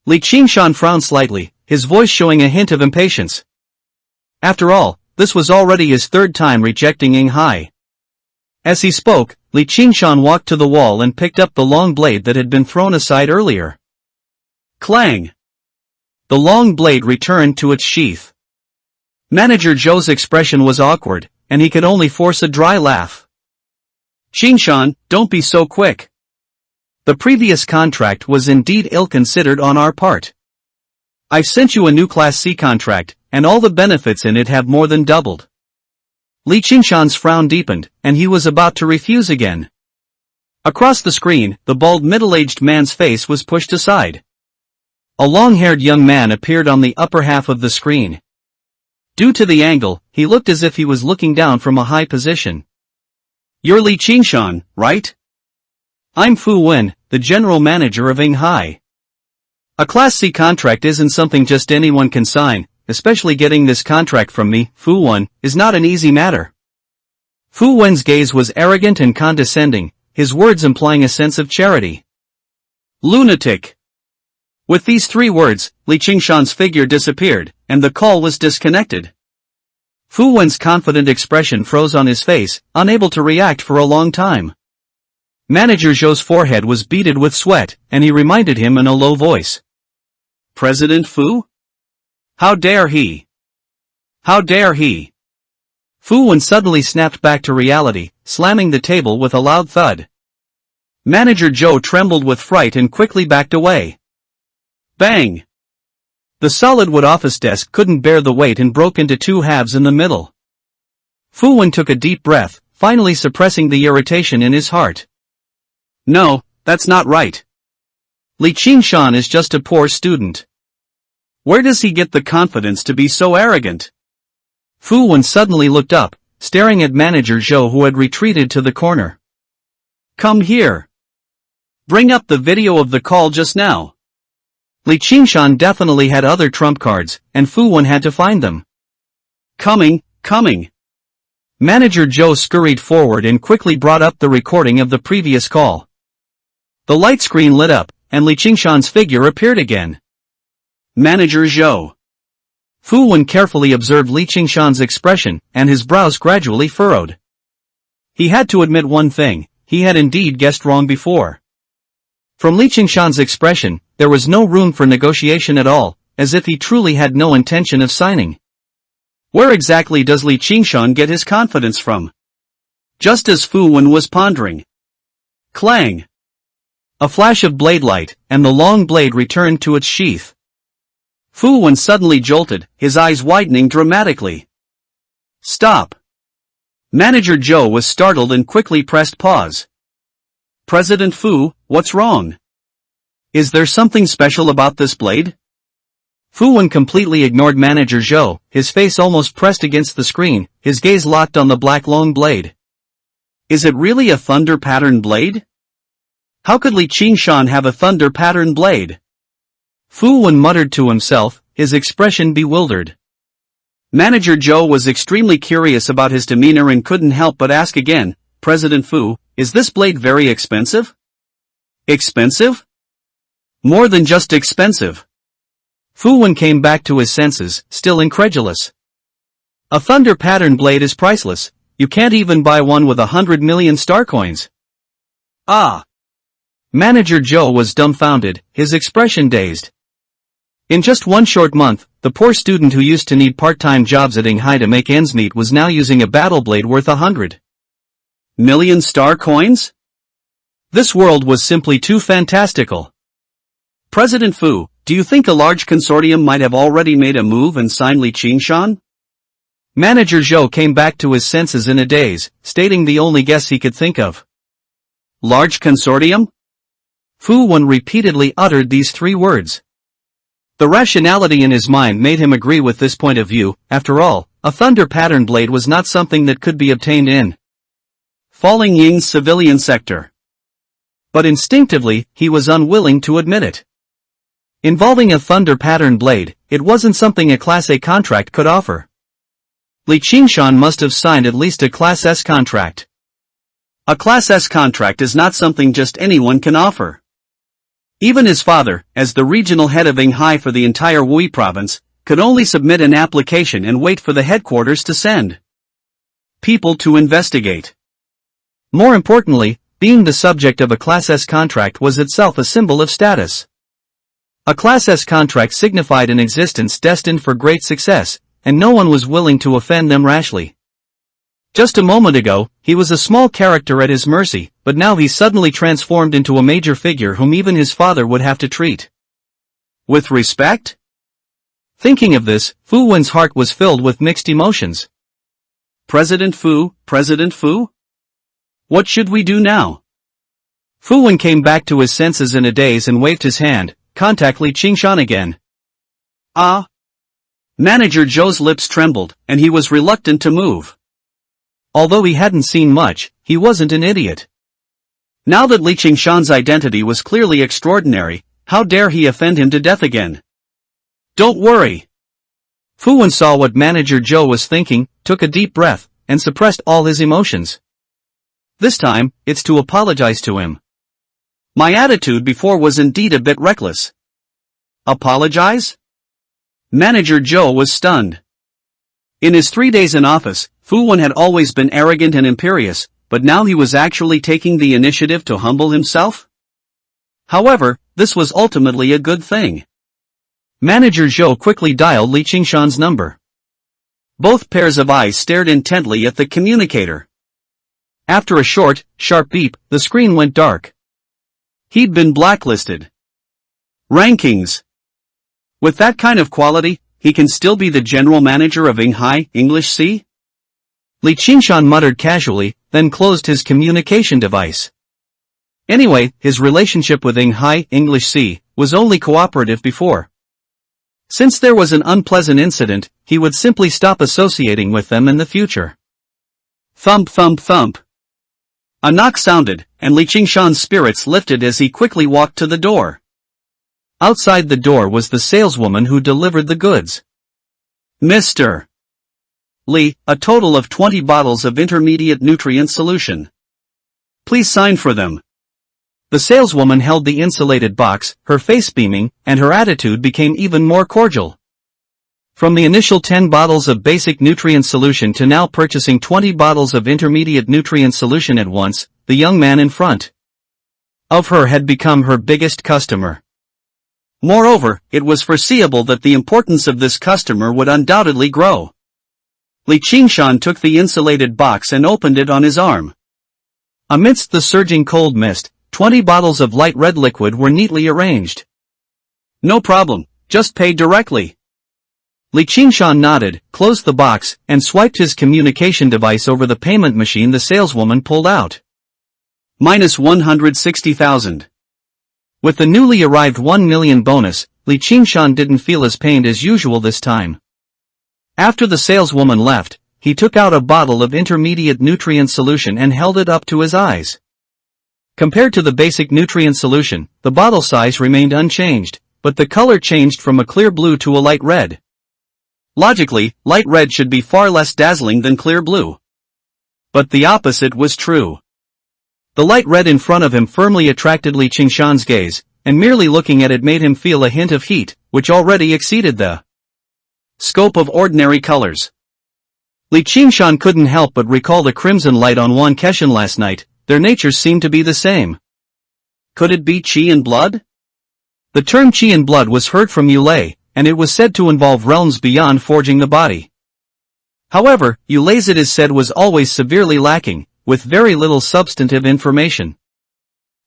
Li Qingshan frowned slightly, his voice showing a hint of impatience. After all, this was already his third time rejecting Ying Hai. As he spoke, Li Qingshan walked to the wall and picked up the long blade that had been thrown aside earlier. Clang! The long blade returned to its sheath. Manager Zhou's expression was awkward, and he could only force a dry laugh. Qingshan, don't be so quick. The previous contract was indeed ill-considered on our part. I've sent you a new Class C contract, and all the benefits in it have more than doubled. Li Qingshan's frown deepened, and he was about to refuse again. Across the screen, the bald middle-aged man's face was pushed aside. A long-haired young man appeared on the upper half of the screen. Due to the angle, he looked as if he was looking down from a high position. You're Li Qingshan, right? I'm Fu Wen, the general manager of Ying Hai. A Class C contract isn't something just anyone can sign, especially getting this contract from me, Fu Wen, is not an easy matter. Fu Wen's gaze was arrogant and condescending, his words implying a sense of charity. Lunatic. With these three words, Li Qingshan's figure disappeared, and the call was disconnected. Fu Wen's confident expression froze on his face, unable to react for a long time. Manager Zhou's forehead was beaded with sweat, and he reminded him in a low voice. President Fu? How dare he? How dare he? Fu Wen suddenly snapped back to reality, slamming the table with a loud thud. Manager Zhou trembled with fright and quickly backed away. Bang! The solid wood office desk couldn't bear the weight and broke into two halves in the middle. Fu Wen took a deep breath, finally suppressing the irritation in his heart. No, that's not right. Li Qingshan is just a poor student. Where does he get the confidence to be so arrogant? Fu Wen suddenly looked up, staring at Manager Zhou who had retreated to the corner. Come here. Bring up the video of the call just now. Li Qingshan definitely had other trump cards, and Fu Wen had to find them. Coming. Manager Zhou scurried forward and quickly brought up the recording of the previous call. The light screen lit up, and Li Qingshan's figure appeared again. Manager Zhou. Fu Wen carefully observed Li Qingshan's expression, and his brows gradually furrowed. He had to admit one thing, he had indeed guessed wrong before. From Li Qingshan's expression, there was no room for negotiation at all, as if he truly had no intention of signing. Where exactly does Li Qingshan get his confidence from? Just as Fu Wen was pondering. Clang! A flash of blade light, and the long blade returned to its sheath. Fu Wen suddenly jolted, his eyes widening dramatically. Stop! Manager Zhou was startled and quickly pressed pause. President Fu, what's wrong? Is there something special about this blade? Fu Wen completely ignored Manager Zhou, his face almost pressed against the screen, his gaze locked on the black long blade. Is it really a thunder pattern blade? How could Li Qingshan have a thunder pattern blade? Fu Wen muttered to himself, his expression bewildered. Manager Zhou was extremely curious about his demeanor and couldn't help but ask again, President Fu, is this blade very expensive? Expensive? More than just expensive. Fu Wen came back to his senses, still incredulous. A thunder pattern blade is priceless, you can't even buy one with 100 million star coins. Ah! Manager Zhou was dumbfounded, his expression dazed. In just one short month, the poor student who used to need part-time jobs at Ying Hai to make ends meet was now using a battle blade worth 100 million star coins? This world was simply too fantastical. President Fu, do you think a large consortium might have already made a move and signed Li Qingshan? Manager Zhou came back to his senses in a daze, stating the only guess he could think of. Large consortium? Fu Wen repeatedly uttered these three words. The rationality in his mind made him agree with this point of view. After all, a thunder pattern blade was not something that could be obtained in Falling Ying's civilian sector. But instinctively, he was unwilling to admit it. Involving a thunder pattern blade, it wasn't something a Class A contract could offer. Li Qingshan must have signed at least a Class S contract. A Class S contract is not something just anyone can offer. Even his father, as the regional head of Yinghai for the entire Wui province, could only submit an application and wait for the headquarters to send people to investigate. More importantly, being the subject of a Class S contract was itself a symbol of status. A Class S contract signified an existence destined for great success, and no one was willing to offend them rashly. Just a moment ago, he was a small character at his mercy, but now he suddenly transformed into a major figure whom even his father would have to treat with respect? Thinking of this, Fu Wen's heart was filled with mixed emotions. President Fu? What should we do now? Fu Wen came back to his senses in a daze and waved his hand. Contact Li Qingshan again. Ah! Manager Zhou's lips trembled, and he was reluctant to move. Although he hadn't seen much, he wasn't an idiot. Now that Li Qingshan's identity was clearly extraordinary, how dare he offend him to death again? Don't worry. Fu Wen saw what Manager Zhou was thinking, took a deep breath, and suppressed all his emotions. This time, it's to apologize to him. My attitude before was indeed a bit reckless. Apologize? Manager Zhou was stunned. In his 3 days in office, Fu Wen had always been arrogant and imperious, but now he was actually taking the initiative to humble himself? However, this was ultimately a good thing. Manager Zhou quickly dialed Li Qingshan's number. Both pairs of eyes stared intently at the communicator. After a short, sharp beep, the screen went dark. He'd been blacklisted. Rankings. With that kind of quality, he can still be the general manager of Yinghai, English C? Li Qingshan muttered casually, then closed his communication device. Anyway, his relationship with Yinghai, English C, was only cooperative before. Since there was an unpleasant incident, he would simply stop associating with them in the future. Thump thump thump. A knock sounded, and Li Qingshan's spirits lifted as he quickly walked to the door. Outside the door was the saleswoman who delivered the goods. Mr. Li, a total of 20 bottles of intermediate nutrient solution. Please sign for them. The saleswoman held the insulated box, her face beaming, and her attitude became even more cordial. From the initial 10 bottles of basic nutrient solution to now purchasing 20 bottles of intermediate nutrient solution at once, the young man in front of her had become her biggest customer. Moreover, it was foreseeable that the importance of this customer would undoubtedly grow. Li Qingshan took the insulated box and opened it on his arm. Amidst the surging cold mist, 20 bottles of light red liquid were neatly arranged. No problem, just pay directly. Li Qingshan nodded, closed the box, and swiped his communication device over the payment machine the saleswoman pulled out. Minus 160,000. With the newly arrived 1 million bonus, Li Qingshan didn't feel as pained as usual this time. After the saleswoman left, he took out a bottle of intermediate nutrient solution and held it up to his eyes. Compared to the basic nutrient solution, the bottle size remained unchanged, but the color changed from a clear blue to a light red. Logically, light red should be far less dazzling than clear blue. But the opposite was true. The light red in front of him firmly attracted Li Qingshan's gaze, and merely looking at it made him feel a hint of heat, which already exceeded the scope of ordinary colors. Li Qingshan couldn't help but recall the crimson light on Wan Keshan last night. Their natures seemed to be the same. Could it be qi and blood? The term qi and blood was heard from Yulei, and it was said to involve realms beyond forging the body. However, Yulei's it is said was always severely lacking, with very little substantive information.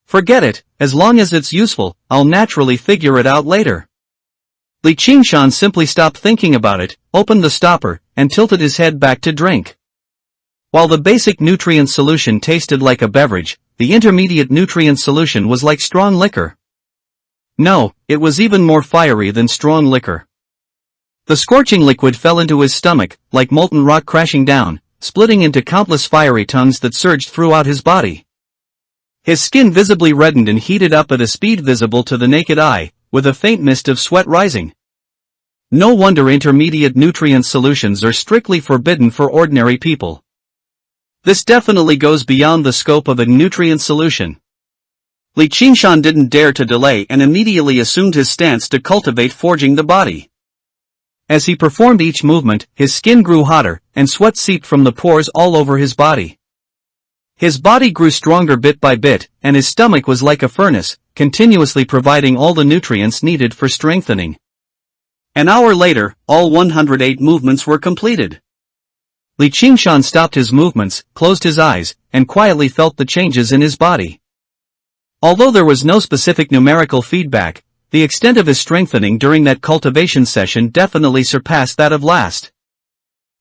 Forget it, as long as it's useful, I'll naturally figure it out later. Li Qingshan simply stopped thinking about it, opened the stopper, and tilted his head back to drink. While the basic nutrient solution tasted like a beverage, the intermediate nutrient solution was like strong liquor. No, it was even more fiery than strong liquor. The scorching liquid fell into his stomach, like molten rock crashing down, splitting into countless fiery tongues that surged throughout his body. His skin visibly reddened and heated up at a speed visible to the naked eye, with a faint mist of sweat rising. No wonder intermediate nutrient solutions are strictly forbidden for ordinary people. This definitely goes beyond the scope of a nutrient solution. Li Qingshan didn't dare to delay and immediately assumed his stance to cultivate forging the body. As he performed each movement, his skin grew hotter, and sweat seeped from the pores all over his body. His body grew stronger bit by bit, and his stomach was like a furnace, continuously providing all the nutrients needed for strengthening. An hour later, all 108 movements were completed. Li Qingshan stopped his movements, closed his eyes, and quietly felt the changes in his body. Although there was no specific numerical feedback, the extent of his strengthening during that cultivation session definitely surpassed that of last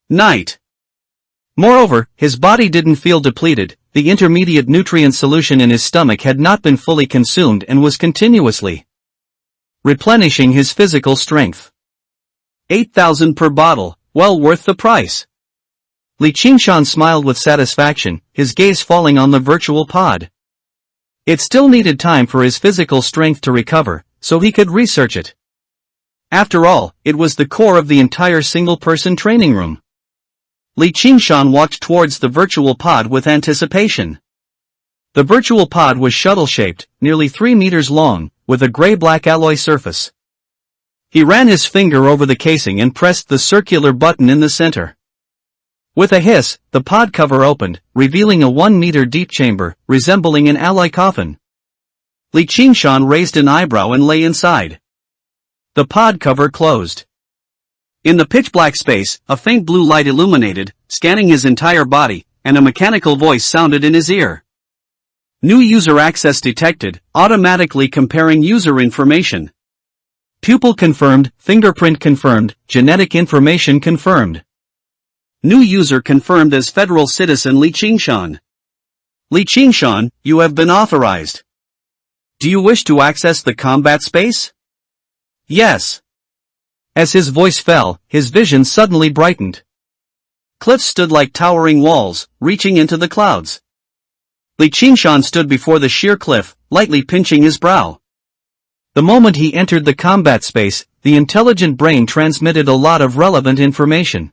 night. Moreover, his body didn't feel depleted, the intermediate nutrient solution in his stomach had not been fully consumed and was continuously replenishing his physical strength. 8,000 per bottle, well worth the price. Li Qingshan smiled with satisfaction, his gaze falling on the virtual pod. It still needed time for his physical strength to recover, so he could research it. After all, it was the core of the entire single-person training room. Li Qingshan walked towards the virtual pod with anticipation. The virtual pod was shuttle-shaped, nearly 3 meters long, with a gray-black alloy surface. He ran his finger over the casing and pressed the circular button in the center. With a hiss, the pod cover opened, revealing a 1-meter deep chamber, resembling an alloy coffin. Li Qingshan raised an eyebrow and lay inside. The pod cover closed. In the pitch-black space, a faint blue light illuminated, scanning his entire body, and a mechanical voice sounded in his ear. New user access detected, automatically comparing user information. Pupil confirmed, fingerprint confirmed, genetic information confirmed. New user confirmed as federal citizen Li Qingshan. Li Qingshan, you have been authorized. Do you wish to access the combat space? Yes. As his voice fell, his vision suddenly brightened. Cliffs stood like towering walls, reaching into the clouds. Li Qingshan stood before the sheer cliff, lightly pinching his brow. The moment he entered the combat space, the intelligent brain transmitted a lot of relevant information.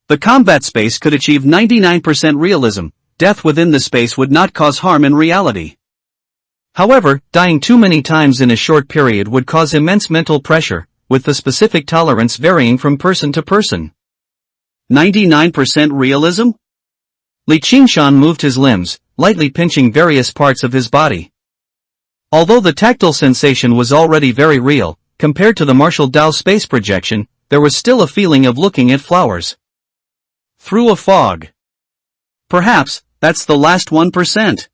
The combat space could achieve 99% realism, death within the space would not cause harm in reality. However, dying too many times in a short period would cause immense mental pressure, with the specific tolerance varying from person to person. 99% realism? Li Qingshan moved his limbs, lightly pinching various parts of his body. Although the tactile sensation was already very real, compared to the Martial Dao space projection, there was still a feeling of looking at flowers through a fog. Perhaps, that's the last 1%.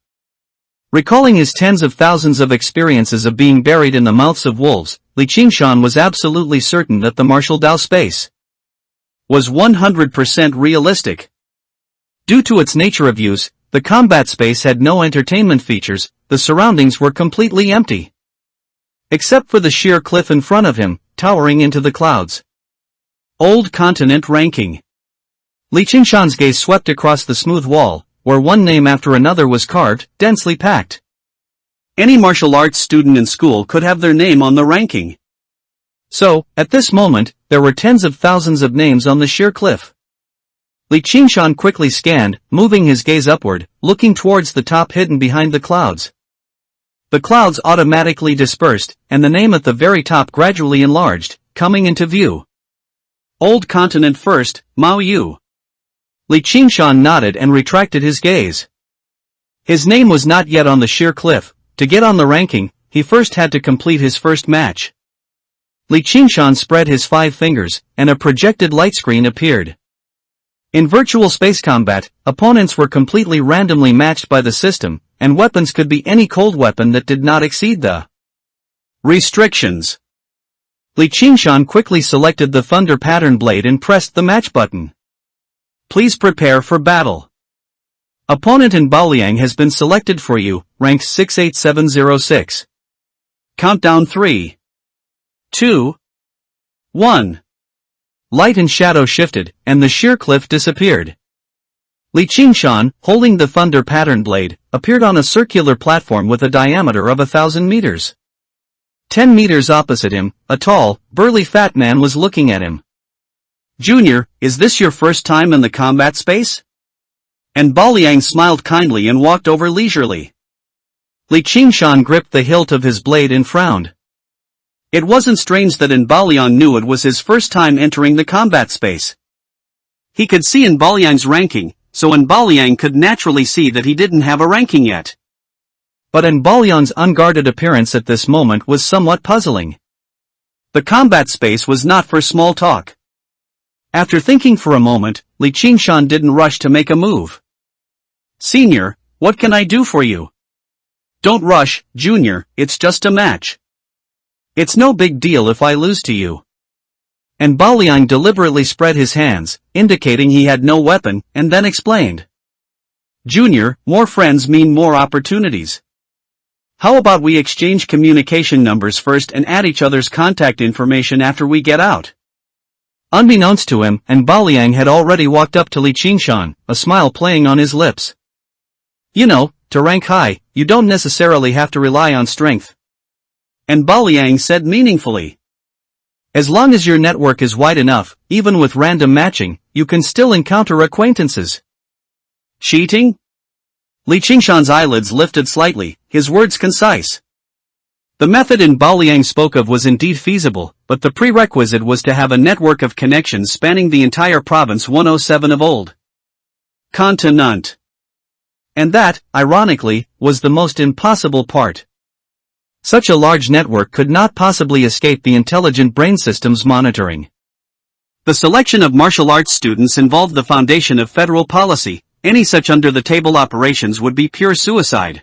Recalling his tens of thousands of experiences of being buried in the mouths of wolves, Li Qingshan was absolutely certain that the Martial Dao space was 100% realistic. Due to its nature of use, the combat space had no entertainment features, the surroundings were completely empty. Except for the sheer cliff in front of him, towering into the clouds. Old continent ranking. Li Qingshan's gaze swept across the smooth wall, where one name after another was carved, densely packed. Any martial arts student in school could have their name on the ranking. So, at this moment, there were tens of thousands of names on the sheer cliff. Li Qingshan quickly scanned, moving his gaze upward, looking towards the top hidden behind the clouds. The clouds automatically dispersed, and the name at the very top gradually enlarged, coming into view. Old continent first, Mao Yu. Li Qingshan nodded and retracted his gaze. His name was not yet on the sheer cliff. To get on the ranking, he first had to complete his first match. Li Qingshan spread his 5 fingers, and a projected light screen appeared. In virtual space combat, opponents were completely randomly matched by the system, and weapons could be any cold weapon that did not exceed the restrictions. Li Qingshan quickly selected the thunder pattern blade and pressed the match button. Please prepare for battle. Opponent in Baoliang has been selected for you, rank 68706. Countdown 3, 2, 1. Light and shadow shifted, and the sheer cliff disappeared. Li Qingshan, holding the thunder pattern blade, appeared on a circular platform with a diameter of 1,000 meters. 10 meters opposite him, a tall, burly fat man was looking at him. Junior, is this your first time in the combat space? And Baoliang smiled kindly and walked over leisurely. Li Qingshan gripped the hilt of his blade and frowned. It wasn't strange that Baoliang knew it was his first time entering the combat space. He could see Baoliang's ranking, so Baoliang could naturally see that he didn't have a ranking yet. But Baoliang's unguarded appearance at this moment was somewhat puzzling. The combat space was not for small talk. After thinking for a moment, Li Qingshan didn't rush to make a move. Senior, what can I do for you? Don't rush, Junior, it's just a match. It's no big deal if I lose to you. Baoliang deliberately spread his hands, indicating he had no weapon, and then explained. Junior, more friends mean more opportunities. How about we exchange communication numbers first and add each other's contact information after we get out? Unbeknownst to him, Baoliang had already walked up to Li Qingshan, a smile playing on his lips. You know, to rank high, you don't necessarily have to rely on strength. Baoliang said meaningfully. As long as your network is wide enough, even with random matching, you can still encounter acquaintances. Cheating? Li Qingshan's eyelids lifted slightly, his words concise. The method Baoliang spoke of was indeed feasible, but the prerequisite was to have a network of connections spanning the entire province 107 of Old Continent. And that, ironically, was the most impossible part. Such a large network could not possibly escape the intelligent brain system's monitoring. The selection of martial arts students involved the foundation of federal policy. Any such under-the-table operations would be pure suicide.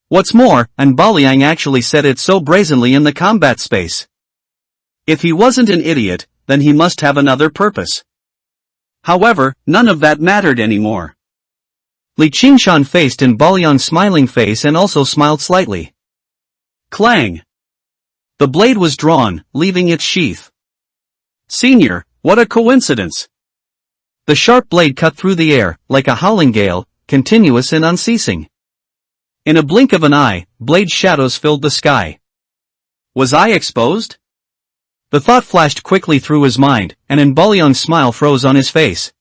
What's more, Baoliang actually said it so brazenly in the combat space. If he wasn't an idiot, then he must have another purpose. However, none of that mattered anymore. Li Qingshan faced Baoliang's smiling face and also smiled slightly. Clang! The blade was drawn, leaving its sheath. Senior, what a coincidence! The sharp blade cut through the air, like a howling gale, continuous and unceasing. In a blink of an eye, blade shadows filled the sky. Was I exposed? The thought flashed quickly through his mind, and Baoliang's smile froze on his face.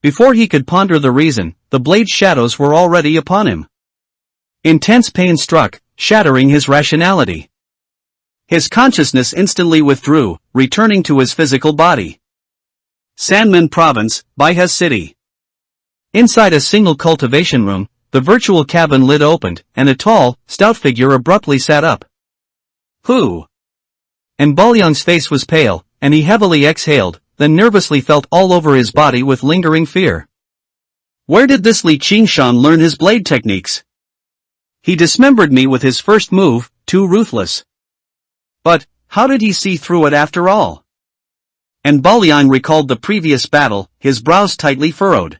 Before he could ponder the reason, the blade shadows were already upon him. Intense pain struck, shattering his rationality. His consciousness instantly withdrew, returning to his physical body. Sanmen Province, Baihe City. Inside a single cultivation room, the virtual cabin lid opened, and a tall, stout figure abruptly sat up. Who? Baoliang's face was pale, and he heavily exhaled, then nervously felt all over his body with lingering fear. Where did this Li Qingshan learn his blade techniques? He dismembered me with his first move, too ruthless. But, how did he see through it after all? Baoliang recalled the previous battle, his brows tightly furrowed.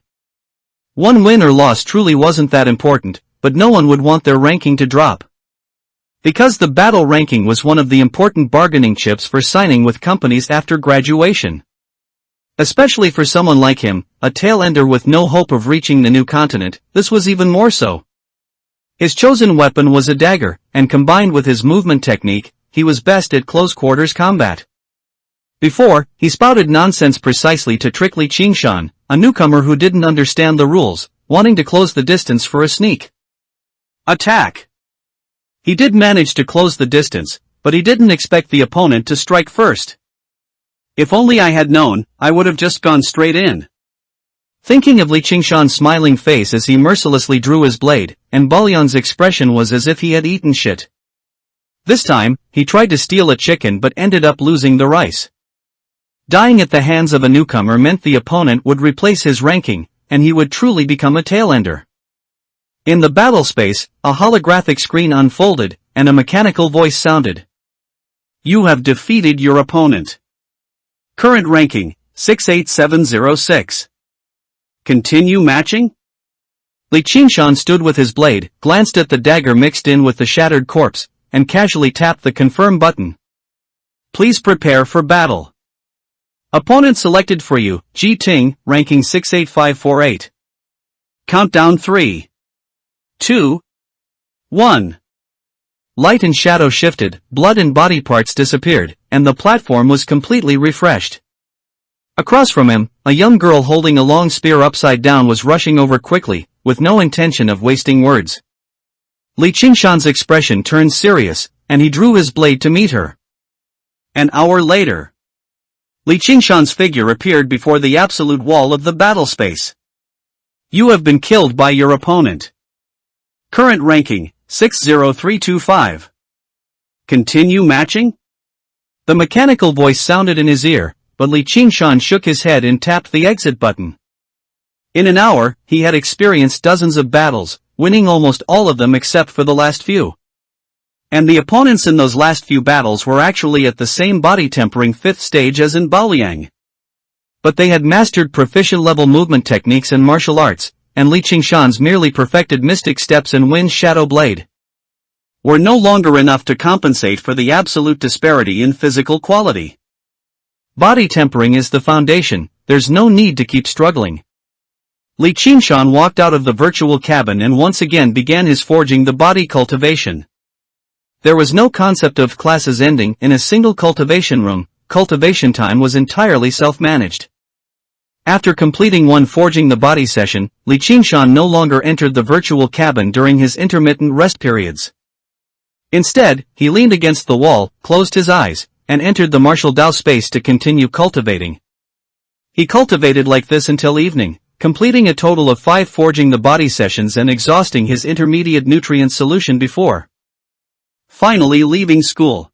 One win or loss truly wasn't that important, but no one would want their ranking to drop. Because the battle ranking was one of the important bargaining chips for signing with companies after graduation. Especially for someone like him, a tail-ender with no hope of reaching the new continent, this was even more so. His chosen weapon was a dagger, and combined with his movement technique, he was best at close-quarters combat. Before, he spouted nonsense precisely to trick Li Qingshan, a newcomer who didn't understand the rules, wanting to close the distance for a sneak attack. He did manage to close the distance, but he didn't expect the opponent to strike first. If only I had known, I would have just gone straight in. Thinking of Li Qingshan's smiling face as he mercilessly drew his blade, Baoliang's expression was as if he had eaten shit. This time, he tried to steal a chicken but ended up losing the rice. Dying at the hands of a newcomer meant the opponent would replace his ranking, and he would truly become a tail-ender. In the battle space, a holographic screen unfolded, and a mechanical voice sounded. You have defeated your opponent. Current ranking, 68706. Continue matching? Li Qingshan stood with his blade, glanced at the dagger mixed in with the shattered corpse, and casually tapped the confirm button. Please prepare for battle. Opponent selected for you, Ji Ting, ranking 68548. Countdown 3, 2, 1. Light and shadow shifted, blood and body parts disappeared, and the platform was completely refreshed. Across from him, a young girl holding a long spear upside down was rushing over quickly, with no intention of wasting words. Li Qingshan's expression turned serious, and he drew his blade to meet her. An hour later, Li Qingshan's figure appeared before the absolute wall of the battle space. You have been killed by your opponent. Current ranking, 60325. Continue matching? The mechanical voice sounded in his ear, but Li Qingshan shook his head and tapped the exit button. In an hour, he had experienced dozens of battles, winning almost all of them except for the last few. And the opponents in those last few battles were actually at the same body tempering 5th stage as in Baoliang. But they had mastered proficient-level movement techniques and martial arts, and Li Qingshan's merely perfected mystic steps and Wind's Shadow Blade were no longer enough to compensate for the absolute disparity in physical quality. Body tempering is the foundation, there's no need to keep struggling. Li Qingshan walked out of the virtual cabin and once again began his forging the body cultivation. There was no concept of classes ending in a single cultivation room, cultivation time was entirely self-managed. After completing one forging the body session, Li Qingshan no longer entered the virtual cabin during his intermittent rest periods. Instead, he leaned against the wall, closed his eyes, and entered the martial Dao space to continue cultivating. He cultivated like this until evening, completing a total of 5 forging the body sessions and exhausting his intermediate nutrient solution before finally leaving school.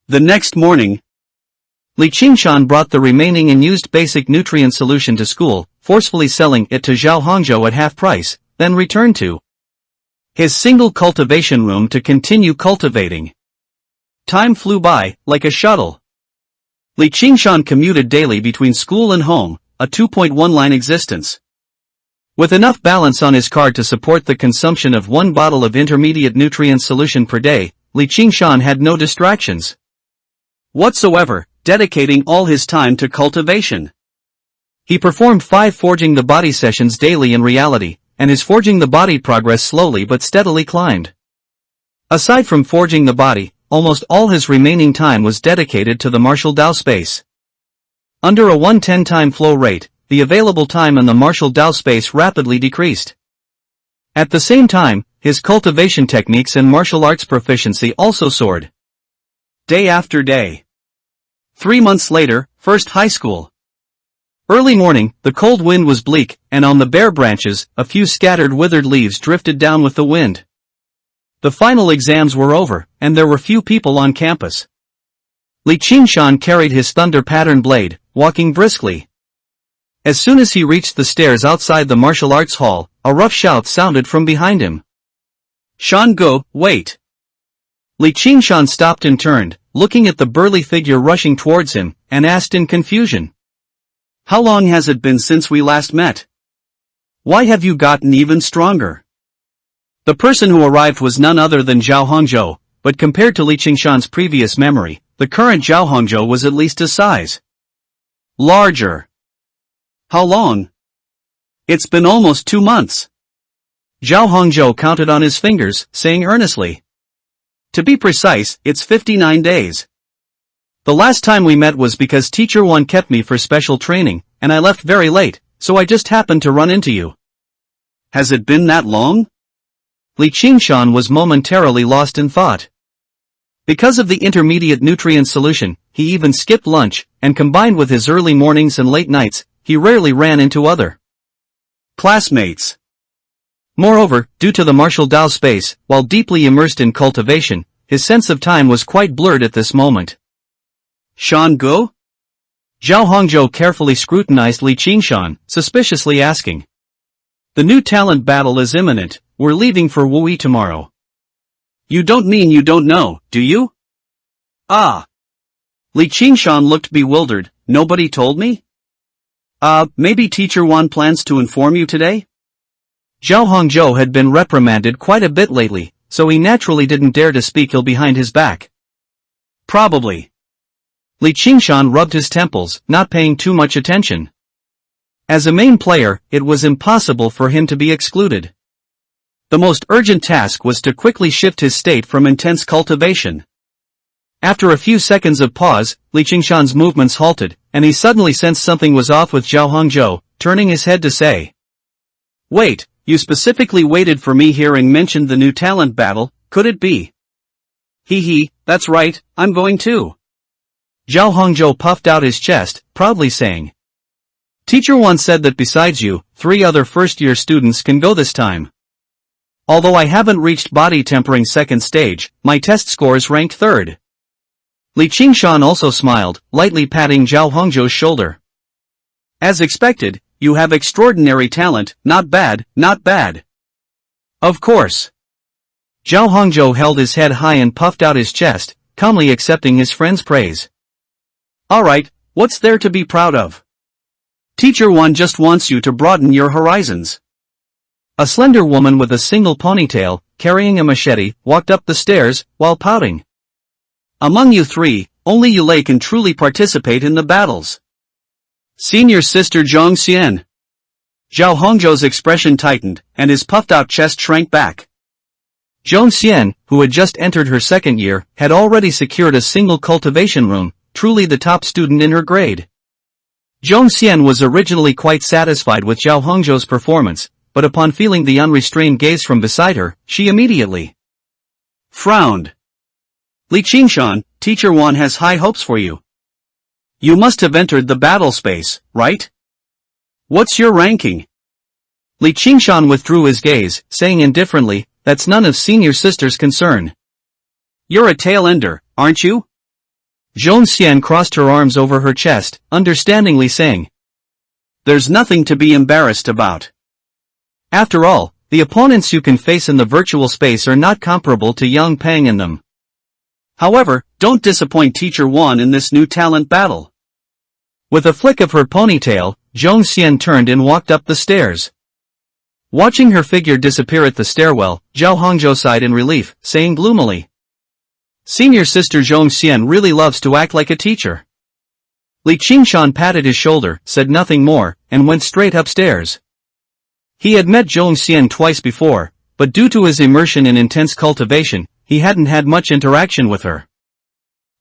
The next morning, Li Qingshan brought the remaining unused basic nutrient solution to school, forcefully selling it to Zhao Hongzhou at half price, then returned to his single cultivation room to continue cultivating. Time flew by, like a shuttle. Li Qingshan commuted daily between school and home, a 2.1-line existence. With enough balance on his card to support the consumption of 1 bottle of intermediate nutrient solution per day, Li Qingshan had no distractions whatsoever, dedicating all his time to cultivation. He performed 5 forging the body sessions daily in reality, and his forging the body progress slowly but steadily climbed. Aside from forging the body, almost all his remaining time was dedicated to the martial Dao space. Under a 1/10 time flow rate, the available time in the martial Dao space rapidly decreased. At the same time, his cultivation techniques and martial arts proficiency also soared. Day after day. 3 months later, first high school. Early morning, the cold wind was bleak, and on the bare branches, a few scattered withered leaves drifted down with the wind. The final exams were over, and there were few people on campus. Li Qingshan carried his thunder pattern blade, walking briskly. As soon as he reached the stairs outside the martial arts hall, a rough shout sounded from behind him. Shango, wait! Li Qingshan stopped and turned, looking at the burly figure rushing towards him, and asked in confusion. How long has it been since we last met? Why have you gotten even stronger? The person who arrived was none other than Zhao Hongzhou, but compared to Li Qingshan's previous memory, the current Zhao Hongzhou was at least his size larger. How long? It's been almost 2 months. Zhao Hongzhou counted on his fingers, saying earnestly. To be precise, it's 59 days. The last time we met was because Teacher 1 kept me for special training, and I left very late, so I just happened to run into you. Has it been that long? Li Qingshan was momentarily lost in thought. Because of the intermediate nutrient solution, he even skipped lunch, and combined with his early mornings and late nights, he rarely ran into other classmates. Moreover, due to the martial Dao space, while deeply immersed in cultivation, his sense of time was quite blurred at this moment. Shango? Zhao Hongzhou carefully scrutinized Li Qingshan, suspiciously asking. The new talent battle is imminent, we're leaving for Wui tomorrow. You don't mean you don't know, do you? Ah. Li Qingshan looked bewildered. Nobody told me? Maybe Teacher Wan plans to inform you today? Zhao Hongzhou had been reprimanded quite a bit lately, so he naturally didn't dare to speak ill behind his back. Probably. Li Qingshan rubbed his temples, not paying too much attention. As a main player, it was impossible for him to be excluded. The most urgent task was to quickly shift his state from intense cultivation. After a few seconds of pause, Li Qingshan's movements halted, and he suddenly sensed something was off with Zhao Hongzhou, turning his head to say, "Wait, you specifically waited for me hearing mentioned the new talent battle, could it be?" "Hee, that's right, I'm going too." Zhao Hongzhou puffed out his chest, proudly saying, "Teacher Wan said that besides you, 3 other first-year students can go this time. Although I haven't reached body tempering second stage, my test scores ranked 3rd. Li Qingshan also smiled, lightly patting Zhao Hongzhou's shoulder. "As expected, you have extraordinary talent, not bad, not bad." "Of course." Zhao Hongzhou held his head high and puffed out his chest, calmly accepting his friend's praise. "Alright, what's there to be proud of? Teacher Wan just wants you to broaden your horizons." A slender woman with a single ponytail, carrying a machete, walked up the stairs, while pouting. "Among you 3, only Yulei can truly participate in the battles. Senior sister Zhong Xian." Zhao Hongzhou's expression tightened, and his puffed-out chest shrank back. Zhong Xian, who had just entered her 2nd year, had already secured a single cultivation room, truly the top student in her grade. Zhong Xian was originally quite satisfied with Zhao Hongzhou's performance, but upon feeling the unrestrained gaze from beside her, she immediately frowned. "Li Qingshan, Teacher Wan has high hopes for you. You must have entered the battle space, right? What's your ranking?" Li Qingshan withdrew his gaze, saying indifferently, "That's none of senior sister's concern." "You're a tail-ender, aren't you?" Zhong Xian crossed her arms over her chest, understandingly saying, "There's nothing to be embarrassed about. After all, the opponents you can face in the virtual space are not comparable to Yang Peng and them. However, don't disappoint Teacher Wan in this new talent battle." With a flick of her ponytail, Zhong Xian turned and walked up the stairs. Watching her figure disappear at the stairwell, Zhao Hongzhou sighed in relief, saying gloomily, "Senior sister Zhong Xian really loves to act like a teacher." Li Qingshan patted his shoulder, said nothing more, and went straight upstairs. He had met Zhong Xian twice before, but due to his immersion in intense cultivation, he hadn't had much interaction with her.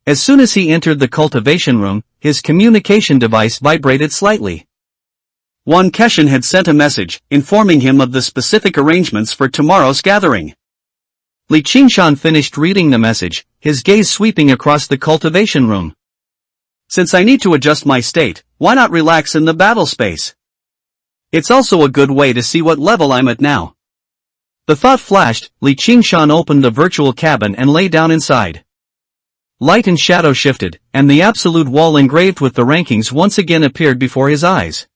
As soon as he entered the cultivation room, his communication device vibrated slightly. Wan Keshan had sent a message, informing him of the specific arrangements for tomorrow's gathering. Li Qingshan finished reading the message, his gaze sweeping across the cultivation room. "Since I need to adjust my state, why not relax in the battle space? It's also a good way to see what level I'm at now." The thought flashed. Li Qingshan opened the virtual cabin and lay down inside. Light and shadow shifted, and the absolute wall engraved with the rankings once again appeared before his eyes.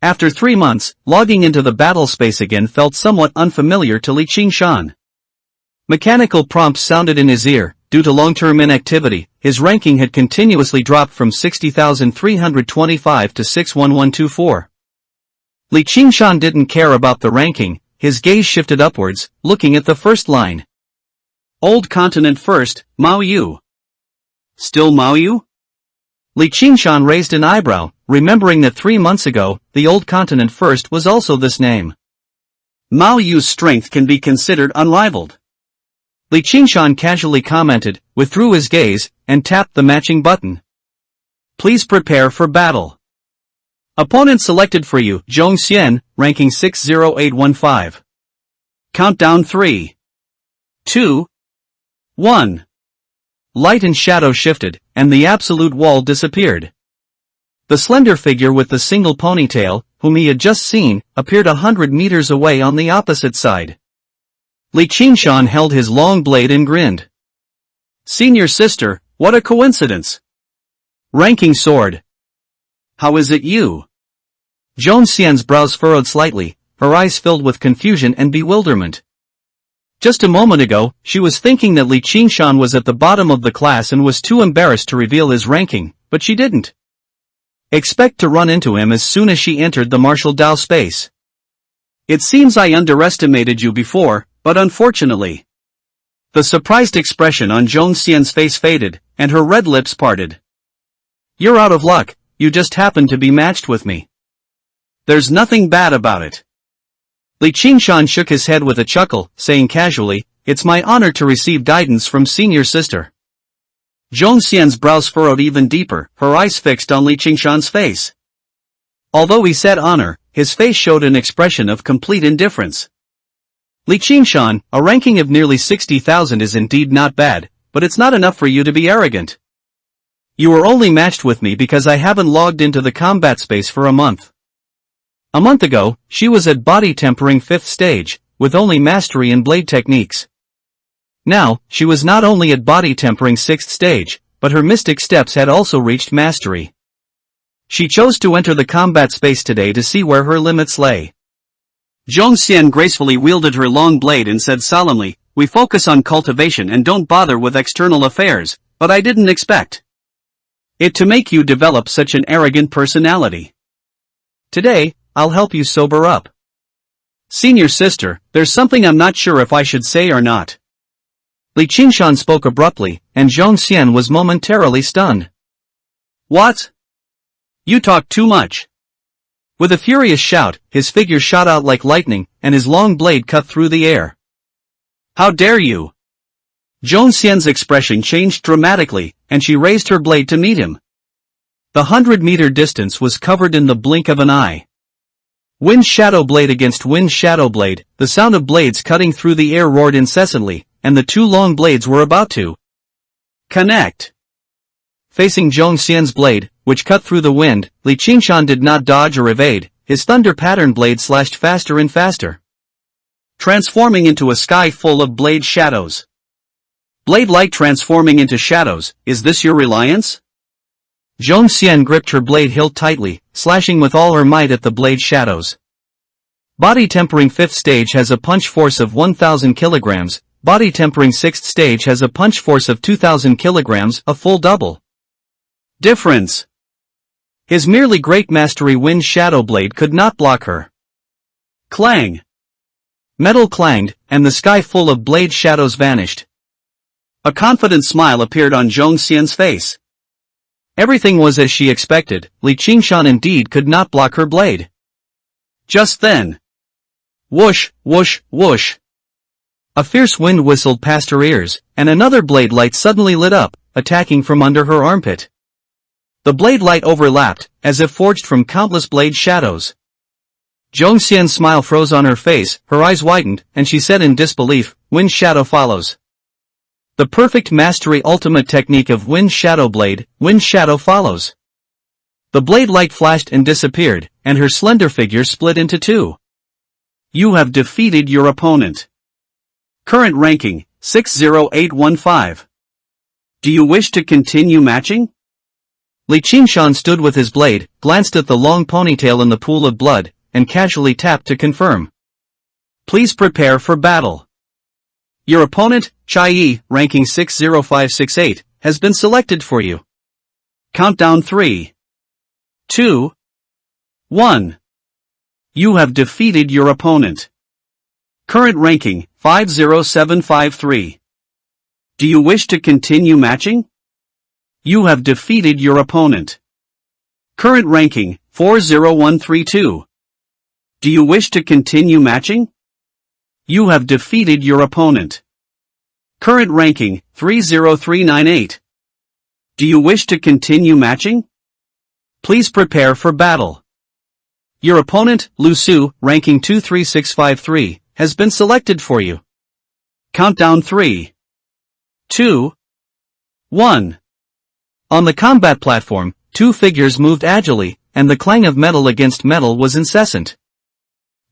After 3 months, logging into the battle space again felt somewhat unfamiliar to Li Qingshan. Mechanical prompts sounded in his ear. Due to long-term inactivity, his ranking had continuously dropped from 60,325 to 61124. Li Qingshan didn't care about the ranking. His gaze shifted upwards, looking at the first line. Old Continent First, Mao Yu. Still Mao Yu? Li Qingshan raised an eyebrow, remembering that 3 months ago, the Old Continent First was also this name. Mao Yu's strength can be considered unrivaled. Li Qingshan casually commented, withdrew his gaze, and tapped the matching button. Please prepare for battle. Opponent selected for you, Zhong Xian, ranking 60815. Countdown 3, 2, 1. Light and shadow shifted, and the absolute wall disappeared. The slender figure with the single ponytail, whom he had just seen, appeared 100 meters away on the opposite side. Li Qingshan held his long blade and grinned. Senior sister, what a coincidence. Ranking sword. How is it you? Zhong Xian's brows furrowed slightly, her eyes filled with confusion and bewilderment. Just a moment ago, she was thinking that Li Qingshan was at the bottom of the class and was too embarrassed to reveal his ranking, but she didn't expect to run into him as soon as she entered the martial Dao space. It seems I underestimated you before, but unfortunately. The surprised expression on Zhong Xian's face faded, and her red lips parted. You're out of luck, you just happened to be matched with me. There's nothing bad about it. Li Qingshan shook his head with a chuckle, saying casually, it's my honor to receive guidance from senior sister. Zhong Xian's brows furrowed even deeper, her eyes fixed on Li Qingshan's face. Although he said honor, his face showed an expression of complete indifference. Li Qingshan, a ranking of nearly 60,000 is indeed not bad, but it's not enough for you to be arrogant. You were only matched with me because I haven't logged into the combat space for a month. A month ago, she was at body tempering 5th stage, with only mastery in blade techniques. Now, she was not only at body tempering 6th stage, but her mystic steps had also reached mastery. She chose to enter the combat space today to see where her limits lay. Zhong Xian gracefully wielded her long blade and said solemnly, we focus on cultivation and don't bother with external affairs, but I didn't expect it to make you develop such an arrogant personality. Today, I'll help you sober up. Senior sister, there's something I'm not sure if I should say or not. Li Qingshan spoke abruptly, and Zhong Xian was momentarily stunned. What? You talk too much. With a furious shout, his figure shot out like lightning, and his long blade cut through the air. How dare you? Zhong Xian's expression changed dramatically, and she raised her blade to meet him. The 100-meter distance was covered in the blink of an eye. Wind shadow blade against wind shadow blade, the sound of blades cutting through the air roared incessantly, and the two long blades were about to connect. Facing Zhong Xian's blade, which cut through the wind, Li Qingshan did not dodge or evade, his thunder pattern blade slashed faster and faster, transforming into a sky full of blade shadows. Blade light transforming into shadows, is this your reliance? Zhong Xian gripped her blade hilt tightly, slashing with all her might at the blade shadows. Body tempering 5th stage has a punch force of 1,000 kilograms, body tempering 6th stage has a punch force of 2,000 kilograms, a full double difference. His merely great mastery wind shadow blade could not block her. Clang! Metal clanged, and the sky full of blade shadows vanished. A confident smile appeared on Zhong Xian's face. Everything was as she expected, Li Qingshan indeed could not block her blade. Just then. Whoosh, whoosh, whoosh. A fierce wind whistled past her ears, and another blade light suddenly lit up, attacking from under her armpit. The blade light overlapped, as if forged from countless blade shadows. Zhong Xian's smile froze on her face, her eyes widened, and she said in disbelief, wind shadow follows. The perfect mastery ultimate technique of wind shadow blade, wind shadow follows. The blade light flashed and disappeared, and her slender figure split into two. You have defeated your opponent. Current ranking, 60815. Do you wish to continue matching? Li Qingshan stood with his blade, glanced at the long ponytail in the pool of blood, and casually tapped to confirm. Please prepare for battle. Your opponent, Chai Yi, ranking 60568, has been selected for you. Countdown 3, 2, 1. You have defeated your opponent. Current ranking, 50753. Do you wish to continue matching? You have defeated your opponent. Current ranking, 40132. Do you wish to continue matching? You have defeated your opponent. Current ranking, 30398. Do you wish to continue matching? Please prepare for battle. Your opponent, Lu Su, ranking 23653, has been selected for you. Countdown 3, 2, 1. On the combat platform, two figures moved agilely, and the clang of metal against metal was incessant.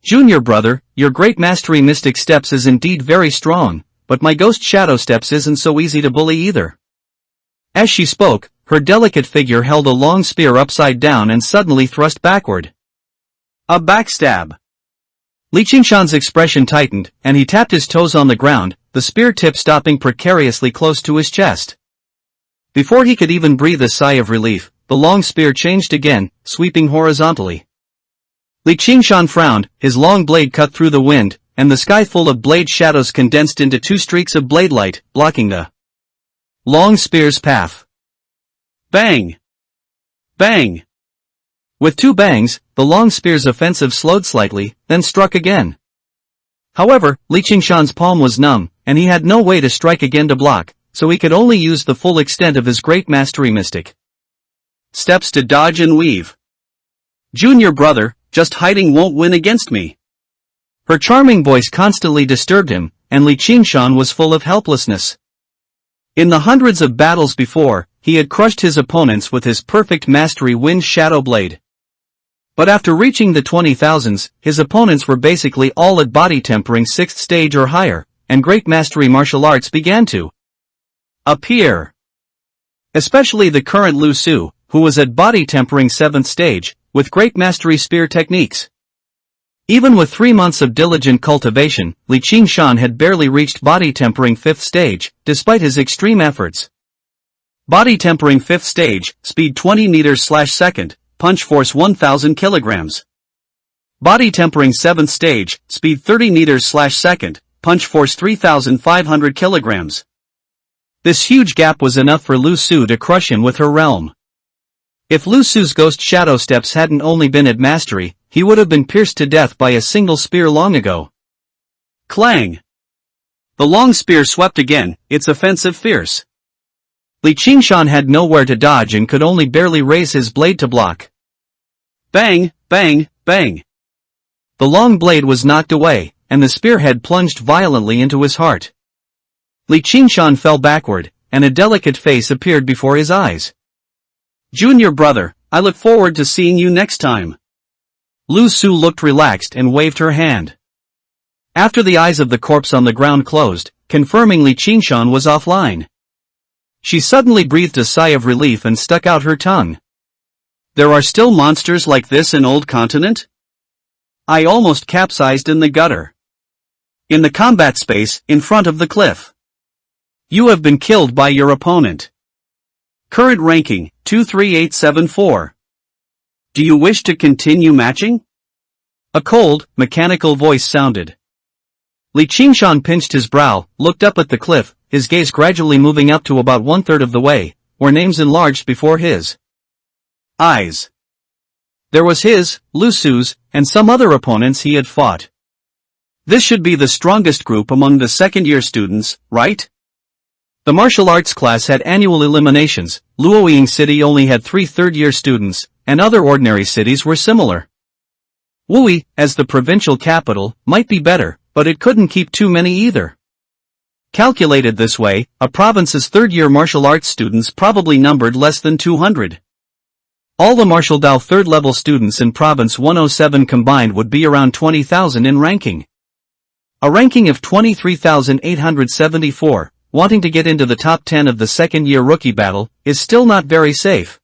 Junior brother, your great mastery mystic steps is indeed very strong, but my ghost shadow steps isn't so easy to bully either. As she spoke, her delicate figure held a long spear upside down and suddenly thrust backward. A backstab. Li Qingshan's expression tightened, and he tapped his toes on the ground, the spear tip stopping precariously close to his chest. Before he could even breathe a sigh of relief, the long spear changed again, sweeping horizontally. Li Qingshan frowned, his long blade cut through the wind, and the sky full of blade shadows condensed into 2 streaks of blade light, blocking the long spear's path. Bang! Bang! With 2 bangs, the long spear's offensive slowed slightly, then struck again. However, Li Qingshan's palm was numb, and he had no way to strike again to block, so he could only use the full extent of his great mastery mystic steps to dodge and weave. Junior brother, just hiding won't win against me. Her charming voice constantly disturbed him, and Li Qingshan was full of helplessness. In the hundreds of battles before, he had crushed his opponents with his perfect mastery wind shadow blade. But after reaching the 20,000s, his opponents were basically all at body tempering 6th stage or higher, and great mastery martial arts began to appear. Especially the current Lu Su, who was at body tempering 7th stage, with great mastery spear techniques. Even with 3 months of diligent cultivation, Li Qingshan had barely reached body tempering 5th stage, despite his extreme efforts. Body tempering 5th stage, speed 20 meters/second, punch force 1000 kilograms. Body tempering 7th stage, speed 30 meters/second, punch force 3500 kilograms. This huge gap was enough for Lu Su to crush him with her realm. If Lu Su's ghost shadow steps hadn't only been at mastery, he would have been pierced to death by a single spear long ago. Clang! The long spear swept again, its offensive fierce. Li Qingshan had nowhere to dodge and could only barely raise his blade to block. Bang, bang, bang. The long blade was knocked away, and the spearhead plunged violently into his heart. Li Qingshan fell backward, and a delicate face appeared before his eyes. Junior brother, I look forward to seeing you next time. Lu Su looked relaxed and waved her hand. After the eyes of the corpse on the ground closed, confirming Li Qingshan was offline. She suddenly breathed a sigh of relief and stuck out her tongue. There are still monsters like this in Old Continent? I almost capsized in the gutter. In the combat space, in front of the cliff. You have been killed by your opponent. Current ranking, 23874. Do you wish to continue matching? A cold, mechanical voice sounded. Li Qingshan pinched his brow, looked up at the cliff, his gaze gradually moving up to about 1/3 of the way, where names enlarged before his eyes. There was his, Lu Su's, and some other opponents he had fought. This should be the strongest group among the second-year students, right? The martial arts class had annual eliminations, Luoying City only had 3 third-year students, and other ordinary cities were similar. Wui, as the provincial capital, might be better, but it couldn't keep too many either. Calculated this way, a province's third-year martial arts students probably numbered less than 200. All the Martial Dao third-level students in Province 107 combined would be around 20,000 in ranking. A ranking of 23,874, wanting to get into the top 10 of the second-year rookie battle, is still not very safe.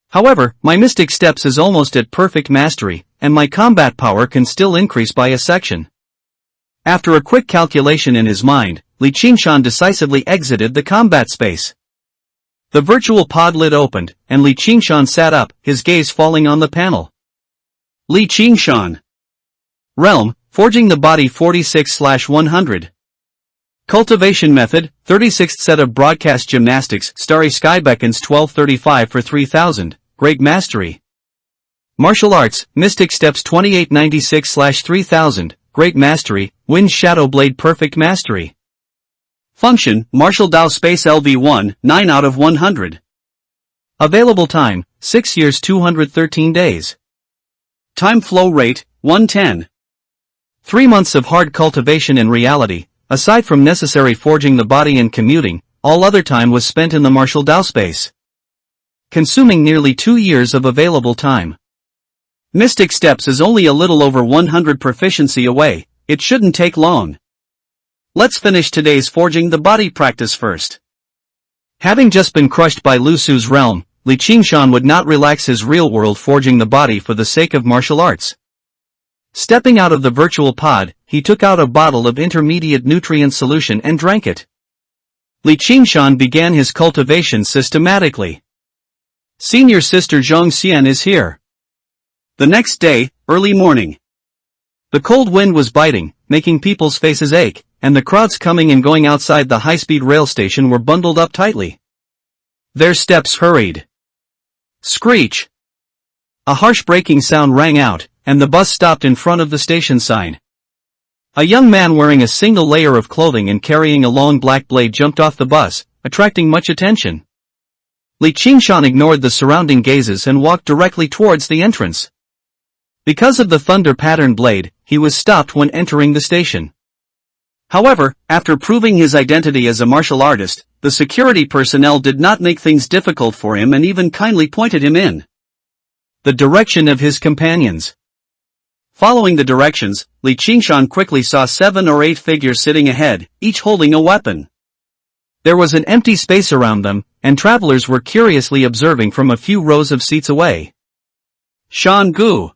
However, my mystic steps is almost at perfect mastery, and my combat power can still increase by a section. After a quick calculation in his mind, Li Qingshan decisively exited the combat space. The virtual pod lid opened, and Li Qingshan sat up, his gaze falling on the panel. Li Qingshan. Realm, Forging the Body 46/100. Cultivation Method, 36th set of Broadcast Gymnastics, Starry Sky Beckons 1235 for 3000, Great Mastery. Martial Arts, Mystic Steps 2896/3000, Great Mastery, Wind Shadow Blade Perfect Mastery. Function, Martial Dao Space LV1, 9 out of 100. Available time, 6 years 213 days. Time flow rate, 110. 3 months of hard cultivation in reality. Aside from necessary forging the body and commuting, all other time was spent in the martial Dao space, consuming nearly 2 years of available time. Mystic Steps is only a little over 100 proficiency away, it shouldn't take long. Let's finish today's forging the body practice first. Having just been crushed by Lu Su's realm, Li Qingshan would not relax his real-world forging the body for the sake of martial arts. Stepping out of the virtual pod, he took out a bottle of intermediate nutrient solution and drank it. Li Qingshan began his cultivation systematically. Senior sister Zhang Xian is here. The next day, early morning. The cold wind was biting, making people's faces ache, and the crowds coming and going outside the high-speed rail station were bundled up tightly. Their steps hurried. Screech! A harsh braking sound rang out, and the bus stopped in front of the station sign. A young man wearing a single layer of clothing and carrying a long black blade jumped off the bus, attracting much attention. Li Qingshan ignored the surrounding gazes and walked directly towards the entrance. Because of the thunder-patterned blade, he was stopped when entering the station. However, after proving his identity as a martial artist, the security personnel did not make things difficult for him and even kindly pointed him in the direction of his companions. Following the directions, Li Qingshan quickly saw 7 or 8 figures sitting ahead, each holding a weapon. There was an empty space around them, and travelers were curiously observing from a few rows of seats away. Shan Gu.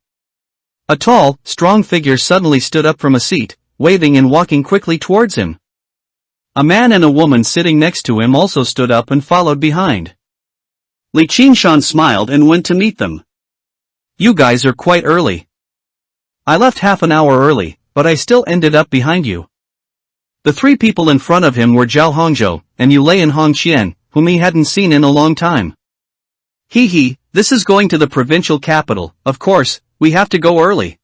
A tall, strong figure suddenly stood up from a seat, waving and walking quickly towards him. A man and a woman sitting next to him also stood up and followed behind. Li Qingshan smiled and went to meet them. You guys are quite early. I left half an hour early, but I still ended up behind you. The 3 people in front of him were Zhao Hongzhou, and Yulei and Hong Qian, whom he hadn't seen in a long time. Hee, this is going to the provincial capital, of course, we have to go early.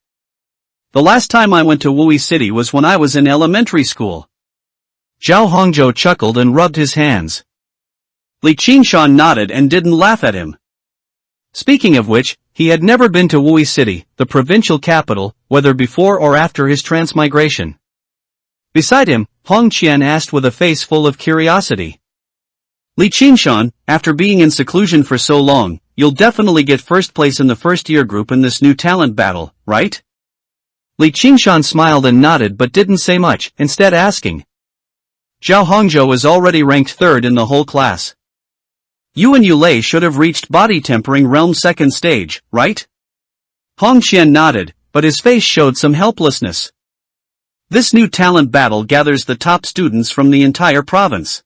The last time I went to Wui City was when I was in elementary school. Zhao Hongzhou chuckled and rubbed his hands. Li Qingshan nodded and didn't laugh at him. Speaking of which, he had never been to Wui City, the provincial capital, whether before or after his transmigration. Beside him, Hong Qian asked with a face full of curiosity. Li Qingshan, after being in seclusion for so long, you'll definitely get first place in the first-year group in this new talent battle, right? Li Qingshan smiled and nodded but didn't say much, instead asking. Zhao Hongzhou is already ranked 3rd in the whole class. You and Yulei should have reached body tempering realm 2nd stage, right? Hong Qian nodded, but his face showed some helplessness. This new talent battle gathers the top students from the entire province.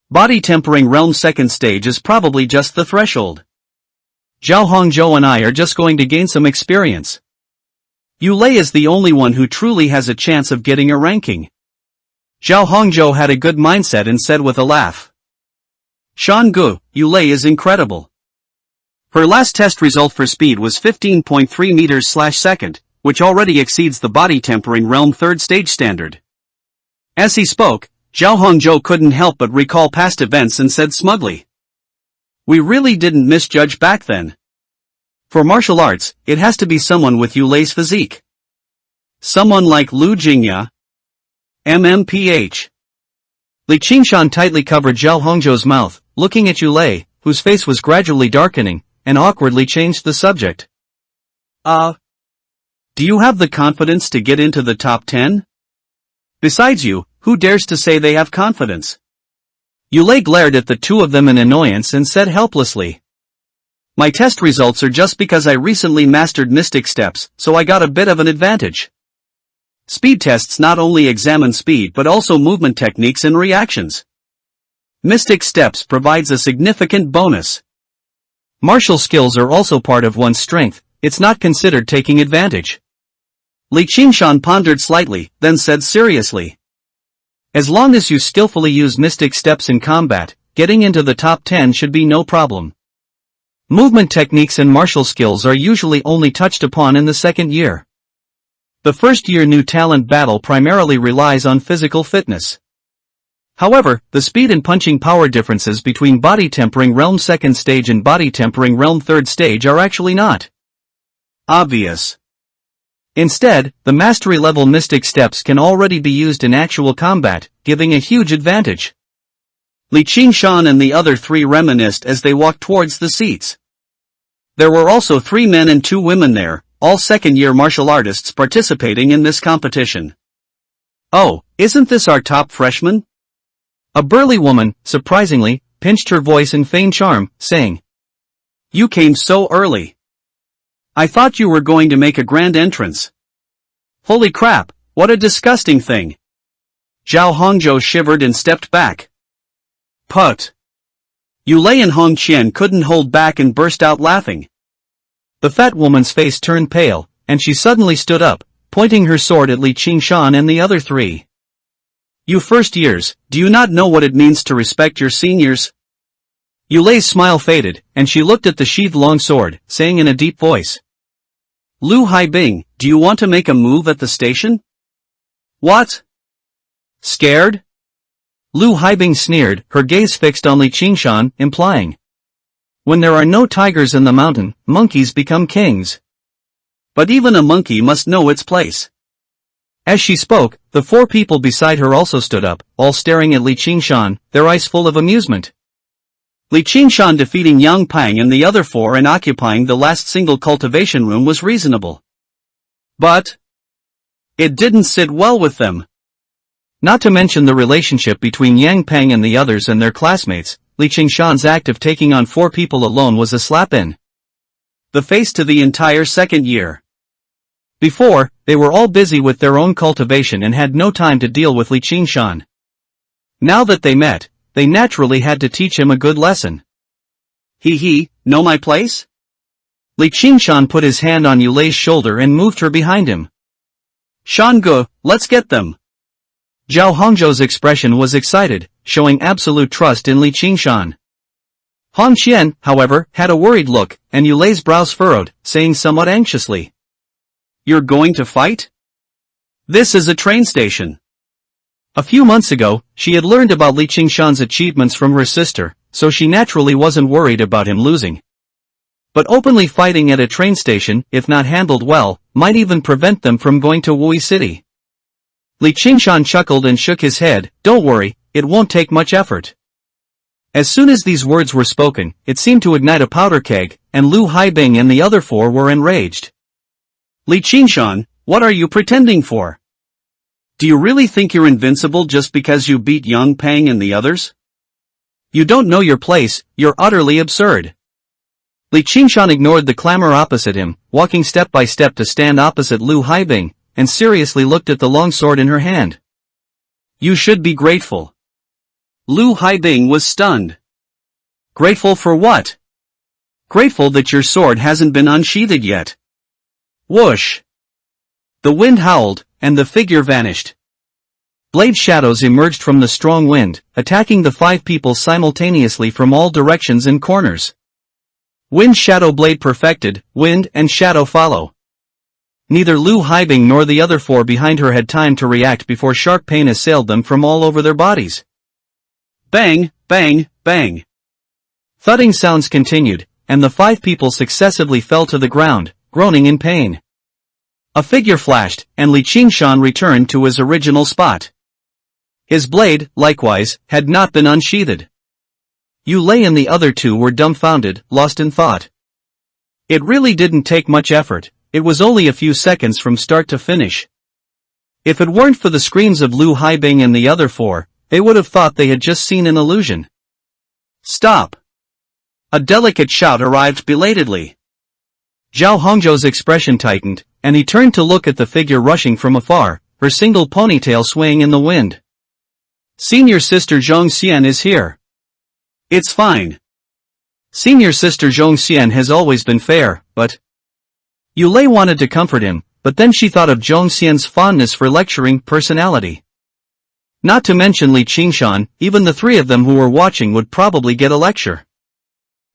Body tempering realm 2nd stage is probably just the threshold. Zhao Hongzhou and I are just going to gain some experience. Yulei is the only one who truly has a chance of getting a ranking. Zhao Hongzhou had a good mindset and said with a laugh. Shan Gu, Yulei is incredible. Her last test result for speed was 15.3 meters/second, which already exceeds the body tempering realm 3rd stage standard. As he spoke, Zhao Hongzhou couldn't help but recall past events and said smugly. We really didn't misjudge back then. For martial arts, it has to be someone with Yulei's physique. Someone like Lu Jingya. MMPH. Li Qingshan tightly covered Zhao Hongzhou's mouth, looking at Yulei, whose face was gradually darkening, and awkwardly changed the subject. Do you have the confidence to get into the top 10? Besides you, who dares to say they have confidence? Yulei glared at the 2 of them in annoyance and said helplessly. My test results are just because I recently mastered mystic steps, so I got a bit of an advantage. Speed tests not only examine speed but also movement techniques and reactions. Mystic steps provides a significant bonus. Martial skills are also part of one's strength, it's not considered taking advantage. Li Qingshan pondered slightly, then said seriously. As long as you skillfully use mystic steps in combat, getting into the top 10 should be no problem. Movement techniques and martial skills are usually only touched upon in the 2nd year. The first-year new talent battle primarily relies on physical fitness. However, the speed and punching power differences between body tempering realm 2nd stage and body tempering realm 3rd stage are actually not obvious. Instead, the mastery level mystic steps can already be used in actual combat, giving a huge advantage. Li Qingshan and the other 3 reminisced as they walked towards the seats. There were also 3 men and 2 women there, all 2nd-year martial artists participating in this competition. Oh, isn't this our top freshman? A burly woman, surprisingly, pinched her voice in feigned charm, saying, You came so early. I thought you were going to make a grand entrance. Holy crap, what a disgusting thing. Zhao Hongzhou shivered and stepped back. Put. Yulei and Hong Qian couldn't hold back and burst out laughing. The fat woman's face turned pale, and she suddenly stood up, pointing her sword at Li Qingshan and the other three. You first years, do you not know what it means to respect your seniors? Yulei's smile faded, and she looked at the sheathed long sword, saying in a deep voice. Lu Haibing, do you want to make a move at the station? What? Scared? Lu Haibing sneered, her gaze fixed on Li Qingshan, implying. When there are no tigers in the mountain, monkeys become kings. But even a monkey must know its place. As she spoke, the four people beside her also stood up, all staring at Li Qingshan, their eyes full of amusement. Li Qingshan defeating Yang Pang and the other four and occupying the last single cultivation room was reasonable. But it didn't sit well with them. Not to mention the relationship between Yang Pang and the others and their classmates, Li Qingshan's act of taking on four people alone was a slap in the face to the entire second year. Before, they were all busy with their own cultivation and had no time to deal with Li Qingshan. Now that they met, they naturally had to teach him a good lesson. Know my place? Li Qingshan put his hand on Yulei's shoulder and moved her behind him. Shange, let's get them. Zhao Hongzhou's expression was excited, showing absolute trust in Li Qingshan. Hong Qian, however, had a worried look, and Yulei's brows furrowed, saying somewhat anxiously. You're going to fight? This is a train station. A few months ago, she had learned about Li Qingshan's achievements from her sister, so she naturally wasn't worried about him losing. But openly fighting at a train station, if not handled well, might even prevent them from going to Wui City. Li Qingshan chuckled and shook his head. Don't worry, it won't take much effort. As soon as these words were spoken, it seemed to ignite a powder keg, and Lu Haibing and the other four were enraged. Li Qingshan, what are you pretending for? Do you really think you're invincible just because you beat Yang Pang and the others? You don't know your place, you're utterly absurd. Li Qingshan ignored the clamor opposite him, walking step by step to stand opposite Lu Haibing, and seriously looked at the long sword in her hand. You should be grateful. Lu Haibing was stunned. Grateful for what? Grateful that your sword hasn't been unsheathed yet. Whoosh! The wind howled, and the figure vanished. Blade shadows emerged from the strong wind, attacking the five people simultaneously from all directions and corners. Wind shadow blade perfected, wind and shadow follow. Neither Lu Haibing nor the other four behind her had time to react before sharp pain assailed them from all over their bodies. Bang, bang, bang. Thudding sounds continued, and the five people successively fell to the ground, groaning in pain. A figure flashed, and Li Qingshan returned to his original spot. His blade, likewise, had not been unsheathed. Yulei and the other two were dumbfounded, lost in thought. It really didn't take much effort, it was only a few seconds from start to finish. If it weren't for the screams of Lu Haibing and the other four, they would have thought they had just seen an illusion. Stop! A delicate shout arrived belatedly. Zhao Hongzhou's expression tightened, and he turned to look at the figure rushing from afar, her single ponytail swaying in the wind. Senior sister Zhong Xian is here. It's fine. Senior sister Zhong Xian has always been fair, but... Yulei wanted to comfort him, but then she thought of Zhong Xian's fondness for lecturing personality. Not to mention Li Qingshan, even the three of them who were watching would probably get a lecture.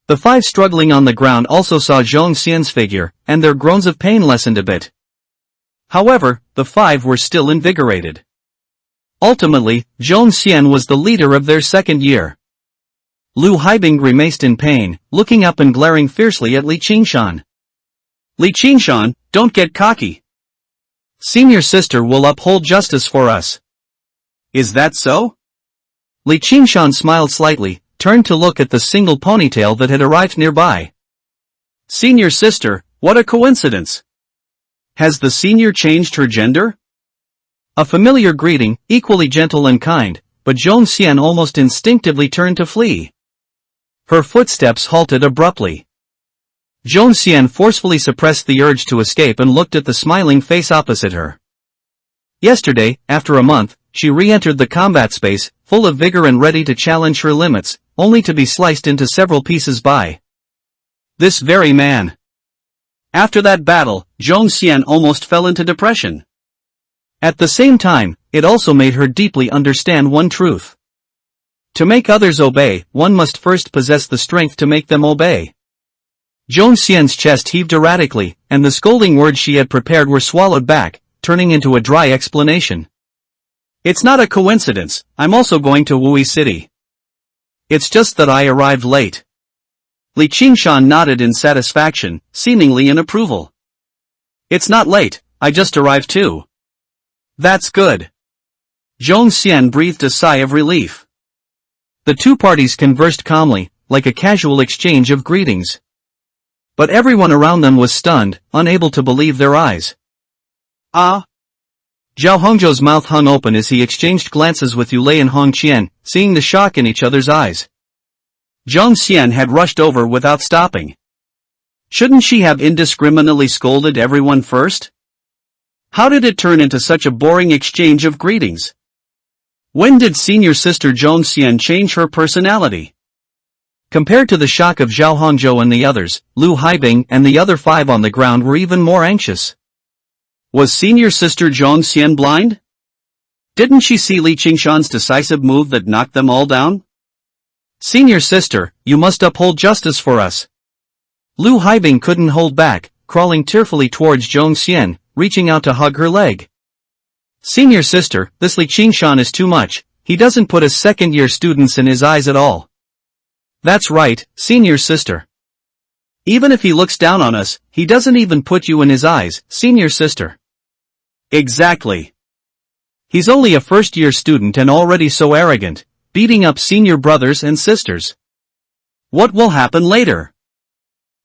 The five struggling on the ground also saw Zhong Xian's figure, and their groans of pain lessened a bit. However, the five were still invigorated. Ultimately, Zhong Xian was the leader of their second year. Lu Haibing grimaced in pain, looking up and glaring fiercely at Li Qingshan. Li Qingshan, don't get cocky. Senior sister will uphold justice for us. Is that so? Li Qingshan smiled slightly, turned to look at the single ponytail that had arrived nearby. Senior sister, what a coincidence. Has the senior changed her gender? A familiar greeting, equally gentle and kind, but Zhong Xian almost instinctively turned to flee. Her footsteps halted abruptly. Zhong Xian forcefully suppressed the urge to escape and looked at the smiling face opposite her. Yesterday, after a month, she re-entered the combat space, full of vigor and ready to challenge her limits, only to be sliced into several pieces by this very man. After that battle, Zhong Xian almost fell into depression. At the same time, it also made her deeply understand one truth. To make others obey, one must first possess the strength to make them obey. Zhong Xian's chest heaved erratically, and the scolding words she had prepared were swallowed back, turning into a dry explanation. It's not a coincidence, I'm also going to Wui City. It's just that I arrived late. Li Qingshan nodded in satisfaction, seemingly in approval. It's not late, I just arrived too. That's good. Zhong Xian breathed a sigh of relief. The two parties conversed calmly, like a casual exchange of greetings. But everyone around them was stunned, unable to believe their eyes. Ah! Zhao Hongzhou's mouth hung open as he exchanged glances with Yulei and Hong Qian, seeing the shock in each other's eyes. Zhong Xian had rushed over without stopping. Shouldn't she have indiscriminately scolded everyone first? How did it turn into such a boring exchange of greetings? When did senior sister Zhong Xian change her personality? Compared to the shock of Zhao Hongzhou and the others, Lu Haibing and the other 5 on the ground were even more anxious. Was senior sister Zhong Xian blind? Didn't she see Li Qingshan's decisive move that knocked them all down? Senior sister, you must uphold justice for us. Lu Haibing couldn't hold back, crawling tearfully towards Zhong Xian, reaching out to hug her leg. Senior sister, this Li Qingshan is too much, he doesn't put his second-year students in his eyes at all. That's right, senior sister. Even if he looks down on us, he doesn't even put you in his eyes, senior sister. Exactly. He's only a first-year student and already so arrogant, beating up senior brothers and sisters. What will happen later?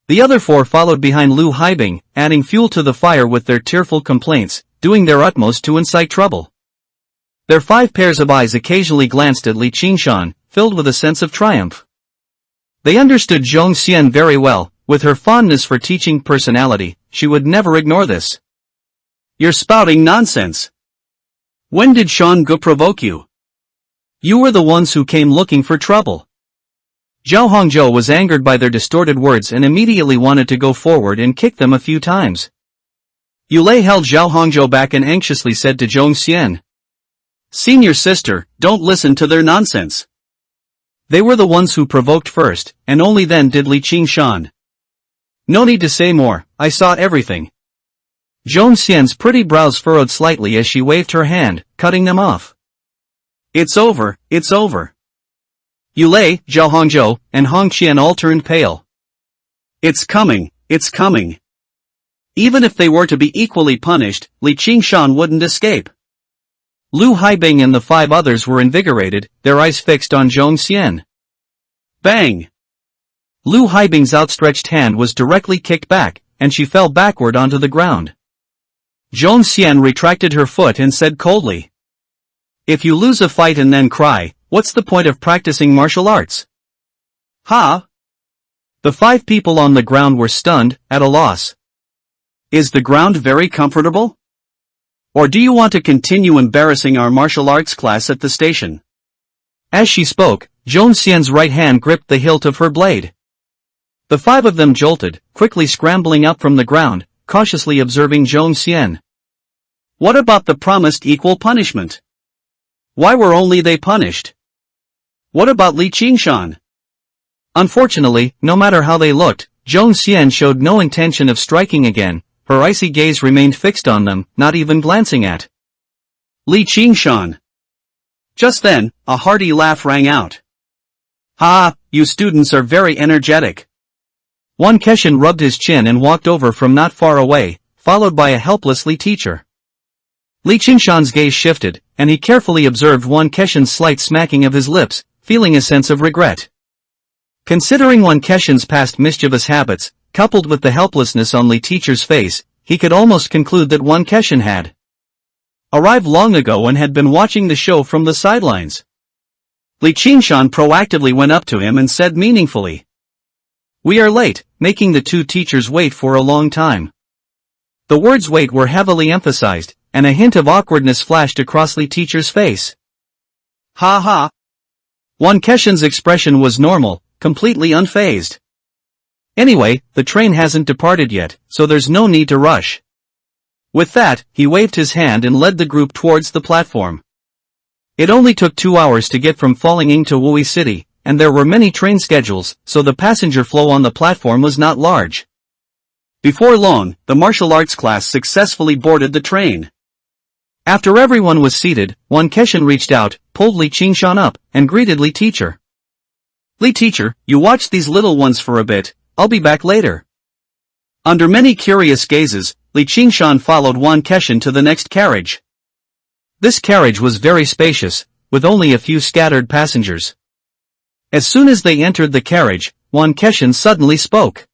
The other 4 followed behind Lu Haibing, adding fuel to the fire with their tearful complaints, doing their utmost to incite trouble. Their 5 pairs of eyes occasionally glanced at Li Qingshan, filled with a sense of triumph. They understood Zhong Xian very well. With her fondness for teaching personality, she would never ignore this. You're spouting nonsense. When did Shan Gu provoke you? You were the ones who came looking for trouble. Zhao Hongzhou was angered by their distorted words and immediately wanted to go forward and kick them a few times. Yulei held Zhao Hongzhou back and anxiously said to Zhong Xian, "Senior sister, don't listen to their nonsense. They were the ones who provoked first, and only then did Li Qingshan. No need to say more, I saw everything." Zhong Xian's pretty brows furrowed slightly as she waved her hand, cutting them off. It's over, it's over. Yulei, Zhao Hongzhou, and Hong Qian all turned pale. It's coming, it's coming. Even if they were to be equally punished, Li Qingshan wouldn't escape. Lu Haibing and the 5 others were invigorated, their eyes fixed on Zhong Xian. Bang! Lu Haibing's outstretched hand was directly kicked back, and she fell backward onto the ground. Zhong Xian retracted her foot and said coldly, "If you lose a fight and then cry, what's the point of practicing martial arts?" Ha! The 5 people on the ground were stunned, at a loss. Is the ground very comfortable? Or do you want to continue embarrassing our martial arts class at the station? As she spoke, Zhong Xian's right hand gripped the hilt of her blade. The 5 of them jolted, quickly scrambling up from the ground, cautiously observing Zhong Xian. What about the promised equal punishment? Why were only they punished? What about Li Qingshan? Unfortunately, no matter how they looked, Zhong Xian showed no intention of striking again. Her icy gaze remained fixed on them, not even glancing at Li Qingshan. Just then, a hearty laugh rang out. Ha! You students are very energetic. Wan Keshan rubbed his chin and walked over from not far away, followed by a helpless Li teacher. Li Qingshan's gaze shifted, and he carefully observed Wan Keshan's slight smacking of his lips, feeling a sense of regret. Considering Wan Keshan's past mischievous habits, coupled with the helplessness on Li teacher's face, he could almost conclude that Wan Keshan had arrived long ago and had been watching the show from the sidelines. Li Qingshan proactively went up to him and said meaningfully, "We are late," making the 2 teachers wait for a long time. The words wait were heavily emphasized, and a hint of awkwardness flashed across the teacher's face. Ha ha. Won Keshin's expression was normal, completely unfazed. Anyway, the train hasn't departed yet, so there's no need to rush. With that, he waved his hand and led the group towards the platform. It only took 2 hours to get from Falling to Wui City, and there were many train schedules, so the passenger flow on the platform was not large. Before long, the martial arts class successfully boarded the train. After everyone was seated, Won Keshin reached out, pulled Li Qingshan up, and greeted Li Teacher. Li Teacher, you watch these little ones for a bit, I'll be back later. Under many curious gazes, Li Qingshan followed Won Keshin to the next carriage. This carriage was very spacious, with only a few scattered passengers. As soon as they entered the carriage, Won Keshin suddenly spoke.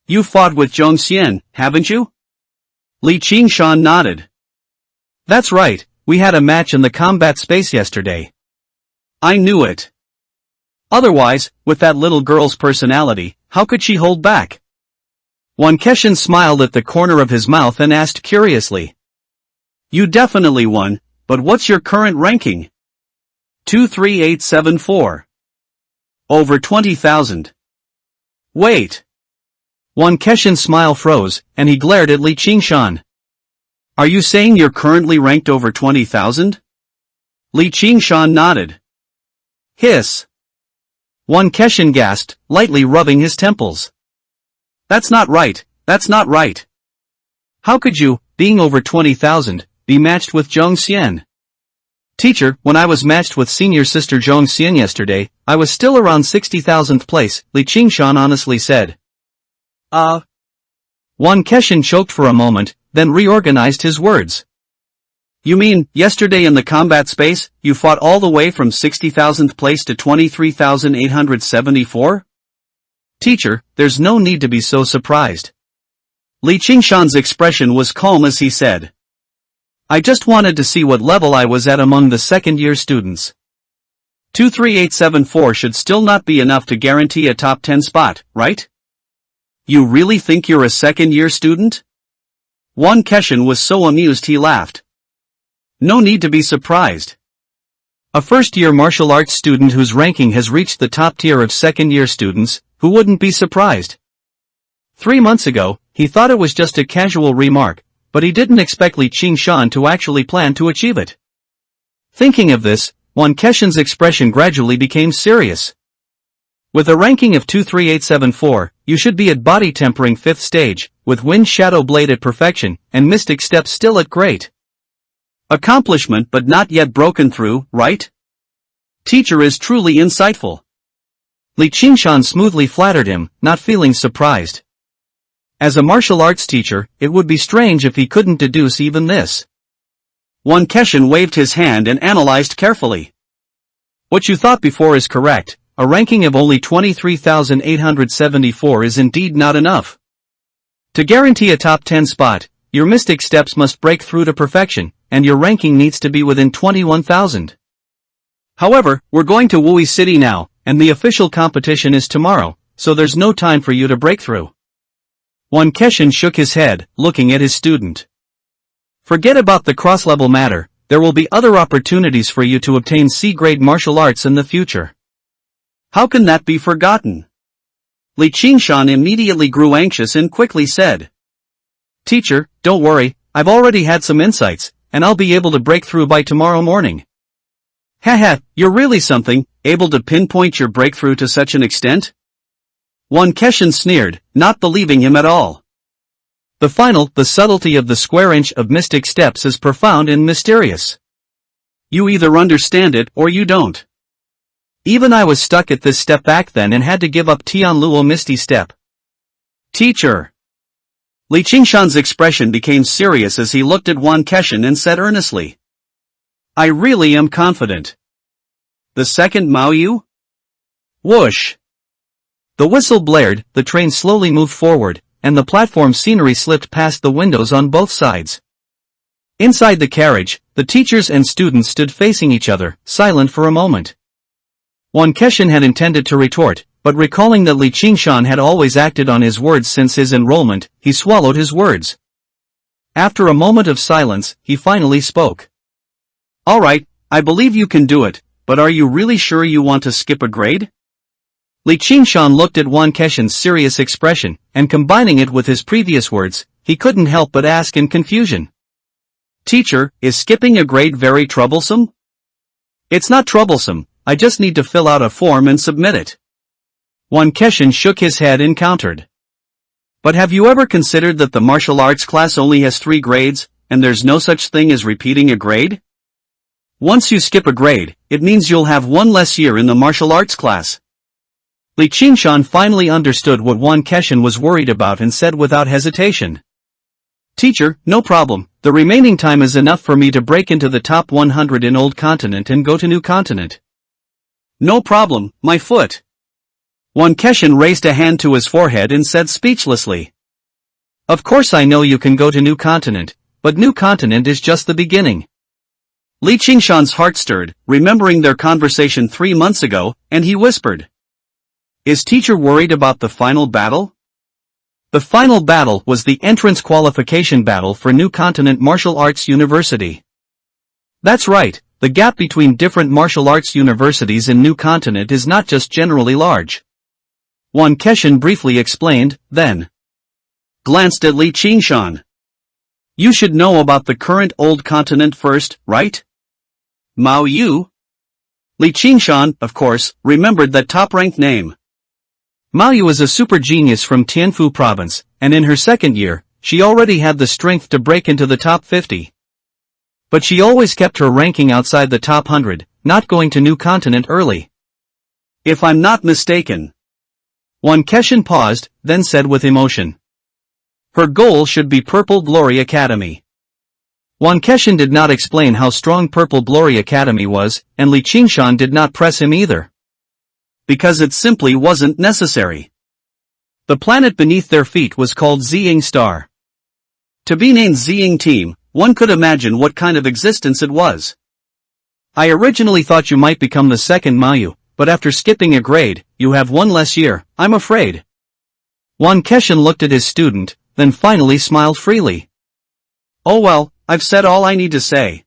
You fought with Zhong Xian, haven't you? Li Qingshan nodded. That's right, we had a match in the combat space yesterday. I knew it. Otherwise, with that little girl's personality, how could she hold back? Won Keshin smiled at the corner of his mouth and asked curiously. You definitely won, but what's your current ranking? 23874. Over 20,000. Wait. Won Keshin's smile froze, and he glared at Li Qingshan. Are you saying you're currently ranked over 20,000? Li Qingshan nodded. Hiss. Won Keshin gasped, lightly rubbing his temples. That's not right, that's not right. How could you, being over 20,000, be matched with Zhong Xian? Teacher, when I was matched with senior sister Zhong Xian yesterday, I was still around 60,000th place, Li Qingshan honestly said. Won Keshin choked for a moment, then reorganized his words. You mean, yesterday in the combat space, you fought all the way from 60,000th place to 23,874? Teacher, there's no need to be so surprised. Li Qingshan's expression was calm as he said. I just wanted to see what level I was at among the second-year students. 23874 should still not be enough to guarantee a top 10 spot, right? You really think you're a second-year student? Won Keshin was so amused he laughed. No need to be surprised. A first-year martial arts student whose ranking has reached the top tier of second-year students, who wouldn't be surprised? 3 months ago, he thought it was just a casual remark, but he didn't expect Li Qingshan to actually plan to achieve it. Thinking of this, Won Keshin's expression gradually became serious. With a ranking of 23874, you should be at body tempering 5th stage, with Wind Shadow Blade at perfection, and Mystic Step still at great accomplishment but not yet broken through, right? Teacher is truly insightful. Li Qingshan smoothly flattered him, not feeling surprised. As a martial arts teacher, it would be strange if he couldn't deduce even this. Won Keshin waved his hand and analyzed carefully. What you thought before is correct. A ranking of only 23,874 is indeed not enough. To guarantee a top 10 spot, your mystic steps must break through to perfection, and your ranking needs to be within 21,000. However, we're going to Wui City now, and the official competition is tomorrow, so there's no time for you to break through. Won Keshin shook his head, looking at his student. Forget about the cross-level matter, there will be other opportunities for you to obtain C-grade martial arts in the future. How can that be forgotten? Li Qingshan immediately grew anxious and quickly said. Teacher, don't worry, I've already had some insights, and I'll be able to break through by tomorrow morning. Haha, you're really something, able to pinpoint your breakthrough to such an extent? Won Keshin sneered, not believing him at all. The subtlety of the square inch of mystic steps is profound and mysterious. You either understand it or you don't. Even I was stuck at this step back then and had to give up Tianluo Misty Step. Teacher. Li Qingshan's expression became serious as he looked at Won Keshin and said earnestly. I really am confident. The second Maoyu? Whoosh. The whistle blared, the train slowly moved forward, and the platform scenery slipped past the windows on both sides. Inside the carriage, the teachers and students stood facing each other, silent for a moment. Won Keshin had intended to retort, but recalling that Li Qingshan had always acted on his words since his enrollment, he swallowed his words. After a moment of silence, he finally spoke. Alright, I believe you can do it, but are you really sure you want to skip a grade? Li Qingshan looked at Wan Keshan's serious expression, and combining it with his previous words, he couldn't help but ask in confusion. Teacher, is skipping a grade very troublesome? It's not troublesome, I just need to fill out a form and submit it. Wan Keshan shook his head and countered. But have you ever considered that the martial arts class only has 3 grades, and there's no such thing as repeating a grade? Once you skip a grade, it means you'll have 1 less year in the martial arts class. Li Qingshan finally understood what Wan Keshan was worried about and said without hesitation. Teacher, no problem, the remaining time is enough for me to break into the top 100 in Old Continent and go to New Continent. No problem, my foot. Wan Keshan raised a hand to his forehead and said speechlessly. Of course I know you can go to New Continent, but New Continent is just the beginning. Li Qingshan's heart stirred, remembering their conversation 3 months ago, and he whispered. Is teacher worried about the final battle? The final battle was the entrance qualification battle for New Continent Martial Arts University. That's right, the gap between different martial arts universities in New Continent is not just generally large. Wan Keshan briefly explained, then glanced at Li Qingshan. You should know about the current Old Continent first, right? Mao Yu? Li Qingshan, of course, remembered that top-ranked name. Mao Yu is a super genius from Tianfu province, and in her second year, she already had the strength to break into the top 50. But she always kept her ranking outside the top 100, not going to New Continent early. If I'm not mistaken. Wan Keshan paused, then said with emotion. Her goal should be Purple Glory Academy. Wan Keshan did not explain how strong Purple Glory Academy was, and Li Qingshan did not press him either. Because it simply wasn't necessary. The planet beneath their feet was called Ziying Star. To be named Ziying Team, one could imagine what kind of existence it was. I originally thought you might become the second Mao Yu, but after skipping a grade, you have 1 less year, I'm afraid. Wan Keshan looked at his student, then finally smiled freely. Oh well, I've said all I need to say.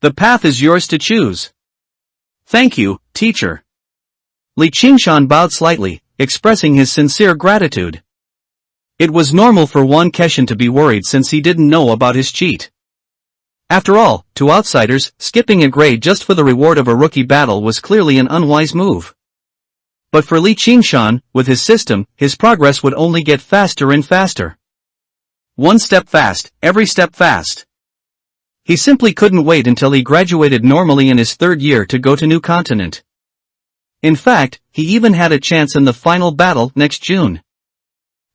The path is yours to choose. Thank you, teacher. Li Qingshan bowed slightly, expressing his sincere gratitude. It was normal for Wan Keshan to be worried since he didn't know about his cheat. After all, to outsiders, skipping a grade just for the reward of a rookie battle was clearly an unwise move. But for Li Qingshan, with his system, his progress would only get faster and faster. 1 step fast, every step fast. He simply couldn't wait until he graduated normally in his 3rd year to go to New Continent. In fact, he even had a chance in the final battle next June.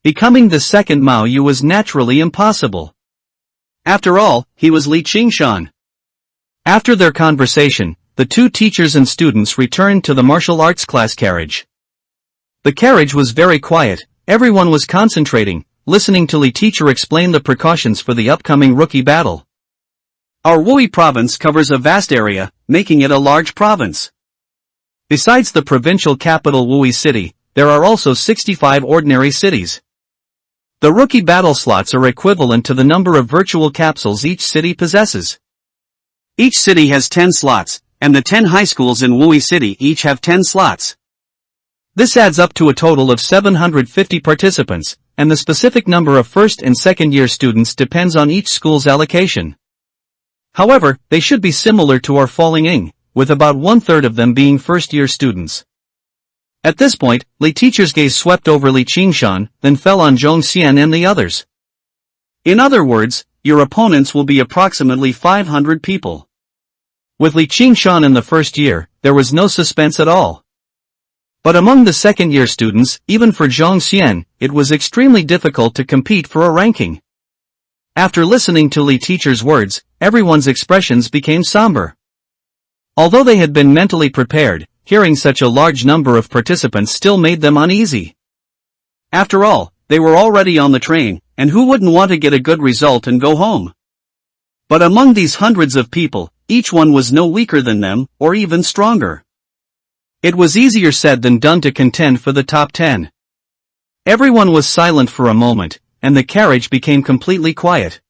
Becoming the second Mao Yu was naturally impossible. After all, he was Li Qingshan. After their conversation, the 2 teachers and students returned to the martial arts class carriage. The carriage was very quiet, everyone was concentrating, listening to Li teacher explain the precautions for the upcoming rookie battle. Our Wui province covers a vast area, making it a large province. Besides the provincial capital Wui City, there are also 65 ordinary cities. The rookie battle slots are equivalent to the number of virtual capsules each city possesses. Each city has 10 slots, and the 10 high schools in Wui City each have 10 slots. This adds up to a total of 750 participants, and the specific number of first and second year students depends on each school's allocation. However, they should be similar to our Falling Ing, with about 1/3 of them being first-year students. At this point, Li teacher's gaze swept over Li Qingshan, then fell on Zhong Xian and the others. In other words, your opponents will be approximately 500 people. With Li Qingshan in the first year, there was no suspense at all. But among the second-year students, even for Zhong Xian, it was extremely difficult to compete for a ranking. After listening to Li teacher's words, everyone's expressions became somber. Although they had been mentally prepared, hearing such a large number of participants still made them uneasy. After all, they were already on the train, and who wouldn't want to get a good result and go home? But among these hundreds of people, each one was no weaker than them, or even stronger. It was easier said than done to contend for the top 10. Everyone was silent for a moment, and the carriage became completely quiet.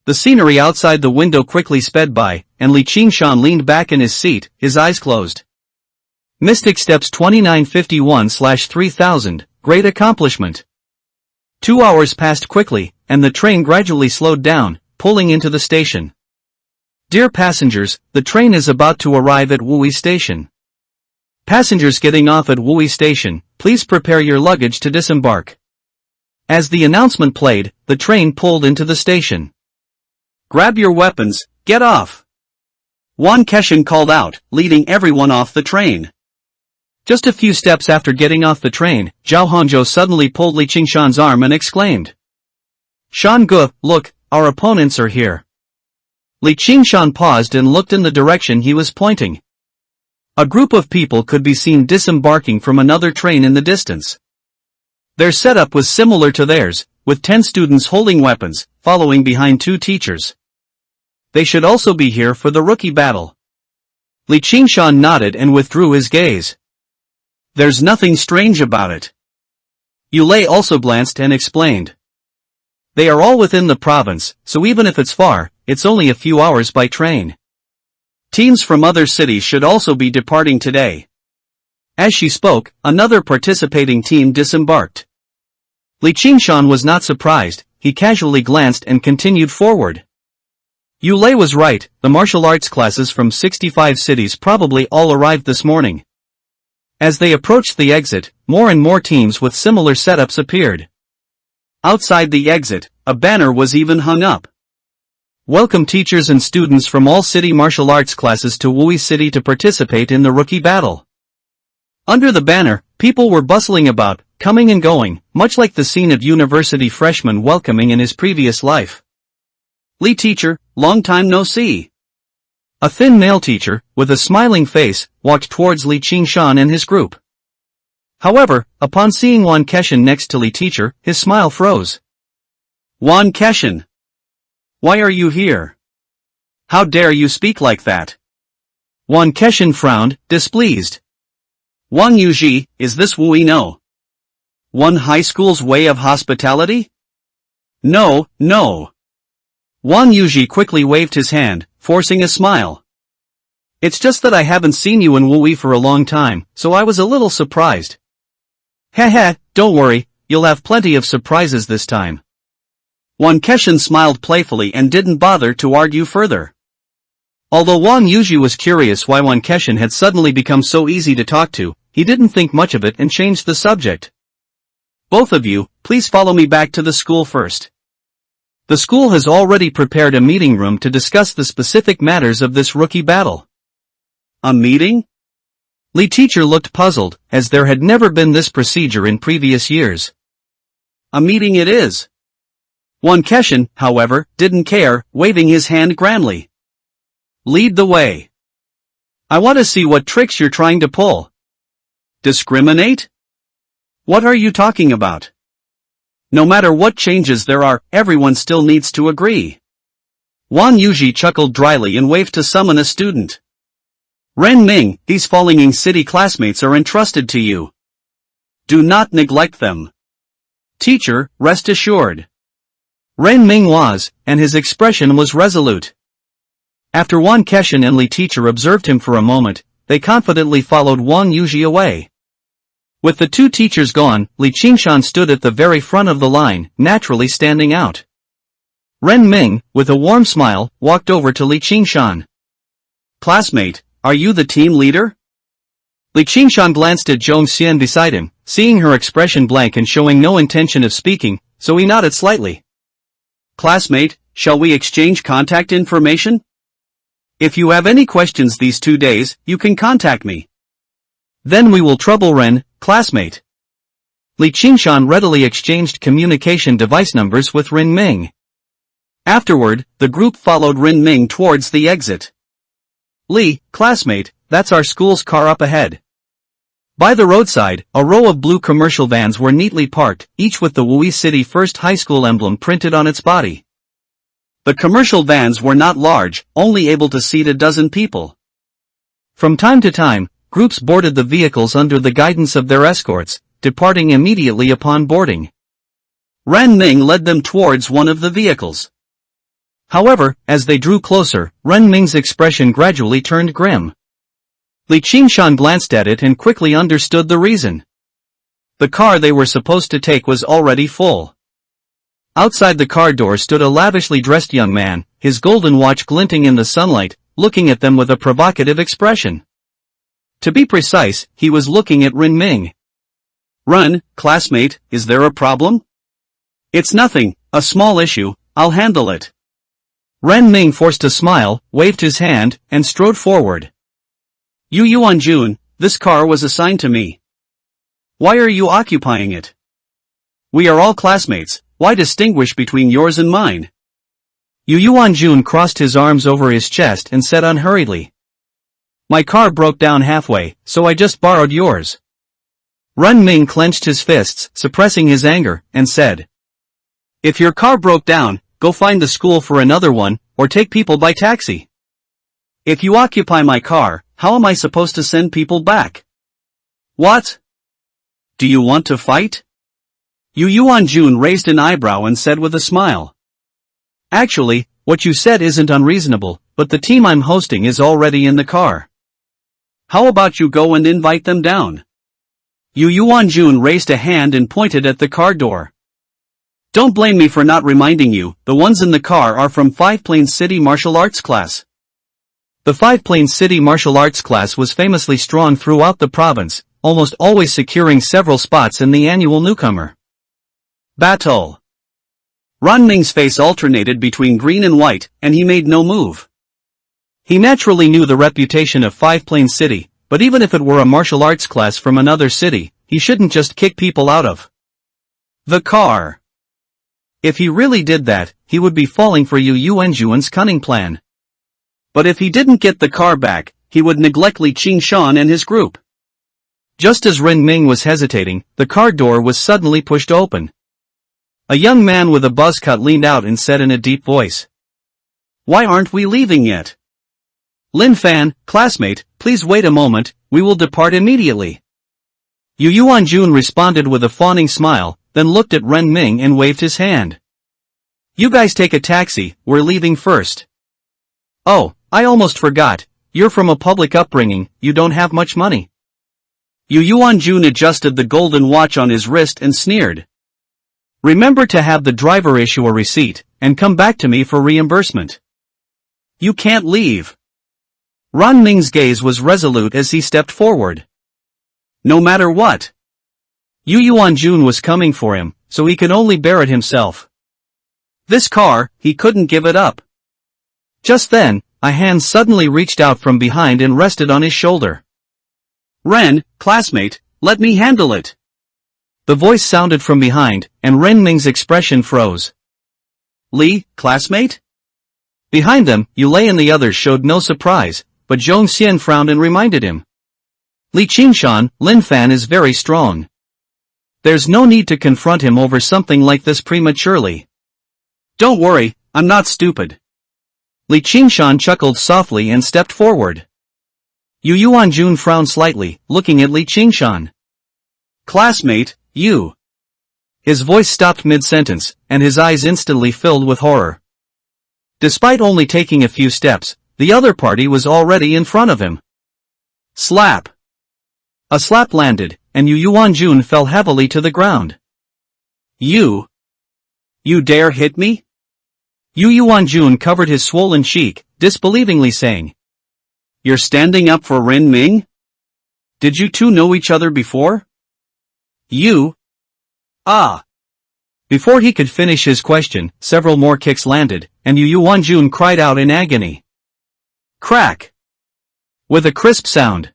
The scenery outside the window quickly sped by, and Li Qingshan leaned back in his seat, his eyes closed. Mystic Steps 2951/3000, great accomplishment. 2 hours passed quickly, and the train gradually slowed down, pulling into the station. Dear passengers, the train is about to arrive at Wui Station. Passengers getting off at Wui Station, please prepare your luggage to disembark. As the announcement played, the train pulled into the station. Grab your weapons, get off. Wan Keshin called out, leading everyone off the train. Just a few steps after getting off the train, Zhao Hongzhou suddenly pulled Li Qingshan's arm and exclaimed. Shan Ge, look, our opponents are here. Li Qingshan paused and looked in the direction he was pointing. A group of people could be seen disembarking from another train in the distance. Their setup was similar to theirs, with 10 students holding weapons, following behind 2 teachers. They should also be here for the rookie battle. Li Qingshan nodded and withdrew his gaze. There's nothing strange about it. Yulei also glanced and explained. They are all within the province, so even if it's far, it's only a few hours by train. Teams from other cities should also be departing today. As she spoke, another participating team disembarked. Li Qingshan was not surprised, he casually glanced and continued forward. Yulei was right, the martial arts classes from 65 cities probably all arrived this morning. As they approached the exit, more and more teams with similar setups appeared. Outside the exit, a banner was even hung up. Welcome teachers and students from all city martial arts classes to Wui City to participate in the rookie battle. Under the banner, people were bustling about, coming and going, much like the scene of university freshman welcoming in his previous life. Li teacher, long time no see. A thin male teacher, with a smiling face, walked towards Li Qingshan and his group. However, upon seeing Wan Keshin next to Li teacher, his smile froze. Wan Keshin! Why are you here? How dare you speak like that? Wan Keshin frowned, displeased. Wang Yuji, is this Wui No? One high school's way of hospitality? No, no. Wang Yuji quickly waved his hand, forcing a smile. It's just that I haven't seen you in Wui for a long time, so I was a little surprised. Heh, don't worry, you'll have plenty of surprises this time. Wan Keshin smiled playfully and didn't bother to argue further. Although Wang Yuji was curious why Wan Keshin had suddenly become so easy to talk to, he didn't think much of it and changed the subject. Both of you, please follow me back to the school first. The school has already prepared a meeting room to discuss the specific matters of this rookie battle. A meeting? Li teacher looked puzzled, as there had never been this procedure in previous years. A meeting it is. Wan Keshin, however, didn't care, waving his hand grandly. Lead the way. I want to see what tricks you're trying to pull. Discriminate? What are you talking about? No matter what changes there are, everyone still needs to agree. Wang Yuji chuckled dryly and waved to summon a student. Ren Ming, these Falling City classmates are entrusted to you. Do not neglect them. Teacher, rest assured. Ren Ming was, and his expression was resolute. After Wan Keshin and Li teacher observed him for a moment, they confidently followed Wang Yuji away. With the 2 teachers gone, Li Qingshan stood at the very front of the line, naturally standing out. Ren Ming, with a warm smile, walked over to Li Qingshan. Classmate, are you the team leader? Li Qingshan glanced at Zhong Xian beside him, seeing her expression blank and showing no intention of speaking, so he nodded slightly. Classmate, shall we exchange contact information? If you have any questions these 2 days, you can contact me. Then we will trouble Ren, classmate. Li Qingshan readily exchanged communication device numbers with Ren Ming. Afterward, the group followed Ren Ming towards the exit. Li, classmate, that's our school's car up ahead. By the roadside, a row of blue commercial vans were neatly parked, each with the Wui City First High School emblem printed on its body. The commercial vans were not large, only able to seat a dozen people. From time to time, groups boarded the vehicles under the guidance of their escorts, departing immediately upon boarding. Ren Ming led them towards one of the vehicles. However, as they drew closer, Ren Ming's expression gradually turned grim. Li Qingshan glanced at it and quickly understood the reason. The car they were supposed to take was already full. Outside the car door stood a lavishly dressed young man, his golden watch glinting in the sunlight, looking at them with a provocative expression. To be precise, he was looking at Ren Ming. "Run, classmate, is there a problem?" "It's nothing, a small issue, I'll handle it." Ren Ming forced a smile, waved his hand, and strode forward. "Yu Yuanjun, this car was assigned to me. Why are you occupying it? We are all classmates, why distinguish between yours and mine?" Yu Yuanjun crossed his arms over his chest and said unhurriedly. "My car broke down halfway, so I just borrowed yours." Ren Ming clenched his fists, suppressing his anger, and said, "If your car broke down, go find the school for another one, or take people by taxi. If you occupy my car, how am I supposed to send people back?" "What? Do you want to fight?" Yu Yuanjun raised an eyebrow and said with a smile. "Actually, what you said isn't unreasonable, but the team I'm hosting is already in the car. How about you go and invite them down?" Yu Yuanjun raised a hand and pointed at the car door. "Don't blame me for not reminding you, the ones in the car are from Five Plains City Martial Arts class." The Five Plains City Martial Arts class was famously strong throughout the province, almost always securing several spots in the annual newcomer battle. Ren Ming's face alternated between green and white, and he made no move. He naturally knew the reputation of Five Plains City, but even if it were a martial arts class from another city, he shouldn't just kick people out of the car. If he really did that, he would be falling for Yu Yuanjun's cunning plan. But if he didn't get the car back, he would neglect Li Qingshan and his group. Just as Ren Ming was hesitating, the car door was suddenly pushed open. A young man with a buzz cut leaned out and said in a deep voice, "Why aren't we leaving yet?" "Lin Fan, classmate, please wait a moment, we will depart immediately." Yu Yuanjun responded with a fawning smile, then looked at Ren Ming and waved his hand. "You guys take a taxi, we're leaving first." "Oh, I almost forgot, you're from a public upbringing, you don't have much money." Yu Yuanjun adjusted the golden watch on his wrist and sneered. "Remember to have the driver issue a receipt, and come back to me for reimbursement. You can't leave." Ren Ming's gaze was resolute as he stepped forward. No matter what. Yu Yuanjun was coming for him, so he could only bear it himself. This car, he couldn't give it up. Just then, a hand suddenly reached out from behind and rested on his shoulder. "Ren, classmate, let me handle it." The voice sounded from behind, and Ren Ming's expression froze. "Li, classmate?" Behind them, Yulei and the others showed no surprise, but Zhong Xian frowned and reminded him. "Li Qingshan, Lin Fan is very strong. There's no need to confront him over something like this prematurely." "Don't worry, I'm not stupid." Li Qingshan chuckled softly and stepped forward. Yu Yuanjun frowned slightly, looking at Li Qingshan. "Classmate, you." His voice stopped mid-sentence, and his eyes instantly filled with horror. Despite only taking a few steps, the other party was already in front of him. Slap! A slap landed, and Yu Yuanjun fell heavily to the ground. You dare hit me?" Yu Yuanjun covered his swollen cheek, disbelievingly saying. "You're standing up for Ren Ming? Did you two know each other before?" Before he could finish his question, several more kicks landed, and Yu Yuanjun cried out in agony. Crack! With a crisp sound.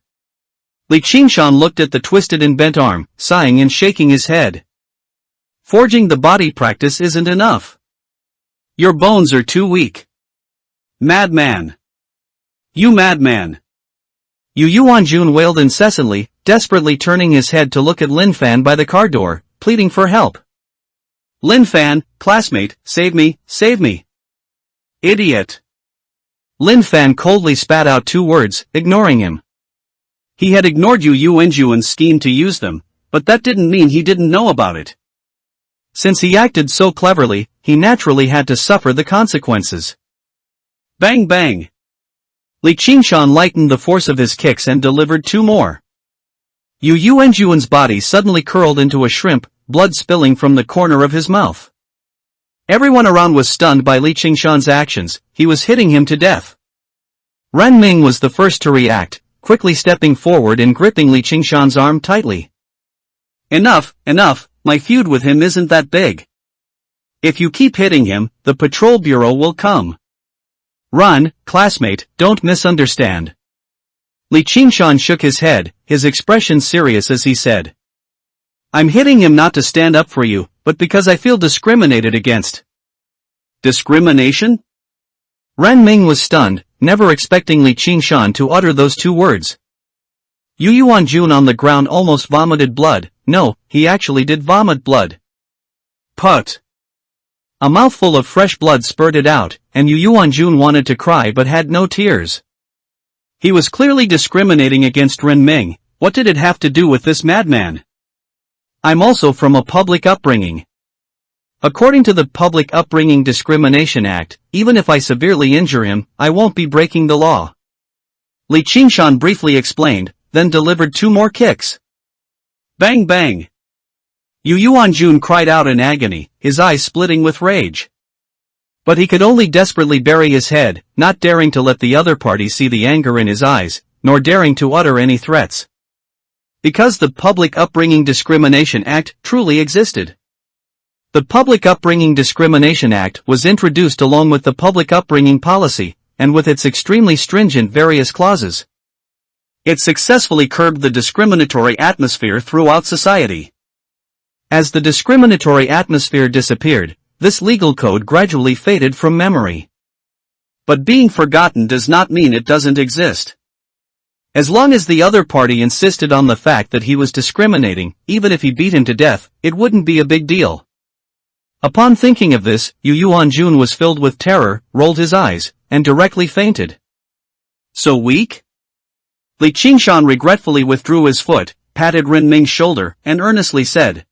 Li Qingshan looked at the twisted and bent arm, sighing and shaking his head. "Forging the body practice isn't enough. Your bones are too weak. Madman! You madman!" Yu Yuanjun wailed incessantly, desperately turning his head to look at Lin Fan by the car door, pleading for help. "Lin Fan, classmate, save me, save me!" "Idiot!" Lin Fan coldly spat out two words, ignoring him. He had ignored Yu Yuanjun's scheme to use them, but that didn't mean he didn't know about it. Since he acted so cleverly, he naturally had to suffer the consequences. Bang bang! Li Qingshan lightened the force of his kicks and delivered 2 more. Yu Yuanjuan's body suddenly curled into a shrimp, blood spilling from the corner of his mouth. Everyone around was stunned by Li Qingshan's actions. He was hitting him to death. Ren Ming was the first to react, quickly stepping forward and gripping Li Qingshan's arm tightly. Enough, enough, my feud with him isn't that big. If you keep hitting him, the patrol bureau will come. Run, classmate, don't misunderstand. Li Qingshan shook his head, his expression serious as he said. I'm hitting him not to stand up for you, but because I feel discriminated against. Discrimination? Ren Ming was stunned, never expecting Li Qingshan to utter those 2 words. Yu Yuanjun on the ground almost vomited blood. No, he actually did vomit blood. Put. A mouthful of fresh blood spurted out, and Yu Yuanjun wanted to cry but had no tears. He was clearly discriminating against Ren Ming. What did it have to do with this madman? I'm also from a public upbringing. According to the Public Upbringing Discrimination Act, even if I severely injure him, I won't be breaking the law. Li Qingshan briefly explained, then delivered 2 more kicks. Bang bang! Yu Yuanjun cried out in agony, his eyes splitting with rage. But he could only desperately bury his head, not daring to let the other party see the anger in his eyes, nor daring to utter any threats. Because the Public Upbringing Discrimination Act truly existed. The Public Upbringing Discrimination Act was introduced along with the Public Upbringing Policy, and with its extremely stringent various clauses. It successfully curbed the discriminatory atmosphere throughout society. As the discriminatory atmosphere disappeared, this legal code gradually faded from memory. But being forgotten does not mean it doesn't exist. As long as the other party insisted on the fact that he was discriminating, even if he beat him to death, it wouldn't be a big deal. Upon thinking of this, Yu Yuanjun was filled with terror, rolled his eyes, and directly fainted. So weak? Li Qingshan regretfully withdrew his foot, patted Ren Ming's shoulder, and earnestly said,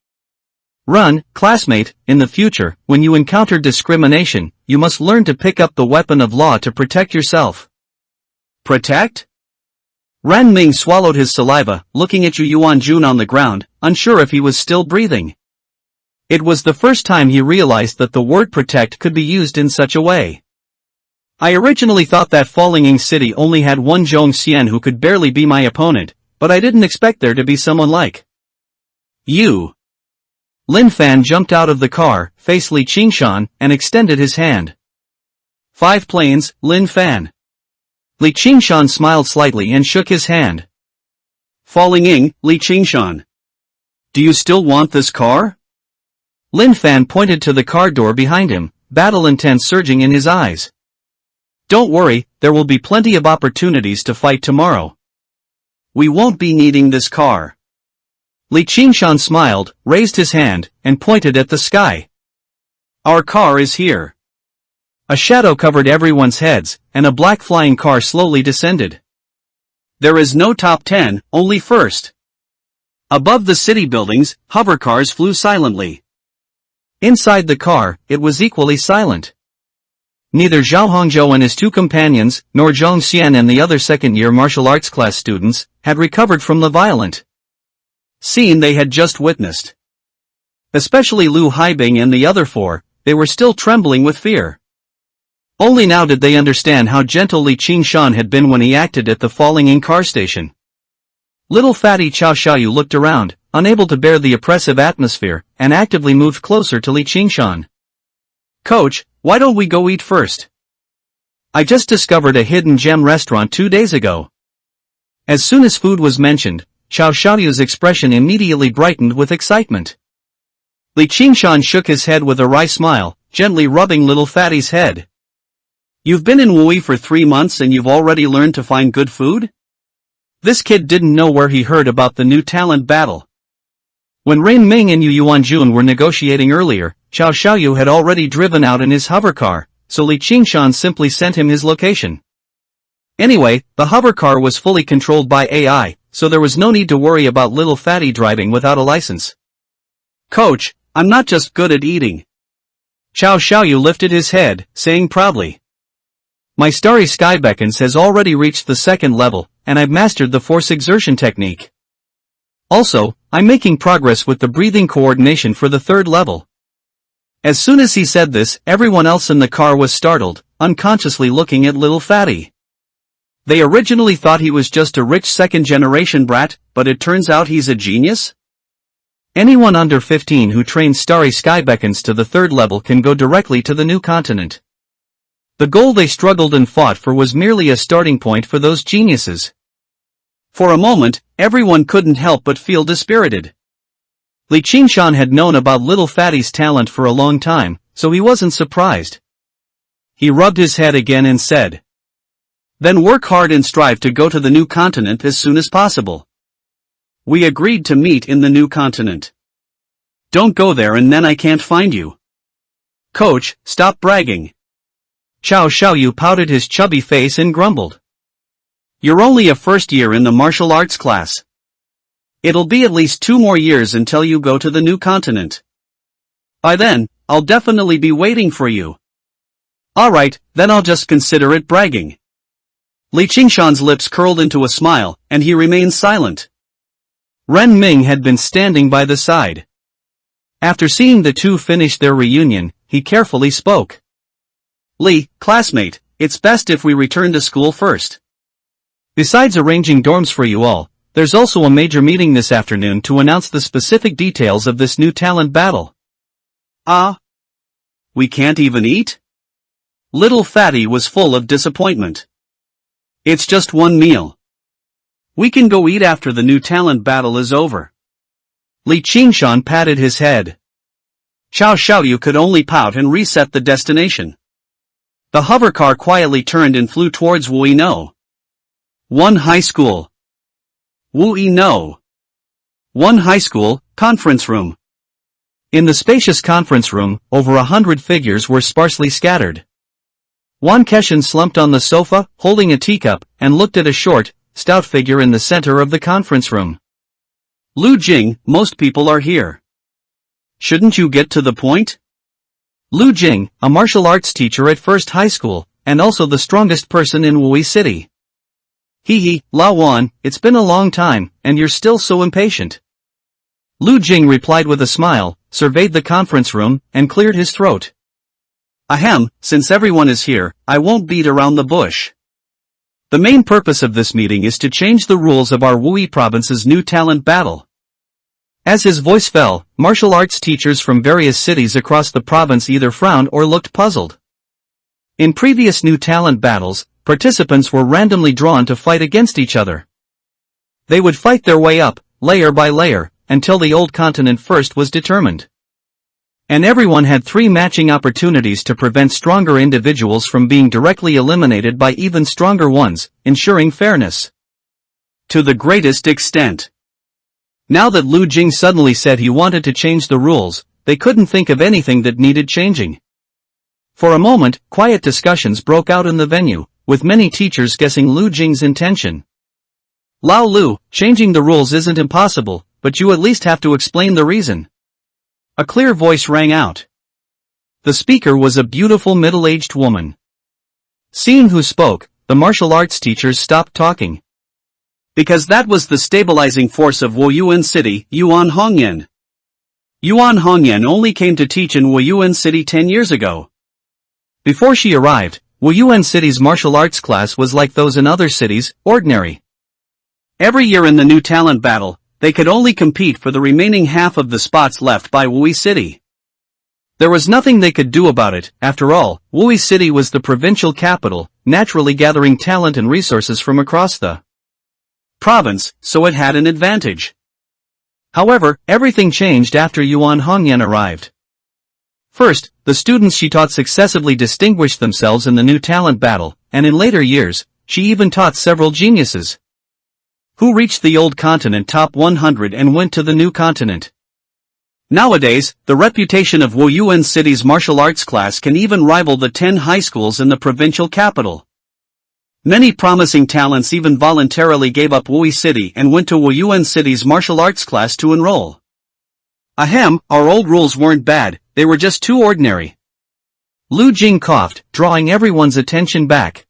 Run, classmate, in the future, when you encounter discrimination, you must learn to pick up the weapon of law to protect yourself. Protect? Ren Ming swallowed his saliva, looking at Yu Yuanjun on the ground, unsure if he was still breathing. It was the first time he realized that the word protect could be used in such a way. I originally thought that Falling City only had one Zhong Xian who could barely be my opponent, but I didn't expect there to be someone like you. Lin Fan jumped out of the car, faced Li Qingshan, and extended his hand. 5 planes, Lin Fan. Li Qingshan smiled slightly and shook his hand. Falling Li Qingshan. Do you still want this car? Lin Fan pointed to the car door behind him, battle intent surging in his eyes. Don't worry, there will be plenty of opportunities to fight tomorrow. We won't be needing this car. Li Qingshan smiled, raised his hand, and pointed at the sky. Our car is here. A shadow covered everyone's heads, and a black flying car slowly descended. There is no top 10, only first. Above the city buildings, hovercars flew silently. Inside the car, it was equally silent. Neither Zhao Hongzhou and his 2 companions, nor Zhong Xian and the other second-year martial arts class students, had recovered from the violent scene they had just witnessed. Especially Lu Haibing and the other 4, they were still trembling with fear. Only now did they understand how gentle Li Qingshan had been when he acted at the Falling car station. Little fatty Cao Xiaoyu looked around, unable to bear the oppressive atmosphere, and actively moved closer to Li Qingshan. Coach, why don't we go eat first? I just discovered a hidden gem restaurant 2 days ago. As soon as food was mentioned, Cao Xiaoyu's expression immediately brightened with excitement. Li Qingshan shook his head with a wry smile, gently rubbing little fatty's head. You've been in Wui for 3 months and you've already learned to find good food? This kid didn't know where he heard about the new talent battle. When Ren Ming and Yu Yuanjun were negotiating earlier, Cao Xiaoyu had already driven out in his hovercar, so Li Qingshan simply sent him his location. Anyway, the hovercar was fully controlled by AI, so there was no need to worry about little fatty driving without a license. Coach, I'm not just good at eating. Cao Xiaoyu lifted his head, saying proudly. My starry sky beckons has already reached the second level, and I've mastered the force exertion technique. Also, I'm making progress with the breathing coordination for the third level. As soon as he said this, everyone else in the car was startled, unconsciously looking at little Fatty. They originally thought he was just a rich second-generation brat, but it turns out he's a genius? Anyone under 15 who trains starry sky beckons to the third level can go directly to the new continent. The goal they struggled and fought for was merely a starting point for those geniuses. For a moment, everyone couldn't help but feel dispirited. Li Qingshan had known about little Fatty's talent for a long time, so he wasn't surprised. He rubbed his head again and said, "Then work hard and strive to go to the new continent as soon as possible. We agreed to meet in the new continent. Don't go there and then I can't find you." "Coach, stop bragging." Xiao Xiaoyu pouted his chubby face and grumbled. "You're only a first year in the martial arts class. It'll be at least 2 more years until you go to the new continent. By then, I'll definitely be waiting for you." "Alright, then I'll just consider it bragging." Li Qingshan's lips curled into a smile, and he remained silent. Ren Ming had been standing by the side. After seeing the two finish their reunion, he carefully spoke. "Li, classmate, it's best if we return to school first. Besides arranging dorms for you all, there's also a major meeting this afternoon to announce the specific details of this new talent battle." "Ah? We can't even eat?" Little Fatty was full of disappointment. "It's just one meal. We can go eat after the new talent battle is over." Li Qingshan patted his head. Xiao Xiaoyu could only pout and reset the destination. The hovercar quietly turned and flew towards Wuino. One high school. Wuino. One high school, conference room. In the spacious conference room, over 100 figures were sparsely scattered. Wan Keshan slumped on the sofa, holding a teacup, and looked at a short, stout figure in the center of the conference room. "Lu Jing, most people are here. Shouldn't you get to the point?" Lu Jing, a martial arts teacher at First High School, and also the strongest person in Wui City. "Hee, Lao Wan, it's been a long time, and you're still so impatient." Lu Jing replied with a smile, surveyed the conference room, and cleared his throat. "Ahem, since everyone is here, I won't beat around the bush. The main purpose of this meeting is to change the rules of our Wui province's new talent battle." As his voice fell, martial arts teachers from various cities across the province either frowned or looked puzzled. In previous new talent battles, participants were randomly drawn to fight against each other. They would fight their way up, layer by layer, until the old continent first was determined. And everyone had 3 matching opportunities to prevent stronger individuals from being directly eliminated by even stronger ones, ensuring fairness to the greatest extent. Now that Lu Jing suddenly said he wanted to change the rules, they couldn't think of anything that needed changing. For a moment, quiet discussions broke out in the venue, with many teachers guessing Lu Jing's intention. "Lao Lu, changing the rules isn't impossible, but you at least have to explain the reason." A clear voice rang out. The speaker was a beautiful middle-aged woman. Seeing who spoke, the martial arts teachers stopped talking. "Because that was the stabilizing force of Wuyuan City, Yuan Hongyan. Yuan Hongyan only came to teach in Wuyuan City 10 years ago. Before she arrived, Wuyuan City's martial arts class was like those in other cities, ordinary. Every year in the new talent battle, they could only compete for the remaining half of the spots left by Wui City. There was nothing they could do about it. After all, Wui City was the provincial capital, naturally gathering talent and resources from across the province, so it had an advantage. However, everything changed after Yuan Hongyan arrived. First, the students she taught successively distinguished themselves in the new talent battle, and in later years, she even taught several geniuses who reached the old continent top 100 and went to the new continent. Nowadays, the reputation of Wuyuan City's martial arts class can even rival the 10 high schools in the provincial capital. Many promising talents even voluntarily gave up Wui City and went to Wuyuan City's martial arts class to enroll. Ahem, our old rules weren't bad, they were just too ordinary. Lu Jing coughed, drawing everyone's attention back.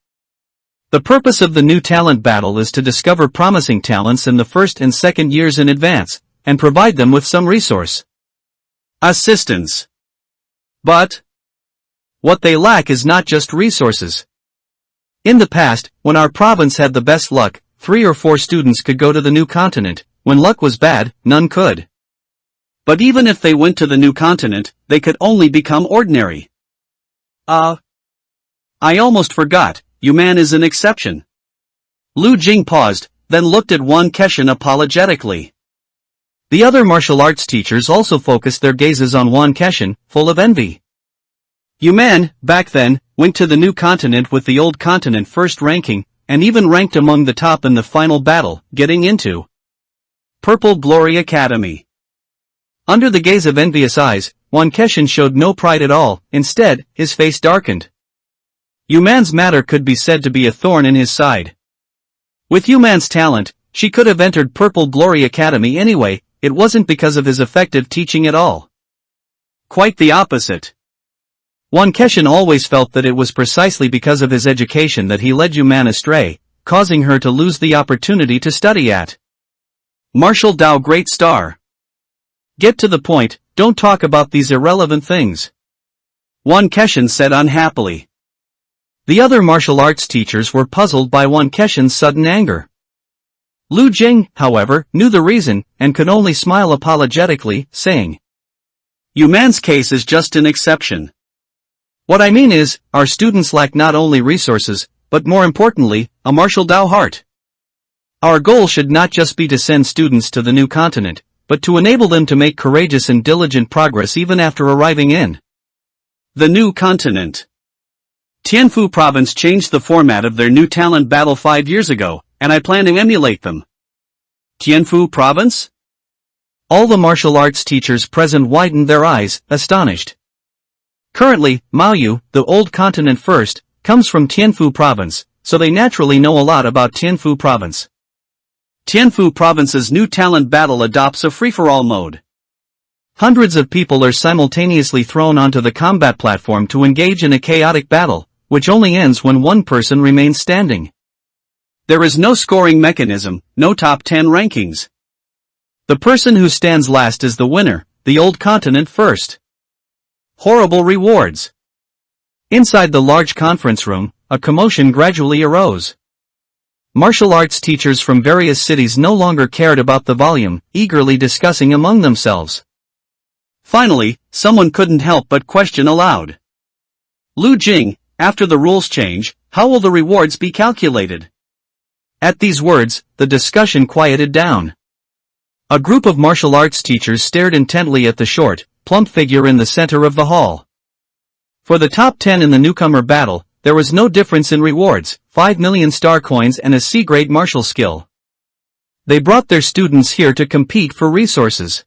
The purpose of the new talent battle is to discover promising talents in the first and second years in advance, and provide them with some resource assistance. But what they lack is not just resources. In the past, when our province had the best luck, 3 or 4 students could go to the new continent. When luck was bad, none could. But even if they went to the new continent, they could only become ordinary. I almost forgot, Yuman is an exception. Lu Jing paused, then looked at Wan Keshan apologetically. The other martial arts teachers also focused their gazes on Wan Keshan, full of envy. Yuman, back then, went to the new continent with the old continent first ranking, and even ranked among the top in the final battle, getting into Purple Glory Academy. Under the gaze of envious eyes, Wan Keshan showed no pride at all. Instead, his face darkened. Yuman's matter could be said to be a thorn in his side. With Yuman's talent, she could have entered Purple Glory Academy anyway. It wasn't because of his effective teaching at all. Quite the opposite. Wan Keshan always felt that it was precisely because of his education that he led Yuman astray, causing her to lose the opportunity to study at Martial Dao Great Star. Get to the point, don't talk about these irrelevant things, Wan Keshan said unhappily. The other martial arts teachers were puzzled by Wan Keshan's sudden anger. Lu Jing, however, knew the reason, and could only smile apologetically, saying, Yuman's case is just an exception. What I mean is, our students lack not only resources, but more importantly, a martial Dao heart. Our goal should not just be to send students to the new continent, but to enable them to make courageous and diligent progress even after arriving in the new continent. Tianfu province changed the format of their new talent battle 5 years ago, and I plan to emulate them. Tianfu province? All the martial arts teachers present widened their eyes, astonished. Currently, Maoyu, the old continent first, comes from Tianfu province, so they naturally know a lot about Tianfu province. Tianfu province's new talent battle adopts a free-for-all mode. Hundreds of people are simultaneously thrown onto the combat platform to engage in a chaotic battle, which only ends when one person remains standing. There is no scoring mechanism, no top 10 rankings. The person who stands last is the winner, the old continent first. Horrible rewards. Inside the large conference room, a commotion gradually arose. Martial arts teachers from various cities no longer cared about the volume, eagerly discussing among themselves. Finally, someone couldn't help but question aloud. Lu Jing, after the rules change, how will the rewards be calculated? At these words, the discussion quieted down. A group of martial arts teachers stared intently at the short, plump figure in the center of the hall. For the top 10 in the newcomer battle, there was no difference in rewards, 5 million star coins and a C-grade martial skill. They brought their students here to compete for resources.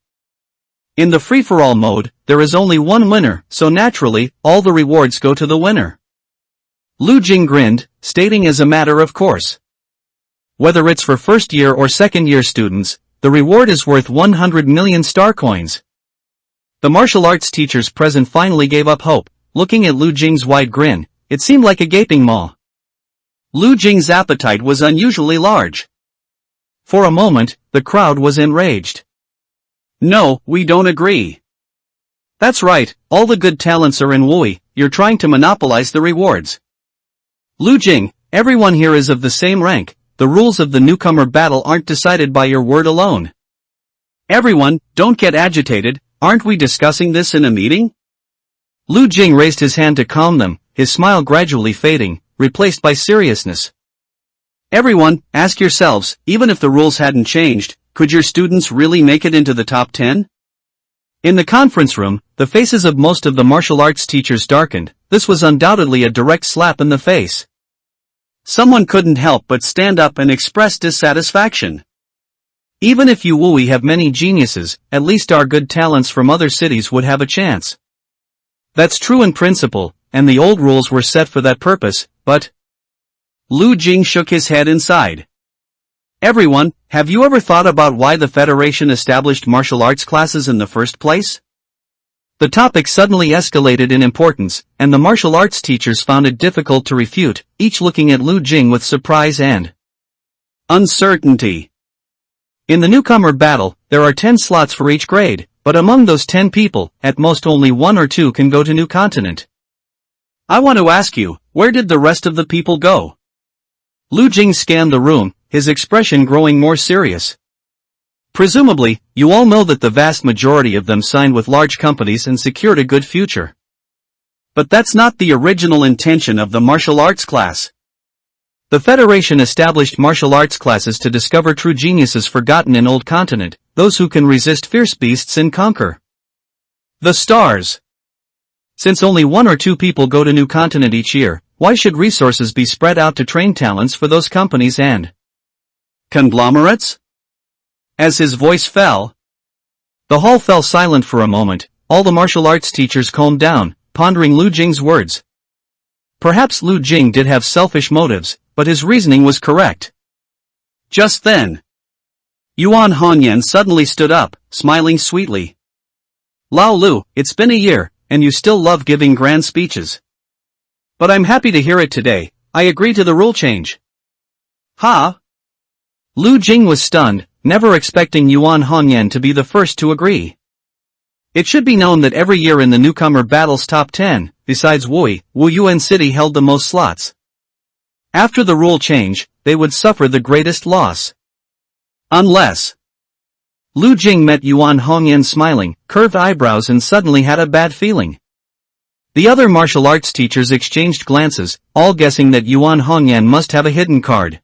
In the free-for-all mode, there is only one winner, so naturally, all the rewards go to the winner. Lu Jing grinned, stating as a matter of course. Whether it's for first-year or second-year students, the reward is worth 100 million star coins. The martial arts teachers present finally gave up hope. Looking at Lu Jing's wide grin, it seemed like a gaping maw. Lu Jing's appetite was unusually large. For a moment, the crowd was enraged. No, we don't agree. That's right, all the good talents are in Wui, you're trying to monopolize the rewards. Lu Jing, everyone here is of the same rank, the rules of the newcomer battle aren't decided by your word alone. Everyone, don't get agitated, aren't we discussing this in a meeting? Lu Jing raised his hand to calm them, his smile gradually fading, replaced by seriousness. Everyone, ask yourselves, even if the rules hadn't changed, could your students really make it into the top 10? In the conference room, the faces of most of the martial arts teachers darkened. This was undoubtedly a direct slap in the face. Someone couldn't help but stand up and express dissatisfaction. Even if you Wui have many geniuses, at least our good talents from other cities would have a chance. That's true in principle, and the old rules were set for that purpose, but... Lu Jing shook his head and sighed. Everyone, have you ever thought about why the Federation established martial arts classes in the first place? The topic suddenly escalated in importance, and the martial arts teachers found it difficult to refute, each looking at Lu Jing with surprise and uncertainty. In the newcomer battle, there are 10 slots for each grade, but among those 10 people, at most only 1 or 2 can go to New Continent. I want to ask you, where did the rest of the people go? Lu Jing scanned the room, his expression growing more serious. Presumably, you all know that the vast majority of them signed with large companies and secured a good future. But that's not the original intention of the martial arts class. The Federation established martial arts classes to discover true geniuses forgotten in Old Continent, those who can resist fierce beasts and conquer the stars. Since only 1 or 2 people go to New Continent each year, why should resources be spread out to train talents for those companies and conglomerates? As his voice fell, the hall fell silent for a moment. All the martial arts teachers calmed down, pondering Lu Jing's words. Perhaps Lu Jing did have selfish motives, but his reasoning was correct. Just then, Yuan Hongyan suddenly stood up, smiling sweetly. Lao Lu, it's been a year, and you still love giving grand speeches. But I'm happy to hear it today. I agree to the rule change. Ha! Lu Jing was stunned, never expecting Yuan Hongyan to be the first to agree. It should be known that every year in the newcomer battle's top 10, besides Wu Yuan City held the most slots. After the rule change, they would suffer the greatest loss. Unless Lu Jing met Yuan Hongyan smiling, curved eyebrows and suddenly had a bad feeling. The other martial arts teachers exchanged glances, all guessing that Yuan Hongyan must have a hidden card.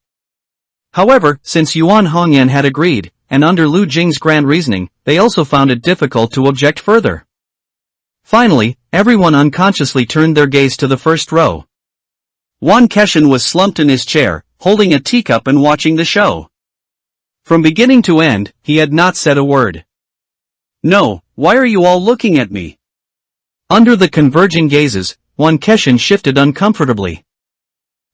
However, since Yuan Hongyan had agreed, and under Lu Jing's grand reasoning, they also found it difficult to object further. Finally, everyone unconsciously turned their gaze to the first row. Wan Keshin was slumped in his chair, holding a teacup and watching the show. From beginning to end, he had not said a word. No, why are you all looking at me? Under the converging gazes, Wan Keshin shifted uncomfortably.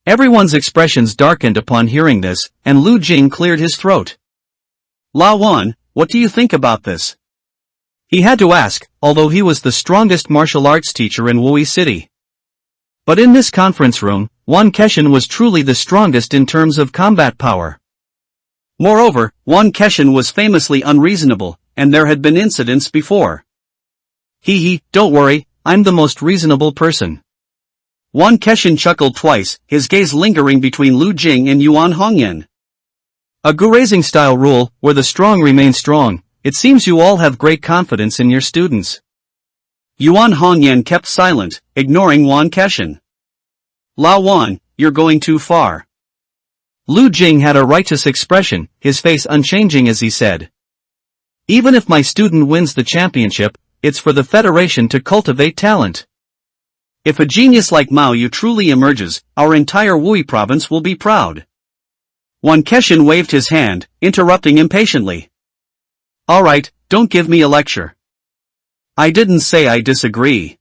Everyone's expressions darkened upon hearing this, and Lu Jing cleared his throat. La Wan, what do you think about this? He had to ask, although he was the strongest martial arts teacher in Wui City. But in this conference room, Wan Keshin was truly the strongest in terms of combat power. Moreover, Wan Keshin was famously unreasonable, and there had been incidents before. Don't worry, I'm the most reasonable person. Wan Keshin chuckled twice, his gaze lingering between Lu Jing and Yuan Hongyan. A gurasing style rule, where the strong remain strong. It seems you all have great confidence in your students. Yuan Hongyan kept silent, ignoring Wan Keshin. La Wan, you're going too far. Lu Jing had a righteous expression, his face unchanging as he said. Even if my student wins the championship, it's for the Federation to cultivate talent. If a genius like Mao Yu truly emerges, our entire Wui province will be proud. Wan Keshin waved his hand, interrupting impatiently. Alright, don't give me a lecture. I didn't say I disagree.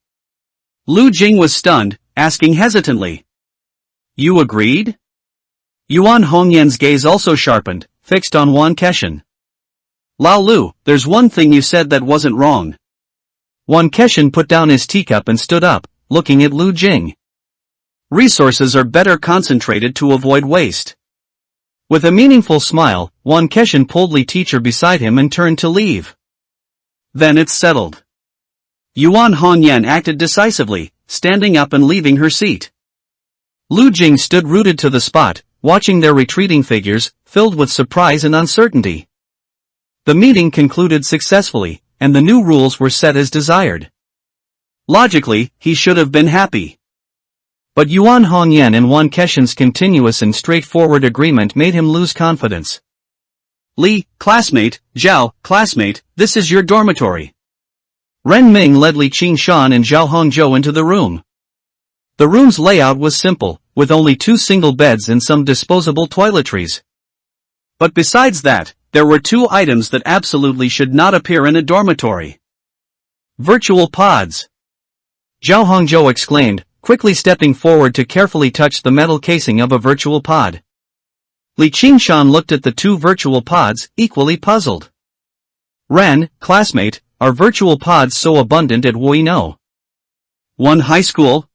Lu Jing was stunned, asking hesitantly. You agreed? Yuan Hongyan's gaze also sharpened, fixed on Wan Keshin. Lao Lu, there's one thing you said that wasn't wrong. Wan Keshin put down his teacup and stood up, looking at Lu Jing. Resources are better concentrated to avoid waste. With a meaningful smile, Wan Keshin pulled Li teacher beside him and turned to leave. Then it's settled. Yuan Hongyan acted decisively, standing up and leaving her seat. Lu Jing stood rooted to the spot, watching their retreating figures, filled with surprise and uncertainty. The meeting concluded successfully, and the new rules were set as desired. Logically, he should have been happy. But Yuan Hongyan and Wan Keshin's continuous and straightforward agreement made him lose confidence. Li, classmate, Zhao, classmate, this is your dormitory. Ren Ming led Li Qingshan and Zhao Hongzhou into the room. The room's layout was simple, with only 2 single beds and some disposable toiletries. But besides that, there were 2 items that absolutely should not appear in a dormitory. Virtual pods. Zhao Hongzhou exclaimed, quickly stepping forward to carefully touch the metal casing of a virtual pod. Li Qingshan looked at the 2 virtual pods, equally puzzled. Ren, classmate, are virtual pods so abundant at Wuino? One high school?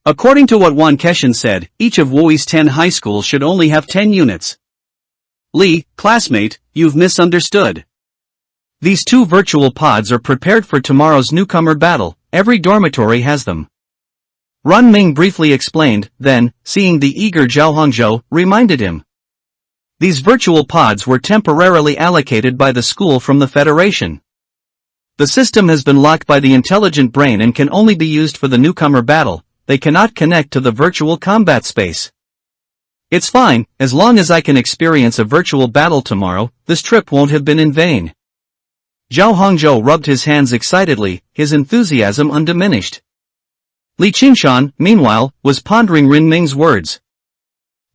According to what Wan Keshin said, each of Wui's 10 high schools should only have 10 units. Lee, classmate, you've misunderstood. These 2 virtual pods are prepared for tomorrow's newcomer battle, every dormitory has them. Run Ming briefly explained, then, seeing the eager Zhao Hongzhou, reminded him. These virtual pods were temporarily allocated by the school from the Federation. The system has been locked by the intelligent brain and can only be used for the newcomer battle, they cannot connect to the virtual combat space. It's fine, as long as I can experience a virtual battle tomorrow, this trip won't have been in vain. Zhao Hongzhou rubbed his hands excitedly, his enthusiasm undiminished. Li Qingshan, meanwhile, was pondering Rin Ming's words.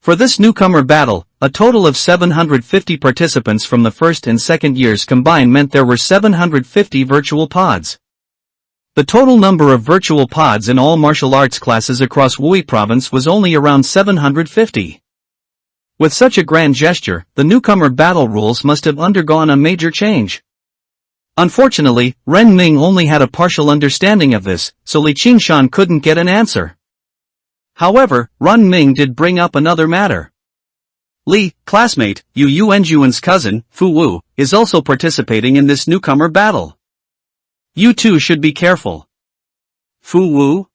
For this newcomer battle, a total of 750 participants from the first and second years combined meant there were 750 virtual pods. The total number of virtual pods in all martial arts classes across Wui province was only around 750. With such a grand gesture, the newcomer battle rules must have undergone a major change. Unfortunately, Ren Ming only had a partial understanding of this, so Li Qingshan couldn't get an answer. However, Ren Ming did bring up another matter. Li, classmate, Yu Yuanjuan's cousin, Fu Wu, is also participating in this newcomer battle. You too should be careful. Fu Wu?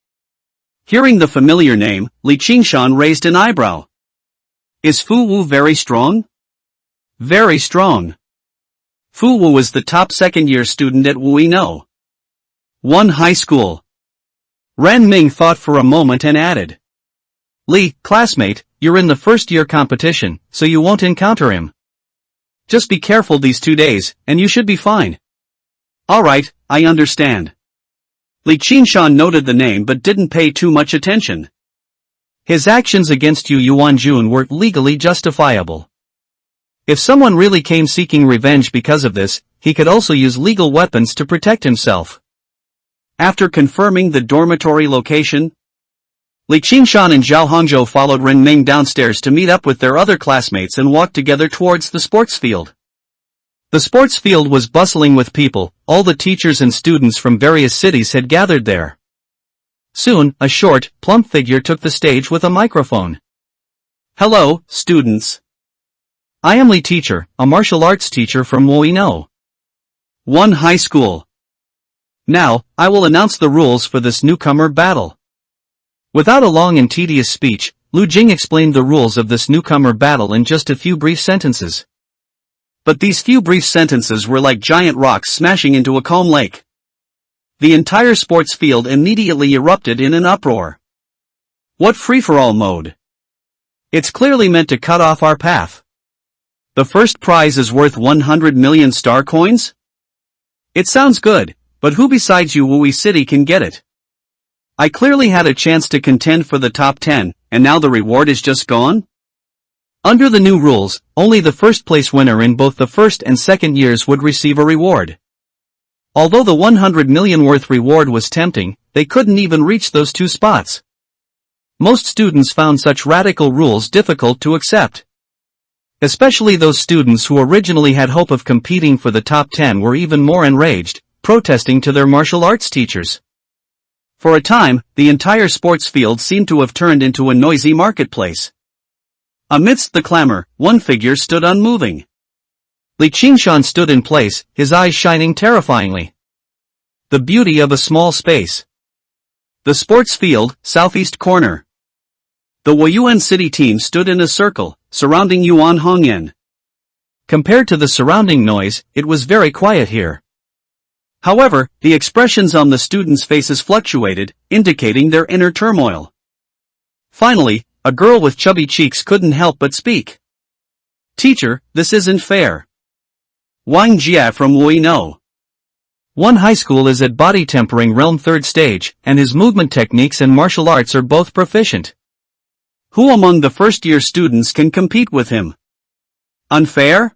Hearing the familiar name, Li Qingshan raised an eyebrow. Is Fu Wu very strong? Very strong. Fu Wu was the top second-year student at Wuino. One high school. Ren Ming thought for a moment and added. Li, classmate, you're in the first-year competition, so you won't encounter him. Just be careful these 2 days, and you should be fine. Alright, I understand. Li Qingshan noted the name but didn't pay too much attention. His actions against Yu Yuanjun were legally justifiable. If someone really came seeking revenge because of this, he could also use legal weapons to protect himself. After confirming the dormitory location, Li Qingshan and Zhao Hongzhou followed Ren Ming downstairs to meet up with their other classmates and walked together towards the sports field. The sports field was bustling with people, all the teachers and students from various cities had gathered there. Soon, a short, plump figure took the stage with a microphone. Hello, students. I am Li Teacher, a martial arts teacher from Wuino. One high school. Now, I will announce the rules for this newcomer battle. Without a long and tedious speech, Lu Jing explained the rules of this newcomer battle in just a few brief sentences. But these few brief sentences were like giant rocks smashing into a calm lake. The entire sports field immediately erupted in an uproar. What free-for-all mode? It's clearly meant to cut off our path. The first prize is worth 100 million star coins? It sounds good, but who besides you Wui City can get it? I clearly had a chance to contend for the top 10, and now the reward is just gone? Under the new rules, only the first place winner in both the first and second years would receive a reward. Although the 100 million worth reward was tempting, they couldn't even reach those 2 spots. Most students found such radical rules difficult to accept. Especially those students who originally had hope of competing for the top 10 were even more enraged, protesting to their martial arts teachers. For a time, the entire sports field seemed to have turned into a noisy marketplace. Amidst the clamor, one figure stood unmoving. Li Qingshan stood in place, his eyes shining terrifyingly. The beauty of a small space. The sports field, southeast corner. The Wuyuan City team stood in a circle, surrounding Yuan Hongyan. Compared to the surrounding noise, it was very quiet here. However, the expressions on the students' faces fluctuated, indicating their inner turmoil. Finally, a girl with chubby cheeks couldn't help but speak. Teacher, this isn't fair. Wang Jia from Wuino. One high school is at body tempering realm 3rd stage, and his movement techniques and martial arts are both proficient. Who among the first-year students can compete with him? Unfair?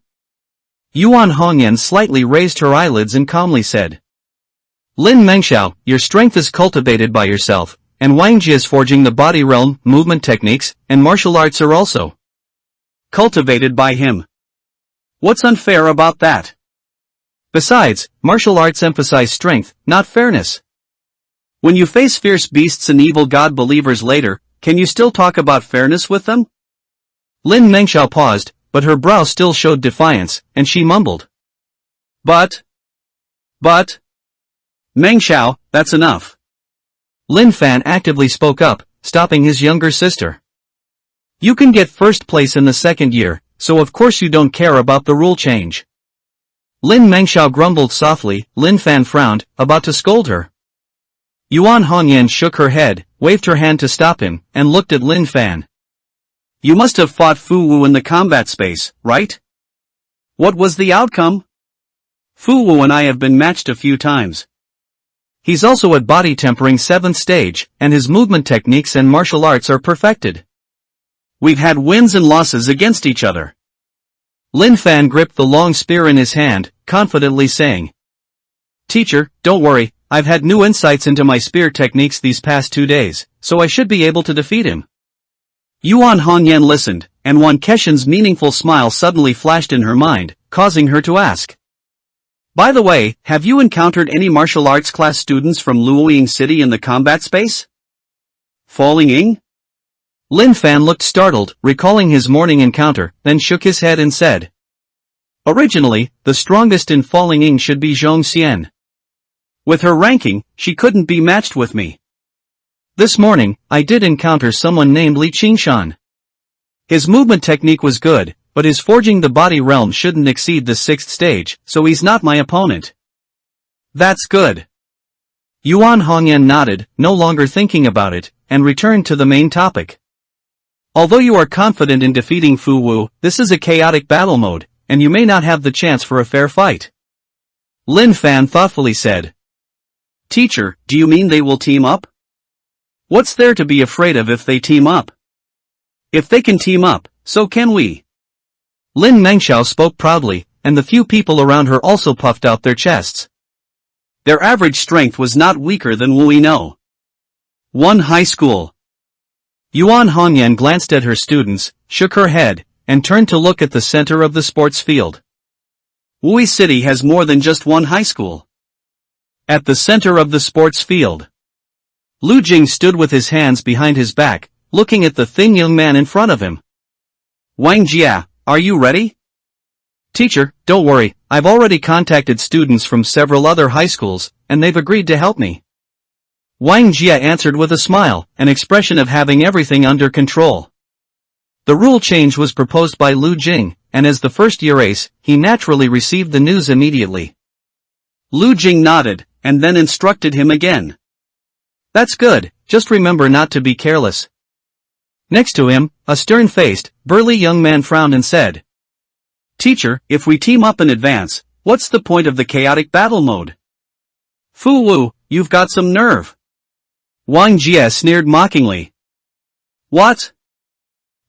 Yuan Hongyan slightly raised her eyelids and calmly said. Lin Mengxiao, your strength is cultivated by yourself, and Wang Jia is forging the body realm, movement techniques, and martial arts are also cultivated by him. What's unfair about that? Besides, martial arts emphasize strength, not fairness. When you face fierce beasts and evil god believers later, can you still talk about fairness with them? Lin Mengxiao paused, but her brow still showed defiance, and she mumbled. But, Mengxiao, that's enough. Lin Fan actively spoke up, stopping his younger sister. You can get first place in the second year, so of course you don't care about the rule change. Lin Mengxiao grumbled softly. Lin Fan frowned, about to scold her. Yuan Hongyan shook her head, waved her hand to stop him, and looked at Lin Fan. You must have fought Fu Wu in the combat space, right? What was the outcome? Fu Wu and I have been matched a few times. He's also at body tempering 7th stage, and his movement techniques and martial arts are perfected. We've had wins and losses against each other. Lin Fan gripped the long spear in his hand, confidently saying. Teacher, don't worry, I've had new insights into my spear techniques these past 2 days, so I should be able to defeat him. Yuan Hongyan listened, and Wan Keshin's meaningful smile suddenly flashed in her mind, causing her to ask. By the way, have you encountered any martial arts class students from Luoying City in the combat space? Falling Ying? Lin Fan looked startled, recalling his morning encounter, then shook his head and said. Originally, the strongest in Falling Ying should be Zhong Xian. With her ranking, she couldn't be matched with me. This morning, I did encounter someone named Li Qingshan. His movement technique was good, but his forging the body realm shouldn't exceed the 6th stage, so he's not my opponent. That's good. Yuan Hongyan nodded, no longer thinking about it, and returned to the main topic. Although you are confident in defeating Fu Wu, this is a chaotic battle mode, and you may not have the chance for a fair fight. Lin Fan thoughtfully said. Teacher, do you mean they will team up? What's there to be afraid of if they team up? If they can team up, so can we. Lin Mengxiao spoke proudly, and the few people around her also puffed out their chests. Their average strength was not weaker than Wu No. 1 high school. Yuan Hongyan glanced at her students, shook her head, and turned to look at the center of the sports field. Wu City has more than just 1 high school. At the center of the sports field, Lu Jing stood with his hands behind his back, looking at the thin young man in front of him. Wang Jia, are you ready? Teacher, don't worry, I've already contacted students from several other high schools, and they've agreed to help me. Wang Jia answered with a smile, an expression of having everything under control. The rule change was proposed by Lu Jing, and as the first-year ace, he naturally received the news immediately. Lu Jing nodded, and then instructed him again. That's good, just remember not to be careless. Next to him, a stern-faced, burly young man frowned and said. Teacher, if we team up in advance, what's the point of the chaotic battle mode? Fu Wu, you've got some nerve. Wang Jia sneered mockingly. What?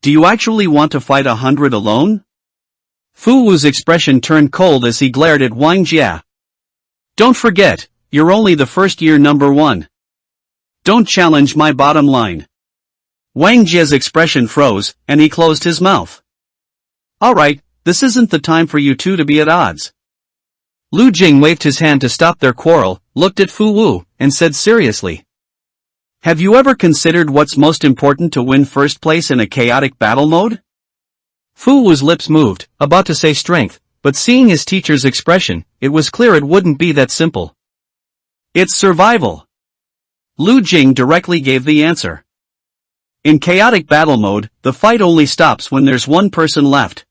Do you actually want to fight 100 alone? Fu Wu's expression turned cold as he glared at Wang Jia. Don't forget, you're only the first-year number 1. Don't challenge my bottom line. Wang Jia's expression froze, and he closed his mouth. Alright, this isn't the time for you two to be at odds. Lu Jing waved his hand to stop their quarrel, looked at Fu Wu, and said seriously. Have you ever considered what's most important to win first place in a chaotic battle mode? Fu Wu's lips moved, about to say strength, but seeing his teacher's expression, it was clear it wouldn't be that simple. It's survival. Lu Jing directly gave the answer. In chaotic battle mode, the fight only stops when there's one person left.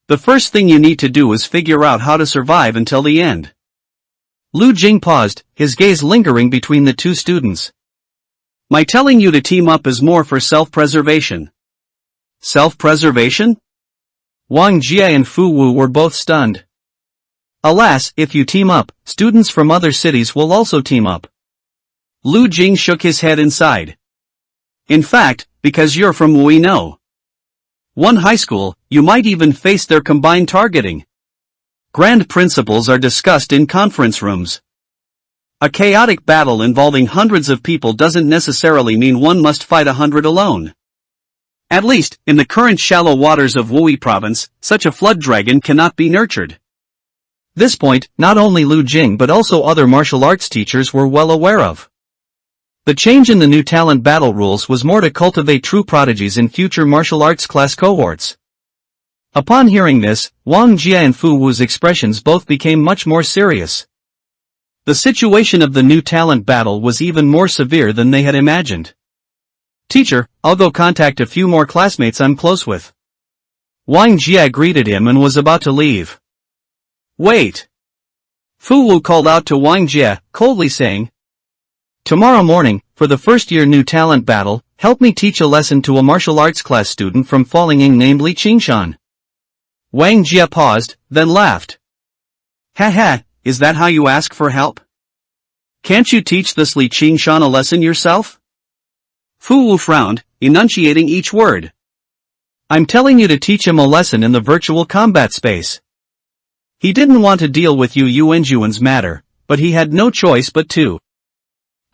The first thing you need to do is figure out how to survive until the end. Lu Jing paused, his gaze lingering between the two students. My telling you to team up is more for self-preservation. Self-preservation? Wang Jia and Fu Wu were both stunned. Alas, if you team up, students from other cities will also team up. Lu Jing shook his head and sighed. In fact, because you're from Wu No. 1 high school, you might even face their combined targeting. Grand principles are discussed in conference rooms. A chaotic battle involving hundreds of people doesn't necessarily mean one must fight 100 alone. At least, in the current shallow waters of Wui province, such a flood dragon cannot be nurtured. This point, not only Lu Jing but also other martial arts teachers were well aware of. The change in the new talent battle rules was more to cultivate true prodigies in future martial arts class cohorts. Upon hearing this, Wang Jia and Fu Wu's expressions both became much more serious. The situation of the new talent battle was even more severe than they had imagined. "Teacher, I'll go contact a few more classmates I'm close with." Wang Jia greeted him and was about to leave. "Wait!" Fu Wu called out to Wang Jia, coldly saying, "Tomorrow morning, for the first year new talent battle, help me teach a lesson to a martial arts class student from Falling Ying named Li Qingshan." Wang Jia paused, then laughed. "Ha ha, is that how you ask for help? Can't you teach this Li Qingshan a lesson yourself?" Fu Wu frowned, enunciating each word. "I'm telling you to teach him a lesson in the virtual combat space." He didn't want to deal with Yu Yuanjuan's matter, but he had no choice but to.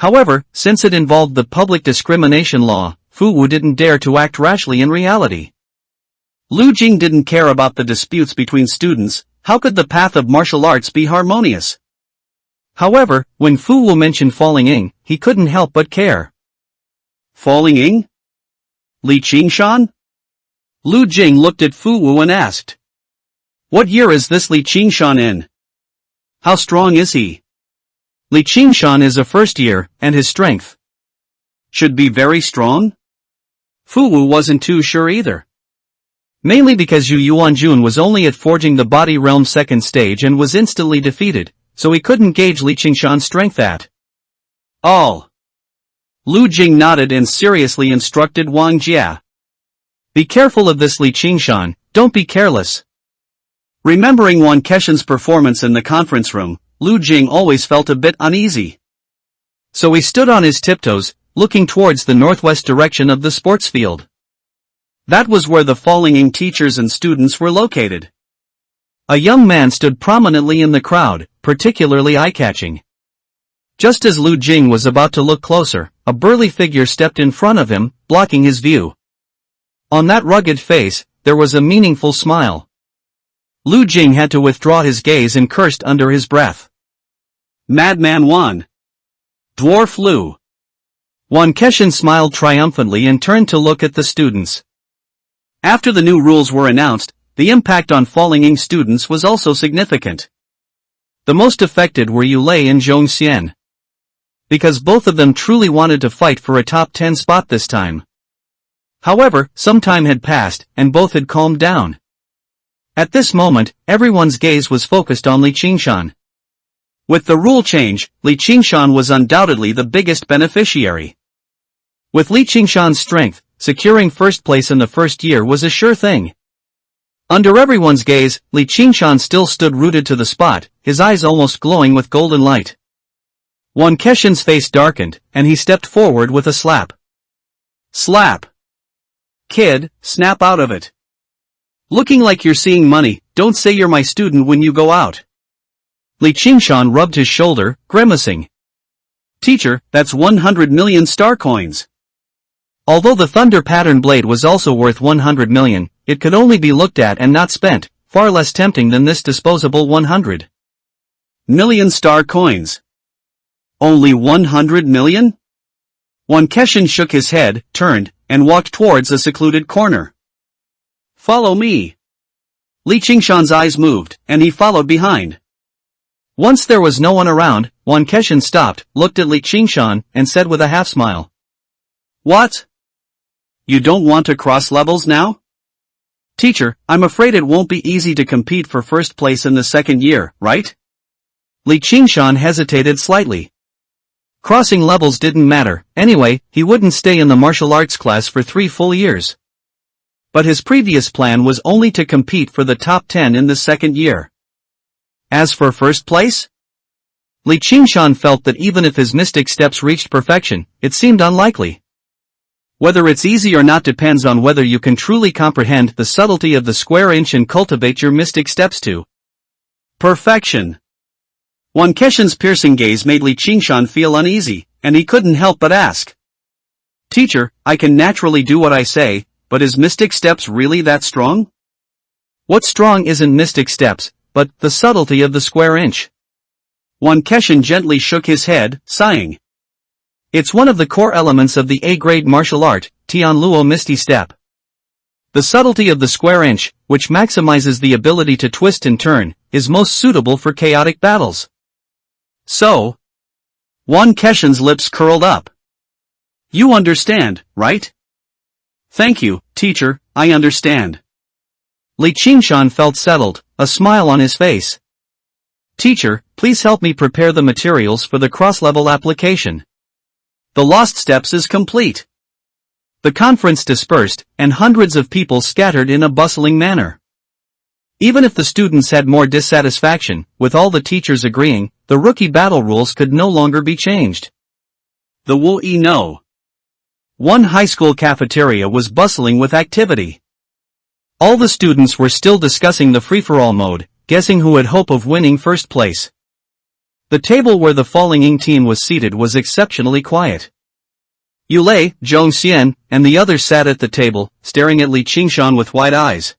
However, since it involved the public discrimination law, Fu Wu didn't dare to act rashly in reality. Lu Jing didn't care about the disputes between students. How could the path of martial arts be harmonious? However, when Fu Wu mentioned Falling Ying, he couldn't help but care. "Falling Ying? Li Qingshan?" Lu Jing looked at Fu Wu and asked. "What year is this Li Qingshan in? How strong is he?" "Li Qingshan is a first year, and his strength should be very strong?" Fu Wu wasn't too sure either. Mainly because Yu Yuanjun was only at forging the body realm second stage and was instantly defeated, so he couldn't gauge Li Qingshan's strength at all. Lu Jing nodded and seriously instructed Wang Jia. "Be careful of this Li Qingshan, don't be careless." Remembering Wan Keshan's performance in the conference room, Lu Jing always felt a bit uneasy. So he stood on his tiptoes, looking towards the northwest direction of the sports field. That was where the Falling Ying teachers and students were located. A young man stood prominently in the crowd, particularly eye-catching. Just as Lu Jing was about to look closer, a burly figure stepped in front of him, blocking his view. On that rugged face, there was a meaningful smile. Lu Jing had to withdraw his gaze and cursed under his breath. "Madman Wan! Dwarf Lu!" Wan Keshan smiled triumphantly and turned to look at the students. After the new rules were announced, the impact on Falling Ying students was also significant. The most affected were Yu Lei and Zhong Xian. Because both of them truly wanted to fight for a top 10 spot this time. However, some time had passed, and both had calmed down. At this moment, everyone's gaze was focused on Li Qingshan. With the rule change, Li Qingshan was undoubtedly the biggest beneficiary. With Li Qingshan's strength, securing first place in the first year was a sure thing. Under everyone's gaze, Li Qingshan still stood rooted to the spot, his eyes almost glowing with golden light. Wan Keshan's face darkened, and he stepped forward with a slap. "Slap! Kid, snap out of it. Looking like you're seeing money, don't say you're my student when you go out." Li Qingshan rubbed his shoulder, grimacing. "Teacher, that's 100 million star coins." Although the thunder pattern blade was also worth 100 million, it could only be looked at and not spent, far less tempting than this disposable 100 million star coins. Only 100 million? Wan Keshan shook his head, turned, and walked towards a secluded corner. "Follow me." Li Qingshan's eyes moved, and he followed behind. Once there was no one around, Wan Keshan stopped, looked at Li Qingshan, and said with a half-smile. "What? You don't want to cross levels now?" "Teacher, I'm afraid it won't be easy to compete for first place in the second year, right?" Li Qingshan hesitated slightly. Crossing levels didn't matter, anyway, he wouldn't stay in the martial arts class for 3 full years. But his previous plan was only to compete for the top 10 in the second year. As for first place? Li Qingshan felt that even if his mystic steps reached perfection, it seemed unlikely. Whether it's easy or not depends on whether you can truly comprehend the subtlety of the square inch and cultivate your mystic steps to perfection. Wan Keshan's piercing gaze made Li Qingshan feel uneasy, and he couldn't help but ask. "Teacher, I can naturally do what I say, but is mystic steps really that strong?" "What's strong isn't mystic steps, but the subtlety of the square inch. Wan Keshin gently shook his head, sighing. It's one of the core elements of the A-grade martial art, Tianluo Misty Step. The subtlety of the square inch, which maximizes the ability to twist and turn, is most suitable for chaotic battles. So? Wan Keshin's lips curled up. You understand, right? Thank you, teacher, I understand. Li Qingshan felt settled, a smile on his face. Teacher, please help me prepare the materials for the cross-level application. The Lost Steps is complete. The conference dispersed, and hundreds of people scattered in a bustling manner. Even if the students had more dissatisfaction, with all the teachers agreeing, the rookie battle rules could no longer be changed. The Wu-E No. One high school cafeteria was bustling with activity. All the students were still discussing the free-for-all mode, guessing who had hope of winning first place. The table where the Falling Ing team was seated was exceptionally quiet. Yulei, Zhong Xian, and the others sat at the table, staring at Li Qingshan with wide eyes.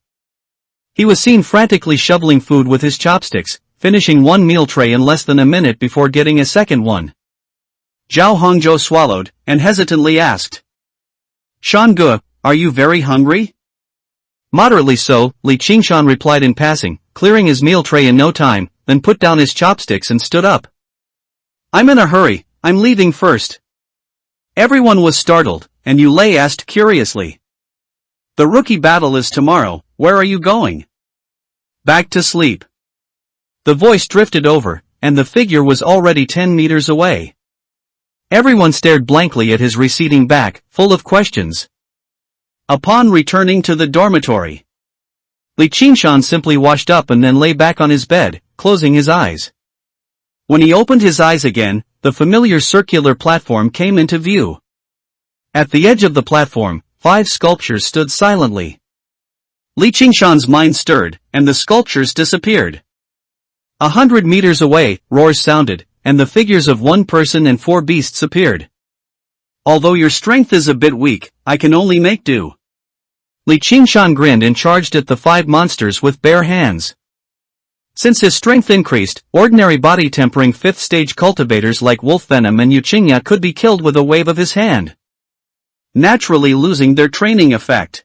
He was seen frantically shoveling food with his chopsticks, finishing one meal tray in less than a minute before getting a second one. Zhao Hongzhou swallowed, and hesitantly asked. Shange, are you very hungry? Moderately so, Li Qingshan replied in passing, clearing his meal tray in no time, then put down his chopsticks and stood up. I'm in a hurry, I'm leaving first. Everyone was startled, and Yulei asked curiously. The rookie battle is tomorrow, where are you going? Back to sleep. The voice drifted over, and the figure was already 10 meters away. Everyone stared blankly at his receding back, full of questions. Upon returning to the dormitory, Li Qingshan simply washed up and then lay back on his bed, closing his eyes. When he opened his eyes again, the familiar circular platform came into view. At the edge of the platform, 5 sculptures stood silently. Li Qingshan's mind stirred, and the sculptures disappeared. 100 meters away, roars sounded, and the figures of 1 person and 4 beasts appeared. Although your strength is a bit weak, I can only make do. Li Qingshan grinned and charged at the 5 monsters with bare hands. Since his strength increased, ordinary body-tempering 5th stage cultivators like Wolf Venom and Yuqingya could be killed with a wave of his hand, naturally losing their training effect.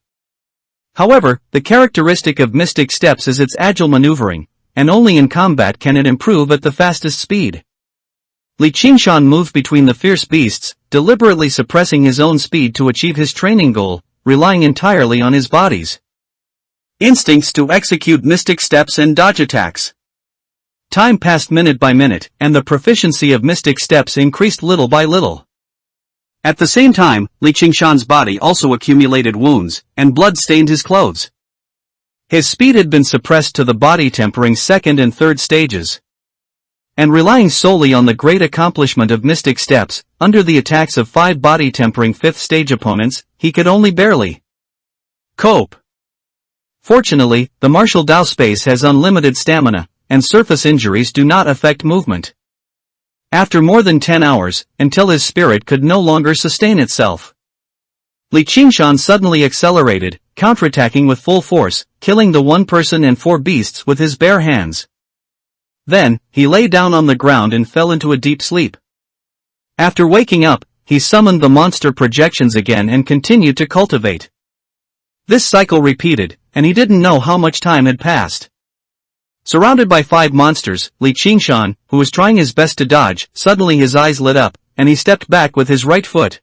However, the characteristic of Mystic Steps is its agile maneuvering, and only in combat can it improve at the fastest speed. Li Qingshan moved between the fierce beasts, deliberately suppressing his own speed to achieve his training goal, relying entirely on his body's instincts to execute Mystic Steps and dodge attacks. Time passed minute by minute, and the proficiency of Mystic Steps increased little by little. At the same time, Li Qingshan's body also accumulated wounds, and blood stained his clothes. His speed had been suppressed to the body-tempering 2nd and 3rd stages. And relying solely on the great accomplishment of Mystic Steps, under the attacks of 5 body-tempering 5th stage opponents, he could only barely cope. Fortunately, the martial Dao space has unlimited stamina, and surface injuries do not affect movement. After more than 10 hours, until his spirit could no longer sustain itself, Li Qingshan suddenly accelerated, counterattacking with full force, killing the 1 person and 4 beasts with his bare hands. Then, he lay down on the ground and fell into a deep sleep. After waking up, he summoned the monster projections again and continued to cultivate. This cycle repeated, and he didn't know how much time had passed. Surrounded by 5 monsters, Li Qingshan, who was trying his best to dodge, suddenly his eyes lit up, and he stepped back with his right foot.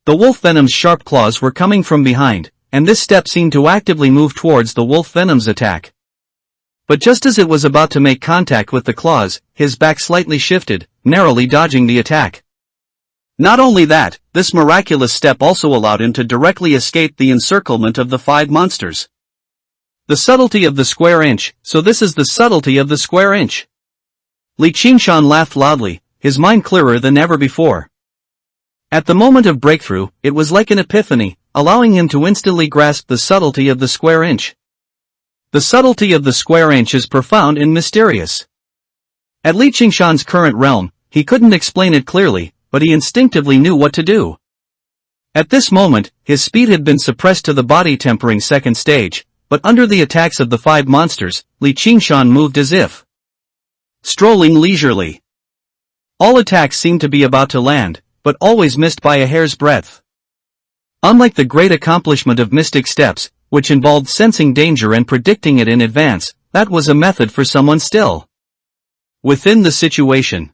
The wolf venom's sharp claws were coming from behind, and this step seemed to actively move towards the wolf venom's attack. But just as it was about to make contact with the claws, his back slightly shifted, narrowly dodging the attack. Not only that, this miraculous step also allowed him to directly escape the encirclement of the 5 monsters. The subtlety of the square inch, so this is the subtlety of the square inch. Li Qingshan laughed loudly, his mind clearer than ever before. At the moment of breakthrough, it was like an epiphany, allowing him to instantly grasp the subtlety of the square inch. The subtlety of the square inch is profound and mysterious. At Li Qingshan's current realm, he couldn't explain it clearly, but he instinctively knew what to do. At this moment, his speed had been suppressed to the body-tempering 2nd stage, but under the attacks of the 5 monsters, Li Qingshan moved as if strolling leisurely. All attacks seemed to be about to land, but always missed by a hair's breadth. Unlike the great accomplishment of mystic steps, which involved sensing danger and predicting it in advance, that was a method for someone still within the situation.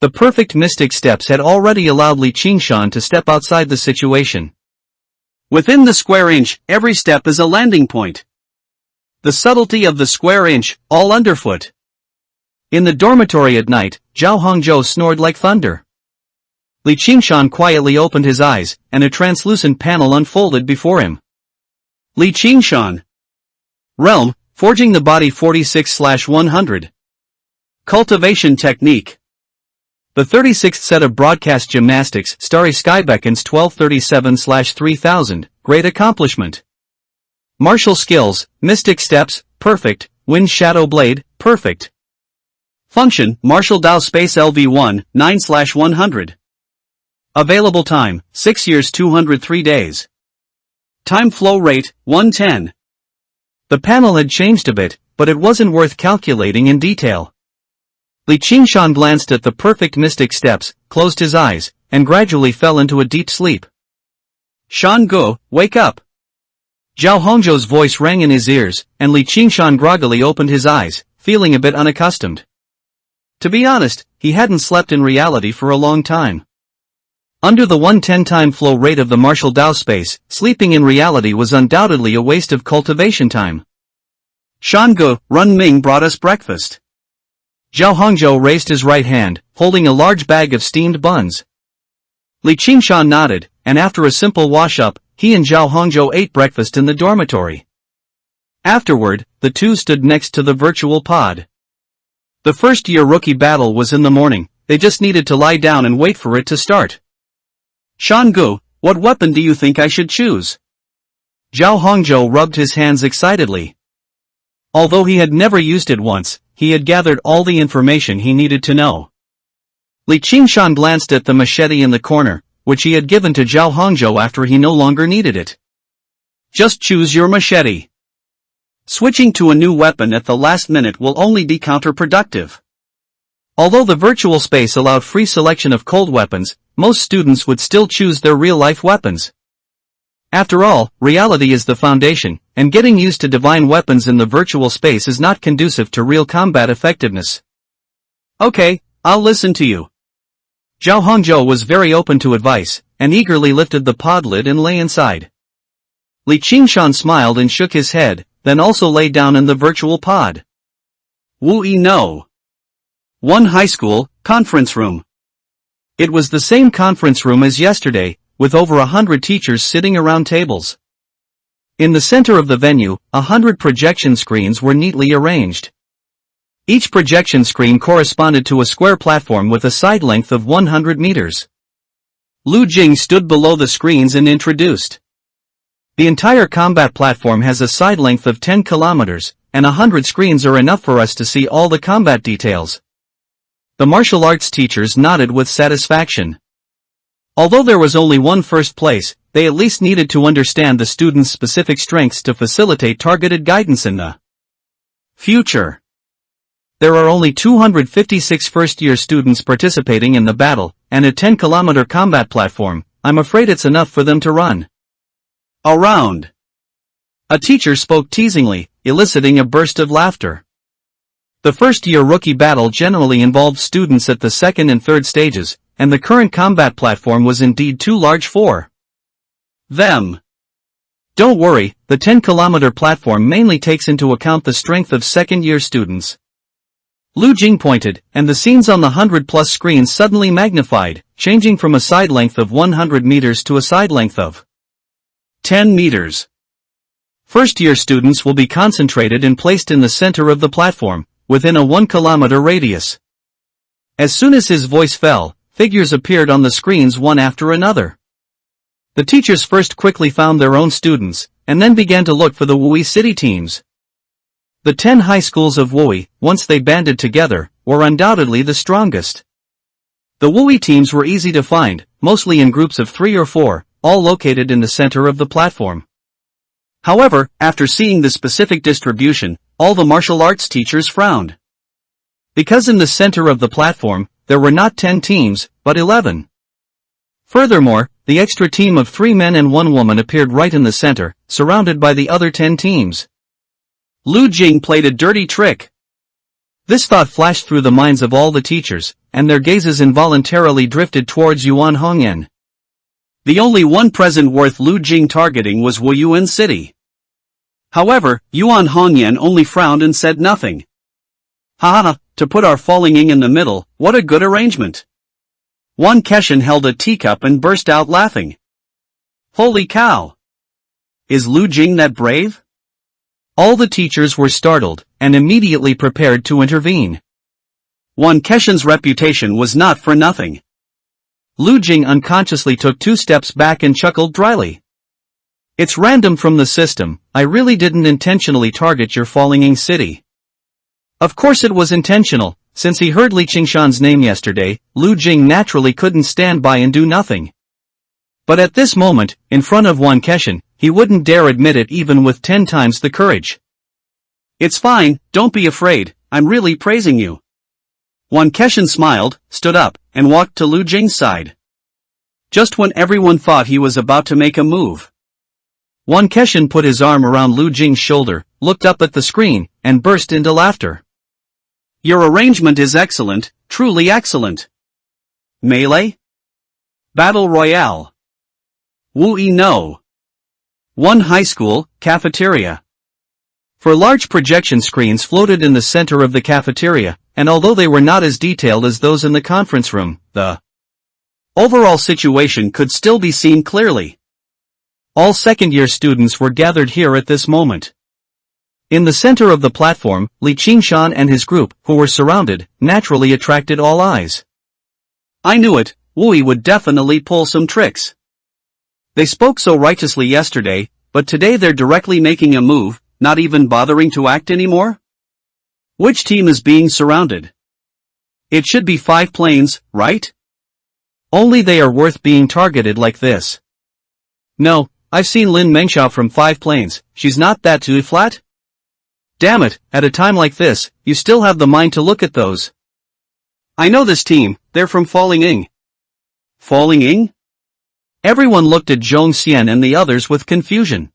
The perfect mystic steps had already allowed Li Qingshan to step outside the situation. Within the square inch, every step is a landing point. The subtlety of the square inch, all underfoot. In the dormitory at night, Zhao Hongzhou snored like thunder. Li Qingshan quietly opened his eyes, and a translucent panel unfolded before him. Li Qingshan. Realm, Forging the Body 46/100. Cultivation Technique. The 36th set of broadcast gymnastics, Starry Sky Beckons 1237/3000, great accomplishment. Martial skills, Mystic Steps, perfect, Wind Shadow Blade, perfect. Function, Martial Dao Space LV1, 9/100. Available time, 6 years 203 days. Time flow rate, 110. The panel had changed a bit, but it wasn't worth calculating in detail. Li Qingshan glanced at the perfect mystic steps, closed his eyes, and gradually fell into a deep sleep. Shan Ge, wake up! Zhao Hongzhou's voice rang in his ears, and Li Qingshan groggily opened his eyes, feeling a bit unaccustomed. To be honest, he hadn't slept in reality for a long time. Under the 110 time flow rate of the martial Dao space, sleeping in reality was undoubtedly a waste of cultivation time. Shan Ge, Run Ming brought us breakfast. Zhao Hongzhou raised his right hand, holding a large bag of steamed buns. Li Qingshan nodded, and after a simple wash-up, he and Zhao Hongzhou ate breakfast in the dormitory. Afterward, the two stood next to the virtual pod. The first-year rookie battle was in the morning, they just needed to lie down and wait for it to start. Shan Ge, what weapon do you think I should choose? Zhao Hongzhou rubbed his hands excitedly. Although he had never used it once, he had gathered all the information he needed to know. Li Qingshan glanced at the machete in the corner, which he had given to Zhao Hongzhou after he no longer needed it. Just choose your machete. Switching to a new weapon at the last minute will only be counterproductive. Although the virtual space allowed free selection of cold weapons, most students would still choose their real-life weapons. After all, reality is the foundation, and getting used to divine weapons in the virtual space is not conducive to real combat effectiveness. Okay, I'll listen to you. Zhao Hongzhou was very open to advice, and eagerly lifted the pod lid and lay inside. Li Qingshan smiled and shook his head, then also lay down in the virtual pod. Wu Yi no. One high school, conference room. It was the same conference room as yesterday, with over 100 teachers sitting around tables. In the center of the venue, 100 projection screens were neatly arranged. Each projection screen corresponded to a square platform with a side length of 100 meters. Lu Jing stood below the screens and introduced. The entire combat platform has a side length of 10 kilometers, and 100 screens are enough for us to see all the combat details. The martial arts teachers nodded with satisfaction. Although there was only one first place, they at least needed to understand the students' specific strengths to facilitate targeted guidance in the future. There are only 256 first-year students participating in the battle, and a 10-kilometer combat platform. I'm afraid it's enough for them to run around. A teacher spoke teasingly, eliciting a burst of laughter. The first-year rookie battle generally involved students at the second and third stages, and the current combat platform was indeed too large for them. Don't worry, the 10-kilometer platform mainly takes into account the strength of second-year students. Lu Jing pointed, and the scenes on the 100-plus screens suddenly magnified, changing from a side length of 100 meters to a side length of 10 meters. First-year students will be concentrated and placed in the center of the platform, within a 1-kilometer radius. As soon as his voice fell, figures appeared on the screens one after another. The teachers first quickly found their own students, and then began to look for the Wui City teams. The 10 high schools of Wui, once they banded together, were undoubtedly the strongest. The Wui teams were easy to find, mostly in groups of 3 or 4, all located in the center of the platform. However, after seeing the specific distribution, all the martial arts teachers frowned. Because in the center of the platform, there were not 10 teams, but 11. Furthermore, the extra team of 3 men and 1 woman appeared right in the center, surrounded by the other 10 teams. Lu Jing played a dirty trick. This thought flashed through the minds of all the teachers, and their gazes involuntarily drifted towards Yuan Hongyan. The only one present worth Lu Jing targeting was Wuyuan City. However, Yuan Hongyan only frowned and said nothing. Haha, to put our falling ing in the middle, what a good arrangement. Wang Keshan held a teacup and burst out laughing. Holy cow! Is Lu Jing that brave? All the teachers were startled, and immediately prepared to intervene. Wang Keshan's reputation was not for nothing. Lu Jing unconsciously took 2 steps back and chuckled dryly. It's random from the system, I really didn't intentionally target your falling ing city. Of course it was intentional, since he heard Li Qingshan's name yesterday, Lu Jing naturally couldn't stand by and do nothing. But at this moment, in front of Wang Keshan, he wouldn't dare admit it even with 10 times the courage. It's fine, don't be afraid, I'm really praising you. Wang Keshan smiled, stood up, and walked to Lu Jing's side. Just when everyone thought he was about to make a move, Wang Keshan put his arm around Lu Jing's shoulder, looked up at the screen, and burst into laughter. Your arrangement is excellent, truly excellent. Melee? Battle Royale. Wu-yi no. 1 high school, cafeteria. For large projection screens floated in the center of the cafeteria, and although they were not as detailed as those in the conference room, the overall situation could still be seen clearly. All second-year students were gathered here at this moment. In the center of the platform, Li Qingshan and his group, who were surrounded, naturally attracted all eyes. I knew it, Wu-yi would definitely pull some tricks. They spoke so righteously yesterday, but today they're directly making a move, not even bothering to act anymore? Which team is being surrounded? It should be 5 planes, right? Only they are worth being targeted like this. No, I've seen Lin Mengxiao from 5 planes, she's not that too flat? Damn it, at a time like this, you still have the mind to look at those. I know this team, they're from Falling Ing. Falling Ing? Everyone looked at Zhong Xian and the others with confusion.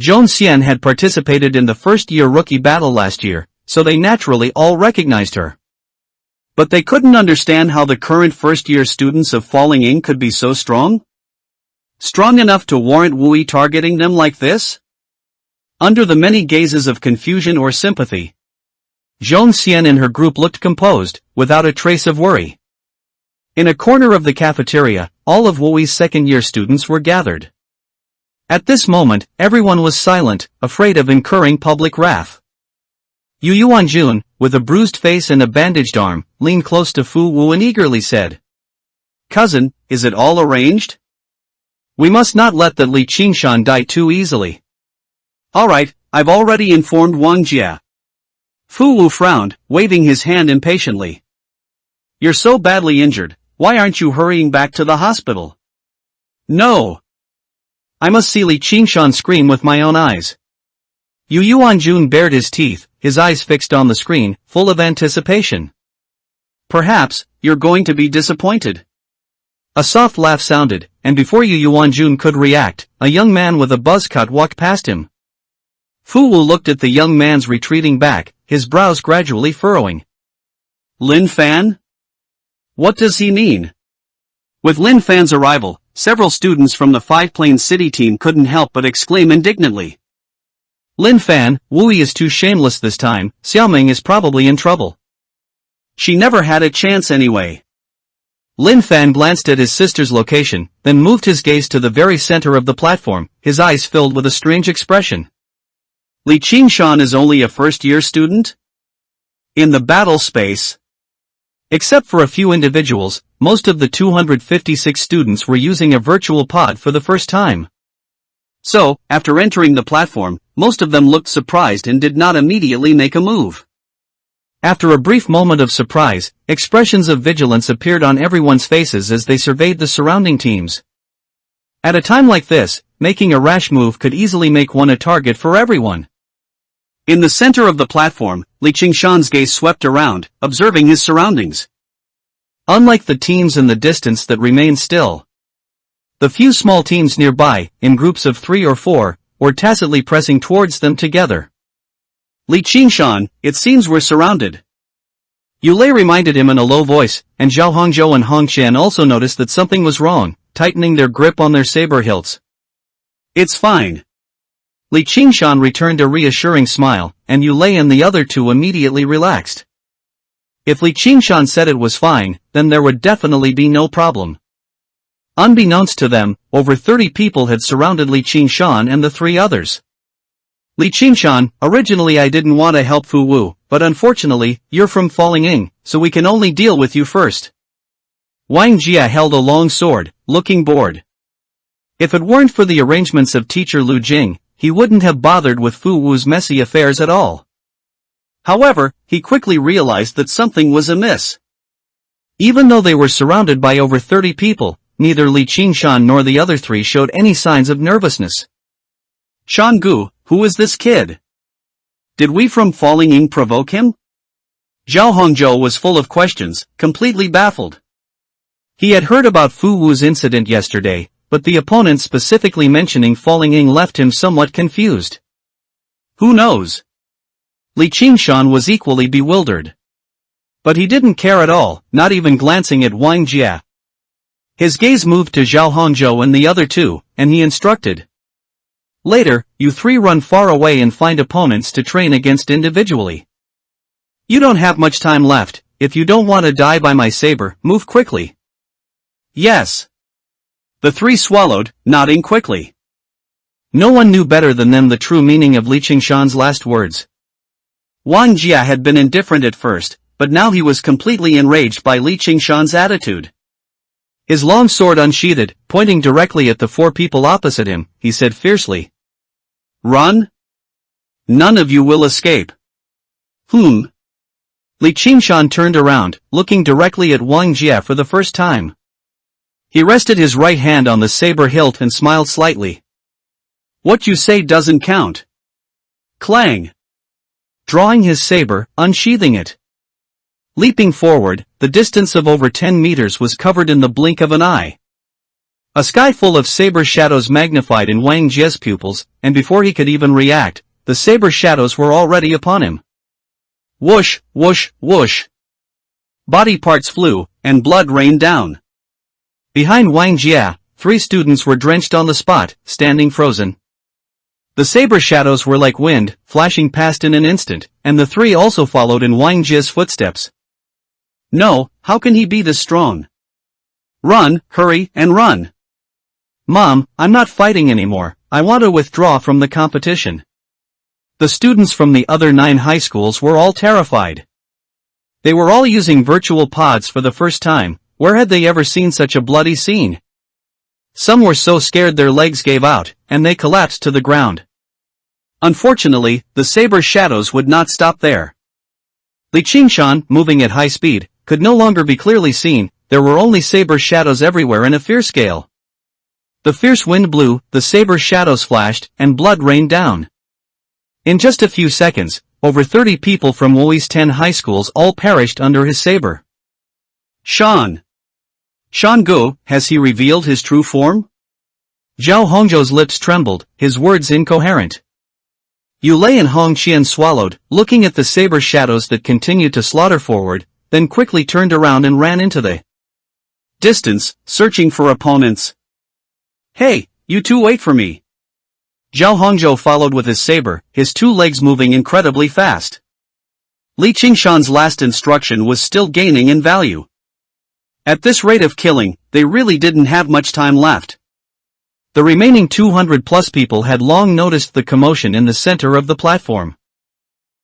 Zhong Xian had participated in the first-year rookie battle last year, so they naturally all recognized her. But they couldn't understand how the current first-year students of Falling Ing could be so strong? Strong enough to warrant Wu-yi targeting them like this? Under the many gazes of confusion or sympathy, Zhong Xian and her group looked composed, without a trace of worry. In a corner of the cafeteria, all of Wu-yi's second-year students were gathered. At this moment, everyone was silent, afraid of incurring public wrath. Yu Yuanjun, with a bruised face and a bandaged arm, leaned close to Fu Wu and eagerly said, Cousin, is it all arranged? We must not let the Li Qingshan die too easily. Alright, I've already informed Wang Jia. Fu Wu frowned, waving his hand impatiently. You're so badly injured, why aren't you hurrying back to the hospital? No. I must see Li Qingshan scream with my own eyes. Yu Yuanjun bared his teeth, his eyes fixed on the screen, full of anticipation. Perhaps, you're going to be disappointed. A soft laugh sounded, and before Yu Yuanjun could react, a young man with a buzz cut walked past him. Fu Wu looked at the young man's retreating back, his brows gradually furrowing. Lin Fan? What does he mean? With Lin Fan's arrival, several students from the 5 Plains City team couldn't help but exclaim indignantly. Lin Fan, Wu-yi is too shameless this time, Xiaoming is probably in trouble. She never had a chance anyway. Lin Fan glanced at his sister's location, then moved his gaze to the very center of the platform, his eyes filled with a strange expression. Li Qingshan is only a first-year student? In the battle space. Except for a few individuals, most of the 256 students were using a virtual pod for the first time. So, after entering the platform, most of them looked surprised and did not immediately make a move. After a brief moment of surprise, expressions of vigilance appeared on everyone's faces as they surveyed the surrounding teams. At a time like this, making a rash move could easily make one a target for everyone. In the center of the platform, Li Qingshan's gaze swept around, observing his surroundings. Unlike the teams in the distance that remained still, the few small teams nearby, in groups of 3 or 4, were tacitly pressing towards them together. Li Qingshan, it seems we're surrounded. Yulei reminded him in a low voice, and Zhao Hongzhou and Hong Qian also noticed that something was wrong, tightening their grip on their saber hilts. It's fine. Li Qingshan returned a reassuring smile, and Yulei and the other two immediately relaxed. If Li Qingshan said it was fine, then there would definitely be no problem. Unbeknownst to them, over 30 people had surrounded Li Qingshan and the 3 others. Li Qingshan, originally I didn't want to help Fu Wu, but unfortunately, you're from Falling Ing, so we can only deal with you first. Wang Jia held a long sword, looking bored. If it weren't for the arrangements of teacher Lu Jing, he wouldn't have bothered with Fu Wu's messy affairs at all. However, he quickly realized that something was amiss. Even though they were surrounded by over 30 people, neither Li Qingshan nor the other 3 showed any signs of nervousness. Shangu, who is this kid? Did we from Falling Ing provoke him? Zhao Hongzhou was full of questions, completely baffled. He had heard about Fu Wu's incident yesterday, but the opponent specifically mentioning Falling Ing left him somewhat confused. Who knows? Li Qingshan was equally bewildered. But he didn't care at all, not even glancing at Wang Jia. His gaze moved to Zhao Hongzhou and the other 2, and he instructed. Later, you 3 run far away and find opponents to train against individually. You don't have much time left. If you don't want to die by my saber, move quickly. Yes. The 3 swallowed, nodding quickly. No one knew better than them the true meaning of Li Qingshan's last words. Wang Jia had been indifferent at first, but now he was completely enraged by Li Qingshan's attitude. His long sword unsheathed, pointing directly at the 4 people opposite him, he said fiercely. Run? None of you will escape. Li Qingshan turned around, looking directly at Wang Jia for the first time. He rested his right hand on the saber hilt and smiled slightly. What you say doesn't count. Clang. Drawing his saber, unsheathing it. Leaping forward, the distance of over 10 meters was covered in the blink of an eye. A sky full of saber shadows magnified in Wang Jia's pupils, and before he could even react, the saber shadows were already upon him. Whoosh, whoosh, whoosh. Body parts flew, and blood rained down. Behind Wang Jia, 3 students were drenched on the spot, standing frozen. The saber shadows were like wind, flashing past in an instant, and the 3 also followed in Wang Jia's footsteps. No, how can he be this strong? Run, hurry, and run. Mom, I'm not fighting anymore, I want to withdraw from the competition. The students from the other 9 high schools were all terrified. They were all using virtual pods for the first time. Where had they ever seen such a bloody scene? Some were so scared their legs gave out, and they collapsed to the ground. Unfortunately, the saber shadows would not stop there. Li Qingshan, moving at high speed, could no longer be clearly seen. There were only saber shadows everywhere in a fierce gale. The fierce wind blew, the saber shadows flashed, and blood rained down. In just a few seconds, over 30 people from Wui's 10 high schools all perished under his saber. Shangu, has he revealed his true form? Zhao Hongzhou's lips trembled, his words incoherent. Yulei and Hong Qian swallowed, looking at the saber shadows that continued to slaughter forward, then quickly turned around and ran into the distance, searching for opponents. Hey, you 2 wait for me. Zhao Hongzhou followed with his saber, his 2 legs moving incredibly fast. Li Qingshan's last instruction was still gaining in value. At this rate of killing, they really didn't have much time left. The remaining 200+ people had long noticed the commotion in the center of the platform.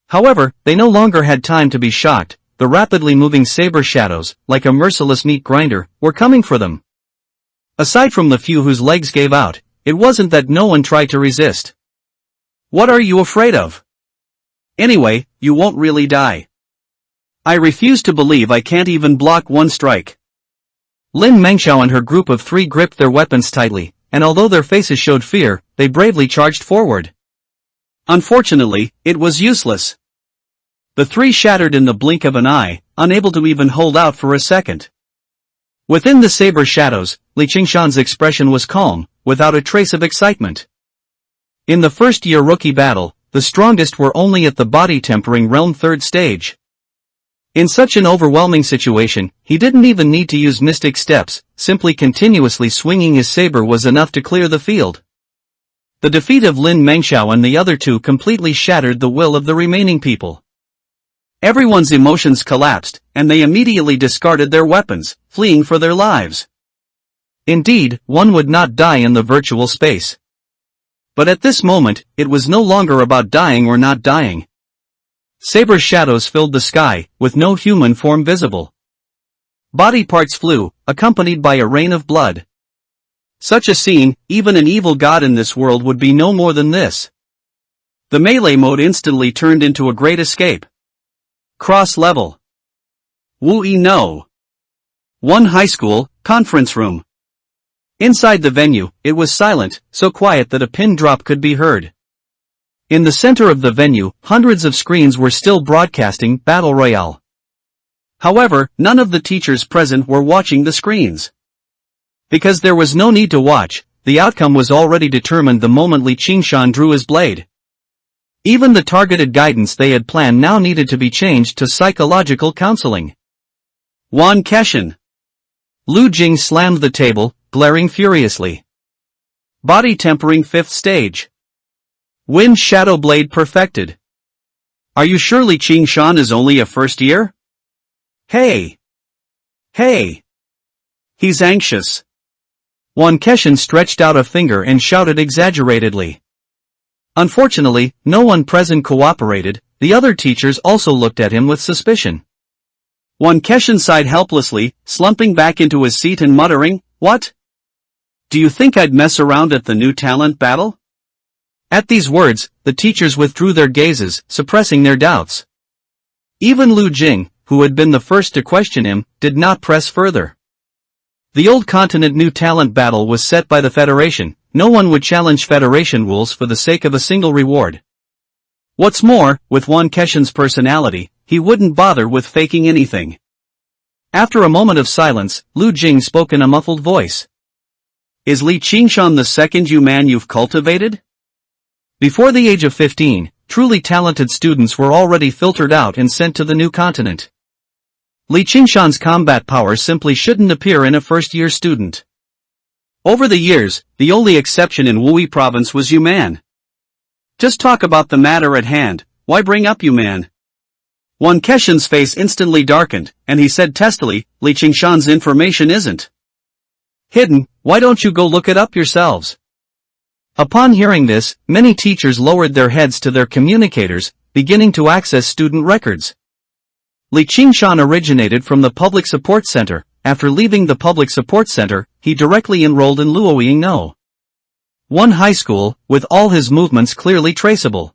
However, they no longer had time to be shocked. The rapidly moving saber shadows, like a merciless meat grinder, were coming for them. Aside from the few whose legs gave out, it wasn't that no one tried to resist. What are you afraid of? Anyway, you won't really die. I refuse to believe I can't even block one strike. Lin Mengxiao and her group of 3 gripped their weapons tightly, and although their faces showed fear, they bravely charged forward. Unfortunately, it was useless. The three shattered in the blink of an eye, unable to even hold out for a second. Within the saber shadows, Li Qingshan's expression was calm, without a trace of excitement. In the first-year rookie battle, the strongest were only at the body-tempering realm 3rd stage. In such an overwhelming situation, he didn't even need to use mystic steps, simply continuously swinging his saber was enough to clear the field. The defeat of Lin Mengxiao and the other two completely shattered the will of the remaining people. Everyone's emotions collapsed, and they immediately discarded their weapons, fleeing for their lives. Indeed, one would not die in the virtual space. But at this moment, it was no longer about dying or not dying. Saber shadows filled the sky, with no human form visible. Body parts flew, accompanied by a rain of blood. Such a scene, even an evil god in this world would be no more than this. The melee mode instantly turned into a great escape. Cross-level. Wu-yi no. One high school, conference room. Inside the venue, it was silent, so quiet that a pin drop could be heard. In the center of the venue, hundreds of screens were still broadcasting Battle Royale. However, none of the teachers present were watching the screens. Because there was no need to watch, the outcome was already determined the moment Li Qingshan drew his blade. Even the targeted guidance they had planned now needed to be changed to psychological counseling. Wan Keshin. Lu Jing slammed the table, glaring furiously. Body tempering 5th stage. Wind Shadow Blade perfected. Are you sure Li Qingshan is only a first year? Hey! Hey! He's anxious. Wan Keshin stretched out a finger and shouted exaggeratedly. Unfortunately, no one present cooperated, the other teachers also looked at him with suspicion. Wan Keshin sighed helplessly, slumping back into his seat and muttering, "What? Do you think I'd mess around at the new talent battle?" At these words, the teachers withdrew their gazes, suppressing their doubts. Even Lu Jing, who had been the first to question him, did not press further. The old continent new talent battle was set by the Federation. No one would challenge Federation rules for the sake of a single reward. What's more, with Wan Keshin's personality, he wouldn't bother with faking anything. After a moment of silence, Lu Jing spoke in a muffled voice. Is Li Qingshan the second man you've cultivated? Before the age of 15, truly talented students were already filtered out and sent to the new continent. Li Qingshan's combat power simply shouldn't appear in a first-year student. Over the years, the only exception in Wuyi province was Yuman. Just talk about the matter at hand, why bring up Yuman? Wan Keshin's face instantly darkened, and he said testily, Li Qingshan's information isn't hidden, why don't you go look it up yourselves? Upon hearing this, many teachers lowered their heads to their communicators, beginning to access student records. Li Qingshan originated from the Public Support Center. After leaving the Public Support Center, he directly enrolled in Luoying No. One high school, with all his movements clearly traceable.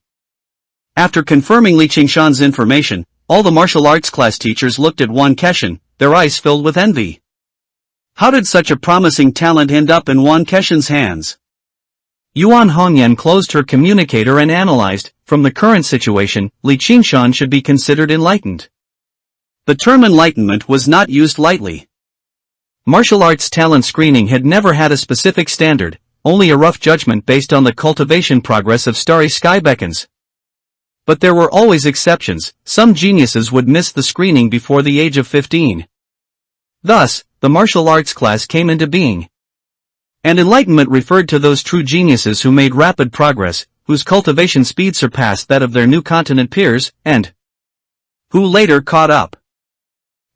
After confirming Li Qingshan's information, all the martial arts class teachers looked at Wan Keshin, their eyes filled with envy. How did such a promising talent end up in Wan Keshin's hands? Yuan Hongyan closed her communicator and analyzed, from the current situation, Li Qingshan should be considered enlightened. The term enlightenment was not used lightly. Martial arts talent screening had never had a specific standard, only a rough judgment based on the cultivation progress of Starry Sky Beckons. But there were always exceptions, some geniuses would miss the screening before the age of 15. Thus, the martial arts class came into being. And enlightenment referred to those true geniuses who made rapid progress, whose cultivation speed surpassed that of their new continent peers, and who later caught up.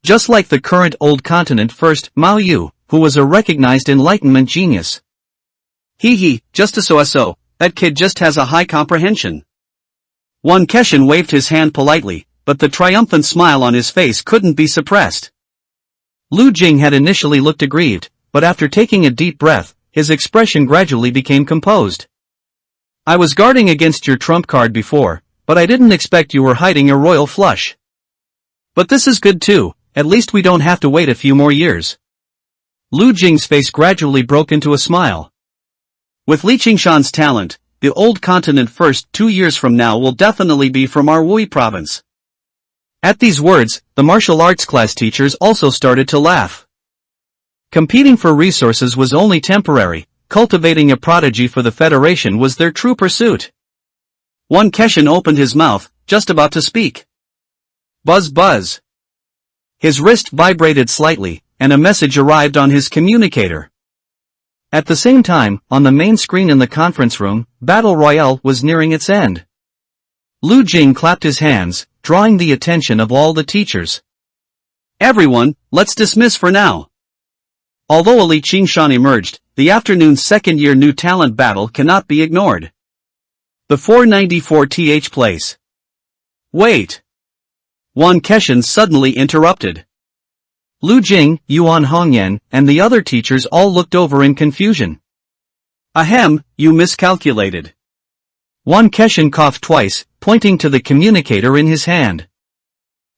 Just like the current old continent first, Mao Yu, who was a recognized enlightenment genius. Just so, that kid just has a high comprehension. Wan Keshin waved his hand politely, but the triumphant smile on his face couldn't be suppressed. Lu Jing had initially looked aggrieved, but after taking a deep breath, his expression gradually became composed. I was guarding against your trump card before, but I didn't expect you were hiding a royal flush. But this is good too. At least we don't have to wait a few more years. Lu Jing's face gradually broke into a smile. With Li Qingshan's talent, the old continent first 2 years from now will definitely be from our Wui province. At these words, the martial arts class teachers also started to laugh. Competing for resources was only temporary, cultivating a prodigy for the Federation was their true pursuit. One Keshin opened his mouth, just about to speak. Buzz buzz. His wrist vibrated slightly, and a message arrived on his communicator. At the same time, on the main screen in the conference room, Battle Royale was nearing its end. Lu Jing clapped his hands, drawing the attention of all the teachers. Everyone, let's dismiss for now. Although a Li Qingshan emerged, the afternoon's second-year new talent battle cannot be ignored. The 494th place. Wait. Wan Keshin suddenly interrupted. Lu Jing, Yuan Hongyan, and the other teachers all looked over in confusion. Ahem, you miscalculated. Wan Keshin coughed twice, pointing to the communicator in his hand.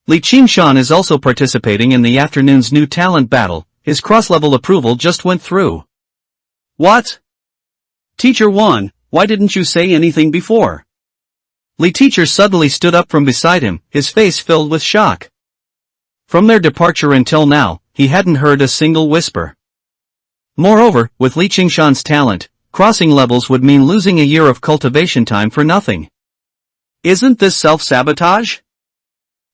Li Qingshan is also participating in the afternoon's new talent battle. His cross-level approval just went through. What? Teacher Wan, why didn't you say anything before? Li Teacher suddenly stood up from beside him, his face filled with shock. From their departure until now, he hadn't heard a single whisper. Moreover, with Li Qingshan's talent, crossing levels would mean losing a year of cultivation time for nothing. Isn't this self-sabotage?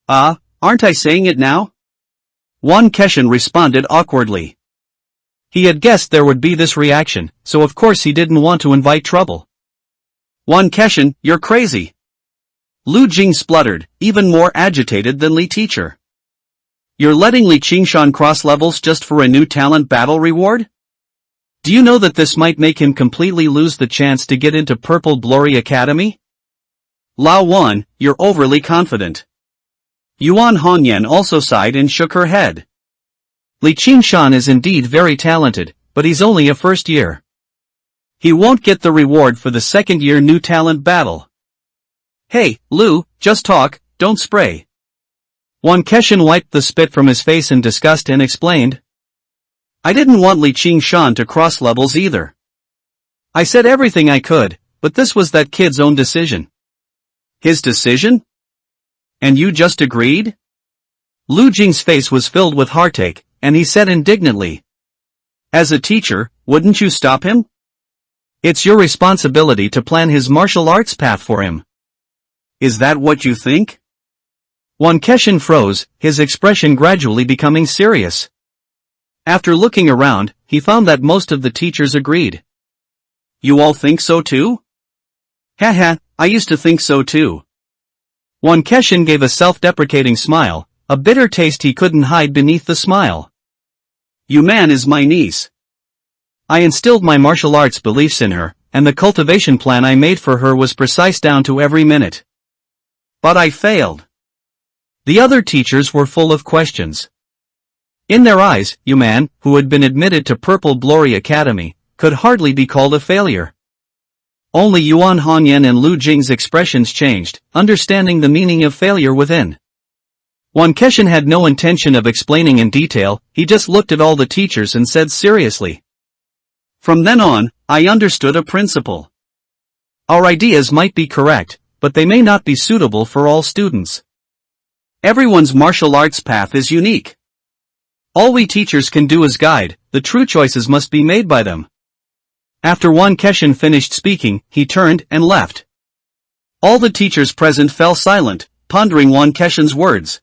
Aren't I saying it now? Wan Keshin responded awkwardly. He had guessed there would be this reaction, so of course he didn't want to invite trouble. Wan Keshin, you're crazy. Lu Jing spluttered, even more agitated than Li Teacher. You're letting Li Qingshan cross levels just for a new talent battle reward? Do you know that this might make him completely lose the chance to get into Purple Glory Academy? Lao Wan, you're overly confident. Yuan Hongyan also sighed and shook her head. Li Qingshan is indeed very talented, but he's only a first year. He won't get the reward for the second year new talent battle. Hey, Lu, just talk, don't spray. Wan Keshin wiped the spit from his face in disgust and explained. I didn't want Li Qingshan to cross levels either. I said everything I could, but this was that kid's own decision. His decision? And you just agreed? Lu Jing's face was filled with heartache, and he said indignantly. As a teacher, wouldn't you stop him? It's your responsibility to plan his martial arts path for him. Is that what you think? Wan Keshin froze, his expression gradually becoming serious. After looking around, he found that most of the teachers agreed. You all think so too? Haha, I used to think so too. Wan Keshin gave a self-deprecating smile, a bitter taste he couldn't hide beneath the smile. You man is my niece. I instilled my martial arts beliefs in her, and the cultivation plan I made for her was precise down to every minute. But I failed. The other teachers were full of questions. In their eyes, Yuman, who had been admitted to Purple Glory Academy, could hardly be called a failure. Only Yuan Hongyan and Lu Jing's expressions changed, understanding the meaning of failure within. Wan Keshin had no intention of explaining in detail, he just looked at all the teachers and said seriously. From then on, I understood a principle. Our ideas might be correct, but they may not be suitable for all students. Everyone's martial arts path is unique. All we teachers can do is guide, the true choices must be made by them. After Wan Keshin finished speaking, he turned and left. All the teachers present fell silent, pondering Wan Keshin's words.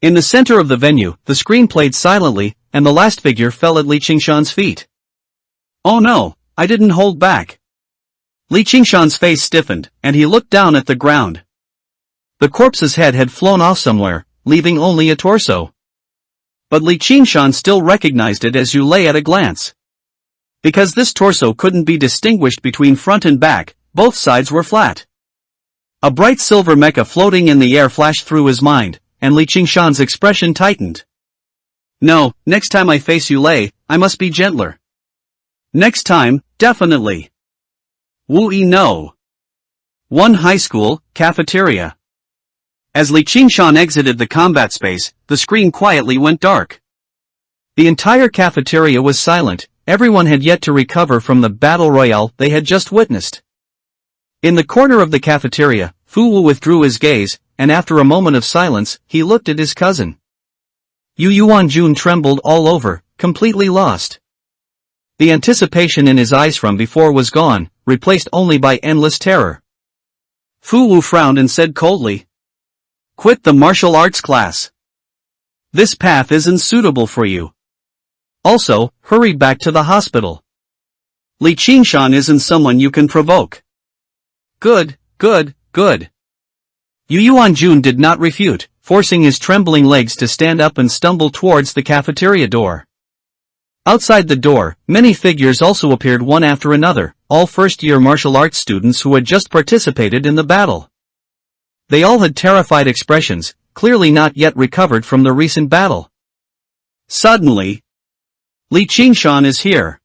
In the center of the venue, the screen played silently, and the last figure fell at Li Qingshan's feet. Oh no, I didn't hold back. Li Qingshan's face stiffened, and he looked down at the ground. The corpse's head had flown off somewhere, leaving only a torso. But Li Qingshan still recognized it as you lay at a glance. Because this torso couldn't be distinguished between front and back, both sides were flat. A bright silver mecha floating in the air flashed through his mind, and Li Qingshan's expression tightened. No, next time I face you Lei, I must be gentler. Next time, definitely. Wu-yi no. One high school, cafeteria. As Li Qingshan exited the combat space, the screen quietly went dark. The entire cafeteria was silent, everyone had yet to recover from the battle royale they had just witnessed. In the corner of the cafeteria, Fu Wu withdrew his gaze, and after a moment of silence, he looked at his cousin. Yu Yuanjun trembled all over, completely lost. The anticipation in his eyes from before was gone, replaced only by endless terror. Fu Wu frowned and said coldly, "Quit the martial arts class. This path isn't suitable for you. Also, hurry back to the hospital. Li Qingshan isn't someone you can provoke." Good. Yu Yuanjun did not refute, forcing his trembling legs to stand up and stumble towards the cafeteria door. Outside the door, many figures also appeared one after another, all first-year martial arts students who had just participated in the battle. They all had terrified expressions, clearly not yet recovered from the recent battle. Suddenly, "Li Qingshan is here!"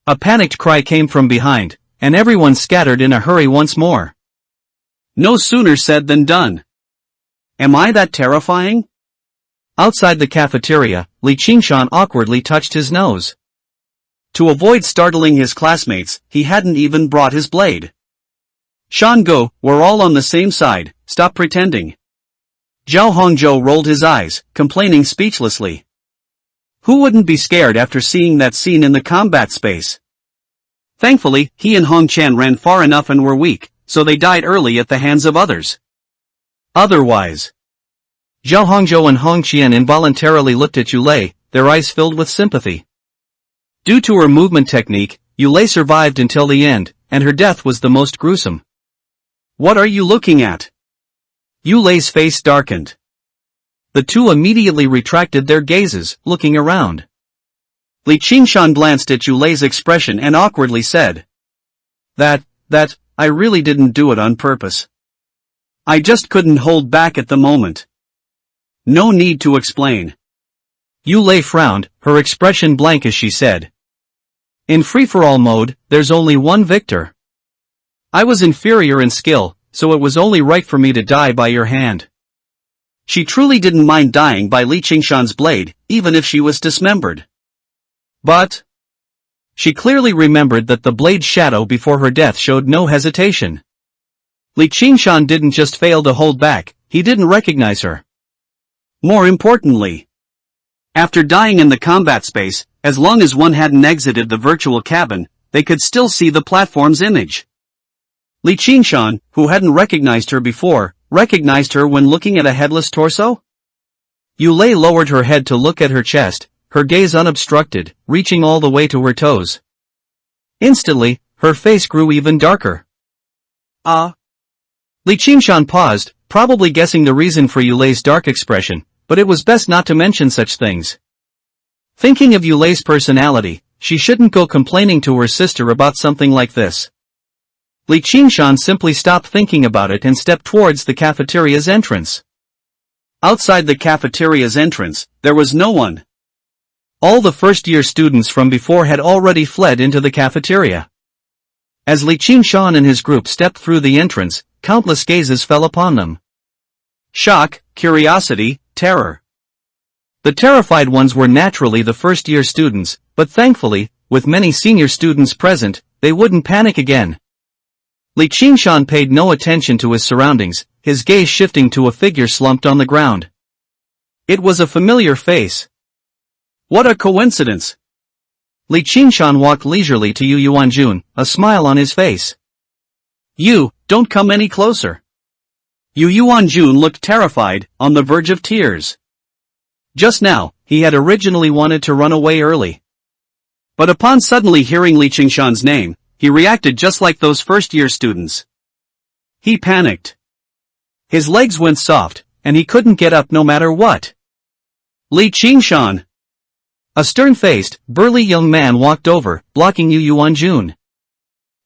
A panicked cry came from behind, and everyone scattered in a hurry once more. No sooner said than done. Am I that terrifying? Outside the cafeteria, Li Qingshan awkwardly touched his nose. To avoid startling his classmates, he hadn't even brought his blade. "Shango, we're all on the same side, stop pretending." Zhao Hongzhou rolled his eyes, complaining speechlessly. Who wouldn't be scared after seeing that scene in the combat space? Thankfully, he and Hong Qian ran far enough and were weak, so they died early at the hands of others. Otherwise, Zhao Hongzhou and Hong Qian involuntarily looked at Yulei, their eyes filled with sympathy. Due to her movement technique, Yulei survived until the end, and her death was the most gruesome. What are you looking at? Yulei's face darkened. The two immediately retracted their gazes, looking around. Li Qingshan glanced at Yulei's expression and awkwardly said, That, I really didn't do it on purpose. I just couldn't hold back at the moment. No need to explain. Yulei frowned, her expression blank as she said. In free-for-all mode, there's only one victor. I was inferior in skill, so it was only right for me to die by your hand. She truly didn't mind dying by Li Qingshan's blade, even if she was dismembered. But she clearly remembered that the blade's shadow before her death showed no hesitation. Li Qingshan didn't just fail to hold back, he didn't recognize her. More importantly, after dying in the combat space, as long as one hadn't exited the virtual cabin, they could still see the platform's image. Li Qingshan, who hadn't recognized her before, recognized her when looking at a headless torso? Yulei lowered her head to look at her chest, her gaze unobstructed, reaching all the way to her toes. Instantly, her face grew even darker. Li Qingshan paused, probably guessing the reason for Yulei's dark expression, but it was best not to mention such things. Thinking of Yulei's personality, she shouldn't go complaining to her sister about something like this. Li Qingshan simply stopped thinking about it and stepped towards the cafeteria's entrance. Outside the cafeteria's entrance, there was no one. All the first-year students from before had already fled into the cafeteria. As Li Qingshan and his group stepped through the entrance, countless gazes fell upon them. Shock, curiosity, terror. The terrified ones were naturally the first-year students, but thankfully, with many senior students present, they wouldn't panic again. Li Qingshan paid no attention to his surroundings, his gaze shifting to a figure slumped on the ground. It was a familiar face. What a coincidence! Li Qingshan walked leisurely to Yu Yuanjun, a smile on his face. You, don't come any closer. Yu Yuanjun looked terrified, on the verge of tears. Just now, he had originally wanted to run away early. But upon suddenly hearing Li Qingshan's name, he reacted just like those first-year students. He panicked. His legs went soft, and he couldn't get up no matter what. Li Qingshan! A stern-faced, burly young man walked over, blocking Yu Yuanjun.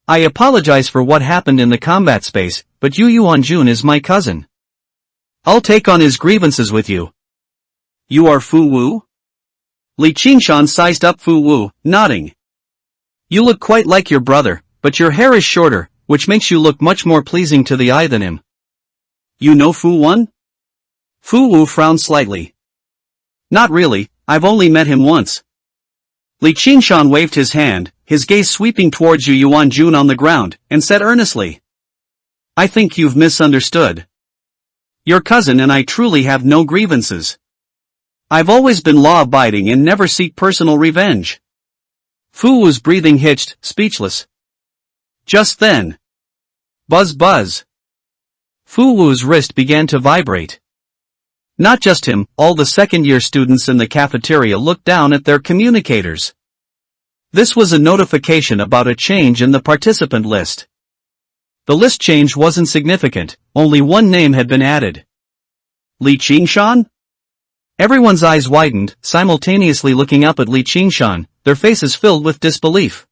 I apologize for what happened in the combat space, but Yu Yuanjun is my cousin. I'll take on his grievances with you. You are Fu Wu? Li Qingshan sized up Fu Wu, nodding. You look quite like your brother, but your hair is shorter, which makes you look much more pleasing to the eye than him. You know Fu Wan? Fu Wu frowned slightly. Not really, I've only met him once. Li Qingshan waved his hand, his gaze sweeping towards Yu Yuan Jun on the ground, and said earnestly. I think you've misunderstood. Your cousin and I truly have no grievances. I've always been law-abiding and never seek personal revenge. Fu Wu's breathing hitched, speechless. Just then. Buzz buzz. Fu Wu's wrist began to vibrate. Not just him, all the second-year students in the cafeteria looked down at their communicators. This was a notification about a change in the participant list. The list change wasn't significant, only one name had been added. Li Qingshan? Everyone's eyes widened, simultaneously looking up at Li Qingshan, their faces filled with disbelief.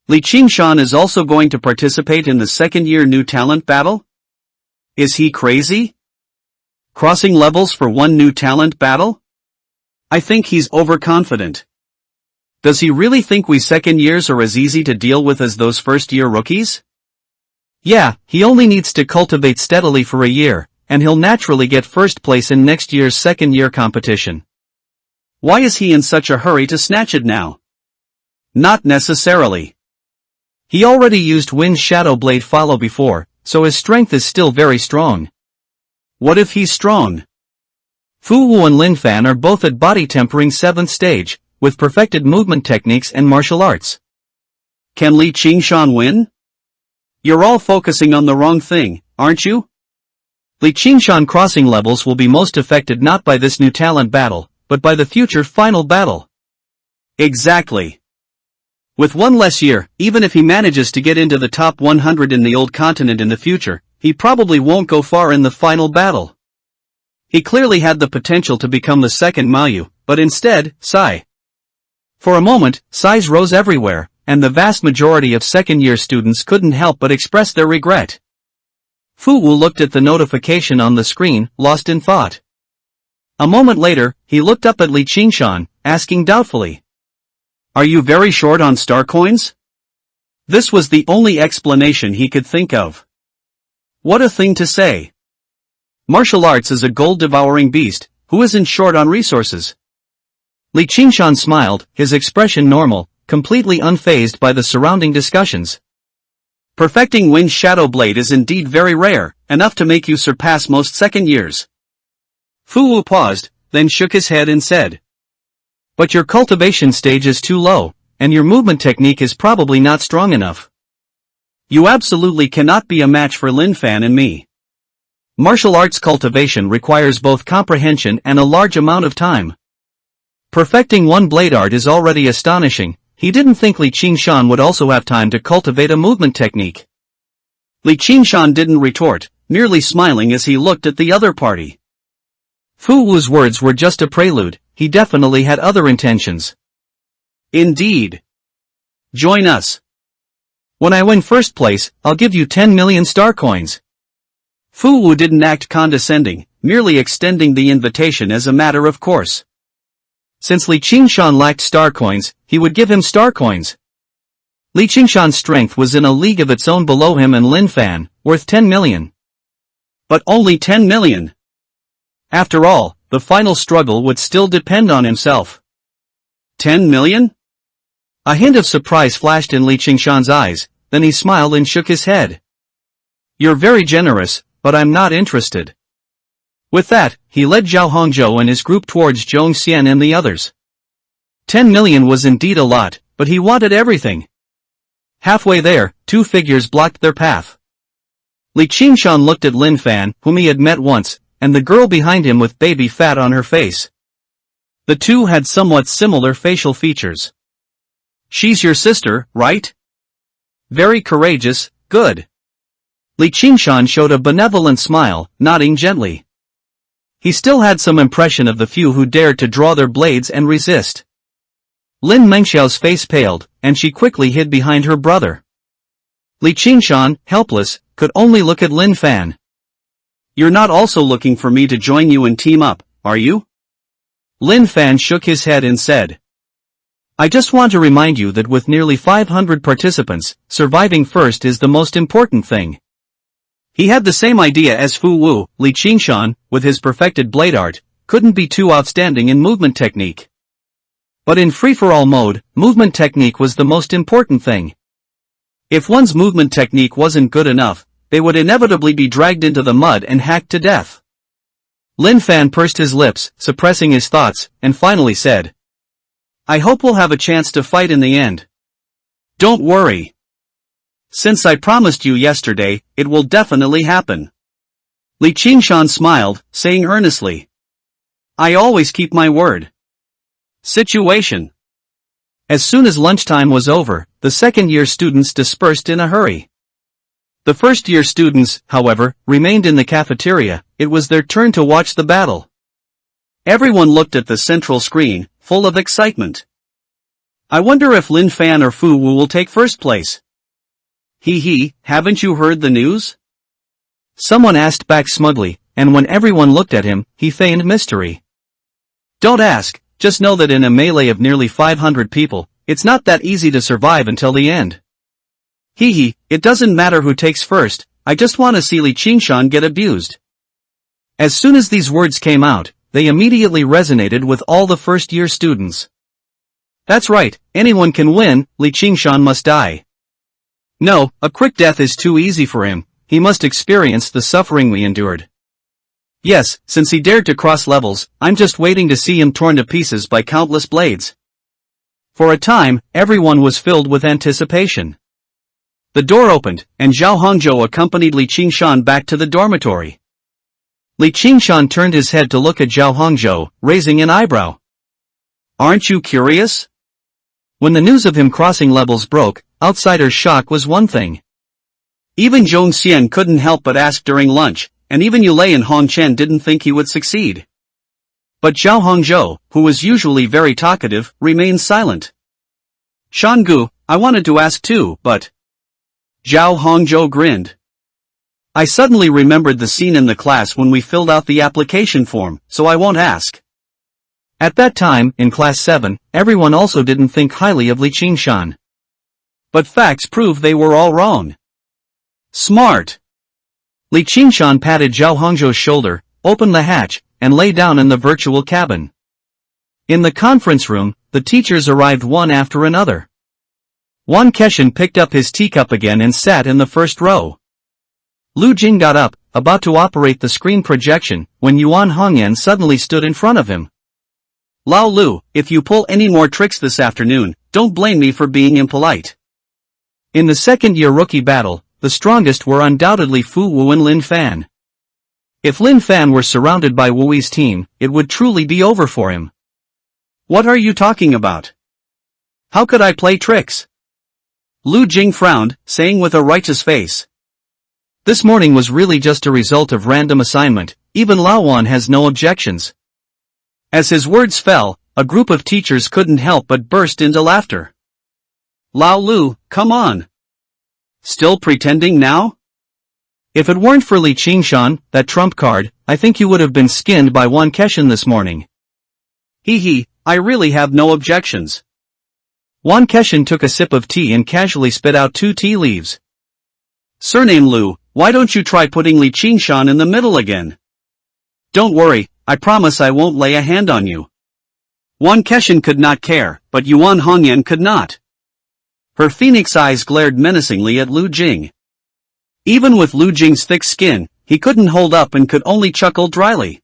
Li Qingshan is also going to participate in the second-year new talent battle? Is he crazy? Crossing levels for one new talent battle? I think he's overconfident. Does he really think we second years are as easy to deal with as those first-year rookies? Yeah, he only needs to cultivate steadily for a year, and he'll naturally get first place in next year's second-year competition. Why is he in such a hurry to snatch it now? Not necessarily. He already used Wind's Shadow Blade follow before, so his strength is still very strong. What if he's strong? Fu Wu and Lin Fan are both at body tempering 7th stage, with perfected movement techniques and martial arts. Can Li Qingshan win? You're all focusing on the wrong thing, aren't you? Li Qingshan crossing levels will be most affected not by this new talent battle, but by the future final battle. Exactly. With one less year, even if he manages to get into the top 100 in the old continent in the future, he probably won't go far in the final battle. He clearly had the potential to become the second Mayu, but instead, Sai. For a moment, sighs rose everywhere, and the vast majority of second-year students couldn't help but express their regret. Fu Wu looked at the notification on the screen, lost in thought. A moment later, he looked up at Li Qingshan, asking doubtfully. Are you very short on star coins? This was the only explanation he could think of. What a thing to say. Martial arts is a gold-devouring beast, who isn't short on resources? Li Qingshan smiled, his expression normal, completely unfazed by the surrounding discussions. Perfecting Wind's Shadow Blade is indeed very rare, enough to make you surpass most second years. Fu Wu paused, then shook his head and said. But your cultivation stage is too low, and your movement technique is probably not strong enough. You absolutely cannot be a match for Lin Fan and me. Martial arts cultivation requires both comprehension and a large amount of time. Perfecting one blade art is already astonishing. He didn't think Li Qingshan would also have time to cultivate a movement technique. Li Qingshan didn't retort, merely smiling as he looked at the other party. Fu Wu's words were just a prelude, he definitely had other intentions. Indeed. Join us. When I win first place, I'll give you 10 million star coins. Fu Wu didn't act condescending, merely extending the invitation as a matter of course. Since Li Qingshan lacked star coins, he would give him star coins. Li Qingshan's strength was in a league of its own below him and Lin Fan, worth 10 million. But only 10 million. After all, the final struggle would still depend on himself. 10 million? A hint of surprise flashed in Li Qingshan's eyes, then he smiled and shook his head. You're very generous, but I'm not interested. With that, he led Zhao Hongzhou and his group towards Zhong Xian and the others. 10 million was indeed a lot, but he wanted everything. Halfway there, two figures blocked their path. Li Qingshan looked at Lin Fan, whom he had met once, and the girl behind him with baby fat on her face. The two had somewhat similar facial features. She's your sister, right? Very courageous, good. Li Qingshan showed a benevolent smile, nodding gently. He still had some impression of the few who dared to draw their blades and resist. Lin Mengxiao's face paled, and she quickly hid behind her brother. Li Qingshan, helpless, could only look at Lin Fan. You're not also looking for me to join you and team up, are you? Lin Fan shook his head and said. I just want to remind you that with nearly 500 participants, surviving first is the most important thing. He had the same idea as Fu Wu. Li Qingshan, with his perfected blade art, couldn't be too outstanding in movement technique. But in free-for-all mode, movement technique was the most important thing. If one's movement technique wasn't good enough, they would inevitably be dragged into the mud and hacked to death. Lin Fan pursed his lips, suppressing his thoughts, and finally said, "I hope we'll have a chance to fight in the end." "Don't worry. Since I promised you yesterday, it will definitely happen." Li Qingshan smiled, saying earnestly, "I always keep my word." Situation. As soon as lunchtime was over, the second-year students dispersed in a hurry. The first-year students, however, remained in the cafeteria. It was their turn to watch the battle. Everyone looked at the central screen, full of excitement. "I wonder if Lin Fan or Fu Wu will take first place." "Hee, haven't you heard the news?" someone asked back smugly, and when everyone looked at him, he feigned mystery. "Don't ask, just know that in a melee of nearly 500 people, it's not that easy to survive until the end." "Hee, it doesn't matter who takes first, I just want to see Li Qingshan get abused." As soon as these words came out, they immediately resonated with all the first-year students. "That's right, anyone can win, Li Qingshan must die. No, a quick death is too easy for him, he must experience the suffering we endured. Yes, since he dared to cross levels, I'm just waiting to see him torn to pieces by countless blades." For a time, everyone was filled with anticipation. The door opened, and Zhao Hongzhou accompanied Li Qingshan back to the dormitory. Li Qingshan turned his head to look at Zhao Hongzhou, raising an eyebrow. "Aren't you curious?" When the news of him crossing levels broke, outsiders' shock was one thing. Even Zhong Xian couldn't help but ask during lunch, and even Yulei and Hong Chen didn't think he would succeed. But Zhao Hongzhou, who was usually very talkative, remained silent. "Shangu, I wanted to ask too, but..." Zhao Hongzhou grinned. "I suddenly remembered the scene in the class when we filled out the application form, so I won't ask." At that time, in Class 7, everyone also didn't think highly of Li Qingshan. But facts prove they were all wrong. "Smart." Li Qingshan patted Zhao Hongzhou's shoulder, opened the hatch, and lay down in the virtual cabin. In the conference room, the teachers arrived one after another. Wan Keshin picked up his teacup again and sat in the first row. Lu Jing got up, about to operate the screen projection, when Yuan Hongyan suddenly stood in front of him. "Lao Lu, if you pull any more tricks this afternoon, don't blame me for being impolite." In the second-year rookie battle, the strongest were undoubtedly Fu Wu and Lin Fan. If Lin Fan were surrounded by Wui's team, it would truly be over for him. "What are you talking about? How could I play tricks?" Lu Jing frowned, saying with a righteous face. "This morning was really just a result of random assignment, even Lao Wan has no objections." As his words fell, a group of teachers couldn't help but burst into laughter. "Lao Lu, come on. Still pretending now? If it weren't for Li Qingshan, that trump card, I think you would have been skinned by Wan Keshin this morning." "Hee, I really have no objections." Wan Keshin took a sip of tea and casually spit out 2 tea leaves. "Surname Lu, why don't you try putting Li Qingshan in the middle again? Don't worry, I promise I won't lay a hand on you." Wan Keshin could not care, but Yuan Hongyan could not. Her phoenix eyes glared menacingly at Lu Jing. Even with Lu Jing's thick skin, he couldn't hold up and could only chuckle dryly.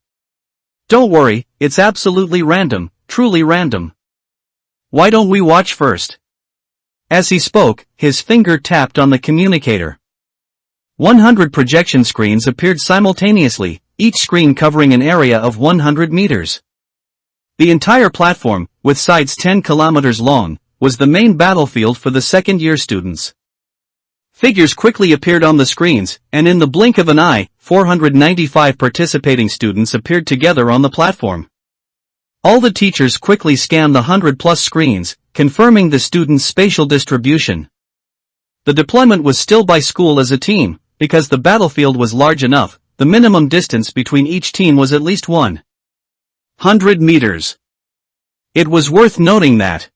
"Don't worry, it's absolutely random, truly random. Why don't we watch first?" As he spoke, his finger tapped on the communicator. 100 projection screens appeared simultaneously, each screen covering an area of 100 meters. The entire platform, with sides 10 kilometers long, was the main battlefield for the second-year students. Figures quickly appeared on the screens, and in the blink of an eye, 495 participating students appeared together on the platform. All the teachers quickly scanned the 100-plus screens, confirming the students' spatial distribution. The deployment was still by school as a team, because the battlefield was large enough. The minimum distance between each team was at least 100 meters. It was worth noting that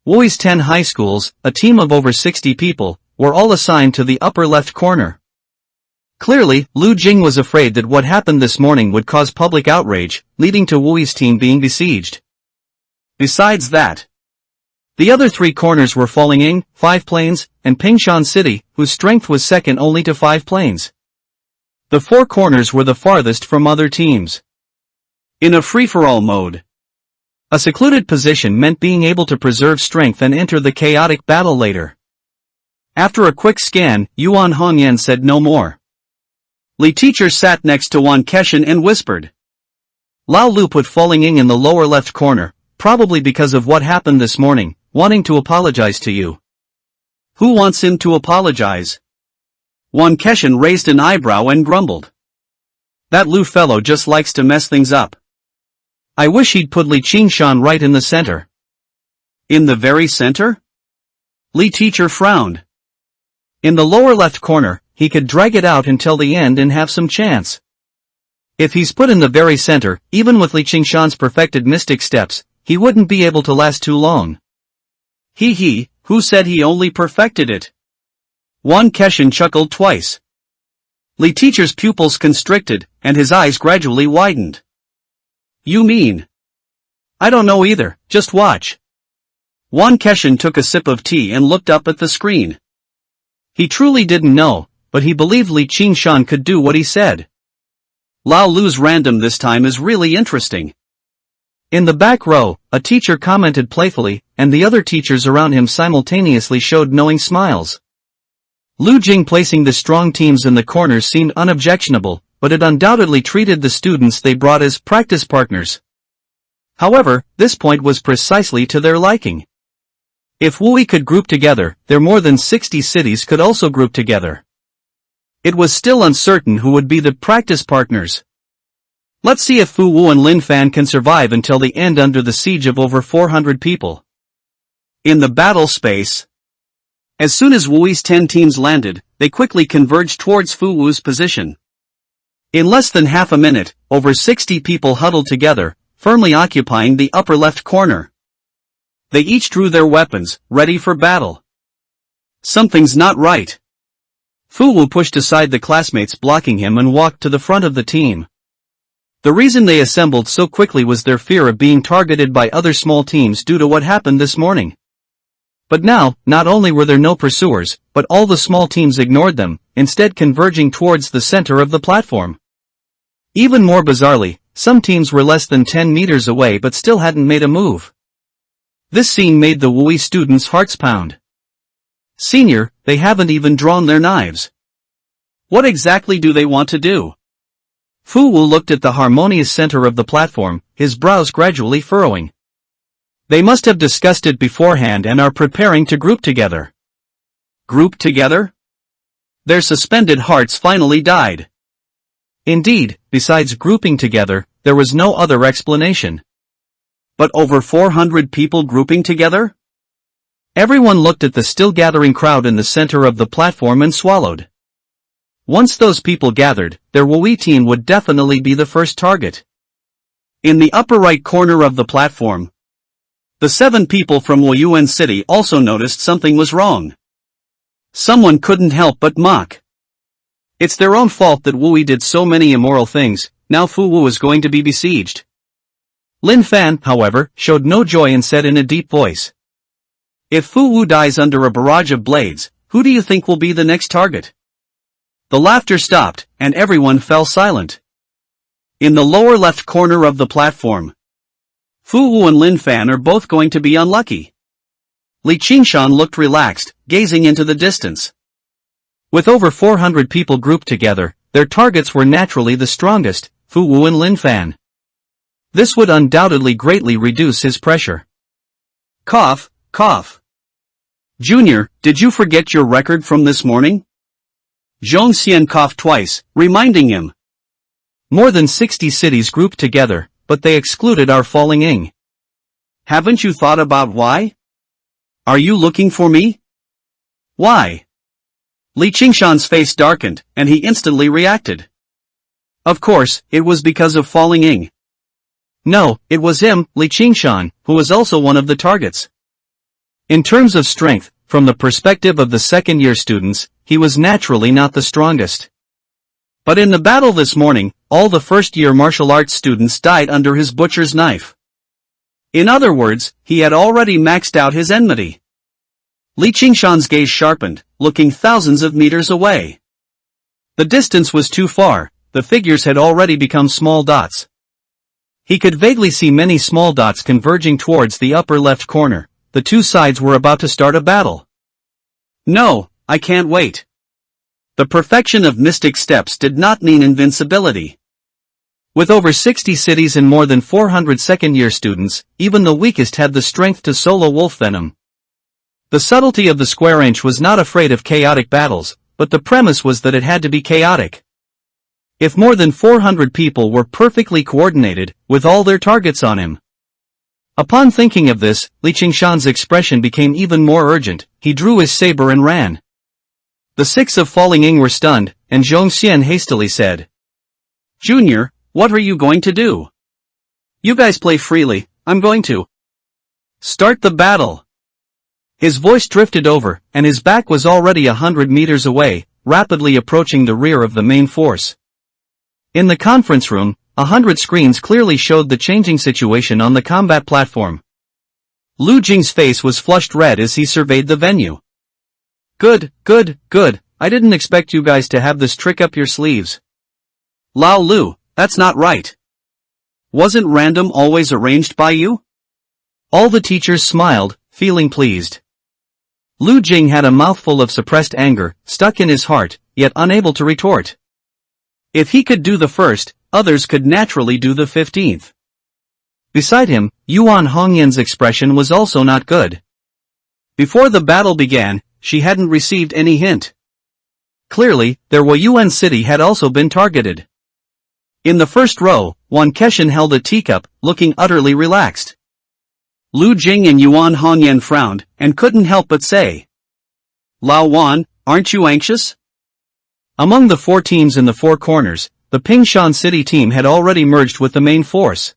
Wui's 10 high schools, a team of over 60 people, were all assigned to the upper left corner. Clearly, Lu Jing was afraid that what happened this morning would cause public outrage, leading to Wui's team being besieged. Besides that, the other three corners were Falling Ing, 5 Plains, and Pingshan City, whose strength was second only to 5 Plains. The four corners were the farthest from other teams. In a free-for-all mode, a secluded position meant being able to preserve strength and enter the chaotic battle later. After a quick scan, Yuan Hongyan said no more. Li Teacher sat next to Wan Keshan and whispered. Lao Lu put Falling Ing in the lower left corner, probably because of what happened this morning, wanting to apologize to you. Who wants him to apologize? Wan Keshan raised an eyebrow and grumbled. That Lu fellow just likes to mess things up. I wish he'd put Li Qingshan right in the center. In the very center? Li Teacher frowned. In the lower left corner, he could drag it out until the end and have some chance. If he's put in the very center, even with Li Qingshan's perfected mystic steps, he wouldn't be able to last too long. Who said he only perfected it? Wan Keshan chuckled twice. Li Teacher's pupils constricted, and his eyes gradually widened. You mean? I don't know either, just watch. Wan Keshan took a sip of tea and looked up at the screen. He truly didn't know, but he believed Li Qingshan could do what he said. Lao Lu's random this time is really interesting. In the back row, a teacher commented playfully, and the other teachers around him simultaneously showed knowing smiles. Lu Jing placing the strong teams in the corners seemed unobjectionable, but it undoubtedly treated the students they brought as practice partners. However, this point was precisely to their liking. If Wui could group together, their more than 60 cities could also group together. It was still uncertain who would be the practice partners. Let's see if Fu Wu and Lin Fan can survive until the end under the siege of over 400 people. In the battle space, as soon as Wui's 10 teams landed, they quickly converged towards Fu Wu's position. In less than half a minute, over 60 people huddled together, firmly occupying the upper left corner. They each drew their weapons, ready for battle. Something's not right. Fu Wu pushed aside the classmates blocking him and walked to the front of the team. The reason they assembled so quickly was their fear of being targeted by other small teams due to what happened this morning. But now, not only were there no pursuers, but all the small teams ignored them, instead converging towards the center of the platform. Even more bizarrely, some teams were less than 10 meters away but still hadn't made a move. This scene made the Wui students' hearts pound. Senior, they haven't even drawn their knives. What exactly do they want to do? Fu Wu looked at the harmonious center of the platform, his brows gradually furrowing. They must have discussed it beforehand and are preparing to group together. Group together? Their suspended hearts finally died. Indeed, besides grouping together, there was no other explanation. But over 400 people grouping together? Everyone looked at the still gathering crowd in the center of the platform and swallowed. Once those people gathered, their Wui team would definitely be the first target. In the upper right corner of the platform, the 7 people from Wuyuan City also noticed something was wrong. Someone couldn't help but mock. It's their own fault that Wui did so many immoral things, now Fu Wu is going to be besieged. Lin Fan, however, showed no joy and said in a deep voice. If Fu Wu dies under a barrage of blades, who do you think will be the next target? The laughter stopped, and everyone fell silent. In the lower left corner of the platform, Fu Wu and Lin Fan are both going to be unlucky. Li Qingshan looked relaxed, gazing into the distance. With over 400 people grouped together, their targets were naturally the strongest, Fu Wu and Lin Fan. This would undoubtedly greatly reduce his pressure. Cough, cough. Junior, did you forget your record from this morning? Zhong Xian coughed twice, reminding him. More than 60 cities grouped together, but they excluded our Falling Ing. Haven't you thought about why? Are you looking for me? Why? Li Qingshan's face darkened, and he instantly reacted. Of course, it was because of Falling Ing. No, it was him, Li Qingshan, who was also one of the targets. In terms of strength, from the perspective of the second-year students, he was naturally not the strongest. But in the battle this morning, all the first-year martial arts students died under his butcher's knife. In other words, he had already maxed out his enmity. Li Qingshan's gaze sharpened, looking thousands of meters away. The distance was too far, the figures had already become small dots. He could vaguely see many small dots converging towards the upper left corner. The two sides were about to start a battle. No, I can't wait. The perfection of mystic steps did not mean invincibility. With over 60 cities and more than 400 second-year students, even the weakest had the strength to solo wolf venom. The subtlety of the square inch was not afraid of chaotic battles, but the premise was that it had to be chaotic. If more than 400 people were perfectly coordinated, with all their targets on him. Upon thinking of this, Li Qingshan's expression became even more urgent. He drew his saber and ran. The six of Falling Ing were stunned, and Zhongxian hastily said, "Junior, what are you going to do? You guys play freely, I'm going to start the battle." His voice drifted over, and his back was already 100 meters away, rapidly approaching the rear of the main force. In the conference room, 100 screens clearly showed the changing situation on the combat platform. Lu Jing's face was flushed red as he surveyed the venue. Good. I didn't expect you guys to have this trick up your sleeves. Lao Lu, that's not right. Wasn't random always arranged by you? All the teachers smiled, feeling pleased. Lu Jing had a mouthful of suppressed anger, stuck in his heart, yet unable to retort. If he could do the first, others could naturally do the 15th. Beside him, Yuan Hongyan's expression was also not good. Before the battle began, she hadn't received any hint. Clearly, their Wuyuan city had also been targeted. In the first row, Wan Keshan held a teacup, looking utterly relaxed. Lu Jing and Yuan Hongyan frowned, and couldn't help but say, "Lao Wan, aren't you anxious?" Among the four teams in the four corners, the Pingshan City team had already merged with the main force.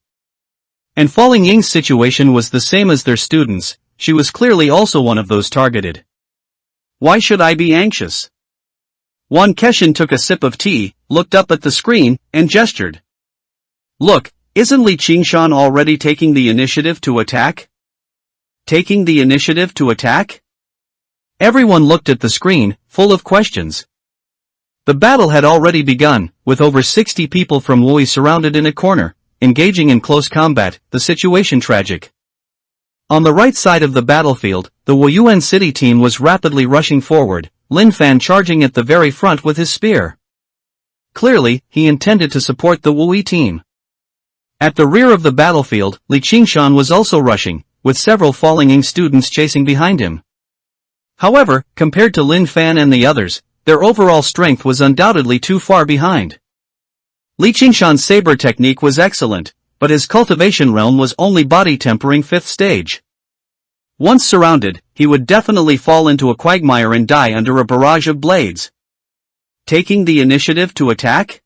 And Falling Ying's situation was the same as their students. She was clearly also one of those targeted. Why should I be anxious? Wan Keshan took a sip of tea, looked up at the screen, and gestured. Look, isn't Li Qingshan already taking the initiative to attack? Taking the initiative to attack? Everyone looked at the screen, full of questions. The battle had already begun, with over 60 people from Wui surrounded in a corner, engaging in close combat, the situation tragic. On the right side of the battlefield, the Wuyuan City team was rapidly rushing forward, Lin Fan charging at the very front with his spear. Clearly, he intended to support the Wui team. At the rear of the battlefield, Li Qingshan was also rushing, with several Falling Ing students chasing behind him. However, compared to Lin Fan and the others, their overall strength was undoubtedly too far behind. Li Qingshan's saber technique was excellent, but his cultivation realm was only body tempering 5th stage. Once surrounded, he would definitely fall into a quagmire and die under a barrage of blades. Taking the initiative to attack?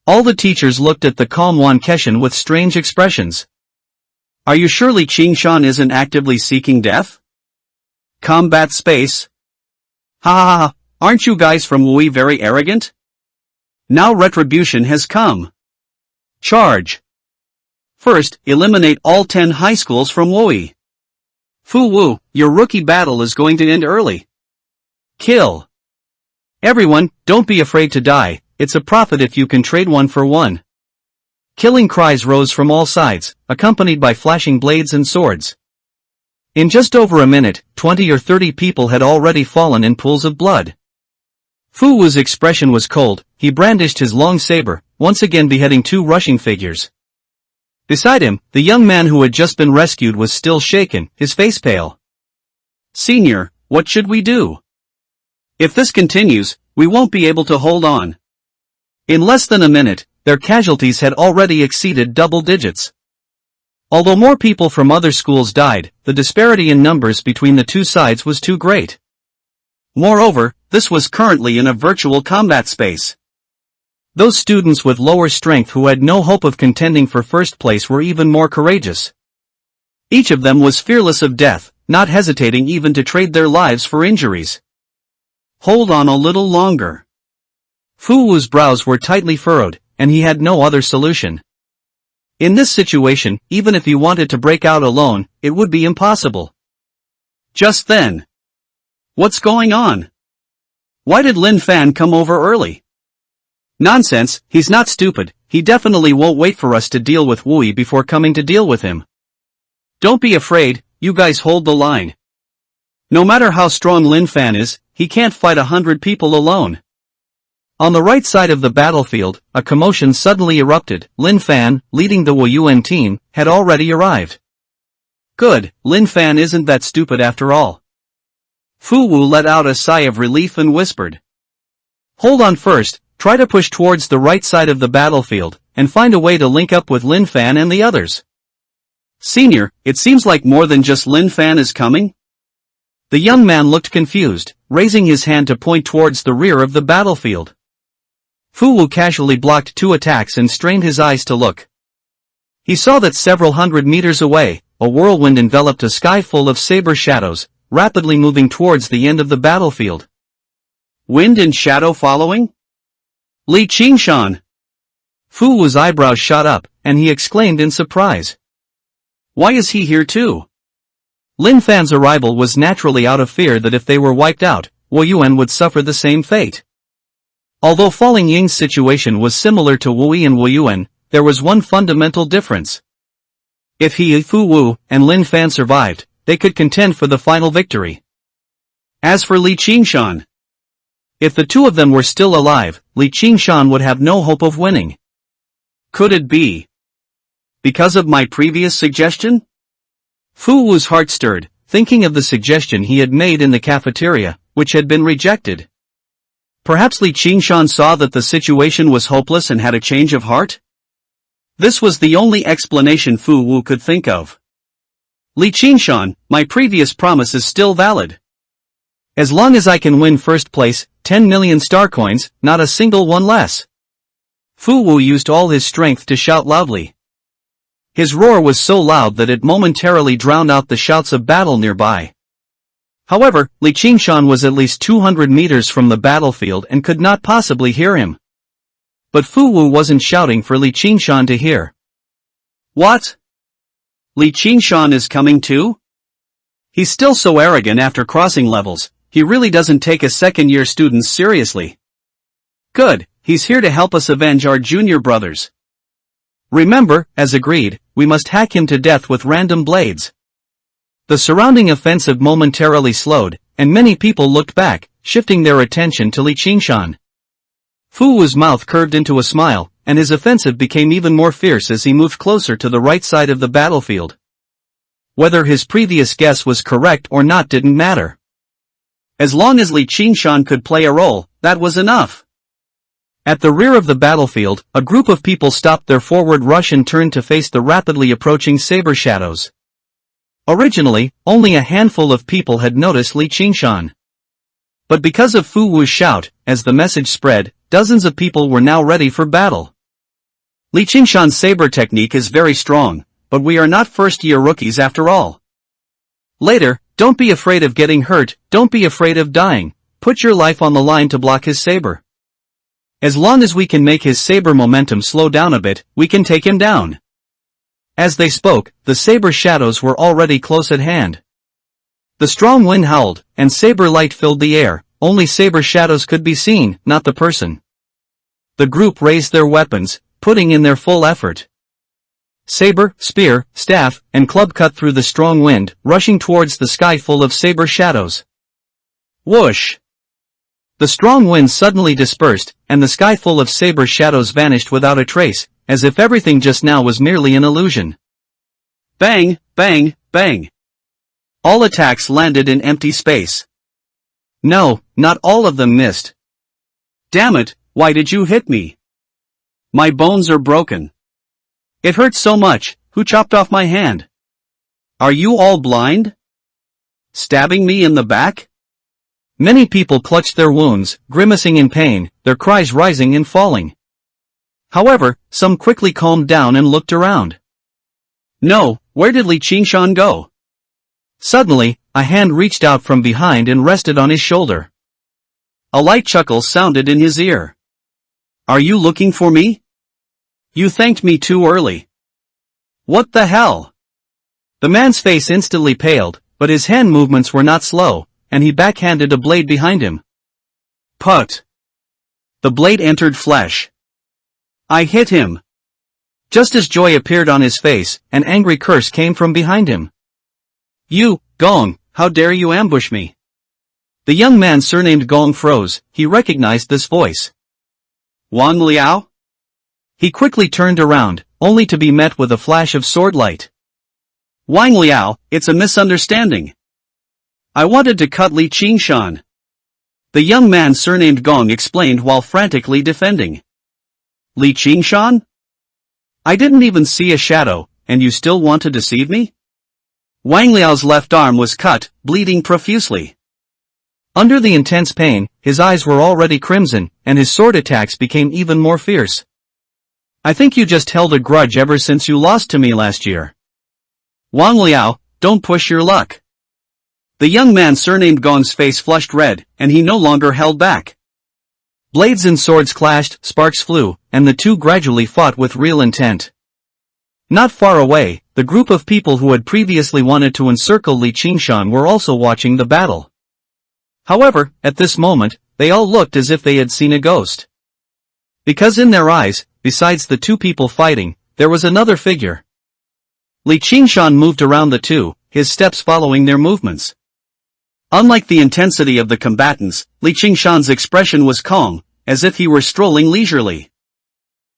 All the teachers looked at the calm Wan Keshan with strange expressions. Are you sure Li Qingshan isn't actively seeking death? Combat space? Ha ha ha, aren't you guys from Wui very arrogant? Now retribution has come. Charge. First, eliminate all 10 high schools from Wui. Fu Wu, your rookie battle is going to end early. Kill. Everyone, don't be afraid to die, it's a profit if you can trade one for one. Killing cries rose from all sides, accompanied by flashing blades and swords. In just over a minute, 20 or 30 people had already fallen in pools of blood. Fu Wu's expression was cold, he brandished his long saber, once again beheading 2 rushing figures. Beside him, the young man who had just been rescued was still shaken, his face pale. Senior, what should we do? If this continues, we won't be able to hold on. In less than a minute, their casualties had already exceeded double digits. Although more people from other schools died, the disparity in numbers between the two sides was too great. Moreover, this was currently in a virtual combat space. Those students with lower strength who had no hope of contending for first place were even more courageous. Each of them was fearless of death, not hesitating even to trade their lives for injuries. Hold on a little longer. Fu Wu's brows were tightly furrowed, and he had no other solution. In this situation, even if he wanted to break out alone, it would be impossible. Just then. What's going on? Why did Lin Fan come over early? Nonsense, he's not stupid, he definitely won't wait for us to deal with Wui before coming to deal with him. Don't be afraid, you guys hold the line. No matter how strong Lin Fan is, he can't fight 100 people alone. On the right side of the battlefield, a commotion suddenly erupted. Lin Fan, leading the Wuyuan team, had already arrived. Good, Lin Fan isn't that stupid after all. Fu Wu let out a sigh of relief and whispered. Hold on first, try to push towards the right side of the battlefield, and find a way to link up with Lin Fan and the others. Senior, it seems like more than just Lin Fan is coming? The young man looked confused, raising his hand to point towards the rear of the battlefield. Fu Wu casually blocked 2 attacks and strained his eyes to look. He saw that several hundred meters away, a whirlwind enveloped a sky full of saber shadows, rapidly moving towards the end of the battlefield. Wind and shadow following? Li Qingshan! Fu Wu's eyebrows shot up, and he exclaimed in surprise. Why is he here too? Lin Fan's arrival was naturally out of fear that if they were wiped out, Wuyuan would suffer the same fate. Although Falling Ying's situation was similar to Wui and Wuyuan, there was one fundamental difference. If he, Fu Wu, and Lin Fan survived, they could contend for the final victory. As for Li Qingshan, if the 2 of them were still alive, Li Qingshan would have no hope of winning. Could it be because of my previous suggestion? Fu Wu's heart stirred, thinking of the suggestion he had made in the cafeteria, which had been rejected. Perhaps Li Qingshan saw that the situation was hopeless and had a change of heart? This was the only explanation Fu Wu could think of. Li Qingshan, my previous promise is still valid. As long as I can win first place, 10 million star coins, not a single one less. Fu Wu used all his strength to shout loudly. His roar was so loud that it momentarily drowned out the shouts of battle nearby. However, Li Qingshan was at least 200 meters from the battlefield and could not possibly hear him. But Fu Wu wasn't shouting for Li Qingshan to hear. What? Li Qingshan is coming too? He's still so arrogant after crossing levels, he really doesn't take a second-year students seriously. Good, he's here to help us avenge our junior brothers. Remember, as agreed, we must hack him to death with random blades. The surrounding offensive momentarily slowed, and many people looked back, shifting their attention to Li Qingshan. Fu Wu's mouth curved into a smile, and his offensive became even more fierce as he moved closer to the right side of the battlefield. Whether his previous guess was correct or not didn't matter. As long as Li Qingshan could play a role, that was enough. At the rear of the battlefield, a group of people stopped their forward rush and turned to face the rapidly approaching saber shadows. Originally, only a handful of people had noticed Li Qingshan. But because of Fu Wu's shout, as the message spread, dozens of people were now ready for battle. Li Qingshan's saber technique is very strong, but we are not first-year rookies after all. Later, don't be afraid of getting hurt, don't be afraid of dying, put your life on the line to block his saber. As long as we can make his saber momentum slow down a bit, we can take him down. As they spoke, the saber shadows were already close at hand. The strong wind howled, and saber light filled the air, only saber shadows could be seen, not the person. The group raised their weapons, putting in their full effort. Saber, spear, staff, and club cut through the strong wind, rushing towards the sky full of saber shadows. Whoosh! The strong wind suddenly dispersed, and the sky full of saber shadows vanished without a trace, as if everything just now was merely an illusion. Bang, bang, bang. All attacks landed in empty space. No, not all of them missed. Damn it, why did you hit me? My bones are broken. It hurts so much, who chopped off my hand? Are you all blind? Stabbing me in the back? Many people clutched their wounds, grimacing in pain, their cries rising and falling. However, some quickly calmed down and looked around. No, where did Li Qingshan go? Suddenly, a hand reached out from behind and rested on his shoulder. A light chuckle sounded in his ear. Are you looking for me? You thanked me too early. What the hell? The man's face instantly paled, but his hand movements were not slow, and he backhanded a blade behind him. Put! The blade entered flesh. I hit him. Just as joy appeared on his face, an angry curse came from behind him. You, Gong, how dare you ambush me? The young man surnamed Gong froze. He recognized this voice. Wang Liao? He quickly turned around, only to be met with a flash of sword light. Wang Liao, it's a misunderstanding. I wanted to cut Li Qingshan. The young man surnamed Gong explained while frantically defending. Li Qingshan? I didn't even see a shadow, and you still want to deceive me? Wang Liao's left arm was cut, bleeding profusely. Under the intense pain, his eyes were already crimson, and his sword attacks became even more fierce. I think you just held a grudge ever since you lost to me last year. Wang Liao, don't push your luck. The young man surnamed Gong's face flushed red, and he no longer held back. Blades and swords clashed, sparks flew, and the two gradually fought with real intent. Not far away, the group of people who had previously wanted to encircle Li Qingshan were also watching the battle. However, at this moment, they all looked as if they had seen a ghost. Because in their eyes, besides the two people fighting, there was another figure. Li Qingshan moved around the two, his steps following their movements. Unlike the intensity of the combatants, Li Qingshan's expression was calm, as if he were strolling leisurely.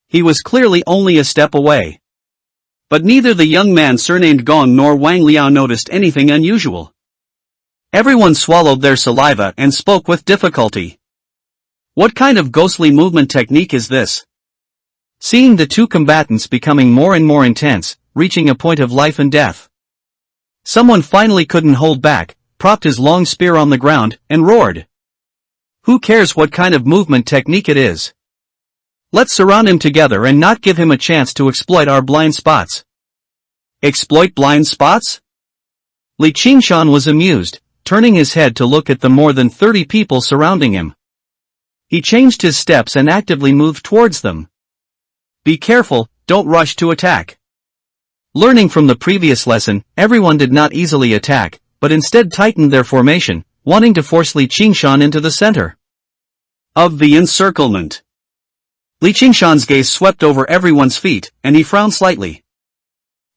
He was clearly only a step away. But neither the young man surnamed Gong nor Wang Liao noticed anything unusual. Everyone swallowed their saliva and spoke with difficulty. What kind of ghostly movement technique is this? Seeing the two combatants becoming more and more intense, reaching a point of life and death. Someone finally couldn't hold back, propped his long spear on the ground, and roared. Who cares what kind of movement technique it is? Let's surround him together and not give him a chance to exploit our blind spots. Exploit blind spots? Li Qingshan was amused, turning his head to look at the more than 30 people surrounding him. He changed his steps and actively moved towards them. Be careful, don't rush to attack. Learning from the previous lesson, everyone did not easily attack, but instead tightened their formation, wanting to force Li Qingshan into the center of the encirclement. Li Qingshan's gaze swept over everyone's feet, and he frowned slightly.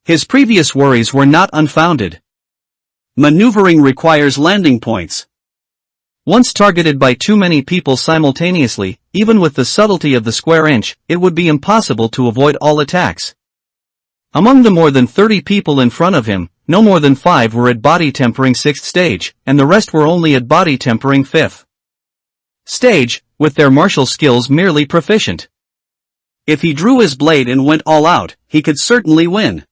His previous worries were not unfounded. Maneuvering requires landing points. Once targeted by too many people simultaneously, even with the subtlety of the square inch, it would be impossible to avoid all attacks. Among the more than 30 people in front of him, no more than 5 were at body tempering 6th stage, and the rest were only at body tempering 5th stage, with their martial skills merely proficient. If he drew his blade and went all out, he could certainly win.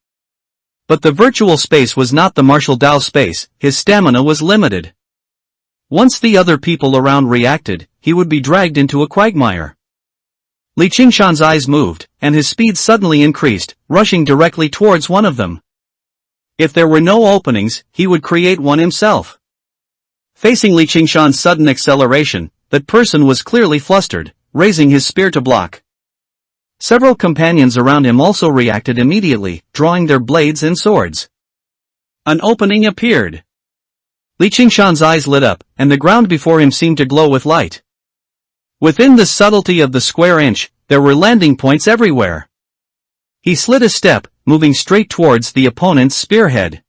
But the virtual space was not the martial Dao space, his stamina was limited. Once the other people around reacted, he would be dragged into a quagmire. Li Qingshan's eyes moved, and his speed suddenly increased, rushing directly towards one of them. If there were no openings, he would create one himself. Facing Li Qingshan's sudden acceleration, that person was clearly flustered, raising his spear to block. Several companions around him also reacted immediately, drawing their blades and swords. An opening appeared. Li Qingshan's eyes lit up, and the ground before him seemed to glow with light. Within the subtlety of the square inch, there were landing points everywhere. He slid a step, moving straight towards the opponent's spearhead.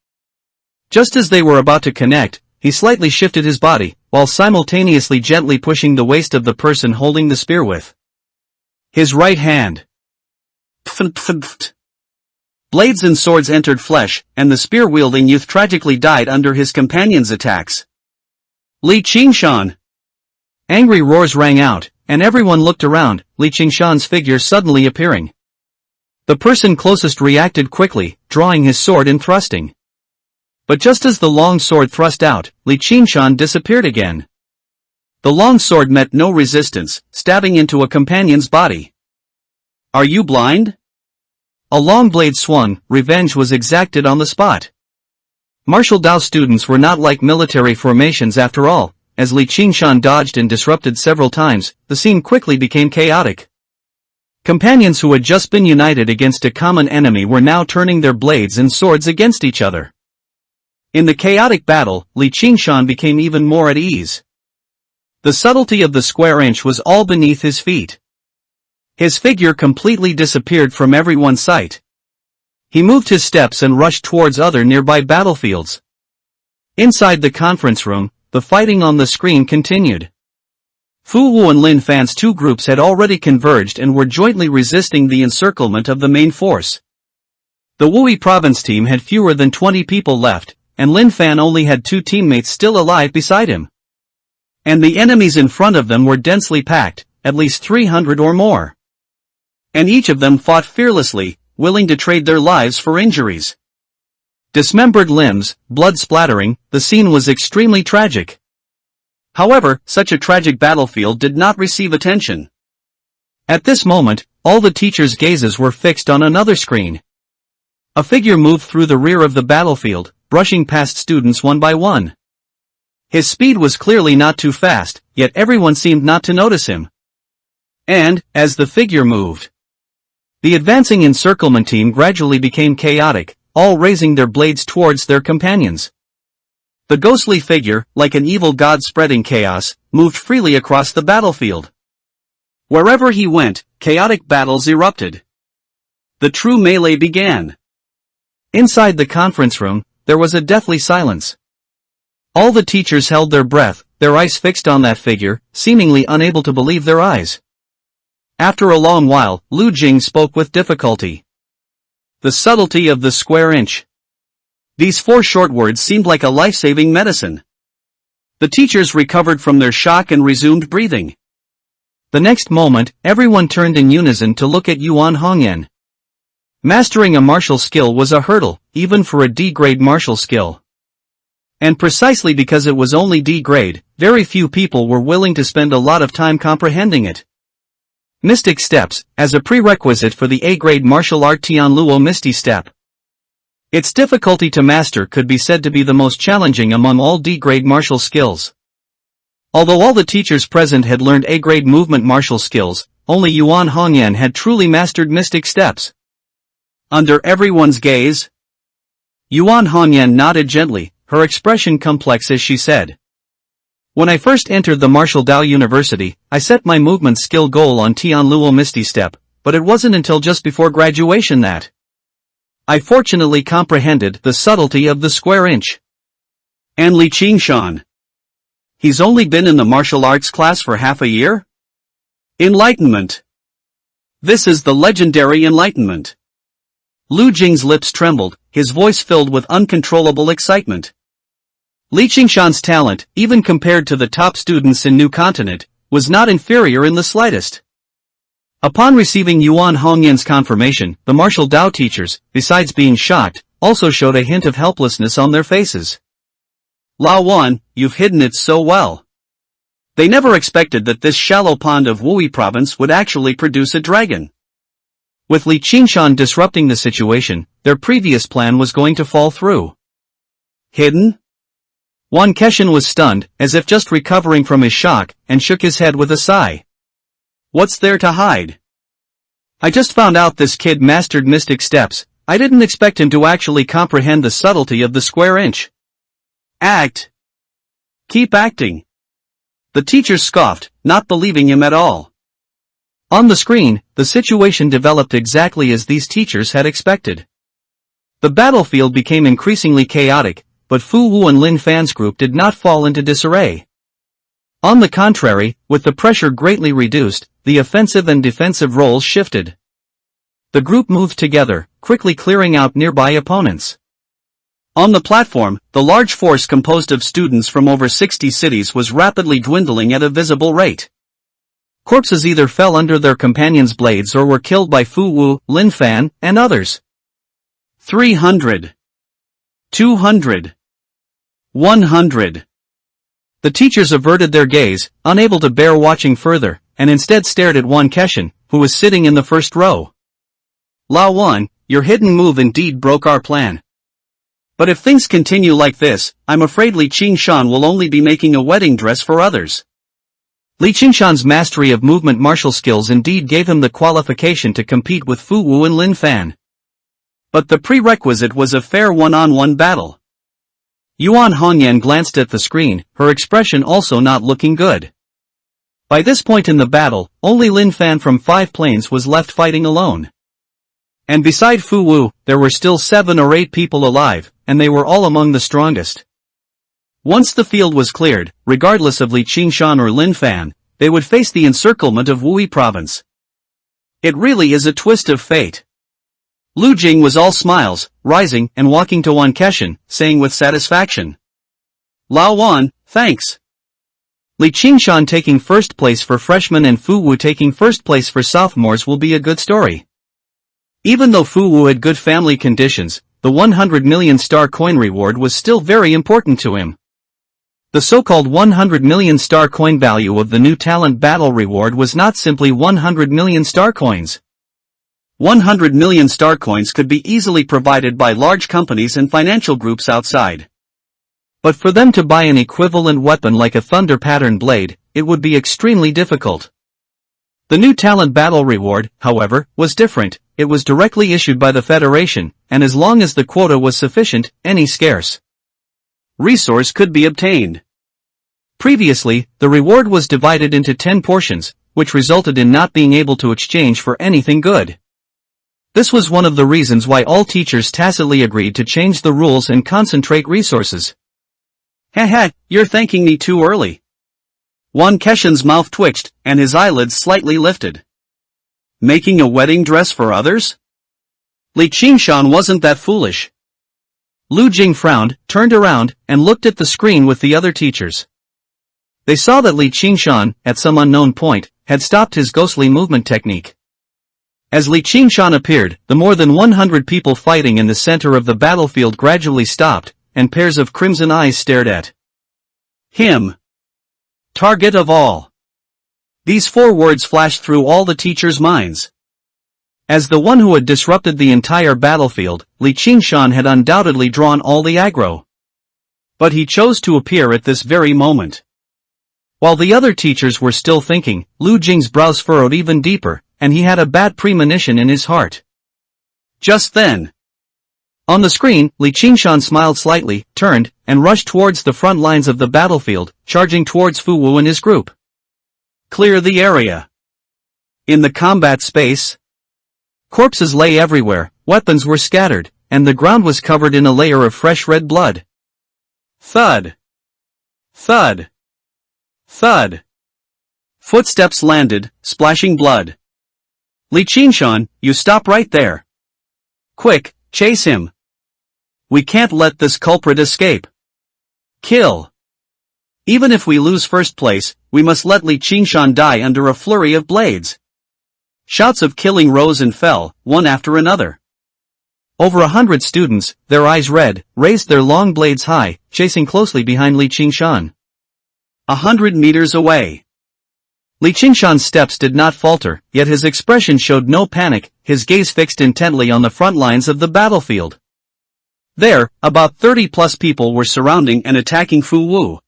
Just as they were about to connect, he slightly shifted his body, while simultaneously gently pushing the waist of the person holding the spear with his right hand. Blades and swords entered flesh, and the spear-wielding youth tragically died under his companion's attacks. Li Qingshan! Angry roars rang out, and everyone looked around, Li Qingshan's figure suddenly appearing. The person closest reacted quickly, drawing his sword and thrusting. But just as the long sword thrust out, Li Qingshan disappeared again. The long sword met no resistance, stabbing into a companion's body. Are you blind? A long blade swung, revenge was exacted on the spot. Martial Dao students were not like military formations after all. As Li Qingshan dodged and disrupted several times, the scene quickly became chaotic. Companions who had just been united against a common enemy were now turning their blades and swords against each other. In the chaotic battle, Li Qingshan became even more at ease. The subtlety of the square inch was all beneath his feet. His figure completely disappeared from everyone's sight. He moved his steps and rushed towards other nearby battlefields. Inside the conference room, the fighting on the screen continued. Fu Wu and Lin Fan's two groups had already converged and were jointly resisting the encirclement of the main force. The Wui province team had fewer than 20 people left, and Lin Fan only had 2 teammates still alive beside him. And the enemies in front of them were densely packed, at least 300 or more. And each of them fought fearlessly, willing to trade their lives for injuries. Dismembered limbs, blood splattering, the scene was extremely tragic. However, such a tragic battlefield did not receive attention. At this moment, all the teachers' gazes were fixed on another screen. A figure moved through the rear of the battlefield, brushing past students one by one. His speed was clearly not too fast, yet everyone seemed not to notice him. And, as the figure moved, the advancing encirclement team gradually became chaotic, all raising their blades towards their companions. The ghostly figure, like an evil god spreading chaos, moved freely across the battlefield. Wherever he went, chaotic battles erupted. The true melee began. Inside the conference room, there was a deathly silence. All the teachers held their breath, their eyes fixed on that figure, seemingly unable to believe their eyes. After a long while, Lu Jing spoke with difficulty. The subtlety of the square inch. These 4 short words seemed like a life-saving medicine. The teachers recovered from their shock and resumed breathing. The next moment, everyone turned in unison to look at Yuan Hongyan. Mastering a martial skill was a hurdle, even for a D-grade martial skill. And precisely because it was only D-grade, very few people were willing to spend a lot of time comprehending it. Mystic Steps, as a prerequisite for the A-grade martial art Tianluo Misty Step. Its difficulty to master could be said to be the most challenging among all D-grade martial skills. Although all the teachers present had learned A-grade movement martial skills, only Yuan Hongyan had truly mastered Mystic Steps. Under everyone's gaze, Yuan Hongyan nodded gently, her expression complex as she said, "When I first entered the Martial Dao University, I set my movement skill goal on Tianluo Misty Step, but it wasn't until just before graduation that I fortunately comprehended the subtlety of the square inch." And Li Qingshan? He's only been in the martial arts class for half a year? Enlightenment. This is the legendary enlightenment. Lu Jing's lips trembled, his voice filled with uncontrollable excitement. Li Qingshan's talent, even compared to the top students in New Continent, was not inferior in the slightest. Upon receiving Yuan Hongyan's confirmation, the martial Dao teachers, besides being shocked, also showed a hint of helplessness on their faces. "Lao Wan, you've hidden it so well." They never expected that this shallow pond of Wui province would actually produce a dragon. With Li Qingshan disrupting the situation, their previous plan was going to fall through. Hidden? Wan Keshin was stunned, as if just recovering from his shock, and shook his head with a sigh. "What's there to hide? I just found out this kid mastered Mystic Steps. I didn't expect him to actually comprehend the subtlety of the square inch." "Act. Keep acting." The teacher scoffed, not believing him at all. On the screen, the situation developed exactly as these teachers had expected. The battlefield became increasingly chaotic, but Fu Wu and Lin Fan's group did not fall into disarray. On the contrary, with the pressure greatly reduced, the offensive and defensive roles shifted. The group moved together, quickly clearing out nearby opponents. On the platform, the large force composed of students from over 60 cities was rapidly dwindling at a visible rate. Corpses either fell under their companions' blades or were killed by Fu Wu, Lin Fan, and others. 300. 200. 100. The teachers averted their gaze, unable to bear watching further, and instead stared at Wan Keshin, who was sitting in the first row. "Lao Wan, your hidden move indeed broke our plan. But if things continue like this, I'm afraid Li Qingshan will only be making a wedding dress for others." Li Qingshan's mastery of movement martial skills indeed gave him the qualification to compete with Fu Wu and Lin Fan. But the prerequisite was a fair one-on-one battle. Yuan Hongyan glanced at the screen, her expression also not looking good. By this point in the battle, only Lin Fan from 5 Plains was left fighting alone. And beside Fu Wu, there were still 7 or 8 people alive, and they were all among the strongest. Once the field was cleared, regardless of Li Qingshan or Lin Fan, they would face the encirclement of Wui province. It really is a twist of fate. Lu Jing was all smiles, rising and walking to Wan Keshan, saying with satisfaction, "Lao Wan, thanks." Li Qingshan taking first place for freshmen and Fu Wu taking first place for sophomores will be a good story. Even though Fu Wu had good family conditions, the 100 million star coin reward was still very important to him. The so-called 100 million star coin value of the new talent battle reward was not simply 100 million star coins. 100 million star coins could be easily provided by large companies and financial groups outside. But for them to buy an equivalent weapon like a thunder pattern blade, it would be extremely difficult. The new talent battle reward, however, was different. It was directly issued by the Federation, and as long as the quota was sufficient, any scarce resource could be obtained. Previously, the reward was divided into 10 portions, which resulted in not being able to exchange for anything good. This was one of the reasons why all teachers tacitly agreed to change the rules and concentrate resources. Haha, you're thanking me too early. Wan Keshan's mouth twitched, and his eyelids slightly lifted. Making a wedding dress for others? Li Qingshan wasn't that foolish. Lu Jing frowned, turned around, and looked at the screen with the other teachers. They saw that Li Qingshan, at some unknown point, had stopped his ghostly movement technique. As Li Qingshan appeared, the more than 100 people fighting in the center of the battlefield gradually stopped, and pairs of crimson eyes stared at him. Target of all. These 4 words flashed through all the teachers' minds. As the one who had disrupted the entire battlefield, Li Qingshan had undoubtedly drawn all the aggro. But he chose to appear at this very moment. While the other teachers were still thinking, Lu Jing's brows furrowed even deeper, and he had a bad premonition in his heart. Just then, on the screen, Li Qingshan smiled slightly, turned, and rushed towards the front lines of the battlefield, charging towards Fu Wu and his group. Clear the area. In the combat space, corpses lay everywhere, weapons were scattered, and the ground was covered in a layer of fresh red blood. Thud. Thud. Thud. Footsteps landed, splashing blood. Li Qingshan, you stop right there. Quick, chase him. We can't let this culprit escape. Kill. Even if we lose first place, we must let Li Qingshan die under a flurry of blades. Shouts of killing rose and fell, one after another. Over 100 students, their eyes red, raised their long blades high, chasing closely behind Li Qingshan. 100 meters away. Li Qingshan's steps did not falter, yet his expression showed no panic, his gaze fixed intently on the front lines of the battlefield. There, about 30+ people were surrounding and attacking Fu Wu.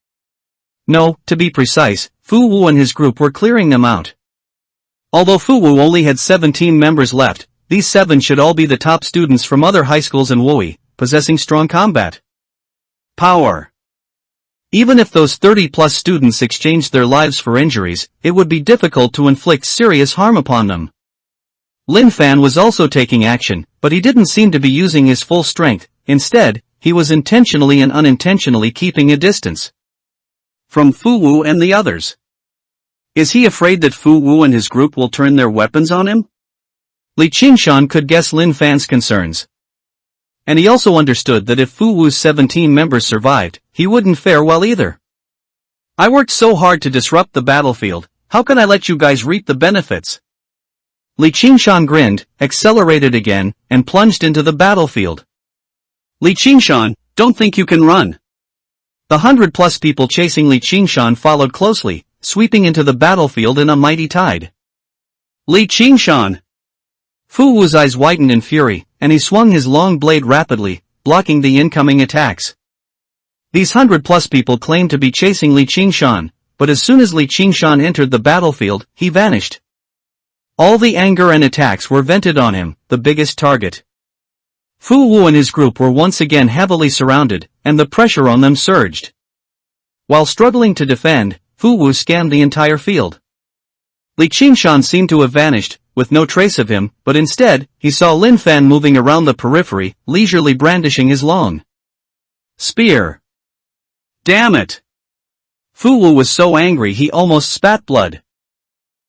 No, to be precise, Fu Wu and his group were clearing them out. Although Fu Wu only had 17 members left, these 7 should all be the top students from other high schools in Wui, possessing strong combat power. Even if those 30+ students exchanged their lives for injuries, it would be difficult to inflict serious harm upon them. Lin Fan was also taking action, but he didn't seem to be using his full strength. Instead, he was intentionally and unintentionally keeping a distance from Fu Wu and the others. Is he afraid that Fu Wu and his group will turn their weapons on him? Li Qingshan could guess Lin Fan's concerns. And he also understood that if Fu Wu's 17 members survived, he wouldn't fare well either. I worked so hard to disrupt the battlefield, how can I let you guys reap the benefits? Li Qingshan grinned, accelerated again, and plunged into the battlefield. Li Qingshan, don't think you can run. The 100+ people chasing Li Qingshan followed closely, sweeping into the battlefield in a mighty tide. Li Qingshan! Fu Wu's eyes widened in fury, and he swung his long blade rapidly, blocking the incoming attacks. These 100+ people claimed to be chasing Li Qingshan, but as soon as Li Qingshan entered the battlefield, he vanished. All the anger and attacks were vented on him, the biggest target. Fu Wu and his group were once again heavily surrounded, and the pressure on them surged. While struggling to defend, Fu Wu scanned the entire field. Li Qingshan seemed to have vanished, with no trace of him, but instead, he saw Lin Fan moving around the periphery, leisurely brandishing his long spear. Damn it! Fu Wu was so angry he almost spat blood.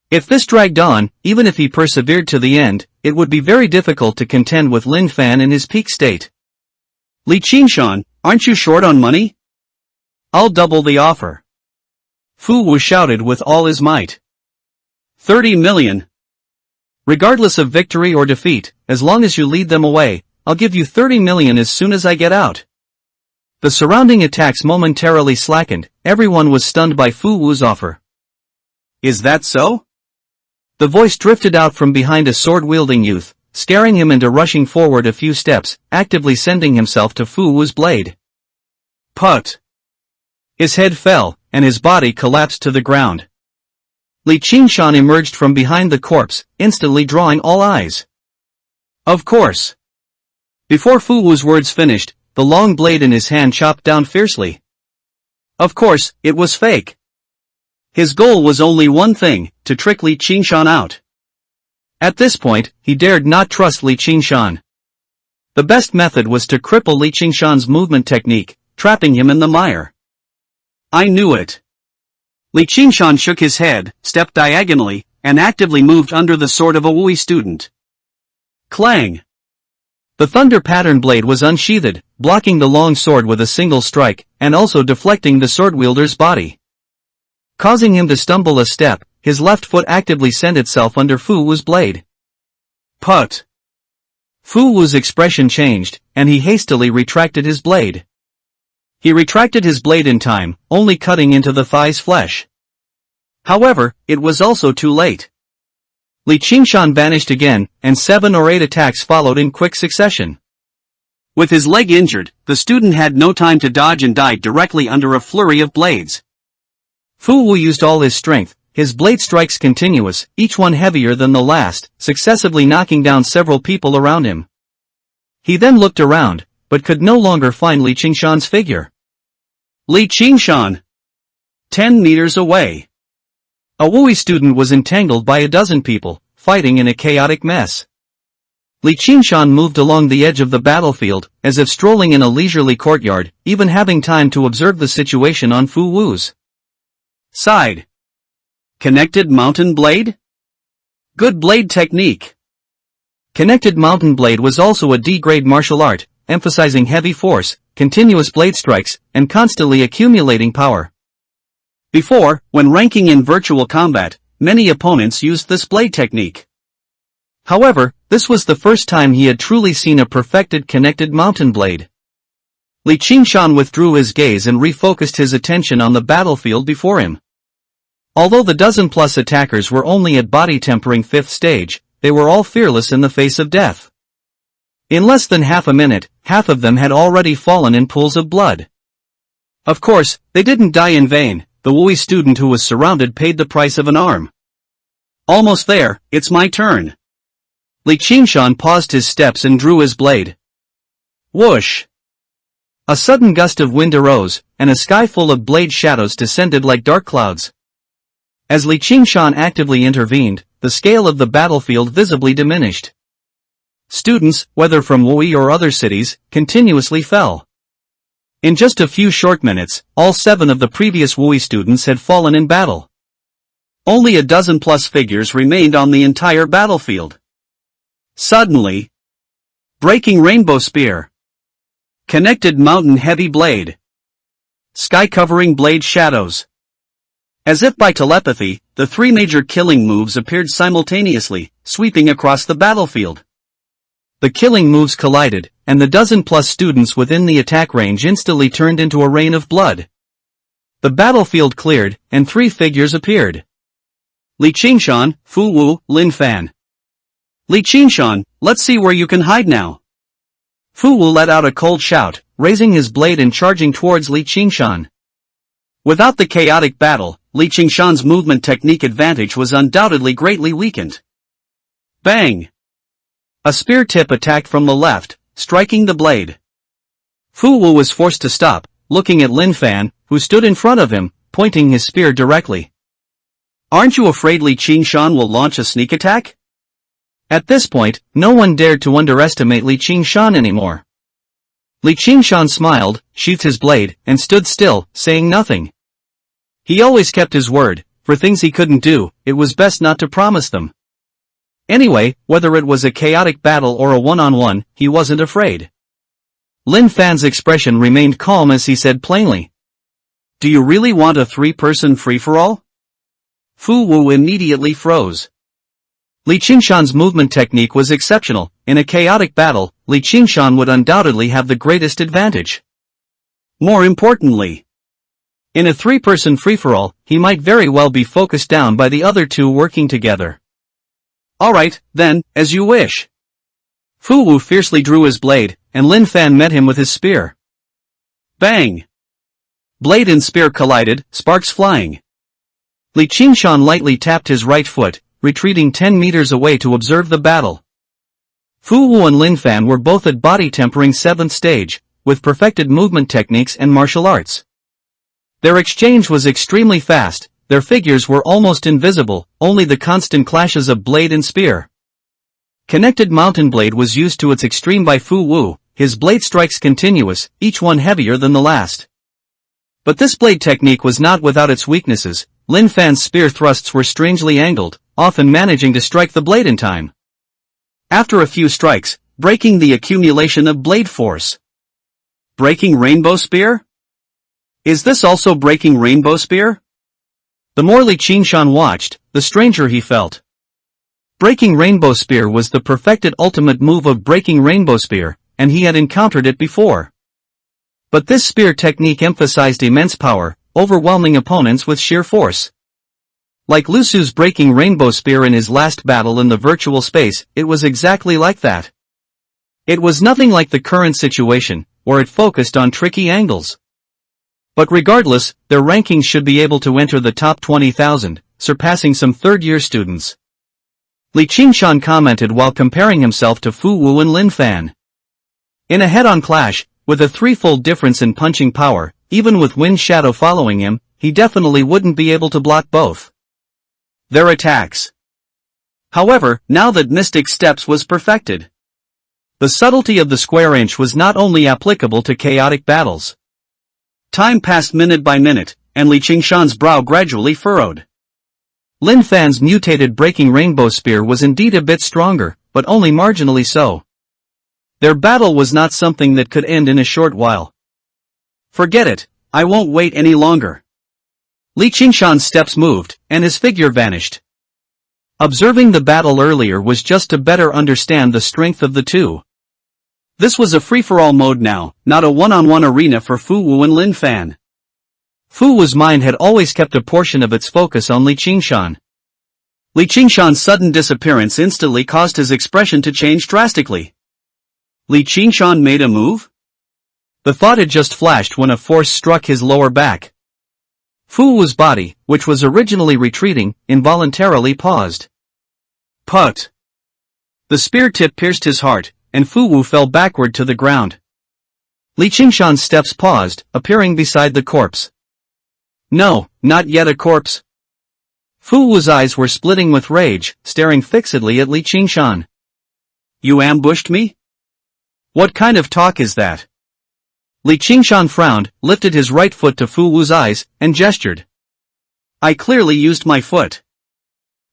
If this dragged on, even if he persevered to the end, it would be very difficult to contend with Lin Fan in his peak state. Li Qingshan, aren't you short on money? I'll double the offer. Fu Wu shouted with all his might. 30 million. Regardless of victory or defeat, as long as you lead them away, I'll give you 30 million as soon as I get out. The surrounding attacks momentarily slackened, everyone was stunned by Fu Wu's offer. Is that so? The voice drifted out from behind a sword-wielding youth, scaring him into rushing forward a few steps, actively sending himself to Fu Wu's blade. Put! His head fell, and his body collapsed to the ground. Li Qingshan emerged from behind the corpse, instantly drawing all eyes. Of course. Before Fu Wu's words finished, the long blade in his hand chopped down fiercely. Of course, it was fake. His goal was only one thing, to trick Li Qingshan out. At this point, he dared not trust Li Qingshan. The best method was to cripple Li Qingshan's movement technique, trapping him in the mire. I knew it. Li Qingshan shook his head, stepped diagonally, and actively moved under the sword of a Wui student. Clang! The thunder pattern blade was unsheathed, blocking the long sword with a single strike, and also deflecting the sword wielder's body. Causing him to stumble a step, his left foot actively sent itself under Fu Wu's blade. Put! Fu Wu's expression changed, and he hastily retracted his blade. He retracted his blade in time, only cutting into the thigh's flesh. However, it was also too late. Li Qingshan vanished again, and 7 or 8 attacks followed in quick succession. With his leg injured, the student had no time to dodge and died directly under a flurry of blades. Fu Wu used all his strength, his blade strikes continuous, each one heavier than the last, successively knocking down several people around him. He then looked around, but could no longer find Li Qingshan's figure. Li Qingshan! 10 meters away. A Wui student was entangled by a dozen people, fighting in a chaotic mess. Li Qingshan moved along the edge of the battlefield, as if strolling in a leisurely courtyard, even having time to observe the situation on Fu Wu's side. Connected mountain blade? Good blade technique. Connected mountain blade was also a D-grade martial art, emphasizing heavy force, continuous blade strikes, and constantly accumulating power. Before, when ranking in virtual combat, many opponents used this blade technique. However, this was the first time he had truly seen a perfected connected mountain blade. Li Qingshan withdrew his gaze and refocused his attention on the battlefield before him. Although the dozen-plus attackers were only at body-tempering 5th stage, they were all fearless in the face of death. In less than half a minute, half of them had already fallen in pools of blood. Of course, they didn't die in vain, the Wui student who was surrounded paid the price of an arm. Almost there, it's my turn. Li Qingshan paused his steps and drew his blade. Whoosh! A sudden gust of wind arose, and a sky full of blade shadows descended like dark clouds. As Li Qingshan actively intervened, the scale of the battlefield visibly diminished. Students, whether from Wui or other cities, continuously fell. In just a few short minutes, all 7 of the previous Wui students had fallen in battle. Only a dozen-plus figures remained on the entire battlefield. Suddenly, breaking rainbow spear. Connected mountain heavy blade. Sky-covering blade shadows. As if by telepathy, the 3 major killing moves appeared simultaneously, sweeping across the battlefield. The killing moves collided, and the dozen-plus students within the attack range instantly turned into a rain of blood. The battlefield cleared, and 3 figures appeared. Li Qingshan, Fu Wu, Lin Fan. Li Qingshan, let's see where you can hide now. Fu Wu let out a cold shout, raising his blade and charging towards Li Qingshan. Without the chaotic battle, Li Qingshan's movement technique advantage was undoubtedly greatly weakened. Bang! A spear tip attacked from the left, striking the blade. Fu Wu was forced to stop, looking at Lin Fan, who stood in front of him, pointing his spear directly. Aren't you afraid Li Qingshan will launch a sneak attack? At this point, no one dared to underestimate Li Qingshan anymore. Li Qingshan smiled, sheathed his blade, and stood still, saying nothing. He always kept his word. For things he couldn't do, it was best not to promise them. Anyway, whether it was a chaotic battle or a one-on-one, he wasn't afraid. Lin Fan's expression remained calm as he said plainly. Do you really want a three-person free-for-all? Fu Wu immediately froze. Li Qingshan's movement technique was exceptional. In a chaotic battle, Li Qingshan would undoubtedly have the greatest advantage. More importantly, in a three-person free-for-all, he might very well be focused down by the other two working together. Alright, then, as you wish. Fu Wu fiercely drew his blade, and Lin Fan met him with his spear. Bang! Blade and spear collided, sparks flying. Li Qingshan lightly tapped his right foot, retreating 10 meters away to observe the battle. Fu Wu and Lin Fan were both at body tempering 7th stage, with perfected movement techniques and martial arts. Their exchange was extremely fast, their figures were almost invisible, only the constant clashes of blade and spear. Connected mountain blade was used to its extreme by Fu Wu, his blade strikes continuous, each one heavier than the last. But this blade technique was not without its weaknesses. Lin Fan's spear thrusts were strangely angled, often managing to strike the blade in time. After a few strikes, breaking the accumulation of blade force. Breaking Rainbow Spear? Is this also breaking Rainbow Spear? The more Li Qingshan watched, the stranger he felt. Breaking Rainbow Spear was the perfected ultimate move of breaking Rainbow Spear, and he had encountered it before. But this spear technique emphasized immense power, overwhelming opponents with sheer force. Like Lu Su's breaking Rainbow Spear in his last battle in the virtual space, it was exactly like that. It was nothing like the current situation, where it focused on tricky angles. But regardless, their rankings should be able to enter the top 20,000, surpassing some third-year students. Li Qingshan commented while comparing himself to Fu Wu and Lin Fan. In a head-on clash, with a threefold difference in punching power, even with Wind Shadow following him, he definitely wouldn't be able to block both their attacks. However, now that Mystic Steps was perfected, the subtlety of the square inch was not only applicable to chaotic battles. Time passed minute by minute, and Li Qingshan's brow gradually furrowed. Lin Fan's mutated breaking Rainbow Spear was indeed a bit stronger, but only marginally so. Their battle was not something that could end in a short while. Forget it, I won't wait any longer. Li Qingshan's steps moved, and his figure vanished. Observing the battle earlier was just to better understand the strength of the two. This was a free-for-all mode now, not a one-on-one arena for Fu Wu and Lin Fan. Fu Wu's mind had always kept a portion of its focus on Li Qingshan. Li Qingshan's sudden disappearance instantly caused his expression to change drastically. Li Qingshan made a move? The thought had just flashed when a force struck his lower back. Fu Wu's body, which was originally retreating, involuntarily paused. Put! The spear tip pierced his heart, and Fu Wu fell backward to the ground. Li Qingshan's steps paused, appearing beside the corpse. No, not yet a corpse. Fu Wu's eyes were splitting with rage, staring fixedly at Li Qingshan. You ambushed me? What kind of talk is that? Li Qingshan frowned, lifted his right foot to Fu Wu's eyes, and gestured. I clearly used my foot.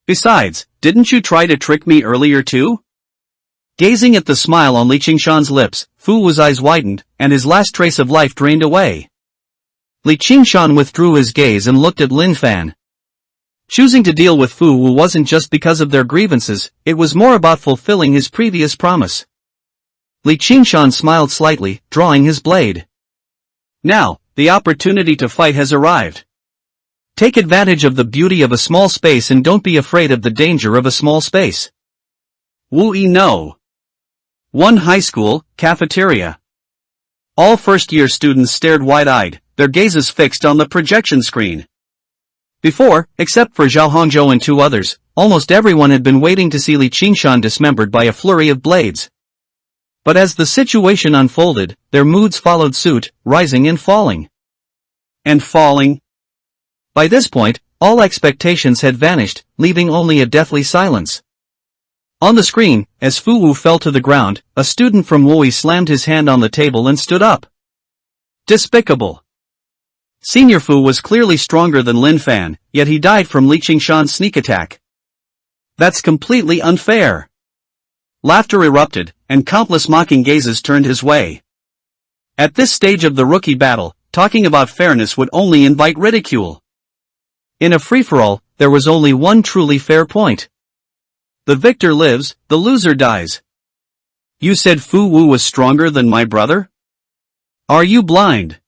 Besides, didn't you try to trick me earlier too? Gazing at the smile on Li Qingshan's lips, Fu Wu's eyes widened, and his last trace of life drained away. Li Qingshan withdrew his gaze and looked at Lin Fan. Choosing to deal with Fu Wu wasn't just because of their grievances, it was more about fulfilling his previous promise. Li Qingshan smiled slightly, drawing his blade. Now, the opportunity to fight has arrived. Take advantage of the beauty of a small space and don't be afraid of the danger of a small space. Wu-E no. 1 high school, cafeteria. All first-year students stared wide-eyed, their gazes fixed on the projection screen. Before, except for Zhao Hongzhou and two others, almost everyone had been waiting to see Li Qingshan dismembered by a flurry of blades. But as the situation unfolded, their moods followed suit, rising and falling. And falling. By this point, all expectations had vanished, leaving only a deathly silence. On the screen, as Fu Wu fell to the ground, a student from Wui slammed his hand on the table and stood up. Despicable. Senior Fu was clearly stronger than Lin Fan, yet he died from Li Qingshan's sneak attack. That's completely unfair. Laughter erupted, and countless mocking gazes turned his way. At this stage of the rookie battle, talking about fairness would only invite ridicule. In a free-for-all, there was only one truly fair point. The victor lives, the loser dies. You said Fu Wu was stronger than my brother? Are you blind?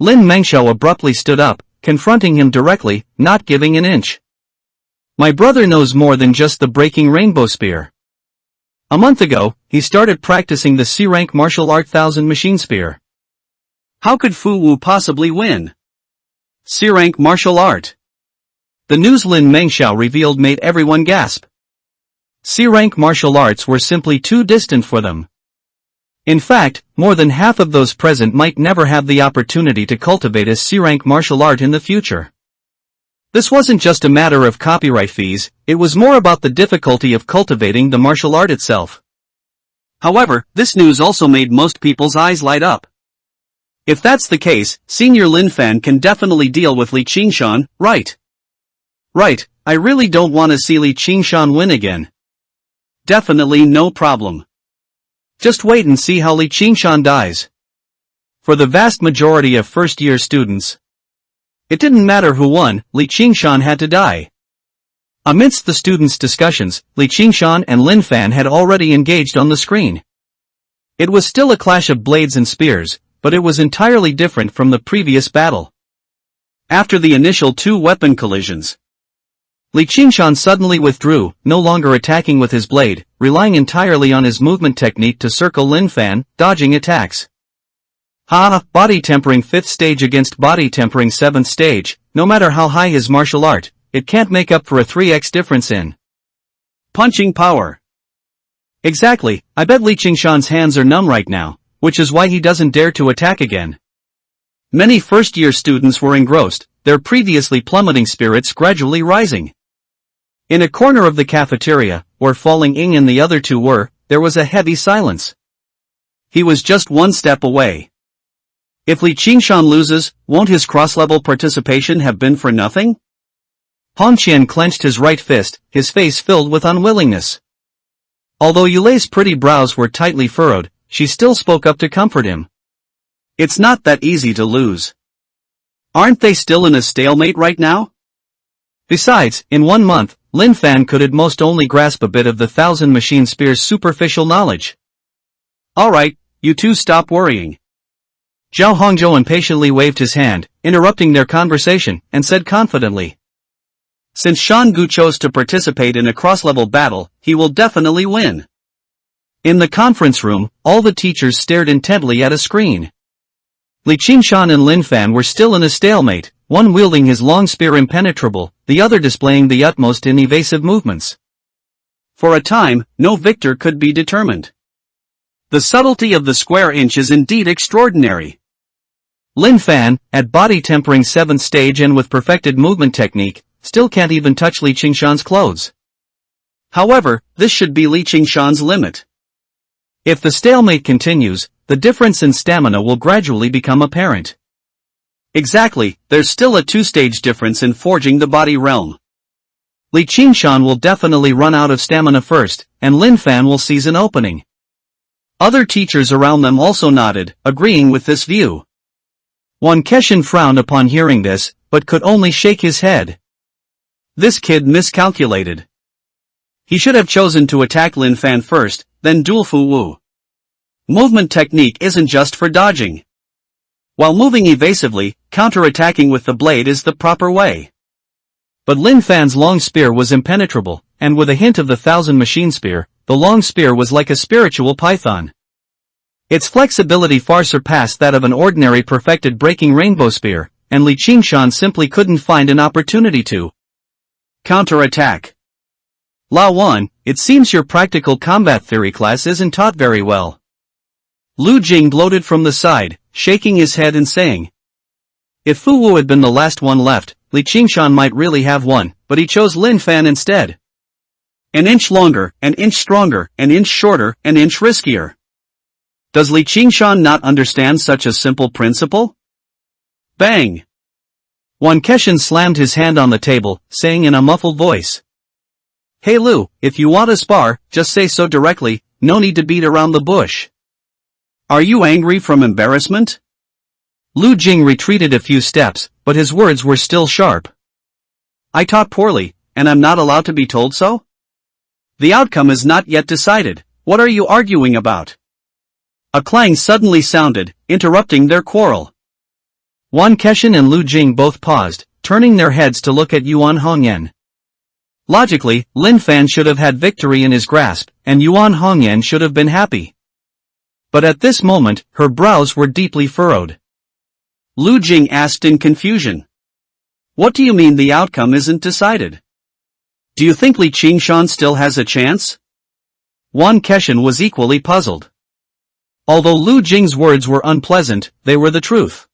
Lin Mengxiao abruptly stood up, confronting him directly, not giving an inch. My brother knows more than just the breaking rainbow spear. A month ago, he started practicing the C-rank martial art 1000 machine spear. How could Fu Wu possibly win? C-rank martial art. The news Lin Mengxiao revealed made everyone gasp. C-rank martial arts were simply too distant for them. In fact, more than half of those present might never have the opportunity to cultivate a C-rank martial art in the future. This wasn't just a matter of copyright fees, it was more about the difficulty of cultivating the martial art itself. However, this news also made most people's eyes light up. If that's the case, Senior Lin Fan can definitely deal with Li Qingshan, right? Right, I really don't want to see Li Qingshan win again. Definitely no problem. Just wait and see how Li Qingshan dies. For the vast majority of first-year students, it didn't matter who won, Li Qingshan had to die. Amidst the students' discussions, Li Qingshan and Lin Fan had already engaged on the screen. It was still a clash of blades and spears, but it was entirely different from the previous battle. After the initial two weapon collisions, Li Qingshan suddenly withdrew, no longer attacking with his blade, relying entirely on his movement technique to circle Lin Fan, dodging attacks. Body tempering 5th stage against body tempering 7th stage, no matter how high his martial art, it can't make up for a 3x difference in punching power. Exactly, I bet Li Qingshan's hands are numb right now, which is why he doesn't dare to attack again. Many first-year students were engrossed, their previously plummeting spirits gradually rising. In a corner of the cafeteria, where Falling Ing and the other two were, there was a heavy silence. He was just one step away. If Li Qingshan loses, won't his cross-level participation have been for nothing? Hong Qian clenched his right fist, his face filled with unwillingness. Although Yulei's pretty brows were tightly furrowed, she still spoke up to comfort him. It's not that easy to lose. Aren't they still in a stalemate right now? Besides, in 1 month, Lin Fan could at most only grasp a bit of the 1000 machine spear's superficial knowledge. Alright, you two stop worrying. Zhao Hongzhou impatiently waved his hand, interrupting their conversation, and said confidently. Since Shan Gu chose to participate in a cross-level battle, he will definitely win. In the conference room, all the teachers stared intently at a screen. Li Qingshan and Lin Fan were still in a stalemate, one wielding his long spear impenetrable, the other displaying the utmost in evasive movements. For a time, no victor could be determined. The subtlety of the square inch is indeed extraordinary. Lin Fan, at body tempering 7th stage and with perfected movement technique, still can't even touch Li Qingshan's clothes. However, this should be Li Qingshan's limit. If the stalemate continues, the difference in stamina will gradually become apparent. Exactly, there's still a 2-stage difference in forging the body realm. Li Qingshan will definitely run out of stamina first, and Lin Fan will seize an opening. Other teachers around them also nodded, agreeing with this view. Wan Keshin frowned upon hearing this, but could only shake his head. This kid miscalculated. He should have chosen to attack Lin Fan first, then duel Fu Wu. Movement technique isn't just for dodging. While moving evasively, counter-attacking with the blade is the proper way. But Lin Fan's long spear was impenetrable, and with a hint of the 1000 machine spear, the long spear was like a spiritual python. Its flexibility far surpassed that of an ordinary perfected breaking rainbow spear, and Li Qingshan simply couldn't find an opportunity to counterattack. Lao Wan, it seems your practical combat theory class isn't taught very well. Lu Jing gloated from the side, shaking his head and saying. If Fu Wu had been the last one left, Li Qingshan might really have won, but he chose Lin Fan instead. An inch longer, an inch stronger, an inch shorter, an inch riskier. Does Li Qingshan not understand such a simple principle? Bang! Wan Keshan slammed his hand on the table, saying in a muffled voice. Hey Lu, if you want to spar, just say so directly, no need to beat around the bush. Are you angry from embarrassment? Lu Jing retreated a few steps, but his words were still sharp. I taught poorly, and I'm not allowed to be told so? The outcome is not yet decided, what are you arguing about? A clang suddenly sounded, interrupting their quarrel. Wan Keshan and Lu Jing both paused, turning their heads to look at Yuan Hongyan. Logically, Lin Fan should have had victory in his grasp, and Yuan Hongyan should have been happy. But at this moment, her brows were deeply furrowed. Lu Jing asked in confusion. What do you mean the outcome isn't decided? Do you think Li Qingshan still has a chance? Wan Keshan was equally puzzled. Although Lu Jing's words were unpleasant, they were the truth.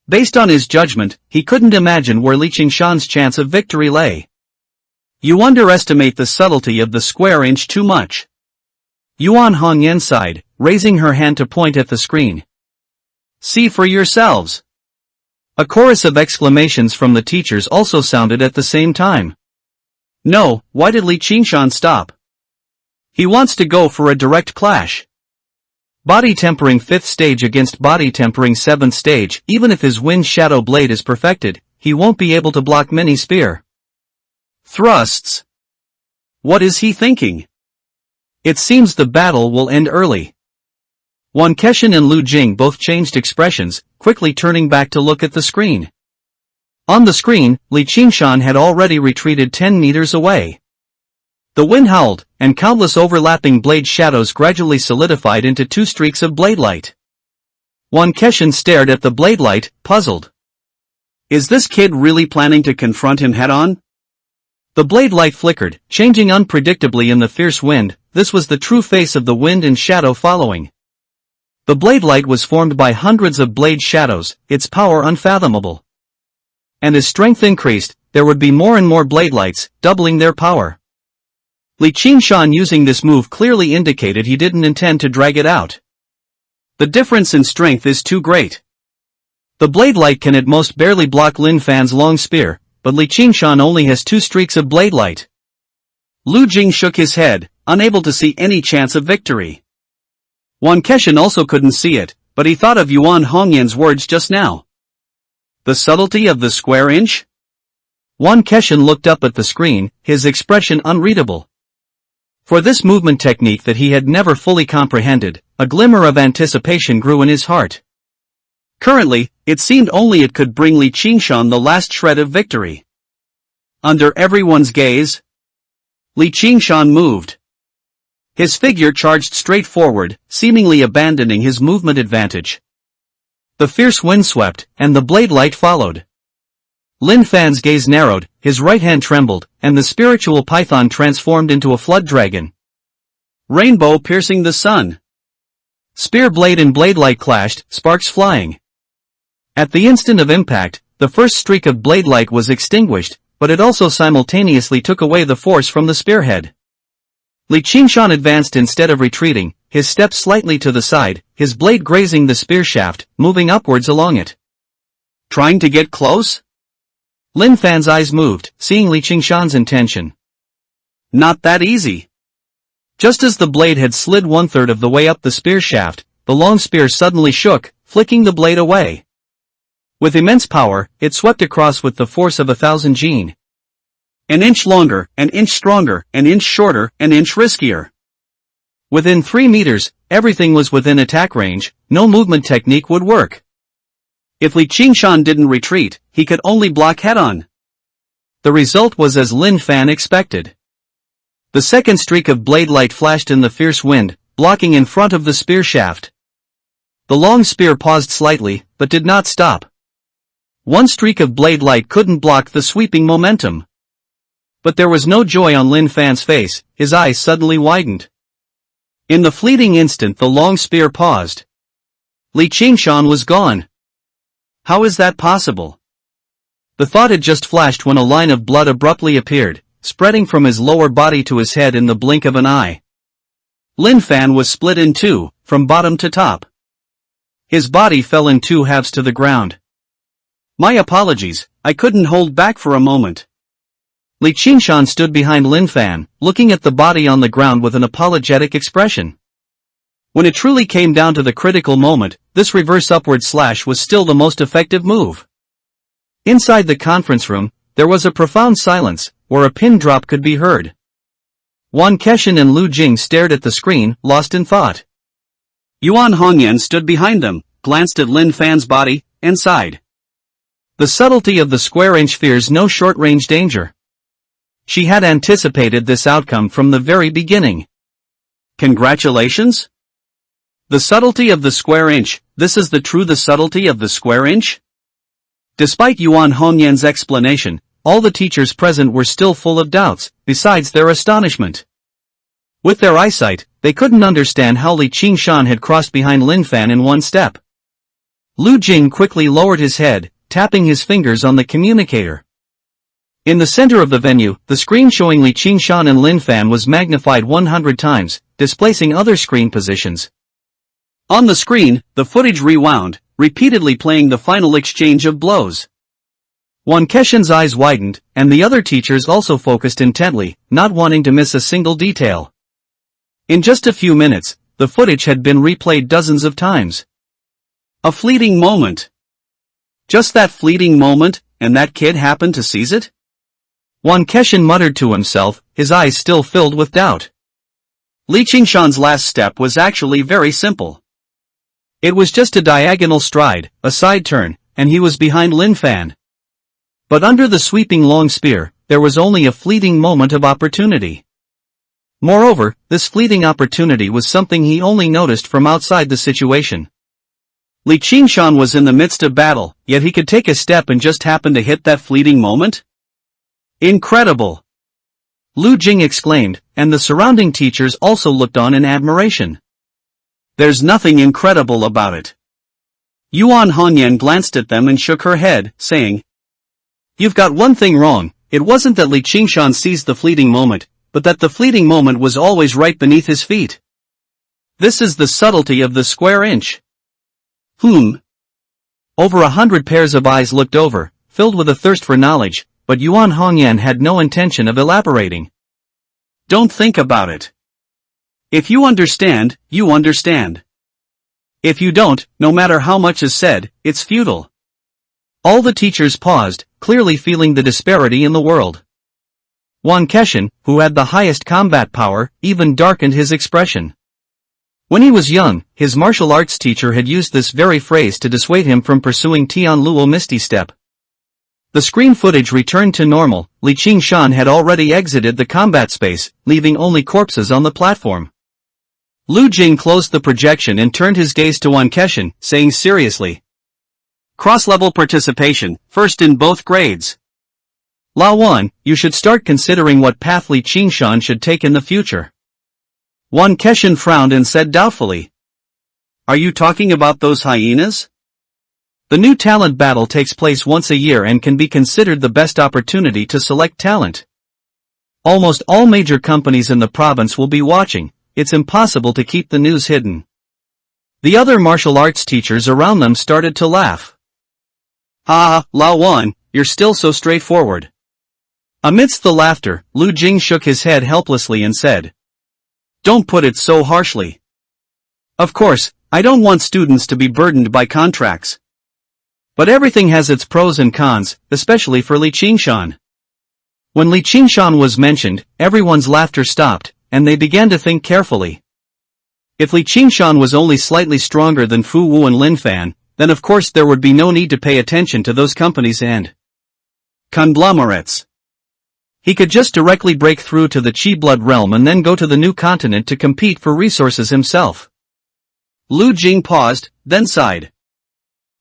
Based on his judgment, he couldn't imagine where Li Qingshan's chance of victory lay. You underestimate the subtlety of the square inch too much. Yuan Hongyan sighed, raising her hand to point at the screen. See for yourselves. A chorus of exclamations from the teachers also sounded at the same time. No, why did Li Qingshan stop? He wants to go for a direct clash. Body tempering 5th stage against body tempering 7th stage, even if his wind shadow blade is perfected, he won't be able to block many spear thrusts. What is he thinking? It seems the battle will end early. Wan Keshan and Lu Jing both changed expressions, quickly turning back to look at the screen. On the screen, Li Qingshan had already retreated 10 meters away. The wind howled, and countless overlapping blade shadows gradually solidified into 2 streaks of blade light. Wan Keshan stared at the blade light, puzzled. Is this kid really planning to confront him head-on? The blade light flickered, changing unpredictably in the fierce wind. This was the true face of the wind and shadow following. The blade light was formed by hundreds of blade shadows, its power unfathomable. And as strength increased, there would be more and more blade lights, doubling their power. Li Qingshan using this move clearly indicated he didn't intend to drag it out. The difference in strength is too great. The blade light can at most barely block Lin Fan's long spear, but Li Qingshan only has 2 streaks of blade light. Lu Jing shook his head, unable to see any chance of victory. Wan Keshan also couldn't see it, but he thought of Yuan Hongyan's words just now. The subtlety of the square inch? Wan Keshan looked up at the screen, his expression unreadable. For this movement technique that he had never fully comprehended, a glimmer of anticipation grew in his heart. Currently, it seemed only it could bring Li Qingshan the last shred of victory. Under everyone's gaze, Li Qingshan moved. His figure charged straight forward, seemingly abandoning his movement advantage. The fierce wind swept, and the blade light followed. Lin Fan's gaze narrowed, his right hand trembled, and the spiritual python transformed into a flood dragon. Rainbow piercing the sun. Spear blade and blade light clashed, sparks flying. At the instant of impact, the first streak of blade light was extinguished, but it also simultaneously took away the force from the spearhead. Li Qingshan advanced instead of retreating, his steps slightly to the side, his blade grazing the spear shaft, moving upwards along it. Trying to get close? Lin Fan's eyes moved, seeing Li Qingshan's intention. Not that easy. Just as the blade had slid 1/3 of the way up the spear shaft, the long spear suddenly shook, flicking the blade away. With immense power, it swept across with the force of 1,000 jin. An inch longer, an inch stronger, an inch shorter, an inch riskier. Within 3 meters, everything was within attack range, no movement technique would work. If Li Qingshan didn't retreat, he could only block head-on. The result was as Lin Fan expected. The second streak of blade light flashed in the fierce wind, blocking in front of the spear shaft. The long spear paused slightly, but did not stop. One streak of blade light couldn't block the sweeping momentum. But there was no joy on Lin Fan's face, his eyes suddenly widened. In the fleeting instant the long spear paused. Li Qingshan was gone. How is that possible? The thought had just flashed when a line of blood abruptly appeared, spreading from his lower body to his head in the blink of an eye. Lin Fan was split in two, from bottom to top. His body fell in two halves to the ground. My apologies, I couldn't hold back for a moment. Li Qingshan stood behind Lin Fan, looking at the body on the ground with an apologetic expression. When it truly came down to the critical moment, this reverse upward slash was still the most effective move. Inside the conference room, there was a profound silence, where a pin drop could be heard. Wan Kexin and Lu Jing stared at the screen, lost in thought. Yuan Hongyan stood behind them, glanced at Lin Fan's body, and sighed. The subtlety of the square-inch fears no short-range danger. She had anticipated this outcome from the very beginning. Congratulations? The subtlety of the square inch, this is the subtlety of the square inch? Despite Yuan Hongyan's explanation, all the teachers present were still full of doubts, besides their astonishment. With their eyesight, they couldn't understand how Li Qingshan had crossed behind Lin Fan in one step. Lu Jing quickly lowered his head, tapping his fingers on the communicator. In the center of the venue, the screen showing Li Qingshan and Lin Fan was magnified 100 times, displacing other screen positions. On the screen, the footage rewound, repeatedly playing the final exchange of blows. Wan Kexin's eyes widened, and the other teachers also focused intently, not wanting to miss a single detail. In just a few minutes, the footage had been replayed dozens of times. A fleeting moment. Just that fleeting moment, and that kid happened to seize it? Wan Kexin muttered to himself, his eyes still filled with doubt. Li Qingshan's last step was actually very simple. It was just a diagonal stride, a side turn, and he was behind Lin Fan. But under the sweeping long spear, there was only a fleeting moment of opportunity. Moreover, this fleeting opportunity was something he only noticed from outside the situation. Li Qingshan was in the midst of battle, yet he could take a step and just happen to hit that fleeting moment? Incredible! Lu Jing exclaimed, and the surrounding teachers also looked on in admiration. There's nothing incredible about it. Yuan Hongyan glanced at them and shook her head, saying, You've got one thing wrong, it wasn't that Li Qingshan seized the fleeting moment, but that the fleeting moment was always right beneath his feet. This is the subtlety of the square inch. Over 100 pairs of eyes looked over, filled with a thirst for knowledge, but Yuan Hongyan had no intention of elaborating. Don't think about it. If you understand, you understand. If you don't, no matter how much is said, it's futile. All the teachers paused, clearly feeling the disparity in the world. Wan Kexin, who had the highest combat power, even darkened his expression. When he was young, his martial arts teacher had used this very phrase to dissuade him from pursuing Tianluo Misty Step. The screen footage returned to normal. Li Qingshan had already exited the combat space, leaving only corpses on the platform. Lu Jing closed the projection and turned his gaze to Wan Kexin, saying seriously, Cross-level participation, first in both grades. Lao Wan, you should start considering what path Li Qingshan should take in the future. Wan Kexin frowned and said doubtfully, Are you talking about those hyenas? The new talent battle takes place once a year and can be considered the best opportunity to select talent. Almost all major companies in the province will be watching. It's impossible to keep the news hidden. The other martial arts teachers around them started to laugh. Lao Wan, you're still so straightforward. Amidst the laughter, Lu Jing shook his head helplessly and said, Don't put it so harshly. Of course, I don't want students to be burdened by contracts. But everything has its pros and cons, especially for Li Qingshan. When Li Qingshan was mentioned, everyone's laughter stopped, and they began to think carefully. If Li Qingshan was only slightly stronger than Fu Wu and Lin Fan, then of course there would be no need to pay attention to those companies and conglomerates. He could just directly break through to the Qi blood realm and then go to the new continent to compete for resources himself. Lu Jing paused, then sighed.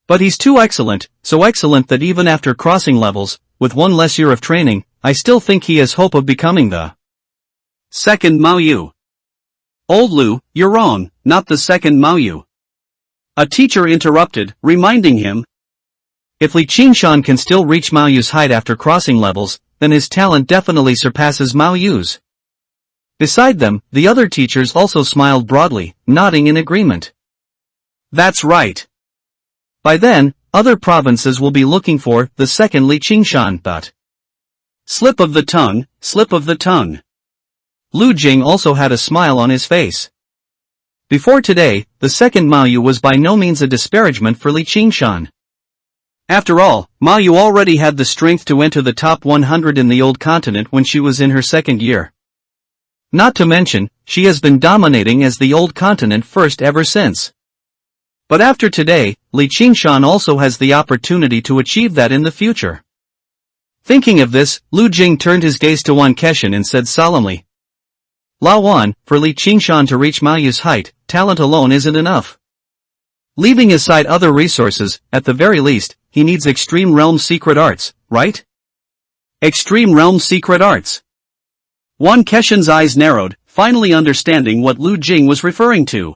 But he's too excellent, so excellent that even after crossing levels, with one less year of training, I still think he has hope of becoming the second Mao Yu. Old Lu, you're wrong, not the second Mao Yu. A teacher interrupted, reminding him, if Li Qingshan can still reach Mao Yu's height after crossing levels, then his talent definitely surpasses Mao Yu's. Beside them, the other teachers also smiled broadly, nodding in agreement. That's right. By then, other provinces will be looking for the second Li Qingshan, but slip of the tongue, slip of the tongue. Lu Jing also had a smile on his face. Before today, the second Mao Yu was by no means a disparagement for Li Qingshan. After all, Mao Yu already had the strength to enter the top 100 in the old continent when she was in her second year. Not to mention, she has been dominating as the old continent first ever since. But after today, Li Qingshan also has the opportunity to achieve that in the future. Thinking of this, Lu Jing turned his gaze to Wan Keshan and said solemnly, Lao Wan, for Li Qingshan to reach Mao Yu's height, talent alone isn't enough. Leaving aside other resources, at the very least, he needs Extreme Realm Secret Arts, right? Extreme Realm Secret Arts. Wan Keshan's eyes narrowed, finally understanding what Lu Jing was referring to.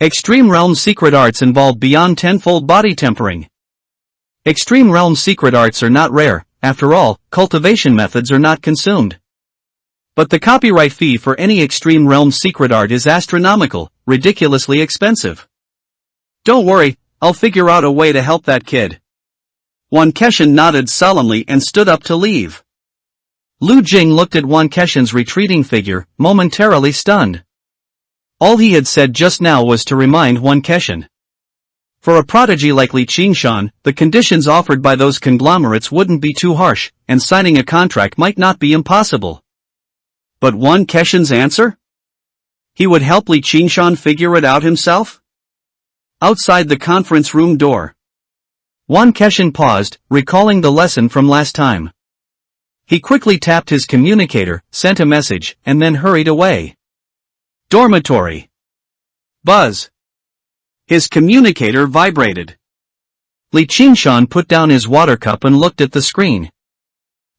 Extreme Realm Secret Arts involve beyond tenfold body tempering. Extreme Realm Secret Arts are not rare, after all, cultivation methods are not consumed. But the copyright fee for any Extreme Realm Secret Art is astronomical, ridiculously expensive. Don't worry, I'll figure out a way to help that kid. Wan Keshan nodded solemnly and stood up to leave. Lu Jing looked at Wan Keshan's retreating figure, momentarily stunned. All he had said just now was to remind Wan Keshan. For a prodigy like Li Qingshan, the conditions offered by those conglomerates wouldn't be too harsh, and signing a contract might not be impossible. But Wan Keshan's answer? He would help Li Qingshan figure it out himself? Outside the conference room door, Wan Keshan paused, recalling the lesson from last time. He quickly tapped his communicator, sent a message, and then hurried away. Dormitory. Buzz. His communicator vibrated. Li Qingshan put down his water cup and looked at the screen.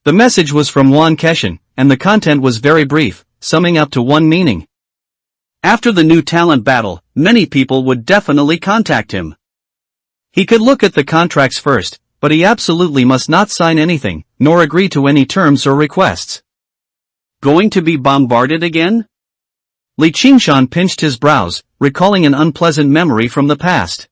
The message was from Wan Keshan, and the content was very brief, summing up to one meaning. After the new talent battle, many people would definitely contact him. He could look at the contracts first, but he absolutely must not sign anything, nor agree to any terms or requests. Going to be bombarded again? Li Qingshan pinched his brows, recalling an unpleasant memory from the past.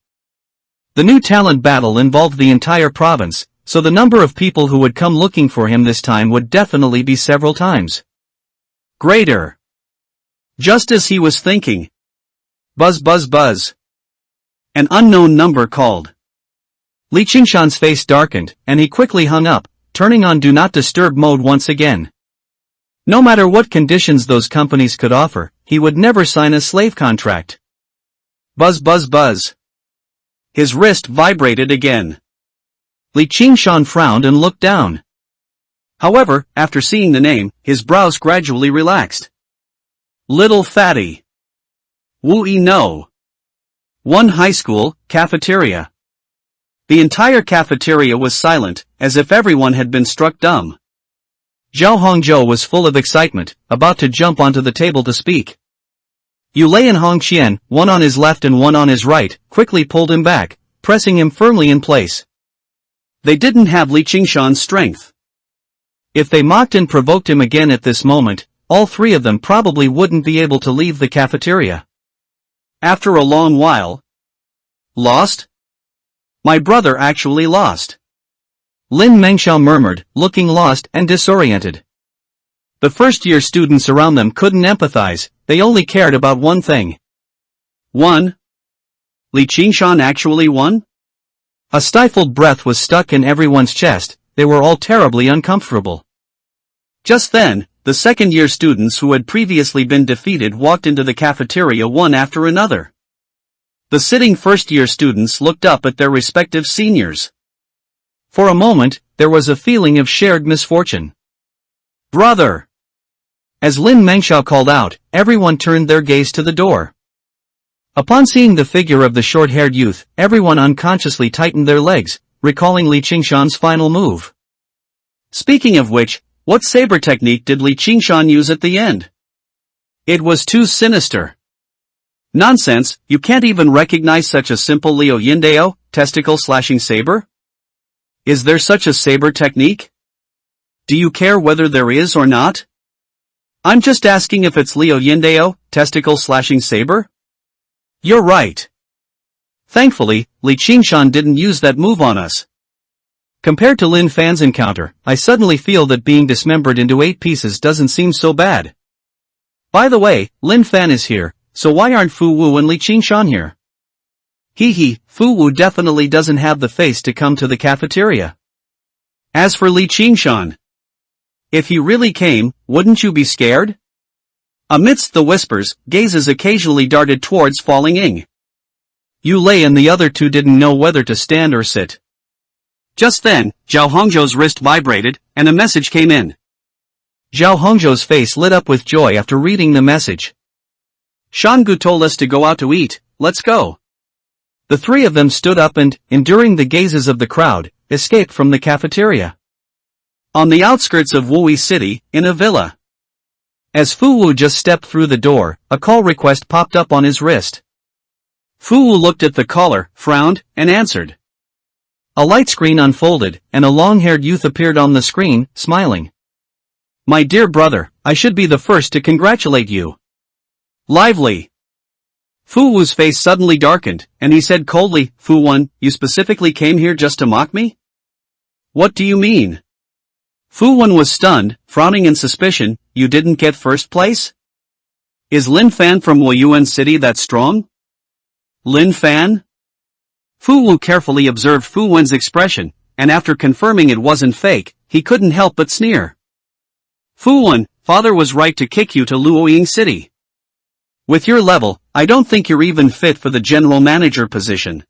The new talent battle involved the entire province, so the number of people who would come looking for him this time would definitely be several times greater. Just as he was thinking. Buzz buzz buzz. An unknown number called. Li Qingshan's face darkened, and he quickly hung up, turning on Do Not Disturb mode once again. No matter what conditions those companies could offer, he would never sign a slave contract. Buzz buzz buzz. His wrist vibrated again. Li Qingshan frowned and looked down. However, after seeing the name, his brows gradually relaxed. Little Fatty. Wu-yi no. One high school, cafeteria. The entire cafeteria was silent, as if everyone had been struck dumb. Zhao Hongzhou was full of excitement, about to jump onto the table to speak. Yu Lei and Hong Qian, one on his left and one on his right, quickly pulled him back, pressing him firmly in place. They didn't have Li Qingshan's strength. If they mocked and provoked him again at this moment, all three of them probably wouldn't be able to leave the cafeteria. After a long while. Lost? My brother actually lost. Lin Mengxiao murmured, looking lost and disoriented. The first-year students around them couldn't empathize, they only cared about one thing. Won? Li Qingshan actually won? A stifled breath was stuck in everyone's chest, they were all terribly uncomfortable. Just then, the second-year students who had previously been defeated walked into the cafeteria one after another. The sitting first-year students looked up at their respective seniors. For a moment, there was a feeling of shared misfortune. Brother! As Lin Mengxiao called out, everyone turned their gaze to the door. Upon seeing the figure of the short-haired youth, everyone unconsciously tightened their legs, recalling Li Qingshan's final move. Speaking of which, what saber technique did Li Qingshan use at the end? It was too sinister. Nonsense, you can't even recognize such a simple Liu Yindao, testicle-slashing saber? Is there such a saber technique? Do you care whether there is or not? I'm just asking if it's Liu Yindao, testicle-slashing saber? You're right. Thankfully, Li Qingshan didn't use that move on us. Compared to Lin Fan's encounter, I suddenly feel that being dismembered into 8 pieces doesn't seem so bad. By the way, Lin Fan is here, so why aren't Fu Wu and Li Qingshan here? Fu Wu definitely doesn't have the face to come to the cafeteria. As for Li Qingshan, if he really came, wouldn't you be scared? Amidst the whispers, gazes occasionally darted towards Falling Ing. Yu Lei and the other two didn't know whether to stand or sit. Just then, Zhao Hongzhou's wrist vibrated, and a message came in. Zhao Hongzhou's face lit up with joy after reading the message. Shangu told us to go out to eat, let's go. The three of them stood up and, enduring the gazes of the crowd, escaped from the cafeteria. On the outskirts of Wui City, in a villa. As Fu Wu just stepped through the door, a call request popped up on his wrist. Fu Wu looked at the caller, frowned, and answered. A light screen unfolded, and a long-haired youth appeared on the screen, smiling. My dear brother, I should be the first to congratulate you. Lively. Fu Wu's face suddenly darkened, and he said coldly, Fu Wen, you specifically came here just to mock me? What do you mean? Fu Wen was stunned, frowning in suspicion, you didn't get first place? Is Lin Fan from Wuyuan City that strong? Lin Fan? Fu Wu carefully observed Fu Wen's expression, and after confirming it wasn't fake, he couldn't help but sneer. Fu Wen, father was right to kick you to Luoying City. With your level, I don't think you're even fit for the general manager position.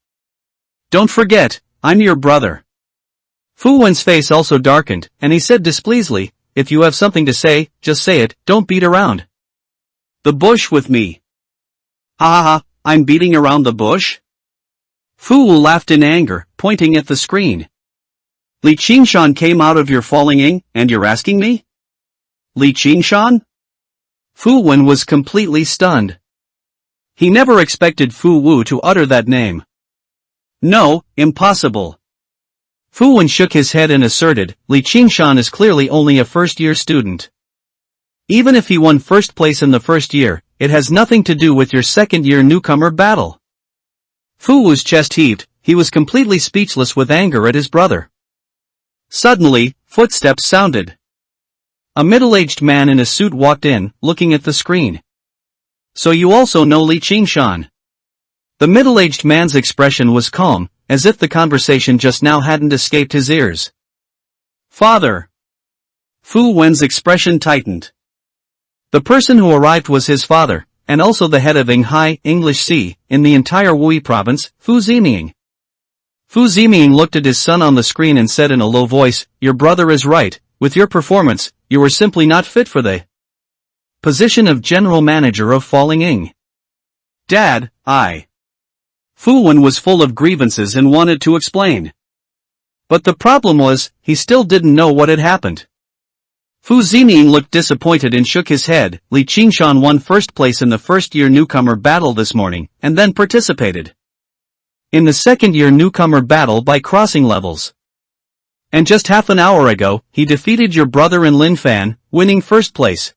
Don't forget, I'm your brother. Fu Wen's face also darkened, and he said displeasedly, if you have something to say, just say it, don't beat around the bush with me. Ha ha ha, I'm beating around the bush? Fu Wu laughed in anger, pointing at the screen. Li Qingshan came out of your Falling Ing, and you're asking me? Li Qingshan? Fu Wen was completely stunned. He never expected Fu Wu to utter that name. No, impossible. Fu Wen shook his head and asserted, Li Qingshan is clearly only a first-year student. Even if he won first place in the first year, it has nothing to do with your second-year newcomer battle. Fu Wu's chest heaved, he was completely speechless with anger at his brother. Suddenly, footsteps sounded. A middle-aged man in a suit walked in, looking at the screen. So you also know Li Qingshan? The middle-aged man's expression was calm, as if the conversation just now hadn't escaped his ears. Father! Fu Wen's expression tightened. The person who arrived was his father, and also the head of Yinghai, English C, in the entire Wui province, Fu Ziming. Fu Ziming looked at his son on the screen and said in a low voice, your brother is right, with your performance, you were simply not fit for the position of general manager of Falling Ing. Dad, Fu Wen was full of grievances and wanted to explain. But the problem was, he still didn't know what had happened. Fu Ziming looked disappointed and shook his head. Li Qingshan won first place in the first-year newcomer battle this morning, and then participated in the second-year newcomer battle by crossing levels. And just half an hour ago, he defeated your brother in Lin Fan, winning first place.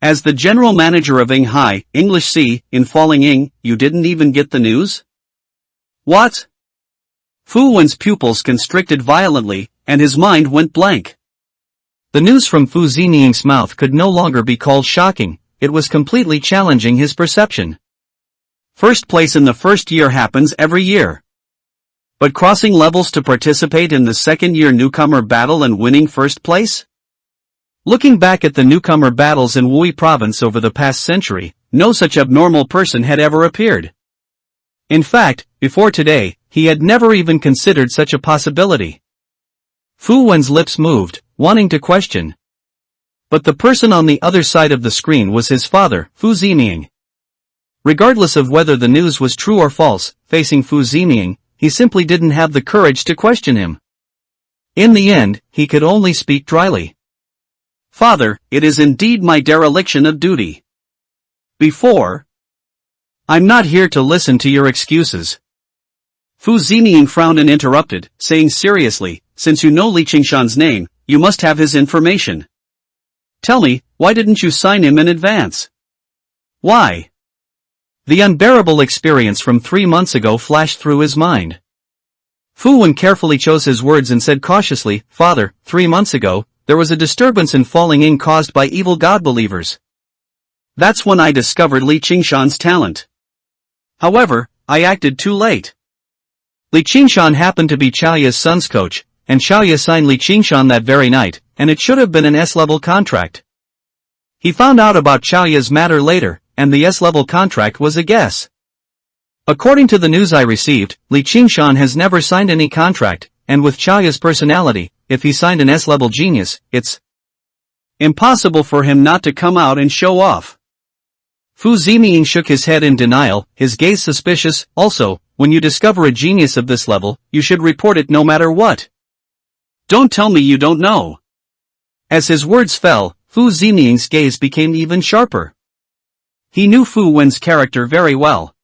As the general manager of Yinghai, English C, in Falling Ing, you didn't even get the news? What? Fu Wen's pupils constricted violently, and his mind went blank. The news from Fu Ziming's mouth could no longer be called shocking, it was completely challenging his perception. First place in the first year happens every year. But crossing levels to participate in the second-year newcomer battle and winning first place? Looking back at the newcomer battles in Wui province over the past century, no such abnormal person had ever appeared. In fact, before today, he had never even considered such a possibility. Fu Wen's lips moved, wanting to question. But the person on the other side of the screen was his father, Fu Ziming. Regardless of whether the news was true or false, facing Fu Ziming, he simply didn't have the courage to question him. In the end, he could only speak dryly. Father, it is indeed my dereliction of duty. I'm not here to listen to your excuses. Fu Ziming frowned and interrupted, saying seriously, since you know Li Qingshan's name, you must have his information. Tell me, why didn't you sign him in advance? Why? The unbearable experience from 3 months ago flashed through his mind. Fu Wen carefully chose his words and said cautiously, Father, 3 months ago, there was a disturbance in Falling Ing caused by evil god believers. That's when I discovered Li Qingshan's talent. However, I acted too late. Li Qingshan happened to be Chaoya's son's coach, and Chaoya signed Li Qingshan that very night, and it should have been an S-level contract. He found out about Chaoya's matter later, and the S-level contract was a guess. According to the news I received, Li Qingshan has never signed any contract, and with Chaoya's personality, if he signed an S-level genius, it's impossible for him not to come out and show off. Fu Ziming shook his head in denial, his gaze suspicious. Also, when you discover a genius of this level, you should report it no matter what. Don't tell me you don't know. As his words fell, Fu Ziming's gaze became even sharper. He knew Fu Wen's character very well.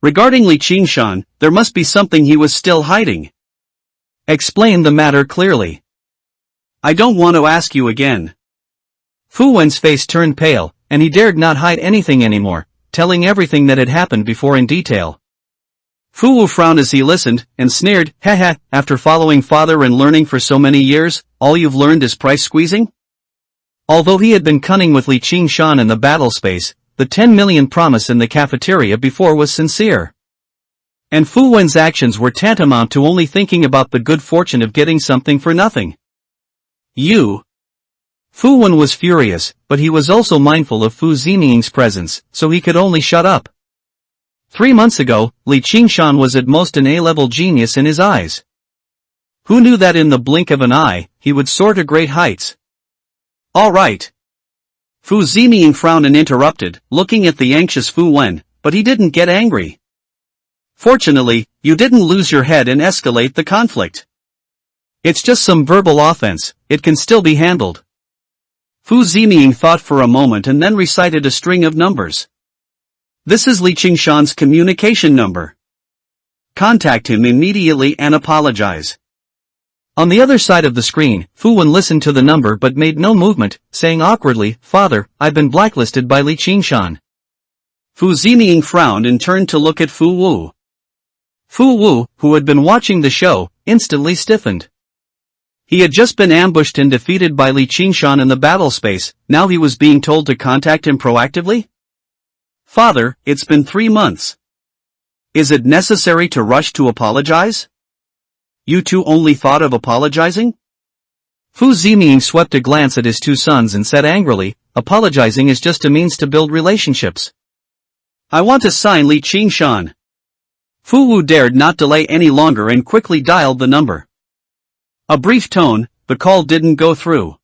Regarding Li Qingshan, there must be something he was still hiding. Explain the matter clearly. I don't want to ask you again. Fu Wen's face turned pale, and he dared not hide anything anymore, telling everything that had happened before in detail. Fu Wu frowned as he listened, and sneered, Haha, after following father and learning for so many years, all you've learned is price squeezing? Although he had been cunning with Li Qingshan in the battle space, the 10 million promise in the cafeteria before was sincere. And Fu Wen's actions were tantamount to only thinking about the good fortune of getting something for nothing. Fu Wen was furious, but he was also mindful of Fu Ziming's presence, so he could only shut up. 3 months ago, Li Qingshan was at most an A-level genius in his eyes. Who knew that in the blink of an eye, he would soar to great heights? All right. Fu Ziming frowned and interrupted, looking at the anxious Fu Wen, but he didn't get angry. Fortunately, you didn't lose your head and escalate the conflict. It's just some verbal offense, it can still be handled. Fu Ziming thought for a moment and then recited a string of numbers. This is Li Qingshan's communication number. Contact him immediately and apologize. On the other side of the screen, Fu Wen listened to the number but made no movement, saying awkwardly, Father, I've been blacklisted by Li Qingshan. Fu Ziming frowned and turned to look at Fu Wu. Fu Wu, who had been watching the show, instantly stiffened. He had just been ambushed and defeated by Li Qingshan in the battle space, now he was being told to contact him proactively? Father, it's been 3 months. Is it necessary to rush to apologize? You two only thought of apologizing? Fu Ziming swept a glance at his 2 sons and said angrily, apologizing is just a means to build relationships. I want to sign Li Qingshan. Fu Wu dared not delay any longer and quickly dialed the number. A brief tone, the call didn't go through.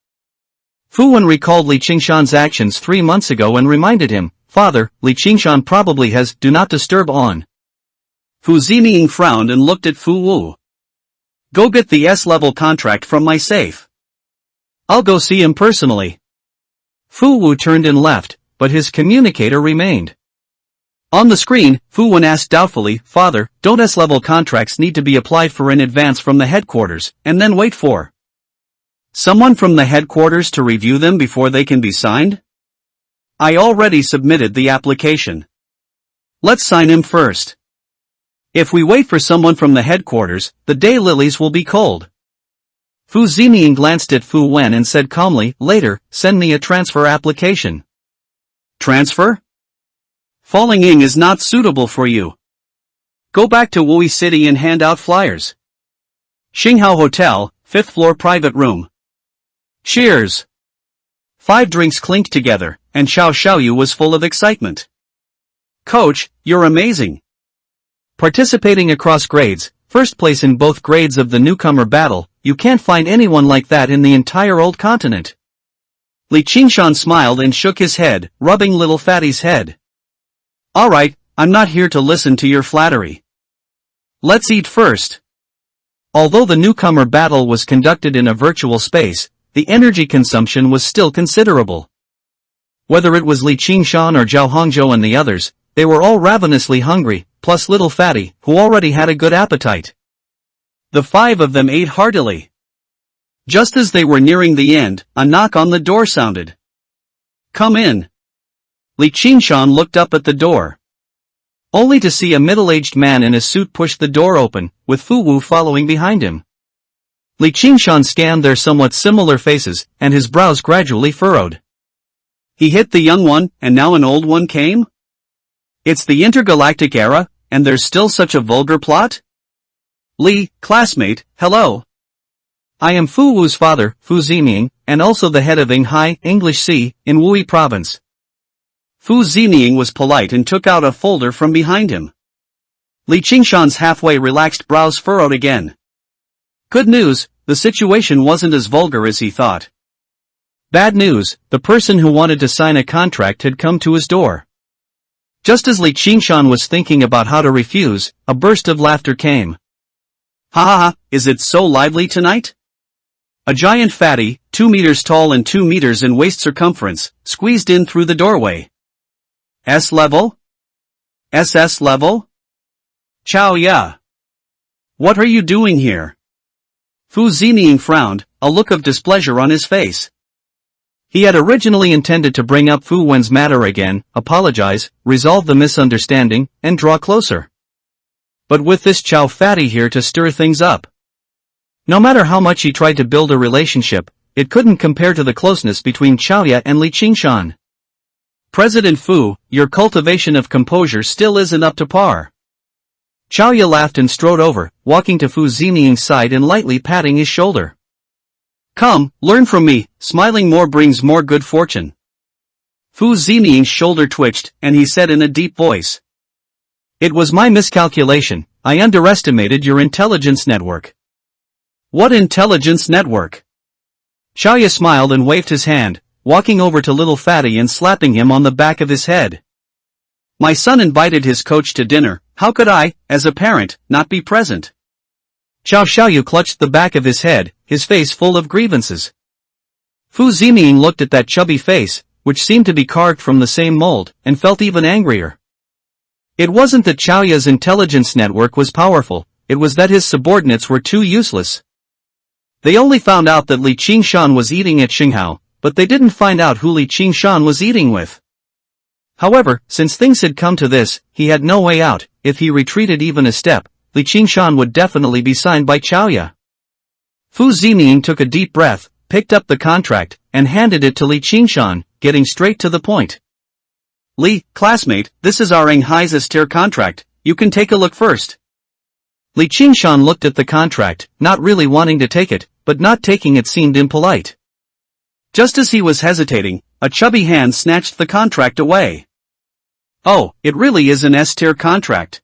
Fu Wen recalled Li Qingshan's actions 3 months ago and reminded him, Father, Li Qingshan probably has do not disturb on. Fu Ziming frowned and looked at Fu Wu. Go get the S-level contract from my safe. I'll go see him personally. Fu Wu turned and left, but his communicator remained. On the screen, Fu Wen asked doubtfully, Father, don't S-level contracts need to be applied for in advance from the headquarters, and then wait for someone from the headquarters to review them before they can be signed? I already submitted the application. Let's sign him first. If we wait for someone from the headquarters, the daylilies will be cold. Fu Ziming glanced at Fu Wen and said calmly, later, send me a transfer application. Transfer? Falling Ing is not suitable for you. Go back to Wui City and hand out flyers. Xinghao Hotel, 5th floor private room. Cheers. 5 drinks clinked together, and Xiao Xiaoyu was full of excitement. Coach, you're amazing. Participating across grades, first place in both grades of the newcomer battle, you can't find anyone like that in the entire old continent. Li Qingshan smiled and shook his head, rubbing little Fatty's head. Alright, I'm not here to listen to your flattery. Let's eat first. Although the newcomer battle was conducted in a virtual space, the energy consumption was still considerable. Whether it was Li Qingshan or Zhao Hongzhou and the others, they were all ravenously hungry, plus little Fatty, who already had a good appetite. The five of them ate heartily. Just as they were nearing the end, a knock on the door sounded. Come in. Li Qingshan looked up at the door. Only to see a middle-aged man in a suit push the door open, with Fu Wu following behind him. Li Qingshan scanned their somewhat similar faces, and his brows gradually furrowed. He hit the young one, and now an old one came? It's the intergalactic era, and there's still such a vulgar plot? Li, classmate, hello. I am Fu Wu's father, Fu Zining, and also the head of Yinghai, English C, in Wui province. Fu Zining was polite and took out a folder from behind him. Li Qingshan's halfway relaxed brows furrowed again. Good news, the situation wasn't as vulgar as he thought. Bad news, the person who wanted to sign a contract had come to his door. Just as Li Qingshan was thinking about how to refuse, a burst of laughter came. Ha ha ha, is it so lively tonight? A giant fatty, 2 meters tall and 2 meters in waist circumference, squeezed in through the doorway. S level? SS level? Chow ya. What are you doing here? Fu Zining frowned, a look of displeasure on his face. He had originally intended to bring up Fu Wen's matter again, apologize, resolve the misunderstanding, and draw closer. But with this Chow Fatty here to stir things up. No matter how much he tried to build a relationship, it couldn't compare to the closeness between Chaoya and Li Qingshan. President Fu, your cultivation of composure still isn't up to par. Chaoya laughed and strode over, walking to Fu Zining's side and lightly patting his shoulder. Come, learn from me, smiling more brings more good fortune. Fu Zining's shoulder twitched, and he said in a deep voice. It was my miscalculation, I underestimated your intelligence network. What intelligence network? Chaoya smiled and waved his hand, walking over to little Fatty and slapping him on the back of his head. My son invited his coach to dinner, how could I, as a parent, not be present? Xiao Xiaoyu clutched the back of his head, his face full of grievances. Fu Zining looked at that chubby face, which seemed to be carved from the same mold, and felt even angrier. It wasn't that Chaoya's intelligence network was powerful, it was that his subordinates were too useless. They only found out that Li Qingshan was eating at Xinghao, but they didn't find out who Li Qingshan was eating with. However, since things had come to this, he had no way out. If he retreated even a step, Li Qingshan would definitely be signed by Chaoya. Fu Zining took a deep breath, picked up the contract, and handed it to Li Qingshan, getting straight to the point. Li, classmate, this is our Yinghai's Esther contract, you can take a look first. Li Qingshan looked at the contract, not really wanting to take it, but not taking it seemed impolite. Just as he was hesitating, a chubby hand snatched the contract away. Oh, it really is an S-tier contract.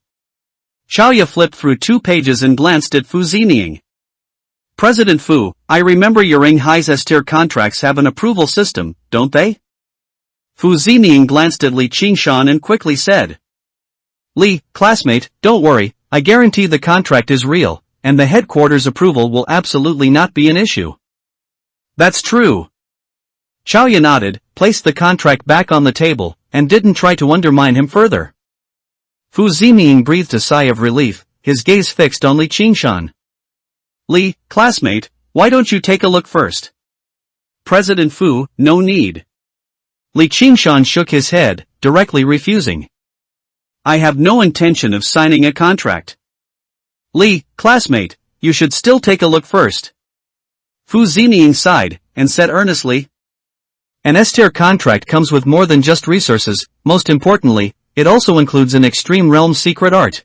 Chaoya flipped through 2 pages and glanced at Fu Zining. President Fu, I remember your Yinghai's S-tier contracts have an approval system, don't they? Fu Zining glanced at Li Qingshan and quickly said. Li, classmate, don't worry, I guarantee the contract is real, and the headquarters approval will absolutely not be an issue. That's true. Chaoya nodded, placed the contract back on the table, and didn't try to undermine him further. Fu Zining breathed a sigh of relief, his gaze fixed on Li Qingshan. Li, classmate, why don't you take a look first? President Fu, no need. Li Qingshan shook his head, directly refusing. I have no intention of signing a contract. Li, classmate, you should still take a look first. Fu Zining sighed, and said earnestly. An S-tier contract comes with more than just resources, most importantly, it also includes an Extreme Realm secret art.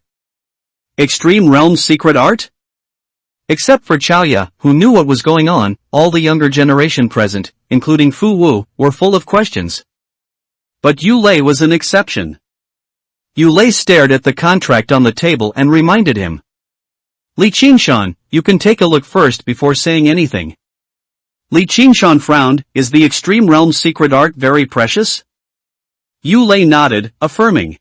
Extreme Realm secret art? Except for Chaoya, who knew what was going on, all the younger generation present, including Fu Wu, were full of questions. But Yu Lei was an exception. Yu Lei stared at the contract on the table and reminded him. Li Qingshan, you can take a look first before saying anything. Li Qingshan frowned, is the Extreme Realm secret art very precious? Yu Lei nodded, affirming.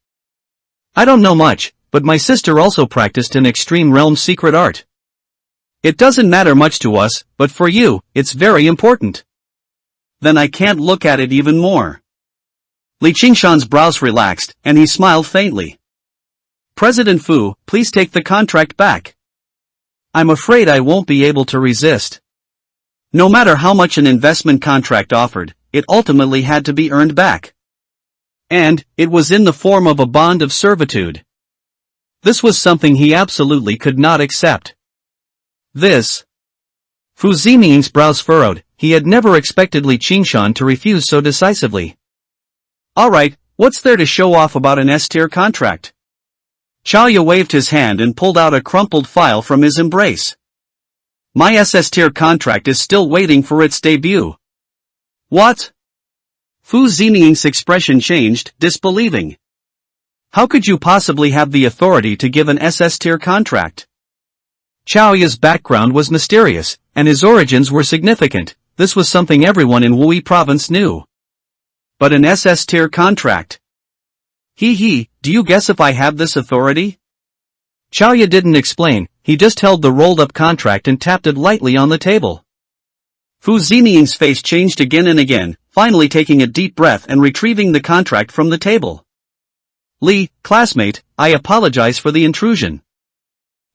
I don't know much, but my sister also practiced an extreme realm secret art. It doesn't matter much to us, but for you, it's very important. Then I can't look at it even more. Li Qingshan's brows relaxed, and he smiled faintly. President Fu, please take the contract back. I'm afraid I won't be able to resist. No matter how much an investment contract offered, it ultimately had to be earned back. And, it was in the form of a bond of servitude. This was something he absolutely could not accept. This. Fu Ziming's brows furrowed. He had never expected Li Qingshan to refuse so decisively. Alright, what's there to show off about an S-tier contract? Chaoya waved his hand and pulled out a crumpled file from his embrace. My SS-tier contract is still waiting for its debut. What? Fu Ziming's expression changed, disbelieving. How could you possibly have the authority to give an SS-tier contract? Chaoya's background was mysterious, and his origins were significant. This was something everyone in Wui province knew. But an SS-tier contract? Do you guess if I have this authority? Chaoya didn't explain, he just held the rolled-up contract and tapped it lightly on the table. Fu Ziming's face changed again and again, finally taking a deep breath and retrieving the contract from the table. Li, classmate, I apologize for the intrusion.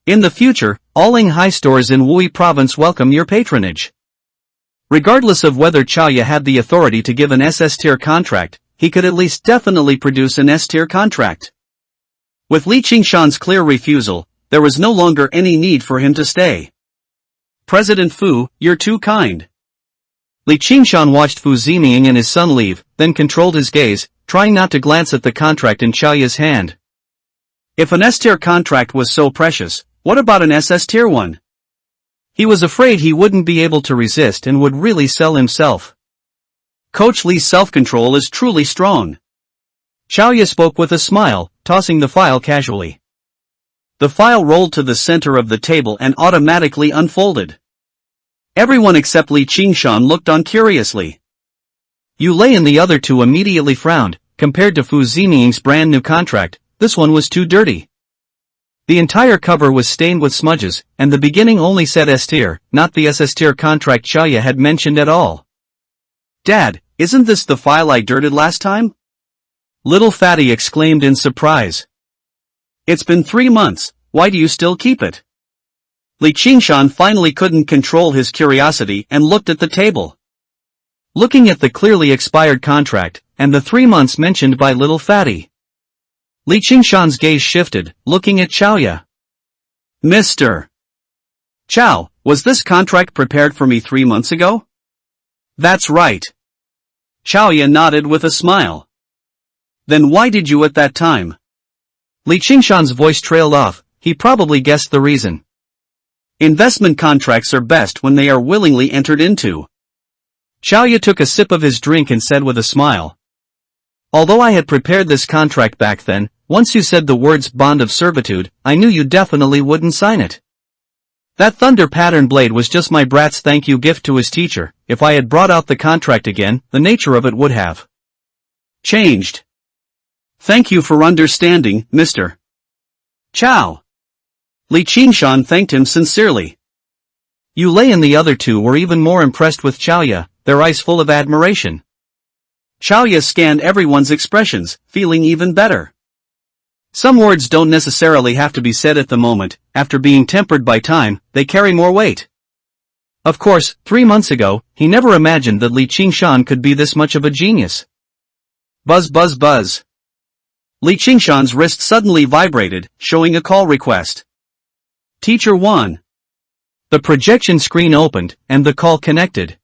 In the future, all Linghai stores in Wui province welcome your patronage. Regardless of whether Chaoya had the authority to give an SS-tier contract, he could at least definitely produce an S-tier contract. With Li Qingshan's clear refusal, there was no longer any need for him to stay. President Fu, you're too kind. Li Qingshan watched Fu Ziming and his son leave, then controlled his gaze, trying not to glance at the contract in Chaoya's hand. If an S-tier contract was so precious, what about an SS-tier one? He was afraid he wouldn't be able to resist and would really sell himself. Coach Li's self-control is truly strong. Chaoya spoke with a smile, tossing the file casually. The file rolled to the center of the table and automatically unfolded. Everyone except Li Qingshan looked on curiously. Yu Lei and the other two immediately frowned. Compared to Fu Ziming's brand new contract, this one was too dirty. The entire cover was stained with smudges, and the beginning only said S-tier, not the SS-tier contract Chaoya had mentioned at all. Dad, isn't this the file I dirted last time? Little Fatty exclaimed in surprise. It's been 3 months, why do you still keep it? Li Qingshan finally couldn't control his curiosity and looked at the table. Looking at the clearly expired contract, and the 3 months mentioned by Little Fatty. Li Qingshan's gaze shifted, looking at Chaoya. Mr. Chao, was this contract prepared for me 3 months ago? That's right. Chaoya nodded with a smile. Then why did you at that time? Li Qingshan's voice trailed off, he probably guessed the reason. Investment contracts are best when they are willingly entered into. Chaoya took a sip of his drink and said with a smile. Although I had prepared this contract back then, once you said the words bond of servitude, I knew you definitely wouldn't sign it. That thunder pattern blade was just my brat's thank you gift to his teacher. If I had brought out the contract again, the nature of it would have changed. Thank you for understanding, Mr. Chao. Li Qingshan thanked him sincerely. Yu Lei and the other two were even more impressed with Chaoya, their eyes full of admiration. Chaoya scanned everyone's expressions, feeling even better. Some words don't necessarily have to be said at the moment, after being tempered by time, they carry more weight. Of course, 3 months ago, he never imagined that Li Qingshan could be this much of a genius. Buzz buzz buzz. Li Qingshan's wrist suddenly vibrated, showing a call request. Teacher 1. The projection screen opened, and the call connected.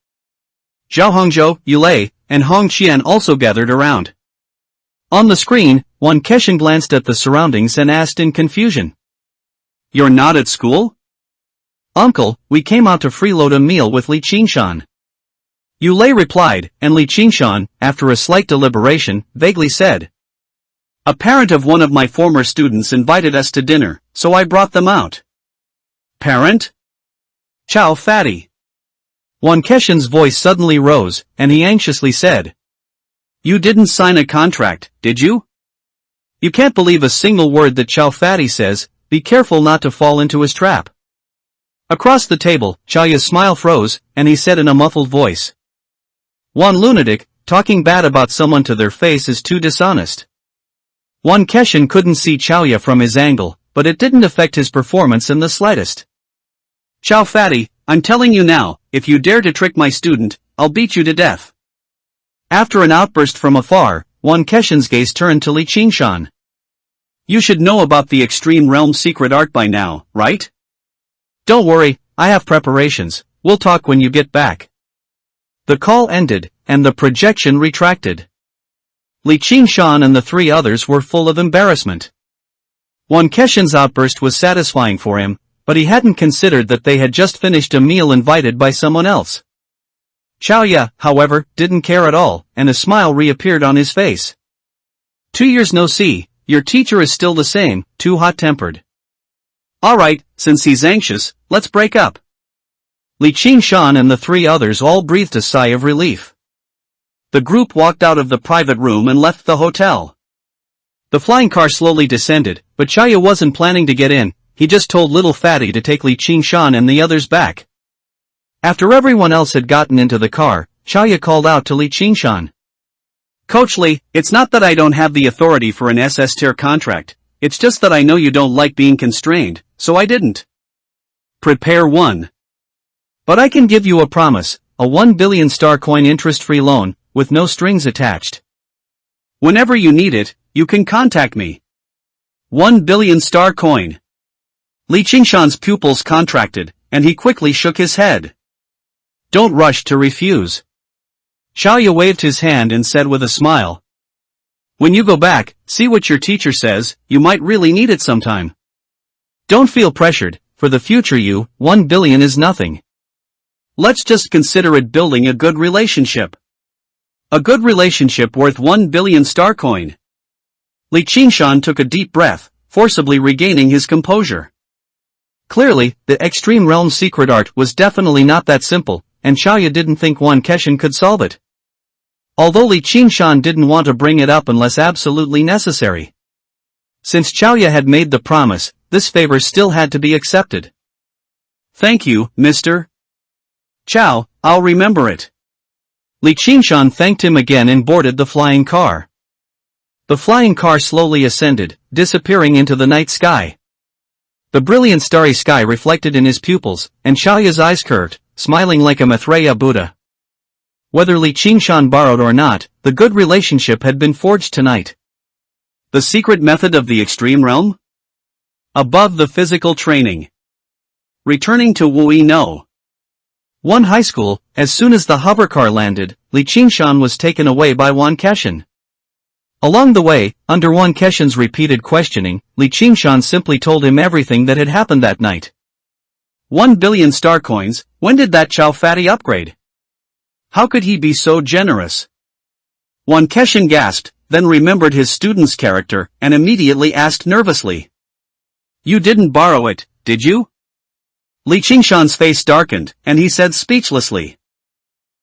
Zhao Hongzhou, Yu Lei, and Hong Qian also gathered around. On the screen, Wan Keshan glanced at the surroundings and asked in confusion. You're not at school? Uncle, we came out to freeload a meal with Li Qingshan. Yu Lei replied, and Li Qingshan, after a slight deliberation, vaguely said. A parent of one of my former students invited us to dinner, so I brought them out. Parent? Chao Fatty. Wan Keshan's voice suddenly rose, and he anxiously said. You didn't sign a contract, did you? You can't believe a single word that Chow Fatty says, be careful not to fall into his trap. Across the table, Chaoya's smile froze, and he said in a muffled voice. One lunatic, talking bad about someone to their face is too dishonest. One Keshin couldn't see Chaoya from his angle, but it didn't affect his performance in the slightest. Chow Fatty, I'm telling you now, if you dare to trick my student, I'll beat you to death. After an outburst from afar, One Keshin's gaze turned to Li Qingshan. You should know about the Extreme Realm secret art by now, right? Don't worry, I have preparations, we'll talk when you get back. The call ended, and the projection retracted. Li Qingshan and the three others were full of embarrassment. One Keshin's outburst was satisfying for him, but he hadn't considered that they had just finished a meal invited by someone else. Chaoya, however, didn't care at all, and a smile reappeared on his face. 2 years no see, your teacher is still the same, too hot-tempered. Alright, since he's anxious, let's break up. Li Qingshan and the three others all breathed a sigh of relief. The group walked out of the private room and left the hotel. The flying car slowly descended, but Chaoya wasn't planning to get in, he just told little Fatty to take Li Qingshan and the others back. After everyone else had gotten into the car, Chaoya called out to Li Qingshan. Coach Li, it's not that I don't have the authority for an SS-tier contract, it's just that I know you don't like being constrained, so I didn't. Prepare 1. But I can give you a promise, a 1 billion star coin interest-free loan, with no strings attached. Whenever you need it, you can contact me. 1 billion star coin. Li Qingshan's pupils contracted, and he quickly shook his head. Don't rush to refuse. Chaoya waved his hand and said with a smile. When you go back, see what your teacher says, you might really need it sometime. Don't feel pressured, for the future 1 billion is nothing. Let's just consider it building a good relationship. A good relationship worth 1 billion star coin. Li Qingshan took a deep breath, forcibly regaining his composure. Clearly, the Extreme Realm secret art was definitely not that simple, and Chaoya didn't think One Keshin could solve it. Although Li Qingshan didn't want to bring it up unless absolutely necessary. Since Chaoya had made the promise, this favor still had to be accepted. Thank you, Mr. Chow, I'll remember it. Li Qingshan thanked him again and boarded the flying car. The flying car slowly ascended, disappearing into the night sky. The brilliant starry sky reflected in his pupils, and Chaoya's eyes curved, smiling like a Maitreya Buddha. Whether Li Qingshan borrowed or not, the good relationship had been forged tonight. The secret method of the Extreme Realm? Above the physical training. Returning to Wui No. One high school, as soon as the hovercar landed, Li Qingshan was taken away by One Keshin. Along the way, under One Keshin's repeated questioning, Li Qingshan simply told him everything that had happened that night. 1 billion star coins, when did that Chow Fatty upgrade? How could he be so generous? One Keshin gasped, then remembered his student's character, and immediately asked nervously. You didn't borrow it, did you? Li Qingshan's face darkened, and he said speechlessly.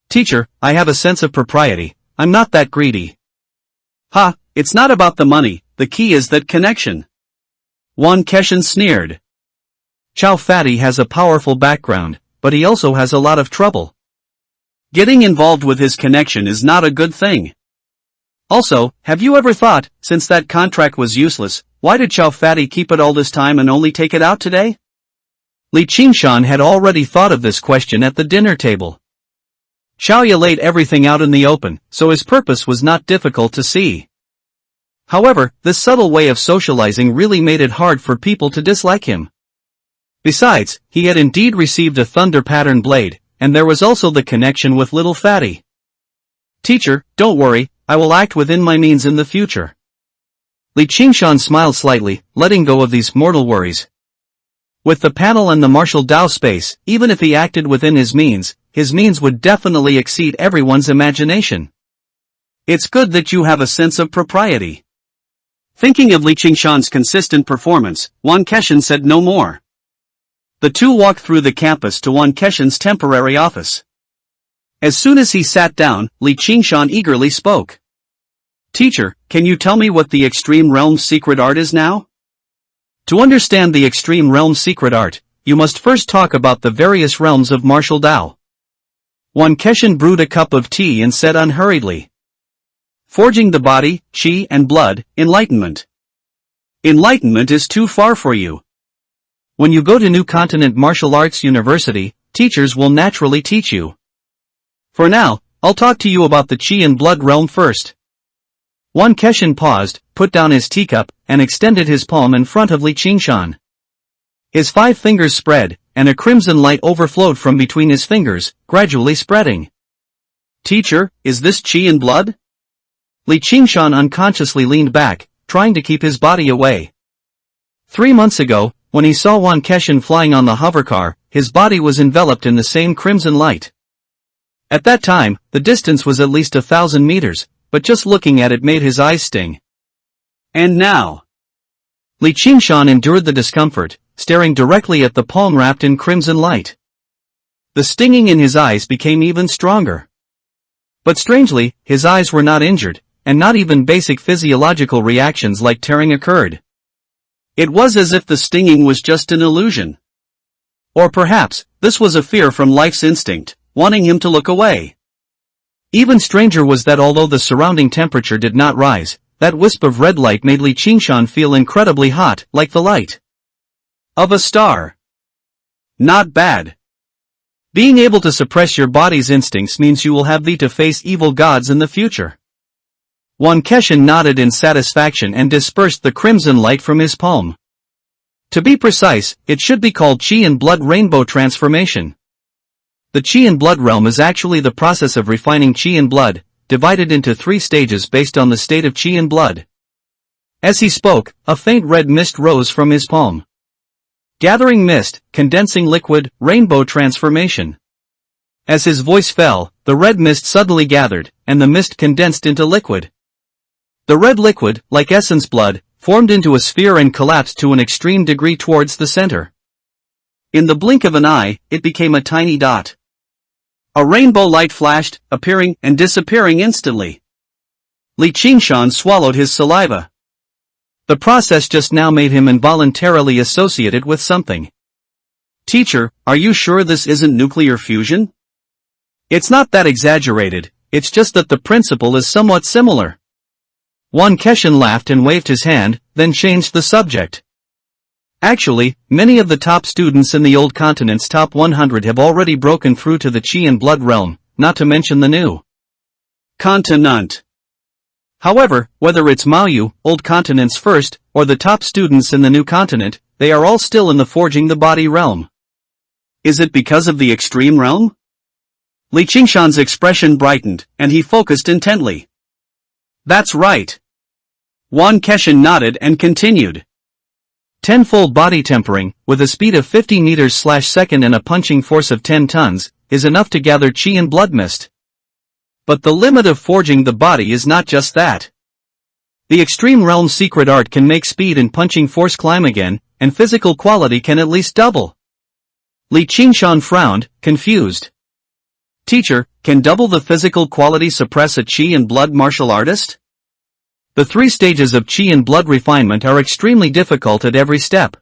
Teacher, I have a sense of propriety, I'm not that greedy. Ha, it's not about the money, the key is that connection. One Keshin sneered. Chow Fatty has a powerful background, but he also has a lot of trouble. Getting involved with his connection is not a good thing. Also, have you ever thought, since that contract was useless, why did Chow Fatty keep it all this time and only take it out today? Li Qingshan had already thought of this question at the dinner table. Chaoya laid everything out in the open, so his purpose was not difficult to see. However, this subtle way of socializing really made it hard for people to dislike him. Besides, he had indeed received a thunder pattern blade, and there was also the connection with little Fatty. Teacher, don't worry, I will act within my means in the future. Li Qingshan smiled slightly, letting go of these mortal worries. With the panel and the martial Dao space, even if he acted within his means would definitely exceed everyone's imagination. It's good that you have a sense of propriety. Thinking of Li Qingshan's consistent performance, One Keshin said no more. The two walked through the campus to One Keshin's temporary office. As soon as he sat down, Li Qingshan eagerly spoke. Teacher, can you tell me what the Extreme Realm's secret art is now? To understand the Extreme Realm's secret art, you must first talk about the various realms of martial Tao. One Keshin brewed a cup of tea and said unhurriedly. Forging the body, chi and blood, enlightenment. Enlightenment is too far for you. When you go to New Continent Martial Arts University, teachers will naturally teach you. For now, I'll talk to you about the chi and blood realm first. One Keshin paused, put down his teacup, and extended his palm in front of Li Qingshan. His 5 fingers spread, and a crimson light overflowed from between his fingers, gradually spreading. Teacher, is this chi and blood? Li Qingshan unconsciously leaned back, trying to keep his body away. 3 months ago, when he saw Wan Keshin flying on the hovercar, his body was enveloped in the same crimson light. At that time, the distance was at least 1,000 meters, but just looking at it made his eyes sting. And now? Li Qingshan endured the discomfort, staring directly at the palm wrapped in crimson light. The stinging in his eyes became even stronger. But strangely, his eyes were not injured, and not even basic physiological reactions like tearing occurred. It was as if the stinging was just an illusion. Or perhaps, this was a fear from life's instinct, wanting him to look away. Even stranger was that although the surrounding temperature did not rise, that wisp of red light made Li Qingshan feel incredibly hot, like the light of a star. Not bad. Being able to suppress your body's instincts means you will have to face evil gods in the future. Wan Keshin nodded in satisfaction and dispersed the crimson light from his palm. To be precise, it should be called Chi and Blood Rainbow Transformation. The Chi and Blood realm is actually the process of refining Chi and Blood, divided into 3 stages based on the state of Chi and Blood. As he spoke, a faint red mist rose from his palm. Gathering mist, condensing liquid, rainbow transformation. As his voice fell, the red mist suddenly gathered, and the mist condensed into liquid. The red liquid, like essence blood, formed into a sphere and collapsed to an extreme degree towards the center. In the blink of an eye, it became a tiny dot. A rainbow light flashed, appearing and disappearing instantly. Li Qingshan swallowed his saliva. The process just now made him involuntarily associate it with something. Teacher, are you sure this isn't nuclear fusion? It's not that exaggerated, it's just that the principle is somewhat similar. Wan Keshin laughed and waved his hand, then changed the subject. Actually, many of the top students in the old continent's top 100 have already broken through to the Chi and Blood realm, not to mention the new continent. However, whether it's Maoyu, old continent's first, or the top students in the new continent, they are all still in the forging the body realm. Is it because of the extreme realm? Li Qingshan's expression brightened, and he focused intently. That's right. Wan Keshin nodded and continued. Tenfold body tempering, with a speed of 50 meters/second and a punching force of 10 tons, is enough to gather chi and blood mist. But the limit of forging the body is not just that. The extreme realm's secret art can make speed and punching force climb again, and physical quality can at least double. Li Qingshan frowned, confused. Teacher, can double the physical quality suppress a chi and blood martial artist? The 3 stages of chi and blood refinement are extremely difficult at every step.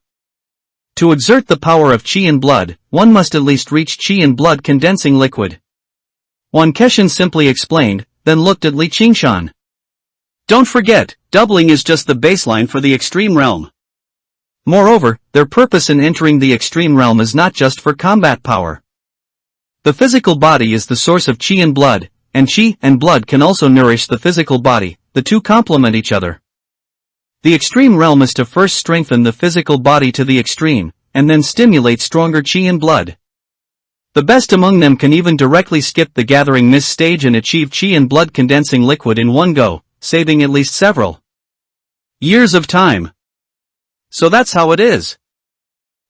To exert the power of chi and blood, one must at least reach chi and blood condensing liquid. Wan Keshin simply explained, then looked at Li Qingshan. Don't forget, doubling is just the baseline for the extreme realm. Moreover, their purpose in entering the extreme realm is not just for combat power. The physical body is the source of chi and blood can also nourish the physical body. The two complement each other. The extreme realm is to first strengthen the physical body to the extreme, and then stimulate stronger chi and blood. The best among them can even directly skip the gathering mist stage and achieve chi and blood condensing liquid in one go, saving at least several years of time. So that's how it is.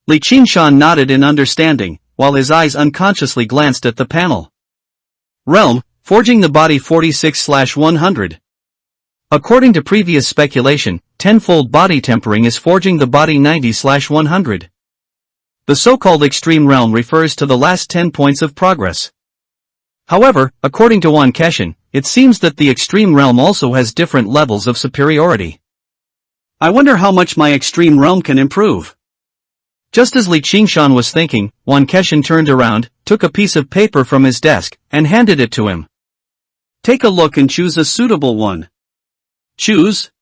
Li Qingshan nodded in understanding, while his eyes unconsciously glanced at the panel. Realm, forging the body 46/100. According to previous speculation, tenfold body tempering is forging the body 90/100. The so-called extreme realm refers to the last 10 points of progress. However, according to Wan Keshin, it seems that the extreme realm also has different levels of superiority. I wonder how much my extreme realm can improve. Just as Li Qingshan was thinking, Wan Keshin turned around, took a piece of paper from his desk, and handed it to him. Take a look and choose a suitable one. Choose?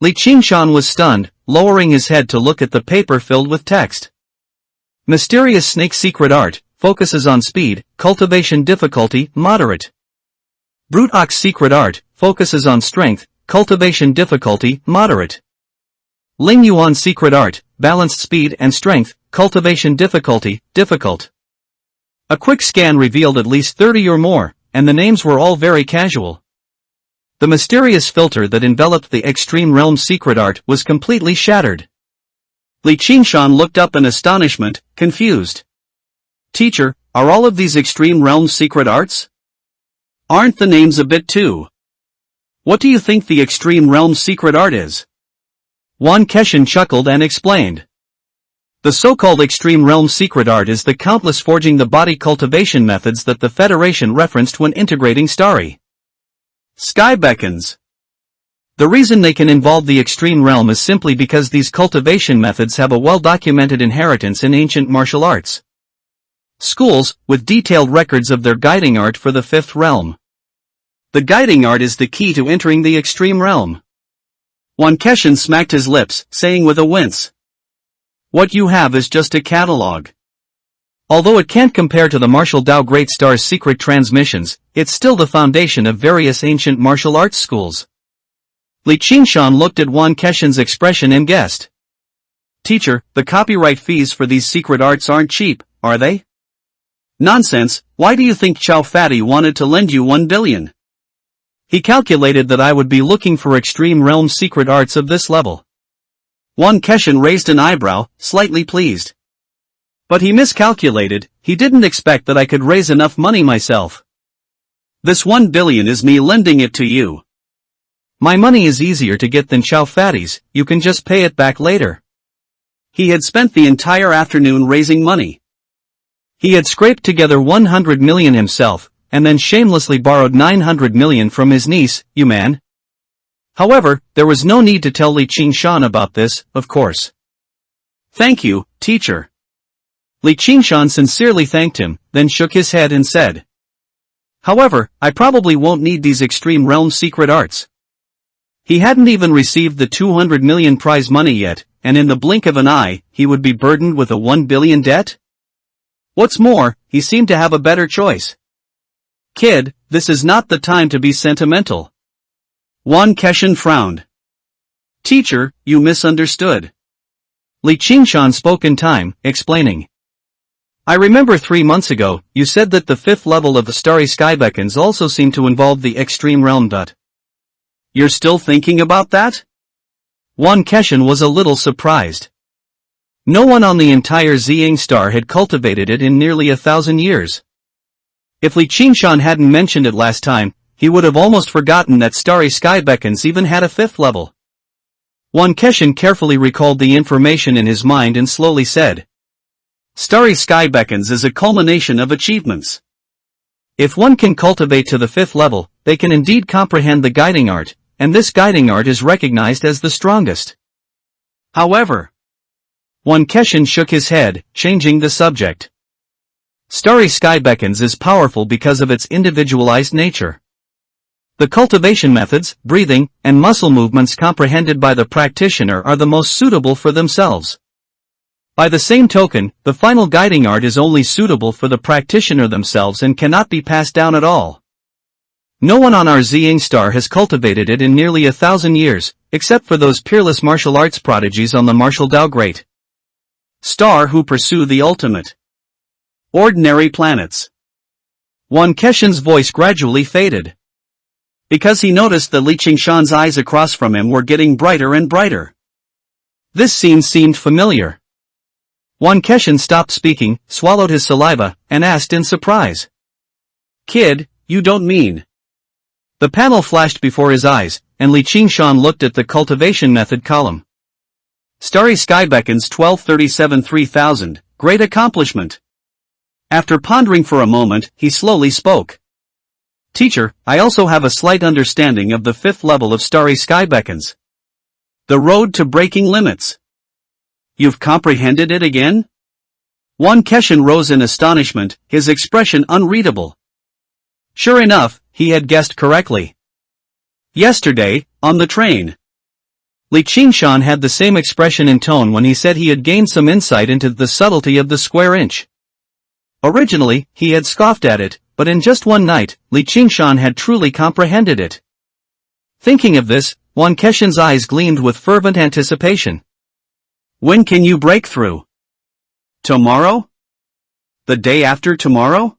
Li Qingshan was stunned, lowering his head to look at the paper filled with text. Mysterious Snake Secret Art, focuses on speed, cultivation difficulty, moderate. Brute Ox Secret Art, focuses on strength, cultivation difficulty, moderate. Ling Yuan Secret Art, balanced speed and strength, cultivation difficulty, difficult. A quick scan revealed at least 30 or more, and the names were all very casual. The mysterious filter that enveloped the Extreme Realm Secret Art was completely shattered. Li Qingshan looked up in astonishment, confused. Teacher, are all of these Extreme Realm Secret Arts? Aren't the names a bit too? What do you think the Extreme Realm Secret Art is? Wan Keshin chuckled and explained. The so-called Extreme Realm Secret Art is the countless forging the body cultivation methods that the Federation referenced when integrating Starry Sky Beckons. The reason they can involve the Extreme Realm is simply because these cultivation methods have a well-documented inheritance in ancient martial arts schools, with detailed records of their guiding art for the Fifth Realm. The guiding art is the key to entering the Extreme Realm. Wan Keshin smacked his lips, saying with a wince. What you have is just a catalog. Although it can't compare to the Martial Dao Great Star's secret transmissions, it's still the foundation of various ancient martial arts schools. Li Qingshan looked at Wan Keshin's expression and guessed. Teacher, the copyright fees for these secret arts aren't cheap, are they? Nonsense, why do you think Chow Fatty wanted to lend you 1 billion? He calculated that I would be looking for Extreme Realm secret arts of this level. Wan Keshin raised an eyebrow, slightly pleased. But he miscalculated, he didn't expect that I could raise enough money myself. This 1 billion is me lending it to you. My money is easier to get than Chow Fatty's, you can just pay it back later. He had spent the entire afternoon raising money. He had scraped together 100 million himself, and then shamelessly borrowed 900 million from his niece, Yuman. However, there was no need to tell Li Qingshan about this, of course. Thank you, teacher. Li Qingshan sincerely thanked him, then shook his head and said. However, I probably won't need these Extreme Realm secret arts. He hadn't even received the 200 million prize money yet, and in the blink of an eye, he would be burdened with a 1 billion debt? What's more, he seemed to have a better choice. Kid, this is not the time to be sentimental. Wan Keshin frowned. Teacher, you misunderstood. Li Qingshan spoke in time, explaining. I remember 3 months ago, you said that the 5th level of the Starry Sky Beckons also seemed to involve the Extreme Realm. You're still thinking about that? Wan Keshin was a little surprised. No one on the entire Ziying star had cultivated it in nearly 1,000 years. If Li Qingshan hadn't mentioned it last time, he would have almost forgotten that Starry Sky Beckons even had a 5th level. Wan Keshin carefully recalled the information in his mind and slowly said. Starry Sky Beckons is a culmination of achievements. If one can cultivate to the 5th level, they can indeed comprehend the guiding art, and this guiding art is recognized as the strongest. However, Wan Keshin shook his head, changing the subject. Starry Sky Beckons is powerful because of its individualized nature. The cultivation methods, breathing, and muscle movements comprehended by the practitioner are the most suitable for themselves. By the same token, the final guiding art is only suitable for the practitioner themselves and cannot be passed down at all. No one on our Ziying star has cultivated it in nearly 1,000 years, except for those peerless martial arts prodigies on the Martial Dao Great Star who pursue the ultimate ordinary planets. Wan Keshin's voice gradually faded. Because he noticed that Li Qingshan's eyes across from him were getting brighter and brighter. This scene seemed familiar. Wan Keshin stopped speaking, swallowed his saliva, and asked in surprise. Kid, you don't mean... The panel flashed before his eyes, and Li Qingshan looked at the cultivation method column. Starry Sky Beckons 1237 3000, great accomplishment. After pondering for a moment, he slowly spoke. Teacher, I also have a slight understanding of the 5th level of Starry Sky Beckons. The road to breaking limits. You've comprehended it again? Won Keshin rose in astonishment, his expression unreadable. Sure enough, he had guessed correctly. Yesterday, on the train. Li Qingshan had the same expression and tone when he said he had gained some insight into the subtlety of the square inch. Originally, he had scoffed at it, but in just one night, Li Qingshan had truly comprehended it. Thinking of this, Won Keshin's eyes gleamed with fervent anticipation. When can you break through? Tomorrow? The day after tomorrow?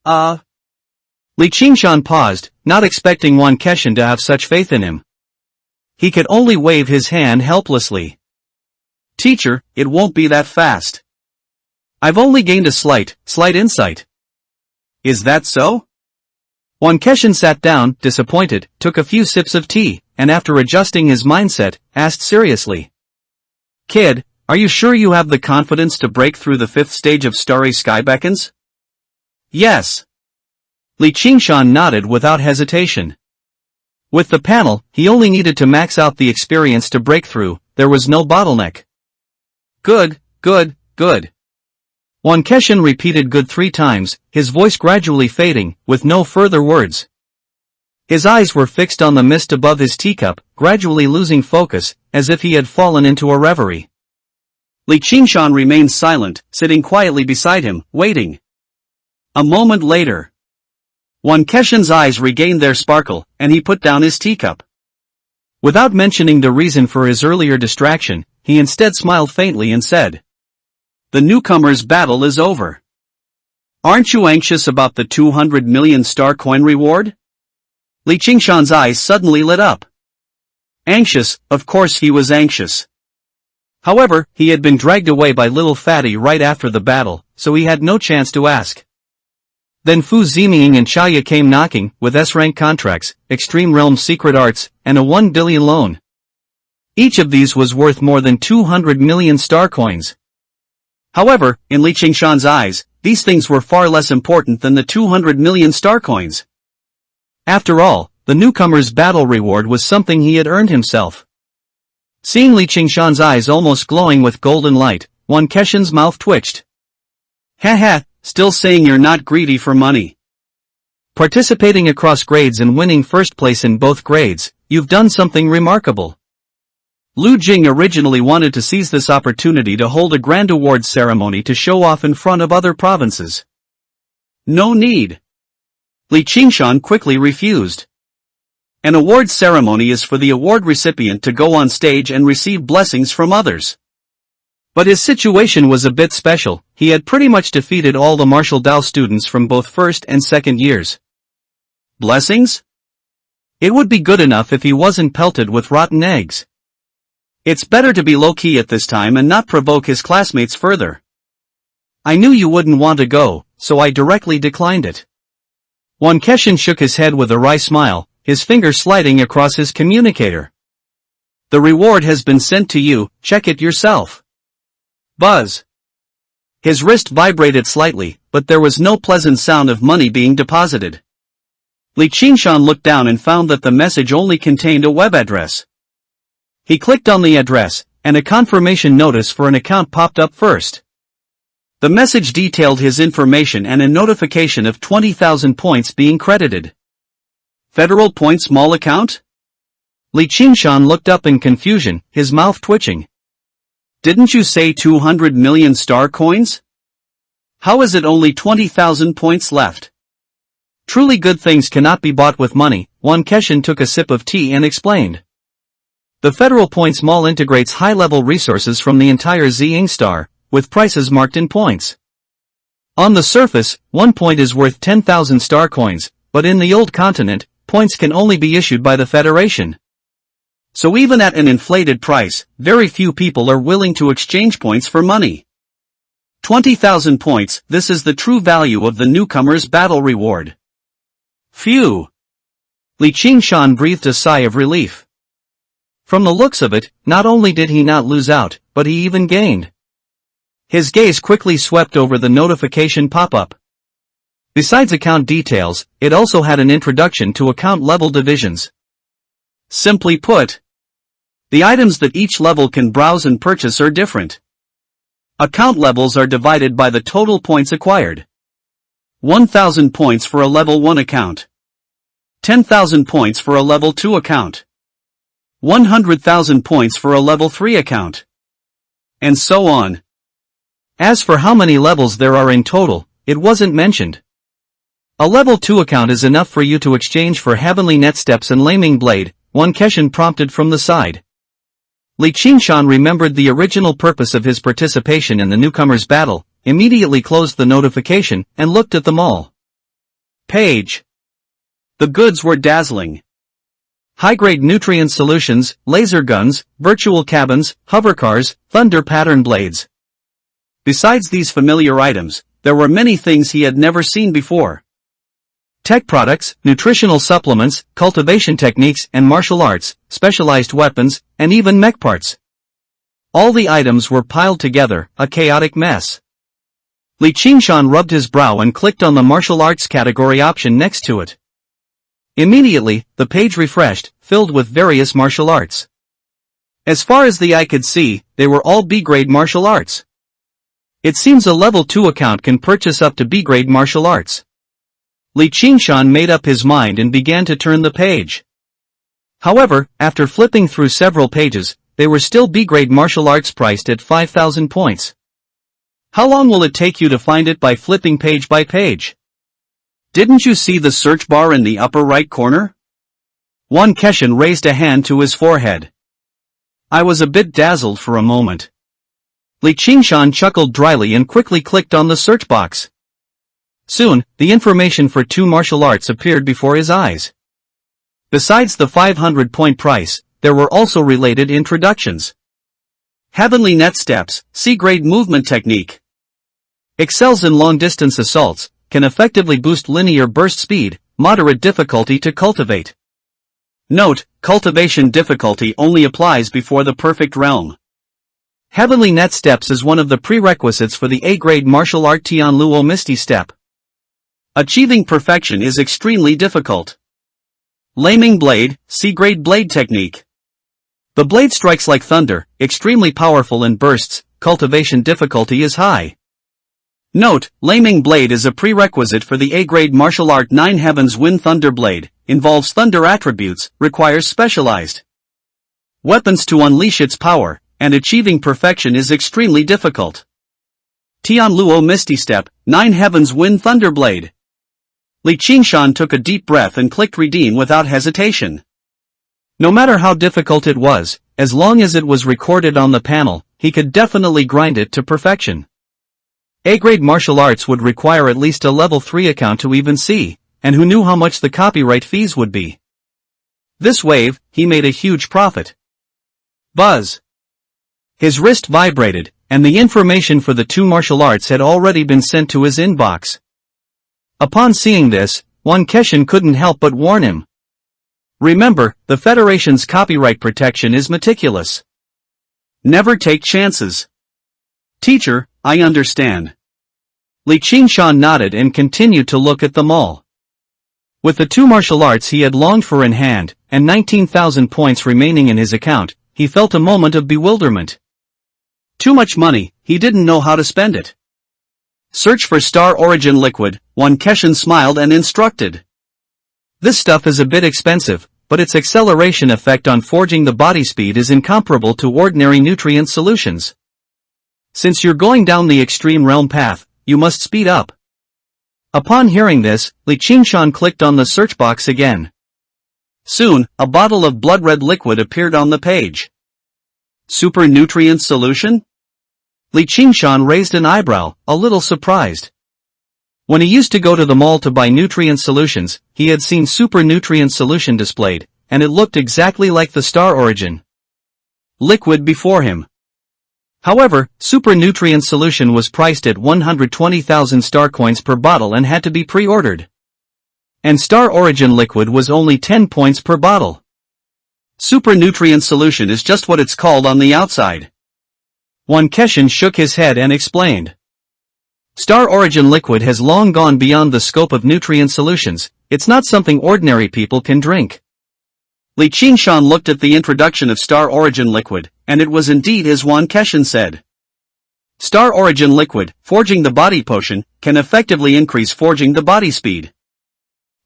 Li Qingshan paused, not expecting Won Keshin to have such faith in him. He could only wave his hand helplessly. Teacher, it won't be that fast. I've only gained a slight insight. Is that so? Won Keshin sat down, disappointed, took a few sips of tea, and after adjusting his mindset, asked seriously. Kid, are you sure you have the confidence to break through the 5th stage of Starry Sky Beckons? Yes. Li Qingshan nodded without hesitation. With the panel, he only needed to max out the experience to break through, there was no bottleneck. Good, good, good. Won Keshin repeated good 3 times, his voice gradually fading, with no further words. His eyes were fixed on the mist above his teacup, gradually losing focus, as if he had fallen into a reverie. Li Qingshan remained silent, sitting quietly beside him, waiting. A moment later. Won Keshin's eyes regained their sparkle, and he put down his teacup. Without mentioning the reason for his earlier distraction, he instead smiled faintly and said, The newcomer's battle is over. Aren't you anxious about the 200 million star coin reward? Li Qingshan's eyes suddenly lit up. Anxious, of course he was anxious. However, he had been dragged away by little Fatty right after the battle, so he had no chance to ask. Then Fu Ziming and Chaya came knocking, with S-rank contracts, Extreme Realm secret arts, and a 1 billion loan. Each of these was worth more than 200 million star coins. However, in Li Qingshan's eyes, these things were far less important than the 200 million star coins. After all, the newcomer's battle reward was something he had earned himself. Seeing Li Qingshan's eyes almost glowing with golden light, Won Keshin's mouth twitched. Haha, still saying you're not greedy for money. Participating across grades and winning first place in both grades, you've done something remarkable. Lu Jing originally wanted to seize this opportunity to hold a grand awards ceremony to show off in front of other provinces. No need. Li Qingshan quickly refused. An awards ceremony is for the award recipient to go on stage and receive blessings from others. But his situation was a bit special, he had pretty much defeated all the martial Dao students from both first and second years. Blessings? It would be good enough if he wasn't pelted with rotten eggs. It's better to be low-key at this time and not provoke his classmates further. I knew you wouldn't want to go, so I directly declined it. Won Keshin shook his head with a wry smile, his finger sliding across his communicator. The reward has been sent to you, check it yourself. Buzz. His wrist vibrated slightly, but there was no pleasant sound of money being deposited. Li Qingshan looked down and found that the message only contained a web address. He clicked on the address, and a confirmation notice for an account popped up first. The message detailed his information and a notification of 20,000 points being credited. Federal Points Mall account? Li Qingshan looked up in confusion, his mouth twitching. Didn't you say 200 million star coins? How is it only 20,000 points left? Truly good things cannot be bought with money. Won Keshin took a sip of tea and explained. The Federal Points Mall integrates high-level resources from the entire Zing Star, with prices marked in points. On the surface, 1 point is worth 10,000 star coins, but in the old continent, points can only be issued by the Federation. So even at an inflated price, very few people are willing to exchange points for money. 20,000 points, this is the true value of the newcomer's battle reward. Phew! Li Qingshan breathed a sigh of relief. From the looks of it, not only did he not lose out, but he even gained. His gaze quickly swept over the notification pop-up. Besides account details, it also had an introduction to account level divisions. Simply put, the items that each level can browse and purchase are different. Account levels are divided by the total points acquired. 1,000 points for a level 1 account. 10,000 points for a level 2 account. 100,000 points for a level 3 account. And so on. As for how many levels there are in total, it wasn't mentioned. A level 2 account is enough for you to exchange for Heavenly Net Steps and Laming Blade, one Keshin prompted from the side. Li Qingshan remembered the original purpose of his participation in the newcomers' battle, immediately closed the notification, and looked at them all. Page. The goods were dazzling. High-grade nutrient solutions, laser guns, virtual cabins, hovercars, thunder pattern blades. Besides these familiar items, there were many things he had never seen before. Tech products, nutritional supplements, cultivation techniques and martial arts, specialized weapons, and even mech parts. All the items were piled together, a chaotic mess. Li Qingshan rubbed his brow and clicked on the martial arts category option next to it. Immediately, the page refreshed, filled with various martial arts. As far as the eye could see, they were all B-grade martial arts. It seems a level 2 account can purchase up to B-grade martial arts. Li Qingshan made up his mind and began to turn the page. However, after flipping through several pages, they were still B-grade martial arts priced at 5,000 points. How long will it take you to find it by flipping page by page? Didn't you see the search bar in the upper right corner? One Keshin raised a hand to his forehead. I was a bit dazzled for a moment. Li Qingshan chuckled dryly and quickly clicked on the search box. Soon, the information for 2 martial arts appeared before his eyes. Besides the 500-point price, there were also related introductions. Heavenly Net Steps, C-grade movement technique. Excels in long-distance assaults, can effectively boost linear burst speed, moderate difficulty to cultivate. Note, cultivation difficulty only applies before the perfect realm. Heavenly Net Steps is one of the prerequisites for the A-grade martial art Tianluo Misty Step. Achieving perfection is extremely difficult. Laming Blade, C-grade blade technique. The blade strikes like thunder, extremely powerful in bursts, cultivation difficulty is high. Note, Laming Blade is a prerequisite for the A-grade martial art 9 Heavens Wind Thunder Blade, involves thunder attributes, requires specialized weapons to unleash its power, and achieving perfection is extremely difficult. Tianluo Misty Step, 9 Heavens Wind Thunder Blade. Li Qingshan took a deep breath and clicked redeem without hesitation. No matter how difficult it was, as long as it was recorded on the panel, he could definitely grind it to perfection. A-grade martial arts would require at least a level 3 account to even see, and who knew how much the copyright fees would be. This wave, he made a huge profit. Buzz. His wrist vibrated, and the information for the 2 martial arts had already been sent to his inbox. Upon seeing this, one Keshin couldn't help but warn him. Remember, the Federation's copyright protection is meticulous. Never take chances. Teacher, I understand. Li Qingshan nodded and continued to look at them all. With the 2 martial arts he had longed for in hand, and 19,000 points remaining in his account, he felt a moment of bewilderment. Too much money, he didn't know how to spend it. Search for Star Origin Liquid, one Keshin smiled and instructed. This stuff is a bit expensive, but its acceleration effect on forging the body speed is incomparable to ordinary nutrient solutions. Since you're going down the extreme realm path, you must speed up. Upon hearing this, Li Qingshan clicked on the search box again. Soon, a bottle of blood-red liquid appeared on the page. Super nutrient solution? Li Qingshan raised an eyebrow, a little surprised. When he used to go to the mall to buy nutrient solutions, he had seen super nutrient solution displayed, and it looked exactly like the Star Origin liquid before him. However, super nutrient solution was priced at 120,000 star coins per bottle and had to be pre-ordered. And Star Origin liquid was only 10 points per bottle. Super nutrient solution is just what it's called on the outside. Wan Keshin shook his head and explained. Star Origin liquid has long gone beyond the scope of nutrient solutions, it's not something ordinary people can drink. Li Qingshan looked at the introduction of Star Origin liquid, and it was indeed as Wan Keshin said. Star Origin liquid, forging the body potion, can effectively increase forging the body speed.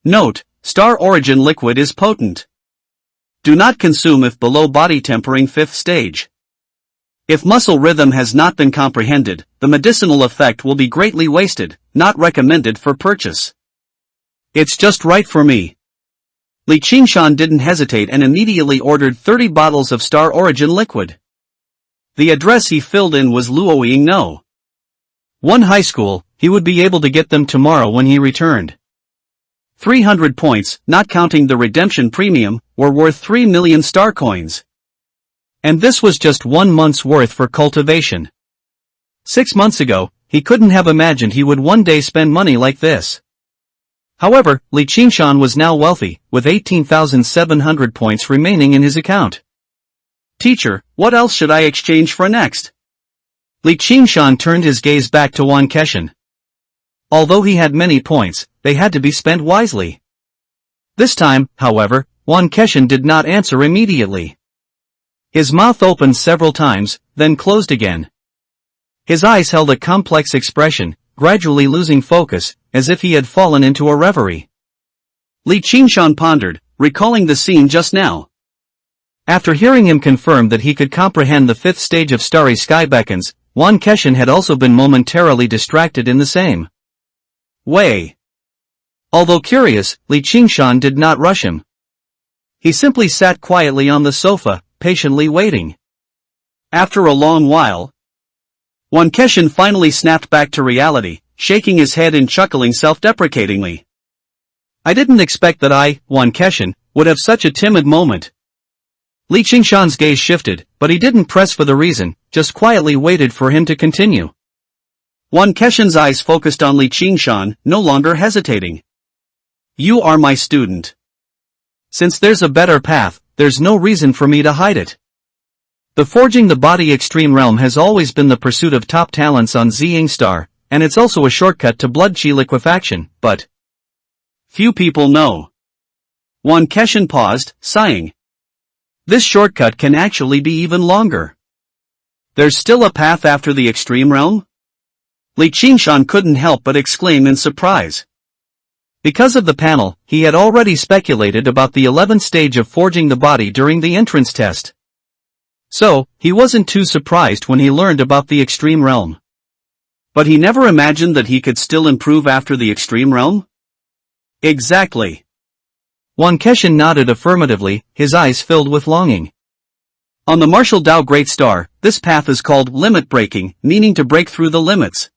Note, Star Origin liquid is potent. Do not consume if below body tempering 5th stage. If muscle rhythm has not been comprehended, the medicinal effect will be greatly wasted, not recommended for purchase. It's just right for me. Li Qingshan didn't hesitate and immediately ordered 30 bottles of Star Origin liquid. The address he filled in was Luoying No. 1 high school, he would be able to get them tomorrow when he returned. 300 points, not counting the redemption premium, were worth 3 million star coins. And this was just 1 month's worth for cultivation. 6 months ago, he couldn't have imagined he would one day spend money like this. However, Li Qingshan was now wealthy, with 18,700 points remaining in his account. Teacher, what else should I exchange for next? Li Qingshan turned his gaze back to Wan Keshin. Although he had many points, they had to be spent wisely. This time, however, Wan Keshin did not answer immediately. His mouth opened several times, then closed again. His eyes held a complex expression, gradually losing focus, as if he had fallen into a reverie. Li Qingshan pondered, recalling the scene just now. After hearing him confirm that he could comprehend the 5th stage of Starry Sky Beckons, Wan Keshin had also been momentarily distracted in the same way. Although curious, Li Qingshan did not rush him. He simply sat quietly on the sofa, patiently waiting. After a long while, Wan Keshin finally snapped back to reality, shaking his head and chuckling self-deprecatingly. I didn't expect that I, Wan Keshin, would have such a timid moment. Li Qingshan's gaze shifted, but he didn't press for the reason, just quietly waited for him to continue. Wan Keshin's eyes focused on Li Qingshan, no longer hesitating. You are my student. Since there's a better path, there's no reason for me to hide it. The Forging the Body Extreme Realm has always been the pursuit of top talents on Ziying Star, and it's also a shortcut to blood chi liquefaction, but few people know. Wan Keshin paused, sighing. This shortcut can actually be even longer. There's still a path after the Extreme Realm? Li Qingshan couldn't help but exclaim in surprise. Because of the panel, he had already speculated about the 11th stage of forging the body during the entrance test. So, he wasn't too surprised when he learned about the Extreme Realm. But he never imagined that he could still improve after the Extreme Realm? Exactly. Wan Keshin nodded affirmatively, his eyes filled with longing. On the Martial Dao Great Star, this path is called limit breaking, meaning to break through the limits.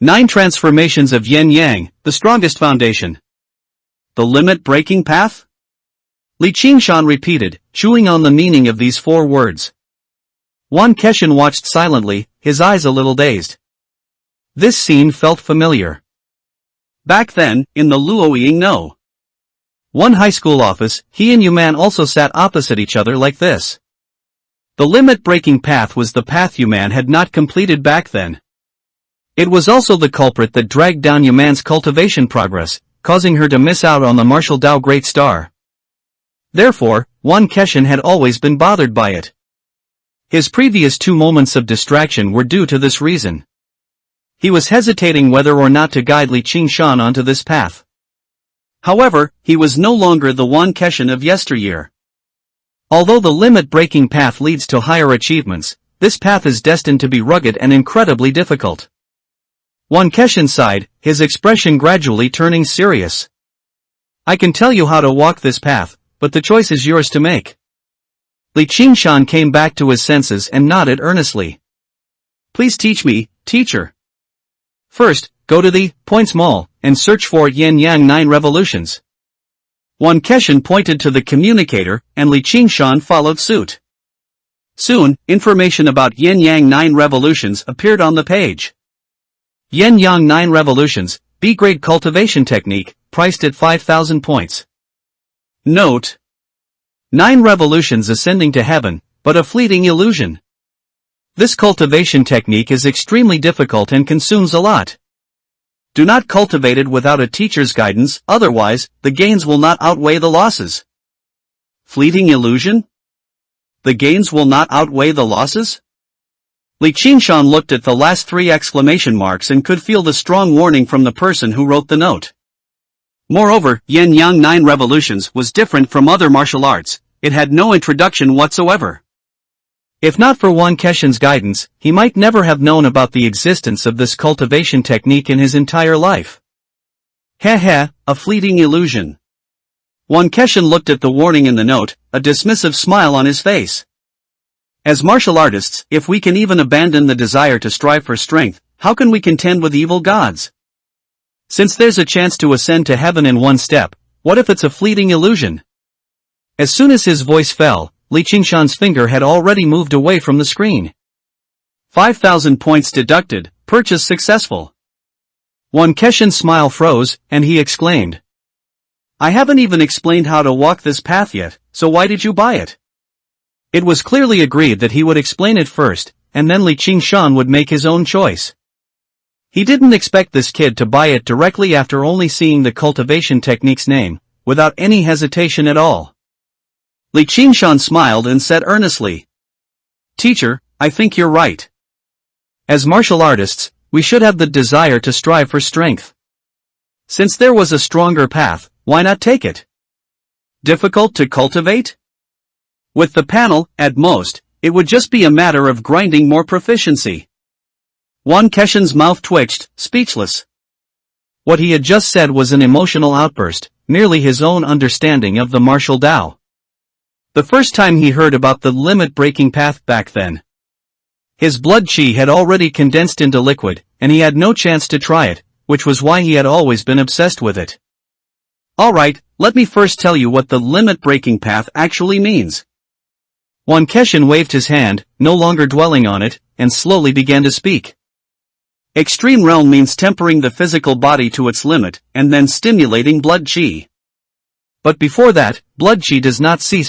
9 transformations of Yin Yang, the strongest foundation. The limit breaking path? Li Qingshan repeated, chewing on the meaning of these 4 words. Wan Keshin watched silently, his eyes a little dazed. This scene felt familiar. Back then, in the Luoying No. 1 high school office, he and Yuman also sat opposite each other like this. The limit-breaking path was the path Yuman had not completed back then. It was also the culprit that dragged down Yuman's cultivation progress, causing her to miss out on the Martial Dao Great Star. Therefore, Wan Keshin had always been bothered by it. His previous 2 moments of distraction were due to this reason. He was hesitating whether or not to guide Li Qingshan onto this path. However, he was no longer the Wan Keshin of yesteryear. Although the limit-breaking path leads to higher achievements, this path is destined to be rugged and incredibly difficult. Wan Keshin sighed, his expression gradually turning serious. I can tell you how to walk this path, but the choice is yours to make. Li Qingshan came back to his senses and nodded earnestly. Please teach me, teacher. First, go to the Points Mall and search for Yin Yang 9 Revolutions. Wan Keshin pointed to the communicator, and Li Qingshan followed suit. Soon, information about Yin Yang 9 Revolutions appeared on the page. Yin Yang 9 Revolutions, B-grade cultivation technique, priced at 5,000 points. Note: 9 revolutions ascending to heaven, but a fleeting illusion. This cultivation technique is extremely difficult and consumes a lot. Do not cultivate it without a teacher's guidance, otherwise, the gains will not outweigh the losses. Fleeting illusion? The gains will not outweigh the losses? Li Qingshan looked at the last 3 exclamation marks and could feel the strong warning from the person who wrote the note. Moreover, Yin Yang 9 Revolutions was different from other martial arts. It had no introduction whatsoever. If not for Wan Keshan's guidance, he might never have known about the existence of this cultivation technique in his entire life. Heh, a fleeting illusion. Wan Keshan looked at the warning in the note, a dismissive smile on his face. As martial artists, if we can even abandon the desire to strive for strength, how can we contend with evil gods? Since there's a chance to ascend to heaven in one step, what if it's a fleeting illusion? As soon as his voice fell, Li Qingshan's finger had already moved away from the screen. 5,000 points deducted, purchase successful. Wan Keshan's smile froze, and he exclaimed. I haven't even explained how to walk this path yet, so why did you buy it? It was clearly agreed that he would explain it first, and then Li Qingshan would make his own choice. He didn't expect this kid to buy it directly after only seeing the cultivation technique's name, without any hesitation at all. Li Qingshan smiled and said earnestly. Teacher, I think you're right. As martial artists, we should have the desire to strive for strength. Since there was a stronger path, why not take it? Difficult to cultivate? With the panel, at most, it would just be a matter of grinding more proficiency. Wan Keshan's mouth twitched, speechless. What he had just said was an emotional outburst, merely his own understanding of the martial Tao. The first time he heard about the limit-breaking path back then. His blood qi had already condensed into liquid, and he had no chance to try it, which was why he had always been obsessed with it. Alright, let me first tell you what the limit-breaking path actually means. Wan Keshan waved his hand, no longer dwelling on it, and slowly began to speak. Extreme realm means tempering the physical body to its limit, and then stimulating blood qi. But before that, blood qi does not cease